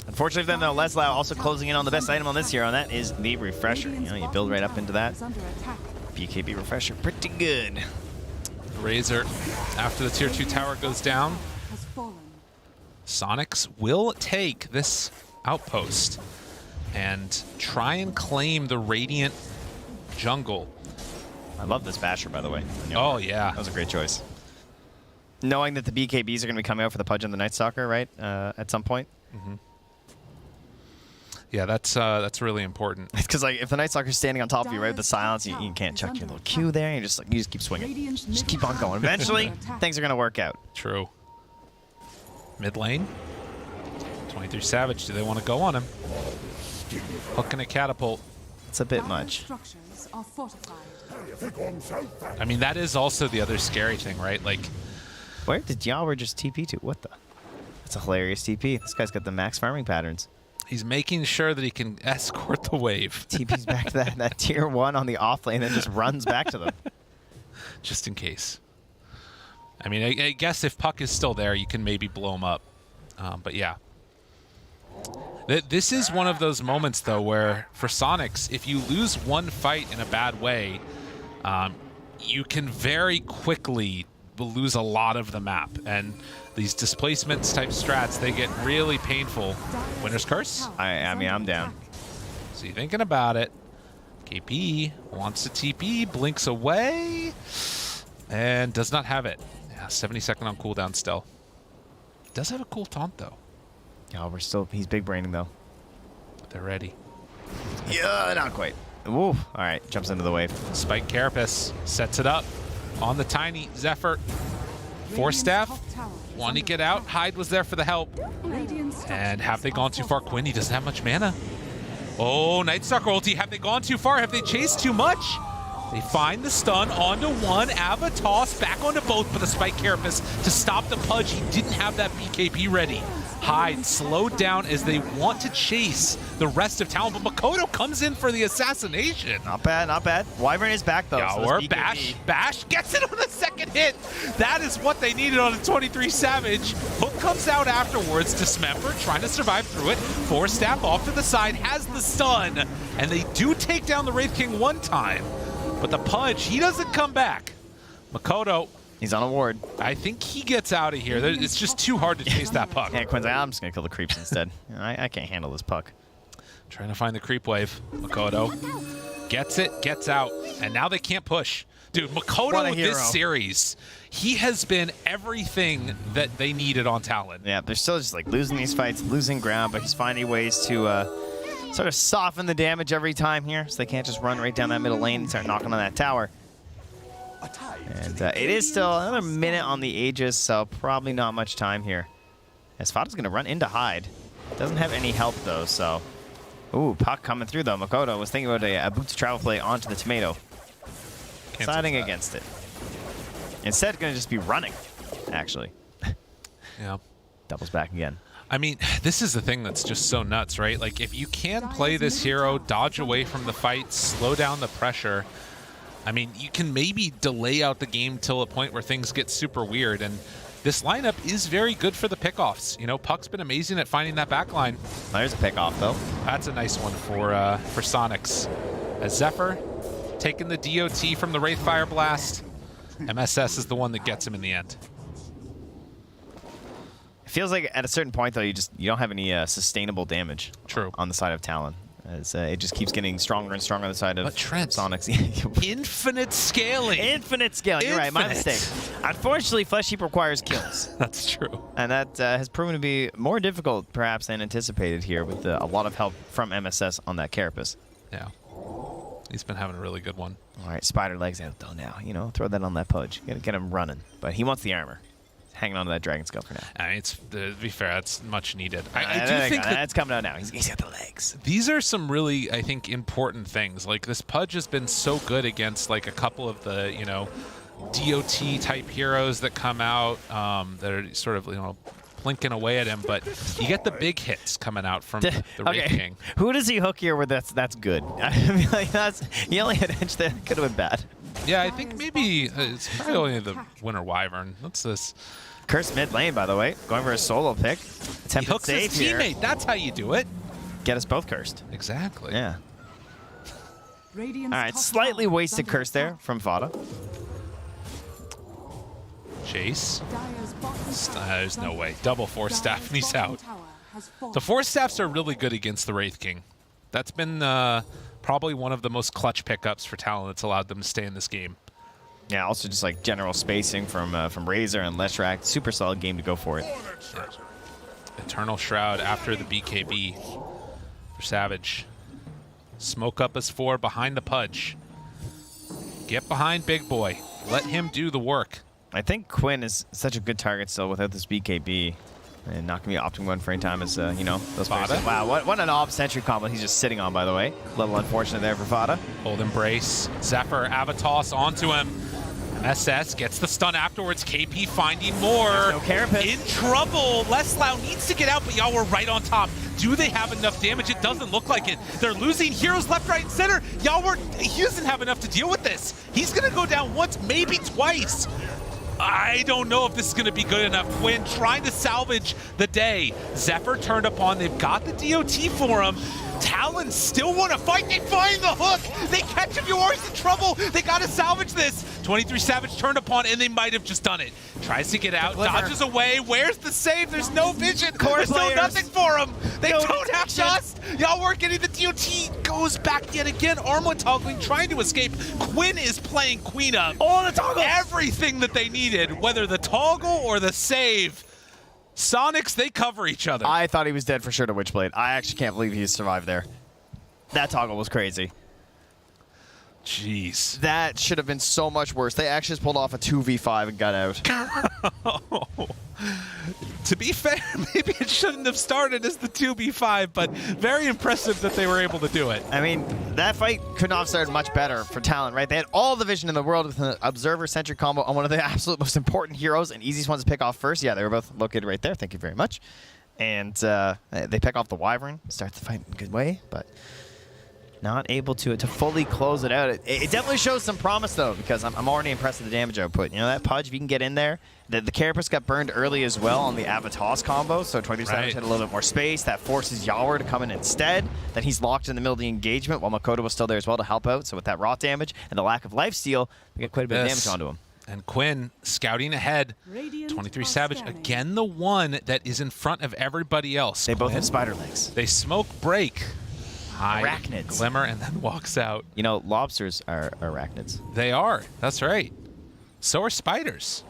Unfortunately for them, though, Leslau also closing in on the best item on this hero, and that is the Refresher. You know, you build right up into that. BKB Refresher, pretty good. Razor, after the tier 2 tower goes down, Soniqs will take this outpost and try and claim the Radiant jungle. I love this Basher, by the way. Oh, yeah. That was a great choice. Knowing that the BKBs are going to be coming out for the Pudge and the Night Stalker, right, at some point. Mm-hmm. Yeah, that's really important. Because like if the Night Stalker's standing on top of you, right, with the silence, you can't chuck your little Q there. You just keep swinging. Just keep on going. Eventually, things are going to work out. True. Mid lane. 23 Savage. Do they want to go on him? Hook and a catapult. It's a bit much. I mean, that is also the other scary thing, right? Like, where did Yawor just TP to? What the? That's a hilarious TP. This guy's got the max farming patterns. He's making sure that he can escort the wave. TP's back to that tier 1 on the off lane and then just runs back to them. Just in case. I mean, I guess if Puck is still there, you can maybe blow him up. But yeah. This is one of those moments, though, where for Soniqs, if you lose one fight in a bad way, you can very quickly lose a lot of the map. And these displacements type strats, they get really painful. Winner's Curse? I mean, I'm down. So you're thinking about it. KP wants to TP, blinks away, and does not have it. Yeah, 70-second on cooldown still. Does have a cool taunt, though. Yeah, he's big braining, though. They're ready. Yeah, not quite. Ooh, all right, jumps into the wave. Spike Carapace sets it up on the tiny Zephyr. Force Staff, want to get out. Hyde was there for the help. And have they gone too far? Quinn, he doesn't have much mana. Oh, Nightstalker ulti. Have they gone too far? Have they chased too much? They find the stun onto one. Ava toss back onto both, but the Spike Carapace to stop the Pudge. He didn't have that BKB ready. Hyde slowed down as they want to chase the rest of Talon, but Makoto comes in for the assassination. Not bad, not bad. Wyvern is back, though. So Bash gets it on the second hit. That is what they needed on a 23 Savage. Hook comes out afterwards. Dismember, trying to survive through it. Force Staff off to the side, has the stun, and they do take down the Wraith King one time. But the Pudge, he doesn't come back. Makoto. He's on a ward. I think he gets out of here. It's just too hard to chase that puck. Yeah, Quinn's like, I'm just going to kill the creeps instead. I can't handle this puck. Trying to find the creep wave. Makoto gets it, gets out, and now they can't push. Dude, Makoto this series, he has been everything that they needed on Talon. Yeah, they're still just like losing these fights, losing ground, but he's finding ways to sort of soften the damage every time here, so they can't just run right down that middle lane and start knocking on that tower. And it is still another minute on the Aegis, so probably not much time here. As Fada's going to run into Hyde. Doesn't have any help, though, so... Ooh, puck coming through, though. Makoto was thinking about a boots travel play onto the tomato. Deciding against it. Instead, going to just be running, actually. Yeah. Doubles back again. I mean, this is the thing that's just so nuts, right? Like, if you can play this hero, dodge away from the fight, slow down the pressure... I mean, you can maybe delay out the game till a point where things get super weird, and this lineup is very good for the pickoffs. You know, Puck's been amazing at finding that back line. There's a pickoff, though. That's a nice one for Soniqs. As Zephyr taking the DOT from the Wraithfire Blast, MSS is the one that gets him in the end. It feels like at a certain point, though, you don't have any sustainable damage. True. On the side of Talon. As it just keeps getting stronger and stronger on the side of Soniqs. Infinite scaling. Infinite scaling. You're right. My mistake. Unfortunately, Flesh Heap requires kills. That's true. And that has proven to be more difficult, perhaps, than anticipated here with a lot of help from MSS on that Carapace. Yeah. He's been having a really good one. All right, Spider Legs out, though, now. You know, throw that on that Pudge. Get him running. But he wants the armor. Hanging on to that Dragon Scale for now. I mean, to be fair, that's much needed. I do think that's coming out now. He's got the legs. These are some really, I think, important things. Like, this Pudge has been so good against, like, a couple of the, you know, DOT-type heroes that come out that are sort of, you know, plinking away at him. But you get the big hits coming out from the Wraith King. Who does he hook here where that's good? I mean, like, he only had an edge there. Could have been bad. Yeah, I think maybe it's probably only the Winter Wyvern. What's this? Curse mid lane, by the way. Going for a solo pick. He hooks his teammate. That's how you do it. Get us both cursed. Exactly. Yeah. All right, slightly wasted curse there from Fada. Chase. There's no way. Double Force Staff and he's out. The Force Staffs are really good against the Wraith King. That's been probably one of the most clutch pickups for Talon that's allowed them to stay in this game. Yeah, also just like general spacing from Razor and Leshrac. Super solid game to go for it. Yeah. Eternal Shroud after the BKB for Savage. Smoke up as 4 behind the Pudge. Get behind Big Boy. Let him do the work. I think Quinn is such a good target still without this BKB. And not going to be opting one for any time as, you know, those players. Wow, what an Ob Sentry combo he's just sitting on, by the way. A little unfortunate there for Fada. Hold Embrace. Zephyr, Avatos onto him. SS gets the stun afterwards. KP finding more. No Carapace. In trouble. Leslau needs to get out, but y'all were right on top. Do they have enough damage? It doesn't look like it. They're losing heroes left, right, and center. He doesn't have enough to deal with this. He's going to go down once, maybe twice. I don't know if this is going to be good enough. Quinn trying to salvage the day. Zephyr turned upon. They've got the DOT for him. Talon still want to fight. They find the hook. They catch him. Yours in trouble. They got to salvage this. 23 Savage turned upon, and they might have just done it. Tries to get out, dodges away. Where's the save? There's no vision. There's no nothing for him. They don't have dust. Y'all weren't getting the DOT. Goes back yet again. Armlet toggling, trying to escape. Quinn is playing Queen up. Oh, the toggle. Everything that they needed, whether the toggle or the save. Soniqs, they cover each other. I thought he was dead for sure to Witchblade. I actually can't believe he survived there. That toggle was crazy. Jeez. That should have been so much worse. They actually just pulled off a 2v5 and got out. To be fair, maybe it shouldn't have started as the 2v5, but very impressive that they were able to do it. I mean, that fight could not have started much better for Talon, right? They had all the vision in the world with an observer-centric combo on one of the absolute most important heroes and easiest ones to pick off first. Yeah, they were both located right there. Thank you very much. And they pick off the Wyvern, start the fight in a good way, but not able to fully close it out. It definitely shows some promise, though, because I'm already impressed with the damage output. You know, that Pudge, if you can get in there, the Carapace got burned early as well on the Avatos combo, so 23 Savage had a little bit more space. That forces Yawar to come in instead. Then he's locked in the middle of the engagement while Makoto was still there as well to help out. So with that rot damage and the lack of lifesteal, they get quite a bit of damage onto him. And Quinn scouting ahead. 23 Savage, again the one that is in front of everybody else. They both have spider legs. They smoke break. High arachnids. Glimmer and then walks out. You know, lobsters are arachnids. They are. That's right. So are spiders.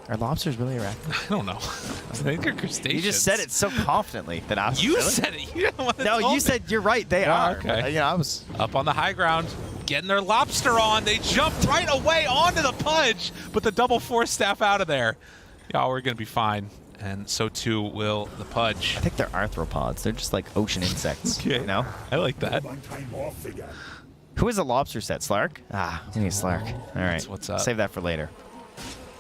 Are lobsters really arachnids? I don't know. I think they're crustaceans. You just said it so confidently that I was. You said it. You don't want to No, you said you're right. They are. Okay. I was up on the high ground, getting their lobster on. They jump right away onto the Pudge, but the double force staff out of there. Y'all, we're gonna be fine. And so too will the Pudge. I think they're arthropods. They're just like ocean insects. Okay. You know? I like that. Who is a lobster set? Slark? Ah, I need Slark. All right. That's what's up. Save that for later.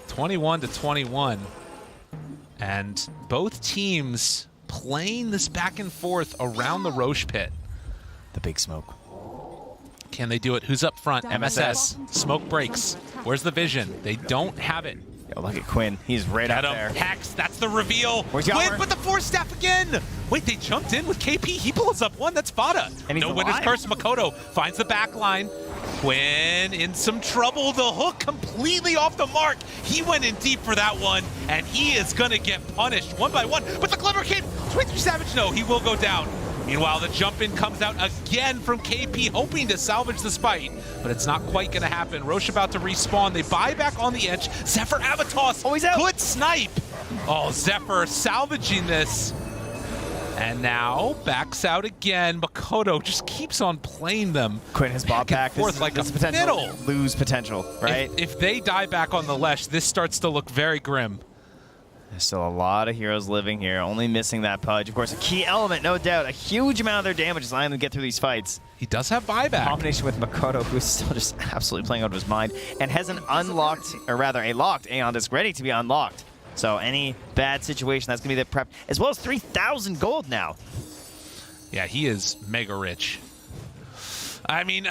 21-21. And both teams playing this back and forth around the Roche pit. The big smoke. Can they do it? Who's up front? MSS. Smoke breaks. Where's the vision? They don't have it. Yo, look at Quinn. He's right up there. Hex, that's the reveal. Where's Quinn Yawar? with the force staff again. Wait, they jumped in with KP. He pulls up one. That's Fada. And he's no Winner's alive. Curse. Makoto finds the back line. Quinn in some trouble. The hook completely off the mark. He went in deep for that one, and he is going to get punished one by one. But the Glimmer Cape, 23 Savage, no, he will go down. Meanwhile, the jump in comes out again from KP, hoping to salvage the spite, but it's not quite going to happen. Roche about to respawn. They buy back on the edge. Zephyr Avatos. Oh, he's out. Good snipe. Oh, Zephyr salvaging this. And now backs out again. Makoto just keeps on playing them. Quinn has bought back. Forth like a potential fiddle. lose potential, right? If they die back on the Lesh, this starts to look very grim. There's still a lot of heroes living here, only missing that Pudge. Of course, a key element, no doubt. A huge amount of their damage is allowing them to get through these fights. He does have buyback. Combination with Makoto, who is still just absolutely playing out of his mind, and has an unlocked, or rather a locked Aeon disc ready to be unlocked. So any bad situation, that's going to be the prep, as well as 3,000 gold now. Yeah, he is mega rich. I mean,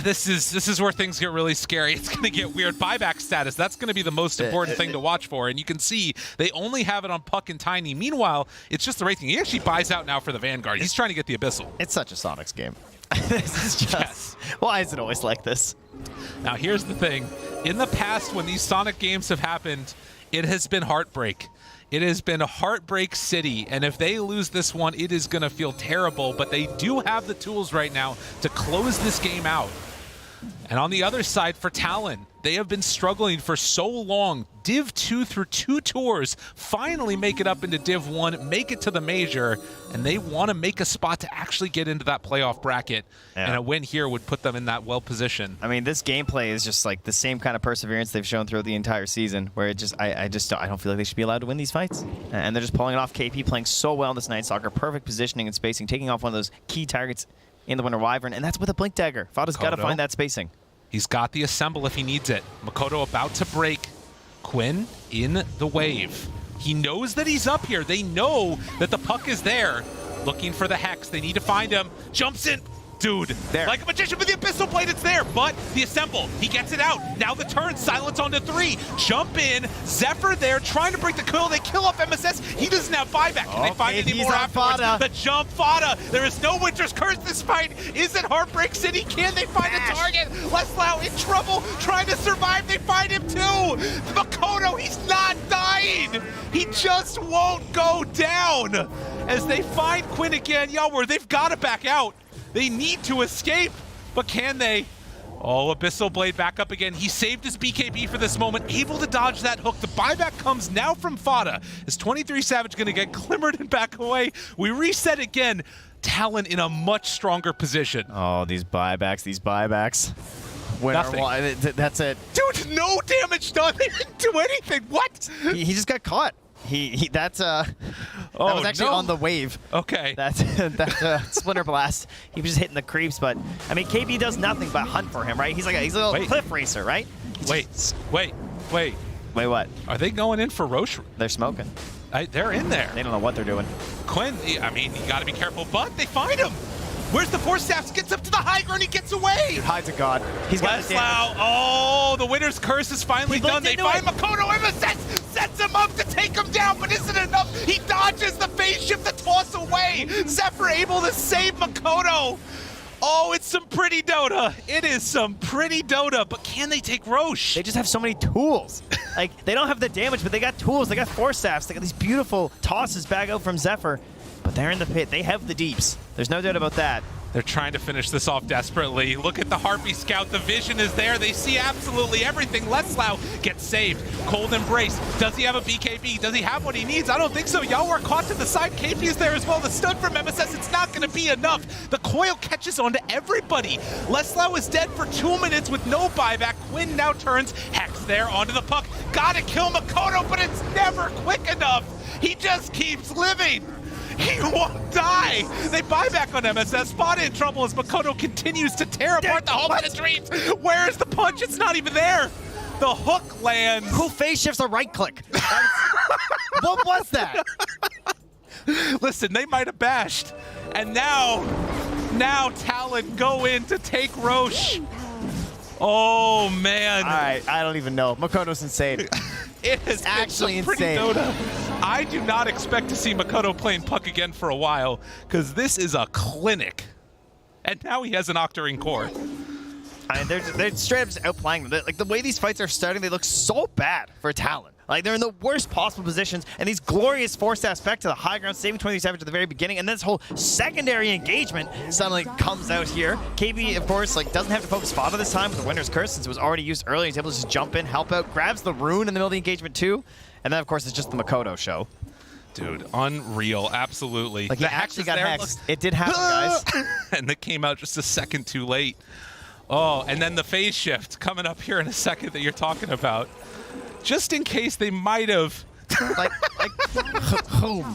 this is where things get really scary. It's going to get weird. Buyback status, that's going to be the most important thing to watch for. And you can see they only have it on Puck and Tiny. Meanwhile, it's just the right thing. He actually buys out now for the Vanguard. He's trying to get the Abyssal. It's such a Soniqs game. This is just, why is it always like this? Now, here's the thing. In the past, when these Sonic games have happened, it has been heartbreak. It has been a heartbreak city, and if they lose this one, it is going to feel terrible, but they do have the tools right now to close this game out. And on the other side, for Talon, they have been struggling for so long. Div 2 through 2 tours, finally make it up into Div 1, make it to the Major, and they want to make a spot to actually get into that playoff bracket. Yeah. And a win here would put them in that well position. I mean, this gameplay is just like the same kind of perseverance they've shown throughout the entire season, where it just, I don't feel like they should be allowed to win these fights. And they're just pulling it off. KP playing so well in this Night Stalker, perfect positioning and spacing, taking off one of those key targets in the Winter Wyvern, and that's with a Blink Dagger. Fada's got to find that spacing. He's got the assemble if he needs it. Makoto about to break. Quinn in the wave. He knows that he's up here. They know that the Puck is there. Looking for the Hex. They need to find him. Jumps in. Dude, there. Like a magician with the Abyssal Blade, it's there, but the Assemble, he gets it out. Now the turn, silence onto 3. Jump in, Zephyr there, trying to break the kill. They kill off MSS. He doesn't have buyback. Can they find any more afterwards? The jump Fada. There is no Winter's Curse this fight. Is it Heartbreak City? Can they find a target? Leslau in trouble, trying to survive. They find him too. Makoto, he's not dying. He just won't go down. As they find Quinn again, Yawar, they've got to back out. They need to escape, but can they? Oh, Abyssal Blade back up again. He saved his BKB for this moment, able to dodge that hook. The buyback comes now from Fada. Is 23 Savage going to get glimmered and back away? We reset again. Talon in a much stronger position. Oh, these buybacks. Nothing. That's it. Dude, no damage done. They didn't do anything. What? He just got caught. That was actually on the wave. Okay. That Splinter Blast. He was just hitting the creeps, but I mean, KB does nothing but hunt for him, right? He's a little cliff racer, right? Wait. Wait, what? Are they going in for Roche? They're smoking. They're in there. They don't know what they're doing. Quinn, I mean, you got to be careful, but they find him. Where's the Force Staffs? Gets up to the high ground, he gets away. Dude, hides a god. He's got Leslau. Oh, the Winner's Curse is finally done. They find Makoto. MSS sets him up to take him down, but isn't it enough? He dodges the phase shift to toss away. Zephyr able to save Makoto. Oh, it's some pretty Dota. It is some pretty Dota, but can they take Roche? They just have so many tools. Like, they don't have the damage, but they got tools. They got Force Staffs. They got these beautiful tosses back out from Zephyr. But they're in the pit. They have the deeps. There's no doubt about that. They're trying to finish this off desperately. Look at the Harpy Scout. The vision is there. They see absolutely everything. Leslau gets saved. Cold Embrace. Does he have a BKB? Does he have what he needs? I don't think so. Yawar caught to the side. KP is there as well. The stun from MSS. It's not going to be enough. The coil catches onto everybody. Leslau is dead for 2 minutes with no buyback. Quinn now turns. Hex there onto the puck. Gotta kill Makoto, but it's never quick enough. He just keeps living. He won't die! They buy back on MSS. Spot in trouble as Makoto continues to tear apart the Home of the Dreams. Where is the punch? It's not even there. The hook lands. Who phase shifts a right click? What was that? Listen, they might have bashed. And now Talon go in to take Roche. Oh, man. All right, I don't even know. Makoto's insane. It has actually been pretty insane. Dota. I do not expect to see Makoto playing puck again for a while, because this is a clinic. And now he has an Octarine core. I mean, they're straight up just outplaying them. Like, the way these fights are starting, they look so bad for Talon. Like, they're in the worst possible positions, and these glorious Force Staffs back to the high ground, saving 20 Savage at the very beginning, and this whole secondary engagement suddenly comes out here. KB, of course, like, doesn't have to focus Fada this time with the Winner's Curse, since it was already used earlier. He's able to just jump in, help out, grabs the rune in the middle of the engagement too, and then, of course, it's just the Makoto show. Dude, unreal, absolutely. Like, he actually got hexed. It did happen, guys. And it came out just a second too late. Oh, and then the phase shift coming up here in a second that you're talking about. Just in case they might have. like boom.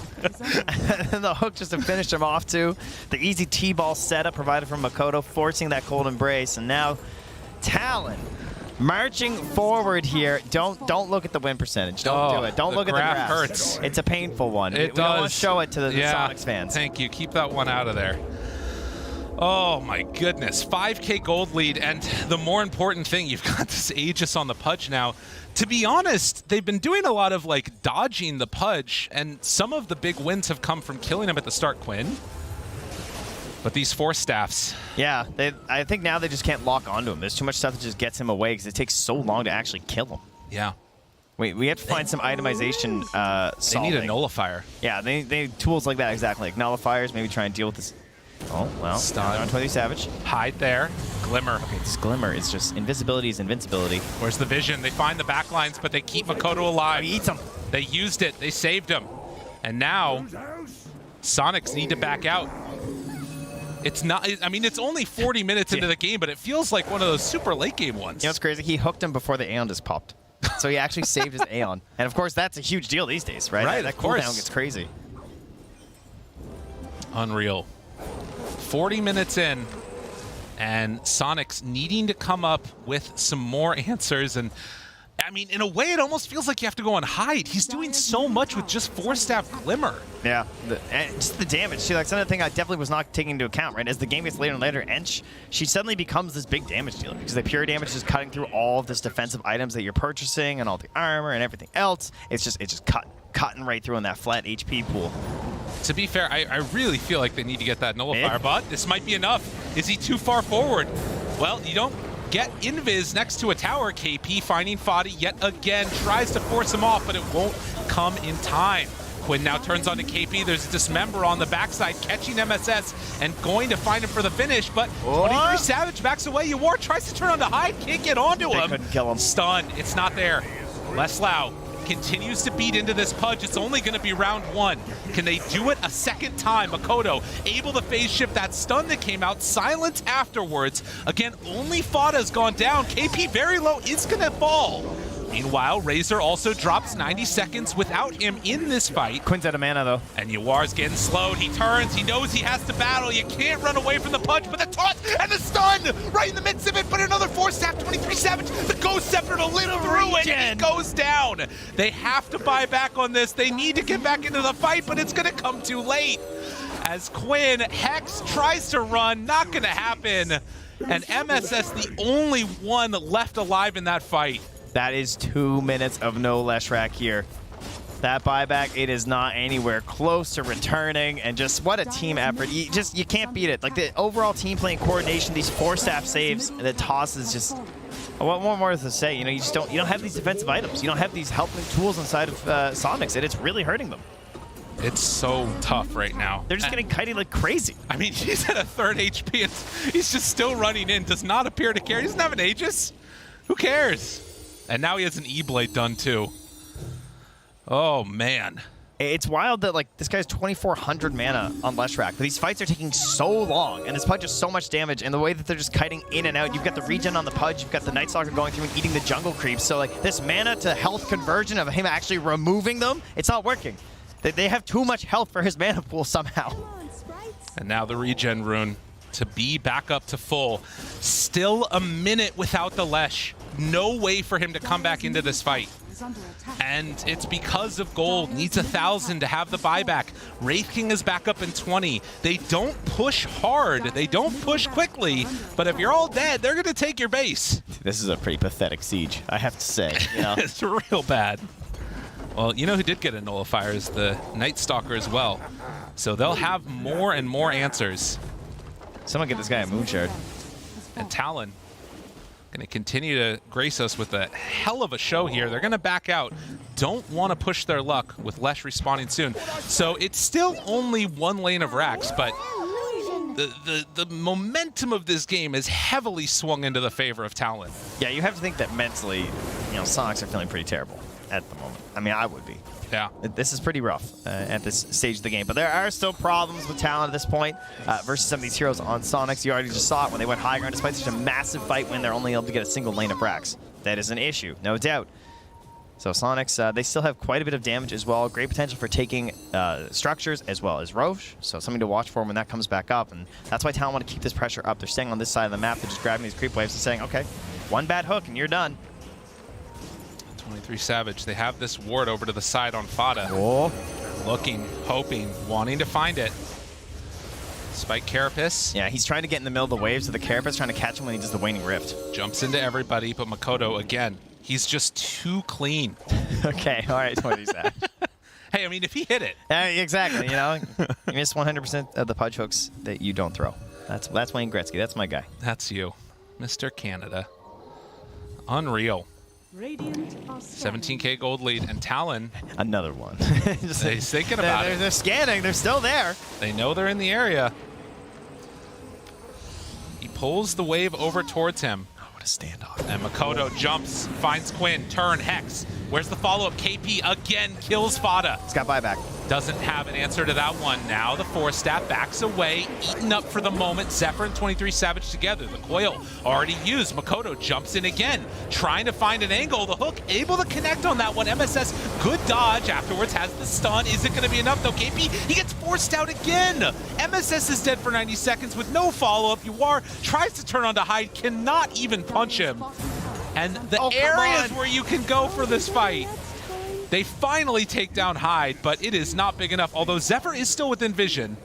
And the hook just to finish him off too. The easy T-ball setup provided from Makoto, forcing that cold embrace. And now Talon marching forward here. Don't look at the win percentage. Don't do it. Don't look at the graph. Hurts. It's a painful one. It does. We don't want to show it to the Soniqs fans. Thank you. Keep that one out of there. Oh my goodness, 5K gold lead, and the more important thing, you've got this Aegis on the Pudge now. To be honest, they've been doing a lot of like dodging the Pudge, and some of the big wins have come from killing him at the start, Quinn. But these Force Staffs. Yeah, I think now they just can't lock onto him. There's too much stuff that just gets him away because it takes so long to actually kill him. Yeah. We have to find some itemization They need a nullifier. Yeah, they need tools like that, exactly. Like nullifiers, maybe try and deal with this. Oh, well, stun on 20 Savage. Hide there. Glimmer. Okay, this Glimmer is just invisibility is invincibility. Where's the vision? They find the backlines, but they keep Makoto alive. He eats him. They used it. They saved him. And now, Soniqs need to back out. It's not, I mean, it's only 40 minutes into the game, but it feels like one of those super late game ones. You know what's crazy? He hooked him before the Aeon just popped. So he actually saved his Aeon. And of course, that's a huge deal these days, right? Right, that of course. cooldown gets crazy. Unreal. 40 minutes in, and Soniqs needing to come up with some more answers. And I mean, in a way, it almost feels like you have to go on hide. He's doing so much with just 4-staff Glimmer. Yeah, and just the damage, too. That's another thing I definitely was not taking into account, right? As the game gets later and later, Ench, she suddenly becomes this big damage dealer because the pure damage is cutting through all of this defensive items that you're purchasing and all the armor and everything else. It's just cutting right through in that flat HP pool. To be fair, I really feel like they need to get that nullifier, but this might be enough. Is he too far forward? Well, you don't get invis next to a tower. KP finding Fada yet again, tries to force him off, but it won't come in time. Quinn now turns on to KP. There's a Dismember on the backside, catching MSS and going to find him for the finish, but 23 Savage backs away. Yawar tries to turn on to Hyde, can't get onto him. Couldn't kill him. Stun, it's not there. Leslau continues to beat into this Pudge. It's only going to be round 1. Can they do it a second time? Makoto able to phase shift that stun that came out. Silence afterwards. Again, only Fada's gone down. KP very low, is going to fall. Meanwhile, Razor also drops 90 seconds without him in this fight. Quinn's out of mana, though. And Yawar's getting slowed. He turns. He knows he has to battle. You can't run away from the punch, but the taunt and the stun right in the midst of it. But another 4-staff, 23 Savage. The Ghost Scepter to live through it, and he goes down. They have to buy back on this. They need to get back into the fight, but it's going to come too late. As Quinn, Hex tries to run. Not going to happen. And MSS, the only one left alive in that fight. That is 2 minutes of no Leshrac here. That buyback, it is not anywhere close to returning, and just what a team effort. You can't beat it. Like the overall team playing coordination, these 4-staff saves, the toss is just. What more to say? You know, you don't have these defensive items. You don't have these helping tools inside of Soniqs, and it's really hurting them. It's so tough right now. They're just getting kited like crazy. I mean, he's at a 3rd HP, and he's just still running in. Does not appear to care. He doesn't have an Aegis. Who cares? And now he has an E-Blade done too. Oh, man. It's wild that, like, this guy's 2,400 mana on Leshrac, but these fights are taking so long, and this Pudge has so much damage, and the way that they're just kiting in and out, you've got the regen on the Pudge, you've got the Night Stalker going through and eating the jungle creeps, so, like, this mana to health conversion of him actually removing them, it's not working. They have too much health for his mana pool somehow. And now the regen rune to be back up to full. Still a minute without the Lesh. No way for him to come back into this fight. And it's because of gold. Needs 1,000 to have the buyback. Wraith King is back up in 20. They don't push hard. They don't push quickly. But if you're all dead, they're going to take your base. This is a pretty pathetic siege, I have to say. You know? It's real bad. Well, you know who did get a nullifier is the Night Stalker as well. So they'll have more and more answers. Someone get this guy a Moonshard. And Talon going to continue to grace us with a hell of a show here. They're going to back out. Don't want to push their luck with Lesh respawning soon. So it's still only 1 lane of racks, but the momentum of this game is heavily swung into the favor of Talon. Yeah, you have to think that mentally, you know, Soniqs are feeling pretty terrible at the moment. I mean, I would be. Yeah. This is pretty rough at this stage of the game. But there are still problems with Talon at this point versus some of these heroes on Soniqs. You already just saw it when they went high ground. Despite such a massive fight when they're only able to get a single lane of racks. That is an issue, no doubt. So Soniqs, they still have quite a bit of damage as well. Great potential for taking structures as well as Roche. So something to watch for when that comes back up. And that's why Talon want to keep this pressure up. They're staying on this side of the map. They're just grabbing these creep waves and saying, okay, 1 bad hook and you're done. 23 Savage. They have this ward over to the side on Fada. Oh. Looking, hoping, wanting to find it. Spike Carapace. Yeah, he's trying to get in the middle of the waves of the Carapace, trying to catch him when he does the Waning Rift. Jumps into everybody, but Makoto, again, he's just too clean. Okay, all right, 20 Savage. Hey, I mean, if he hit it. Exactly, you know. You miss 100% of the Pudge hooks that you don't throw. That's Wayne Gretzky. That's my guy. That's you. Mr. Canada. Unreal. 17k gold lead, and Talon. Another one. He's thinking about it. They're scanning. They're still there. They know they're in the area. He pulls the wave over towards him. Oh, what a standoff. And Makoto jumps, finds Quinn, turn, Hex. Where's the follow-up? KP again kills Fada. He's got buyback. Doesn't have an answer to that one. Now the 4-staff backs away, eaten up for the moment. Zephyr and 23 Savage together. The coil already used. Makoto jumps in again, trying to find an angle. The hook able to connect on that one. MSS, good dodge. Afterwards has the stun. Is it going to be enough though? KP, he gets forced out again. MSS is dead for 90 seconds with no follow-up. Yawar tries to turn on to hide, cannot even punch him. And the areas where you can go for this fight. They finally take down Hyde, but it is not big enough. Although Zephyr is still within vision.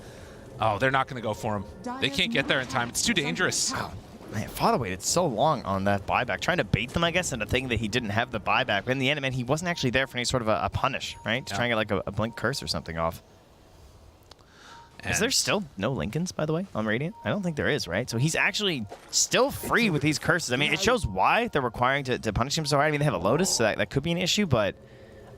Oh, they're not going to go for him. They can't get there in time. It's too dangerous. Wow. Man, Fada waited so long on that buyback, trying to bait them, I guess, into thinking that he didn't have the buyback. But in the end, man, he wasn't actually there for any sort of a punish, right? To try and get like a blink curse or something off. Is there still no Lincolns, by the way, on Radiant? I don't think there is, right? So he's actually still free with these curses. I mean, it shows why they're requiring to punish him so hard. I mean, they have a Lotus, so that could be an issue, but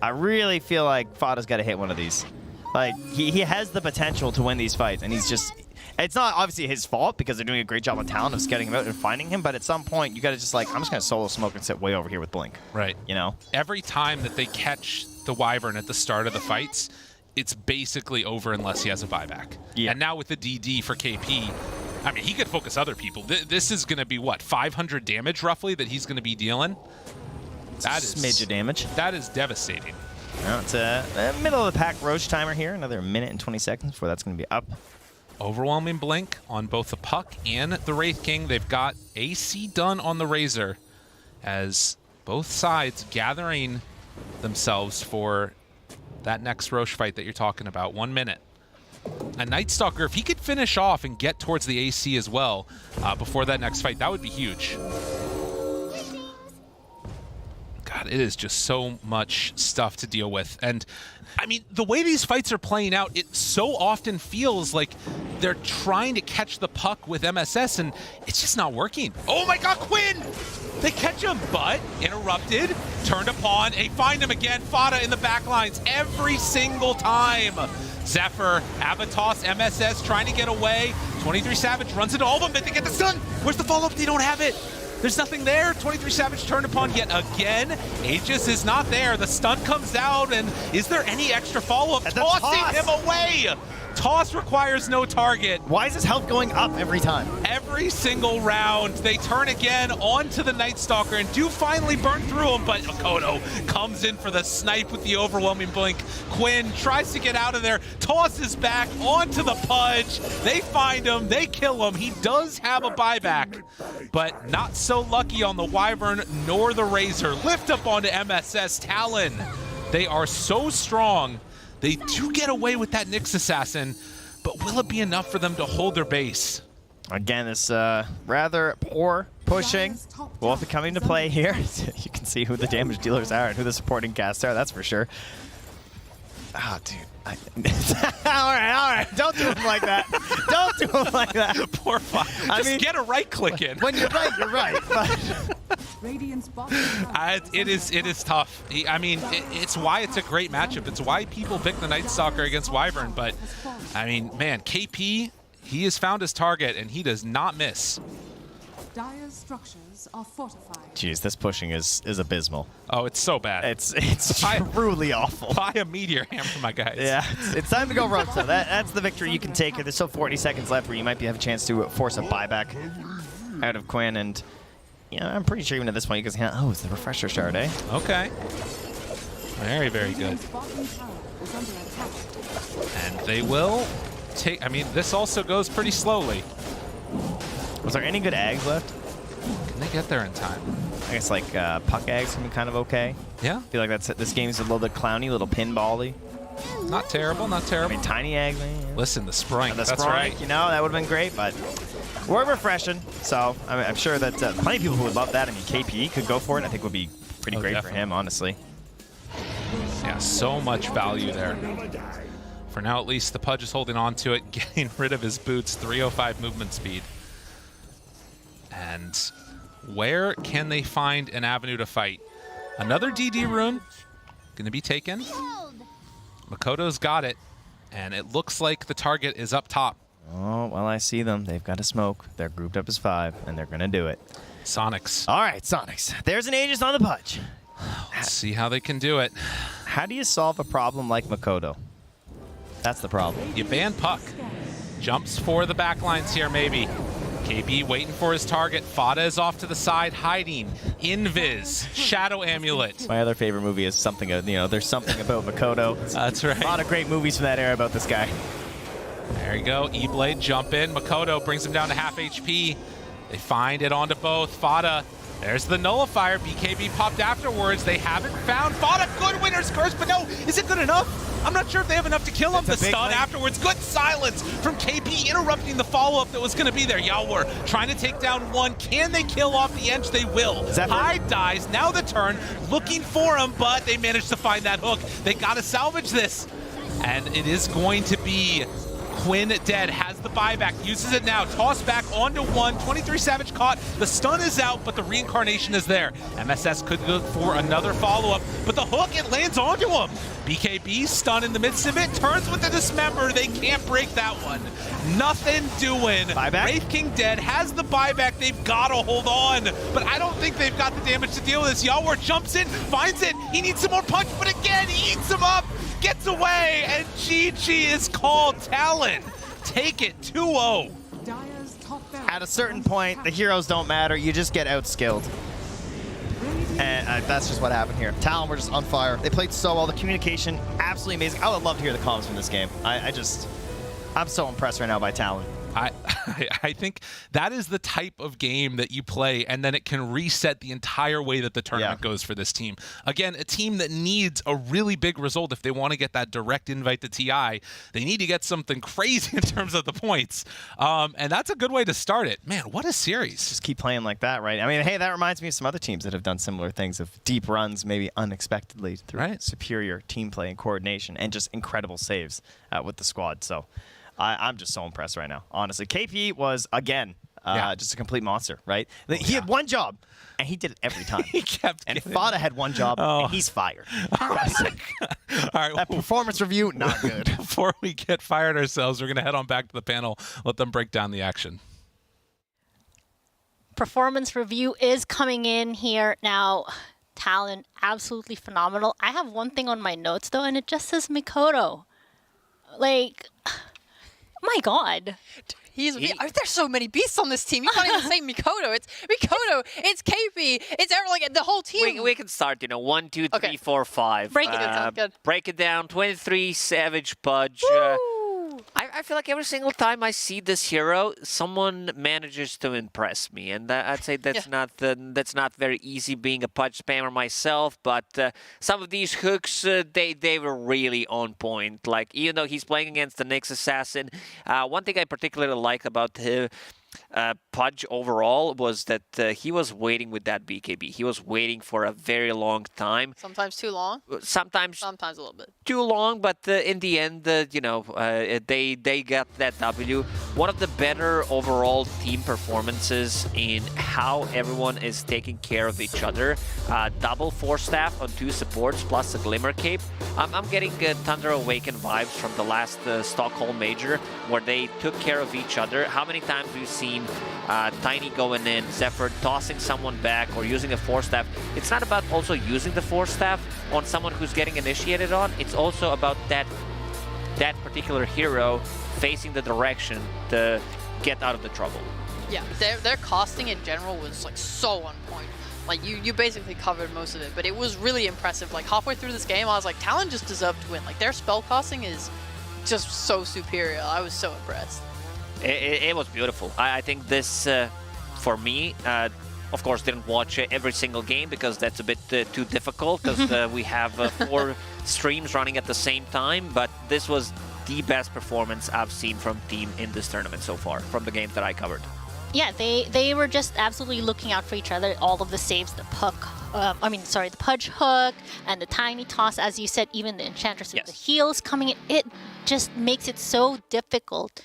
I really feel like Fada's got to hit one of these. Like, he has the potential to win these fights, and he's just... It's not obviously his fault because they're doing a great job on Talon of scouting him out and finding him, but at some point, you got to just like, I'm just going to solo smoke and sit way over here with Blink. Right. You know? Every time that they catch the Wyvern at the start of the fights, it's basically over unless he has a buyback. Yeah. And now with the DD for KP, I mean, he could focus other people. This is going to be, what, 500 damage roughly that he's going to be dealing? That is smidge of damage. That is devastating. Well, it's a middle of the pack Roche timer here. Another minute and 20 seconds before that's going to be up. Overwhelming Blink on both the Puck and the Wraith King. They've got AC done on the Razor as both sides gathering themselves for that next Roche fight that you're talking about. 1 minute. A Night Stalker, if he could finish off and get towards the AC as well before that next fight, that would be huge. God, it is just so much stuff to deal with. And, I mean, the way these fights are playing out, it so often feels like they're trying to catch the puck with MSS, and it's just not working. Oh, my God, Quinn! They catch him, but interrupted, turned upon. They find him again. Fada in the back lines every single time. Zephyr, Avatos, MSS trying to get away. 23 Savage runs into all of them, but they get the stun. Where's the follow-up? They don't have it. There's nothing there. 23 Savage turned upon yet again. Aegis is not there. The stun comes out, and is there any extra follow-up? Tossing him away! Toss requires no target. Why is his health going up every time? Every single round, they turn again onto the Night Stalker and do finally burn through him, but Makoto comes in for the snipe with the overwhelming blink. Quinn tries to get out of there, tosses back onto the Pudge. They find him, they kill him. He does have a buyback, but not so lucky on the Wyvern nor the Razor. Lift up onto MSS Talon. They are so strong. They do get away with that Nyx Assassin, but will it be enough for them to hold their base? Again, this rather poor pushing will have to come into play here. You can see who the damage dealers are and who the supporting casts are, that's for sure. Oh, dude. all right. Don't do him like that. Don't do him like that. Poor fuck. Just get a right click in. When you're right, you're right. But it is tough. I mean, it's why it's a great matchup. It's why people pick the Night Stalker against Wyvern. But, I mean, man, KP, he has found his target, and he does not miss. Dire's structures are fortified. Jeez, this pushing is abysmal. Oh, it's so bad. It's truly awful. Buy a meteor hammer, my guys. Yeah, it's time to go rogue. So that's the victory you can take. There's still 40 seconds left where you might have a chance to force a buyback out of Quinn. And, you know, I'm pretty sure even at this point you guys can... Oh, it's the refresher shard, eh? Okay. Very, very good. And they will take... I mean, this also goes pretty slowly. Was there any good Ags left? Can they get there in time? I guess like puck Ags can be kind of okay. Yeah. I feel like this game is a little bit clowny, a little pinball-y. Not terrible, not terrible. I mean, tiny Ags, man. Listen, the Sprite, that's Sprite, right. You know, that would have been great, but we're refreshing. So I mean, I'm sure that plenty of people who would love that. I mean, KP could go for it. I think would be pretty great definitely. for him, honestly. Yeah, so much value there. For now, at least, the Pudge is holding on to it, getting rid of his boots, 305 movement speed. And where can they find an avenue to fight? Another DD rune going to be taken. Makoto's got it, and it looks like the target is up top. Oh, well, I see them. They've got a smoke. They're grouped up as 5, and they're going to do it. Soniqs. All right, Soniqs. There's an Aegis on the Pudge. Let's see how they can do it. How do you solve a problem like Makoto? That's the problem. You ban Puck. Jumps for the backlines here, maybe. KB waiting for his target. Fada is off to the side, hiding. Invis, Shadow Amulet. My other favorite movie is something, you know, there's something about Makoto. That's right. A lot of great movies from that era about this guy. There you go. E-Blade jump in. Makoto brings him down to half HP. They find it onto both. Fada There's the nullifier. BKB popped afterwards. They haven't found Fnatic. Good winner's curse, but no, is it good enough? I'm not sure if they have enough to kill him. The stun afterwards. Good silence from KP, interrupting the follow-up that was going to be there. Yawor trying to take down one. Can they kill off the edge? They will. Hyde dies. Now the turn. Looking for him, but they managed to find that hook. They got to salvage this. And it is going to be Quinn dead, has the buyback, uses it now, toss back onto one, 23 Savage caught, the stun is out, but the reincarnation is there. MSS could go for another follow-up, but the hook, it lands onto him. BKB stun in the midst of it, turns with the dismember, they can't break that one. Nothing doing. Buyback? Wraith King dead, has the buyback, they've got to hold on, but I don't think they've got the damage to deal with this. Yawor jumps in, finds it, he needs some more punch, but again, he eats him up. Gets away, and GG is called. Talon, take it, 2-0. At a certain point, the heroes don't matter. You just get outskilled. And that's just what happened here. Talon were just on fire. They played so well. The communication, absolutely amazing. I would love to hear the comments from this game. I'm so impressed right now by Talon. I think that is the type of game that you play, and then it can reset the entire way that the tournament goes for this team. Again, a team that needs a really big result if they want to get that direct invite to TI. They need to get something crazy in terms of the points, and that's a good way to start it. Man, what a series. Just keep playing like that, right? I mean, hey, that reminds me of some other teams that have done similar things, of deep runs, maybe unexpectedly, through superior team play and coordination, and just incredible saves with the squad. So I'm just so impressed right now, honestly. KP was, again, just a complete monster, right? He had one job, and he did it every time. He kept and Fada had one job, and he's fired. All right, that performance review, not good. Before we get fired ourselves, we're going to head on back to the panel, let them break down the action. Performance review is coming in here now. Talon, absolutely phenomenal. I have one thing on my notes, though, and it just says Mikoto. Like, my God. There's so many beasts on this team. You can't even say Mikoto. It's Mikoto. It's KP. It's like the whole team. We can start, 1, 2, 3, 4, 5. Break it down. Good. Break it down. 23 Savage Pudge. I feel like every single time I see this hero, someone manages to impress me, and I'd say that's not very easy being a Pudge spammer myself. But some of these hooks, they were really on point. Like, even though he's playing against the Nyx assassin, one thing I particularly like about Pudge overall was that he was waiting with that BKB. He was waiting for a very long time. Sometimes too long. Sometimes a little bit too long, but in the end, they got that W. One of the better overall team performances in how everyone is taking care of each other. Double 4-staff on 2 supports plus a Glimmer Cape. I'm getting Tundra Awaken vibes from the last Stockholm Major, where they took care of each other. How many times we've seen Tiny going in, Zephyr tossing someone back, or using a 4-staff. It's not about also using the 4-staff on someone who's getting initiated on. It's also about that particular hero facing the direction to get out of the trouble. Yeah, their casting in general was like so on point. Like you basically covered most of it, but it was really impressive. Like halfway through this game, I was like, Talon just deserved to win. Like their spell casting is just so superior. I was so impressed. It was beautiful. I think this, for me, of course, didn't watch every single game because that's a bit too difficult, because we have 4 streams running at the same time. But this was the best performance I've seen from team in this tournament so far, from the games that I covered. Yeah, they were just absolutely looking out for each other. All of the saves, the the Pudge hook and the tiny toss, as you said, even the Enchantress with the heals coming in. It just makes it so difficult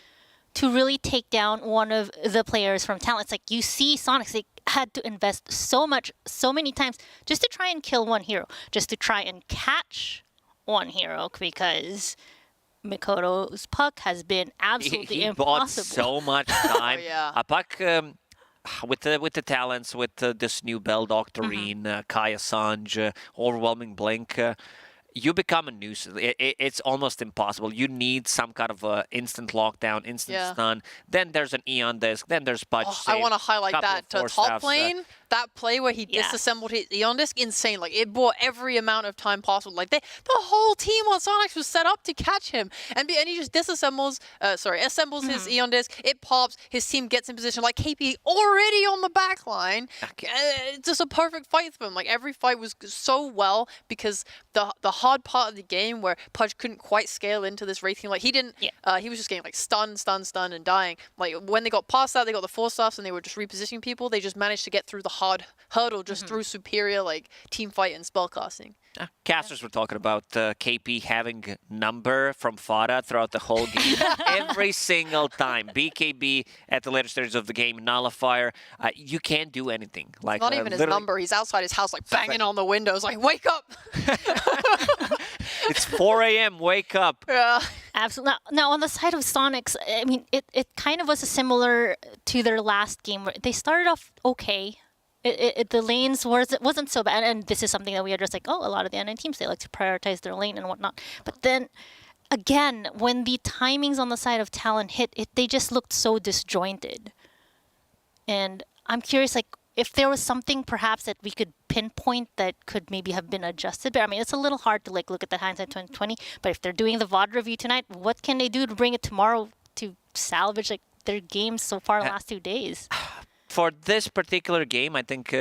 to really take down one of the players from Talon. It's like you see Soniqs, they had to invest so much, so many times just to try and kill one hero, just to try and catch one hero, because Mikoto's puck has been absolutely impossible. Bought so much time. A puck with the talents, with this new Bell Doctorine, Kai Assange, Overwhelming Blink, you become a nuisance. It's almost impossible. You need some kind of instant lockdown, instant stun. Then there's an Eon disc. Then there's Pudge. I want to highlight that to top lane. that play where he disassembled his Eon Disc, insane. Like, it bought every amount of time possible. Like, the whole team on Soniqs was set up to catch him. And he just assembles his Eon Disc. It pops. His team gets in position. Like, KP already on the back line. It's just a perfect fight for him. Like, every fight was so well because the hard part of the game where Pudge couldn't quite scale into this Wraith team. Like, he didn't. He was just getting, like, stunned, and dying. Like, when they got past that, they got the 4-staffs and they were just repositioning people. They just managed to get through the hard hurdle just through superior, like, team fight and spellcasting. Casters were talking about KP having number from Fada throughout the whole game. Every single time. BKB at the later stages of the game, Nullifier. You can't do anything. Like, not even his number. He's outside his house, like, banging on the windows, like, wake up! It's 4 a.m. Wake up. Yeah. Absolutely. Now, on the side of Soniqs, I mean, it kind of was similar to their last game where they started off okay. The lanes wasn't so bad, and this is something that we addressed. Like, a lot of the NA teams, they like to prioritize their lane and whatnot. But then, again, when the timings on the side of Talon hit, they just looked so disjointed. And I'm curious, like, if there was something perhaps that we could pinpoint that could maybe have been adjusted. But I mean, it's a little hard to like look at the hindsight 2020. But if they're doing the VOD review tonight, what can they do to bring it tomorrow to salvage like their games so far the last 2 days? For this particular game, I think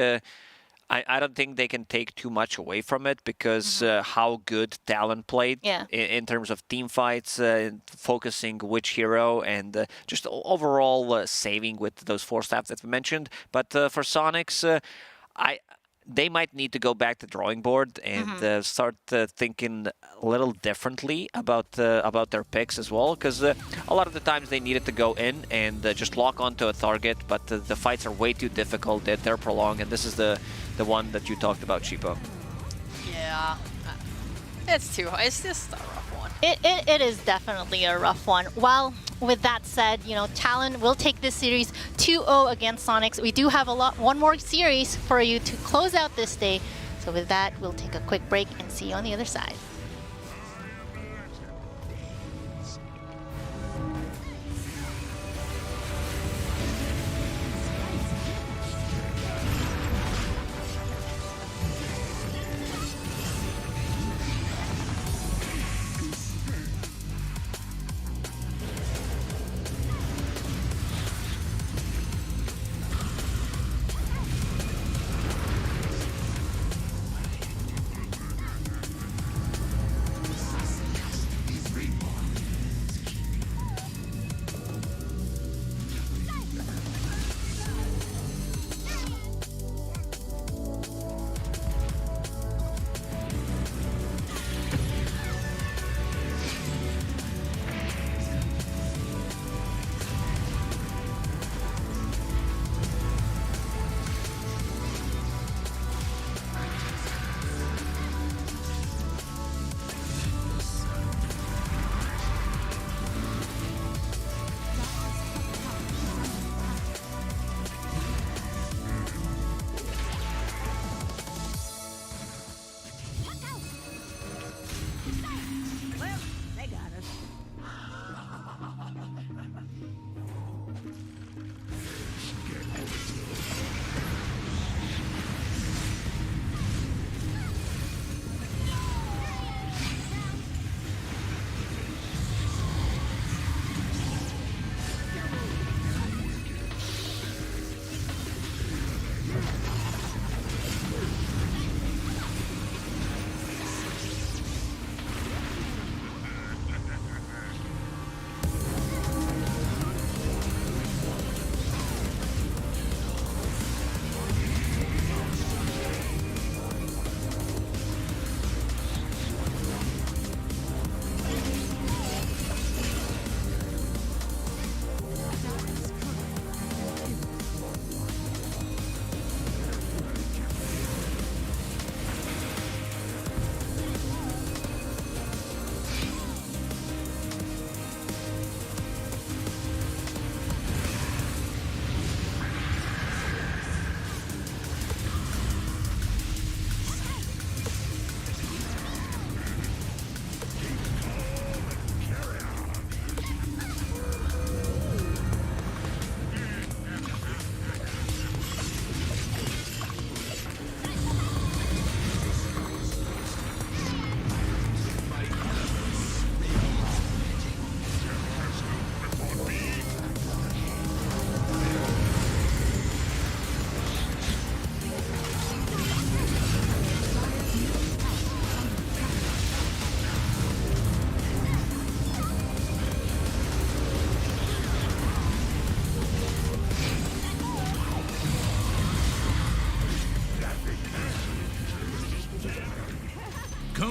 I don't think they can take too much away from it because how good Talon played in terms of team fights, focusing which hero, and just overall saving with those 4 staffs that we mentioned. But for Soniqs, they might need to go back to the drawing board and start thinking a little differently about their picks as well, because a lot of the times they needed to go in and just lock onto a target, but the fights are way too difficult, they're prolonged, and this is the one that you talked about, Cheapo. Yeah, it's just a rough one. It is definitely a rough one. Well, with that said, you know, Talon will take this series 2-0 against Soniqs. We do have one more series for you to close out this day. So with that, we'll take a quick break and see you on the other side.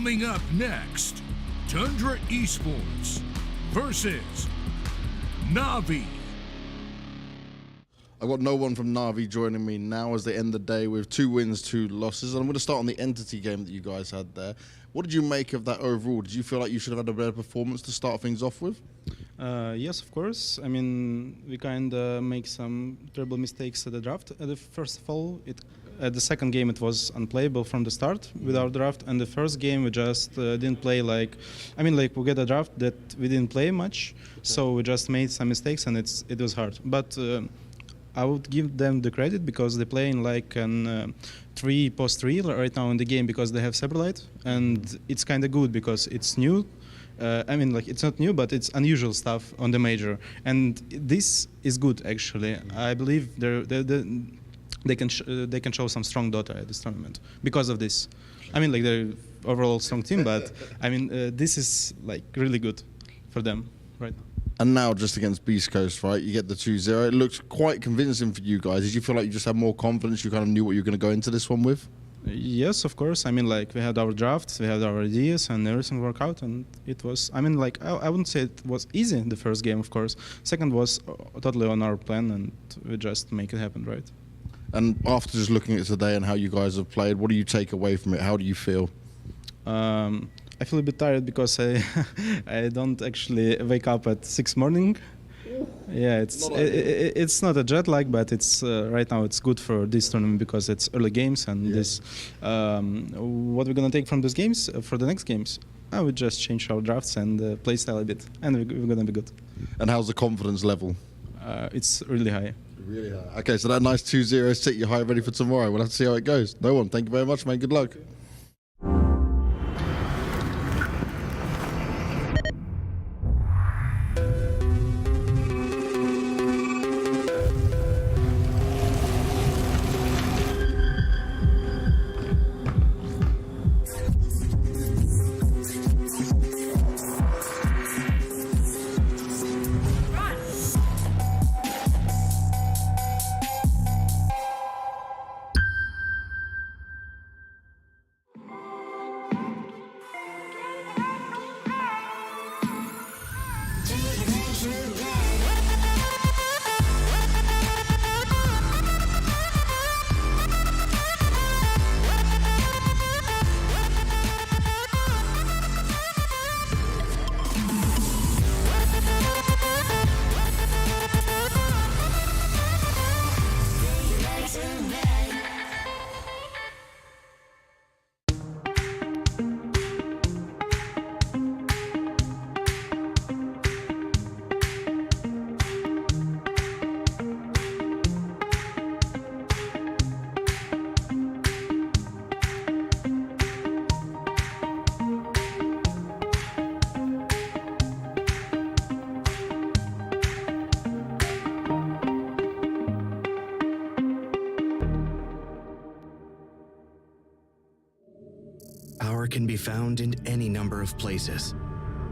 Coming up next, Tundra Esports versus NAVI. I've got no one from NAVI joining me now as they end the day with 2 wins, 2 losses. And I'm going to start on the entity game that you guys had there. What did you make of that overall? Did you feel like you should have had a better performance to start things off with? Yes, of course. I mean, we kind of make some terrible mistakes at the draft. First of all, at the second game it was unplayable from the start with our draft, and the first game we just didn't play like we get a draft that we didn't play much, so we just made some mistakes and it was hard. But I would give them the credit because they're playing like an 3-3 right now in the game because they have Saberlight, and it's kind of good because it's new. It's not new, but it's unusual stuff on the major, and this is good actually. I believe they can show some strong Dota at this tournament because of this. They're overall strong team, but this is like really good for them right now. And now just against Beast Coast, right? You get the 2-0. It looks quite convincing for you guys. Did you feel like you just had more confidence? You kind of knew what you were going to go into this one with? Yes, of course. We had our drafts, we had our ideas, and everything worked out. And it was, I wouldn't say it was easy the first game, of course. Second was totally on our plan, and we just make it happen, right? And after just looking at it today and how you guys have played, what do you take away from it? How do you feel? I feel a bit tired because I don't actually wake up at 6 morning. Yeah, it's not a jet lag, but it's right now it's good for this tournament because it's early games and this. What we're gonna take from those games for the next games? I would just change our drafts and play style a bit, and we're gonna be good. And how's the confidence level? It's really high. Really high. Okay, so that nice 2-0 set you high ready for tomorrow. We'll have to see how it goes. No one. Thank you very much, man. Good luck. Power can be found in any number of places.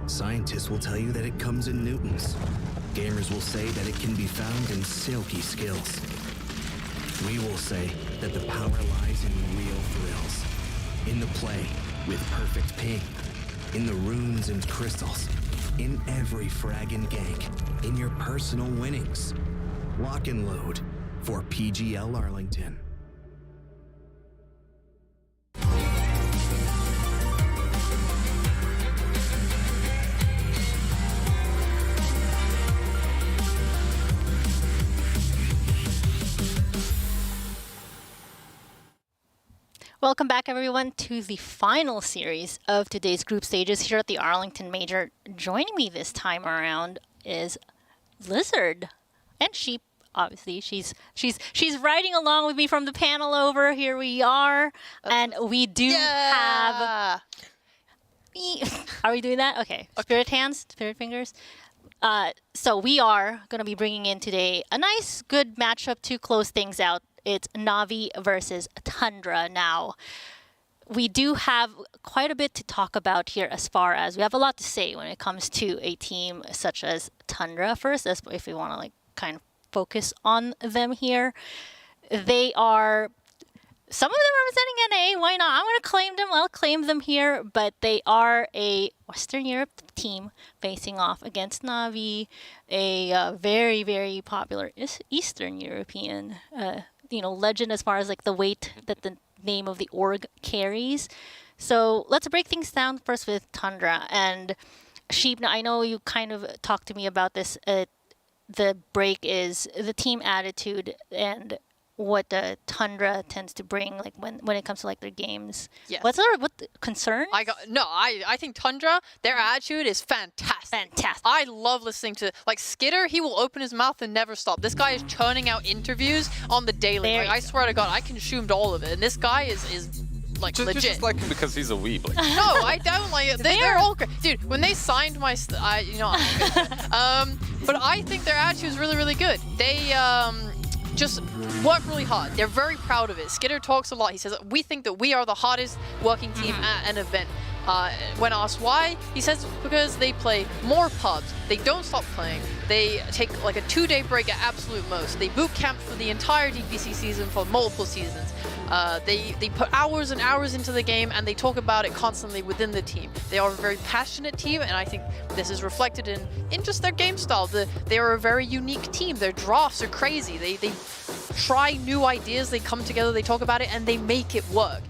Scientists will tell you that it comes in newtons. Gamers will say that it can be found in silky skills. We will say that the power lies in real thrills. In the play with perfect ping. In the runes and crystals. In every frag and gank. In your personal winnings. Lock and load for PGL Arlington. Welcome back, everyone, to the final series of today's group stages here at the Arlington Major. Joining me this time around is Lizard and Sheep. Obviously, she's riding along with me from the panel over. Here we are, and we do have. Are we doing that? Okay. Spirit hands, spirit fingers. So we are going to be bringing in today a nice, good matchup to close things out. It's NAVI versus Tundra. Now, we do have quite a bit to talk about here as far as we have a lot to say when it comes to a team such as Tundra first, if we want to kind of focus on them here. They are some of them representing NA. Why not? I'm going to claim them. I'll claim them here. But they are a Western Europe team facing off against NAVI, a very, very popular Eastern European, legend as far as like the weight that the name of the org carries. So let's break things down first with Tundra and Sheep. I know you kind of talked to me about this. The break is the team attitude and what the Tundra tends to bring, like when it comes to like their games. Yes. What concern? I think Tundra, their attitude is fantastic. Fantastic. I love listening to like Skitter. He will open his mouth and never stop. This guy is churning out interviews on the daily. Like, I swear to God, I consumed all of it. And this guy is like legit. Just like him because he's a weeb. Like. No, I don't like it. They're all great. Dude, when they signed my... but I think their attitude is really, really good. They just work really hard. They're very proud of it. Skitter talks a lot. He says, we think that we are the hardest working team at an event. When asked why, he says because they play more pubs. They don't stop playing. They take like a 2-day break at absolute most. They boot camp for the entire DPC season for multiple seasons. They put hours and hours into the game and they talk about it constantly within the team. They are a very passionate team and I think this is reflected in just their game style. They are a very unique team. Their drafts are crazy. They try new ideas, they come together, they talk about it and they make it work.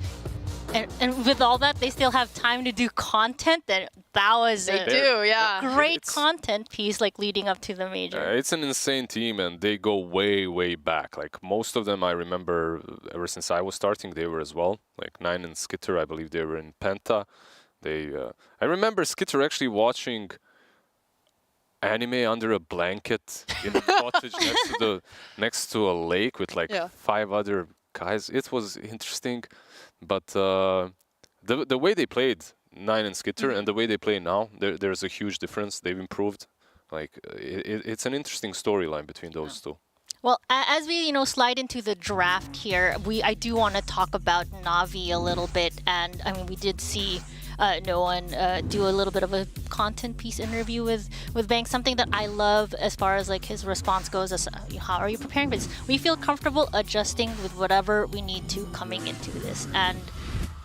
And with all that, they still have time to do content. That was a great content piece, like leading up to the major. It's an insane team, and they go way, way back. Like most of them, I remember ever since I was starting, they were as well. Like Nine and Skitter, I believe they were in Penta. I remember Skitter actually watching anime under a blanket in a cottage next to a lake with like 5 other guys. It was interesting. But the way they played Nine and Skitter and the way they play now, there's a huge difference. They've improved. Like it's an interesting storyline between those two. Well, as we slide into the draft here, I do want to talk about Navi a little bit, and I mean we did see No One do a little bit of a content piece interview with Banks. Something that I love as far as like his response goes is how are you preparing for this? We feel comfortable adjusting with whatever we need to coming into this, and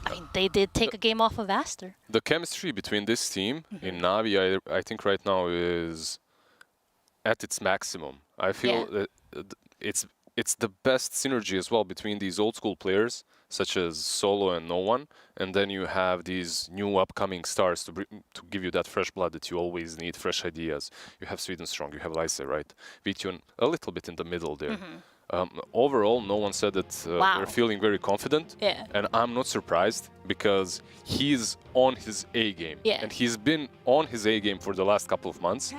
I mean they did take a game off of Aster. The chemistry between this team in Navi, I think right now is at its maximum. I feel that it's the best synergy as well between these old school players such as Solo and No One, and then you have these new upcoming stars to give you that fresh blood that you always need, fresh ideas. You have Sweden Strong, you have Lyse, right? Vition a little bit in the middle there. Overall, No One said that they're feeling very confident, and I'm not surprised because he's on his A game, and he's been on his A game for the last couple of months,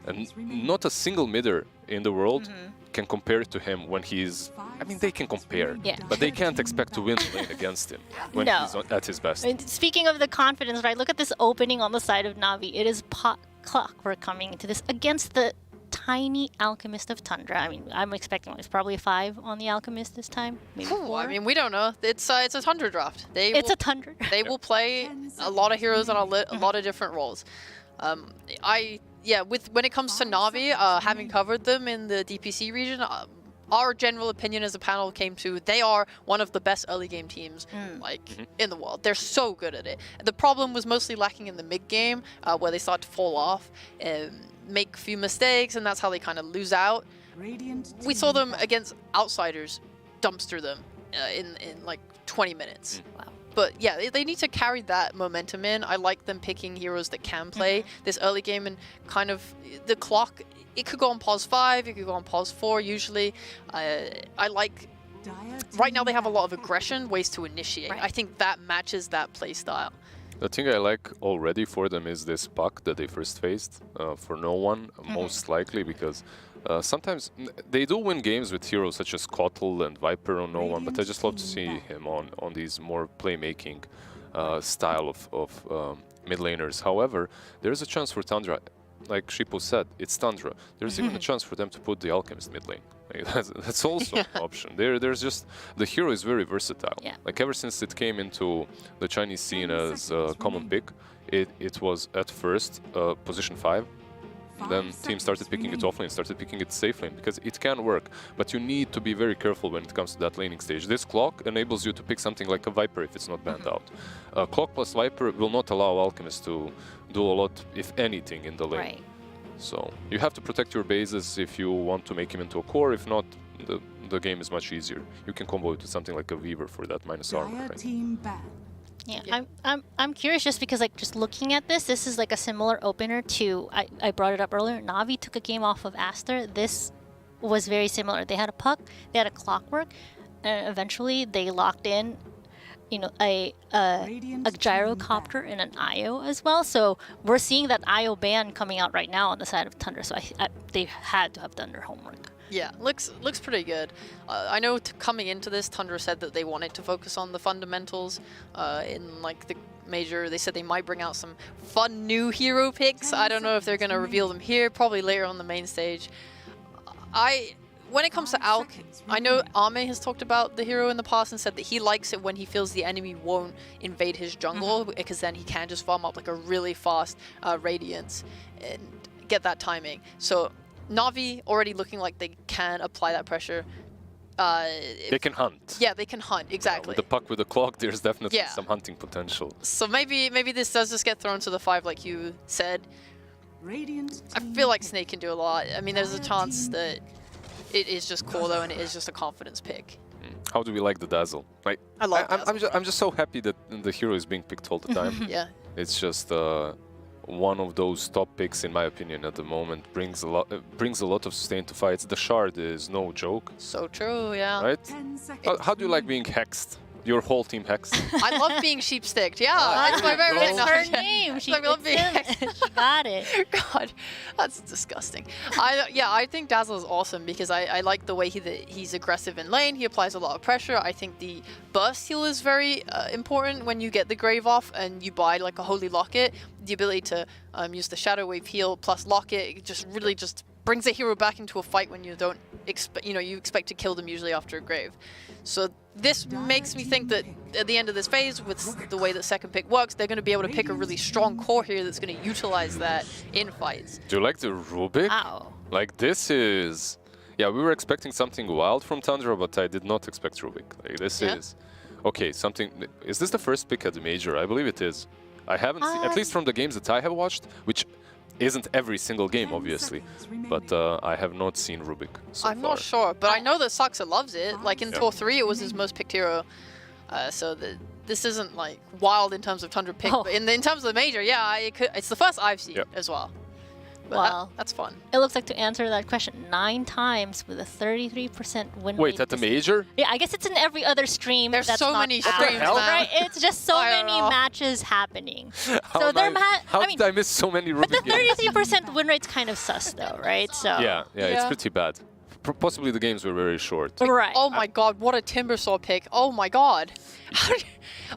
and not a single midder in the world can compare to him when he's... I mean, they can compare, but they can't expect to win the lane against him when he's at his best. And speaking of the confidence, right, look at this opening on the side of Navi. It is clockwork coming into this against the tiny Alchemist of Tundra. I mean, I'm expecting it's probably a 5 on the Alchemist this time. Maybe 4. I mean, we don't know. It's a Tundra draft. It's a Tundra. They will play a lot of heroes on a lot of different roles. When it comes to Navi, having covered them in the DPC region, our general opinion as a panel came to they are one of the best early game teams in the world. They're so good at it. The problem was mostly lacking in the mid game where they start to fall off and make a few mistakes, and that's how they kind of lose out. We saw them against outsiders dumpster them in like 20 minutes. Wow. But yeah, they need to carry that momentum in. I like them picking heroes that can play this early game, and kind of the clock, it could go on pause 5, it could go on pause 4 usually. I like, right now they have a lot of aggression, ways to initiate. I think that matches that play style. The thing I like already for them is this puck that they first faced for No One, most likely, because sometimes they do win games with heroes such as Kotl and Viper on No One, but I just love to see him on these more playmaking style of mid laners. However, there's a chance for Tundra, like Shippo said, it's Tundra. There's even a chance for them to put the Alchemist mid lane. Like, that's also an option. There's just, the hero is very versatile. Like ever since it came into the Chinese scene as a common pick, it was at first position 5. Then teams started picking it offlane, started picking it safe lane, because it can work. But you need to be very careful when it comes to that laning stage. This clock enables you to pick something like a Viper if it's not banned out. Clock plus Viper will not allow Alchemist to do a lot, if anything, in the lane. Right. So you have to protect your bases if you want to make him into a core. If not, the game is much easier. You can combo it with something like a Weaver for that minus armor. Right? Yeah, I'm curious just because like just looking at this is like a similar opener to I brought it up earlier. Navi took a game off of Aster. This was very similar. They had a puck, they had a clockwork, and eventually they locked in, you know, a gyrocopter and an IO as well. So we're seeing that IO ban coming out right now on the side of Tundra. So they had to have done their homework. Yeah, looks pretty good. I know coming into this, Tundra said that they wanted to focus on the fundamentals. In like the major, they said they might bring out some fun new hero picks. I don't know if they're going to reveal them here, probably later on the main stage. When it comes to Alk, I know Ame has talked about the hero in the past and said that he likes it when he feels the enemy won't invade his jungle, because then he can just farm up like a really fast Radiance and get that timing. So Navi already looking like they can apply that pressure. They can hunt. Yeah, they can hunt, exactly. With the puck with the clock, there's definitely Yeah. some hunting potential. So maybe this does just get thrown to the 5 like you said. I feel like Snake can do a lot. I mean, there's a chance that it is just cool though, and it is just a confidence pick. How do we like the Dazzle? Like, I love I'm just so happy that the hero is being picked all the time. Yeah. It's just one of those top picks in my opinion at the moment. Brings a lot of sustain to fights. The shard is no joke. So true, yeah. Right? How do you like being hexed? Your whole team hexed? I love being sheepsticked. Yeah, it's my very It's her name. She love being hexed. She got it. God, that's disgusting. I think Dazzle is awesome because I like the way he's aggressive in lane. He applies a lot of pressure. I think the burst heal is very important when you get the Grave off and you buy like a Holy Locket. The ability to use the Shadow Wave heal plus Locket, it just really just brings a hero back into a fight when you don't expect, you expect to kill them usually after a Grave. So this makes me think that at the end of this phase, with the way that second pick works, they're going to be able to pick a really strong core here that's going to utilize that in fights. Do you like the Rubik? Wow. Like this is... Yeah, we were expecting something wild from Tundra, but I did not expect Rubik. Like this is... Okay, something... Is this the first pick at the major? I believe it is. I haven't seen, at least from the games that I have watched, which isn't every single game, obviously, but I have not seen Rubik so I'm far. not sure, but I know that Soniqs loves it. Like in Tour 3, it was his most picked hero. So this isn't like wild in terms of Tundra pick, but in terms of the major, yeah, it's the first I've seen as well. But Well, that's fun. It looks like to answer that question 9 times with a 33% win Wait, rate. at the major? Yeah, I guess it's in every other stream. There's that's so not many ours, streams now. right? It's just so I don't many know. matches happening. How So there How did I miss so many Rubik the games? 33% win rate's kind of sus though, right? So Yeah, it's pretty bad. Possibly the games were very short. Right. Oh my god, what a Timbersaw pick. Oh my god.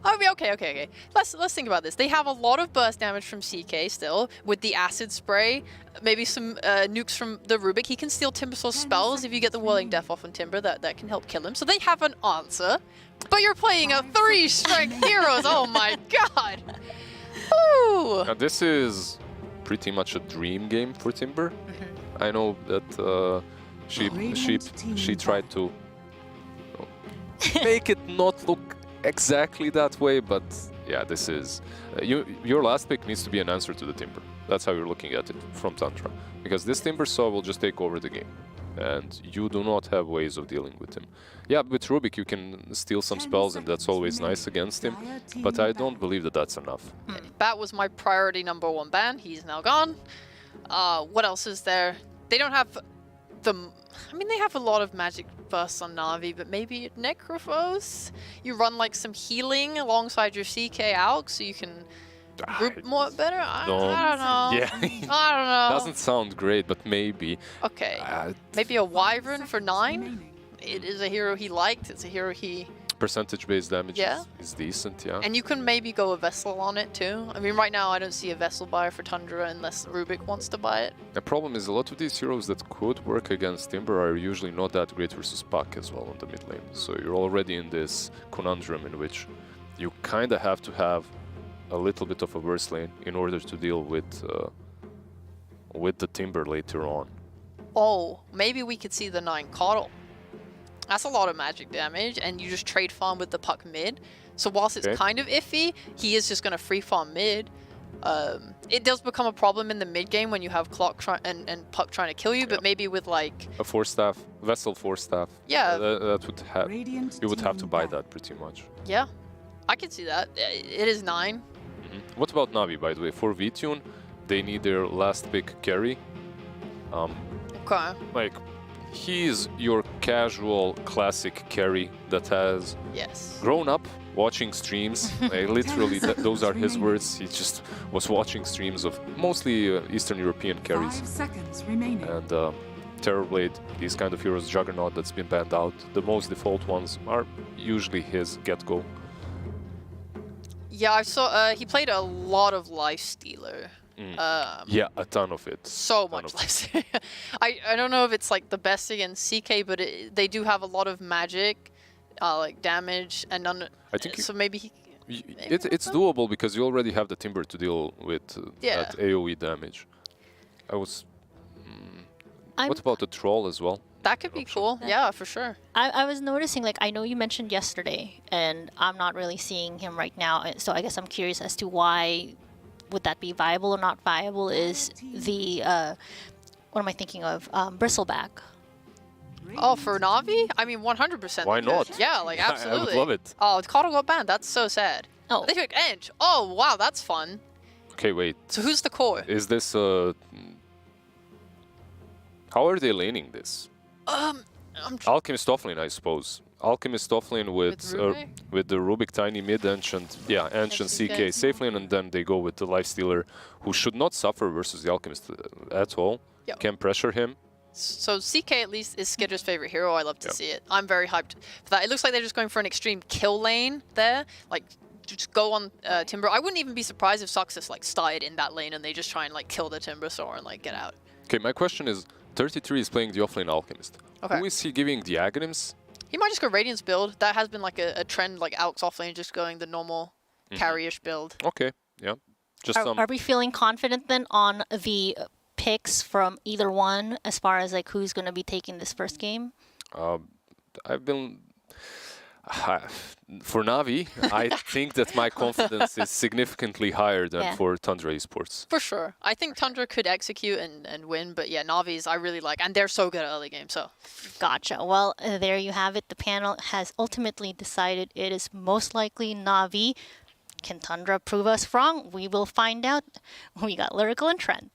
I mean, okay. Let's think about this. They have a lot of burst damage from CK still, with the acid spray, maybe some nukes from the Rubik. He can steal Timbersaw's spells if you get the Whirling Death off on Timber. That can help kill him. So they have an answer. But you're playing a 3-strength heroes. Oh my god. Ooh. Now this is pretty much a dream game for Timber. I know that she tried to make it not look exactly that way, but yeah, this is your last pick needs to be an answer to the Timber. That's how you're looking at it from Tundra, because this Timbersaw will just take over the game, and you do not have ways of dealing with him. Yeah, with Rubik you can steal some spells, and that's always nice against him, but I don't believe that that's enough. Bat was my priority #1 ban. He's now gone. What else is there? They don't have I mean, they have a lot of magic bursts on Navi, but maybe Necrophos? You run like some healing alongside your CK Alk so you can group more better? I don't know. Yeah. I don't know. Doesn't sound great, but maybe. Okay. Maybe a Wyvern for 9? It is a hero he liked. It's a hero he... Percentage-based damage Yeah. is decent, yeah. And you can maybe go a Vessel on it too. I mean, right now I don't see a Vessel buyer for Tundra unless Rubik wants to buy it. The problem is a lot of these heroes that could work against Timber are usually not that great versus Puck as well on the mid lane. So you're already in this conundrum in which you kind of have to have a little bit of a worse lane in order to deal with with the Timber later on. Oh, maybe we could see the 9 Coddle. That's a lot of magic damage, and you just trade farm with the puck mid. So whilst it's kind of iffy, he is just going to free farm mid. It does become a problem in the mid game when you have Clock and Puck trying to kill you, but maybe with like a 4-staff, Vessel 4-staff. Yeah, that would have. You would have to buy that pretty much. Yeah, I can see that. It is 9. What about Navi, by the way? For VTune, they need their last pick carry. Okay. Like, he's your casual classic carry that has grown up watching streams. Like, literally, those are his words. He just was watching streams of mostly Eastern European carries. 5 seconds remaining. And Terrorblade, these kind of heroes, Juggernaut that's been banned out. The most default ones are usually his get-go. Yeah, I saw he played a lot of Lifestealer. Yeah, a ton of it. So much Lifestealer. I don't know if it's like the best against CK, but they do have a lot of magic, like damage, and none. I think so. Maybe it's doable because you already have the Timber to deal with that AOE damage. I was. What about the Troll as well? That could be cool. Yeah, for sure. I was noticing, like, I know you mentioned yesterday, and I'm not really seeing him right now, so I guess I'm curious as to why would that be viable or not viable. Is the, what am I thinking of? Bristleback. Oh, for Navi? I mean, 100%. Why not? Yeah, like, absolutely. I would love it. Oh, Coddle got banned. That's so sad. Oh. They took Edge. Oh, wow, that's fun. Okay, wait. So who's the core? Is this how are they laning this? Alchemist offlane, I suppose. Alchemist offlane with the Rubik Tiny mid Ancient, Ancient CK safe lane, and then they go with the Lifestealer, who should not suffer versus the Alchemist at all. Yep. Can pressure him. So CK at least is Skidder's favorite hero. I love to see it. I'm very hyped for that. It looks like they're just going for an extreme kill lane there. Like, just go on Timber. I wouldn't even be surprised if Success like started in that lane and they just try and like kill the Timber Saw and like get out. Okay, my question is, 33 is playing the offlane Alchemist. Okay. Who is he giving the Aghanims? He might just go Radiance build. That has been like a trend, like Alex offlane just going the normal carry-ish build. Okay, yeah. Just Are we feeling confident then on the picks from either one as far as like who's going to be taking this first game? I've been... For Navi, I think that my confidence is significantly higher than for Tundra Esports. For sure. I think Tundra could execute and win, but yeah, Navi's I really like, and they're so good at early game, so. Gotcha. Well, there you have it. The panel has ultimately decided it is most likely Navi. Can Tundra prove us wrong? We will find out. We got Lyrical and Trent.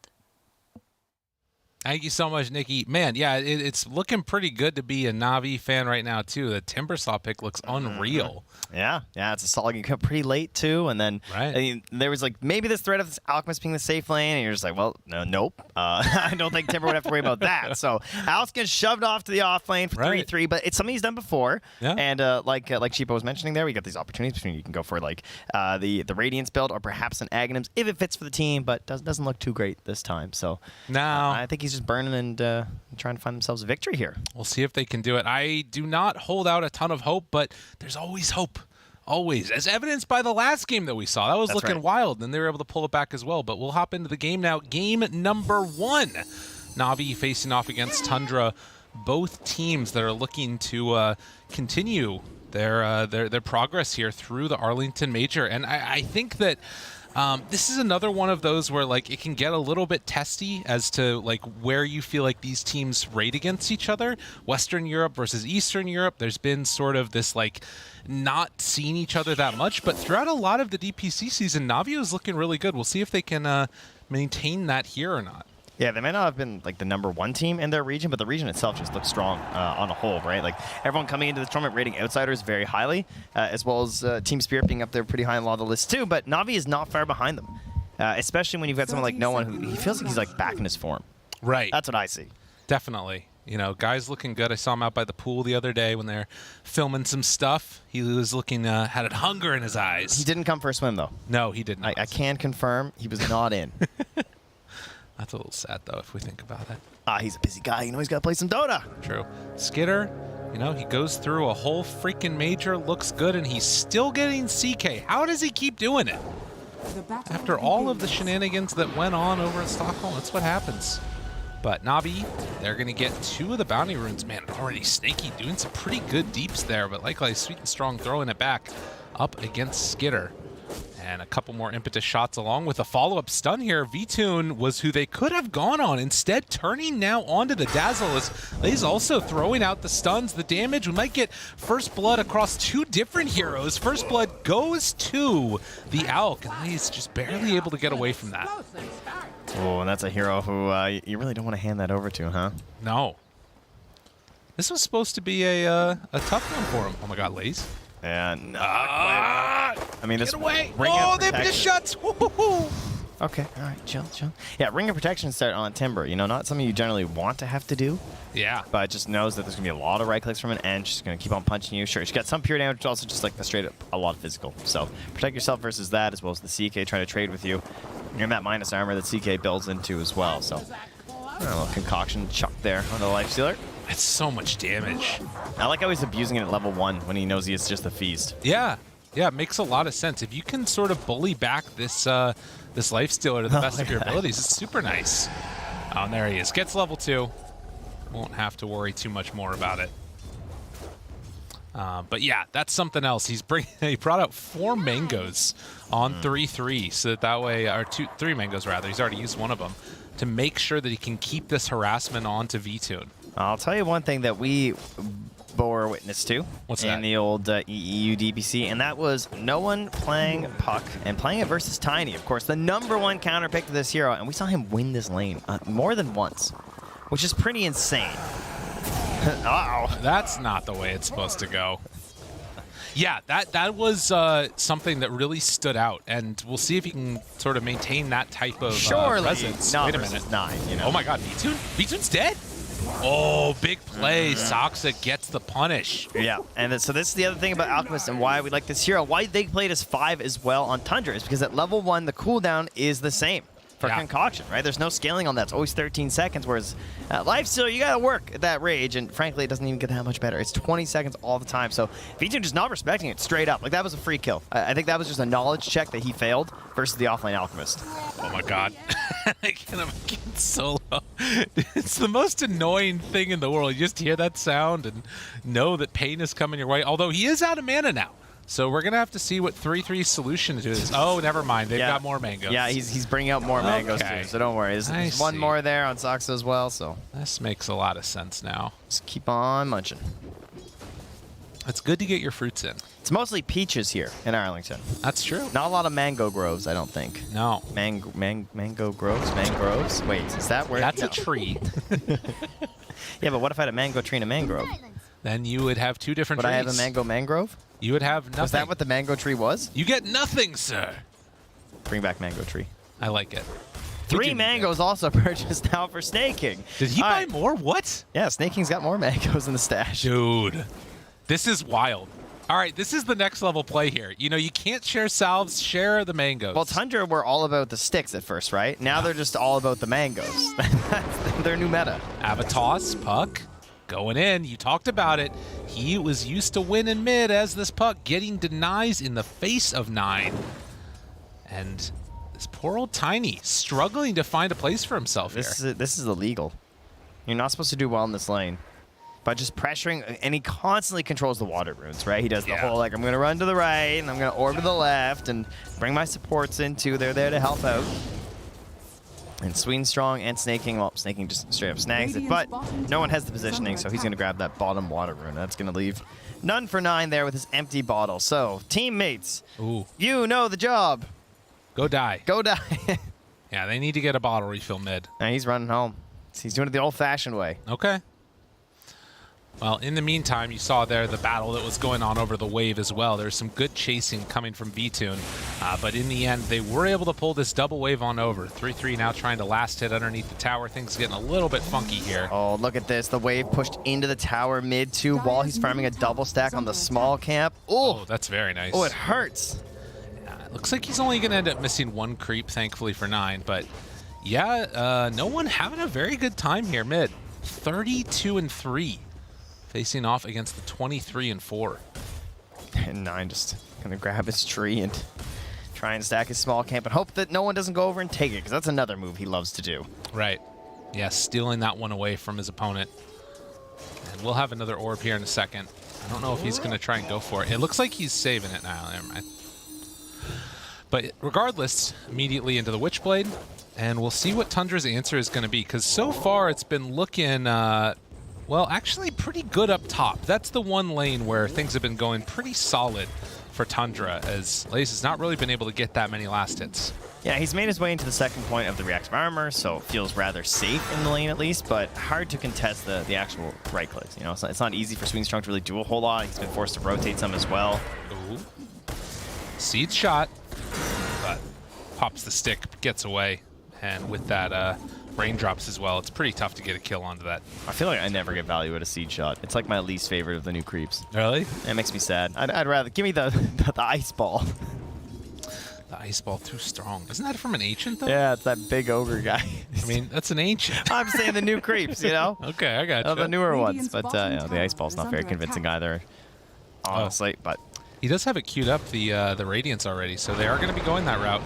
Thank you so much, Nikki. Man, yeah, it's looking pretty good to be a Navi fan right now, too. The Timbersaw pick looks unreal. Yeah, it's a solid. You come pretty late, too, and then I mean, there was like maybe this threat of this Alchemist being the safe lane, and you're just like, well, nope. I don't think Timber would have to worry about that. So Alex gets shoved off to the off lane for 3-3, but it's something he's done before. Yeah. And like Cheapo was mentioning there, we got these opportunities between you can go for like the Radiance build or perhaps an Aghanims if it fits for the team, but doesn't look too great this time. So I think he's just burning and trying to find themselves a victory here. We'll see if they can do it. I do not hold out a ton of hope, but there's always hope. Always. As evidenced by the last game that we saw. That was looking wild, and they were able to pull it back as well. But we'll hop into the game now. Game number 1. Navi facing off against Tundra. Both teams that are looking to continue their progress here through the Arlington Major. And I think that this is another one of those where like it can get a little bit testy as to like where you feel like these teams rate against each other. Western Europe versus Eastern Europe, there's been sort of this like not seeing each other that much, but throughout a lot of the DPC season, Navi is looking really good. We'll see if they can maintain that here or not. Yeah, they may not have been like the #1 team in their region, but the region itself just looks strong on a whole, right? Like everyone coming into the tournament rating outsiders very highly, as well as Team Spirit being up there pretty high in a lot of the lists too. But Navi is not far behind them, especially when you've got someone like No One who he feels like he's like back in his form. Right. That's what I see. Definitely. You know, guy's looking good. I saw him out by the pool the other day when they're filming some stuff. He was looking, had hunger in his eyes. He didn't come for a swim though. No, he did not. I can confirm he was not in. That's a little sad, though, if we think about it. He's a busy guy. You know, he's got to play some Dota. True. Skidder, you know, he goes through a whole freaking major, looks good, and he's still getting CK. How does he keep doing it? After all of the shenanigans that went on over in Stockholm, that's what happens. But Navi, they're going to get 2 of the bounty runes. Man, already Snaky doing some pretty good deeps there, but likewise Sweet and Strong throwing it back up against Skitter. And a couple more impetus shots along with a follow-up stun here. V-Tune was who they could have gone on. Instead, turning now onto the Dazzle as Lay's also throwing out the stuns, the damage. We might get First Blood across 2 different heroes. First Blood goes to the Alk, and Lay's just barely able to get away from that. Oh, and that's a hero who you really don't want to hand that over to, huh? No. This was supposed to be a tough one for him. Oh my god, Lays. Yeah, no. I mean, this get away! Ring Oh, of they Protection. just shots! Woo-hoo-hoo. Okay, all right, chill. Yeah, Ring of Protection start on Timber. You know, not something you generally want to have to do. Yeah. But it just knows that there's going to be a lot of right clicks from an end. She's going to keep on punching you. Sure, she got some pure damage, but also just like the straight up a lot of physical. So protect yourself versus that, as well as the CK trying to trade with you. You're in that minus armor that CK builds into as well. So a little concoction chuck there on the Life Stealer. It's so much damage. I like how he's abusing it at level 1 when he knows he is just a feast. Yeah. Yeah, it makes a lot of sense. If you can sort of bully back this this Life Stealer to the best of your abilities, it's super nice. Oh, and there he is. Gets level 2. Won't have to worry too much more about it. But yeah, that's something else. He brought out 4 mangoes on 3-3, so that way, or 3 mangoes rather. He's already used one of them to make sure that he can keep this harassment on to V-Tune. I'll tell you one thing that we bore witness to in the old EU DPC, and that was no one playing Puck and playing it versus Tiny. Of course, the #1 counter pick to this hero, and we saw him win this lane more than once, which is pretty insane. Uh-oh. That's not the way it's supposed to go. Yeah, that was something that really stood out, and we'll see if he can sort of maintain that type of presence. Not Wait a minute. 9, you know. Oh my god, V-Tune? V-Tune's dead? Oh, big play. Soxa gets the punish. Yeah, and so this is the other thing about Alchemist and why we like this hero. Why they played as 5 as well on Tundra is because at level 1, the cooldown is the same for Concoction, right? There's no scaling on that. It's always 13 seconds, whereas Lifestealer, you gotta work at that rage, and frankly, it doesn't even get that much better. It's 20 seconds all the time, so V-Tune just not respecting it straight up. Like, that was a free kill. I think that was just a knowledge check that he failed versus the offlane Alchemist. Oh my god. I get him against solo. It's the most annoying thing in the world. You just hear that sound and know that pain is coming your way, although he is out of mana now. So we're going to have to see what 3-3's solution to this. Oh, never mind. They've got more mangoes. Yeah, he's bringing out more mangoes too, so don't worry. There's one more there on Soniqs as well, so. This makes a lot of sense now. Just keep on munching. It's good to get your fruits in. It's mostly peaches here in Arlington. That's true. Not a lot of mango groves, I don't think. No. Mango groves? Mangroves? Wait, is that where? That's a tree. Yeah, but what if I had a mango tree and a mangrove? Then you would have 2 different trees. Would I have a mango mangrove? You would have nothing. Was that what the mango tree was? You get nothing, sir. Bring back mango tree. I like it. 3 mangoes also purchased now for Snaking. Did he buy more? What? Yeah, Snaking's got more mangoes in the stash. Dude, this is wild. All right, this is the next level play here. You know, you can't share salves, share the mangoes. Well, Tundra were all about the sticks at first, right? Now they're just all about the mangoes. That's their new meta. Avatos, Puck, going in. You talked about it. He was used to win in mid as this Puck getting denies in the face of 9. And this poor old Tiny struggling to find a place for himself here. This is illegal. You're not supposed to do well in this lane. By just pressuring, and he constantly controls the water runes, right? He does the whole, like, I'm going to run to the right, and I'm going to orb to the left, and bring my supports in, too. They're there to help out. And Sweet and Strong and Snaking, well, Snaking just straight up snags it, but no one has the positioning, so he's going to grab that bottom water rune. That's going to leave none for 9 there with his empty bottle. So, teammates, you know the job. Go die. Go die. Yeah, they need to get a bottle refill mid. And he's running home. He's doing it the old-fashioned way. Okay. Well, in the meantime, you saw there the battle that was going on over the wave as well. There's some good chasing coming from V-Tune, but in the end, they were able to pull this double wave on over. 3-3 now trying to last hit underneath the tower. Things getting a little bit funky here. Oh, look at this. The wave pushed into the tower mid too while he's farming a double stack on the small camp. Oh, that's very nice. Oh, it hurts. Yeah, it looks like he's only going to end up missing 1 creep, thankfully, for 9. But yeah, no one having a very good time here mid. 32-3. Facing off against the 23-4. And 9 just gonna grab his tree and try and stack his small camp and hope that no one doesn't go over and take it, because that's another move he loves to do. Right. Yeah, stealing that one away from his opponent. And we'll have another orb here in a second. I don't know if he's going to try and go for it. It looks like he's saving it now. Never mind. But regardless, immediately into the Witchblade. And we'll see what Tundra's answer is going to be, because so far it's been looking, well, actually pretty good up top. That's the one lane where things have been going pretty solid for Tundra, as Laze has not really been able to get that many last hits. Yeah, he's made his way into the second point of the reactive armor, so feels rather safe in the lane at least, but hard to contest the actual right clicks. You know, it's not easy for Swedenstrong to really do a whole lot. He's been forced to rotate some as well. Ooh. Seed shot, but pops the stick, gets away. And with that raindrops as well, it's pretty tough to get a kill onto that. I feel like I never get value at a seed shot. It's like my least favorite of the new creeps. Really? It makes me sad. I'd rather give me the ice ball. The ice ball too strong. Isn't that from an ancient though? Yeah, it's that big ogre guy. I mean, that's an ancient. I'm saying the new creeps, you know? Okay, I got you. The newer ones, but you know, the ice ball's not very convincing either, honestly. But he does have it queued up, the Radiance already, so they are going to be going that route.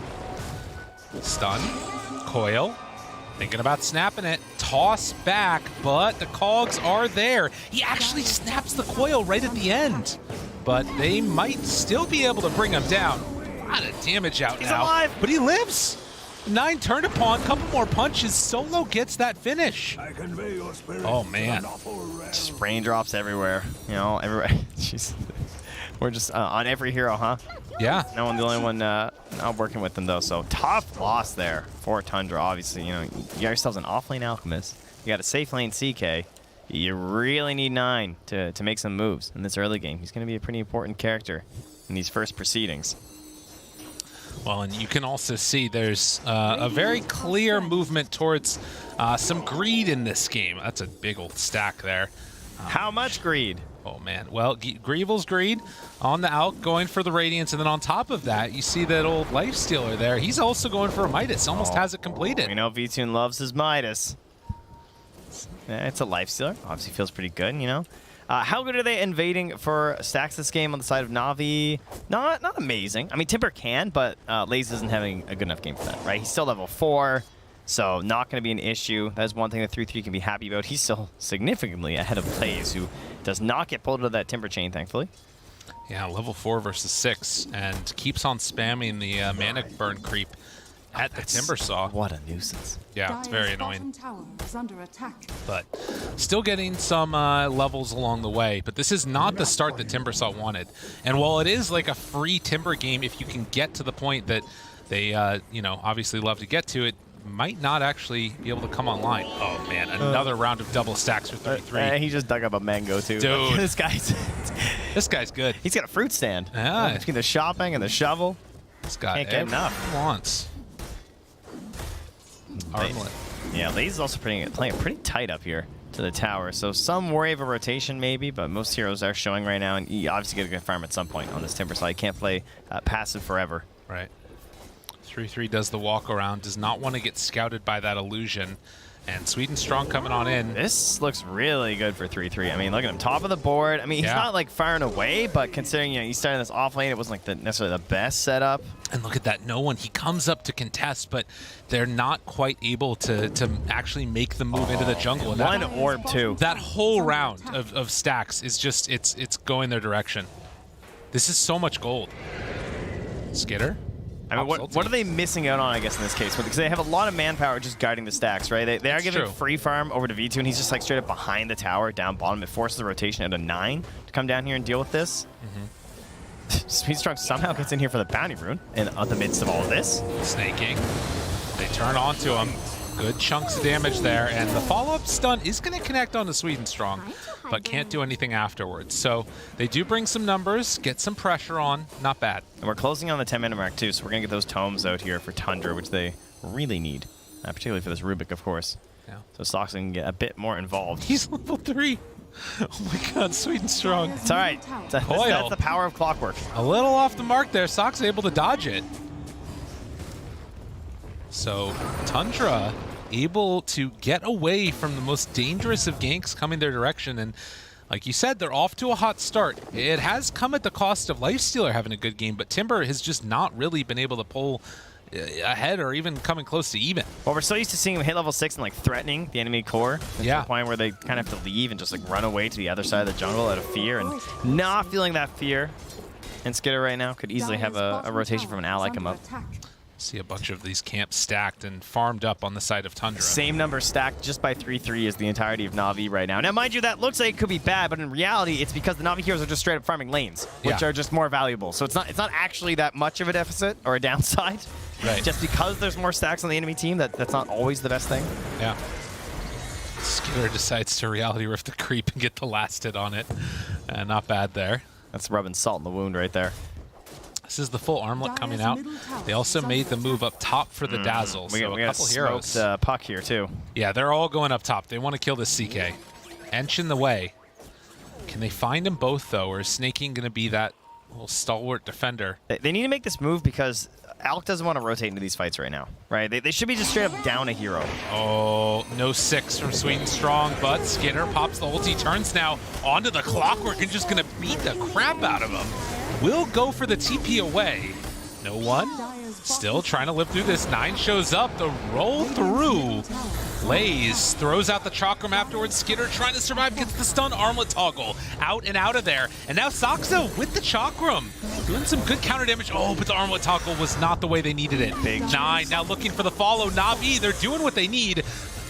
Stun. Coil, thinking about snapping it, toss back, but the cogs are there. He actually snaps the coil right at the end, but they might still be able to bring him down. A lot of damage out He's now, alive. But he lives. 9 turned upon, couple more punches, Solo gets that finish. Oh man. Just raindrops everywhere, you know, everywhere. Jeez. We're just on every hero, huh? Yeah. No one, the only one not working with them, though. So tough loss there for Tundra. Obviously, you know, you got yourselves an off-lane Alchemist. You got a safe lane CK. You really need 9 to make some moves in this early game. He's going to be a pretty important character in these first proceedings. Well, and you can also see there's a very clear movement towards some greed in this game. That's a big old stack there. How much greed? Oh, man. Well, Greevil's greed on the out, going for the Radiance, and then on top of that, you see that old Lifestealer there. He's also going for a Midas. Almost has it completed. You know, VTune loves his Midas. Yeah, it's a Lifestealer. Obviously feels pretty good, you know. How good are they invading for stacks this game on the side of Navi? Not amazing. I mean, Timber can, but Laze isn't having a good enough game for that, right? He's still level 4. So not going to be an issue. That is one thing that 3-3 can be happy about. He's still significantly ahead of Blaze, who does not get pulled into that Timber chain, thankfully. Yeah, level 4 versus 6, and keeps on spamming the mana burn creep at the Timber Saw. What a nuisance. Yeah, it's very annoying. But still getting some levels along the way. But this is not the start that Timber Saw wanted. And while it is like a free Timber game, if you can get to the point that they, you know, obviously love to get to it, might not actually be able to come online. Oh man, another round of double stacks for 33. He just dug up a mango too. Dude, this guy's good. He's got a fruit stand. Yeah. Between the shopping and the shovel. This guy can't get enough. Wants. Armlet. Yeah, Laze is also playing it pretty tight up here to the tower. So some worry of a rotation maybe, but most heroes are showing right now, and you obviously get a good farm at some point on this Timber side. You can't play passive forever. Right. 3-3 does the walk around, does not want to get scouted by that illusion. And Swedenstrong coming on in. This looks really good for 3-3. I mean, look at him, top of the board. I mean, he's not like far and away, but considering, you know, he's starting this off lane, it wasn't like necessarily the best setup. And look at that, no one. He comes up to contest, but they're not quite able to actually make the move into the jungle. And one orb too. That whole round of stacks is just, it's going their direction. This is so much gold. Skitter. I mean, what are they missing out on, I guess, in this case? Because they have a lot of manpower just guarding the stacks, right? They are giving free farm over to V2, and he's just like straight up behind the tower, down bottom. It forces the rotation at a 9 to come down here and deal with this. Swedenstrong somehow gets in here for the bounty rune in the midst of all of this. Snaking. They turn onto him. Good chunks of damage there, and the follow-up stun is going to connect onto Swedenstrong, but can't do anything afterwards. So they do bring some numbers, get some pressure on, not bad. And we're closing on the 10-minute mark too, so we're going to get those tomes out here for Tundra, which they really need, particularly for this Rubik, of course. Yeah. So Soniqs can get a bit more involved. He's level 3. Oh my god, Swedenstrong. It's all right. That's the power of clockwork. A little off the mark there. Soniqs able to dodge it. So Tundra able to get away from the most dangerous of ganks coming their direction, and like you said, they're off to a hot start. It has come at the cost of Lifestealer having a good game, but Timber has just not really been able to pull ahead or even coming close to even. Well, we're so used to seeing him hit level 6 and like threatening the enemy core. Yeah. To the point where they kind of have to leave and just like run away to the other side of the jungle out of fear, and not feeling that fear. And Skitter right now could easily have a rotation from an ally come up. See a bunch of these camps stacked and farmed up on the side of Tundra. Same number stacked just by 3-3 as the entirety of NAVI right now. Now, mind you, that looks like it could be bad, but in reality, it's because the NAVI heroes are just straight up farming lanes, which are just more valuable. So it's not actually that much of a deficit or a downside. Right. Just because there's more stacks on the enemy team, that's not always the best thing. Yeah. Skitter decides to reality rift the creep and get the last hit on it. Not bad there. That's rubbing salt in the wound right there. This is the full armlet coming out. They also made the move up top for the Dazzle. We So got a couple heroes. Puck here too. Yeah, they're all going up top. They want to kill this CK. Ench in the way. Can they find them both though, or is Snaking going to be that little stalwart defender? They need to make this move because Alk doesn't want to rotate into these fights right now, right? They should be just straight up down a hero. Oh, no 6 from Sweet and Strong, but Skitter pops the ulti, turns now onto the Clockwork and just going to beat the crap out of him. Will go for the TP away. No one. Still trying to live through this. 9 shows up. The roll through. Lays throws out the Chakram afterwards. Skitter trying to survive, gets the stun. Armlet toggle out and out of there. And now Soxo with the Chakram. Doing some good counter damage. Oh, but the Armlet toggle was not the way they needed it. Big 9 now looking for the follow. NAVI, they're doing what they need.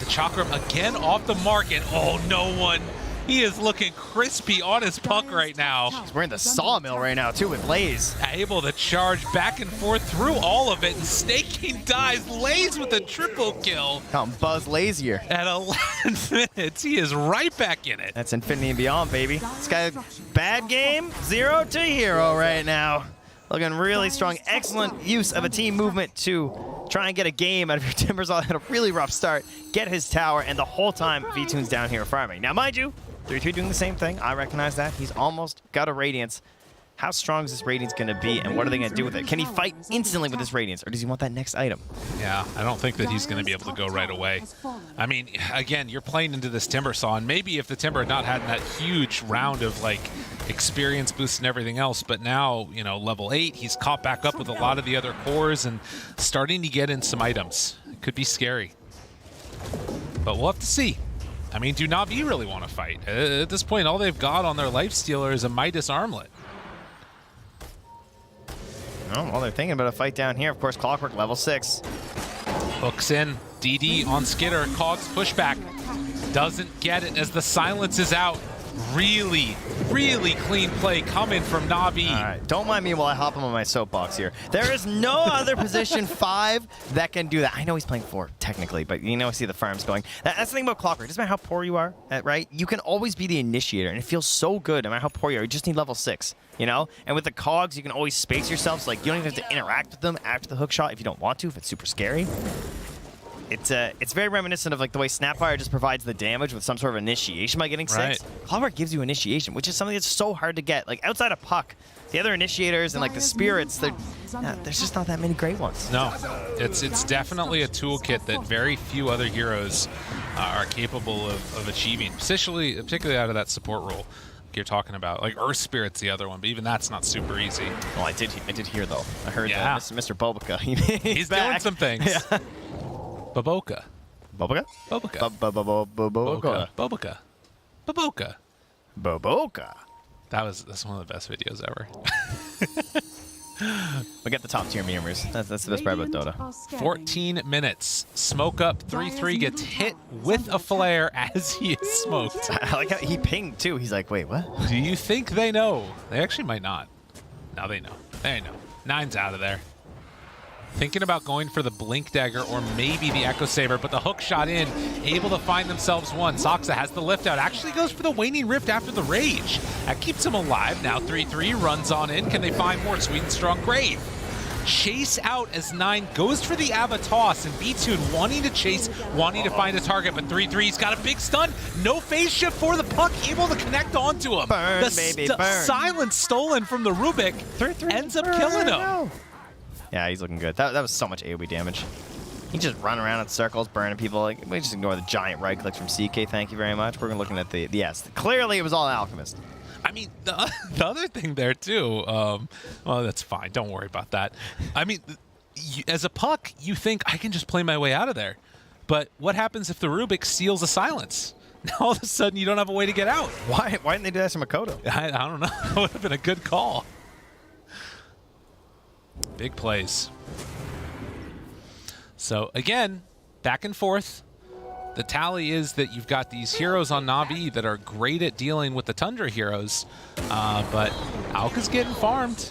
The Chakram again off the mark. And oh, no one. He is looking crispy on his puck right now. He's wearing the sawmill right now, too, with Lays. Able to charge back and forth through all of it, and Snaking dies. Lays with a triple kill. Come Buzz lazier. At 11 minutes, he is right back in it. That's Infinity and Beyond, baby. This guy, bad game, 0 to hero right now. Looking really strong. Excellent use of a team movement to try and get a game out of your Timbers. Had a really rough start, get his tower, and the whole time V-Tune's down here farming. Now, mind you, 3-2 doing the same thing. I recognize that. He's almost got a Radiance. How strong is this Radiance going to be, and what are they going to do with it? Can he fight instantly with this Radiance, or does he want that next item? Yeah, I don't think that he's going to be able to go right away. I mean, again, you're playing into this Timber Saw, and maybe if the Timber had not had that huge round of, like, experience boost and everything else, but now, you know, level 8, he's caught back up with a lot of the other cores and starting to get in some items. It could be scary. But we'll have to see. I mean, do NAVI really want to fight? At this point, all they've got on their Lifestealer is a Midas Armlet. Oh, well, they're thinking about a fight down here. Of course, Clockwork, level 6. Hooks in. DD on Skitter. Cogs pushback. Doesn't get it as the silence is out. Really, really clean play coming from NAVI. All right, don't mind me while I hop on my soapbox here. There is no other position 5 that can do that. I know he's playing 4, technically, but you know, I see the farms going. That's the thing about Clockwork. It doesn't matter how poor you are, right? You can always be the initiator, and it feels so good no matter how poor you are. You just need level 6, you know? And with the Cogs, you can always space yourself, so like, you don't even have to interact with them after the hook shot if you don't want to, if it's super scary. It's very reminiscent of like the way Snapfire just provides the damage with some sort of initiation by getting 6. Right. Clockwork gives you initiation, which is something that's so hard to get. Like outside of Puck, the other initiators and like the spirits, there's just not that many great ones. No, it's definitely a toolkit that very few other heroes are capable of achieving, particularly out of that support role you're talking about. Like Earth Spirit's the other one, but even that's not super easy. Well, I did hear though. I heard Mr. Bobica. He's doing some things. Yeah. Baboka. Bobica? Bobica. Bobica. Bobica. Baboka. Bobica. That's one of the best videos ever. We get the top tier memers. That's the best part about Dota. 14 minutes. Smoke up 3-3 gets hit with a flare as he is smoked. I like how he pinged too. He's like, wait, what? Do you think they know? They actually might not. Now they know. They know. 9's out of there. Thinking about going for the Blink Dagger or maybe the Echo Saber, but the hook shot in, able to find themselves one. Soxa has the lift out, actually goes for the Waning Rift after the Rage. That keeps him alive. Now 3-3 runs on in. Can they find more? Sweet and Strong Grave. Chase out as 9 goes for the Ava toss, and B-Tune wanting to chase, wanting to find a target, but 3-3's got a big stun. No phase shift for the Puck, able to connect onto him. Burn, baby, burn. Silence stolen from the Rubik ends up killing him. Yeah, he's looking good. That was so much AoE damage. You just run around in circles, burning people. Like, we just ignore the giant right clicks from CK. Thank you very much. We're looking at the yes. Clearly, it was all Alchemist. I mean, the other thing there too. Well, that's fine. Don't worry about that. I mean, as a puck, you think I can just play my way out of there, but what happens if the Rubik steals a silence? Now all of a sudden you don't have a way to get out. Why didn't they do that to Makoto? I don't know. It would have been a good call. Big plays. So again, back and forth. The tally is that you've got these heroes on NAVI that are great at dealing with the Tundra heroes, but Alka's getting farmed.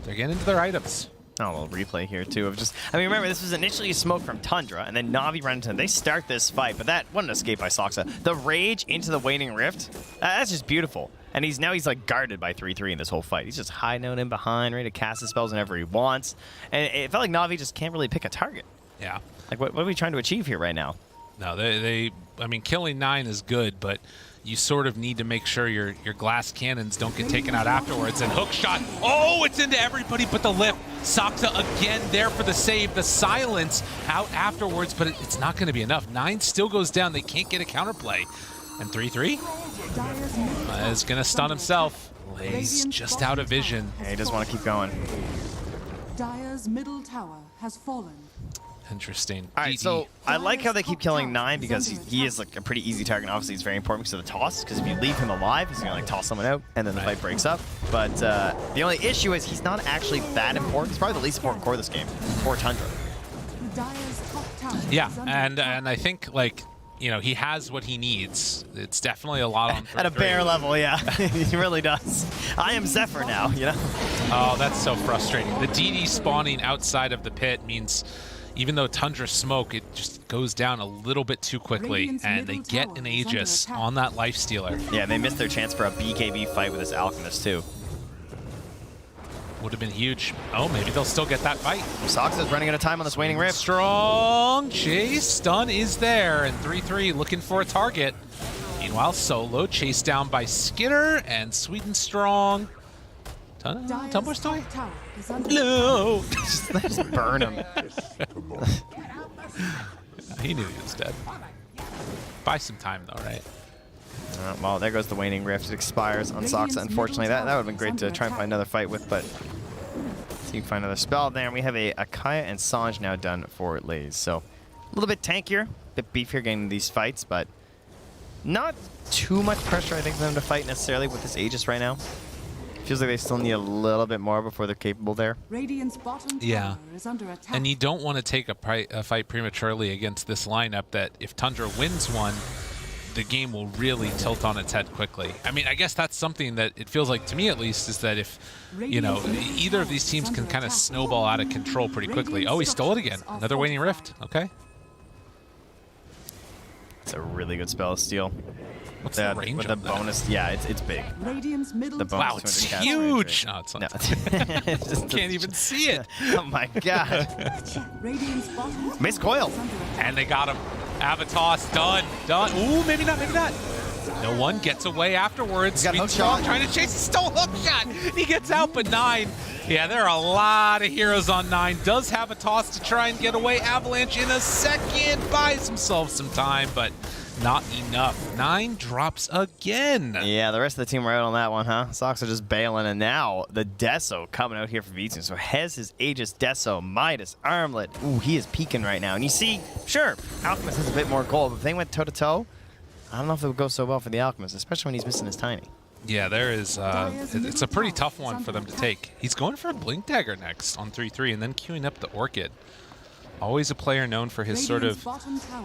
They're getting into their items. Oh, a little replay here, too, of just... I mean, remember, this was initially a smoke from Tundra, and then Navi ran into them. They start this fight, but that wasn't an escape by Soniqs. The rage into the Waning Rift, that's just beautiful. And he's like, guarded by 3-3 in this whole fight. He's just high-noting in behind, ready to cast his spells whenever he wants. And it felt like Navi just can't really pick a target. Yeah. Like, what are we trying to achieve here right now? No, I mean, killing 9 is good, but you sort of need to make sure your glass cannons don't get taken out afterwards. And hook shot, oh, it's into everybody but the lip. Saksa again there for the save. The silence out afterwards, but it's not going to be enough. 9 still goes down. They can't get a counterplay. And 3-3 is going to stun himself. Lays just out of vision. Yeah, he doesn't want to keep going. Dire's middle tower has fallen. Interesting. All right, so I like how they keep killing 9 because he is like a pretty easy target. Obviously, it's very important because of the toss. Because if you leave him alive, he's gonna like toss someone out, and then the fight breaks up. But the only issue is he's not actually that important. He's probably the least important core of this game for Tundra. Yeah, and I think like he has what he needs. It's definitely a lot on at a bare level. Yeah, he really does. I am Zephyr now. Oh, that's so frustrating. The DD spawning outside of the pit means. Even though Tundra smoke, it just goes down a little bit too quickly, and they get an Aegis on that Lifestealer. Yeah, they missed their chance for a BKB fight with this Alchemist, too. Would have been huge. Oh, maybe they'll still get that fight. Soniqs is running out of time on this Waning Rift. Strong chase. Stun is there, and 3-3 looking for a target. Meanwhile, Solo chased down by Skitter, and Sweden Strong. Tumblr story? No! Just burn him. He knew he was dead. Buy some time though, right? Well, there goes the Waning Rift. It expires on Soniqs. Unfortunately, that would have been great to try and find another fight with, but see if you can find another spell there. And we have a Kaya and Sanj now done for Lays. So a little bit tankier, a bit beefier getting these fights, but not too much pressure, I think, for them to fight necessarily with this Aegis right now. Feels like they still need a little bit more before they're capable there. Radiant's bottom yeah, tower is under attack. And you don't want to take a fight prematurely against this lineup that if Tundra wins one, the game will really tilt on its head quickly. I mean, I guess that's something that it feels like to me at least is that if, either of these teams can kind of snowball out of control pretty quickly. Oh, he stole it again. Another Waning Rift. Okay. It's a really good spell to steal. What's the range with the bonus? Yeah, it's big. Radiant's middle wow, it's huge! No, it's not. No. Can't even see it. Oh my god. Miss coil. And they got him. Avatos done. Ooh, maybe not. No one gets away afterwards. Got hook shot. Trying to chase. Stole hook shot. He gets out, but 9. Yeah, there are a lot of heroes on 9. Does have a toss to try and get away. Avalanche in a second. Buys himself some time, but not enough. 9 drops again. Yeah, the rest of the team were out on that one, huh? Soniqs are just bailing, and now the Deso coming out here for Vincere. So Hez his Aegis, Deso, Midas, Armlet. Ooh, he is peaking right now. And you see, sure, Alchemist has a bit more gold, but if they went toe-to-toe, I don't know if it would go so well for the Alchemist, especially when he's missing his Tiny. Yeah, there is. It's a pretty tough one for them to take. He's going for a Blink Dagger next on 3-3 and then queuing up the Orchid. Always a player known for his sort of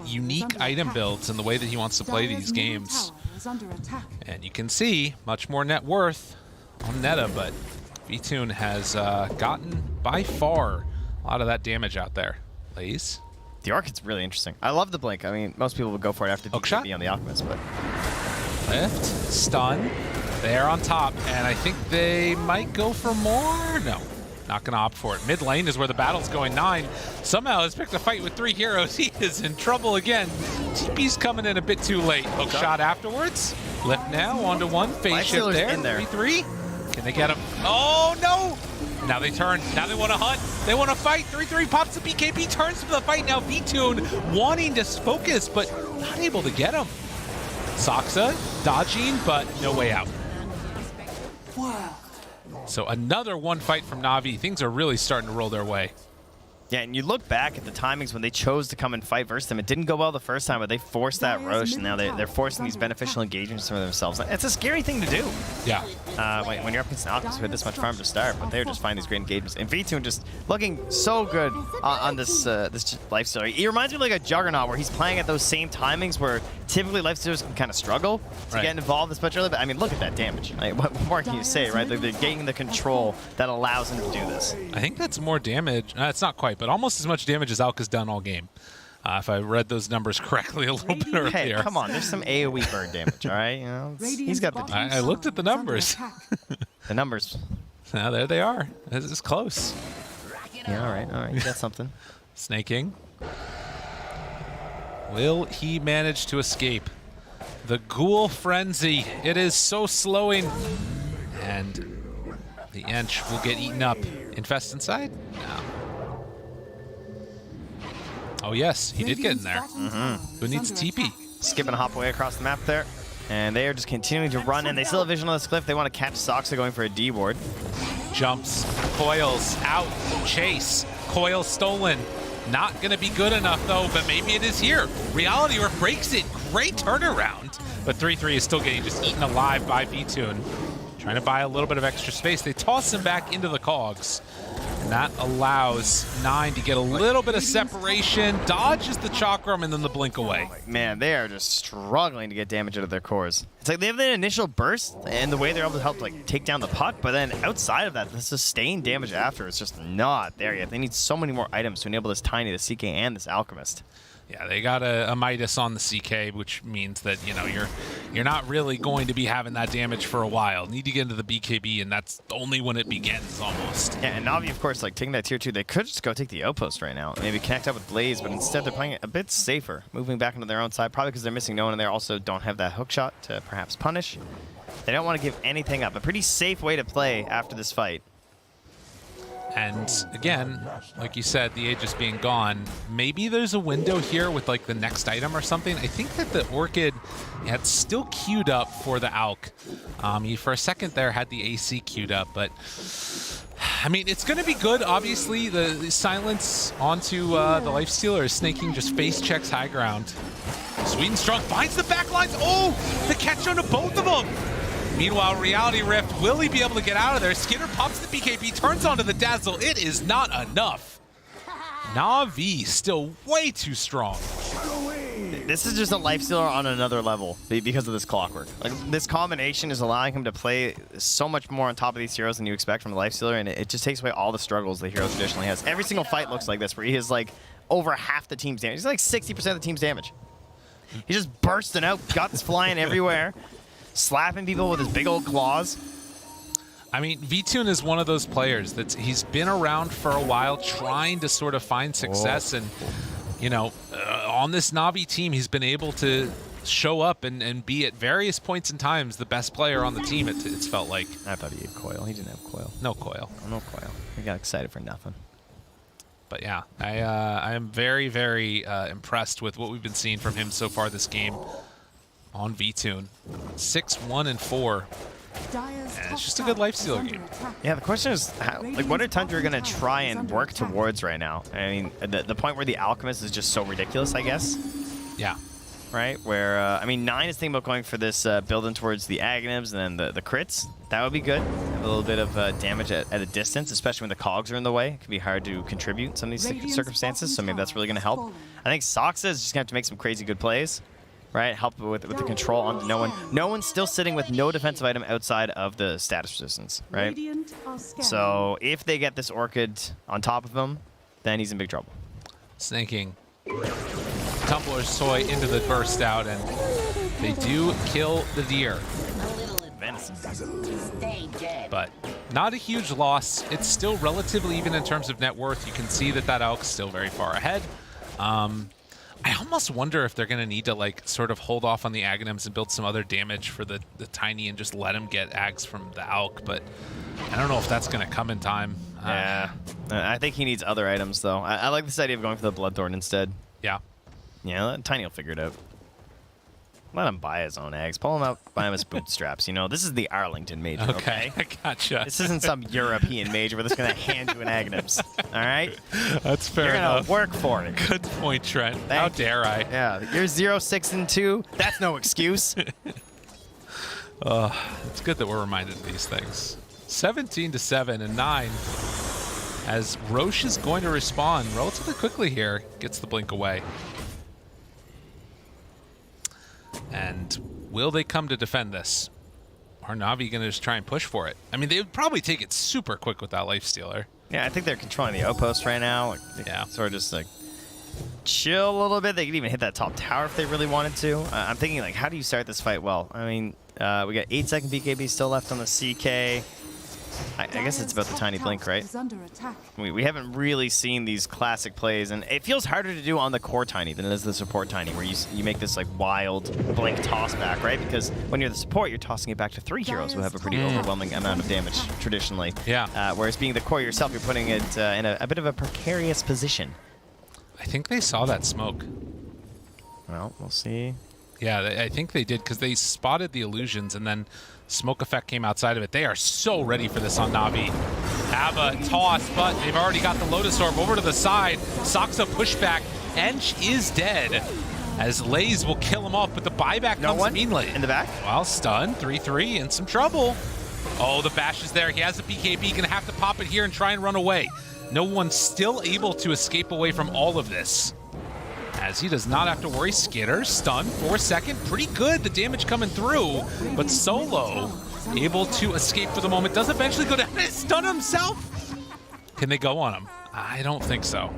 unique item builds and the way that he wants to play these games. And you can see much more net worth on Netta, but Vtoon has gotten by far a lot of that damage out there. Lays. The Orchid's really interesting. I love the Blink. I mean, most people would go for it after DKB on the Alchemist, but... Lift, stun, they're on top, and I think they might go for more. No, not gonna opt for it. Mid lane is where the battle's going. 9 somehow has picked a fight with 3 heroes. He is in trouble again. TP's coming in a bit too late. Hook shot afterwards. Lift now, onto 1, phase shift there. 3-3. Can they get him? Oh no! Now they turn. Now they want to hunt. They want to fight. 3-3 pops the BKB, turns to the fight. Now Vtoon wanting to focus, but not able to get him. Soniqs dodging, but no way out. So another one fight from Navi. Things are really starting to roll their way. Yeah, and you look back at the timings when they chose to come and fight versus them. It didn't go well the first time, but they forced that Roche, and now they're forcing these beneficial engagements for themselves. It's a scary thing to do. Yeah. When you're up against an Optus who had this much farm to start, but they're just finding these great engagements. And Vtoon just looking so good on this this Lifestealer. He reminds me of like a Juggernaut where he's playing at those same timings where typically Lifestealers can kind of struggle to get involved this much early. But I mean, look at that damage. Like, what more can you say, right? They're getting the control that allows them to do this. I think that's more damage. It's not quite, but almost as much damage as Alk has done all game. If I read those numbers correctly a little bit earlier. Hey, come on. There's some AoE burn damage, all right? You know, he's got the... I looked at the numbers. The numbers. Now there they are. This is close. Yeah, all right. You got something. Snaking. Will he manage to escape? The Ghoul Frenzy. It is so slowing. And the Ench will get eaten up. Infest inside? No. Oh, yes. He did get in there. Who needs TP? Skipping a hop away across the map there. And they are just continuing to run in. They still have vision on this cliff. They want to catch Soniqs going for a D ward. Jumps. Coils. Out. Chase. Coil stolen. Not going to be good enough, though, but maybe it is here. Reality Rift breaks it. Great turnaround. But 3-3 is still getting just eaten alive by Vtoon. Trying to buy a little bit of extra space. They toss him back into the cogs. And that allows 9 to get a little bit of separation. Dodges the Chakram and then the blink away. Man, they are just struggling to get damage out of their cores. It's like they have the initial burst and the way they're able to help like take down the puck, but then outside of that, the sustained damage after is just not there yet. They need so many more items to enable this Tiny, the CK, and this Alchemist. Yeah, they got a Midas on the CK, which means that, you know, you're not really going to be having that damage for a while. Need to get into the BKB, and that's only when it begins, almost. Yeah, and Navi, of course, like taking that tier 2, they could just go take the outpost right now, maybe connect up with Blaze, but instead they're playing it a bit safer, moving back into their own side, probably because they're missing no one, and they also don't have that hook shot to perhaps punish. They don't want to give anything up. A pretty safe way to play after this fight. And again, like you said, the Aegis being gone, maybe there's a window here with like the next item or something. I think that the Orchid had still queued up for the Alk. He for a second there had the AC queued up, but I mean, it's going to be good. Obviously, the silence onto the Lifestealer is snaking, just face checks high ground. Sweden Strong finds the backlines. Oh, the catch onto both of them. Meanwhile, Reality Rift, will he be able to get out of there? Skinner pops the BKB, turns onto the Dazzle. It is not enough. Navi still way too strong. This is just a Lifestealer on another level because of this clockwork. Like, this combination is allowing him to play so much more on top of these heroes than you expect from a Lifestealer, and it just takes away all the struggles the hero traditionally has. Every single fight looks like this, where he is like over half the team's damage. He's like 60% of the team's damage. He's just bursting out, guts flying everywhere. Slapping people with his big old claws. I mean, Vtoon is one of those players that he's been around for a while trying to sort of find success. And, you know, on this Navi team, he's been able to show up and be at various points in times the best player on the team, it's felt like. I thought he had Coil. He didn't have Coil. No Coil. Oh, no Coil. We got excited for nothing. But yeah, I am very, very impressed with what we've been seeing from him so far this game. On Vtoon, 6-1-4, and it's just a good Lifestealer game. Yeah, the question is, what are Tundra going to try and work towards right now? I mean, the point where the Alchemist is just so ridiculous, I guess. Yeah. Right, where, I mean, 9 is thinking about going for this building towards the Aghanims and then the crits. That would be good. Have a little bit of damage at a distance, especially when the cogs are in the way. It can be hard to contribute in some of these circumstances, so maybe that's really going to help. I think Soniqs is just going to have to make some crazy good plays. Right, help with the control on no one. No one's still sitting with no defensive item outside of the status resistance, right? So if they get this Orchid on top of him, then he's in big trouble. Snaking. Tumbler's Toy into the burst out, and they do kill the deer. But not a huge loss. It's still relatively even in terms of net worth. You can see that Alk's still very far ahead. I almost wonder if they're going to need to like sort of hold off on the Aghanims and build some other damage for the Tiny and just let him get Ags from the Alk, but I don't know if that's going to come in time. Yeah. I think he needs other items, though. I like this idea of going for the Bloodthorn instead. Yeah. Yeah, Tiny will figure it out. Let him buy his own eggs. Pull him out, buy him his bootstraps. You know, this is the Arlington major, okay? I gotcha. This isn't some European major where they're going to hand you an Agnes. All right? That's fair You're enough. You're going to work for it. Good point, Trent. How dare I? Yeah, you're 0-6-2. That's no excuse. It's good that we're reminded of these things. 17-7 and 9. As Roche is going to respond relatively quickly here. Gets the blink away. And will they come to defend this? Are Navi going to just try and push for it? I mean, they would probably take it super quick with that Lifestealer. Yeah, I think they're controlling the outpost right now. Yeah. Sort of just like chill a little bit. They could even hit that top tower if they really wanted to. I'm thinking, like, how do you start this fight well? I mean, we got 8-second BKB still left on the CK. I guess it's about the tiny blink, right? We haven't really seen these classic plays, and it feels harder to do on the core tiny than it is the support tiny, where you make this like wild blink toss back, right? Because when you're the support, you're tossing it back to 3 heroes who have a pretty overwhelming amount of damage traditionally. Yeah. Whereas being the core yourself, you're putting it in a bit of a precarious position. I think they saw that smoke. Well, we'll see. Yeah, I think they did, because they spotted the illusions, and then smoke effect came outside of it. They are so ready for this on Navi. Have a toss, but they've already got the Lotus Orb over to the side. Soxa pushback. Ench is dead, as Lays will kill him off, but the buyback comes immediately. In the back? Well, stun, 3-3, in some trouble. Oh, the bash is there. He has the BKB, gonna have to pop it here and try and run away. No one's still able to escape away from all of this, as he does not have to worry. Skitter, stun, 4-second, pretty good, the damage coming through, but Solo able to escape for the moment, does eventually go down and stun himself. Can they go on him? I don't think so.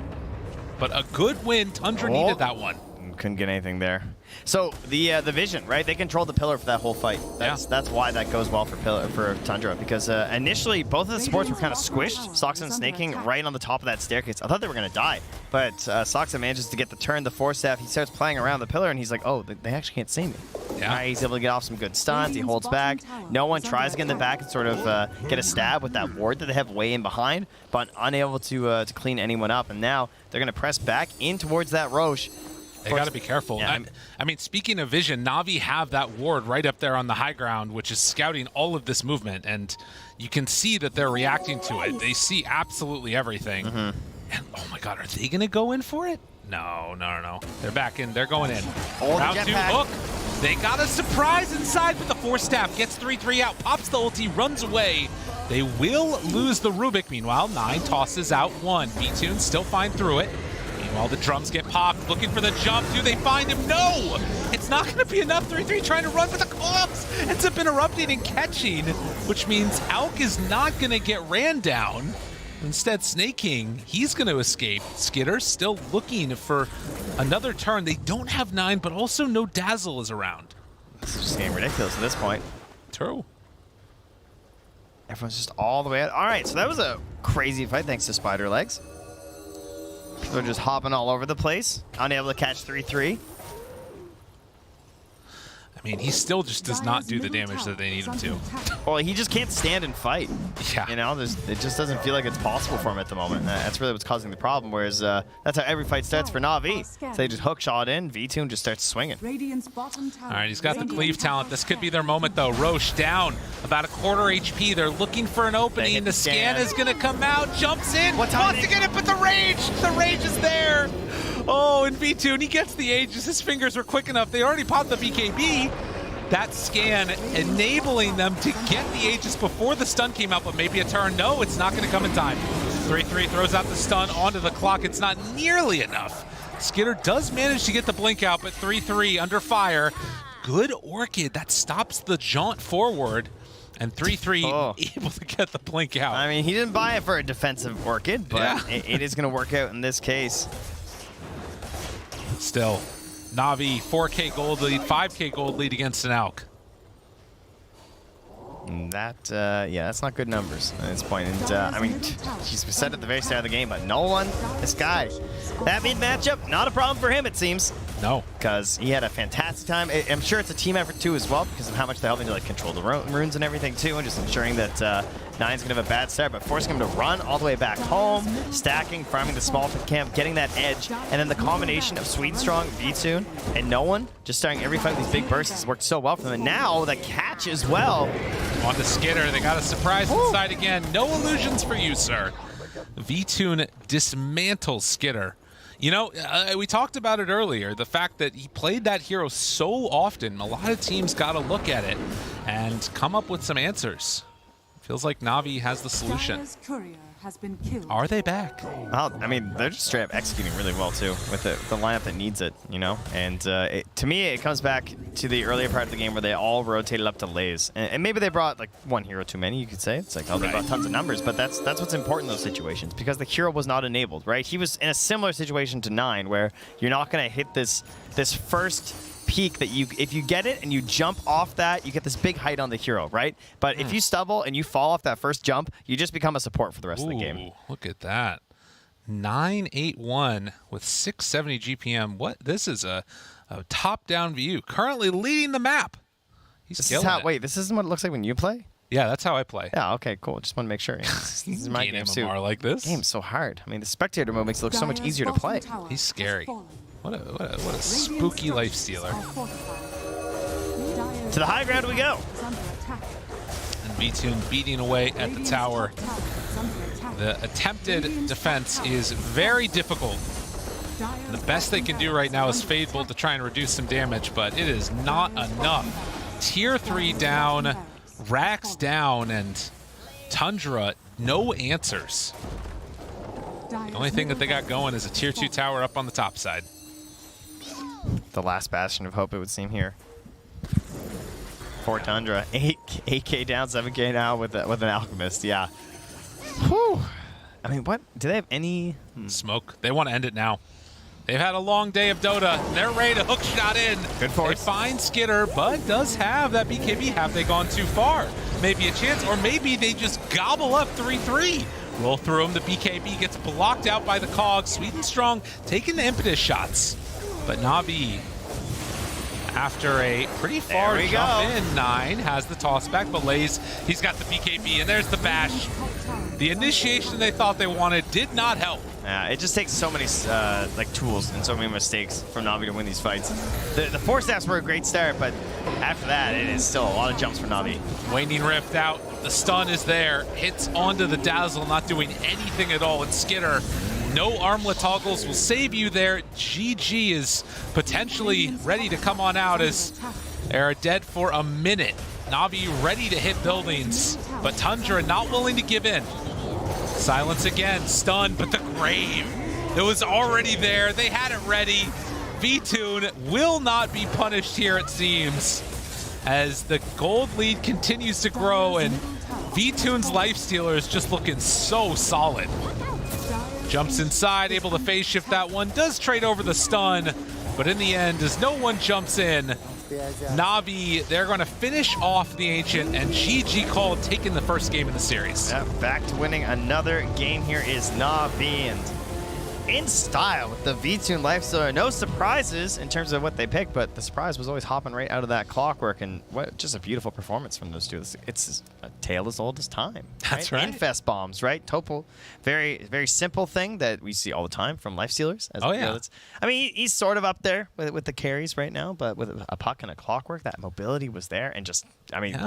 But a good win, Tundra needed that one. Couldn't get anything there. So the vision, right? They controlled the pillar for that whole fight. That's why that goes well for Tundra, because initially both of the supports were kind of squished. Soxa and Snaking right on the top of that staircase. I thought they were going to die, but Soxa manages to get the turn, the force staff. He starts playing around the pillar, and he's like, oh, they actually can't see me. Yeah. Right, he's able to get off some good stuns. He holds back. No one tries to get in the back and sort of get a stab with that ward that they have way in behind, but unable to clean anyone up. And now they're going to press back in towards that Roche. They got to be careful. Yeah. I mean, speaking of vision, Navi have that ward right up there on the high ground, which is scouting all of this movement, and you can see that they're reacting to it. They see absolutely everything. And oh my God, are they going to go in for it? No. They're back in. They're going in. Round 2 hook. They got a surprise inside, but the force staff gets 3-3 out, pops the ulti, runs away. They will lose the Rubik. Meanwhile, 9 tosses out 1. B-Tune still fine through it. Meanwhile, the drums get popped, looking for the jump. Do they find him? No! It's not going to be enough. 3-3 trying to run, but the call-ups ends up interrupting and catching, which means Alk is not going to get ran down. Instead, Snaking, he's going to escape. Skitter still looking for another turn. They don't have 9, but also no Dazzle is around. This is just getting ridiculous at this point. True. Everyone's just all the way out. All right, so that was a crazy fight thanks to Spider Legs. They're just hopping all over the place, unable to catch 3-3. I mean, he still just does not do the damage that they need him to. Well, he just can't stand and fight. Yeah. You know, it just doesn't feel like it's possible for him at the moment. That's really what's causing the problem, whereas that's how every fight starts for Navi. So they just hook shot in, V-Tune just starts swinging. All right, he's got the cleave talent. This could be their moment, though. Roche down, about a quarter HP. They're looking for an opening. The scan is going to come out, jumps in, wants to get it, but the rage is there. Oh, and V-Tune, he gets the Aegis. His fingers were quick enough. They already popped the BKB. That scan enabling them to get the Aegis before the stun came out, but maybe a turn. No, it's not going to come in time. 3-3 throws out the stun onto the clock. It's not nearly enough. Skitter does manage to get the blink out, but 3-3 under fire. Good Orchid. That stops the jaunt forward. And 3-3 able to get the blink out. I mean, he didn't buy it for a defensive Orchid, but it is going to work out in this case. Still, Navi 4K gold lead, 5K gold lead against an Alk. That's not good numbers at this point. And I mean, he's said at the very start of the game, but no one, this guy, that mid matchup, not a problem for him, it seems. No. Because he had a fantastic time. I'm sure it's a team effort too as well because of how much they're helping to like control the runes and everything too, and just ensuring that Nine's going to have a bad start, but forcing him to run all the way back home, stacking, farming the small pit camp, getting that edge, and then the combination of Sweet and Strong, V-Tune, and no one just starting every fight with these big bursts has worked so well for them. And now the catch as well. On the Skitter, they got a surprise inside again. No illusions for you, sir. V-Tune dismantles Skitter. You know, we talked about it earlier, the fact that he played that hero so often, a lot of teams got to look at it and come up with some answers. Feels like Navi has the solution. Are they back? Well, I mean, they're just straight up executing really well, too, with the lineup that needs it, you know? And to me, it comes back to the earlier part of the game where they all rotated up to lays. And maybe they brought, like, one hero too many, you could say. It's like, oh, they brought tons of numbers. But that's what's important in those situations, because the hero was not enabled, right? He was in a similar situation to 9, where you're not going to hit this first peak that if you get it and you jump off that, you get this big height on the hero, right? But if you stumble and you fall off that first jump, you just become a support for the rest of the game. Look at that. 981 with 670 GPM. What? This is a top-down view. Currently leading the map. He's this is how, wait, this isn't what it looks like when you play? Yeah, that's how I play. Yeah, okay, cool. Just want to make sure. This is my game too. Like this? This game's so hard. I mean, the spectator mode makes it look so much easier to play. He's scary. What a spooky life stealer. To the high ground we go. And V-Tune beating away at the tower. The attempted defense is very difficult. The best they can do right now is Fade Bolt to try and reduce some damage, but it is not enough. Tier 3 down, Rax down, and Tundra, no answers. The only thing that they got going is a Tier 2 tower up on the top side. The last bastion of hope, it would seem here. For Tundra, 8K down, 7K now with an Alchemist, yeah. Whew. I mean, what? Do they have any... Smoke. They want to end it now. They've had a long day of Dota. They're ready to hook shot in. Good force. They find Skitter, but does have that BKB. Have they gone too far? Maybe a chance, or maybe they just gobble up 3-3. Roll through him. The BKB gets blocked out by the Cog. Sweet and Strong taking the impetus shots. But Navi, after a pretty far jump in, 9 has the toss back, but Lays, he's got the BKB, and there's the bash. The initiation they thought they wanted did not help. Yeah, it just takes so many like tools and so many mistakes from Navi to win these fights. The 4 staffs were a great start, but after that, it is still a lot of jumps for Navi. Waning Rift out, the stun is there, hits onto the Dazzle, not doing anything at all, and Skitter, no armlet toggles will save you there. GG is potentially ready to come on out as they're dead for a minute. Navi ready to hit buildings, but Tundra not willing to give in. Silence again, stun, but the grave. It was already there. They had it ready. V-Tune will not be punished here, it seems, as the gold lead continues to grow, and V-Tune's lifestealer is just looking so solid. Jumps inside, able to phase shift that one. Does trade over the stun, but in the end, as no one jumps in, Navi, they're going to finish off the Ancient, and GG called taking the first game in the series. Yeah, back to winning another game here is Navi, and in style with the V-Tune lifestealer. No surprises in terms of what they picked, but the surprise was always hopping right out of that clockwork, and what just a beautiful performance from those two. It's a tale as old as time. That's right. Infest bombs, right? Topol, very, very simple thing that we see all the time from lifestealers. Oh, yeah. I mean, he's sort of up there with the carries right now, but with a puck and a clockwork, that mobility was there, and just, I mean,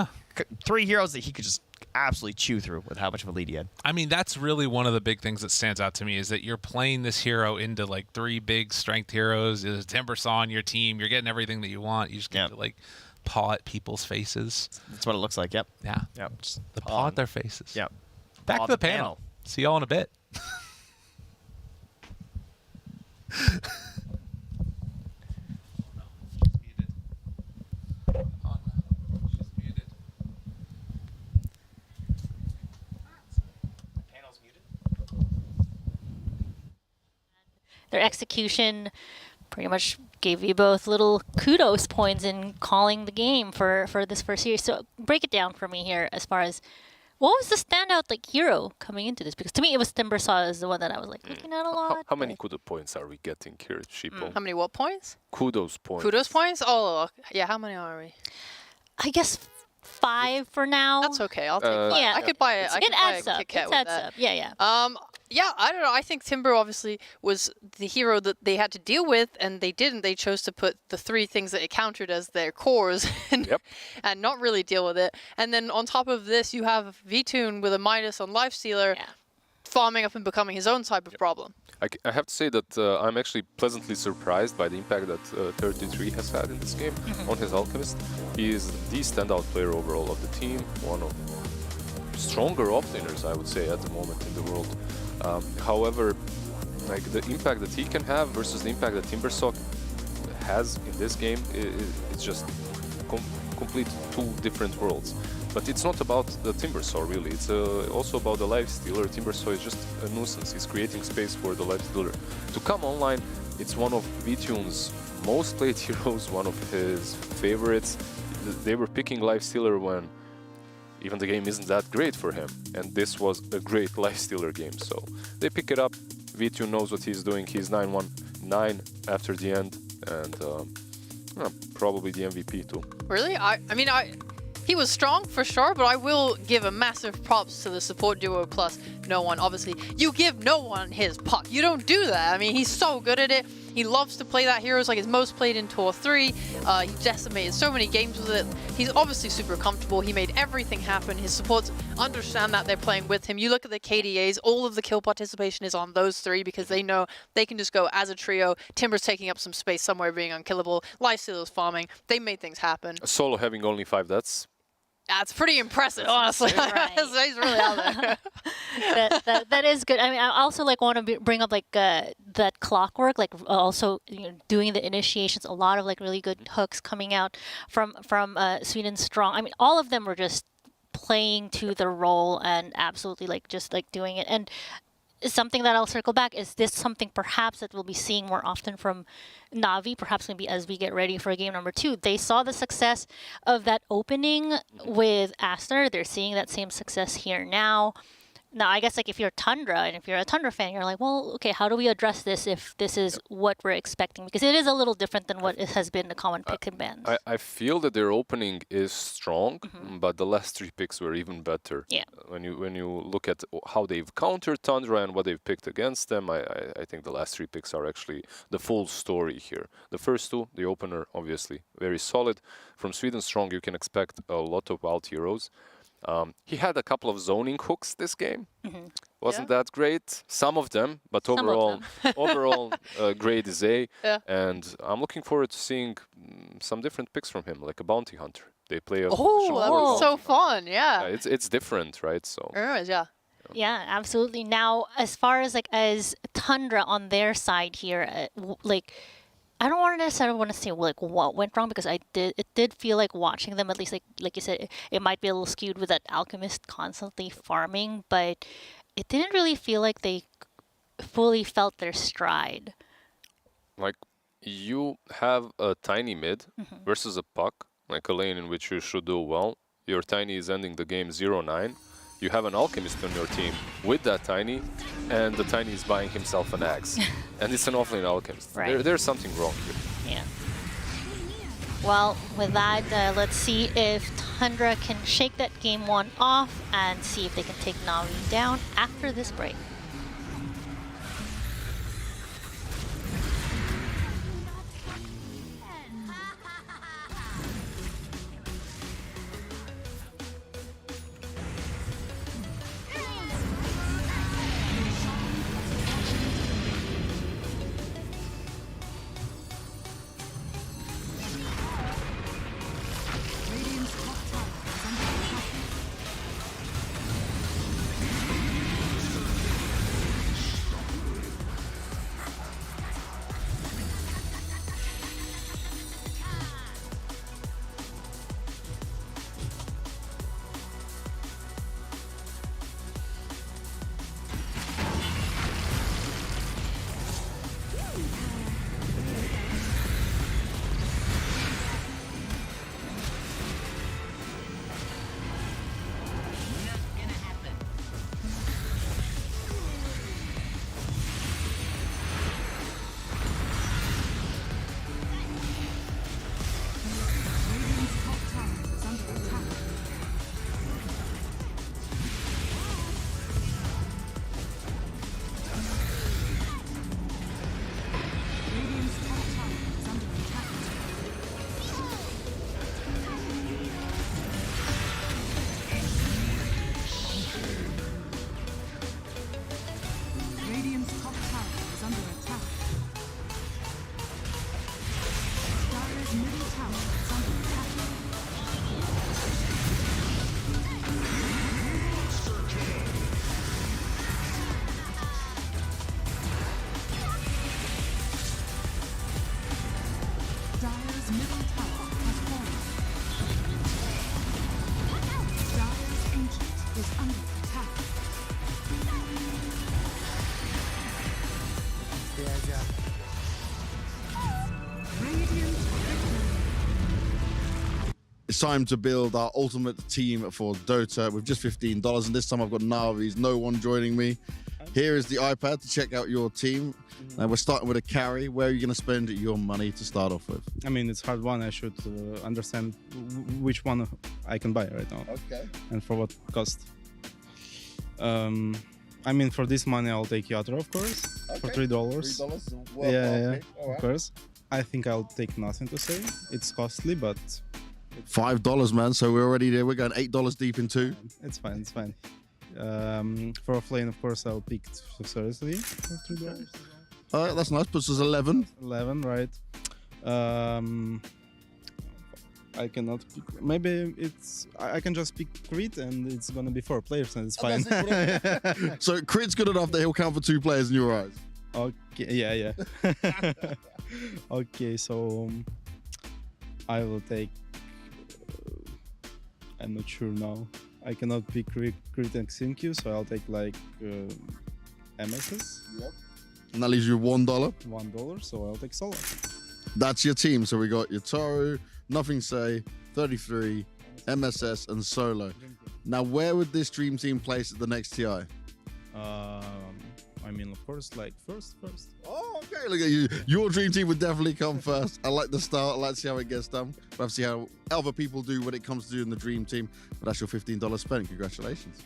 3 heroes that he could just absolutely chew through with how much of a lead he had. I mean, that's really one of the big things that stands out to me is that you're playing this hero into like 3 big strength heroes. There's Timbersaw on your team. You're getting everything that you want. You just get to like paw at people's faces. That's what it looks like. Yep. Yeah. Yep. Just the paw at their faces. Yep. Back to the panel. See y'all in a bit. Their execution pretty much gave you both little kudos points in calling the game for this first series. So break it down for me here as far as What was the standout like hero coming into this? Because to me, it was Timbersaw is the one that I was like looking at a lot. How many kudos points are we getting here, Sheeple? How many what points? Kudos points. Kudos points? Oh, yeah. How many are we? I guess 5 for now. That's okay. I'll take 5. Yeah. I could buy it. It adds up. It adds up. Yeah, yeah. Yeah, I don't know. I think Timber obviously was the hero that they had to deal with, and they didn't. They chose to put the 3 things that it countered as their cores and not really deal with it. And then on top of this, you have VTune with a minus on Lifestealer farming up and becoming his own type of problem. I have to say that I'm actually pleasantly surprised by the impact that 33 has had in this game on his Alchemist. He is the standout player overall of the team, one of stronger off-laners, I would say, at the moment in the world. However, like the impact that he can have versus the impact that Timbersaw has in this game, it's just complete 2 different worlds. But it's not about the Timbersaw really, it's also about the Lifestealer. Timbersaw is just a nuisance, he's creating space for the Lifestealer to come online. It's one of VTune's most played heroes, one of his favorites. They were picking Lifestealer when even the game isn't that great for him, and this was a great Lifestealer game, so they pick it up. VTune knows what he's doing, he's 9-1-9 after the end, and probably the MVP too. Really? I mean, he was strong for sure, but I will give a massive props to the support duo plus no one. Obviously, you give no one his puck. You don't do that. I mean, he's so good at it. He loves to play that hero. It's like his most played in Tour 3. He decimated so many games with it. He's obviously super comfortable. He made everything happen. His supports understand that they're playing with him. You look at the KDAs, all of the kill participation is on those 3 because they know they can just go as a trio. Timber's taking up some space somewhere being unkillable. Lifestealer's farming. They made things happen. Solo having only 5 deaths. That's pretty impressive, honestly. Right. He's really out there. that is good. I mean, I also like want to bring up like that clockwork, like also doing the initiations. A lot of like really good hooks coming out from Sweden Strong. I mean, all of them were just playing to the role and absolutely like just like doing it. And something that I'll circle back, is this something perhaps that we'll be seeing more often from NAVI, perhaps maybe as we get ready for game number 2. They saw the success of that opening with Aster. They're seeing that same success here now. Now, I guess like if you're Tundra and if you're a Tundra fan, you're like, well, okay, how do we address this if this is what we're expecting? Because it is a little different than what it has been the common pick and bans. I feel that their opening is strong, but the last 3 picks were even better. Yeah. When you look at how they've countered Tundra and what they've picked against them, I think the last 3 picks are actually the full story here. The first 2, the opener, obviously, very solid. From Sweden Strong, you can expect a lot of wild heroes. He had a couple of zoning hooks this game. Wasn't that great? Some of them, but overall, grade is A. Yeah. And I'm looking forward to seeing some different picks from him, like a bounty hunter. They play a that was so fun, yeah. It's different, right? So. Yeah. Yeah, absolutely. Now, as far as like as Tundra on their side here, like. I don't want to necessarily want to say like what went wrong, because it did feel like watching them, at least like you said, it might be a little skewed with that Alchemist constantly farming, but it didn't really feel like they fully felt their stride. Like you have a tiny mid versus a puck, like a lane in which you should do well. Your tiny is ending the game 0-9. You have an Alchemist on your team with that tiny, and the tiny is buying himself an axe. And it's an offlane Alchemist. Right. There's something wrong here. Yeah. Well, with that, let's see if Tundra can shake that game 1 off and see if they can take NAVI down after this break. is under attack. Radiant It's time to build our ultimate team for Dota with just $15. And this time I've got Navi's, no one joining me. Here is the iPad to check out your team. And we're starting with a carry. Where are you going to spend your money to start off with? I mean, it's hard one. I should understand which one I can buy right now. Okay. And for what cost. I mean, for this money, I'll take Yatra, of course, for $3. $3? Yeah, All right. of course. I think I'll take Nothing to Say. It's costly, but... $5, man. So we're already there. We're going $8 deep in two. It's fine, it's fine. For offlane, of course, I'll pick Seriously for $3. All right, that's nice. Puts us 11. 11, right. I cannot pick. Maybe it's. I can just pick Crit and it's gonna be 4 players and it's fine. So Crit's good enough that he'll count for 2 players in your eyes. Okay, yeah. Okay, so I will take. I'm not sure now. I cannot pick Crit and Xinq, so I'll take like MSS. Yep. And that leaves you $1. $1, so I'll take Solo. That's your team. So we got Yotaro, Nothing Say, 33, MSS, and Solo. Now, where would this dream team place at the next TI? I mean, of course, like first. Oh, okay. Look at you. Your dream team would definitely come first. I like the start. I like to see how it gets done. We'll have to see how other people do when it comes to doing the dream team. But that's your $15 spent. Congratulations.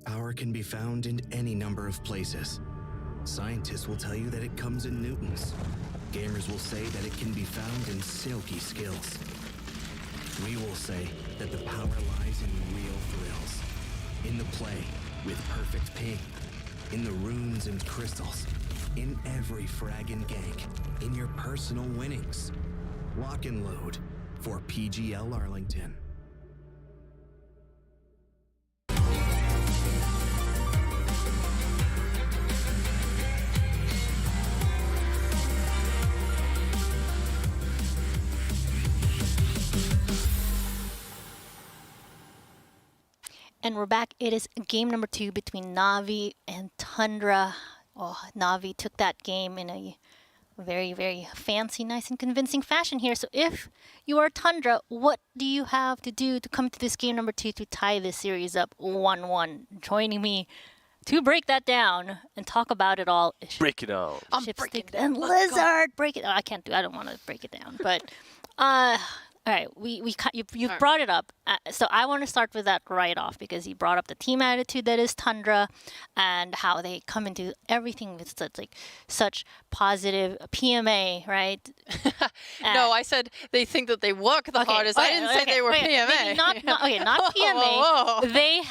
Power can be found in any number of places. Scientists will tell you that it comes in newtons. Gamers will say that it can be found in silky skills. We will say that the power lies in real thrills. In the play with perfect ping. In the runes and crystals. In every frag and gank. In your personal winnings. Lock and load for PGL Arlington. And we're back. It is game number 2 between NAVI and Tundra. Oh, NAVI took that game in a very, very fancy, nice, and convincing fashion here. So if you are Tundra, what do you have to do to come to this game number 2 to tie this series up 1-1? Joining me to break that down and talk about it all is Break it down. Shipstick and Lizard. Break it. I can't do. I don't want to break it down. But all right, you brought it up, so I want to start with that right off because you brought up the team attitude that is Tundra, and how they come into everything with such positive PMA, right? No, I said they think that they work the hardest. I didn't say they were PMA. Not PMA. Whoa. They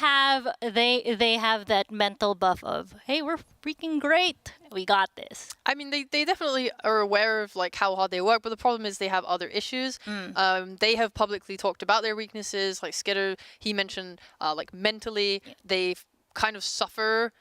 have that mental buff of, hey, we're freaking great. We got this. I mean, they definitely are aware of like how hard they work, but the problem is they have other issues. They have publicly talked about their weaknesses. Like Skitter, he mentioned like mentally, they kind of suffer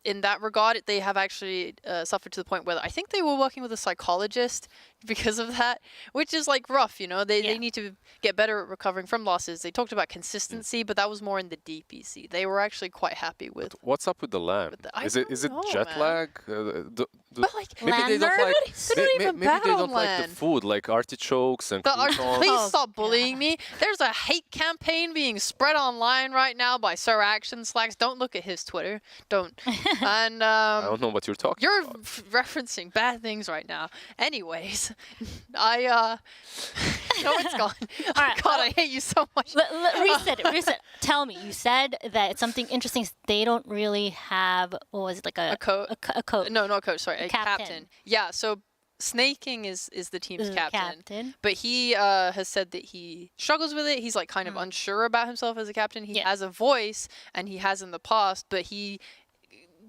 in that regard, they have actually suffered to the point where I think they were working with a psychologist because of that, which is like rough, you know. They need to get better at recovering from losses. They talked about consistency, but that was more in the DPC. They were actually quite happy with. But what's up with the LAN? Is it jet lag? But like, maybe they don't like. Maybe they don't like LAN. the food, like artichokes and croutons. Please stop bullying me. There's a hate campaign being spread online right now by Sir Action Slacks. Don't look at his Twitter. Don't. And I don't know what you're talking you're about. referencing bad things right now. Anyways, no, it's gone. All right, God, I hate you so much. Reset it. Reset. Tell me, you said that it's something interesting. They don't really have, what was it, like a coach? A coach. No, not a coach. Sorry, a captain. captain. Yeah. So Snaking is the team's captain. But he has said that he struggles with it. He's like kind of unsure about himself as a captain. He has a voice, and he has in the past, but he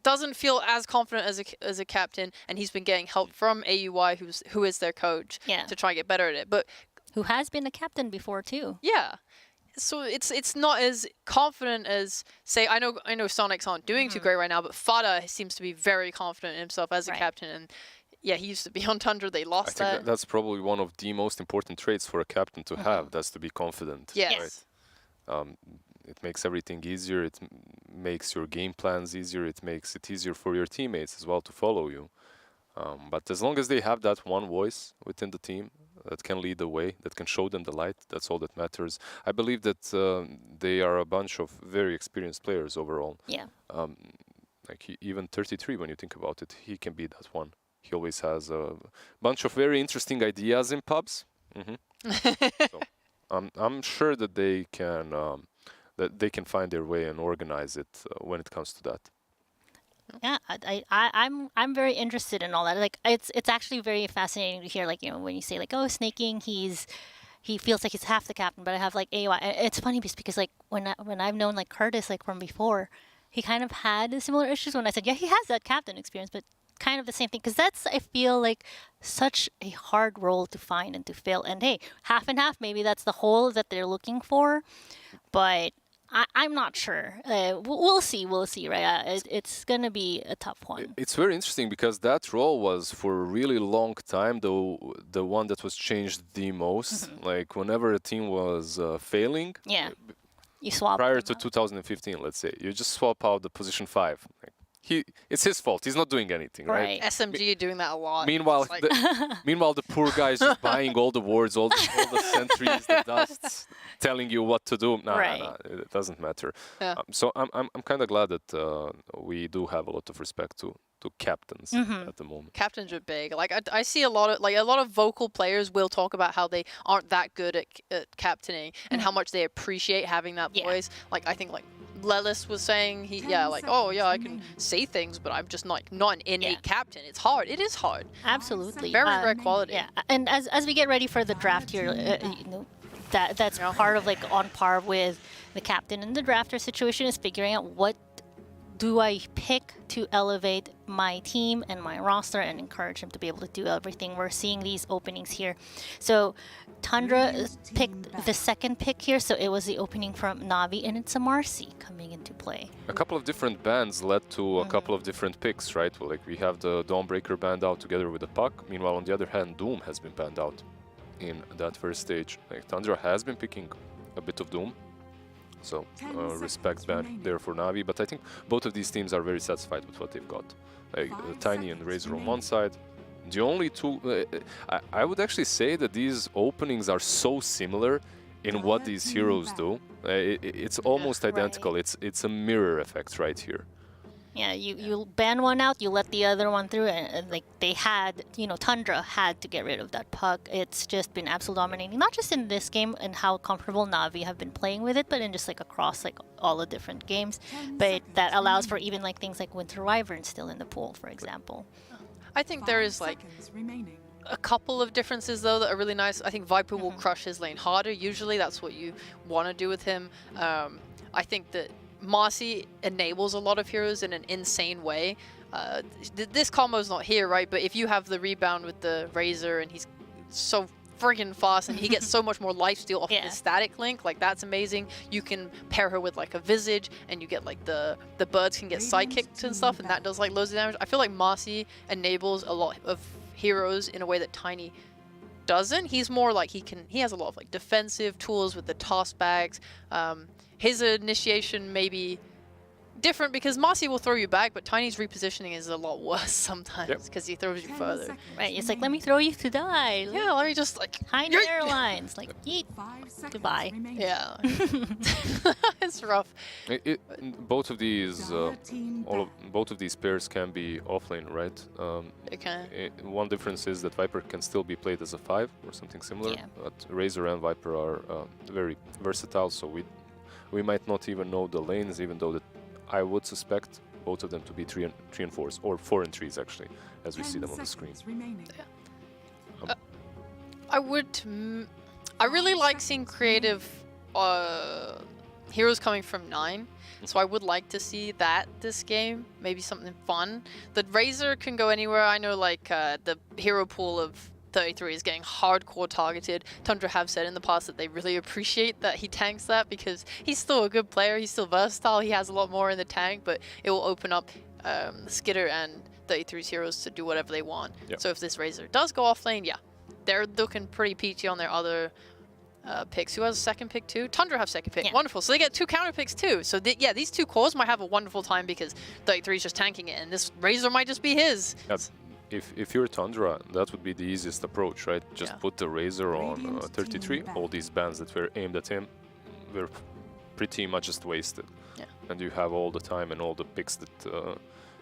doesn't feel as confident as a captain, and he's been getting help from AUI, who is their coach, to try and get better at it. But who has been a captain before too? Yeah. So it's not as confident as, say, I know Soniqs aren't doing too great right now, but Fada seems to be very confident in himself as a captain, and yeah, he used to be on Tundra. They lost I think that's probably one of the most important traits for a captain to have. That's to be confident. Yes. Right? It makes everything easier. It makes your game plans easier. It makes it easier for your teammates as well to follow you. But as long as they have that one voice within the team that can lead the way, that can show them the light, that's all that matters. I believe that they are a bunch of very experienced players overall. Yeah. Even 33, when you think about it, he can be that one. He always has a bunch of very interesting ideas in pubs. So I'm sure that they can find their way and organize it when it comes to that. Yeah, I'm very interested in all that. Like, it's actually very fascinating to hear, like, you know, when you say like, oh, Snaking, he feels like he's half the captain, but I have like AOI. It's funny because like when I've known like Curtis like from before, he kind of had similar issues when I said, yeah, he has that captain experience, but kind of the same thing, because that's, I feel like, such a hard role to find and to fill. And hey, half and half, maybe that's the whole that they're looking for, but I'm not sure. We'll see, right? It's going to be a tough one. It's very interesting because that role was for a really long time the one that was changed the most. Like whenever a team was failing, you swap prior to 2015, let's say, you just swap out the position 5. It's his fault. He's not doing anything, right? SMG are doing that a lot. Meanwhile, the poor guy is just buying all the wards, all the sentries, the dusts, telling you what to do. Nah, it doesn't matter. Yeah. So I'm kind of glad that we do have a lot of respect to captains at the moment. Captains are big. Like I see a lot of vocal players will talk about how they aren't that good at captaining and how much they appreciate having that voice. Like I think like Lelis was saying I can say things, but I'm just not an innate captain. It's hard. It is hard. Absolutely. Very rare quality. Yeah. And as we get ready for the draft here, that's part of like on par with the captain in the drafter situation is figuring out what do I pick to elevate my team and my roster and encourage them to be able to do everything. We're seeing these openings here. So Tundra picked the second pick here, so it was the opening from Navi, and it's a Marcy coming into play. A couple of different bans led to a couple of different picks, right? Well, like we have the Dawnbreaker banned out together with the Puck. Meanwhile, on the other hand, Doom has been banned out in that first stage. Like Tundra has been picking a bit of Doom. So respect ban there for Navi, but I think both of these teams are very satisfied with what they've got. Like Tiny and Razor on one side. The only two, I would actually say that these openings are so similar in what these heroes do. It's almost identical. It's a mirror effect right here. Yeah, you ban one out, you let the other one through, and like they had, Tundra had to get rid of that puck. It's just been absolute dominating, not just in this game and how comfortable Navi have been playing with it, but in just like across like all the different games. But that allows for even like things like Winter Wyvern still in the pool, for example. I think there is like a couple of differences though that are really nice. I think Viper will crush his lane harder. Usually that's what you want to do with him. I think that Marcy enables a lot of heroes in an insane way. This combo's not here, right? But if you have the rebound with the Razor and he's so friggin' fast, and he gets so much more lifesteal off of his static link. Like, that's amazing. You can pair her with like a Visage, and you get like the birds can get sidekicked and stuff, and that does like loads of damage. I feel like Marcy enables a lot of heroes in a way that Tiny doesn't. He's more like he has a lot of like defensive tools with the toss bags. His initiation may be different because Marcy will throw you back, but Tiny's repositioning is a lot worse sometimes because he throws you further. Right, it's like, let me throw you to die. Yeah, let me just like hide the airlines. Like, yeet. Goodbye. Yeah. It's rough. Both of these, both of these pairs can be offlane, right? They can. One difference is that Viper can still be played as a 5 or something similar. But Razor and Viper are very versatile, so we might not even know the lanes, even though that I would suspect both of them to be 3 and 4s, or 4 and 3s actually, as we see them on the screen. I really like seeing creative heroes coming from 9, so I would like to see that this game, maybe something fun. The Razor can go anywhere. I know like the hero pool of 33 is getting hardcore targeted. Tundra have said in the past that they really appreciate that he tanks that because he's still a good player, he's still versatile, he has a lot more in the tank, but it will open up Skitter and 33's heroes to do whatever they want. So if this Razor does go off lane, they're looking pretty peachy on their other picks. Who has a second pick too? Tundra have second pick. Wonderful. So they get 2 counter picks too. So these 2 cores might have a wonderful time because 33 is just tanking it, and this Razor might just be his. If you're Tundra, that would be the easiest approach, right? Just put the Razor on 33. All these bans that were aimed at him were pretty much just wasted. And you have all the time and all the picks that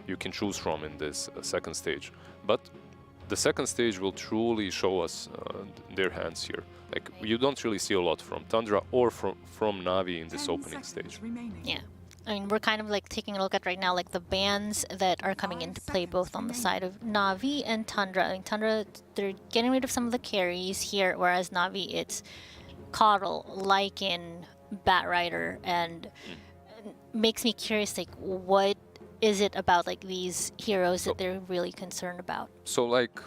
you can choose from in this second stage. But the second stage will truly show us their hands here. Like, you don't really see a lot from Tundra or from Navi in this opening stage. Yeah. I mean, we're kind of like taking a look at right now, like the bans that are coming into play both on the side of Navi and Tundra. I mean, Tundra, they're getting rid of some of the carries here, whereas Navi, it's Coddle, Lycan, Batrider, and makes me curious, like, what is it about like these heroes that they're really concerned about? So like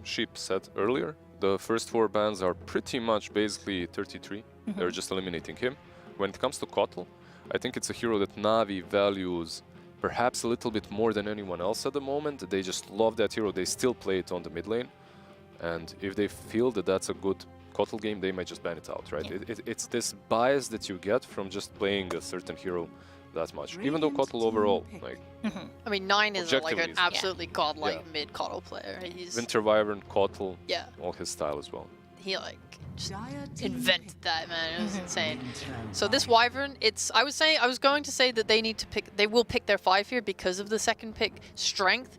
Sheep said earlier, the first 4 bans are pretty much basically 33. They're just eliminating him. When it comes to Coddle, I think it's a hero that Navi values perhaps a little bit more than anyone else at the moment. They just love that hero. They still play it on the mid lane. And if they feel that that's a good Coddle game, they might just ban it out, right? It's this bias that you get from just playing a certain hero that much. Even though Coddle overall, like... I mean, 9 is like an absolutely godlike mid Coddle player. He's Winter Wyvern, Coddle, all his style as well. He like just invented that, man. It was insane. So this Wyvern, I was going to say that they will pick their 5 here because of the second pick strength.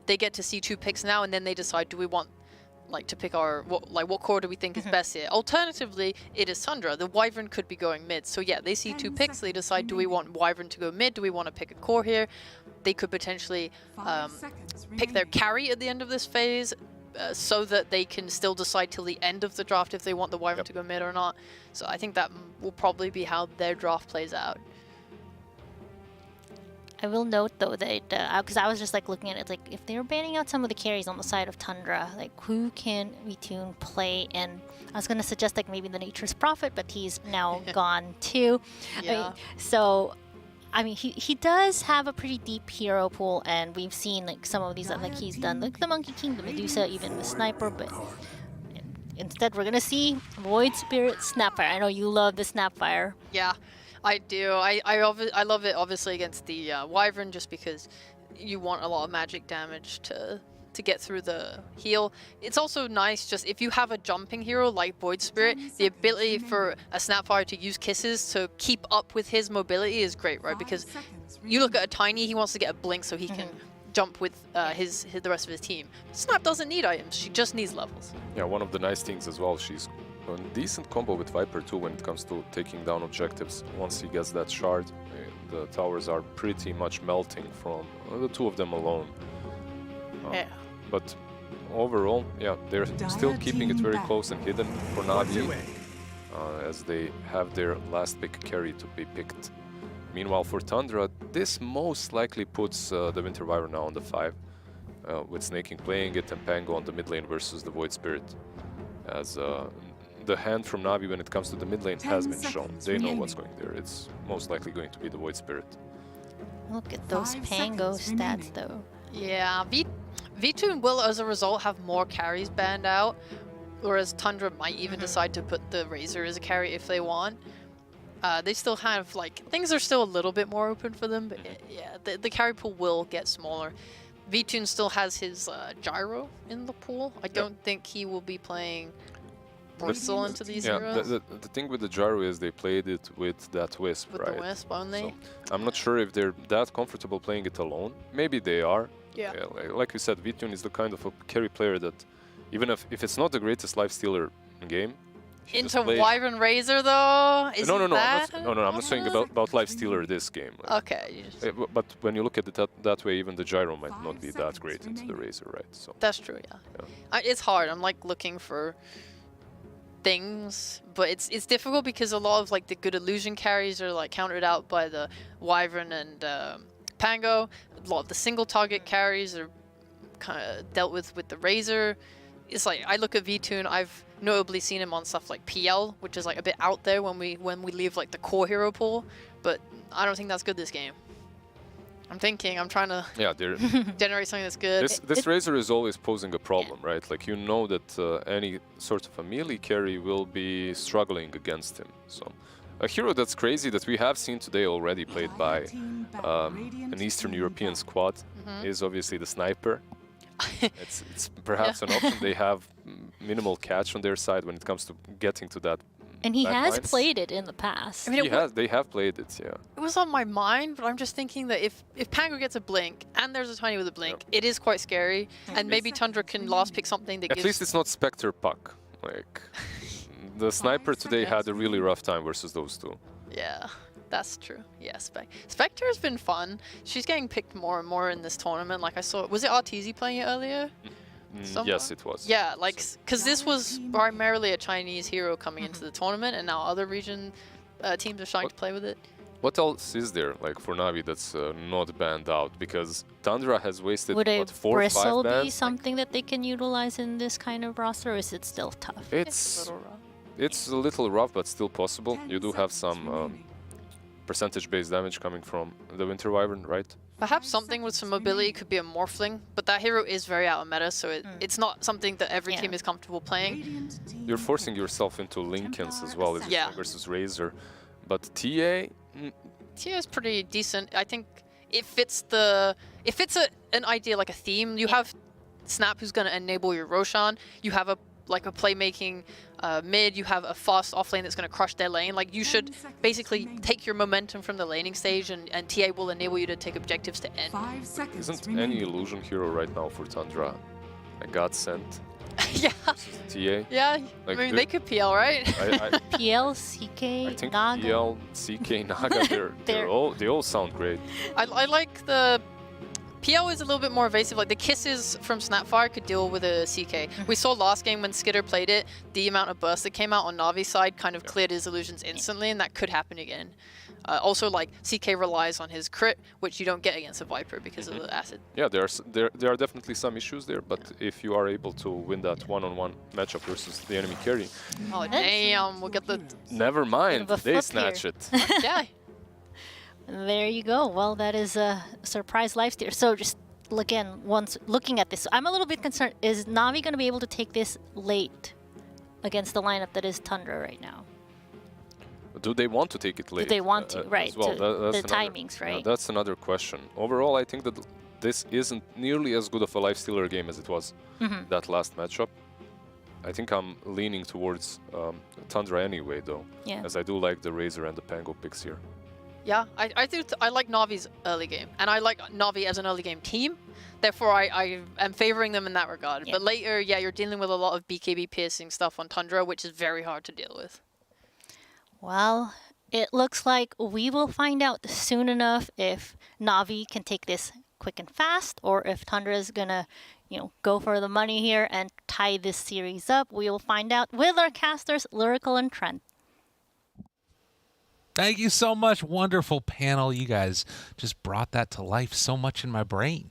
They get to see 2 picks now, and then they decide, do we want like to pick what core do we think is best here? Alternatively, it is Tundra. The Wyvern could be going mid. So yeah, they see 2 picks. They decide, do we want Wyvern to go mid? Do we want to pick a core here? They could potentially pick their carry at the end of this phase, so that they can still decide till the end of the draft if they want the Wyvern to go mid or not. So I think that will probably be how their draft plays out. I will note though that, because I was just like looking at it, like if they're banning out some of the carries on the side of Tundra, like who can Retune play? And I was going to suggest like maybe the Nature's Prophet, but he's now gone too. So I mean, he does have a pretty deep hero pool, and we've seen like some of these that like he's done, like the Monkey King, the Medusa, even the Sniper, but instead we're gonna see Void Spirit Snapfire. I know you love the Snapfire. Yeah, I do. I love it obviously against the Wyvern, just because you want a lot of magic damage to get through the heal. It's also nice just if you have a jumping hero like Void Spirit, the ability for a Snapfire to use kisses to keep up with his mobility is great, right? Because you look at a Tiny, he wants to get a blink so he can jump with the rest of his team. Snap doesn't need items, she just needs levels. Yeah, one of the nice things as well, she's a decent combo with Viper too when it comes to taking down objectives. Once he gets that shard, the towers are pretty much melting from the 2 of them alone. But overall, yeah, they're still keeping it very close and hidden for Navi, as they have their last pick carry to be picked. Meanwhile, for Tundra, this most likely puts the Winter Wyvern now on the 5, with Snaking playing it and Pango on the mid lane versus the Void Spirit. as the hand from Navi when it comes to the mid lane has been shown. They know what's going there. It's most likely going to be the Void Spirit. Look at those Pango stats, though. Yeah, V2 will, as a result, have more carries banned out, whereas Tundra might even decide to put the Razor as a carry if they want. They still have, like, things are still a little bit more open for them, but yeah, the carry pool will get smaller. V2 still has his Gyro in the pool. I don't think he will be playing Bristle into these heroes. The thing with the Gyro is they played it with that Wisp, With right? the Wisp only. So I'm not sure if they're that comfortable playing it alone. Maybe they are. Yeah. Like we said, V2 is the kind of a carry player that, even if it's not the greatest lifestealer in game, Into Wyvern Razor, though? Is no, I'm not saying about lifestealer this game. Okay. But when you look at it that way, even the Gyro might not be that great into the Razor, right? So that's true, yeah. It's hard. I'm like looking for things, but it's difficult because a lot of like the good illusion carries are like countered out by the Wyvern and Pango. A lot of the single target carries are kind of dealt with the Razor. It's like I look at V2 and I've notably seen him on stuff like PL, which is like a bit out there when we leave like the core hero pool, but I don't think that's good this game. I'm trying to generate something that's good. This Razor is always posing a problem, right? Like, you know that any sort of a melee carry will be struggling against him. So a hero that's crazy that we have seen today already played by an Eastern European squad is obviously the Sniper. It's perhaps an option. They have minimal catch on their side when it comes to getting to that. And he has played it in the past. I mean, they have played it, yeah. It was on my mind, but I'm just thinking that if Pango gets a blink and there's a tiny with a blink, it is quite scary. And maybe Tundra can last pick something that At least it's not Spectre Puck. Like, the Sniper today had a really rough time versus those two. Yeah. That's true. Yeah, Spectre has been fun. She's getting picked more and more in this tournament. Like I saw, was it RTZ playing it earlier? Yes, it was. Yeah, like, because this was primarily a Chinese hero coming into the tournament, and now other region teams are starting to play with it. What else is there, like, for Navi that's not banned out? Because Tundra has wasted, Would what, 4 or 5 Bristle bans? be something that they can utilize in this kind of roster, or is it still tough? It's a little rough, but still possible. You do have some percentage-based damage coming from the Winter Wyvern, right? Perhaps something with some mobility could be a Morphling, but that hero is very out of meta, so it's not something that every team is comfortable playing. You're forcing yourself into Linken's as well versus Razor. But TA? TA is pretty decent. I think it fits an idea, like a theme. You have Snap, who's going to enable your Roshan. You have a playmaking mid, you have a fast offlane that's going to crush their lane. Like, you should basically take your momentum from the laning stage, and TA will enable you to take objectives to end. Isn't any illusion hero right now for Tundra a godsend? Yeah. TA? Yeah, Like, I mean, they could PL, right? PL, CK, I think Naga. PL, CK, Naga, they all sound great. I like the... PL is a little bit more evasive. Like, the kisses from Snapfire could deal with a CK. We saw last game when Skitter played it, the amount of burst that came out on Navi's side kind of cleared his illusions instantly, and that could happen again. Also, like, CK relies on his crit, which you don't get against a Viper because of the acid. Yeah, there are definitely some issues there, but if you are able to win that one-on-one matchup versus the enemy carry... Oh, damn, we'll get the... Never mind, they snatch it. Yeah. There you go. Well, that is a surprise lifesteal. So just again, once looking at this, I'm a little bit concerned. Is Navi going to be able to take this late against the lineup that is Tundra right now? Do they want to take it late? Do they want to? Right. Well? The timings, right? Yeah, that's another question. Overall, I think that this isn't nearly as good of a lifestealer game as it was that last matchup. I think I'm leaning towards Tundra anyway, though, as I do like the Razor and the Pango picks here. Yeah, I like Navi's early game, and I like Navi as an early game team. Therefore, I am favoring them in that regard. But later, yeah, you're dealing with a lot of BKB piercing stuff on Tundra, which is very hard to deal with. Well, it looks like we will find out soon enough if Navi can take this quick and fast, or if Tundra is gonna, go for the money here and tie this series up. We will find out with our casters, Lyrical and Trent. Thank you so much. Wonderful panel. You guys just brought that to life so much in my brain.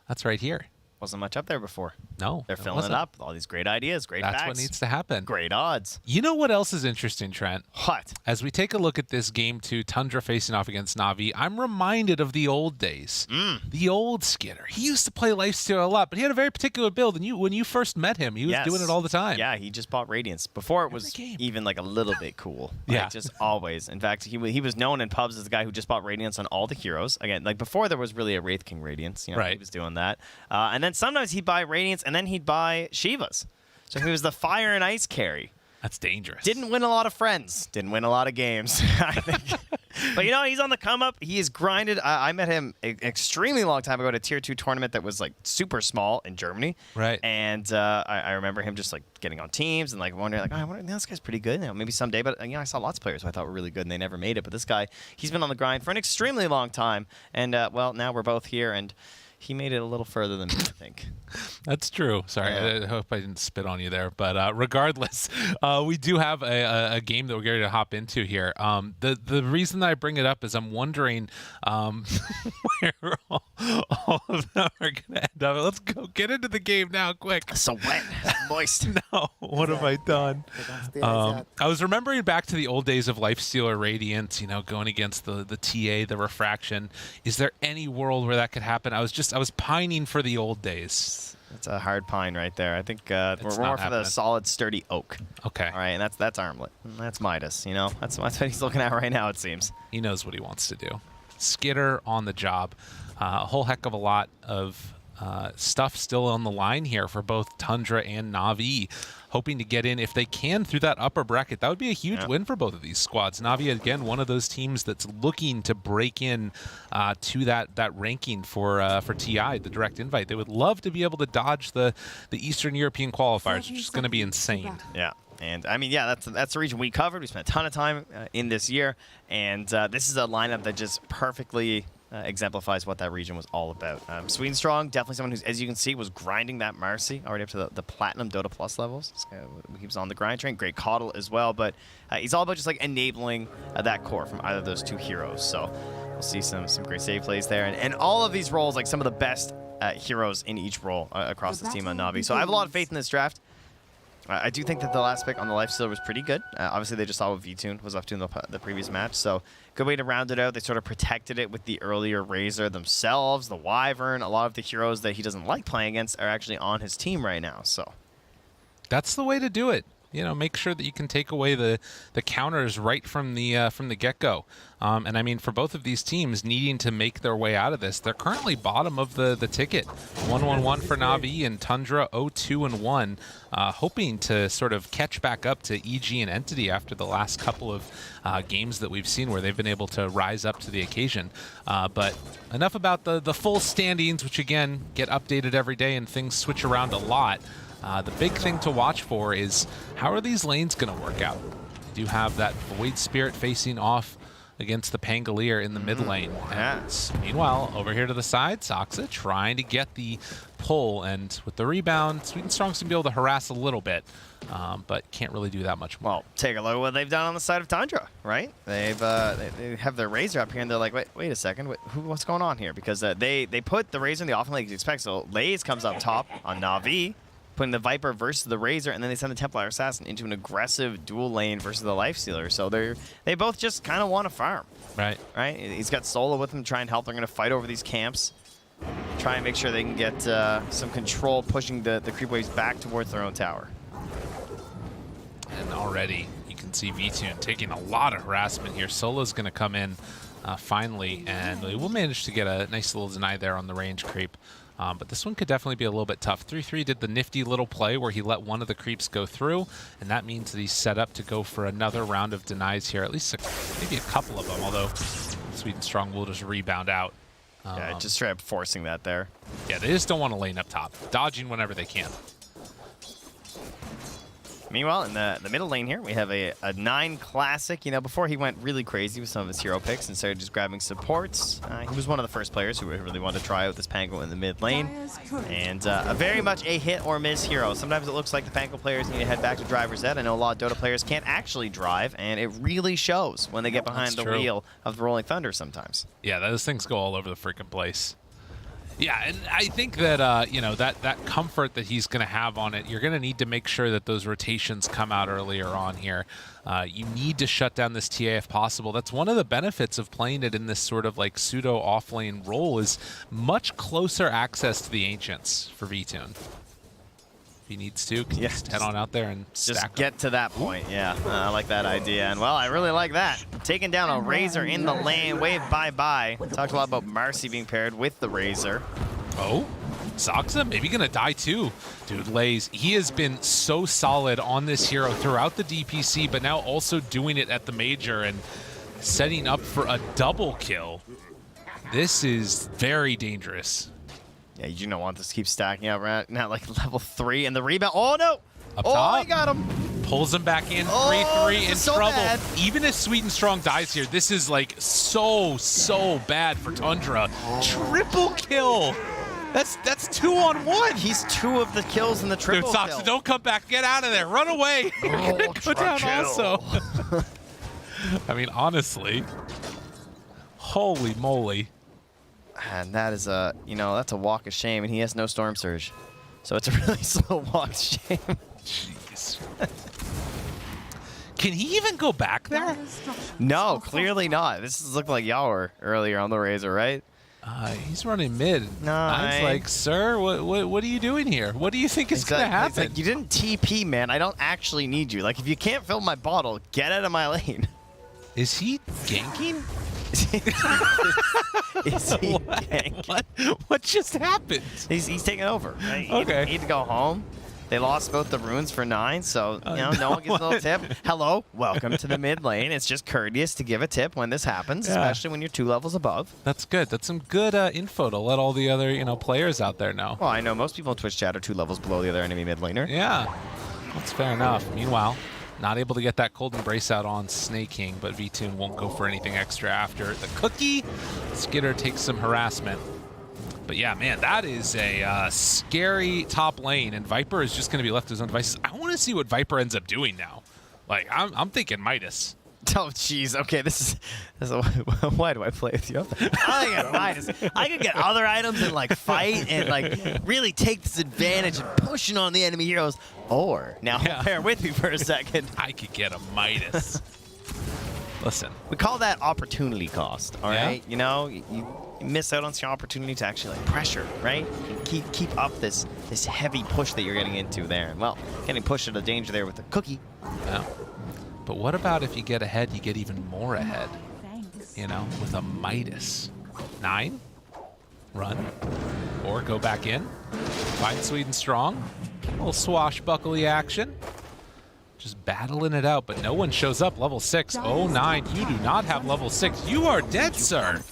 That's right here. wasn't much up there before. No, they're filling it up with all these great ideas, great That's facts. what needs to happen. Great odds. You know what else is interesting, Trent? What? As we take a look at this game 2, Tundra facing off against NAVI, I'm reminded of the old days. The old Skitter. He used to play Lifesteal a lot, but he had a very particular build. And when you first met him, he was doing it all the time. Yeah, he just bought Radiance. Before it was even like a little bit cool. Yeah. Just always. In fact, he was known in pubs as the guy who just bought Radiance on all the heroes. Again, like before there was really a Wraith King Radiance. You know, he was doing that. And then sometimes he'd buy Radiance and then he'd buy Shivas. So he was the fire and ice carry. That's dangerous. Didn't win a lot of friends. Didn't win a lot of games, I think. But you know, he's on the come up. He is grinded. I met him an extremely long time ago at a tier 2 tournament that was like super small in Germany. Right. And I remember him just like getting on teams and like wondering like, oh, I wonder, this guy's pretty good. You know, maybe someday. But you know, I saw lots of players who I thought were really good and they never made it. But this guy, he's been on the grind for an extremely long time. And well, now we're both here and he made it a little further than me, I think. That's true. Sorry, I hope I didn't spit on you there. But regardless, we do have a game that we're going to hop into here. The reason that I bring it up is I'm wondering where all of them are going to end up. Let's go get into the game now, quick. So wet, moist. No, what have I done? I was remembering back to the old days of Lifestealer Radiance, you know, going against the TA, the Refraction. Is there any world where that could happen? I was pining for the old days. That's a hard pine right there. I think we're more for the solid, sturdy oak. Okay. All right, and that's Armlet. That's Midas. You know, that's what he's looking at right now. It seems. He knows what he wants to do. Skitter on the job. A whole heck of a lot of stuff still on the line here for both Tundra and NAVI, hoping to get in if they can through that upper bracket. That would be a huge win for both of these squads. NAVI, again, one of those teams that's looking to break in to that ranking for TI, the direct invite. They would love to be able to dodge the Eastern European qualifiers, which is going to be insane. Yeah. And I mean, yeah, that's the region we covered. We spent a ton of time in this year, and this is a lineup that just perfectly exemplifies what that region was all about. Sweden Strong, definitely someone who's, as you can see, was grinding that Marcy already up to the Platinum Dota Plus levels. He was on the grind train. Great Coddle as well, but he's all about just like enabling that core from either of those two heroes. So we'll see some great save plays there. And all of these roles, like some of the best heroes in each role across this team on NAVI. So I have a lot of faith in this draft. I do think that the last pick on the Lifestealer was pretty good. Obviously, they just saw what V-Tune was up to in the previous match, so good way to round it out. They sort of protected it with the earlier Razor themselves, the Wyvern. A lot of the heroes that he doesn't like playing against are actually on his team right now. So that's the way to do it. You know, make sure that you can take away the counters right from the get-go. And I mean, for both of these teams needing to make their way out of this, they're currently bottom of the ticket. 1-1-1 for NAVI and Tundra 0-2-1, hoping to sort of catch back up to EG and Entity after the last couple of games that we've seen where they've been able to rise up to the occasion. But enough about the full standings, which again get updated every day and things switch around a lot. The big thing to watch for is how are these lanes going to work out? You do have that Void Spirit facing off against the Pangolier in the mid lane. And meanwhile, over here to the side, Soxa trying to get the pull, and with the rebound, Sweden Strong's going to be able to harass a little bit, but can't really do that much more. Well, take a look at what they've done on the side of Tundra, right? They have their Razor up here, and they're like, wait a second, what's going on here? Because they put the Razor in the offense like you expect, so Lays comes up top on NAVI, putting the Viper versus the Razor, and then they send the Templar Assassin into an aggressive dual lane versus the Lifestealer. So they both just kind of want to farm. Right. He's got Solo with him to try and help. They're going to fight over these camps, try and make sure they can get some control, pushing the creep waves back towards their own tower. And already you can see V-Tune taking a lot of harassment here. Solo's going to come in finally, and we will manage to get a nice little deny there on the range creep. But this one could definitely be a little bit tough. 3-3 did the nifty little play where he let one of the creeps go through, and that means that he's set up to go for another round of denies here, at least maybe a couple of them, although Sweden Strong will just rebound out. Yeah, just straight up forcing that there. Yeah, they just don't want to lane up top, dodging whenever they can. Meanwhile, in the middle lane here, we have a 9 Classic. You know, before he went really crazy with some of his hero picks and started just grabbing supports, he was one of the first players who really wanted to try out this Pango in the mid lane. And very much a hit or miss hero. Sometimes it looks like the Pango players need to head back to driver's ed. I know a lot of Dota players can't actually drive, and it really shows when they get behind the wheel of the Rolling Thunder sometimes. Yeah, those things go all over the freaking place. Yeah, and I think that, you know, that comfort that he's going to have on it, you're going to need to make sure that those rotations come out earlier on here. You need to shut down this TA if possible. That's one of the benefits of playing it in this sort of like pseudo off-lane role is much closer access to the Ancients for Vtoon. If he needs to, can just head on out there and stack just get to that point. Yeah, I like that idea. And, well, I really like that. Taking down a Razor in the lane. Wave bye-bye. Talked a lot about Marcy being paired with the Razor. Oh, Soniqs maybe going to die too. Dude, Lays, he has been so solid on this hero throughout the DPC, but now also doing it at the Major and setting up for a double kill. This is very dangerous. Yeah, you don't want this to keep stacking up right now, like level 3 and the rebound. Oh, no. Up top. He got him. Pulls him back in. 3-3 in so trouble. bad. Even if Sweet and Strong dies here, this is like so bad for Tundra. Triple kill. That's 2-on-1. He's 2 of the kills in the triple Dude, kill. Soniqs, don't come back. Get out of there. Run away. You're going to go down also. I mean, honestly. Holy moly. And that is a, you know, that's a walk of shame, and he has no Storm Surge. So it's a really slow walk of shame. Jeez. Can he even go back there? No, clearly not. This looked like Yawer earlier on the Razor, right? He's running mid. Nine's like, sir, what are you doing here? What do you think is going to happen? He's like, you didn't TP, man. I don't actually need you. Like, if you can't fill my bottle, get out of my lane. Is he ganking? Is he ganking? What just happened? He's taking over. Okay. He need to go home. They lost both the runes for 9, so you know, no one gets a little tip. Hello, welcome to the mid lane. It's just courteous to give a tip when this happens, especially when you're 2 levels above. That's good. That's some good info to let all the other players out there know. Well, I know most people in Twitch chat are 2 levels below the other enemy mid laner. Yeah, that's fair enough. Meanwhile, not able to get that cold embrace out on Snake King, but Vtoon won't go for anything extra after the cookie. Skitter takes some harassment. But yeah, man, that is a scary top lane, and Viper is just going to be left to his own devices. I want to see what Viper ends up doing now. Like, I'm thinking Midas. Oh, jeez. Okay, this is why do I play with you? I think Midas. I could get other items and, like, fight and, like, really take this advantage and pushing on the enemy heroes. Or, now, bear with me for a second. I could get a Midas. Listen. We call that opportunity cost, all right? You know, you miss out on some opportunity to actually like pressure, right? And keep up this heavy push that you're getting into there. And well, getting pushed into danger there with the cookie. Yeah. But what about if you get ahead, you get even more ahead? You know, with a Midas. 9, run, or go back in, find Sweet and Strong, a little swashbuckly action. Just battling it out, but no one shows up. Level 6. Oh, 9. You do not have level 6. You are dead, sir.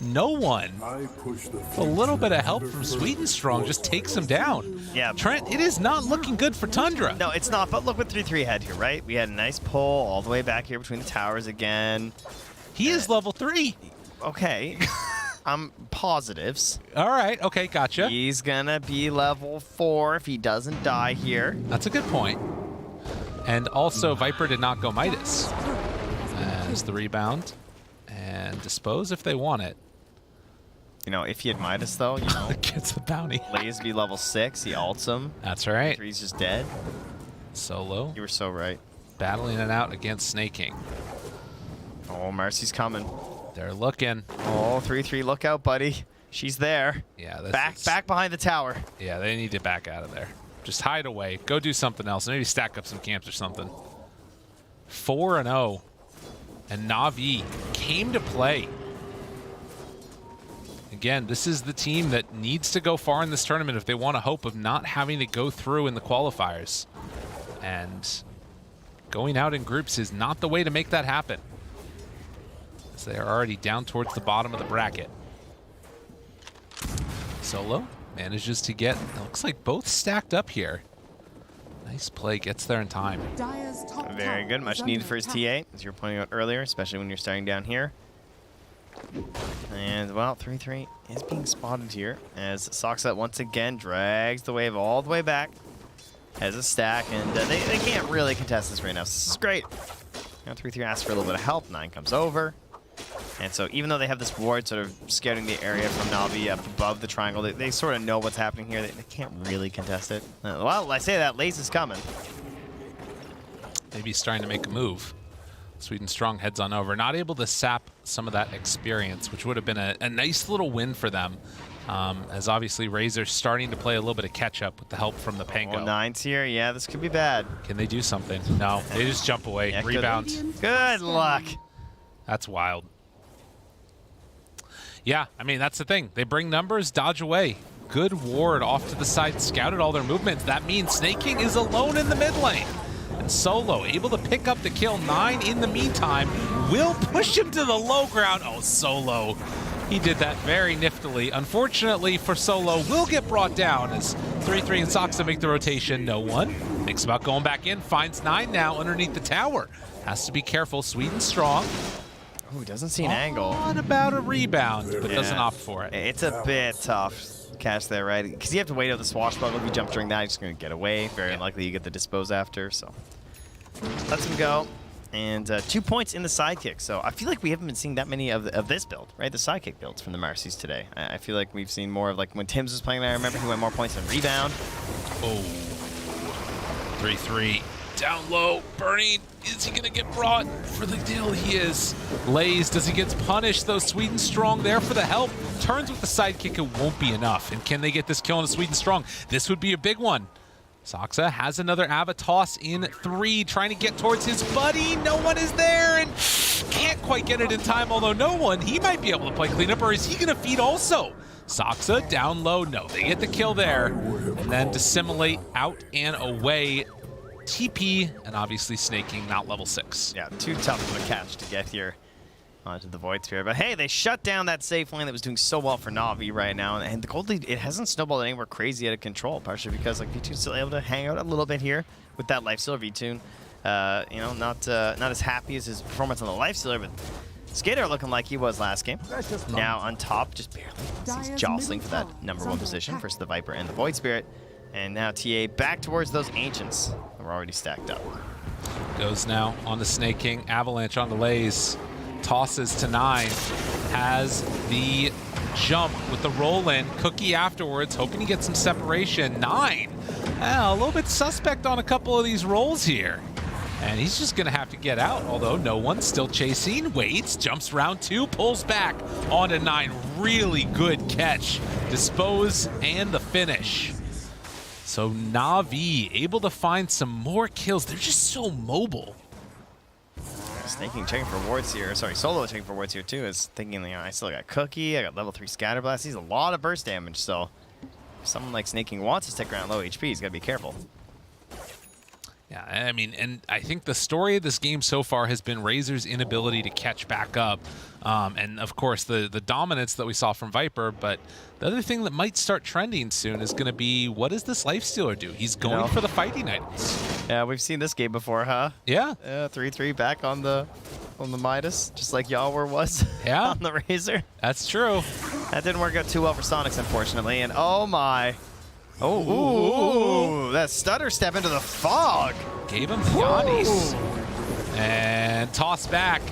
No one. A little bit of help from Sweet and Strong just takes him down. Yeah. Trent, it is not looking good for Tundra. No, it's not. But look what 3-3 had here, right? We had a nice pull all the way back here between the towers again. He is level 3. Okay. I'm positives. All right. Okay, gotcha. He's going to be level 4 if he doesn't die here. That's a good point. And also, Viper did not go Midas. As the rebound. And dispose if they want it. You know, if he had Midas, though, you know. Gets the bounty. Lays be level 6. He ults him. That's right. 3's just dead. Solo. You were so right. Battling it out against Snake King. Oh, Marcy's coming. They're looking. Oh, 3-3. Look out, buddy. She's there. Yeah. Back behind the tower. Yeah, they need to back out of there. Just hide away. Go do something else. Maybe stack up some camps or something. 4-0. And NAVI came to play. Again, this is the team that needs to go far in this tournament if they want a hope of not having to go through in the qualifiers. And going out in groups is not the way to make that happen. As they are already down towards the bottom of the bracket. Solo manages to get, it looks like both stacked up here. Nice play, gets there in time. Very good, much needed for his TA, as you were pointing out earlier, especially when you're starting down here. And, well, 3-3 is being spotted here, as Soniqs once again drags the wave all the way back. Has a stack, and they can't really contest this right now, so this is great. Now 3-3 asks for a little bit of help, 9 comes over. And so even though they have this ward sort of scouting the area from Navi up above the triangle, they sort of know what's happening here. They can't really contest it. Well, I say that, Laze is coming. Maybe he's starting to make a move. Sweden Strong heads on over. Not able to sap some of that experience, which would have been a nice little win for them. As obviously Razor's starting to play a little bit of catch-up with the help from the Pango. 9's here. Yeah, this could be bad. Can they do something? No, they just jump away. Yeah, rebound. Good luck. That's wild. Yeah, I mean, that's the thing. They bring numbers, dodge away. Good ward off to the side, scouted all their movements. That means Snaking is alone in the mid lane. And Solo able to pick up the kill. 9 in the meantime will push him to the low ground. Oh, Solo. He did that very niftily. Unfortunately for Solo, will get brought down as 3-3 and Soniqs make the rotation. No one. Thinks about going back in. Finds 9 now underneath the tower. Has to be careful. Sweden Strong. Oh, doesn't see an angle. On about a rebound, but doesn't opt for it. It's a bit tough catch there, right? Because you have to wait out the swashbuckle. If you jump during that, you're just going to get away. Very unlikely you get the dispose after, so lets him go. And 2 points in the sidekick. So I feel like we haven't been seeing that many of this build, right? The sidekick builds from the Marcy's today. I feel like we've seen more of like when Tim's was playing there. I remember he went more points than rebound. Oh, 3-3. Down low, burning. Is he going to get brought for the deal? He is. Laze, does he get punished though? Sweden Strong there for the help. Turns with the sidekick, it won't be enough. And can they get this kill on a Sweden Strong? This would be a big one. Soxa has another Ava toss in 3, trying to get towards his buddy. No one is there and can't quite get it in time, although no one, he might be able to play cleanup, or is he going to feed also? Soxa down low, no, they get the kill there. And then Dissimulate out and away. TP, and obviously Snaking, not level 6. Yeah, too tough of a catch to get here onto the Void Sphere. But hey, they shut down that safe lane that was doing so well for Navi right now. And the gold lead, it hasn't snowballed anywhere crazy out of control, partially because like V2's still able to hang out a little bit here with that Lifestealer. V2, you know, not as happy as his performance on the Lifestealer, but Skater looking like he was last game. Now on top, just barely. He's jostling for that #1 position versus the Viper and the Void Spirit. And now TA back towards those Ancients that were already stacked up. Goes now on the Snaking. Avalanche on the Laze. Tosses to 9. Has the jump with the roll-in. Cookie afterwards, hoping to get some separation. 9. A little bit suspect on a couple of these rolls here. And he's just going to have to get out, although no one's still chasing. Waits, jumps round 2, pulls back onto 9. Really good catch. Dispose and the finish. So Navi able to find some more kills. They're just so mobile. Snaking checking for wards here. Sorry, Solo checking for wards here too. Is thinking, you know, I still got Cookie. I got level 3 Scatter Blast. He's a lot of burst damage. So if someone like Snaking wants to stick around low HP, he's got to be careful. Yeah, I mean, and I think the story of this game so far has been Razor's inability to catch back up. And of course, the dominance that we saw from Viper. But the other thing that might start trending soon is going to be, what does this Lifestealer do? He's going for the fighting items. Yeah, we've seen this game before, huh? Yeah. 3-3 back on the Midas, just like Yawar was on the Razor. That's true. That didn't work out too well for Soniqs, unfortunately. And oh my. Oh, that stutter step into the fog. Gave him Yannis. And toss back.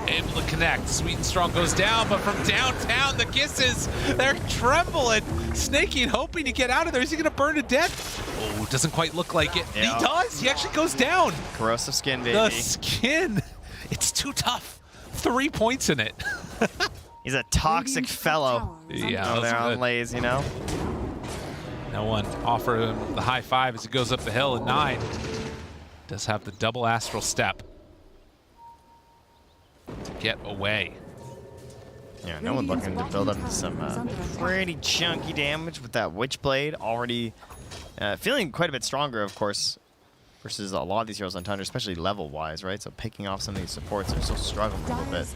Able to connect. Sweet and Strong goes down, but from downtown, the kisses, they're trembling. Snaking, hoping to get out of there. Is he going to burn to death? Oh, doesn't quite look like it. Yeah. He does. He actually goes down. Corrosive skin, baby. The skin. It's too tough. 3 points in it. He's a toxic fellow. Yeah, they're on Laze, you know. No one offered him the high 5 as he goes up the hill, and 9 does have the double astral step to get away. Yeah, no one looking to build up some pretty chunky damage with that Witchblade. Already feeling quite a bit stronger, of course, versus a lot of these heroes on Tundra, especially level-wise, right? So picking off some of these supports are still struggling a little bit.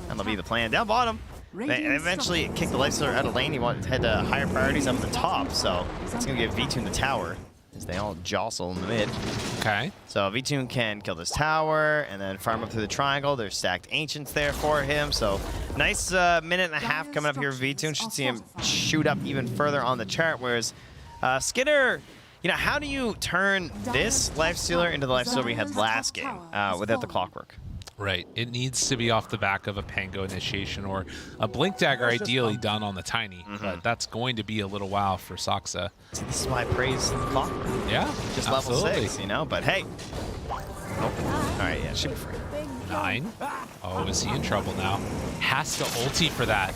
That'll be the plan. Down bottom. They eventually kick the Lifestealer out of lane. He wants to head to higher priorities up at the top, so it's going to give V2 in the tower as they all jostle in the mid. Okay. So V2 can kill this tower and then farm up through the triangle. There's stacked Ancients there for him, so nice minute and a half coming up here with V2. Should see him shoot up even further on the chart, whereas Skinner, you know, how do you turn this Lifestealer into the Lifestealer we had last game without the clockwork? Right. It needs to be off the back of a Pango initiation or a Blink Dagger, ideally done on the Tiny. But that's going to be a little while for Soxa. So this is why I praise Clock. Yeah, just absolutely. level 6, you know. But hey, all right, yeah, should be free. 9. Oh, is he in trouble now? Has to ulti for that.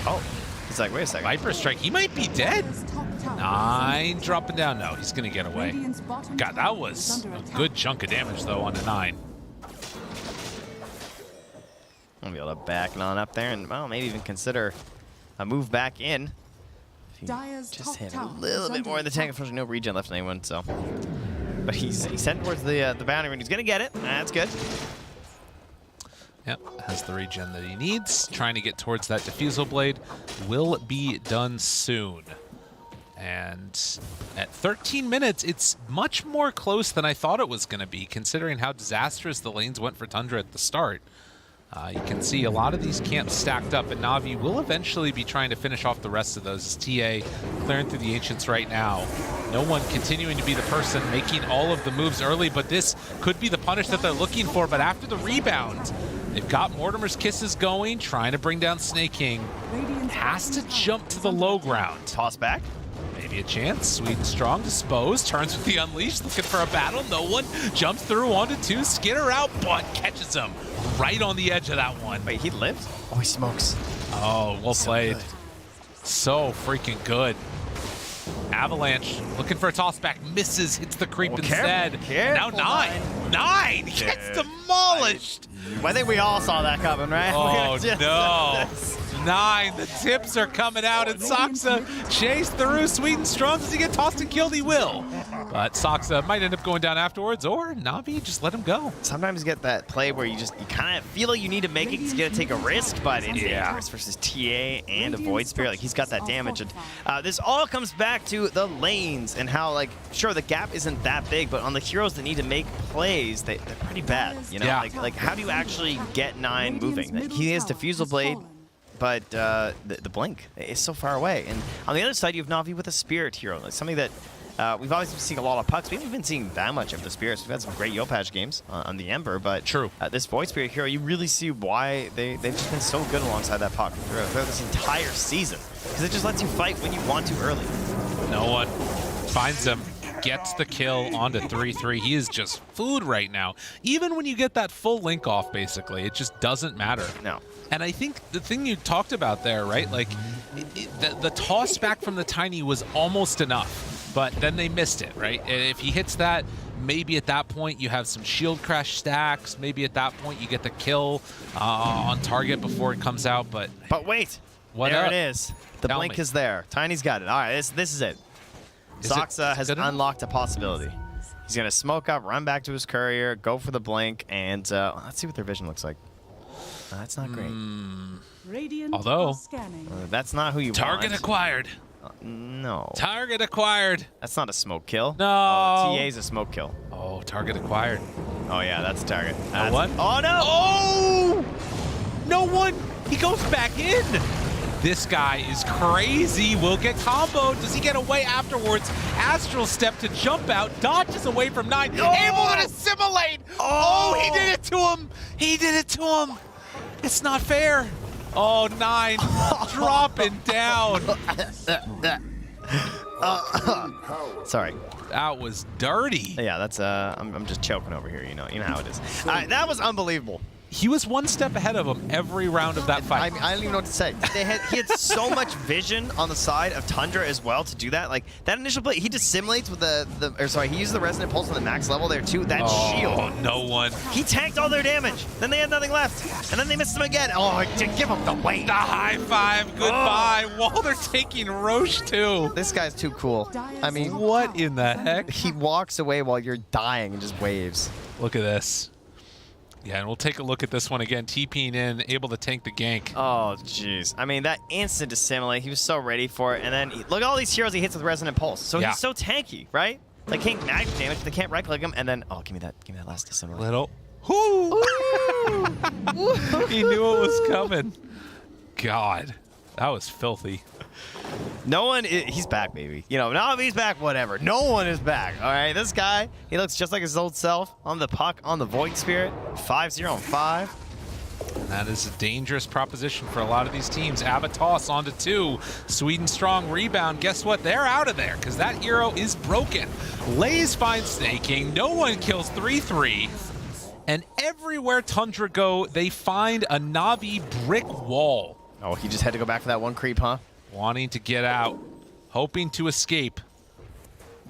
Oh, he's like, wait a second. Viper Strike. He might be dead. 9 dropping down. No, he's gonna get away. God, that was a good chunk of damage though on the 9. I'll be able to back it on up there and, well, maybe even consider a move back in. If he just hit a little bit more in the tank. Unfortunately, no regen left in anyone, so. But he's heading towards the boundary and he's going to get it. That's good. Yep, has the regen that he needs. Trying to get towards that Diffusal Blade. Will be done soon. And at 13 minutes, it's much more close than I thought it was going to be, considering how disastrous the lanes went for Tundra at the start. You can see a lot of these camps stacked up, and Navi will eventually be trying to finish off the rest of those. As TA clearing through the Ancients right now. No one continuing to be the person making all of the moves early, but this could be the punish that they're looking for. But after the rebound, they've got Mortimer's Kisses going, trying to bring down Snake King. Has to jump to the low ground. Toss back. Maybe a chance. Sweet and Strong disposed. Turns with the Unleashed, looking for a battle. No one. Jumps through onto 2. Skitter out, but catches him right on the edge of that one. Wait, he lived? Oh, he smokes. Oh, well played. So freaking good. Avalanche looking for a toss back. Misses. Hits the creep instead. Careful, now 9. 9 gets demolished. I think we all saw that coming, right? Oh, no. 9. The tips are coming out, and Soxa chase through. Sweet and Strong. Does he get tossed and killed? He will. But Soxa might end up going down afterwards, or Navi just let him go. Sometimes you get that play where you kind of feel like you need to make it because you got to take a risk, but it's dangerous versus TA and a Void Spirit. Like, he's got that damage. And this all comes back to the lanes and how, like, sure, the gap isn't that big, but on the heroes that need to make plays, they're pretty bad. You know, like how do you actually get 9 moving? Like, he has Diffusal Blade, but the Blink is so far away. And on the other side, you have Navi with a Spirit hero. Like something that we've always been seeing a lot of pucks. We haven't been seeing that much of the Spirits. We've had some great Yopaj games on the Ember, but this Void Spirit hero, you really see why they've just been so good alongside that puck throughout this entire season. Because it just lets you fight when you want to early. No one finds him. Gets the kill onto 3-3. He is just food right now. Even when you get that full link off, basically, it just doesn't matter. No. And I think the thing you talked about there, right? Like, the toss back from the Tiny was almost enough, but then they missed it, right? And if he hits that, maybe at that point you have some shield crash stacks. Maybe at that point you get the kill on target before it comes out. But wait, what there up? it is. The Blink is there. Tiny's got it. All right, this is it. Soxa has unlocked a possibility. He's going to smoke up, run back to his courier, go for the Blink, and let's see what their vision looks like. That's not great. Although, that's not who you target want. acquired. No. Target acquired. That's not a smoke kill. No. Oh, TA's a smoke kill. Oh, target acquired. Oh, yeah, that's a target. No one? Oh, no. Oh! No one. He goes back in. This guy is crazy. Will get comboed. Does he get away afterwards? Astral step to jump out. Dodges away from 9. Oh! Able to assimilate. Oh, he did it to him. He did it to him. It's not fair. Oh, 9 dropping down. Sorry. That was dirty. Yeah, that's I'm just choking over here. You know how it is. That was unbelievable. He was one step ahead of him every round of that fight. I don't even know what to say. He had so much vision on the side of Tundra as well to do that. Like, that initial play, he dissimulates with he used the Resonant Pulse on the max level there too. That shield. Oh, no one. He tanked all their damage. Then they had nothing left. And then they missed him again. Oh, to give him the weight. The high five. Goodbye. While they're taking Roche too. This guy's too cool. I mean, what in the heck? He walks away while you're dying and just waves. Look at this. Yeah, and we'll take a look at this one again. TPing in, able to tank the gank. Oh, jeez. I mean, that instant assimilate, he was so ready for it. And then, look at all these heroes he hits with Resonant Pulse. So he's so tanky, right? Like, can't magic damage, but they can't right-click him. And then, oh, give me that last assimilate. Little. Whoo! He knew it was coming. God. That was filthy. No one, he's back, baby. You know, now he's back, whatever. No one is back, all right? This guy, he looks just like his old self on the puck, on the Void Spirit. 5-0 on 5. That is a dangerous proposition for a lot of these teams. Avatos onto 2. Sweden strong rebound. Guess what? They're out of there because that hero is broken. Lays finds snaking. No one kills 3-3. And everywhere Tundra go, they find a Navi brick wall. Oh, he just had to go back for that one creep, huh? Wanting to get out, hoping to escape.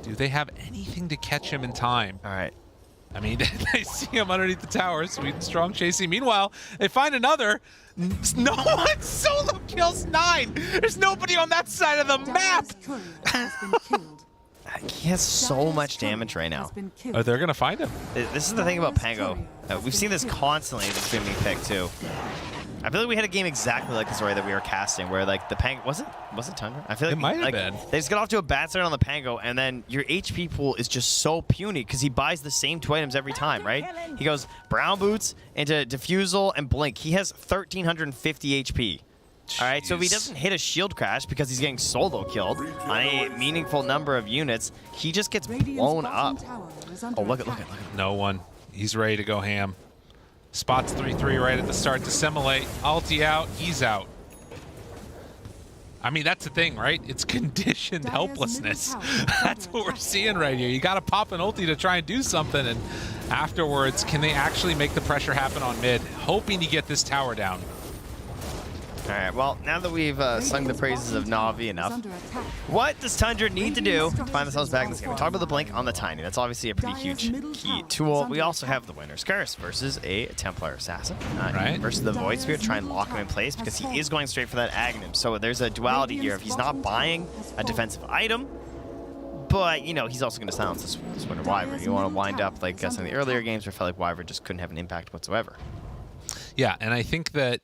Do they have anything to catch him in time? All right. I mean, they see him underneath the tower. Sweden strong chasing. Meanwhile, they find another. No one solo kills 9. There's nobody on that side of the map. He has so much damage right now. Oh, they're going to find him. This is the thing about Pango. We've seen this constantly in this being picked, too. I feel like we had a game exactly like this already that we were casting, where like the Pango was it Tundra? I feel like it might have been. They just got off to a bad start on the Pango, and then your HP pool is just so puny because he buys the same 2 items every time, right? He goes Brown Boots into Diffusal and Blink. He has 1,350 HP. All right, so if he doesn't hit a shield crash because he's getting solo killed on a meaningful number of units, he just gets blown up. Oh, look at. No one. He's ready to go ham. Spots 3-3 right at the start. Dissimulate. Ulti out. He's out. I mean, that's the thing, right? It's conditioned helplessness. That's what we're seeing right here. You got to pop an ulti to try and do something, and afterwards, can they actually make the pressure happen on mid? Hoping to get this tower down. All right, well, now that we've sung the praises of Navi enough, what does Tundra need to do to find themselves back in this game? We talked about the Blink on the Tiny. That's obviously a pretty huge key tool. We also have the Winner's Curse versus a Templar Assassin. Versus the Void Spirit, try and lock him in place because he is going straight for that Aghanim. So there's a duality here. If he's not buying a defensive item, but, you know, he's also going to silence this Winter Wyvern. You want to wind up like some of the earlier games where I felt like Wyvern just couldn't have an impact whatsoever. Yeah, and I think that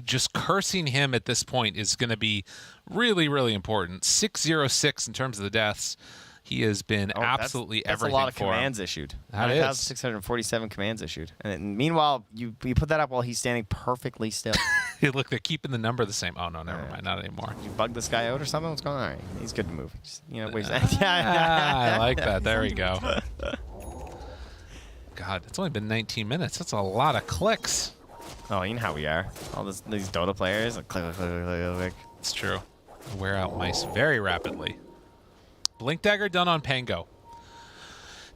just cursing him at this point is going to be really, really important. 606 in terms of the deaths. He has been absolutely everything for him. That's a lot of commands issued. That is. 9,647 commands issued. And meanwhile, you put that up while he's standing perfectly still. Hey, look, they're keeping the number the same. Oh, no, never mind. Not anymore. You bug this guy out or something? What's going on? All right. He's good to move. Just, you know, I like that. There we go. God, it's only been 19 minutes. That's a lot of clicks. Oh, you know how we are. All these Dota players, like click, click, click, click, click. It's true. Wear out mice very rapidly. Blink Dagger done on Pango.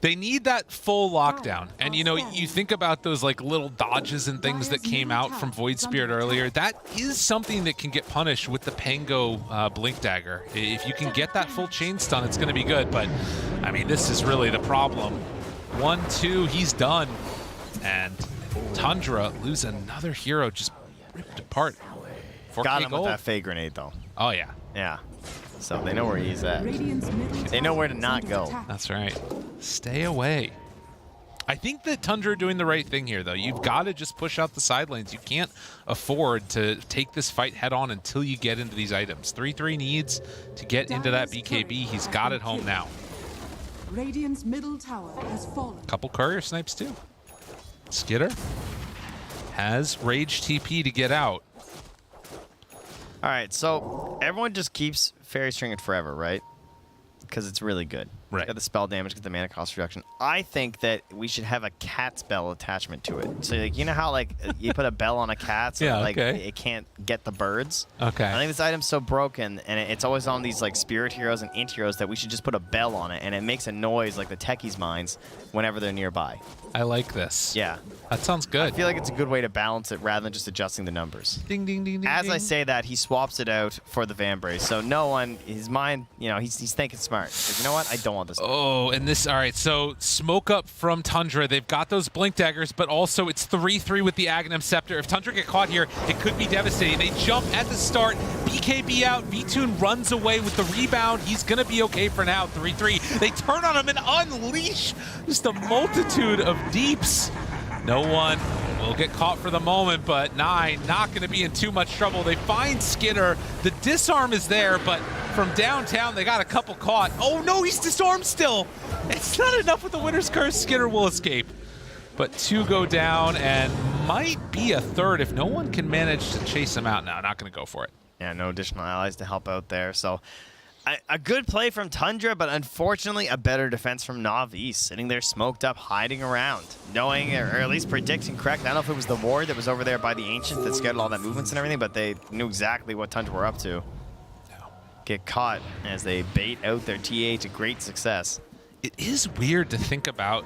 They need that full lockdown. And, you know, you think about those, like, little dodges and things that came out from Void Spirit earlier. That is something that can get punished with the Pango Blink Dagger. If you can get that full chain stun, it's going to be good. But, I mean, this is really the problem. 1-2, he's done. And Tundra lose another hero just ripped apart. Got him with that Fey grenade, though. Oh, yeah. Yeah. So they know where he's at. They know where to not go. That's right. Stay away. I think that Tundra are doing the right thing here, though. You've got to just push out the side lanes. You can't afford to take this fight head on until you get into these items. 3-3 needs to get into that BKB. He's got it home now. Radiant's middle tower has fallen. Couple courier snipes, too. Skitter has Rage TP to get out. All right, so everyone just keeps Fairy String it forever, right? Because it's really good. Right. Got the spell damage, got the mana cost reduction. I think that we should have a cat spell attachment to it. So, like, you know how, like, you put a bell on a cat so like it can't get the birds? Okay. I think this item's so broken, and it's always on these, like, spirit heroes and int heroes that we should just put a bell on it, and it makes a noise like the techies' minds whenever they're nearby. I like this. Yeah. That sounds good. I feel like it's a good way to balance it rather than just adjusting the numbers. Ding, ding, ding, ding. As ding. I say that, he swaps it out for the Vambrace. So no one, his mind, you know, he's thinking smart. He says, you know what? I don't want this. Oh, and this, all right, so smoke up from Tundra. They've got those Blink Daggers, but also it's 3-3 with the Aghanim Scepter. If Tundra get caught here, it could be devastating. They jump at the start. BKB out. V-Tune runs away with the rebound. He's going to be okay for now. 3-3. They turn on him and unleash just a multitude of deeps. No one will get caught for the moment, but 9 not going to be in too much trouble. They find Skitter. The disarm is there, but from downtown, they got a couple caught. Oh, no, he's disarmed still. It's not enough with the Winner's Curse. Skitter will escape. But 2 go down and might be a third if no one can manage to chase him out. No, not going to go for it. Yeah, no additional allies to help out there. So a good play from Tundra, but unfortunately a better defense from NAVI, sitting there smoked up, hiding around, knowing, or at least predicting correct. I don't know if it was the ward that was over there by the Ancient that scheduled all that movements and everything, but they knew exactly what Tundra were up to. Get caught as they bait out their TA to great success. It is weird to think about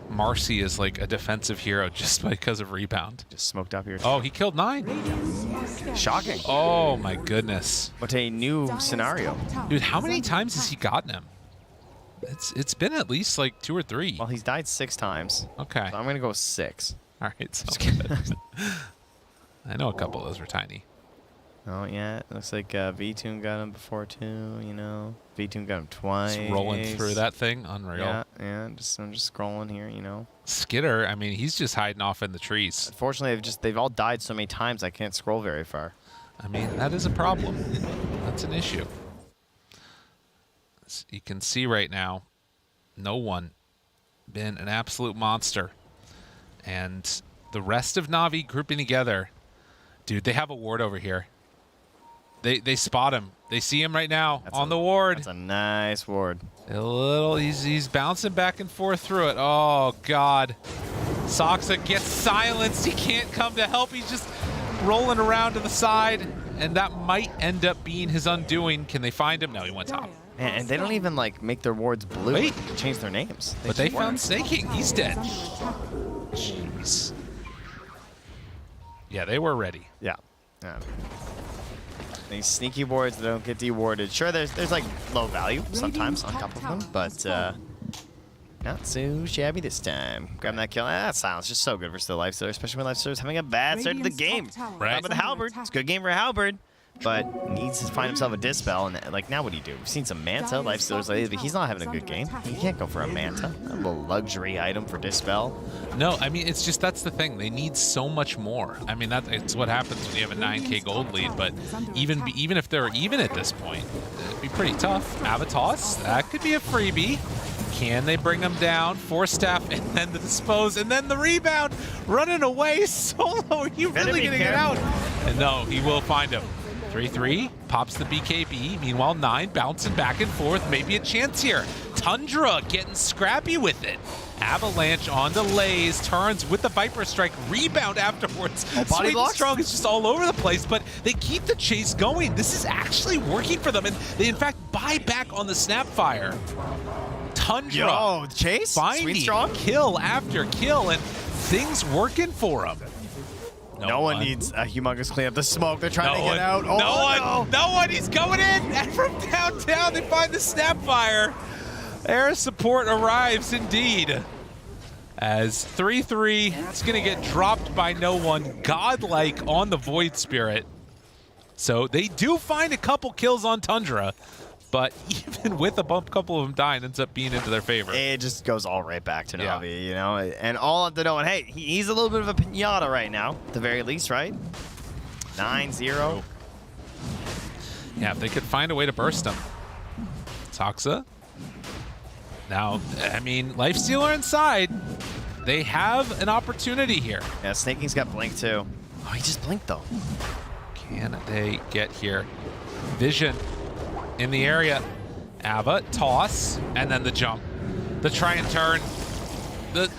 Marcy as like a defensive hero just because of rebound. Just smoked up here. Oh, he killed 9. Shocking. Oh my goodness. What a new scenario. Dude, how many times has he gotten him? It's been at least like 2 or 3. Well, he's died 6 times. Okay. So I'm going to go 6. All right. So I know a couple of those were tiny. Oh, yeah. It looks like V-Tune got him before, too, you know. V-Tune got him twice. Just rolling through that thing. Unreal. Yeah, yeah. I'm just scrolling here, you know. Skitter, I mean, he's just hiding off in the trees. Unfortunately, they've all died so many times I can't scroll very far. I mean, that is a problem. That's an issue. As you can see right now, no one been an absolute monster. And the rest of Navi grouping together. Dude, they have a ward over here. They spot him. They see him right now on the ward. That's a nice ward. He's bouncing back and forth through it. Oh, God. Soniqs gets silenced. He can't come to help. He's just rolling around to the side, and that might end up being his undoing. Can they find him? No, he went top. And they don't even, like, make their wards blue. Wait. Change their names. But they found Snaking. He's dead. Jeez. Yeah, they were ready. Yeah. These sneaky wards that don't get dewarded. Sure, there's like low value sometimes on a couple of them, but not so shabby this time. Grabbing that kill. That silence just so good versus the Lifestealer, especially when Lifestealer's having a bad start to the game. Right. But Halberd, it's a good game for Halberd, but needs to find himself a Dispel. And like now, what do you do? We've seen some Manta Lifestealers lately, but he's not having a good game. He can't go for a Manta, a little luxury item for Dispel. No, I mean, it's just that's the thing. They need so much more. I mean, it's what happens when you have a 9K gold lead, but even if they're even at this point, it'd be pretty tough. Avatos, that could be a freebie. Can they bring them down? 4 staff, and then the dispose, and then the rebound. Running away solo. Are you really going to get out? And no, he will find him. 3-3, pops the BKB. Meanwhile, 9 bouncing back and forth. Maybe a chance here. Tundra getting scrappy with it. Avalanche on delays, turns with the Viper Strike, rebound afterwards. Sweet and Strong is just all over the place, but they keep the chase going. This is actually working for them, and they in fact buy back on the Snapfire. Tundra chase? finding kill after kill, and things working for them. No one needs a humongous cleanup. The smoke, they're trying to get out. Oh, no one, he's going in, and from downtown they find the Snapfire. Air support arrives indeed. As 3-3, it's going to get dropped by no one. Godlike on the Void Spirit. So they do find a couple kills on Tundra, but even with a couple of them dying, ends up being into their favor. It just goes all right back to Navi, you know? And all of the knowing, hey, he's a little bit of a pinata right now, at the very least, right? 9-0. Yeah, if they could find a way to burst him. Toxa. Now, I mean, Lifestealer inside. They have an opportunity here. Yeah, Snaking's got Blink too. Oh, he just blinked though. Can they get here? Vision in the area. Ava, toss, and then the jump. The try and turn. The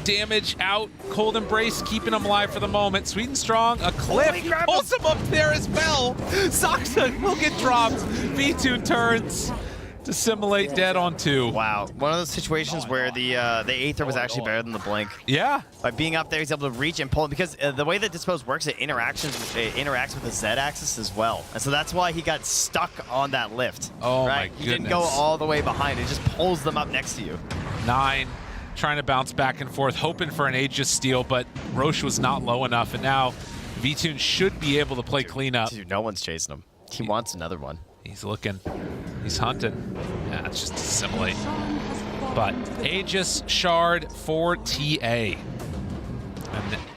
damage out. Cold Embrace keeping him alive for the moment. Sweet and Strong, a cliff. He pulls him up there as well. Soniqs will get dropped. V2 turns to simulate dead on 2. Wow, one of those situations where the Aether was actually better than the Blink. Yeah. By being up there, he's able to reach and pull, because the way that Dispose works, it interacts with the Z-axis as well. And so that's why he got stuck on that lift. Oh, right? my goodness. He didn't go all the way behind. It just pulls them up next to you. 9, trying to bounce back and forth, hoping for an Aegis steal, but Roche was not low enough, and now V-Tune should be able to play cleanup. Dude, no one's chasing him. He wants another one. He's looking. He's hunting. Yeah, it's just to simulate. But Aegis Shard for TA. And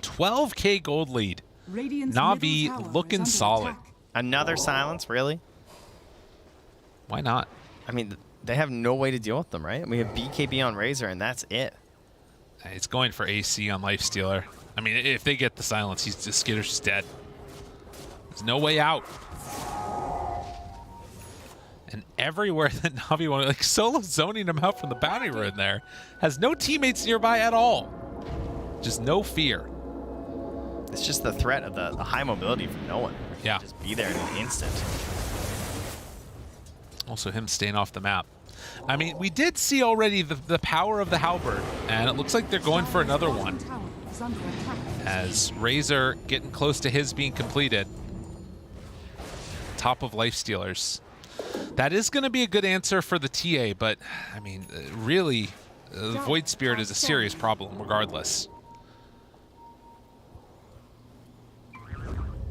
12K gold lead. Navi looking solid. Another silence, really? Why not? I mean, they have no way to deal with them, right? We have BKB on Razor, and that's it. It's going for AC on Lifestealer. I mean, if they get the silence, Skitter's just dead. There's no way out. And everywhere that Navi wanted, like solo zoning him out from the bounty rune there, has no teammates nearby at all. Just no fear. It's just the threat of the high mobility from no one. Yeah. Just be there in an instant. Also him staying off the map. I mean, we did see already the power of the halberd, and it looks like they're going for another one. As Razor getting close to his being completed. Top of Lifestealers. That is going to be a good answer for the TA, but, I mean, really, Void Spirit is a serious problem regardless.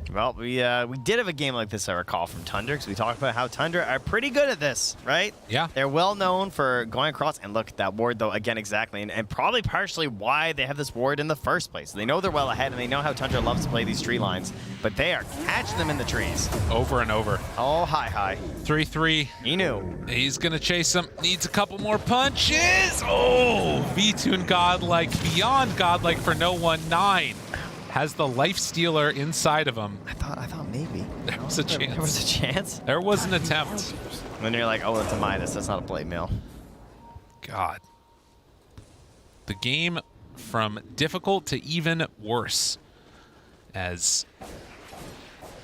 Well, we did have a game like this, I recall, from Tundra, because we talked about how Tundra are pretty good at this, right? Yeah. They're well known for going across, and look at that ward, though, again, exactly, and probably partially why they have this ward in the first place. They know they're well ahead, and they know how Tundra loves to play these tree lines, but they are catching them in the trees. Over and over. Oh, hi. 3-3. He knew. He's going to chase him. Needs a couple more punches. Oh, V-Tune godlike, beyond godlike for no one. 9. Has the life stealer inside of him. I thought maybe. There was a chance. There was a chance? There was an attempt. And then you're like, oh, that's a Midas. That's not a plate mail. God. The game from difficult to even worse. As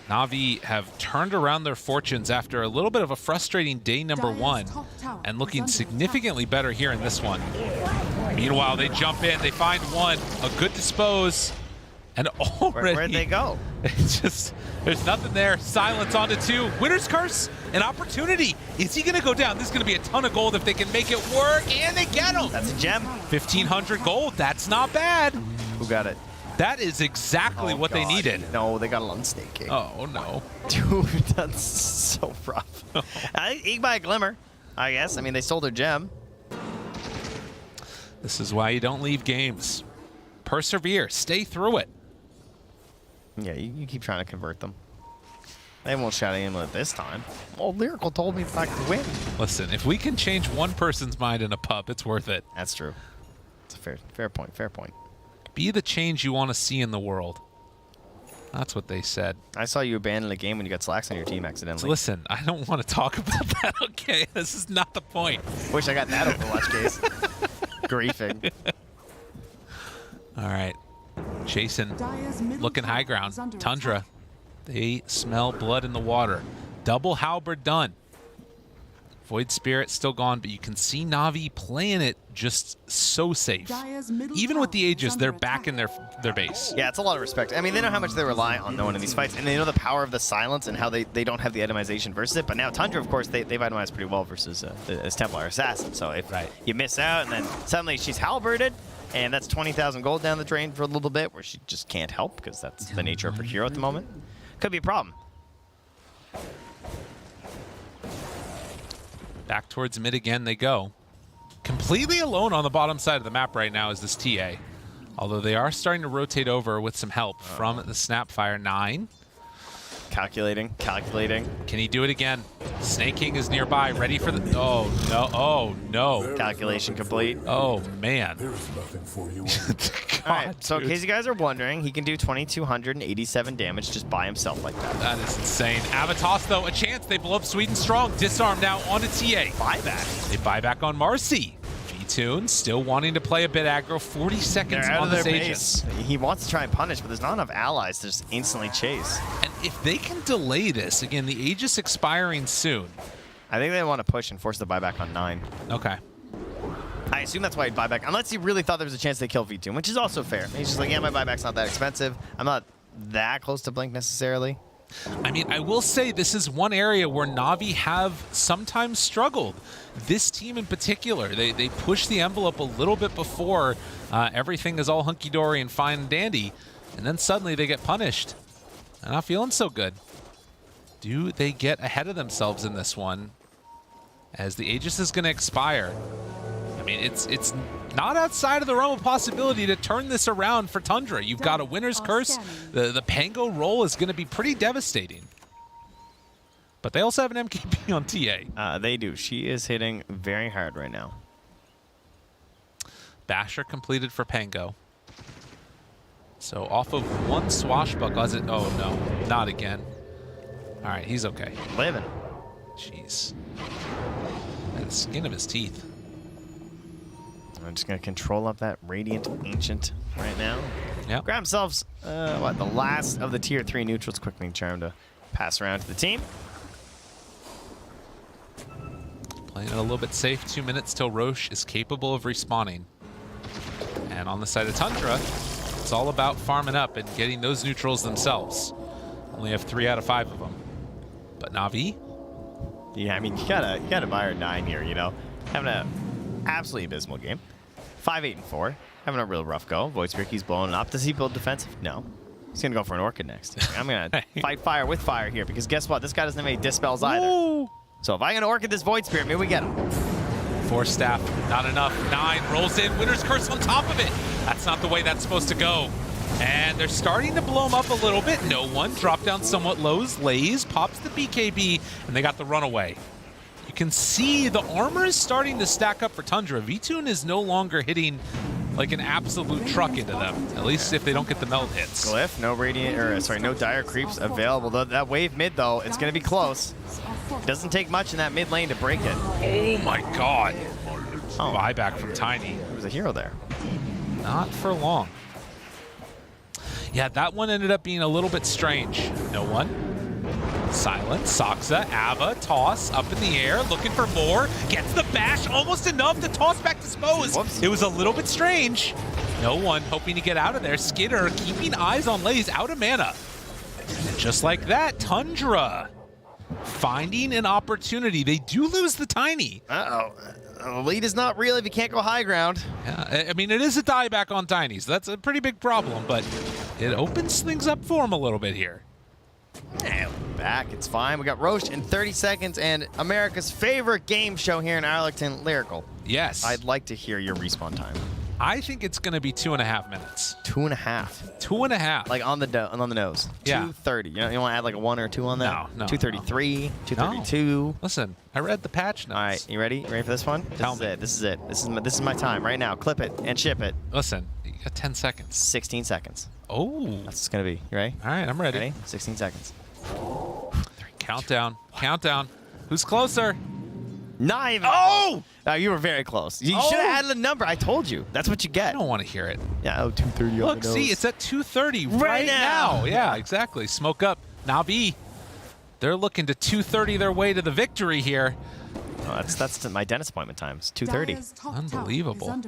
Navi have turned around their fortunes after a little bit of a frustrating day number 1 and looking significantly better here in this one. Meanwhile, they jump in. They find one. A good dispose. And already, where'd they go? It's just, there's nothing there. Silence onto 2. Winner's Curse, an opportunity. Is he going to go down? This is going to be a ton of gold if they can make it work, and they get him. That's a gem. 1,500 gold. That's not bad. Who got it? That is exactly what they needed. No, they got it on staking. Oh, no. Dude, that's so rough. Eke by a glimmer, I guess. I mean, they stole their gem. This is why you don't leave games. Persevere. Stay through it. Yeah, you keep trying to convert them. They won't shout at this time. Oh, Lyrical told me I could win. Listen, if we can change one person's mind in a pub, it's worth it. That's true. It's a fair point. Fair point. Be the change you want to see in the world. That's what they said. I saw you abandon a game when you got slacks on your team accidentally. Listen, I don't want to talk about that, okay? This is not the point. Wish I got that Overwatch case. Griefing. All right. Jason looking high ground. Tundra. They smell blood in the water. Double halberd done. Void Spirit still gone, but you can see Navi playing it just so safe. Even with the Aegis, they're back in their base. Yeah, it's a lot of respect. I mean, they know how much they rely on no one in these fights, and they know the power of the silence and how they don't have the itemization versus it. But now Tundra, of course, they've itemized pretty well versus this Templar Assassin. So if you miss out and then suddenly she's halberded, and that's 20,000 gold down the drain for a little bit where she just can't help because that's the nature of her hero at the moment, could be a problem. Back towards mid again they go. Completely alone on the bottom side of the map right now is this TA. Although they are starting to rotate over with some help from the Snapfire. 9. Calculating. Can he do it again? Snake King is nearby, ready for the... Oh, no. Oh, no. Calculation complete. Oh, man. There's nothing for you. All right, so in case you guys are wondering, he can do 2,287 damage just by himself like that. That is insane. Avatos, though, a chance. They blow up Sweden strong. Disarm now onto TA. Buyback. They buy back on Marcy. V-Tune still wanting to play a bit aggro. 40 seconds on this Aegis. He wants to try and punish, but there's not enough allies to just instantly chase. And if they can delay this, again, the Aegis expiring soon. I think they want to push and force the buyback on 9. Okay. I assume that's why he'd buy back, unless he really thought there was a chance they kill V2, which is also fair. He's just like, yeah, my buyback's not that expensive. I'm not that close to Blink necessarily. I mean, I will say this is one area where Navi have sometimes struggled. This team in particular, they push the envelope a little bit before everything is all hunky-dory and fine and dandy, and then suddenly they get punished. They're not feeling so good. Do they get ahead of themselves in this one? As the Aegis is going to expire. I mean, it's not outside of the realm of possibility to turn this around for Tundra. You've got a winner's curse. The Pango roll is going to be pretty devastating. But they also have an MKB on TA. They do. She is hitting very hard right now. Basher completed for Pango. So off of one swashbuckle, oh no, not again. All right, he's okay. Living. Jeez. The skin of his teeth. I'm just going to control up that Radiant Ancient right now. Yep. Grab themselves, the last of the Tier 3 neutrals. Quickly charm to pass around to the team. Playing it a little bit safe. 2 minutes till Roche is capable of respawning. And on the side of Tundra, it's all about farming up and getting those neutrals themselves. Only have 3 out of 5 of them. But Navi? Yeah, I mean, you gotta buy her 9 here, you know. Having an absolutely abysmal game. 5-8-4. Having a real rough go. Void Spirit keeps blowing up. Does he build defensive? No. He's going to go for an Orchid next. I'm going to fight fire with fire here because guess what? This guy doesn't have any Dispels either. Ooh. So if I can Orchid this Void Spirit, maybe we get him. 4 staff, not enough. 9 rolls in. Winner's Curse on top of it. That's not the way that's supposed to go. And they're starting to blow him up a little bit. No one. Drop down somewhat lows. Lays, pops the BKB, and they got the runaway. You can see the armor is starting to stack up for Tundra. Vtune is no longer hitting like an absolute truck into them, at least if they don't get the melt hits. Glyph, no radiant, or sorry, no dire creeps available. That wave mid though, it's gonna be close. It doesn't take much in that mid lane to break it. Oh my god. Buyback from Tiny. There was a hero there. Not for long. Yeah, that one ended up being a little bit strange. No one. Silence, Soxa, Ava, toss, up in the air, looking for more. Gets the bash, almost enough to toss back Dispose. Whoops. It was a little bit strange. No one hoping to get out of there. Skidder keeping eyes on Lays, out of mana. And just like that, Tundra finding an opportunity. They do lose the Tiny. The lead is not real if you can't go high ground. Yeah, I mean, it is a dieback on Tiny, so that's a pretty big problem, but it opens things up for him a little bit here. Yeah, back, it's fine. We got Roche in 30 seconds and America's favorite game show here in Arlington, Lyrical. Yes. I'd like to hear your respawn time. I think it's going to be 2.5 minutes. 2.5? 2.5. Like on the nose. Yeah. 2:30. You want to add like a 1 or 2 on that? No. 2:33, 2:32. No. Listen, I read the patch notes. All right, you ready? You ready for this one? Tell me. This is it. This is my time right now. Clip it and ship it. Listen, you got 10 seconds. 16 seconds. Oh. That's what it's going to be. You ready? All right, I'm ready. Ready? 16 seconds. Countdown. Countdown. Who's closer? Not even close. No, you were very close. You should have added a number. I told you. That's what you get. I don't want to hear it. Yeah, 2:30. Look, see, it's at 2:30 right now. Yeah, exactly. Smoke up. Navi. They're looking to 2:30 their way to the victory here. Oh, that's my dentist appointment time. It's 2:30. Unbelievable.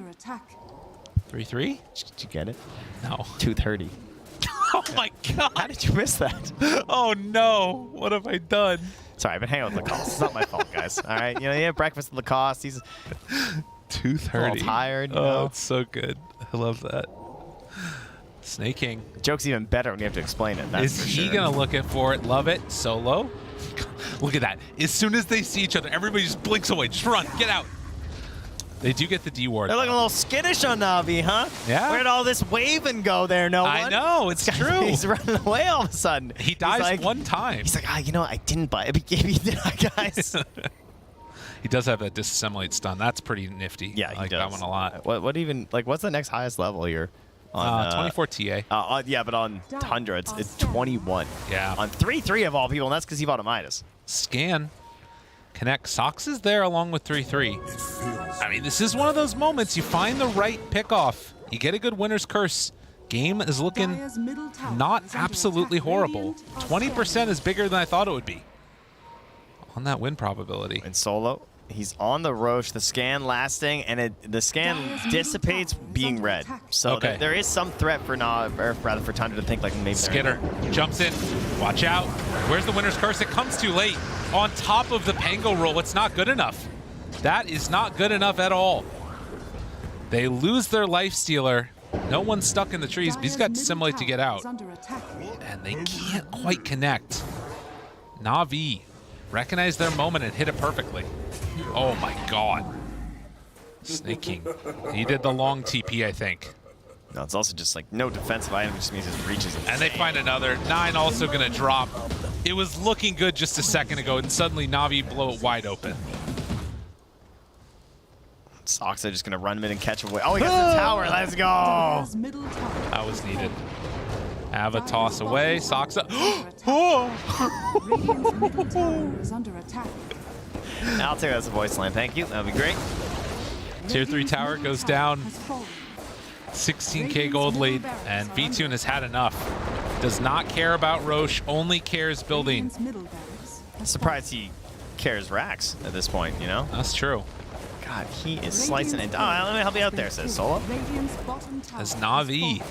3-3? Did you get it? No. 2:30. Oh my god. How did you miss that? Oh no. What have I done? Sorry, I've been hanging out with Lacoste. It's not my fault, guys. All right, you have breakfast with Lacoste. He's 2:30. all tired. Oh, it's so good. I love that. Snaking. The joke's even better when you have to explain it. That's Is for he sure. gonna look it for it? Love it. Solo. Look at that. As soon as they see each other, everybody just blinks away. Just run. Get out. They do get the D ward. They're looking a little skittish on Navi, huh? Yeah. Where'd all this waving go there, no one? I know, it's true. He's running away all of a sudden. He dies one time. He's like, I didn't buy it. Guys. He does have that disassemblate stun. That's pretty nifty. Yeah, I like does. that one a lot. What's the next highest level here? On 24 TA. Yeah, but on Tundra, it's 21. Yeah. On 3-3 of all people, and that's because he bought a Midas. Scan. Connect. Sox is there along with 3-3. I mean, this is one of those moments. You find the right pickoff. You get a good winner's curse. Game is looking not absolutely horrible. 20% is bigger than I thought it would be on that win probability. In solo, he's on the Roche, the scan lasting, and the scan dissipates being red. So Okay. there is some threat for for Tundra to think like maybe Skidder jumps in. Watch out. Where's the winner's curse? It comes too late. On top of the Pango roll, it's not good enough. That is not good enough at all. They lose their life stealer. No one's stuck in the trees, but he's got Dissimulate to get out. And they can't quite connect. Navi recognized their moment and hit it perfectly. Oh my god. Snake King. He did the long TP, I think. No, it's also just like no defensive item, just means his reach is insane. And they find another. 9 also going to drop. It was looking good just a second ago, and suddenly Navi blow it wide open. Sox are just going to run mid and catch away. Oh, he got the tower. Let's go. That was needed. Ava toss away. Sox up. Oh! I'll take that as a voice line. Thank you. That'll be great. Tier 3 tower goes down. 16k gold lead, and VTune has had enough. Does not care about Roche, only cares building. I'm surprised he cares Rax at this point, you know? That's true. God, he is slicing it. Oh, let me help you out there, says Solo. As NAVI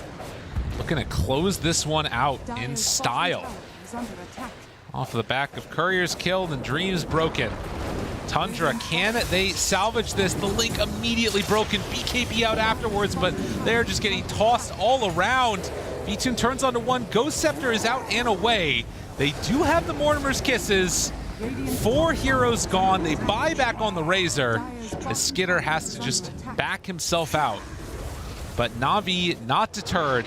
looking to close this one out in style. Off the back of Couriers killed and Dreams broken. Tundra, can they salvage this? The link immediately broken. BKB out afterwards, but they're just getting tossed all around. VTune turns onto one. Ghost Scepter is out and away. They do have the Mortimer's Kisses. 4 heroes gone. They buy back on the Razor as Skitter has to just back himself out. But Navi not deterred.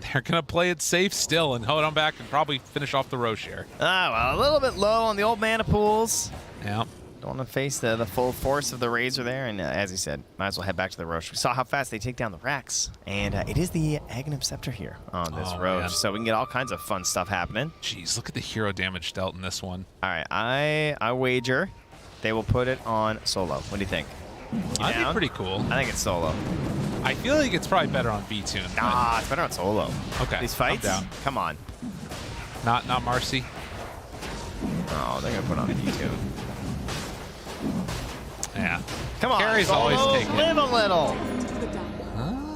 They're going to play it safe still and hold on back and probably finish off the Roche here. Well, a little bit low on the old mana pools. Yeah. Don't want to face the full force of the Razor there, and as he said, might as well head back to the Roche. We saw how fast they take down the Rax, and it is the Aghanim Scepter here on this Roche, man. So we can get all kinds of fun stuff happening. Jeez, look at the hero damage dealt in this one. All right, I wager they will put it on Solo. What do you think? That'd be pretty cool. I think it's Solo. I feel like it's probably better on VTune. Nah, it's better on Solo. Okay, these fights? Come on. Not Marcy. Oh, they're gonna put on VTune. Yeah. Come on, Carries always take it. Live a little.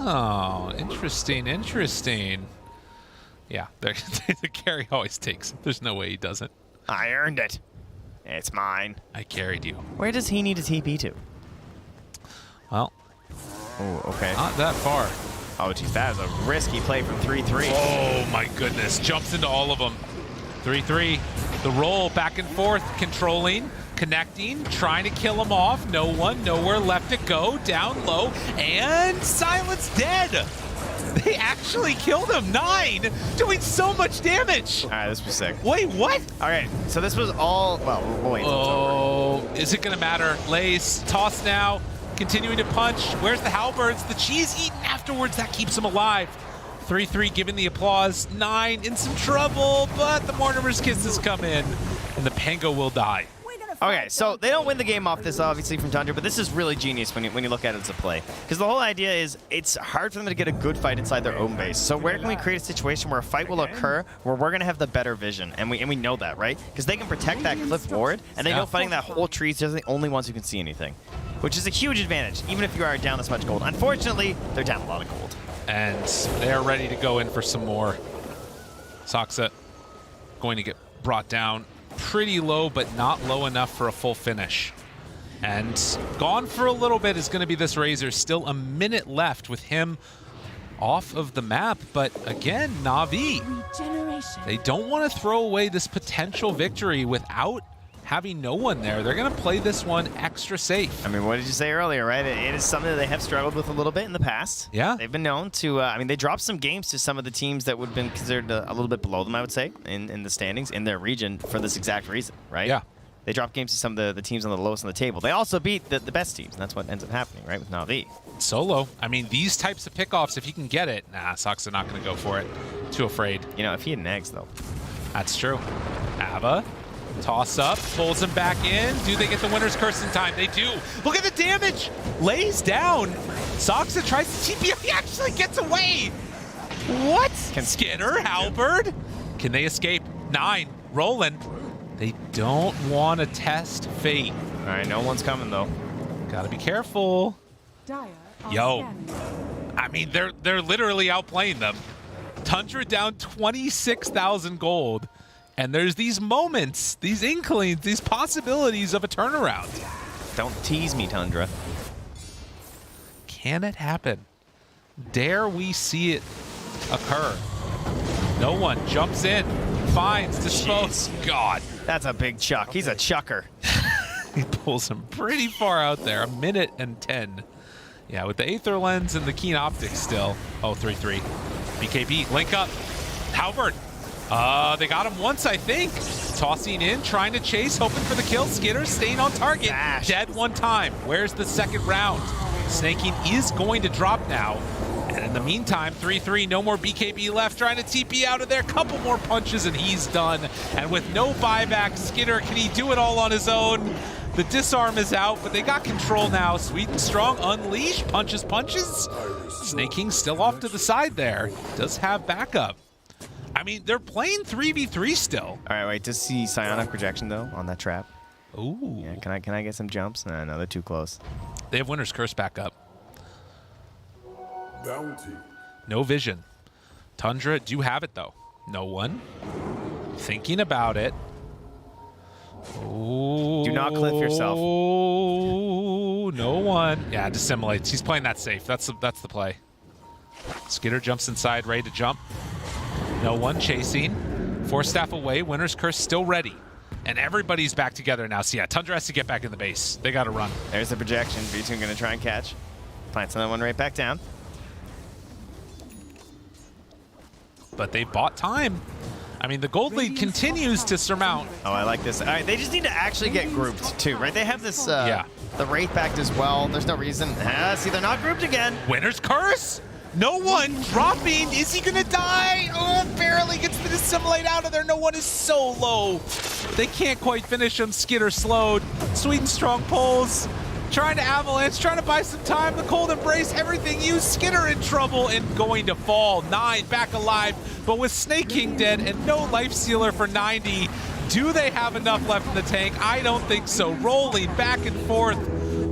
Oh, interesting, interesting. Yeah, the carry always takes it. There's no way he doesn't. I earned it. It's mine. I carried you. Where does he need a TP to? Well. Oh, okay. Not that far. Oh, geez, that is a risky play from 3-3. Oh, my goodness. Jumps into all of them. 3-3. The roll back and forth, controlling. Connecting, trying to kill him off. No one, nowhere left to go. Down low, and Silence dead. They actually killed him. 9, doing so much damage. All right, this was sick. Wait, what? All right, so this was all, well, we'll wait until it's over. Is it going to matter? Lace, toss now, continuing to punch. Where's the halberds? The cheese eaten afterwards, that keeps him alive. 3-3 giving the applause. 9 in some trouble, but the Mortimer's Kisses come in, and the Pango will die. Okay, so they don't win the game off this, obviously, from Tundra, but this is really genius when you look at it as a play. Because the whole idea is it's hard for them to get a good fight inside their own base. So where can we create a situation where a fight will occur where we're going to have the better vision? And we know that, right? Because they can protect that cliff ward, and they know fighting that whole tree is just the only ones who can see anything. Which is a huge advantage, even if you are down this much gold. Unfortunately, they're down a lot of gold. And they're ready to go in for some more. Soniqs going to get brought down. Pretty low, but not low enough for a full finish. And gone for a little bit is going to be this Razor. Still a minute left with him off of the map. But again, Navi, they don't want to throw away this potential victory without having no one there. They're going to play this one extra safe. I mean, what did you say earlier, right? It is something that they have struggled with a little bit in the past. Yeah. They've been known to, I mean, they dropped some games to some of the teams that would have been considered a little bit below them, I would say, in the standings in their region for this exact reason, right? Yeah. They dropped games to some of the teams on the lowest on the table. They also beat the best teams, and that's what ends up happening, right, with Navi. Solo, I mean, these types of pickoffs, if you can get it, nah, Soniqs are not going to go for it. Too afraid. You know, if he had eggs, though. That's true. Ava. Toss up, pulls him back in. Do they get the winner's curse in time? They do. Look at the damage. Lays down. Soniqs tries to TP. He actually gets away. What? Skitter, Halberd. Can they escape? 9, rolling. They don't want to test fate. All right, no one's coming, though. Gotta be careful. Yo. I mean, they're literally outplaying them. Tundra down 26,000 gold. And there's these moments, these inklings, these possibilities of a turnaround. Don't tease me, Tundra. Can it happen? Dare we see it occur? No one jumps in, finds, disposes. God. That's a big chuck. He's a chucker. He pulls him pretty far out there, 1:10. Yeah, with the Aether Lens and the Keen Optics still. Oh, 3-3. BKB, link up. Halberd. They got him once, I think. Tossing in, trying to chase, hoping for the kill. Skitter staying on target. Dash. Dead one time. Where's the second round? Snaking is going to drop now. And in the meantime, 3-3, no more BKB left. Trying to TP out of there. Couple more punches and he's done. And with no buyback, Skitter, can he do it all on his own? The disarm is out, but they got control now. Sweet and Strong unleash, punches. Snake King still off to the side there. Does have backup. I mean, they're playing 3v3 still. All right, wait to see Psionic projection though on that trap. Ooh. Yeah, can I get some jumps? No, they're too close. They have Winter's Curse back up. Bounty. No vision. Tundra do have it though. No one. Thinking about it. Ooh. Do not cliff yourself. No one. Yeah, dissimulates. He's playing that safe. That's the play. Skitter jumps inside, ready to jump. No one chasing. Force staff away. Winter's Curse still ready. And everybody's back together now. So yeah, Tundra has to get back in the base. They got to run. There's the projection. V2 going to try and catch. Plants another one right back down. But they bought time. I mean, the gold lead continues to surmount. Oh, I like this. All right, they just need to actually get grouped too, right? They have this, the Wraith backed as well. There's no reason. See, they're not grouped again. Winter's Curse. No one dropping. Is he going to die? Oh, barely gets the dissimulate out of there. No one is so low. They can't quite finish him. Skitter slowed. Sweet and Strong pulls. Trying to avalanche, trying to buy some time. The cold embrace, everything used. Skitter in trouble and going to fall. 9 back alive, but with Snake King dead and no life sealer for 90, do they have enough left in the tank? I don't think so. Rolling back and forth,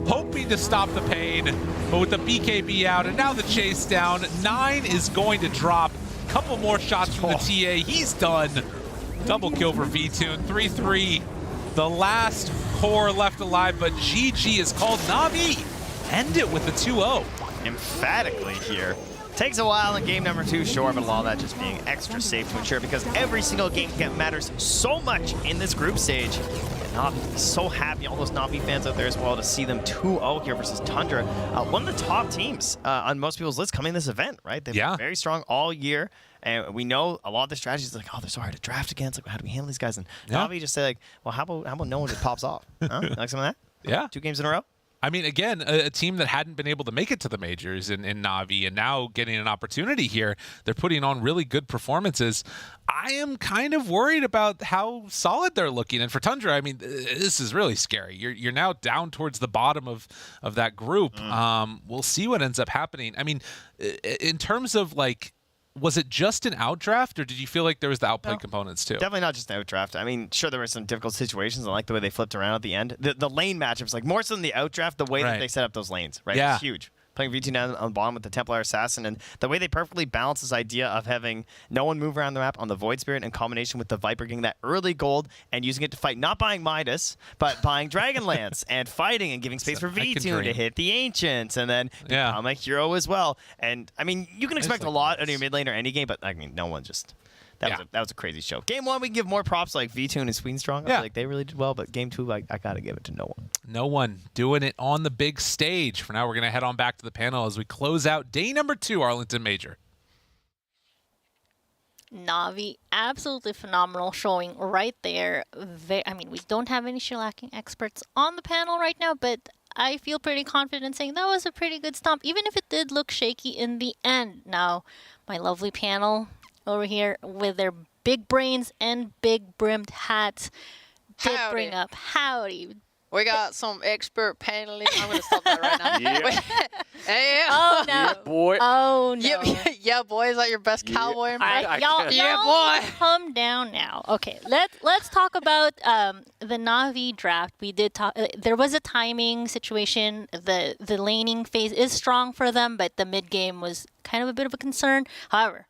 hoping to stop the pain, but with the BKB out and now the chase down, 9 is going to drop. Couple more shots from the TA. He's done. Double kill for V-Tune. 3-3. The last core left alive, but GG is called. NAVI end it with a 2-0. Emphatically here. Takes a while in game number 2, sure, but a lot of that just being extra safe to ensure because every single game matters so much in this group stage. And NAVI is so happy, all those NAVI fans out there as well, to see them 2-0 here versus Tundra. One of the top teams on most people's lists coming this event, right? They've been very strong all year. And we know a lot of the strategies like, oh, they're so hard to draft against. Like, how do we handle these guys? And NAVI just say like, well, how about no one just pops off? Huh? Like some of that? Yeah. 2 games in a row? I mean, again, a team that hadn't been able to make it to the majors in NAVI and now getting an opportunity here. They're putting on really good performances. I am kind of worried about how solid they're looking. And for Tundra, I mean, this is really scary. You're now down towards the bottom of that group. We'll see what ends up happening. I mean, in terms of like, was it just an outdraft, or did you feel like there was the outplay components too? Definitely not just an outdraft. I mean, sure, there were some difficult situations. I like the way they flipped around at the end. The lane matchups, like more so than the outdraft, the way that they set up those lanes, right? Yeah. It's huge. Playing V2 down on the bottom with the Templar Assassin, and the way they perfectly balance this idea of having no one move around the map on the Void Spirit in combination with the Viper getting that early gold and using it to fight, not buying Midas, but buying Dragonlance and fighting and giving space for V2 to hit the Ancients and then become a hero as well. And, I mean, you can expect a lot out of your mid lane or any game, but, I mean, no one just... That was a crazy show. Game 1, we can give more props like V2 and Sweet and Strong. I feel like they really did well, but game 2, I got to give it to no one. No one doing it on the big stage. For now, we're going to head on back to the panel as we close out day number 2, Arlington Major. NAVI, absolutely phenomenal showing right there. I mean, we don't have any shellacking experts on the panel right now, but I feel pretty confident saying that was a pretty good stomp, even if it did look shaky in the end. Now, my lovely panel over here with their big brains and big brimmed hats did bring up howdy. We got some expert paneling. I'm going to stop that right now. Hey, oh, no. Yeah, boy. Oh, no. Yeah, boy. Is that your best cowboy impression? Y'all boy. Calm down now. Okay, let's talk about the NAVI draft. We did talk. There was a timing situation. The laning phase is strong for them, but the mid game was kind of a bit of a concern. However,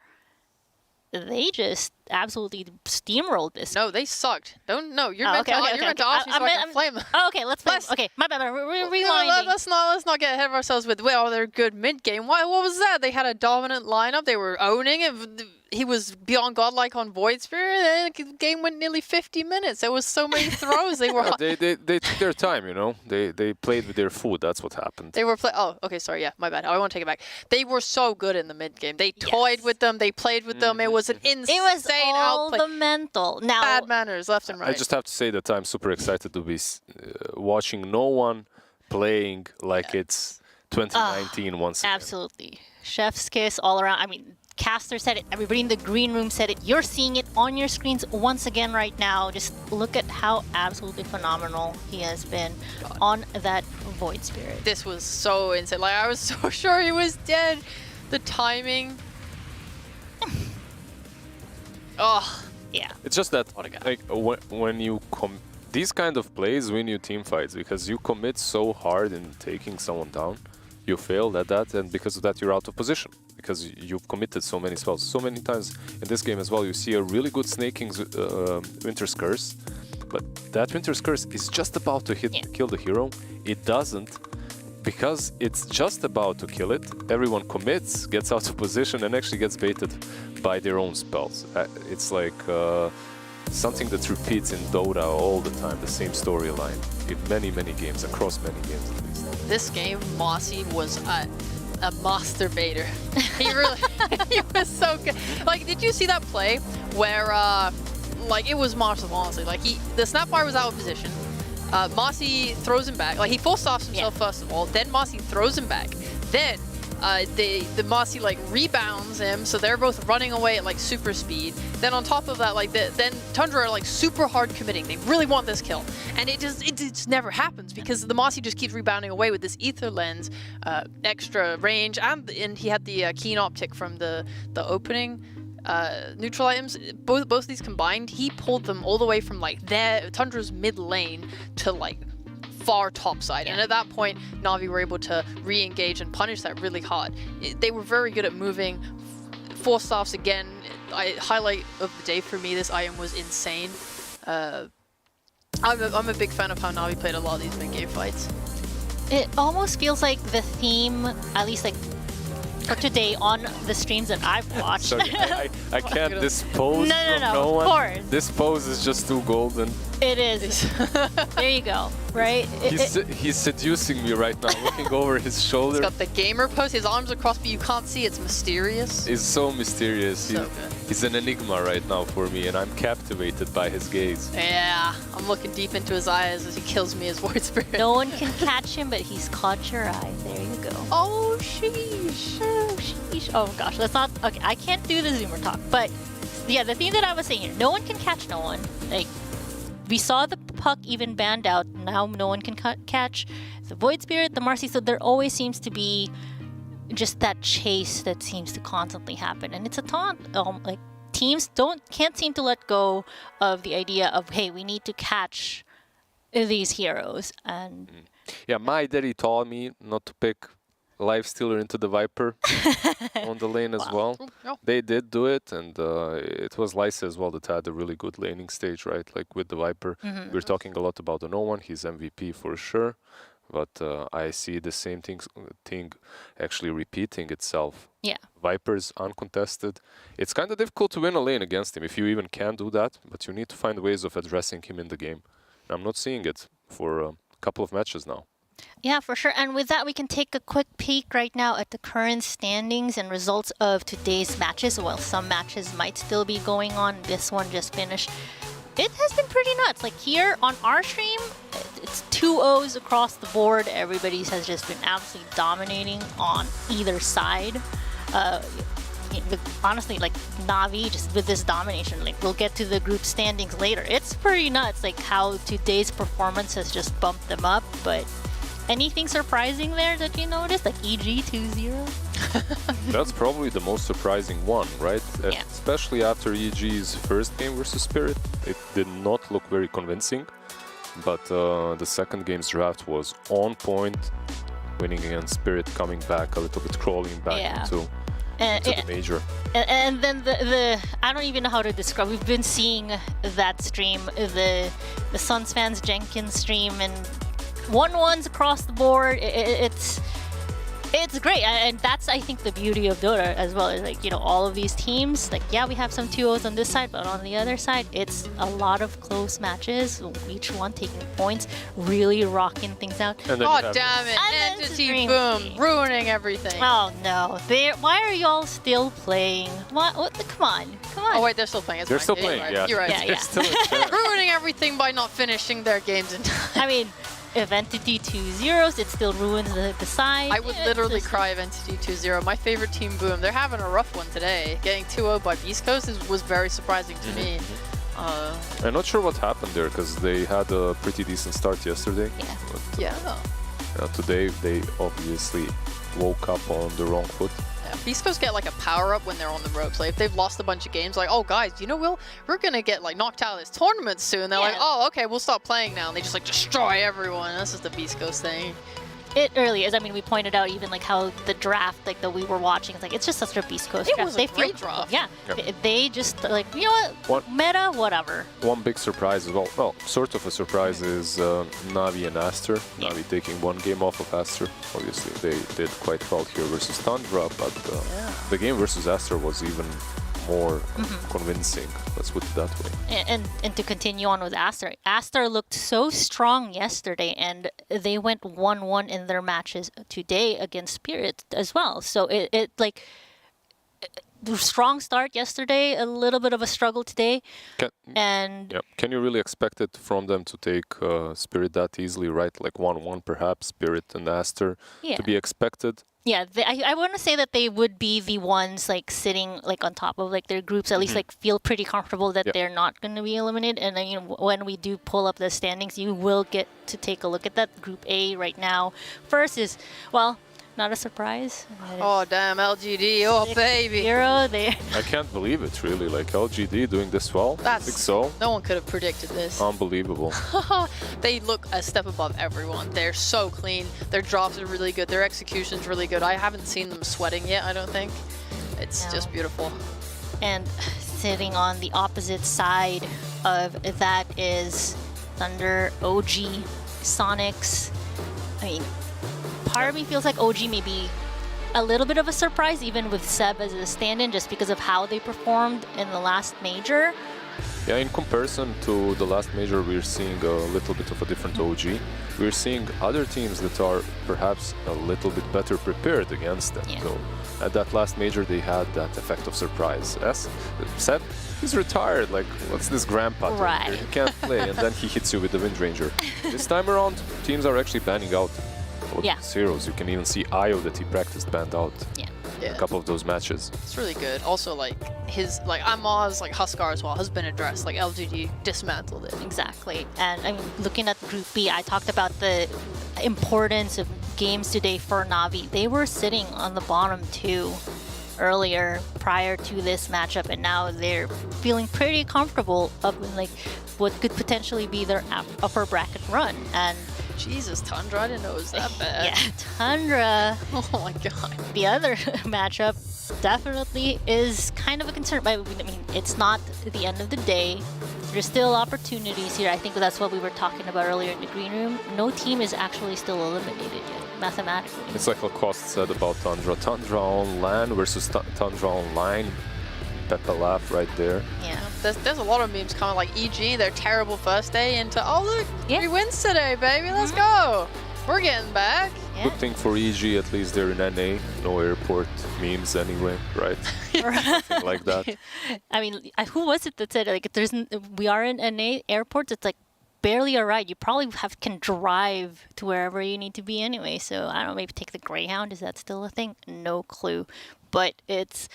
they just absolutely steamrolled this. No, they sucked. You're meant to off you so I can flame them. Okay, let's flame. Okay, my bad. Rewinding. Let's not get ahead of ourselves with, well, they're good mid-game. What was that? They had a dominant lineup. They were owning it. He was beyond godlike on Void Spirit, and the game went nearly 50 minutes. There was so many throws. They were. They took their time, you know. They played with their food. That's what happened. They were Oh, okay, sorry. Yeah, my bad. I want to take it back. They were so good in the mid game. They toyed with them. They played with them. It was an insane all outplay. The mental. Now, bad manners left and right. I just have to say that I'm super excited to be watching no one playing like it's 2019 once again. Absolutely. Chef's kiss all around. I mean, Caster said it. Everybody in the green room said it. You're seeing it on your screens once again right now. Just look at how absolutely phenomenal he has been on that Void Spirit. This was so insane. Like, I was so sure he was dead. The timing. Oh, yeah. It's just that, like, when you these kind of plays win you team fights because you commit so hard in taking someone down, you failed at that, and because of that you're out of position because you've committed so many spells. So many times in this game as well, you see a really good snaking Winter's Curse, but that Winter's Curse is just about to kill the hero. It doesn't. Because it's just about to kill it, everyone commits, gets out of position, and actually gets baited by their own spells. It's like something that repeats in Dota all the time, the same storyline in many, many games, across many games at least. This game, Mossy was a masturbator. He really, he was so good. Like, did you see that play where, like, it was Marshall, honestly. Like, the Snapfire was out of position. Mossy throws him back. Like, he full stops himself first of all. Then Mossy throws him back. Then the Mossy like rebounds him, so they're both running away at like super speed. Then on top of that, like then Tundra are like super hard committing. They really want this kill, and it just never happens because the Mossy just keeps rebounding away with this ether lens, extra range, and he had the keen optic from the opening. Neutral items, both these combined, he pulled them all the way from like Tundra's mid lane to like far top side, and at that point Navi were able to re-engage and punish that really hard. They were very good at moving. 4 staffs again, highlight of the day for me. This item was insane. I'm a big fan of how Navi played a lot of these mid game fights. It almost feels like the theme, at least like for today on the streams that I've watched. Sorry, I can't dispose of no one. Of course. This pose is just too golden. It is. There you go, right? He's seducing me right now, looking over his shoulder. He's got the gamer pose, his arms are crossed, but you can't see, it's mysterious. He's so mysterious. So good. He's an enigma right now for me, and I'm captivated by his gaze. Yeah, I'm looking deep into his eyes as he kills me as Void Spirit. No one can catch him, but he's caught your eye. There you go. Oh, sheesh. Oh, sheesh. Oh, gosh, let's not... Okay, I can't do the Zoomer talk, but yeah, the thing that I was saying here, no one can catch no one. Like, we saw the puck even banned out. Now no one can catch the Void Spirit, the Marcy. So there always seems to be just that chase that seems to constantly happen, and it's a taunt. Like teams can't seem to let go of the idea of, hey, we need to catch these heroes. And yeah, my daddy taught me not to pick Lifestealer into the Viper on the lane as well. They did do it, and it was Lysa as well that had a really good laning stage, right? Like with the Viper. We're talking a lot about the No One. He's MVP for sure, but I see the same thing actually repeating itself. Yeah. Viper's uncontested. It's kind of difficult to win a lane against him if you even can do that, but you need to find ways of addressing him in the game. I'm not seeing it for a couple of matches now. Yeah, for sure. And with that, we can take a quick peek right now at the current standings and results of today's matches. Well, some matches might still be going on. This one just finished. It has been pretty nuts. Like here on our stream, it's 2-0s across the board. Everybody has just been absolutely dominating on either side. Honestly, like Navi, just with this domination, like we'll get to the group standings later. It's pretty nuts, like how today's performance has just bumped them up. But anything surprising there that you noticed, like EG 2-0? That's probably the most surprising one, right? Yeah. Especially after EG's first game versus Spirit. It did not look very convincing, but the second game's draft was on point, winning against Spirit, coming back a little bit, crawling back into the major. And then the I don't even know how to describe. We've been seeing that stream, the Suns fans Jenkins stream, and 1-1s across the board. It's great, and that's, I think, the beauty of Dota as well. Is like, you know, all of these teams, like, yeah, we have some 2-0s on this side, but on the other side, it's a lot of close matches, each one taking points, really rocking things out. Oh, damn it. Entity Boom, ruining everything. Oh, no. Why are y'all still playing? What? Come on. Oh, wait, they're still playing. It's they're fine. still playing, yeah. You're right. They're still in chat. Ruining everything by not finishing their games in time. I mean, if Entity 2-0s, it still ruins the side. I would literally cry if Entity 2-0. My favorite team, Boom, they're having a rough one today. Getting 2-0 by Beast Coast was very surprising to me. I'm not sure what happened there because they had a pretty decent start yesterday. Yeah. Today they obviously woke up on the wrong foot. Yeah, Beast Coast get like a power up when they're on the ropes. Like if they've lost a bunch of games, like, oh guys, you know, we're gonna get like knocked out of this tournament soon. They're like, oh okay, we'll stop playing now. And they just like destroy everyone. That's just the Beast Coast thing. It really is. I mean, we pointed out even like how the draft like that we were watching. It's like it's just such a Beast Coast draft. Was a great draft. Yeah, they just like, you know what, meta, whatever. One big surprise as well, sort of a surprise, is NAVI and Aster. NAVI taking one game off of Aster. Obviously, they did quite well here versus Tundra, but the game versus Aster was even more convincing. Let's put it that way. And to continue on with Aster, Aster looked so strong yesterday, and they went 1-1 in their matches today against Spirit as well. So it like the strong start yesterday, a little bit of a struggle today. Can you really expect it from them to take Spirit that easily, right? Like 1-1 perhaps, Spirit and Aster to be expected? Yeah, I want to say that they would be the ones like sitting like on top of like their groups, at least like feel pretty comfortable that they're not going to be eliminated. And then, you know, when we do pull up the standings, you will get to take a look at that. Group A right now, first is, well, not a surprise. Oh damn, LGD, oh baby. 0 there. I can't believe it really, like LGD doing this well. I think so. No one could have predicted this. Unbelievable. They look a step above everyone. They're so clean. Their drops are really good. Their execution's really good. I haven't seen them sweating yet, I don't think. It's just beautiful. And sitting on the opposite side of that is Thunder, OG, Soniqs. I mean, part of me feels like OG may be a little bit of a surprise, even with Seb as a stand-in, just because of how they performed in the last major. Yeah, in comparison to the last major, we're seeing a little bit of a different OG. We're seeing other teams that are perhaps a little bit better prepared against them. So at that last major, they had that effect of surprise. Seb, he's retired. Like, what's this grandpa doing here? He can't play, and then he hits you with the Wind Ranger. This time around, teams are actually banning out heroes. You can even see Io that he practiced banned out in a couple of those matches. It's really good. Also, like his Amaz, like Huskar as well, has been addressed. Like LGD dismantled it. Exactly. And I mean, looking at Group B, I talked about the importance of games today for NAVI. They were sitting on the bottom 2 earlier prior to this matchup, and now they're feeling pretty comfortable up in like what could potentially be their upper bracket run. And Jesus, Tundra, I didn't know it was that bad. Yeah, Tundra. Oh my god. The other matchup definitely is kind of a concern, but I mean, it's not the end of the day. There's still opportunities here. I think that's what we were talking about earlier in the green room. No team is actually still eliminated yet, mathematically. It's like what Cost said about Tundra. Tundra on LAN versus Tundra online. Peppa laugh right there. Yeah, there's a lot of memes coming, like EG, their terrible first day into, oh look, 3 wins today, baby, let's go. We're getting back. Good thing for EG, at least they're in NA. No airport memes anyway, right? Something like that. I mean, who was it that said, like, we are in NA airports, it's like barely a ride. You probably can drive to wherever you need to be anyway. So I don't know, maybe take the Greyhound. Is that still a thing? No clue. But it's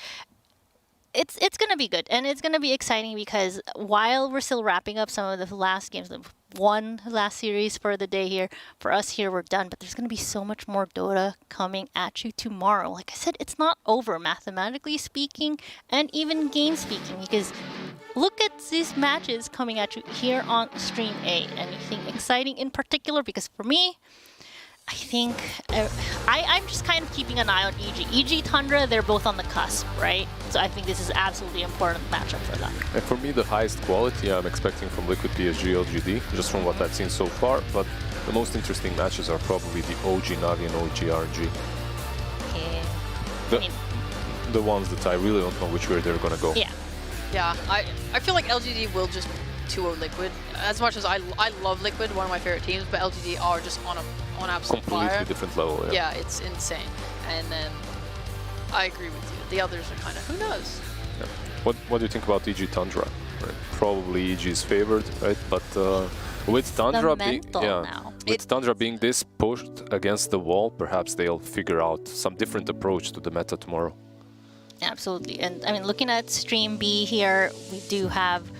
going to be good, and it's going to be exciting because while we're still wrapping up some of the last games, the one last series for the day here, for us here, we're done, but there's going to be so much more Dota coming at you tomorrow. Like I said, it's not over, mathematically speaking, and even game speaking, because look at these matches coming at you here on Stream A. Anything exciting in particular? Because for me, I think I'm just kind of keeping an eye on EG. EG, Tundra, they're both on the cusp, right? So I think this is absolutely important matchup for them. And for me, the highest quality I'm expecting from Liquid PSG.LGD, just from what I've seen so far. But the most interesting matches are probably the OG Navi and OG RG. Okay. The ones that I really don't know which way they're gonna go. Yeah. Yeah, I feel like LGD will just 2-0 Liquid. As much as I love Liquid, one of my favorite teams, but LGD are just on absolute completely fire. Different level. Yeah, it's insane. And then I agree with you. The others are kind of, who knows? Yeah. What do you think about EG Tundra? Right. Probably EG is favored, right? But with Tundra, with Tundra being this pushed against the wall, perhaps they'll figure out some different approach to the meta tomorrow. Absolutely. And I mean, looking at Stream B here, we do have...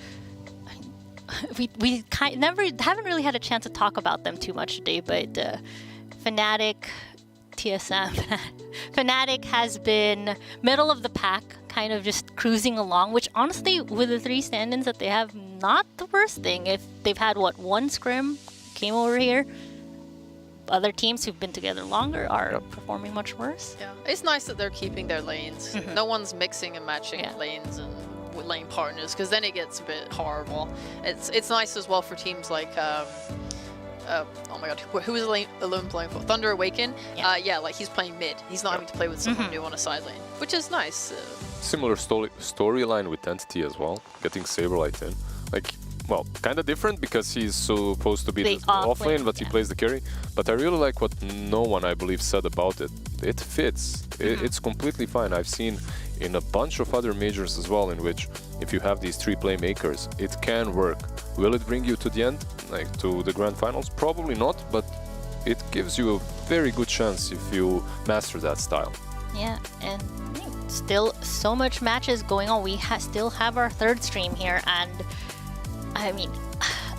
We haven't really had a chance to talk about them too much today, but Fnatic, TSM, Fnatic has been middle of the pack, kind of just cruising along, which honestly, with the 3 stand-ins that they have, not the worst thing. If they've had, what, 1 scrim, came over here, other teams who've been together longer are performing much worse. Yeah, it's nice that they're keeping their lanes. No one's mixing and matching lanes and with lane partners, because then it gets a bit horrible. It's nice as well for teams like oh my god, who is alone playing for? Tundra Awaken. Yeah, like he's playing mid. He's not having to play with someone new on a side lane, which is nice. Similar storyline with Entity as well, getting Saberlight in. Like, well, kind of different because he's supposed to be the off lane, but he plays the carry. But I really like what no one, I believe, said about it. It fits. It's completely fine. I've seen in a bunch of other majors as well, in which if you have these 3 playmakers, it can work. Will it bring you to the end, like to the grand finals? Probably not, but it gives you a very good chance if you master that style. Yeah, and still so much matches going on. We still have our 3rd stream here, and I mean,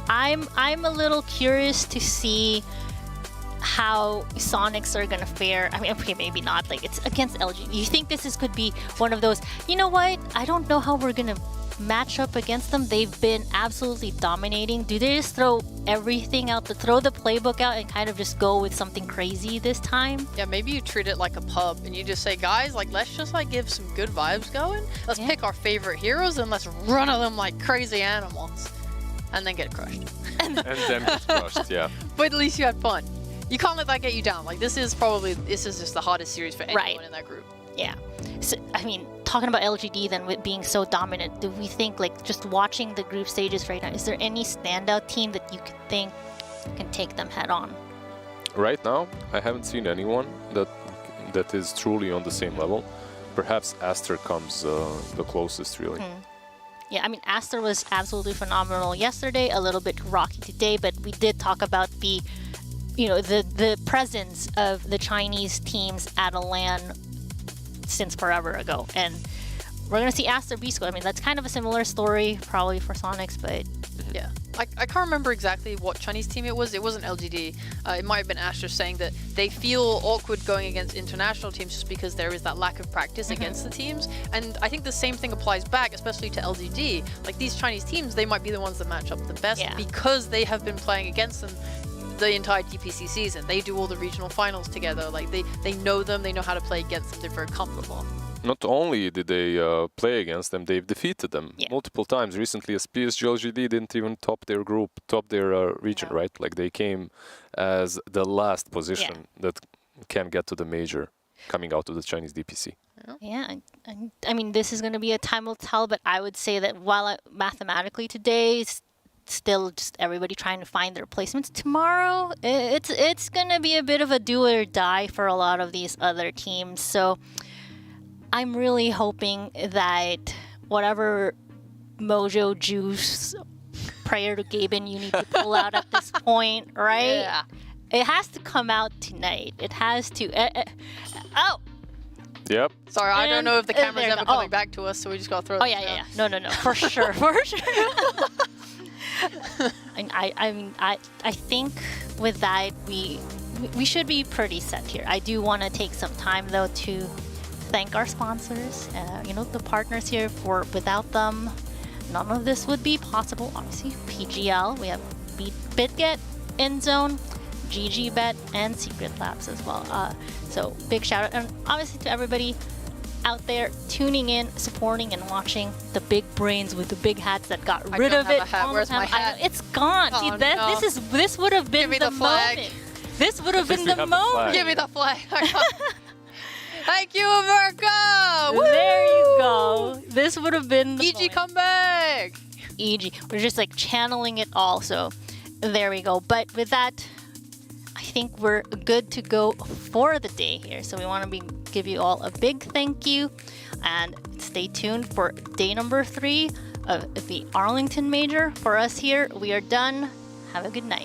I'm a little curious to see how Soniqs are gonna fare. I mean, okay, maybe not. Like, it's against LG. You think this could be one of those? You know what? I don't know how we're gonna match up against them. They've been absolutely dominating. Do they just throw everything out, throw the playbook out, and kind of just go with something crazy this time? Yeah, maybe you treat it like a pub, and you just say, guys, like, let's just like give some good vibes going. Let's pick our favorite heroes and let's run at them like crazy animals, and then get crushed. And then get crushed, yeah. But at least you had fun. You can't let that get you down. Like, this is just the hardest series for anyone in that group. Yeah. So, I mean, talking about LGD then with being so dominant, do we think, like, just watching the group stages right now, is there any standout team that you could think can take them head on? Right now, I haven't seen anyone that is truly on the same level. Perhaps Aster comes the closest, really. Yeah, I mean, Aster was absolutely phenomenal yesterday, a little bit rocky today, but we did talk about the presence of the Chinese teams at a LAN since forever ago, and we're gonna see Aster beastcoast. I mean, that's kind of a similar story probably for Soniqs, but yeah, I can't remember exactly what Chinese team it was. It wasn't LGD. It might have been Aster saying that they feel awkward going against international teams just because there is that lack of practice against the teams. And I think the same thing applies back, especially to LGD. Like, these Chinese teams, they might be the ones that match up the best because they have been playing against them the entire DPC season. They do all the regional finals together. Like, they know them, they know how to play against them, they're very comfortable. Not only did they play against them, they've defeated them multiple times. Recently, as PSG.LGD didn't even top their group, top their region, right? Like, they came as the last position that can get to the major coming out of the Chinese DPC. Yeah, I mean, this is going to be a time will tell, but I would say that while mathematically today is still just everybody trying to find their placements, tomorrow it's going to be a bit of a do or die for a lot of these other teams. So I'm really hoping that whatever mojo juice prayer to Gaben you need to pull out at this point, right? Yeah. It has to come out tonight. It has to. Oh! Yep. Sorry, I don't know if the camera's ever coming back to us, so we just gotta throw it. Oh, yeah. No. For sure. For sure. I mean, I think with that, we should be pretty set here. I do want to take some time, though, to thank our sponsors, the partners here. Without them, none of this would be possible. Obviously, PGL, we have BitGet, InZone, GGBet, and Secret Labs as well. So big shout out, and obviously to everybody out there tuning in, supporting, and watching the big brains with the big hats that got rid of it. Where's my hat? It's gone. Oh, See, no. This would have been the moment. This would have been the moment. Give me the flag. Thank you, America! Woo! There you go. This would have been the EG comeback. EG. We're just like channeling it all. So there we go. But with that, I think we're good to go for the day here. So we want to give you all a big thank you, and stay tuned for day number 3 of the Arlington Major. For us here, we are done. Have a good night.